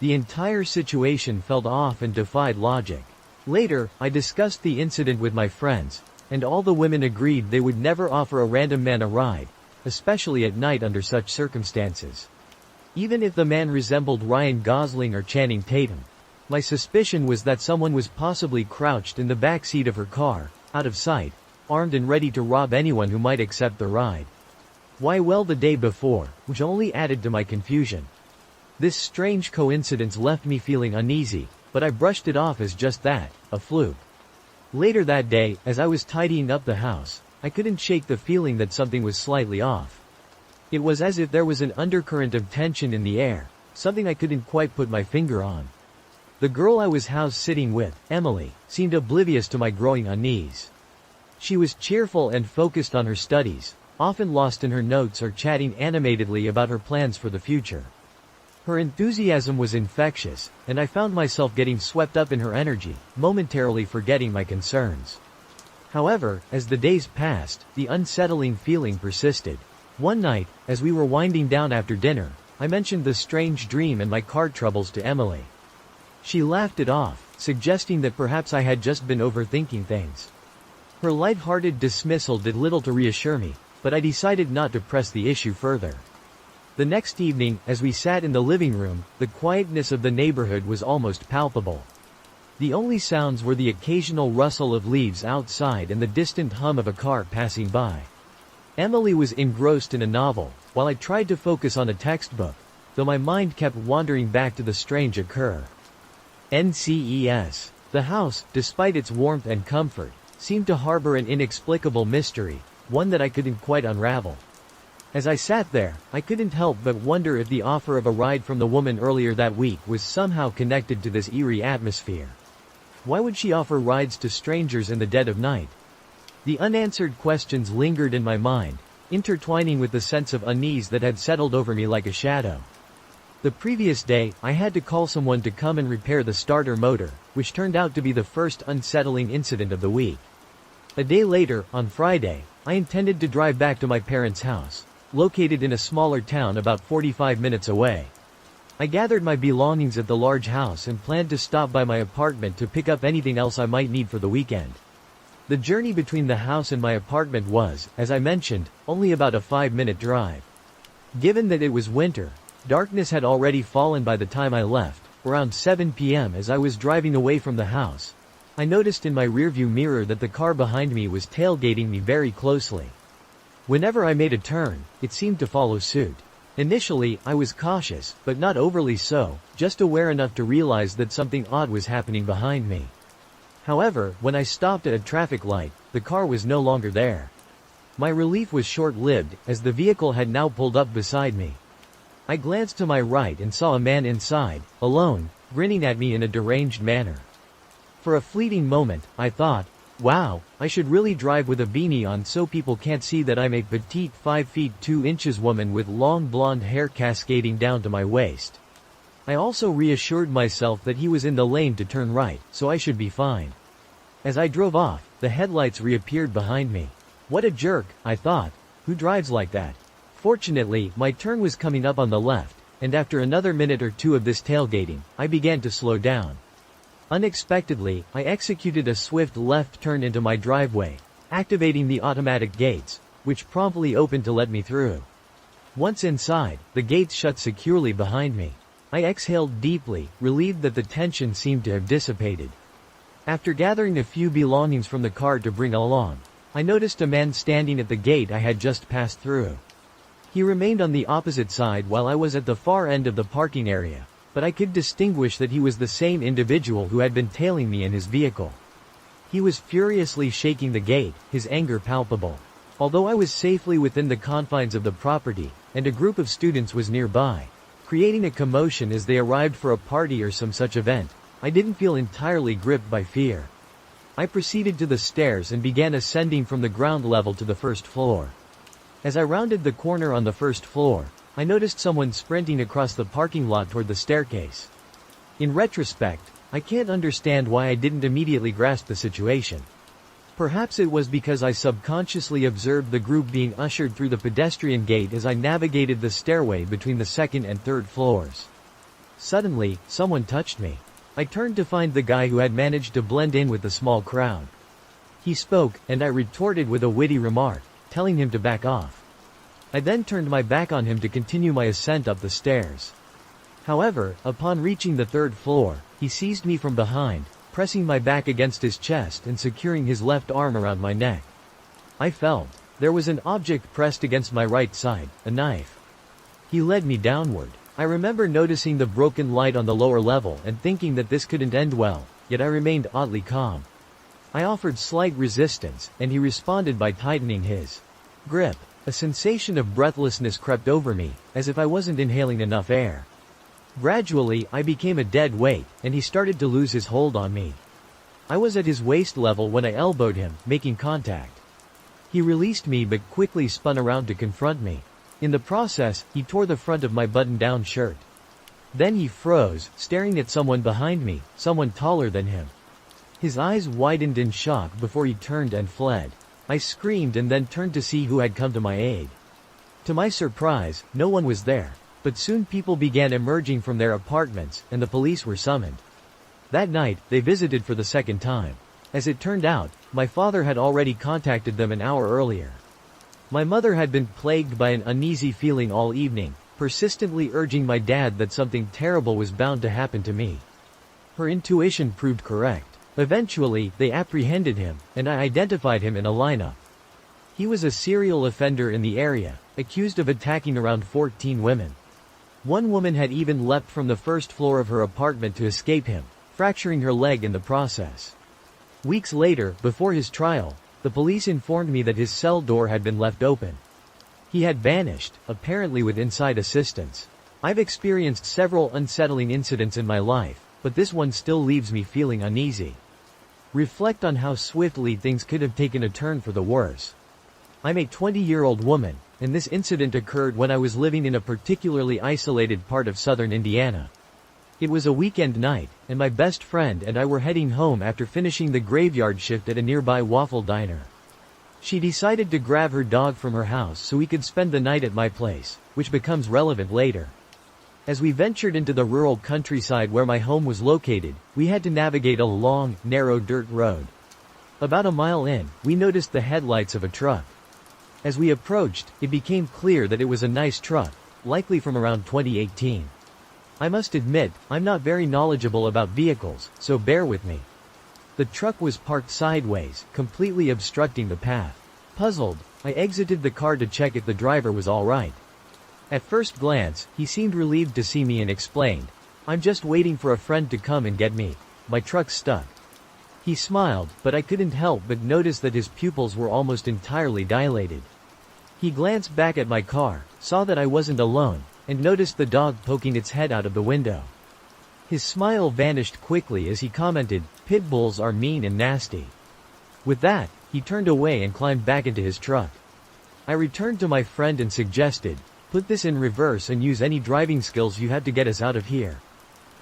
The entire situation felt off and defied logic. Later, I discussed the incident with my friends, and all the women agreed they would never offer a random man a ride, especially at night under such circumstances. Even if the man resembled Ryan Gosling or Channing Tatum, my suspicion was that someone was possibly crouched in the back seat of her car, out of sight, armed and ready to rob anyone who might accept the ride. Why, well, the day before, which only added to my confusion. This strange coincidence left me feeling uneasy, but I brushed it off as just that, a fluke. Later that day, as I was tidying up the house, I couldn't shake the feeling that something was slightly off. It was as if there was an undercurrent of tension in the air, something I couldn't quite put my finger on. The girl I was house-sitting with, Emily, seemed oblivious to my growing unease. She was cheerful and focused on her studies, often lost in her notes or chatting animatedly about her plans for the future. Her enthusiasm was infectious, and I found myself getting swept up in her energy, momentarily forgetting my concerns. However, as the days passed, the unsettling feeling persisted. One night, as we were winding down after dinner, I mentioned the strange dream and my car troubles to Emily. She laughed it off, suggesting that perhaps I had just been overthinking things. Her light-hearted dismissal did little to reassure me, but I decided not to press the issue further. The next evening, as we sat in the living room, the quietness of the neighborhood was almost palpable. The only sounds were the occasional rustle of leaves outside and the distant hum of a car passing by. Emily was engrossed in a novel, while I tried to focus on a textbook, though my mind kept wandering back to the strange occurrence. The house, despite its warmth and comfort, seemed to harbor an inexplicable mystery, one that I couldn't quite unravel. As I sat there, I couldn't help but wonder if the offer of a ride from the woman earlier that week was somehow connected to this eerie atmosphere. Why would she offer rides to strangers in the dead of night? The unanswered questions lingered in my mind, intertwining with the sense of unease that had settled over me like a shadow. The previous day, I had to call someone to come and repair the starter motor, which turned out to be the first unsettling incident of the week. A day later, on Friday, I intended to drive back to my parents' house, located in a smaller town about 45 minutes away. I gathered my belongings at the large house and planned to stop by my apartment to pick up anything else I might need for the weekend. The journey between the house and my apartment was, as I mentioned, only about a 5-minute drive. Given that it was winter, darkness had already fallen by the time I left. Around 7 p.m. as I was driving away from the house, I noticed in my rearview mirror that the car behind me was tailgating me very closely. Whenever I made a turn, it seemed to follow suit. Initially, I was cautious, but not overly so, just aware enough to realize that something odd was happening behind me. However, when I stopped at a traffic light, the car was no longer there. My relief was short-lived, as the vehicle had now pulled up beside me. I glanced to my right and saw a man inside, alone, grinning at me in a deranged manner. For a fleeting moment, I thought, wow, I should really drive with a beanie on so people can't see that I'm a petite 5 feet 2 inches woman with long blonde hair cascading down to my waist. I also reassured myself that he was in the lane to turn right, so I should be fine. As I drove off, the headlights reappeared behind me. What a jerk, I thought. Who drives like that? Fortunately, my turn was coming up on the left, and after another minute or two of this tailgating, I began to slow down. Unexpectedly, I executed a swift left turn into my driveway, activating the automatic gates, which promptly opened to let me through. Once inside, the gates shut securely behind me. I exhaled deeply, relieved that the tension seemed to have dissipated. After gathering a few belongings from the car to bring along, I noticed a man standing at the gate I had just passed through. He remained on the opposite side while I was at the far end of the parking area, but I could distinguish that he was the same individual who had been tailing me in his vehicle. He was furiously shaking the gate, his anger palpable. Although I was safely within the confines of the property, and a group of students was nearby, creating a commotion as they arrived for a party or some such event, I didn't feel entirely gripped by fear. I proceeded to the stairs and began ascending from the ground level to the first floor. As I rounded the corner on the first floor, I noticed someone sprinting across the parking lot toward the staircase. In retrospect, I can't understand why I didn't immediately grasp the situation. Perhaps it was because I subconsciously observed the group being ushered through the pedestrian gate as I navigated the stairway between the second and third floors. Suddenly, someone touched me. I turned to find the guy who had managed to blend in with the small crowd. He spoke, and I retorted with a witty remark, telling him to back off. I then turned my back on him to continue my ascent up the stairs. However, upon reaching the third floor, he seized me from behind, pressing my back against his chest and securing his left arm around my neck. I felt there was an object pressed against my right side, a knife. He led me downward. I remember noticing the broken light on the lower level and thinking that this couldn't end well, yet I remained oddly calm. I offered slight resistance, and he responded by tightening his grip. A sensation of breathlessness crept over me, as if I wasn't inhaling enough air. Gradually, I became a dead weight, and he started to lose his hold on me. I was at his waist level when I elbowed him, making contact. He released me but quickly spun around to confront me. In the process, he tore the front of my button-down shirt. Then he froze, staring at someone behind me, someone taller than him. His eyes widened in shock before he turned and fled. I screamed and then turned to see who had come to my aid. To my surprise, no one was there, but soon people began emerging from their apartments, and the police were summoned. That night, they visited for the second time. As it turned out, my father had already contacted them an hour earlier. My mother had been plagued by an uneasy feeling all evening, persistently urging my dad that something terrible was bound to happen to me. Her intuition proved correct. Eventually, they apprehended him, and I identified him in a lineup. He was a serial offender in the area, accused of attacking around 14 women. One woman had even leapt from the first floor of her apartment to escape him, fracturing her leg in the process. Weeks later, before his trial, the police informed me that his cell door had been left open. He had vanished, apparently with inside assistance. I've experienced several unsettling incidents in my life, but this one still leaves me feeling uneasy. Reflect on how swiftly things could have taken a turn for the worse. I'm a 20-year-old woman, and this incident occurred when I was living in a particularly isolated part of southern Indiana. It was a weekend night, and my best friend and I were heading home after finishing the graveyard shift at a nearby waffle diner. She decided to grab her dog from her house so we could spend the night at my place, which becomes relevant later. As we ventured into the rural countryside where my home was located, we had to navigate a long, narrow dirt road. About a mile in, we noticed the headlights of a truck. As we approached, it became clear that it was a nice truck, likely from around 2018. I must admit, I'm not very knowledgeable about vehicles, so bear with me. The truck was parked sideways, completely obstructing the path. Puzzled, I exited the car to check if the driver was all right. At first glance, he seemed relieved to see me and explained, "I'm just waiting for a friend to come and get me. My truck's stuck." He smiled, but I couldn't help but notice that his pupils were almost entirely dilated. He glanced back at my car, saw that I wasn't alone, and noticed the dog poking its head out of the window. His smile vanished quickly as he commented, "Pit bulls are mean and nasty." With that, he turned away and climbed back into his truck. I returned to my friend and suggested, "Put this in reverse and use any driving skills you had to get us out of here."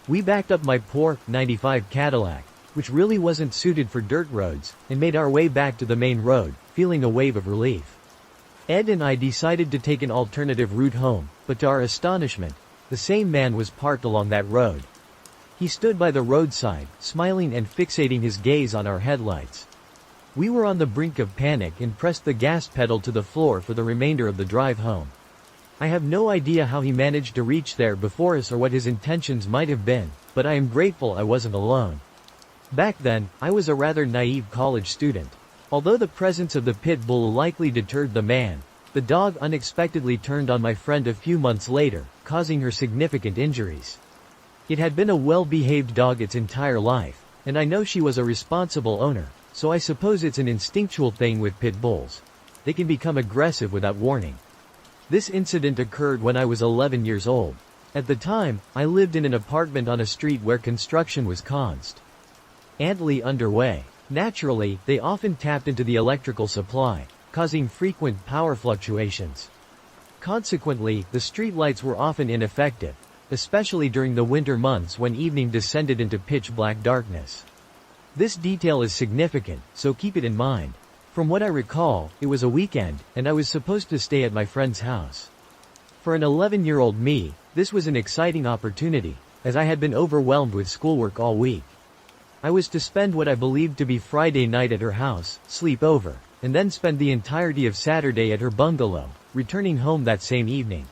We backed up my poor, 95 Cadillac, which really wasn't suited for dirt roads, and made our way back to the main road, feeling a wave of relief. Ed and I decided to take an alternative route home, but to our astonishment, the same man was parked along that road. He stood by the roadside, smiling and fixating his gaze on our headlights. We were on the brink of panic and pressed the gas pedal to the floor for the remainder of the drive home. I have no idea how he managed to reach there before us or what his intentions might have been, but I am grateful I wasn't alone. Back then, I was a rather naive college student. Although the presence of the pit bull likely deterred the man, the dog unexpectedly turned on my friend a few months later, causing her significant injuries. It had been a well-behaved dog its entire life, and I know she was a responsible owner, so I suppose it's an instinctual thing with pit bulls. They can become aggressive without warning. This incident occurred when I was 11 years old. At the time, I lived in an apartment on a street where construction was constantly underway. Naturally, they often tapped into the electrical supply, causing frequent power fluctuations. Consequently, the streetlights were often ineffective, especially during the winter months when evening descended into pitch-black darkness. This detail is significant, so keep it in mind. From what I recall, it was a weekend, and I was supposed to stay at my friend's house. For an 11-year-old me, this was an exciting opportunity, as I had been overwhelmed with schoolwork all week. I was to spend what I believed to be Friday night at her house, sleep over, and then spend the entirety of Saturday at her bungalow, returning home that same evening.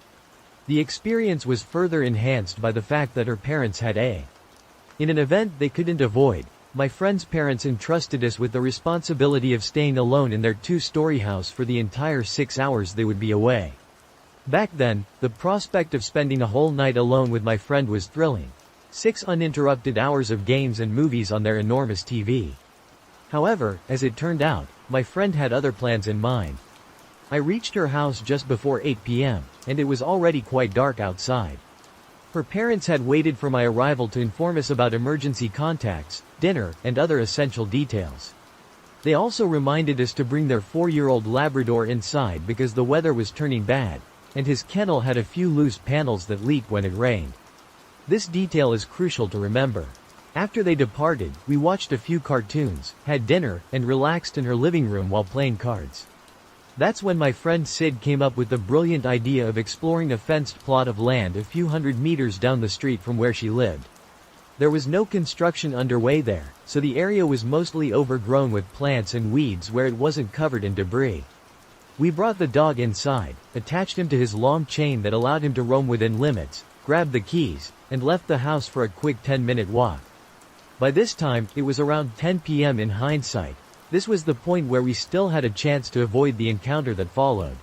The experience was further enhanced by the fact that her parents had in an event they couldn't avoid. My friend's parents entrusted us with the responsibility of staying alone in their two-story house for the entire 6 hours they would be away. Back then, the prospect of spending a whole night alone with my friend was thrilling. 6 uninterrupted hours of games and movies on their enormous TV. However, as it turned out, my friend had other plans in mind. I reached her house just before 8 p.m., and it was already quite dark outside. Her parents had waited for my arrival to inform us about emergency contacts, dinner, and other essential details. They also reminded us to bring their 4-year-old Labrador inside because the weather was turning bad, and his kennel had a few loose panels that leaked when it rained. This detail is crucial to remember. After they departed, we watched a few cartoons, had dinner, and relaxed in her living room while playing cards. That's when my friend Sid came up with the brilliant idea of exploring a fenced plot of land a few hundred meters down the street from where she lived. There was no construction underway there, so the area was mostly overgrown with plants and weeds where it wasn't covered in debris. We brought the dog inside, attached him to his long chain that allowed him to roam within limits, grabbed the keys, and left the house for a quick 10-minute walk. By this time, it was around 10 p.m. in hindsight. This was the point where we still had a chance to avoid the encounter that followed.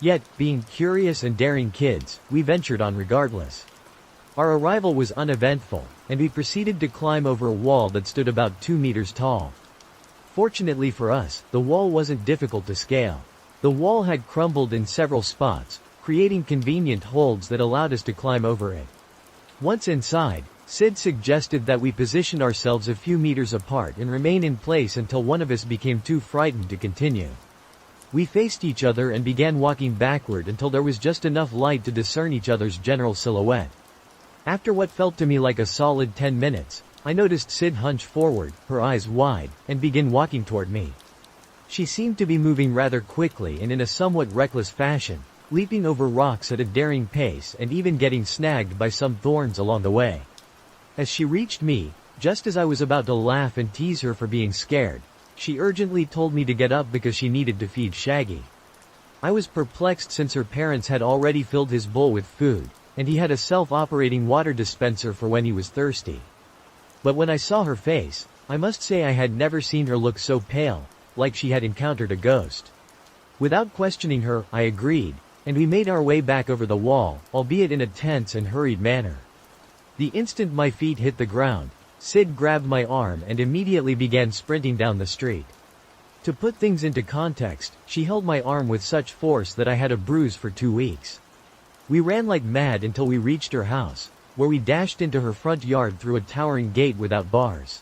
Yet, being curious and daring kids, we ventured on regardless. Our arrival was uneventful, and we proceeded to climb over a wall that stood about 2 meters tall. Fortunately for us, the wall wasn't difficult to scale. The wall had crumbled in several spots, creating convenient holds that allowed us to climb over it. Once inside, Sid suggested that we position ourselves a few meters apart and remain in place until one of us became too frightened to continue. We faced each other and began walking backward until there was just enough light to discern each other's general silhouette. After what felt to me like a solid 10 minutes, I noticed Sid hunch forward, her eyes wide, and begin walking toward me. She seemed to be moving rather quickly and in a somewhat reckless fashion, leaping over rocks at a daring pace and even getting snagged by some thorns along the way. As she reached me, just as I was about to laugh and tease her for being scared, she urgently told me to get up because she needed to feed Shaggy. I was perplexed since her parents had already filled his bowl with food, and he had a self-operating water dispenser for when he was thirsty. But when I saw her face, I must say I had never seen her look so pale, like she had encountered a ghost. Without questioning her, I agreed, and we made our way back over the wall, albeit in a tense and hurried manner. The instant my feet hit the ground, Sid grabbed my arm and immediately began sprinting down the street. To put things into context, she held my arm with such force that I had a bruise for 2 weeks. We ran like mad until we reached her house, where we dashed into her front yard through a towering gate without bars.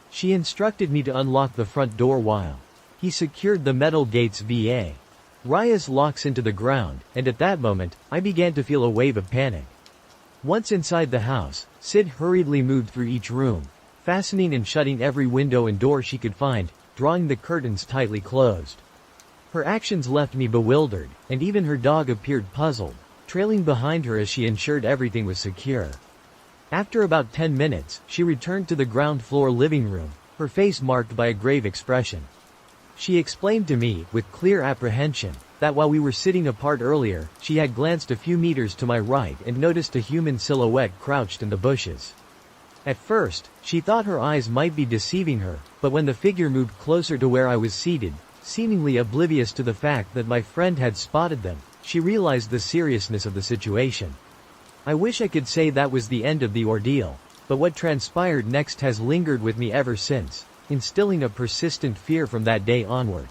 She instructed me to unlock the front door while he secured the metal gates via Raya's locks into the ground, and at that moment, I began to feel a wave of panic. Once inside the house, Sid hurriedly moved through each room, fastening and shutting every window and door she could find, drawing the curtains tightly closed. Her actions left me bewildered, and even her dog appeared puzzled, trailing behind her as she ensured everything was secure. After about 10 minutes, she returned to the ground floor living room, her face marked by a grave expression. She explained to me, with clear apprehension, that while we were sitting apart earlier, she had glanced a few meters to my right and noticed a human silhouette crouched in the bushes. At first, she thought her eyes might be deceiving her, but when the figure moved closer to where I was seated, seemingly oblivious to the fact that my friend had spotted them, she realized the seriousness of the situation. I wish I could say that was the end of the ordeal, but what transpired next has lingered with me ever since, instilling a persistent fear from that day onward.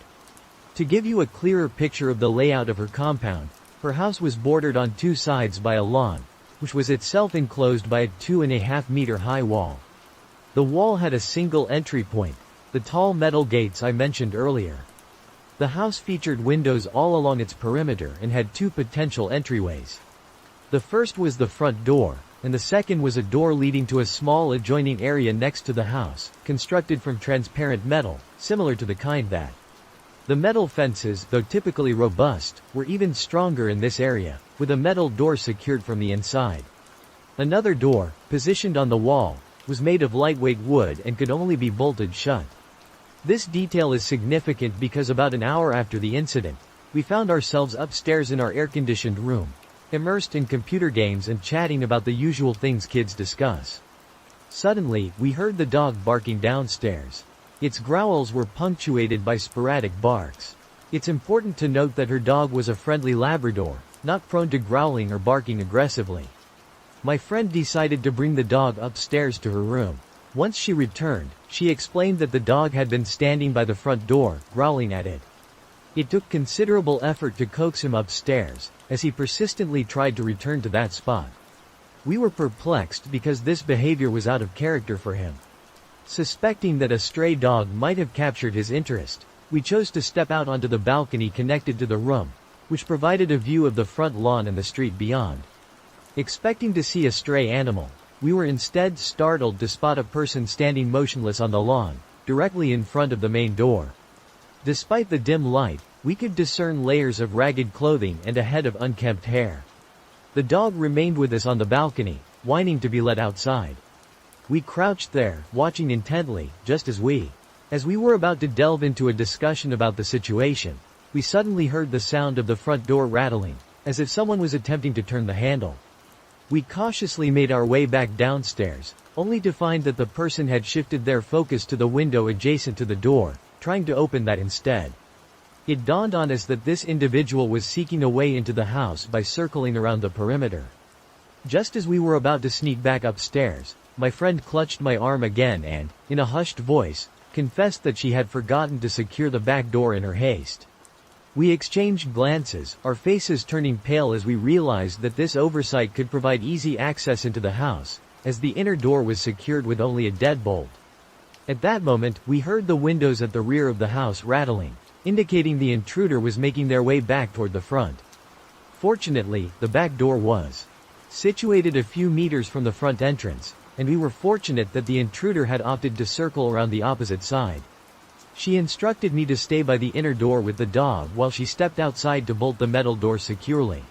To give you a clearer picture of the layout of her compound, her house was bordered on 2 sides by a lawn, which was itself enclosed by a 2.5-meter high wall. The wall had a single entry point, the tall metal gates I mentioned earlier. The house featured windows all along its perimeter and had 2 potential entryways. The first was the front door, and the second was a door leading to a small adjoining area next to the house, constructed from transparent metal, similar to the kind that the metal fences, though typically robust, were even stronger in this area, with a metal door secured from the inside. Another door, positioned on the wall, was made of lightweight wood and could only be bolted shut. This detail is significant because about an hour after the incident, we found ourselves upstairs in our air-conditioned room, immersed in computer games and chatting about the usual things kids discuss. Suddenly, we heard the dog barking downstairs. Its growls were punctuated by sporadic barks. It's important to note that her dog was a friendly Labrador, not prone to growling or barking aggressively. My friend decided to bring the dog upstairs to her room. Once she returned, she explained that the dog had been standing by the front door, growling at it. It took considerable effort to coax him upstairs, as he persistently tried to return to that spot. We were perplexed because this behavior was out of character for him. Suspecting that a stray dog might have captured his interest, we chose to step out onto the balcony connected to the room, which provided a view of the front lawn and the street beyond. Expecting to see a stray animal, we were instead startled to spot a person standing motionless on the lawn, directly in front of the main door. Despite the dim light, we could discern layers of ragged clothing and a head of unkempt hair. The dog remained with us on the balcony, whining to be let outside. We crouched there, watching intently, just as we were about to delve into a discussion about the situation, we suddenly heard the sound of the front door rattling, as if someone was attempting to turn the handle. We cautiously made our way back downstairs, only to find that the person had shifted their focus to the window adjacent to the door, trying to open that instead. It dawned on us that this individual was seeking a way into the house by circling around the perimeter. Just as we were about to sneak back upstairs, my friend clutched my arm again and, in a hushed voice, confessed that she had forgotten to secure the back door in her haste. We exchanged glances, our faces turning pale as we realized that this oversight could provide easy access into the house, as the inner door was secured with only a deadbolt. At that moment, we heard the windows at the rear of the house rattling, indicating the intruder was making their way back toward the front. Fortunately, the back door was situated a few meters from the front entrance, and we were fortunate that the intruder had opted to circle around the opposite side. She instructed me to stay by the inner door with the dog while she stepped outside to bolt the metal door securely.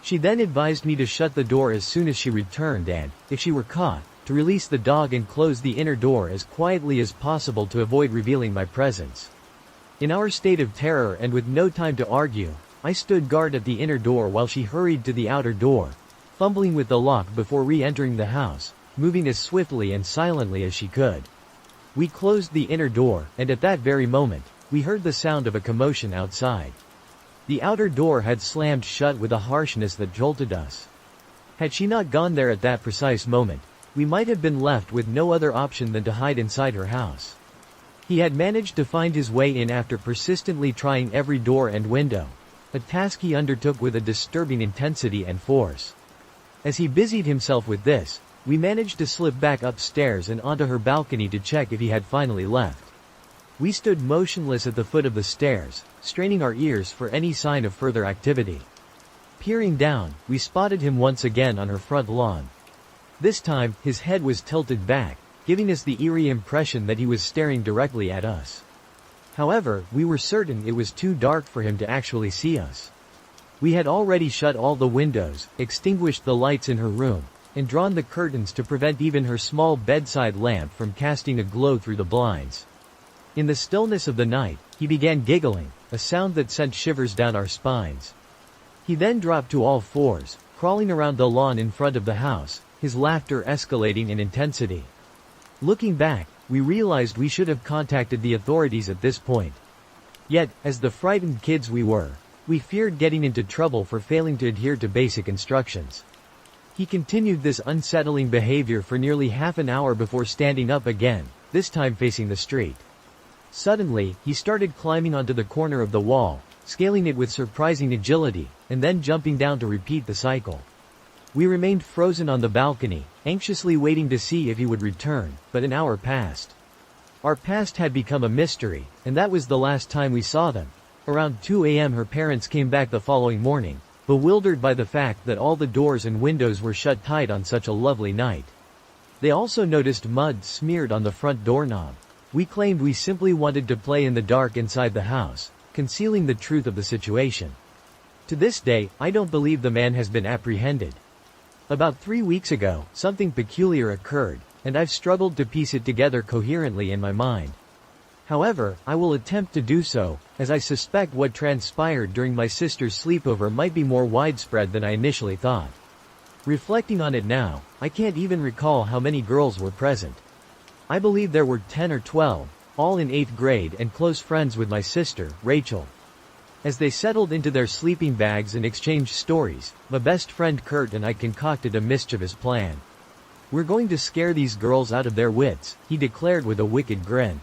She then advised me to shut the door as soon as she returned and, if she were caught, to release the dog and close the inner door as quietly as possible to avoid revealing my presence. In our state of terror and with no time to argue, I stood guard at the inner door while she hurried to the outer door, fumbling with the lock before re-entering the house, moving as swiftly and silently as she could. We closed the inner door, and at that very moment, we heard the sound of a commotion outside. The outer door had slammed shut with a harshness that jolted us. Had she not gone there at that precise moment, we might have been left with no other option than to hide inside her house. He had managed to find his way in after persistently trying every door and window, a task he undertook with a disturbing intensity and force. As he busied himself with this, we managed to slip back upstairs and onto her balcony to check if he had finally left. We stood motionless at the foot of the stairs, straining our ears for any sign of further activity. Peering down, we spotted him once again on her front lawn. This time, his head was tilted back, giving us the eerie impression that he was staring directly at us. However, we were certain it was too dark for him to actually see us. We had already shut all the windows, extinguished the lights in her room, and drawn the curtains to prevent even her small bedside lamp from casting a glow through the blinds. In the stillness of the night, he began giggling, a sound that sent shivers down our spines. He then dropped to all fours, crawling around the lawn in front of the house, his laughter escalating in intensity. Looking back, we realized we should have contacted the authorities at this point. Yet, as the frightened kids we were, we feared getting into trouble for failing to adhere to basic instructions. He continued this unsettling behavior for nearly half an hour before standing up again, this time facing the street. Suddenly, he started climbing onto the corner of the wall, scaling it with surprising agility, and then jumping down to repeat the cycle. We remained frozen on the balcony, anxiously waiting to see if he would return, but an hour passed. Our past had become a mystery, and that was the last time we saw them. Around 2 a.m. her parents came back the following morning, bewildered by the fact that all the doors and windows were shut tight on such a lovely night. They also noticed mud smeared on the front doorknob. We claimed we simply wanted to play in the dark inside the house, concealing the truth of the situation. To this day, I don't believe the man has been apprehended. About 3 weeks ago, something peculiar occurred, and I've struggled to piece it together coherently in my mind. However, I will attempt to do so, as I suspect what transpired during my sister's sleepover might be more widespread than I initially thought. Reflecting on it now, I can't even recall how many girls were present. I believe there were 10 or 12, all in 8th grade and close friends with my sister, Rachel. As they settled into their sleeping bags and exchanged stories, my best friend Kurt and I concocted a mischievous plan. "We're going to scare these girls out of their wits," he declared with a wicked grin.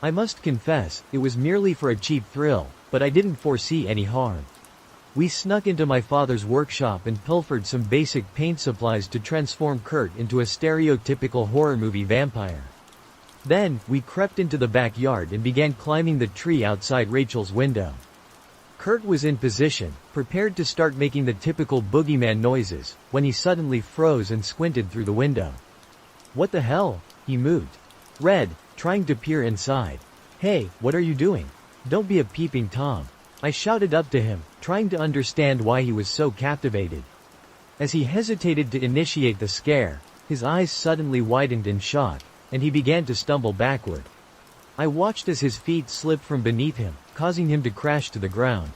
I must confess, it was merely for a cheap thrill, but I didn't foresee any harm. We snuck into my father's workshop and pilfered some basic paint supplies to transform Kurt into a stereotypical horror movie vampire. Then, we crept into the backyard and began climbing the tree outside Rachel's window. Kurt was in position, prepared to start making the typical boogeyman noises, when he suddenly froze and squinted through the window. "What the hell?" he moved. Red, trying to peer inside. "Hey, what are you doing? Don't be a peeping Tom," I shouted up to him, trying to understand why he was so captivated. As he hesitated to initiate the scare, his eyes suddenly widened in shock, and he began to stumble backward. I watched as his feet slipped from beneath him, causing him to crash to the ground.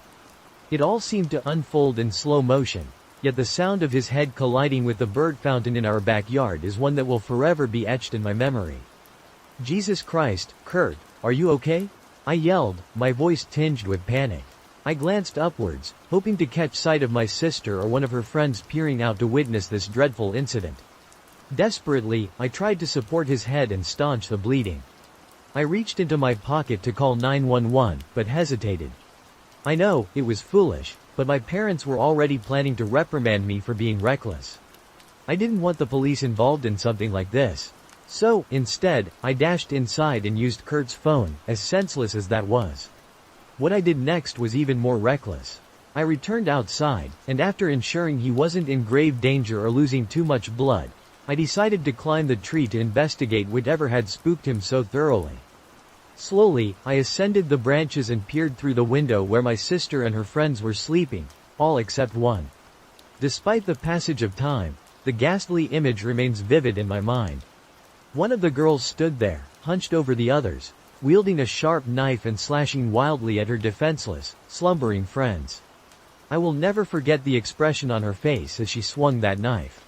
It all seemed to unfold in slow motion, yet the sound of his head colliding with the bird fountain in our backyard is one that will forever be etched in my memory. "Jesus Christ, Kurt, are you okay?" I yelled, my voice tinged with panic. I glanced upwards, hoping to catch sight of my sister or one of her friends peering out to witness this dreadful incident. Desperately, I tried to support his head and staunch the bleeding. I reached into my pocket to call 911, but hesitated. I know, it was foolish, but my parents were already planning to reprimand me for being reckless. I didn't want the police involved in something like this. So, instead, I dashed inside and used Kurt's phone, as senseless as that was. What I did next was even more reckless. I returned outside, and after ensuring he wasn't in grave danger or losing too much blood, I decided to climb the tree to investigate whatever had spooked him so thoroughly. Slowly, I ascended the branches and peered through the window where my sister and her friends were sleeping, all except one. Despite the passage of time, the ghastly image remains vivid in my mind. One of the girls stood there, hunched over the others, wielding a sharp knife and slashing wildly at her defenseless, slumbering friends. I will never forget the expression on her face as she swung that knife.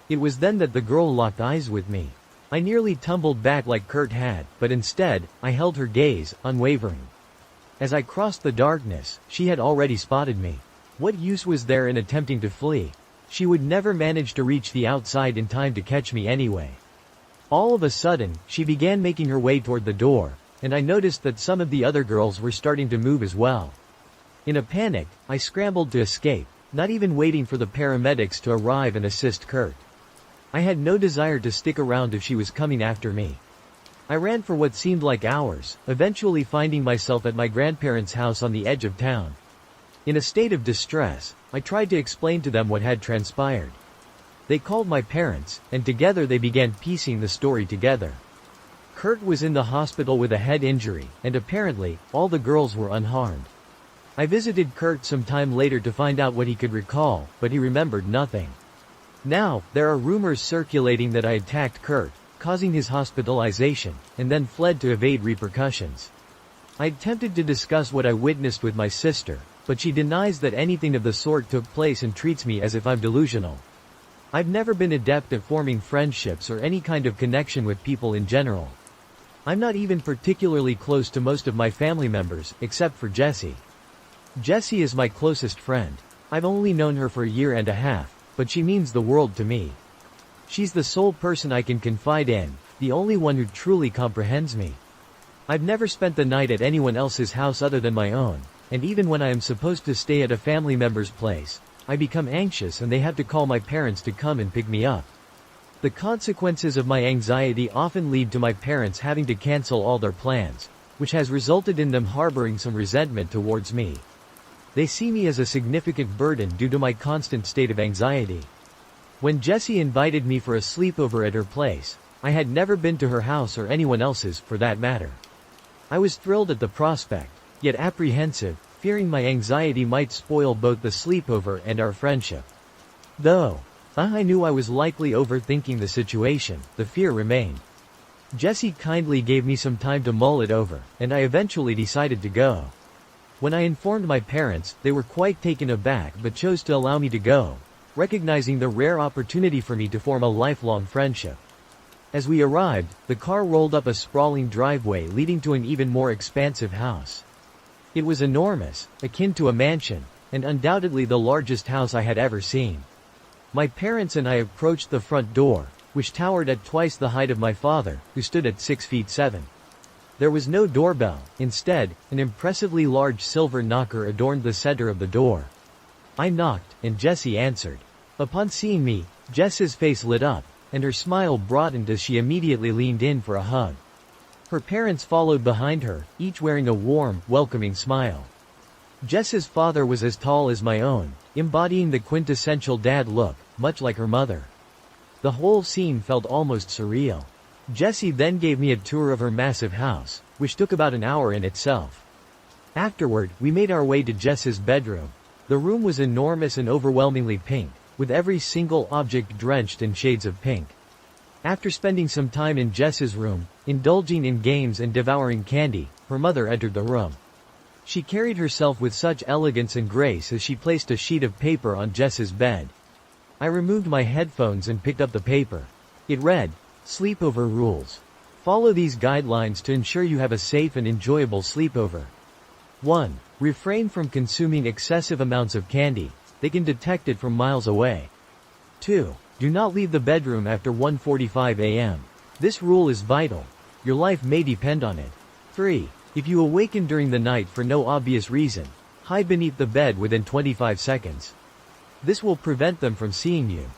It was then that the girl locked eyes with me. I nearly tumbled back like Kurt had, but instead, I held her gaze, unwavering. As I crossed the darkness, she had already spotted me. What use was there in attempting to flee? She would never manage to reach the outside in time to catch me anyway. All of a sudden, she began making her way toward the door, and I noticed that some of the other girls were starting to move as well. In a panic, I scrambled to escape, not even waiting for the paramedics to arrive and assist Kurt. I had no desire to stick around if she was coming after me. I ran for what seemed like hours, eventually finding myself at my grandparents' house on the edge of town. In a state of distress, I tried to explain to them what had transpired. They called my parents, and together they began piecing the story together. Kurt was in the hospital with a head injury, and apparently, all the girls were unharmed. I visited Kurt some time later to find out what he could recall, but he remembered nothing. Now, there are rumors circulating that I attacked Kurt, causing his hospitalization, and then fled to evade repercussions. I attempted to discuss what I witnessed with my sister, but she denies that anything of the sort took place and treats me as if I'm delusional. I've never been adept at forming friendships or any kind of connection with people in general. I'm not even particularly close to most of my family members, except for Jessie. Jessie is my closest friend. I've only known her for a year and a half, but she means the world to me. She's the sole person I can confide in, the only one who truly comprehends me. I've never spent the night at anyone else's house other than my own, and even when I am supposed to stay at a family member's place, I become anxious and they have to call my parents to come and pick me up. The consequences of my anxiety often lead to my parents having to cancel all their plans, which has resulted in them harboring some resentment towards me. They see me as a significant burden due to my constant state of anxiety. When Jessie invited me for a sleepover at her place, I had never been to her house or anyone else's, for that matter. I was thrilled at the prospect, yet apprehensive, fearing my anxiety might spoil both the sleepover and our friendship. Though I knew I was likely overthinking the situation, the fear remained. Jessie kindly gave me some time to mull it over, and I eventually decided to go. When I informed my parents, they were quite taken aback but chose to allow me to go, recognizing the rare opportunity for me to form a lifelong friendship. As we arrived, the car rolled up a sprawling driveway leading to an even more expansive house. It was enormous, akin to a mansion, and undoubtedly the largest house I had ever seen. My parents and I approached the front door, which towered at twice the height of my father, who stood at 6'7". There was no doorbell. Instead, an impressively large silver knocker adorned the center of the door. I knocked, and Jessie answered. Upon seeing me, Jess's face lit up, and her smile broadened as she immediately leaned in for a hug. Her parents followed behind her, each wearing a warm, welcoming smile. Jess's father was as tall as my own, embodying the quintessential dad look, much like her mother. The whole scene felt almost surreal. Jessie then gave me a tour of her massive house, which took about an hour in itself. Afterward, we made our way to Jess's bedroom. The room was enormous and overwhelmingly pink, with every single object drenched in shades of pink. After spending some time in Jess's room, indulging in games and devouring candy, her mother entered the room. She carried herself with such elegance and grace as she placed a sheet of paper on Jess's bed. I removed my headphones and picked up the paper. It read, Sleepover Rules. Follow these guidelines to ensure you have a safe and enjoyable sleepover. 1. Refrain from consuming excessive amounts of candy. They can detect it from miles away. 2. Do not leave the bedroom after 1:45 a.m. This rule is vital. Your life may depend on it. 3. If you awaken during the night for no obvious reason, hide beneath the bed within 25 seconds. This will prevent them from seeing you.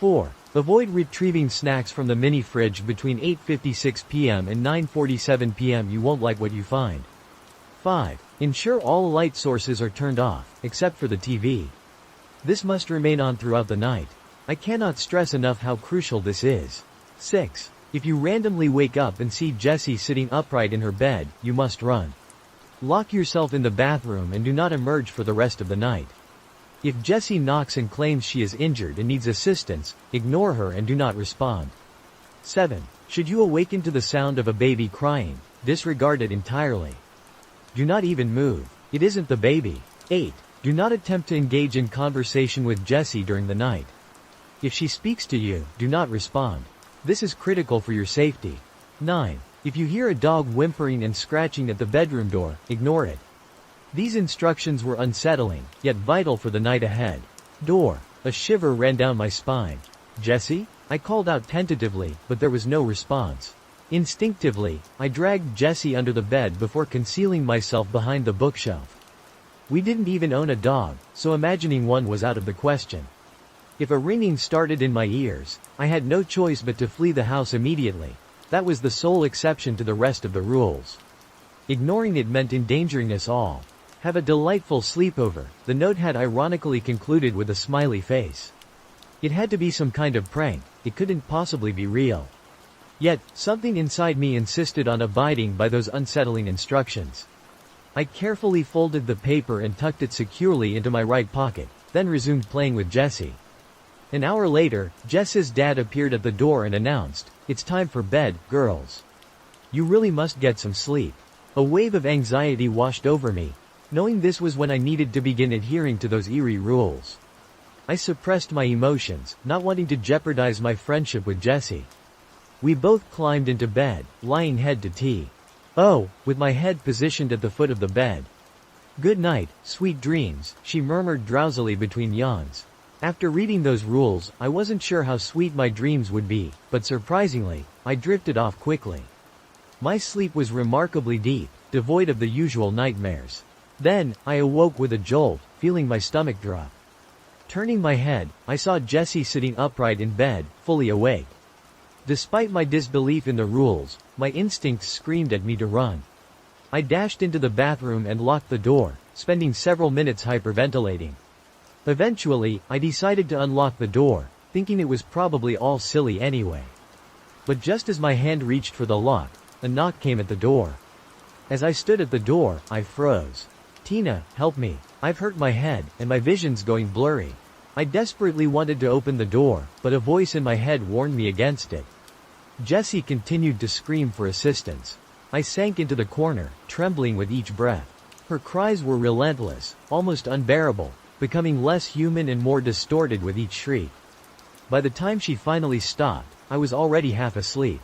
4. Avoid retrieving snacks from the mini fridge between 8:56 p.m. and 9:47 p.m. You won't like what you find. 5. Ensure all light sources are turned off, except for the TV. This must remain on throughout the night. I cannot stress enough how crucial this is. 6. If you randomly wake up and see Jessie sitting upright in her bed, you must run. Lock yourself in the bathroom and do not emerge for the rest of the night. If Jessie knocks and claims she is injured and needs assistance, ignore her and do not respond. 7. Should you awaken to the sound of a baby crying, disregard it entirely. Do not even move. It isn't the baby. 8. Do not attempt to engage in conversation with Jessie during the night. If she speaks to you, do not respond. This is critical for your safety. 9. If you hear a dog whimpering and scratching at the bedroom door, ignore it. These instructions were unsettling, yet vital for the night ahead. Door. A shiver ran down my spine. Jessie? I called out tentatively, but there was no response. Instinctively, I dragged Jessie under the bed before concealing myself behind the bookshelf. We didn't even own a dog, so imagining one was out of the question. If a ringing started in my ears, I had no choice but to flee the house immediately. That was the sole exception to the rest of the rules. Ignoring it meant endangering us all. Have a delightful sleepover, the note had ironically concluded with a smiley face. It had to be some kind of prank, it couldn't possibly be real. Yet, something inside me insisted on abiding by those unsettling instructions. I carefully folded the paper and tucked it securely into my right pocket, then resumed playing with Jessie. An hour later, Jess's dad appeared at the door and announced, "It's time for bed, girls. You really must get some sleep." A wave of anxiety washed over me, knowing this was when I needed to begin adhering to those eerie rules. I suppressed my emotions, not wanting to jeopardize my friendship with Jessie. We both climbed into bed, lying head to toe, with my head positioned at the foot of the bed. "Good night, sweet dreams," she murmured drowsily between yawns. After reading those rules, I wasn't sure how sweet my dreams would be, but surprisingly, I drifted off quickly. My sleep was remarkably deep, devoid of the usual nightmares. Then, I awoke with a jolt, feeling my stomach drop. Turning my head, I saw Jessie sitting upright in bed, fully awake. Despite my disbelief in the rules, my instincts screamed at me to run. I dashed into the bathroom and locked the door, spending several minutes hyperventilating. Eventually, I decided to unlock the door, thinking it was probably all silly anyway. But just as my hand reached for the lock, a knock came at the door. As I stood at the door, I froze. "Tina, help me. I've hurt my head, and my vision's going blurry." I desperately wanted to open the door, but a voice in my head warned me against it. Jessie continued to scream for assistance. I sank into the corner, trembling with each breath. Her cries were relentless, almost unbearable, becoming less human and more distorted with each shriek. By the time she finally stopped, I was already half asleep.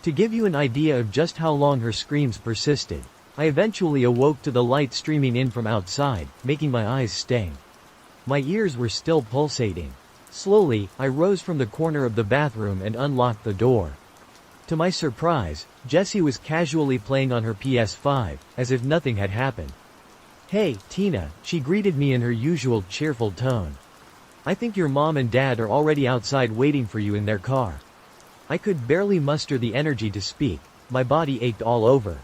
To give you an idea of just how long her screams persisted, I eventually awoke to the light streaming in from outside, making my eyes sting. My ears were still pulsating. Slowly, I rose from the corner of the bathroom and unlocked the door. To my surprise, Jessie was casually playing on her PS5, as if nothing had happened. "Hey, Tina," she greeted me in her usual cheerful tone. "I think your mom and dad are already outside waiting for you in their car." I could barely muster the energy to speak, my body ached all over.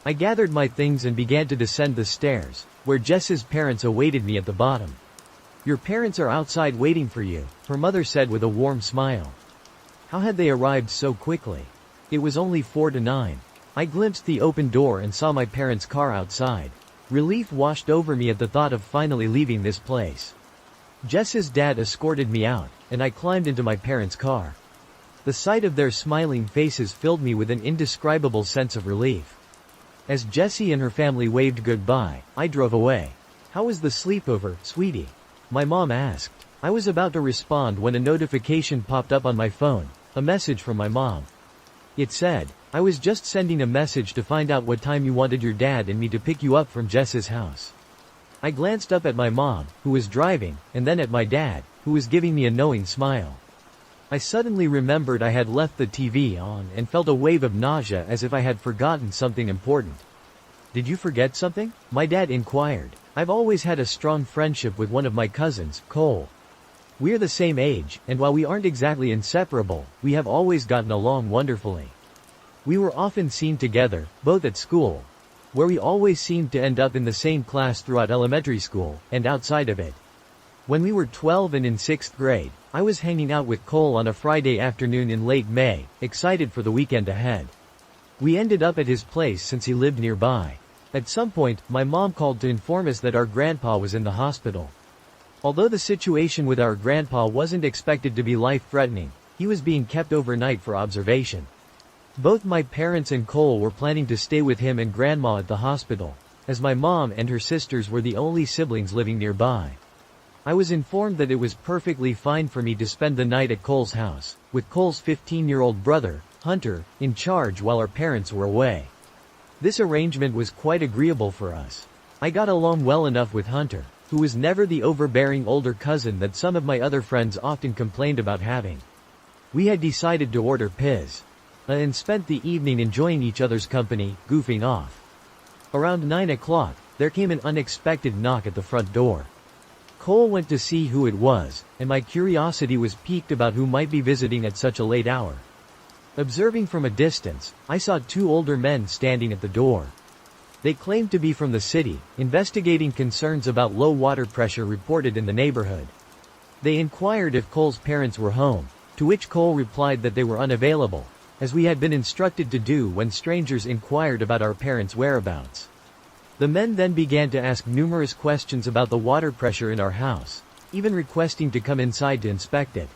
I gathered my things and began to descend the stairs, where Jess's parents awaited me at the bottom. "Your parents are outside waiting for you," her mother said with a warm smile. How had they arrived so quickly? It was only 4 to 9. I glimpsed the open door and saw my parents' car outside. Relief washed over me at the thought of finally leaving this place. Jess's dad escorted me out, and I climbed into my parents' car. The sight of their smiling faces filled me with an indescribable sense of relief. As Jessie and her family waved goodbye, I drove away. "How was the sleepover, sweetie?" my mom asked. I was about to respond when a notification popped up on my phone, a message from my mom. It said, "I was just sending a message to find out what time you wanted your dad and me to pick you up from Jess's house." I glanced up at my mom, who was driving, and then at my dad, who was giving me a knowing smile. I suddenly remembered I had left the TV on and felt a wave of nausea as if I had forgotten something important. "Did you forget something?" my dad inquired. I've always had a strong friendship with one of my cousins, Cole. We're the same age, and while we aren't exactly inseparable, we have always gotten along wonderfully. We were often seen together, both at school, where we always seemed to end up in the same class throughout elementary school, and outside of it. When we were 12 and in 6th grade, I was hanging out with Cole on a Friday afternoon in late May, excited for the weekend ahead. We ended up at his place since he lived nearby. At some point, my mom called to inform us that our grandpa was in the hospital. Although the situation with our grandpa wasn't expected to be life-threatening, he was being kept overnight for observation. Both my parents and Cole were planning to stay with him and grandma at the hospital, as my mom and her sisters were the only siblings living nearby. I was informed that it was perfectly fine for me to spend the night at Cole's house, with Cole's 15-year-old brother, Hunter, in charge while our parents were away. This arrangement was quite agreeable for us. I got along well enough with Hunter, who was never the overbearing older cousin that some of my other friends often complained about having. We had decided to order Piz and spent the evening enjoying each other's company, goofing off. Around 9 o'clock, there came an unexpected knock at the front door. Cole went to see who it was, and my curiosity was piqued about who might be visiting at such a late hour. Observing from a distance, I saw two older men standing at the door. They claimed to be from the city, investigating concerns about low water pressure reported in the neighborhood. They inquired if Cole's parents were home, to which Cole replied that they were unavailable, as we had been instructed to do when strangers inquired about our parents' whereabouts. The men then began to ask numerous questions about the water pressure in our house, even requesting to come inside to inspect it.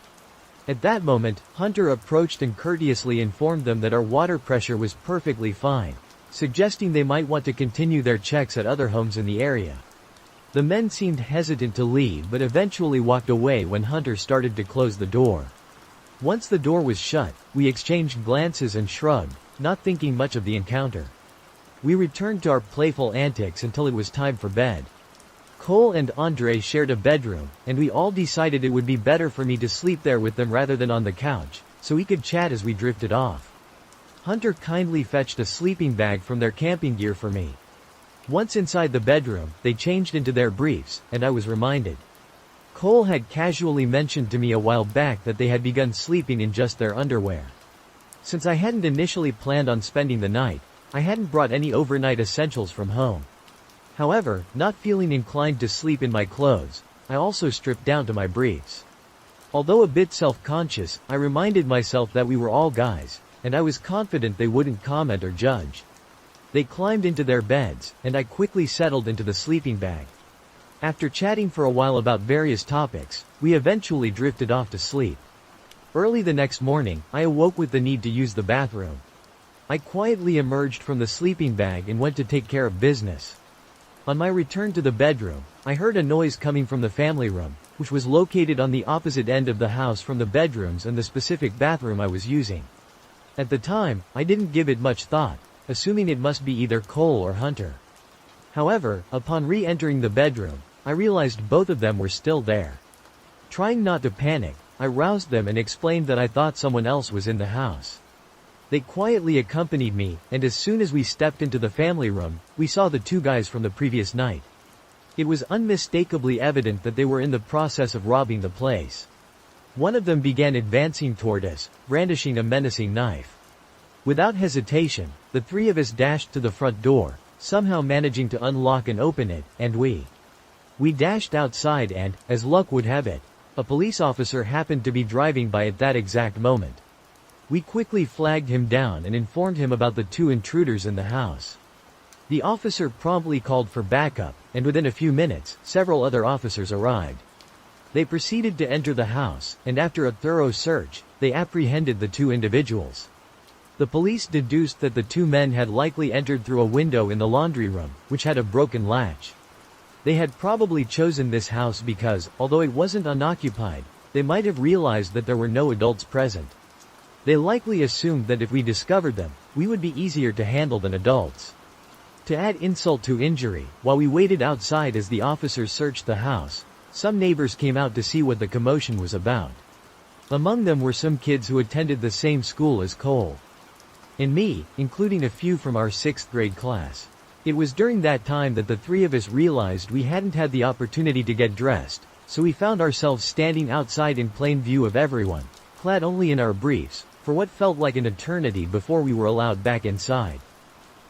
At that moment, Hunter approached and courteously informed them that our water pressure was perfectly fine, suggesting they might want to continue their checks at other homes in the area. The men seemed hesitant to leave but eventually walked away when Hunter started to close the door. Once the door was shut, we exchanged glances and shrugged, not thinking much of the encounter. We returned to our playful antics until it was time for bed. Cole and Andre shared a bedroom, and we all decided it would be better for me to sleep there with them rather than on the couch, so we could chat as we drifted off. Hunter kindly fetched a sleeping bag from their camping gear for me. Once inside the bedroom, they changed into their briefs, and I was reminded. Cole had casually mentioned to me a while back that they had begun sleeping in just their underwear. Since I hadn't initially planned on spending the night, I hadn't brought any overnight essentials from home. However, not feeling inclined to sleep in my clothes, I also stripped down to my briefs. Although a bit self-conscious, I reminded myself that we were all guys, and I was confident they wouldn't comment or judge. They climbed into their beds, and I quickly settled into the sleeping bag. After chatting for a while about various topics, we eventually drifted off to sleep. Early the next morning, I awoke with the need to use the bathroom. I quietly emerged from the sleeping bag and went to take care of business. On my return to the bedroom, I heard a noise coming from the family room, which was located on the opposite end of the house from the bedrooms and the specific bathroom I was using. At the time, I didn't give it much thought, assuming it must be either Cole or Hunter. However, upon re-entering the bedroom, I realized both of them were still there. Trying not to panic, I roused them and explained that I thought someone else was in the house. They quietly accompanied me, and as soon as we stepped into the family room, we saw the two guys from the previous night. It was unmistakably evident that they were in the process of robbing the place. One of them began advancing toward us, brandishing a menacing knife. Without hesitation, the three of us dashed to the front door, somehow managing to unlock and open it, and we dashed outside and, as luck would have it, a police officer happened to be driving by at that exact moment. We quickly flagged him down and informed him about the two intruders in the house. The officer promptly called for backup, and within a few minutes, several other officers arrived. They proceeded to enter the house, and after a thorough search, they apprehended the two individuals. The police deduced that the two men had likely entered through a window in the laundry room, which had a broken latch. They had probably chosen this house because, although it wasn't unoccupied, they might have realized that there were no adults present. They likely assumed that if we discovered them, we would be easier to handle than adults. To add insult to injury, while we waited outside as the officers searched the house, some neighbors came out to see what the commotion was about. Among them were some kids who attended the same school as Cole and me, including a few from our 6th grade class. It was during that time that the three of us realized we hadn't had the opportunity to get dressed, so we found ourselves standing outside in plain view of everyone, clad only in our briefs, for what felt like an eternity before we were allowed back inside.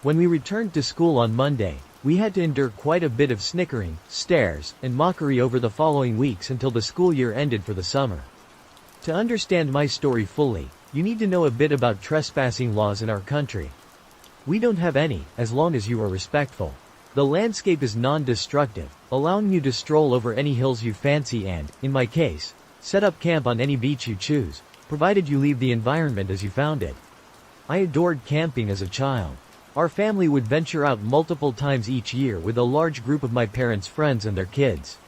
When we returned to school on Monday, We had to endure quite a bit of snickering, stares, and mockery over the following weeks until the school year ended for the summer. To understand my story fully, you need to know a bit about trespassing laws in our country. We don't have any, as long as you are respectful. The landscape is non-destructive, allowing you to stroll over any hills you fancy and, in my case, set up camp on any beach you choose, provided you leave the environment as you found it. I adored camping as a child. Our family would venture out multiple times each year with a large group of my parents' friends and their kids.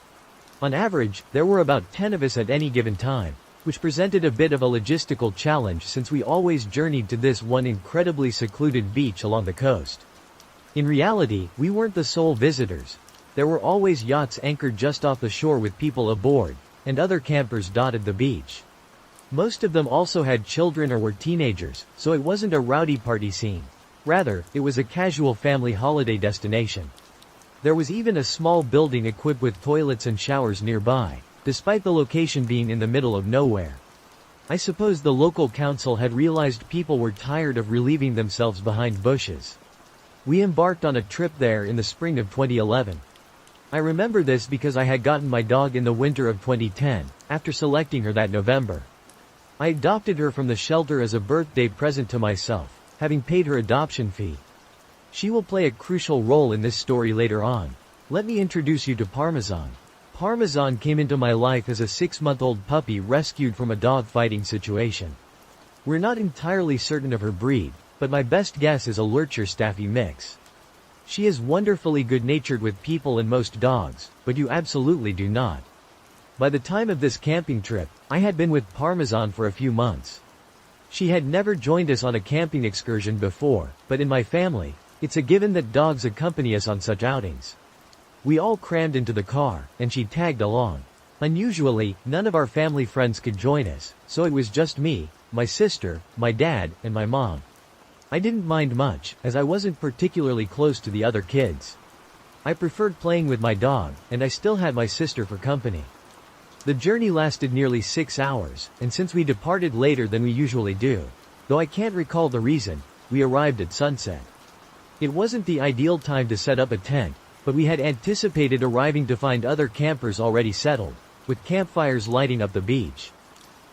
On average, there were about 10 of us at any given time, which presented a bit of a logistical challenge since we always journeyed to this one incredibly secluded beach along the coast. In reality, we weren't the sole visitors. There were always yachts anchored just off the shore with people aboard, and other campers dotted the beach. Most of them also had children or were teenagers, so it wasn't a rowdy party scene. Rather, it was a casual family holiday destination. There was even a small building equipped with toilets and showers nearby, despite the location being in the middle of nowhere. I suppose the local council had realized people were tired of relieving themselves behind bushes. We embarked on a trip there in the spring of 2011. I remember this because I had gotten my dog in the winter of 2010, after selecting her that November. I adopted her from the shelter as a birthday present to myself, having paid her adoption fee. She will play a crucial role in this story later on. Let me introduce you to Parmesan. Parmesan came into my life as a 6-month-old puppy rescued from a dog-fighting situation. We're not entirely certain of her breed, but my best guess is a Lurcher Staffy mix. She is wonderfully good-natured with people and most dogs, but you absolutely do not. By the time of this camping trip, I had been with Parmesan for a few months. She had never joined us on a camping excursion before, but in my family, it's a given that dogs accompany us on such outings. We all crammed into the car, and she tagged along. Unusually, none of our family friends could join us, so it was just me, my sister, my dad, and my mom. I didn't mind much, as I wasn't particularly close to the other kids. I preferred playing with my dog, and I still had my sister for company. The journey lasted nearly 6 hours, and since we departed later than we usually do, though I can't recall the reason, we arrived at sunset. It wasn't the ideal time to set up a tent, but we had anticipated arriving to find other campers already settled, with campfires lighting up the beach.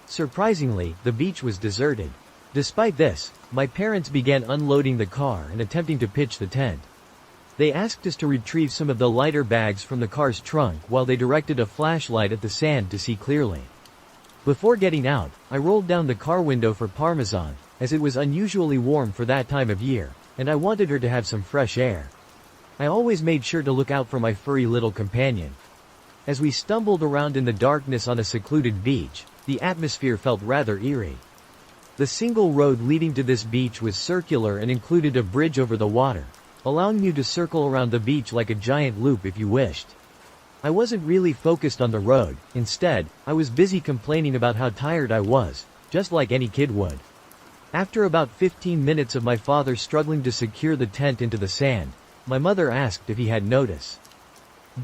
Surprisingly, the beach was deserted. Despite this, my parents began unloading the car and attempting to pitch the tent. They asked us to retrieve some of the lighter bags from the car's trunk while they directed a flashlight at the sand to see clearly. Before getting out, I rolled down the car window for Parmesan, as it was unusually warm for that time of year, and I wanted her to have some fresh air. I always made sure to look out for my furry little companion. As we stumbled around in the darkness on a secluded beach, the atmosphere felt rather eerie. The single road leading to this beach was circular and included a bridge over the water, allowing you to circle around the beach like a giant loop if you wished. I wasn't really focused on the road. Instead, I was busy complaining about how tired I was, just like any kid would. After about 15 minutes of my father struggling to secure the tent into the sand, my mother asked if he had noticed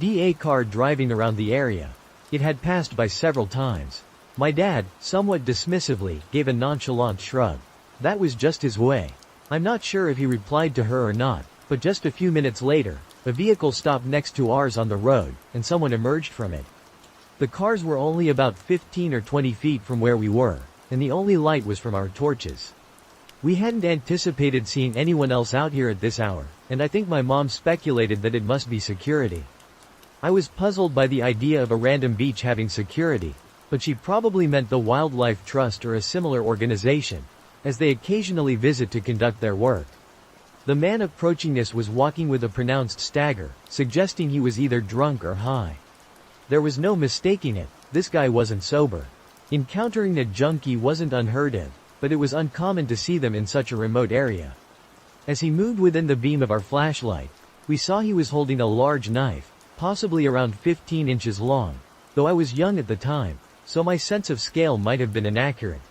a car driving around the area. It had passed by several times. My dad, somewhat dismissively, gave a nonchalant shrug. That was just his way. I'm not sure if he replied to her or not, but just a few minutes later, a vehicle stopped next to ours on the road, and someone emerged from it. The cars were only about 15 or 20 feet from where we were, and the only light was from our torches. We hadn't anticipated seeing anyone else out here at this hour, and I think my mom speculated that it must be security. I was puzzled by the idea of a random beach having security, but she probably meant the Wildlife Trust or a similar organization, as they occasionally visit to conduct their work. The man approaching us was walking with a pronounced stagger, suggesting he was either drunk or high. There was no mistaking it, this guy wasn't sober. Encountering a junkie wasn't unheard of, but it was uncommon to see them in such a remote area. As he moved within the beam of our flashlight, we saw he was holding a large knife, possibly around 15 inches long, though I was young at the time, so my sense of scale might have been inaccurate.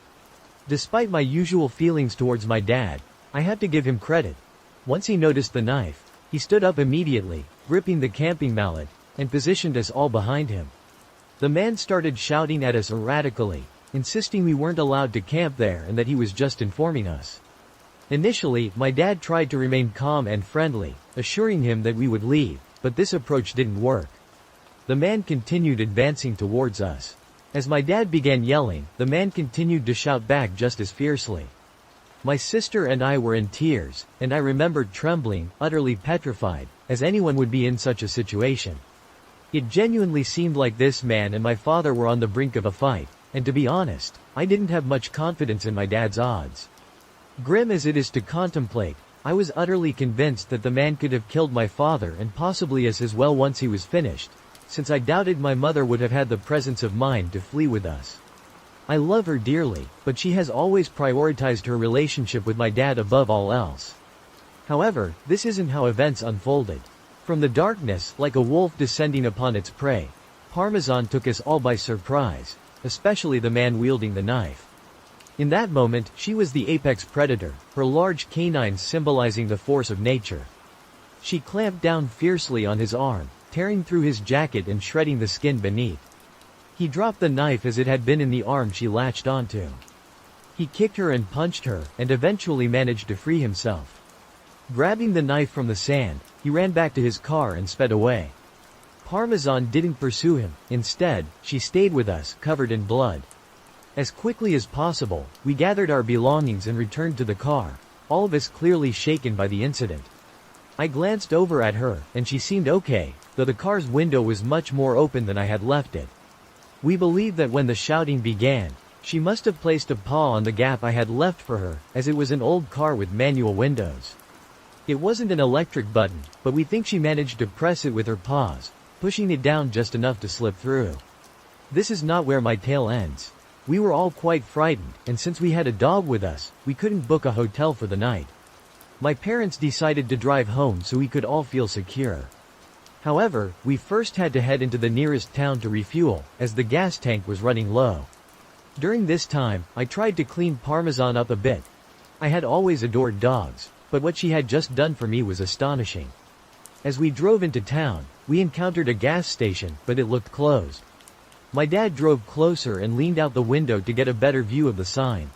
Despite my usual feelings towards my dad, I had to give him credit. Once he noticed the knife, he stood up immediately, gripping the camping mallet, and positioned us all behind him. The man started shouting at us erratically, insisting we weren't allowed to camp there and that he was just informing us. Initially, my dad tried to remain calm and friendly, assuring him that we would leave, but this approach didn't work. The man continued advancing towards us. As my dad began yelling, the man continued to shout back just as fiercely. My sister and I were in tears, and I remembered trembling, utterly petrified, as anyone would be in such a situation. It genuinely seemed like this man and my father were on the brink of a fight, and to be honest, I didn't have much confidence in my dad's odds. Grim as it is to contemplate, I was utterly convinced that the man could have killed my father and possibly us as well once he was finished, since I doubted my mother would have had the presence of mind to flee with us. I love her dearly, but she has always prioritized her relationship with my dad above all else. However, this isn't how events unfolded. From the darkness, like a wolf descending upon its prey, Parmesan took us all by surprise, especially the man wielding the knife. In that moment, she was the apex predator, her large canines symbolizing the force of nature. She clamped down fiercely on his arm, tearing through his jacket and shredding the skin beneath. He dropped the knife as it had been in the arm she latched onto. He kicked her and punched her, and eventually managed to free himself. Grabbing the knife from the sand, he ran back to his car and sped away. Parmesan didn't pursue him. Instead, she stayed with us, covered in blood. As quickly as possible, we gathered our belongings and returned to the car, all of us clearly shaken by the incident. I glanced over at her, and she seemed okay, though the car's window was much more open than I had left it. We believe that when the shouting began, she must have placed a paw on the gap I had left for her, as it was an old car with manual windows. It wasn't an electric button, but we think she managed to press it with her paws, pushing it down just enough to slip through. This is not where my tale ends. We were all quite frightened, and since we had a dog with us, we couldn't book a hotel for the night. My parents decided to drive home so we could all feel secure. However, we first had to head into the nearest town to refuel, as the gas tank was running low. During this time, I tried to clean Parmesan up a bit. I had always adored dogs, but what she had just done for me was astonishing. As we drove into town, we encountered a gas station, but it looked closed. My dad drove closer and leaned out the window to get a better view of the sign.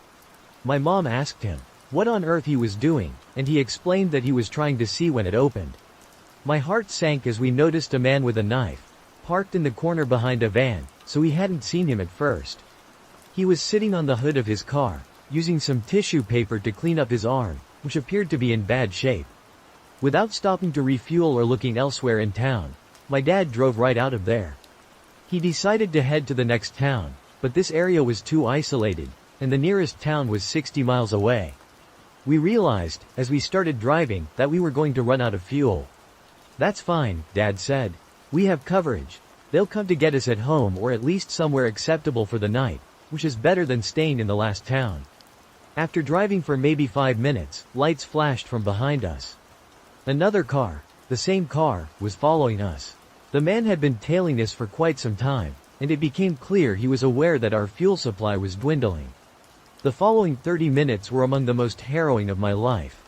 My mom asked him what on earth he was doing, and he explained that he was trying to see when it opened. My heart sank as we noticed a man with a knife, parked in the corner behind a van, so we hadn't seen him at first. He was sitting on the hood of his car, using some tissue paper to clean up his arm, which appeared to be in bad shape. Without stopping to refuel or looking elsewhere in town, my dad drove right out of there. He decided to head to the next town, but this area was too isolated, and the nearest town was 60 miles away. We realized, as we started driving, that we were going to run out of fuel. "That's fine," Dad said. "We have coverage. They'll come to get us at home or at least somewhere acceptable for the night, which is better than staying in the last town." After driving for maybe 5 minutes, lights flashed from behind us. Another car, the same car, was following us. The man had been tailing us for quite some time, and it became clear he was aware that our fuel supply was dwindling. The following 30 minutes were among the most harrowing of my life.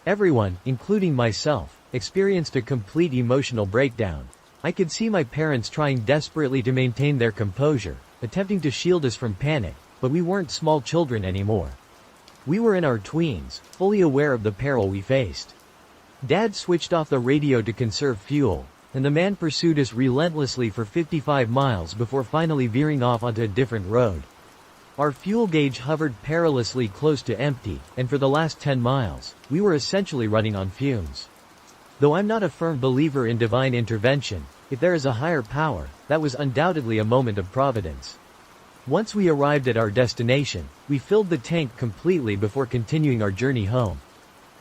Everyone, including myself, experienced a complete emotional breakdown. I could see my parents trying desperately to maintain their composure, attempting to shield us from panic, but we weren't small children anymore. We were in our tweens, fully aware of the peril we faced. Dad switched off the radio to conserve fuel, and the man pursued us relentlessly for 55 miles before finally veering off onto a different road. Our fuel gauge hovered perilously close to empty, and for the last 10 miles, we were essentially running on fumes. Though I'm not a firm believer in divine intervention, if there is a higher power, that was undoubtedly a moment of providence. Once we arrived at our destination, we filled the tank completely before continuing our journey home.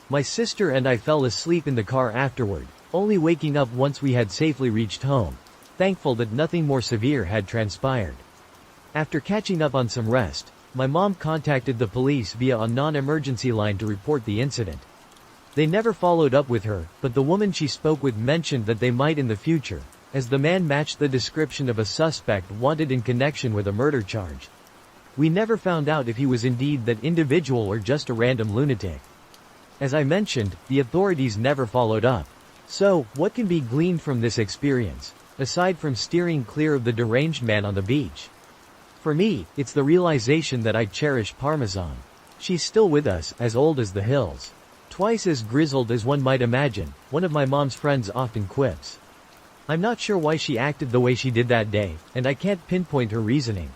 My sister and I fell asleep in the car afterward, only waking up once we had safely reached home, thankful that nothing more severe had transpired. After catching up on some rest, my mom contacted the police via a non-emergency line to report the incident. They never followed up with her, but the woman she spoke with mentioned that they might in the future, as the man matched the description of a suspect wanted in connection with a murder charge. We never found out if he was indeed that individual or just a random lunatic. As I mentioned, the authorities never followed up. So, what can be gleaned from this experience, aside from steering clear of the deranged man on the beach? For me, it's the realization that I cherish Parmesan. She's still with us, as old as the hills. Twice as grizzled as one might imagine, one of my mom's friends often quips. I'm not sure why she acted the way she did that day, and I can't pinpoint her reasoning.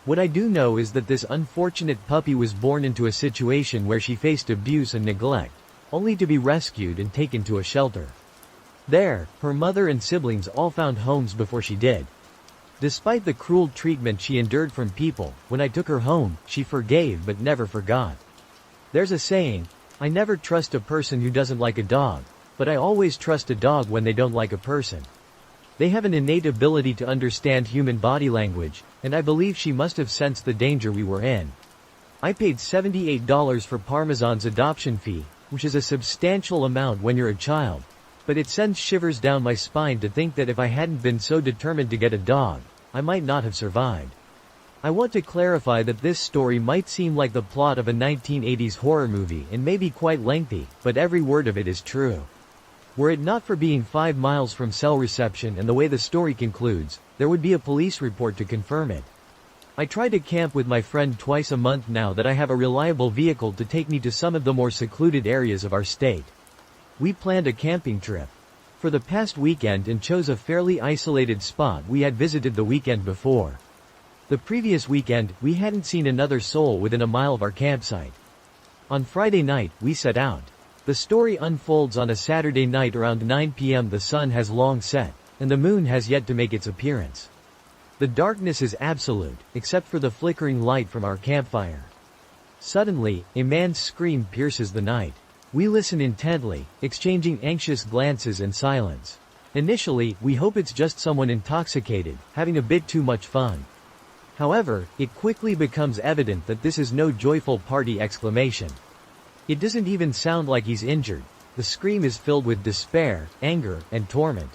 What I do know is that this unfortunate puppy was born into a situation where she faced abuse and neglect, only to be rescued and taken to a shelter. There, her mother and siblings all found homes before she did. Despite the cruel treatment she endured from people, when I took her home, she forgave but never forgot. There's a saying, I never trust a person who doesn't like a dog, but I always trust a dog when they don't like a person. They have an innate ability to understand human body language, and I believe she must have sensed the danger we were in. I paid $78 for Parmesan's adoption fee, which is a substantial amount when you're a child, but it sends shivers down my spine to think that if I hadn't been so determined to get a dog, I might not have survived. I want to clarify that this story might seem like the plot of a 1980s horror movie and may be quite lengthy, but every word of it is true. Were it not for being 5 miles from cell reception and the way the story concludes, there would be a police report to confirm it. I try to camp with my friend twice a month now that I have a reliable vehicle to take me to some of the more secluded areas of our state. We planned a camping trip for the past weekend and chose a fairly isolated spot we had visited the weekend before. The previous weekend, we hadn't seen another soul within a mile of our campsite. On Friday night, we set out. The story unfolds on a Saturday night around 9 p.m. The sun has long set, and the moon has yet to make its appearance. The darkness is absolute, except for the flickering light from our campfire. Suddenly, a man's scream pierces the night. We listen intently, exchanging anxious glances and silence. Initially, we hope it's just someone intoxicated, having a bit too much fun. However, it quickly becomes evident that this is no joyful party exclamation. It doesn't even sound like he's injured. The scream is filled with despair, anger, and torment.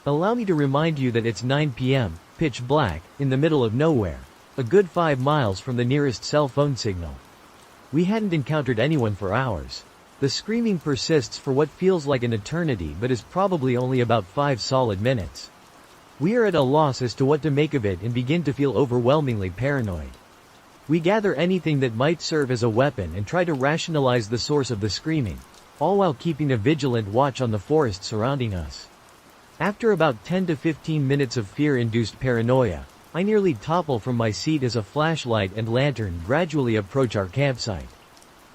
Allow me to remind you that it's 9 p.m., pitch black, in the middle of nowhere, a good 5 miles from the nearest cell phone signal. We hadn't encountered anyone for hours. The screaming persists for what feels like an eternity but is probably only about 5 solid minutes. We are at a loss as to what to make of it and begin to feel overwhelmingly paranoid. We gather anything that might serve as a weapon and try to rationalize the source of the screaming, all while keeping a vigilant watch on the forest surrounding us. After about 10 to 15 minutes of fear-induced paranoia, I nearly topple from my seat as a flashlight and lantern gradually approach our campsite.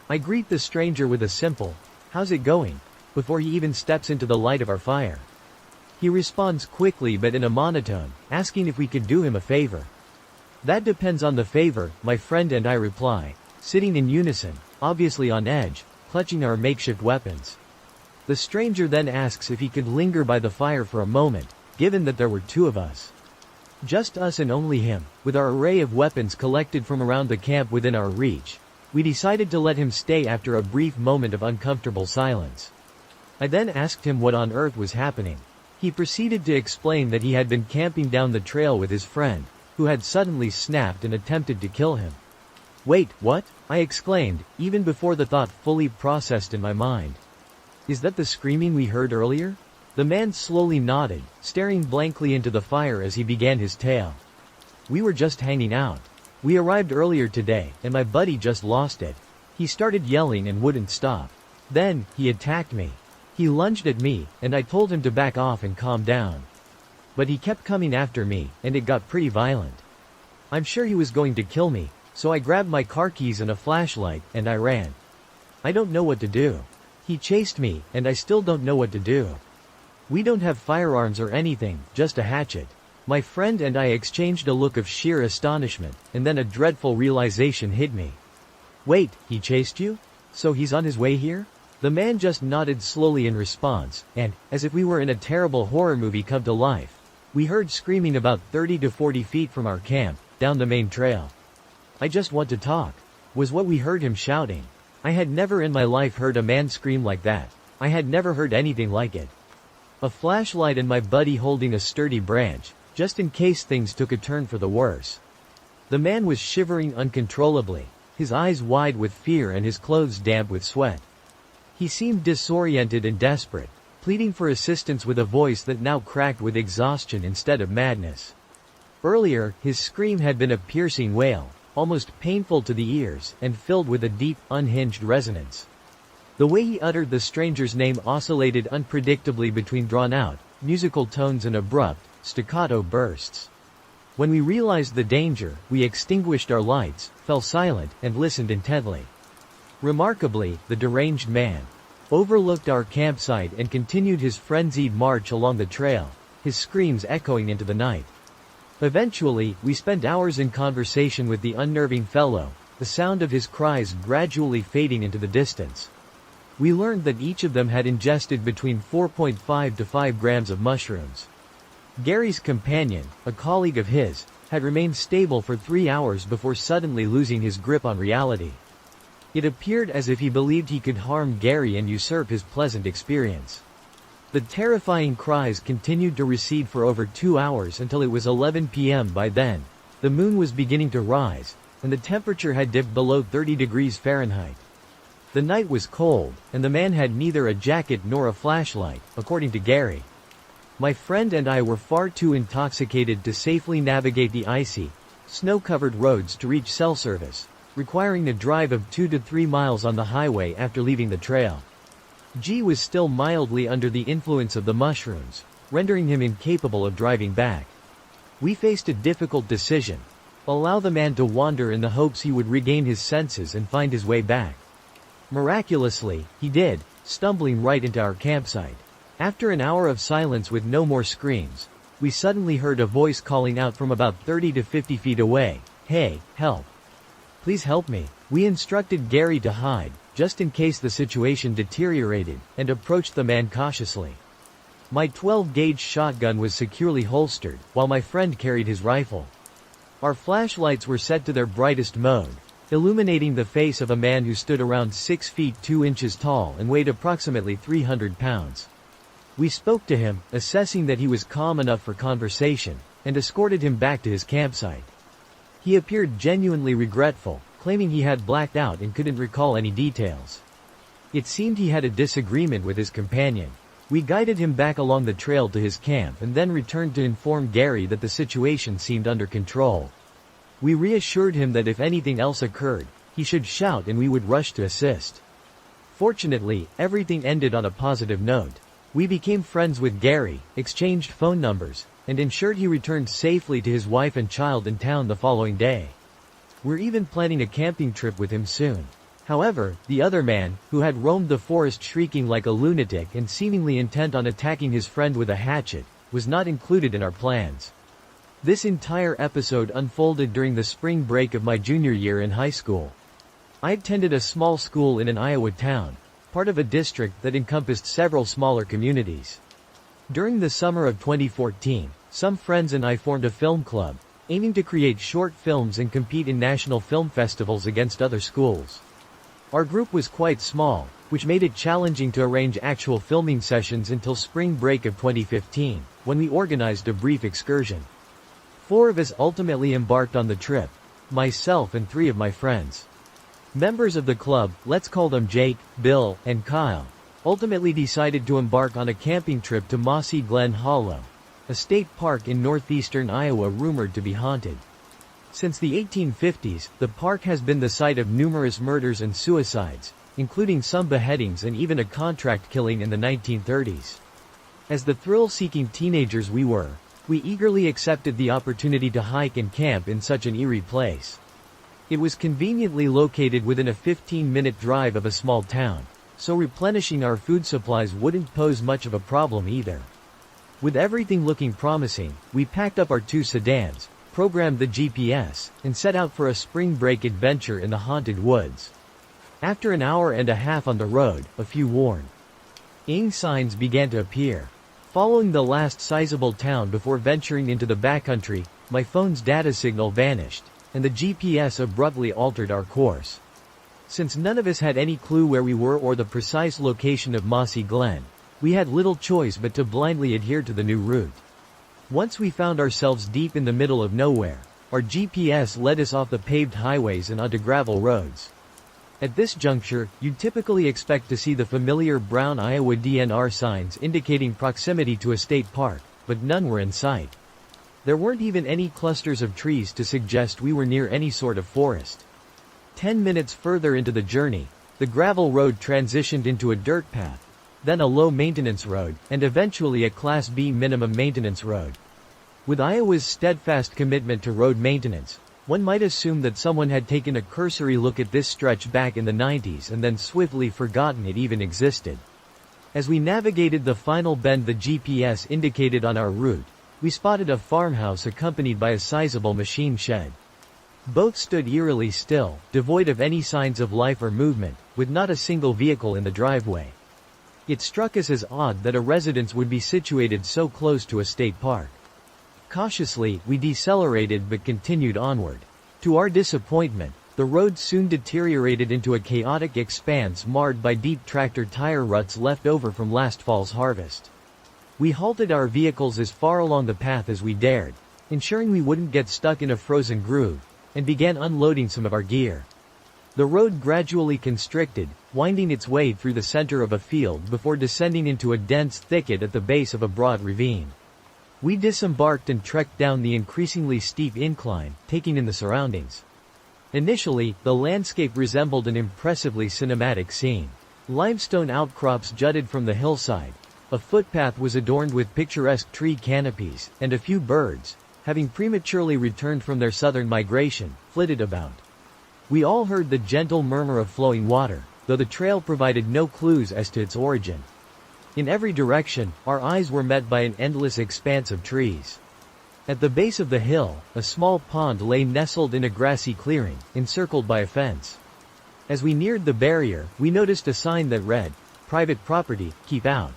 I greet the stranger with a simple, "How's it going?" before he even steps into the light of our fire. He responds quickly but in a monotone, asking if we could do him a favor. "That depends on the favor," my friend and I reply, sitting in unison, obviously on edge, clutching our makeshift weapons. The stranger then asks if he could linger by the fire for a moment, given that there were 2 of us. Just us and only him, with our array of weapons collected from around the camp within our reach. We decided to let him stay after a brief moment of uncomfortable silence. I then asked him what on earth was happening. He proceeded to explain that he had been camping down the trail with his friend, who had suddenly snapped and attempted to kill him. "Wait, what?" I exclaimed, even before the thought fully processed in my mind. "Is that the screaming we heard earlier?" The man slowly nodded, staring blankly into the fire as he began his tale. "We were just hanging out. We arrived earlier today, and my buddy just lost it. He started yelling and wouldn't stop. Then, he attacked me. He lunged at me, and I told him to back off and calm down. But he kept coming after me, and it got pretty violent. I'm sure he was going to kill me, so I grabbed my car keys and a flashlight, and I ran. I don't know what to do. He chased me, and I still don't know what to do. We don't have firearms or anything, just a hatchet." My friend and I exchanged a look of sheer astonishment, and then a dreadful realization hit me. "Wait, he chased you? So he's on his way here?" The man just nodded slowly in response, and, as if we were in a terrible horror movie come to life, we heard screaming about 30 to 40 feet from our camp, down the main trail. "I just want to talk," was what we heard him shouting. I had never in my life heard a man scream like that. I had never heard anything like it. A flashlight and my buddy holding a sturdy branch, just in case things took a turn for the worse. The man was shivering uncontrollably, his eyes wide with fear and his clothes damp with sweat. He seemed disoriented and desperate, pleading for assistance with a voice that now cracked with exhaustion instead of madness. Earlier, his scream had been a piercing wail, almost painful to the ears, and filled with a deep, unhinged resonance. The way he uttered the stranger's name oscillated unpredictably between drawn-out, musical tones and abrupt, staccato bursts. When we realized the danger, we extinguished our lights, fell silent, and listened intently. Remarkably, the deranged man overlooked our campsite and continued his frenzied march along the trail, his screams echoing into the night. Eventually, we spent hours in conversation with the unnerving fellow, the sound of his cries gradually fading into the distance. We learned that each of them had ingested between 4.5 to 5 grams of mushrooms. Gary's companion, a colleague of his, had remained stable for 3 hours before suddenly losing his grip on reality. It appeared as if he believed he could harm Gary and usurp his pleasant experience. The terrifying cries continued to recede for over 2 hours until it was 11 p.m. By then, the moon was beginning to rise, and the temperature had dipped below 30 degrees Fahrenheit. The night was cold, and the man had neither a jacket nor a flashlight, according to Gary. My friend and I were far too intoxicated to safely navigate the icy, snow-covered roads to reach cell service, requiring a drive of 2 to 3 miles on the highway after leaving the trail. G was still mildly under the influence of the mushrooms, rendering him incapable of driving back. We faced a difficult decision: allow the man to wander in the hopes he would regain his senses and find his way back. Miraculously, he did, stumbling right into our campsite. After an hour of silence with no more screams, we suddenly heard a voice calling out from about 30 to 50 feet away, "Hey, help. Please help me." We instructed Gary to hide, just in case the situation deteriorated, and approached the man cautiously. My 12-gauge shotgun was securely holstered, while my friend carried his rifle. Our flashlights were set to their brightest mode, illuminating the face of a man who stood around 6 feet 2 inches tall and weighed approximately 300 pounds. We spoke to him, assessing that he was calm enough for conversation, and escorted him back to his campsite. He appeared genuinely regretful, claiming he had blacked out and couldn't recall any details. It seemed he had a disagreement with his companion. We guided him back along the trail to his camp and then returned to inform Gary that the situation seemed under control. We reassured him that if anything else occurred, he should shout and we would rush to assist. Fortunately, everything ended on a positive note. We became friends with Gary, exchanged phone numbers, and ensured he returned safely to his wife and child in town the following day. We're even planning a camping trip with him soon. However, the other man, who had roamed the forest shrieking like a lunatic and seemingly intent on attacking his friend with a hatchet, was not included in our plans. This entire episode unfolded during the spring break of my junior year in high school. I attended a small school in an Iowa town, part of a district that encompassed several smaller communities. During the summer of 2014, some friends and I formed a film club, aiming to create short films and compete in national film festivals against other schools. Our group was quite small, which made it challenging to arrange actual filming sessions until spring break of 2015, when we organized a brief excursion. 4 of us ultimately embarked on the trip, myself and 3 of my friends. Members of the club, let's call them Jake, Bill, and Kyle, ultimately decided to embark on a camping trip to Mossy Glen Hollow, a state park in northeastern Iowa rumored to be haunted. Since the 1850s, the park has been the site of numerous murders and suicides, including some beheadings and even a contract killing in the 1930s. As the thrill-seeking teenagers we were, we eagerly accepted the opportunity to hike and camp in such an eerie place. It was conveniently located within a 15-minute drive of a small town, so replenishing our food supplies wouldn't pose much of a problem either. With everything looking promising, we packed up our 2 sedans, programmed the GPS, and set out for a spring break adventure in the haunted woods. After an hour and a half on the road, a few warning signs began to appear. Following the last sizable town before venturing into the backcountry, my phone's data signal vanished, and the GPS abruptly altered our course. Since none of us had any clue where we were or the precise location of Mossy Glen, we had little choice but to blindly adhere to the new route. Once we found ourselves deep in the middle of nowhere, our GPS led us off the paved highways and onto gravel roads. At this juncture, you'd typically expect to see the familiar brown Iowa DNR signs indicating proximity to a state park, but none were in sight. There weren't even any clusters of trees to suggest we were near any sort of forest. 10 minutes further into the journey, the gravel road transitioned into a dirt path, then a low-maintenance road, and eventually a Class B minimum maintenance road. With Iowa's steadfast commitment to road maintenance, one might assume that someone had taken a cursory look at this stretch back in the 90s and then swiftly forgotten it even existed. As we navigated the final bend the GPS indicated on our route, we spotted a farmhouse accompanied by a sizable machine shed. Both stood eerily still, devoid of any signs of life or movement, with not a single vehicle in the driveway. It struck us as odd that a residence would be situated so close to a state park. Cautiously, we decelerated but continued onward. To our disappointment, the road soon deteriorated into a chaotic expanse marred by deep tractor tire ruts left over from last fall's harvest. We halted our vehicles as far along the path as we dared, ensuring we wouldn't get stuck in a frozen groove, and began unloading some of our gear. The road gradually constricted, winding its way through the center of a field before descending into a dense thicket at the base of a broad ravine. We disembarked and trekked down the increasingly steep incline, taking in the surroundings. Initially, the landscape resembled an impressively cinematic scene. Limestone outcrops jutted from the hillside, a footpath was adorned with picturesque tree canopies, and a few birds, having prematurely returned from their southern migration, flitted about. We all heard the gentle murmur of flowing water, though the trail provided no clues as to its origin. In every direction, our eyes were met by an endless expanse of trees. At the base of the hill, a small pond lay nestled in a grassy clearing, encircled by a fence. As we neared the barrier, we noticed a sign that read, "Private property, keep out."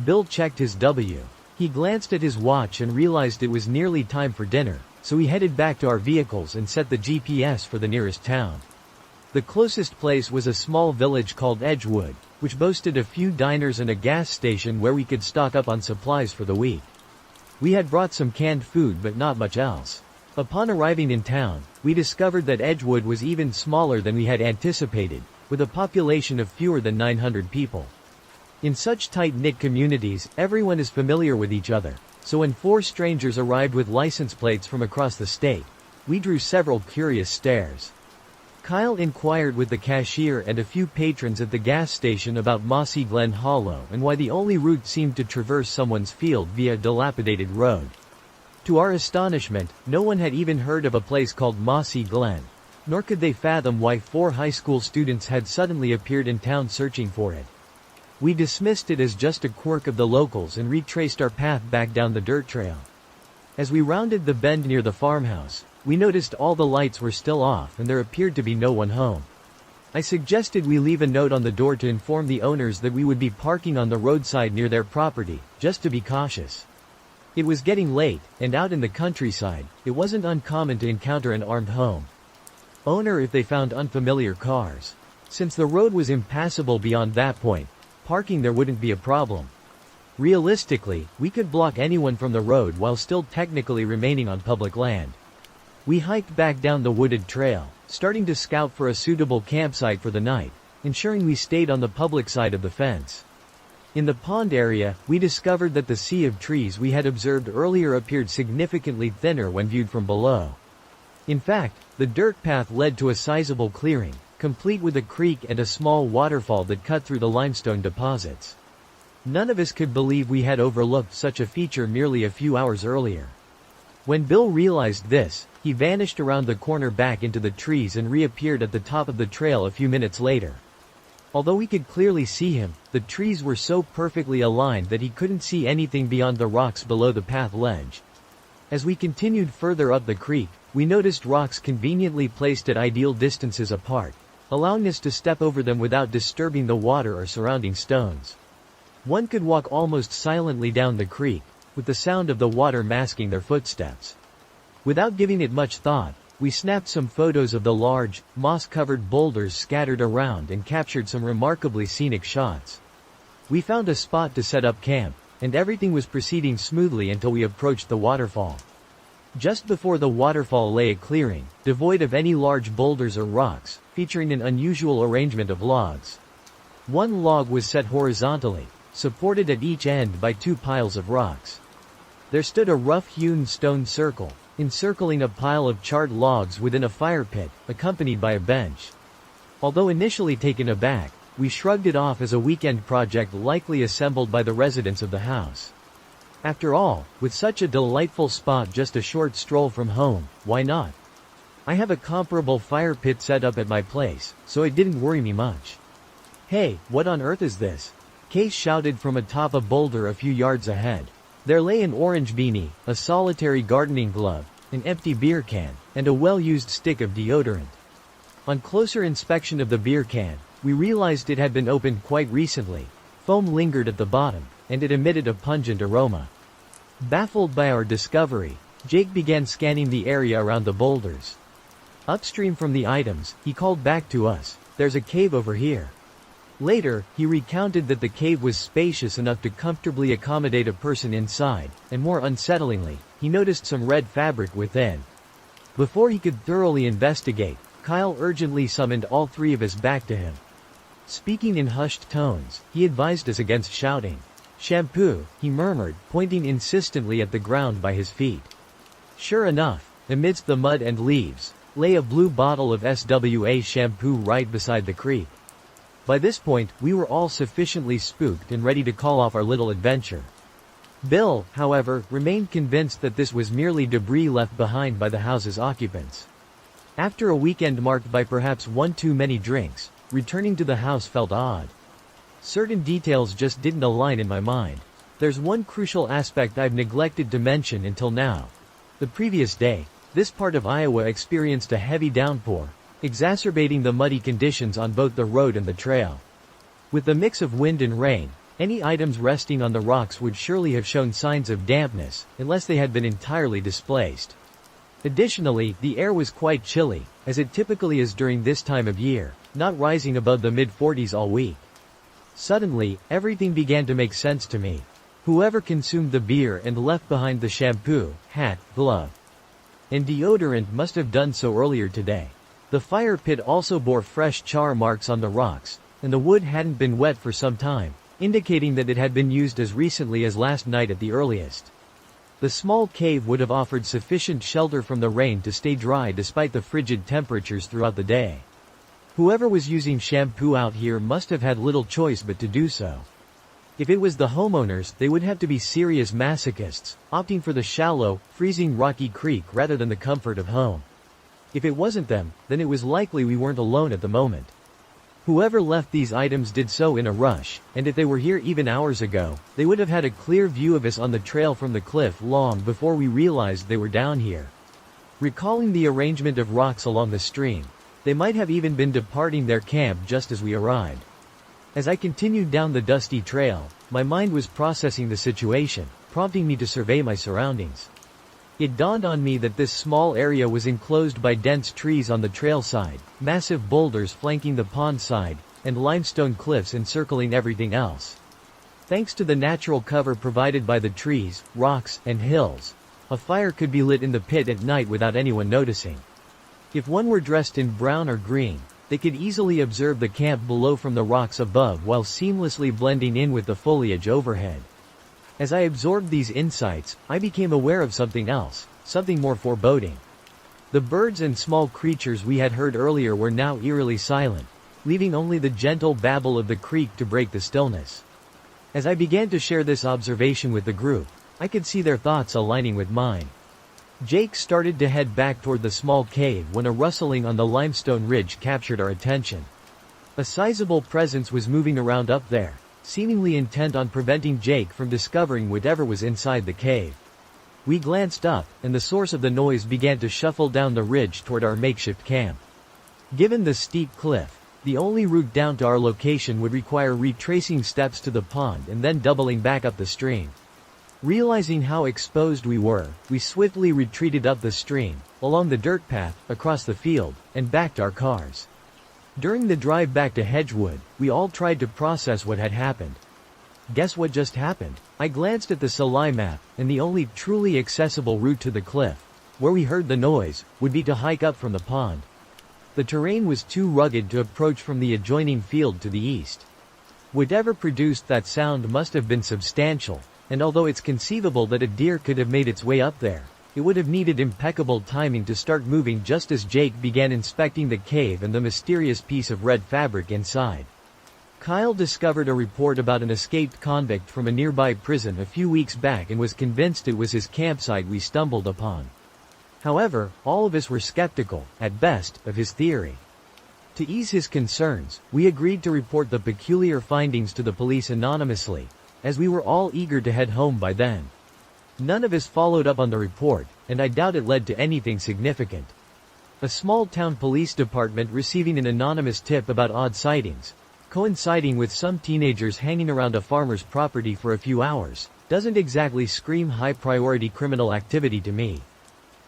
Bill checked his W. He glanced at his watch and realized it was nearly time for dinner, so we headed back to our vehicles and set the GPS for the nearest town. The closest place was a small village called Edgewood, which boasted a few diners and a gas station where we could stock up on supplies for the week. We had brought some canned food but not much else. Upon arriving in town, we discovered that Edgewood was even smaller than we had anticipated, with a population of fewer than 900 people. In such tight-knit communities, everyone is familiar with each other, so when 4 strangers arrived with license plates from across the state, we drew several curious stares. Kyle inquired with the cashier and a few patrons at the gas station about Mossy Glen Hollow and why the only route seemed to traverse someone's field via a dilapidated road. To our astonishment, no one had even heard of a place called Mossy Glen, nor could they fathom why 4 high school students had suddenly appeared in town searching for it. We dismissed it as just a quirk of the locals and retraced our path back down the dirt trail. As we rounded the bend near the farmhouse, we noticed all the lights were still off and there appeared to be no one home. I suggested we leave a note on the door to inform the owners that we would be parking on the roadside near their property, just to be cautious. It was getting late, and out in the countryside, it wasn't uncommon to encounter an armed home owner if they found unfamiliar cars. Since the road was impassable beyond that point, parking there wouldn't be a problem. Realistically, we could block anyone from the road while still technically remaining on public land. We hiked back down the wooded trail, starting to scout for a suitable campsite for the night, ensuring we stayed on the public side of the fence. In the pond area, we discovered that the sea of trees we had observed earlier appeared significantly thinner when viewed from below. In fact, the dirt path led to a sizable clearing, complete with a creek and a small waterfall that cut through the limestone deposits. None of us could believe we had overlooked such a feature merely a few hours earlier. When Bill realized this, he vanished around the corner back into the trees and reappeared at the top of the trail a few minutes later. Although we could clearly see him, the trees were so perfectly aligned that he couldn't see anything beyond the rocks below the path ledge. As we continued further up the creek, we noticed rocks conveniently placed at ideal distances apart, allowing us to step over them without disturbing the water or surrounding stones. One could walk almost silently down the creek, with the sound of the water masking their footsteps. Without giving it much thought, we snapped some photos of the large, moss-covered boulders scattered around and captured some remarkably scenic shots. We found a spot to set up camp, and everything was proceeding smoothly until we approached the waterfall. Just before the waterfall lay a clearing, devoid of any large boulders or rocks, featuring an unusual arrangement of logs. One log was set horizontally, supported at each end by 2 piles of rocks. There stood a rough-hewn stone circle, encircling a pile of charred logs within a fire pit, accompanied by a bench. Although initially taken aback, we shrugged it off as a weekend project likely assembled by the residents of the house. After all, with such a delightful spot just a short stroll from home, why not? I have a comparable fire pit set up at my place, so it didn't worry me much. "Hey, what on earth is this?" Case shouted from atop a boulder a few yards ahead. There lay an orange beanie, a solitary gardening glove, an empty beer can, and a well-used stick of deodorant. On closer inspection of the beer can, we realized it had been opened quite recently. Foam lingered at the bottom, and it emitted a pungent aroma. Baffled by our discovery, Jake began scanning the area around the boulders. Upstream from the items, he called back to us, "There's a cave over here." Later, he recounted that the cave was spacious enough to comfortably accommodate a person inside, and more unsettlingly, he noticed some red fabric within. Before he could thoroughly investigate, Kyle urgently summoned all three of us back to him. Speaking in hushed tones, he advised us against shouting. "Shampoo," he murmured, pointing insistently at the ground by his feet. Sure enough, amidst the mud and leaves, lay a blue bottle of SWA shampoo right beside the creek. By this point, we were all sufficiently spooked and ready to call off our little adventure. Bill, however, remained convinced that this was merely debris left behind by the house's occupants. After a weekend marked by perhaps one too many drinks, returning to the house felt odd. Certain details just didn't align in my mind. There's one crucial aspect I've neglected to mention until now. The previous day, this part of Iowa experienced a heavy downpour, exacerbating the muddy conditions on both the road and the trail. With the mix of wind and rain, any items resting on the rocks would surely have shown signs of dampness, unless they had been entirely displaced. Additionally, the air was quite chilly, as it typically is during this time of year, not rising above the mid-40s all week. Suddenly, everything began to make sense to me. Whoever consumed the beer and left behind the shampoo, hat, glove, and deodorant must have done so earlier today. The fire pit also bore fresh char marks on the rocks, and the wood hadn't been wet for some time, indicating that it had been used as recently as last night at the earliest. The small cave would have offered sufficient shelter from the rain to stay dry despite the frigid temperatures throughout the day. Whoever was using shampoo out here must have had little choice but to do so. If it was the homeowners, they would have to be serious masochists, opting for the shallow, freezing rocky creek rather than the comfort of home. If it wasn't them, then it was likely we weren't alone at the moment. Whoever left these items did so in a rush, and if they were here even hours ago, they would have had a clear view of us on the trail from the cliff long before we realized they were down here. Recalling the arrangement of rocks along the stream, they might have even been departing their camp just as we arrived. As I continued down the dusty trail, my mind was processing the situation, prompting me to survey my surroundings. It dawned on me that this small area was enclosed by dense trees on the trail side, massive boulders flanking the pond side, and limestone cliffs encircling everything else. Thanks to the natural cover provided by the trees, rocks, and hills, a fire could be lit in the pit at night without anyone noticing. If one were dressed in brown or green, they could easily observe the camp below from the rocks above while seamlessly blending in with the foliage overhead. As I absorbed these insights, I became aware of something else, something more foreboding. The birds and small creatures we had heard earlier were now eerily silent, leaving only the gentle babble of the creek to break the stillness. As I began to share this observation with the group, I could see their thoughts aligning with mine. Jake started to head back toward the small cave when a rustling on the limestone ridge captured our attention. A sizable presence was moving around up there, seemingly intent on preventing Jake from discovering whatever was inside the cave. We glanced up, and the source of the noise began to shuffle down the ridge toward our makeshift camp. Given the steep cliff, the only route down to our location would require retracing steps to the pond and then doubling back up the stream. Realizing how exposed we were, we swiftly retreated up the stream, along the dirt path, across the field, and back to our cars. During the drive back to Hedgewood, we all tried to process what had happened. Guess what just happened? I glanced at the Salai map, and the only truly accessible route to the cliff, where we heard the noise, would be to hike up from the pond. The terrain was too rugged to approach from the adjoining field to the east. Whatever produced that sound must have been substantial, and although it's conceivable that a deer could have made its way up there, it would have needed impeccable timing to start moving just as Jake began inspecting the cave and the mysterious piece of red fabric inside. Kyle discovered a report about an escaped convict from a nearby prison a few weeks back and was convinced it was his campsite we stumbled upon. However, all of us were skeptical, at best, of his theory. To ease his concerns, we agreed to report the peculiar findings to the police anonymously, as we were all eager to head home by then. None of us followed up on the report, and I doubt it led to anything significant. A small-town police department receiving an anonymous tip about odd sightings, coinciding with some teenagers hanging around a farmer's property for a few hours, doesn't exactly scream high-priority criminal activity to me.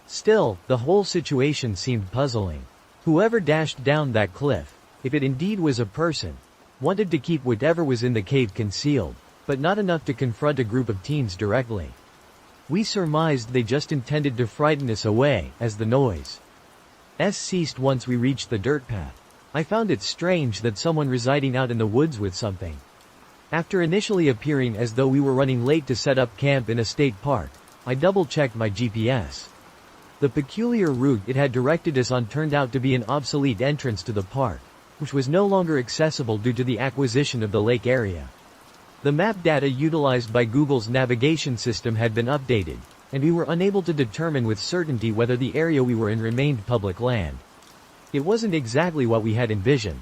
Still, the whole situation seemed puzzling. Whoever dashed down that cliff, if it indeed was a person, wanted to keep whatever was in the cave concealed, but not enough to confront a group of teens directly. We surmised they just intended to frighten us away, as the noise ceased once we reached the dirt path. I found it strange that someone residing out in the woods with something. After initially appearing as though we were running late to set up camp in a state park, I double-checked my GPS. The peculiar route it had directed us on turned out to be an obsolete entrance to the park, which was no longer accessible due to the acquisition of the lake area. The map data utilized by Google's navigation system had been updated, and we were unable to determine with certainty whether the area we were in remained public land. It wasn't exactly what we had envisioned.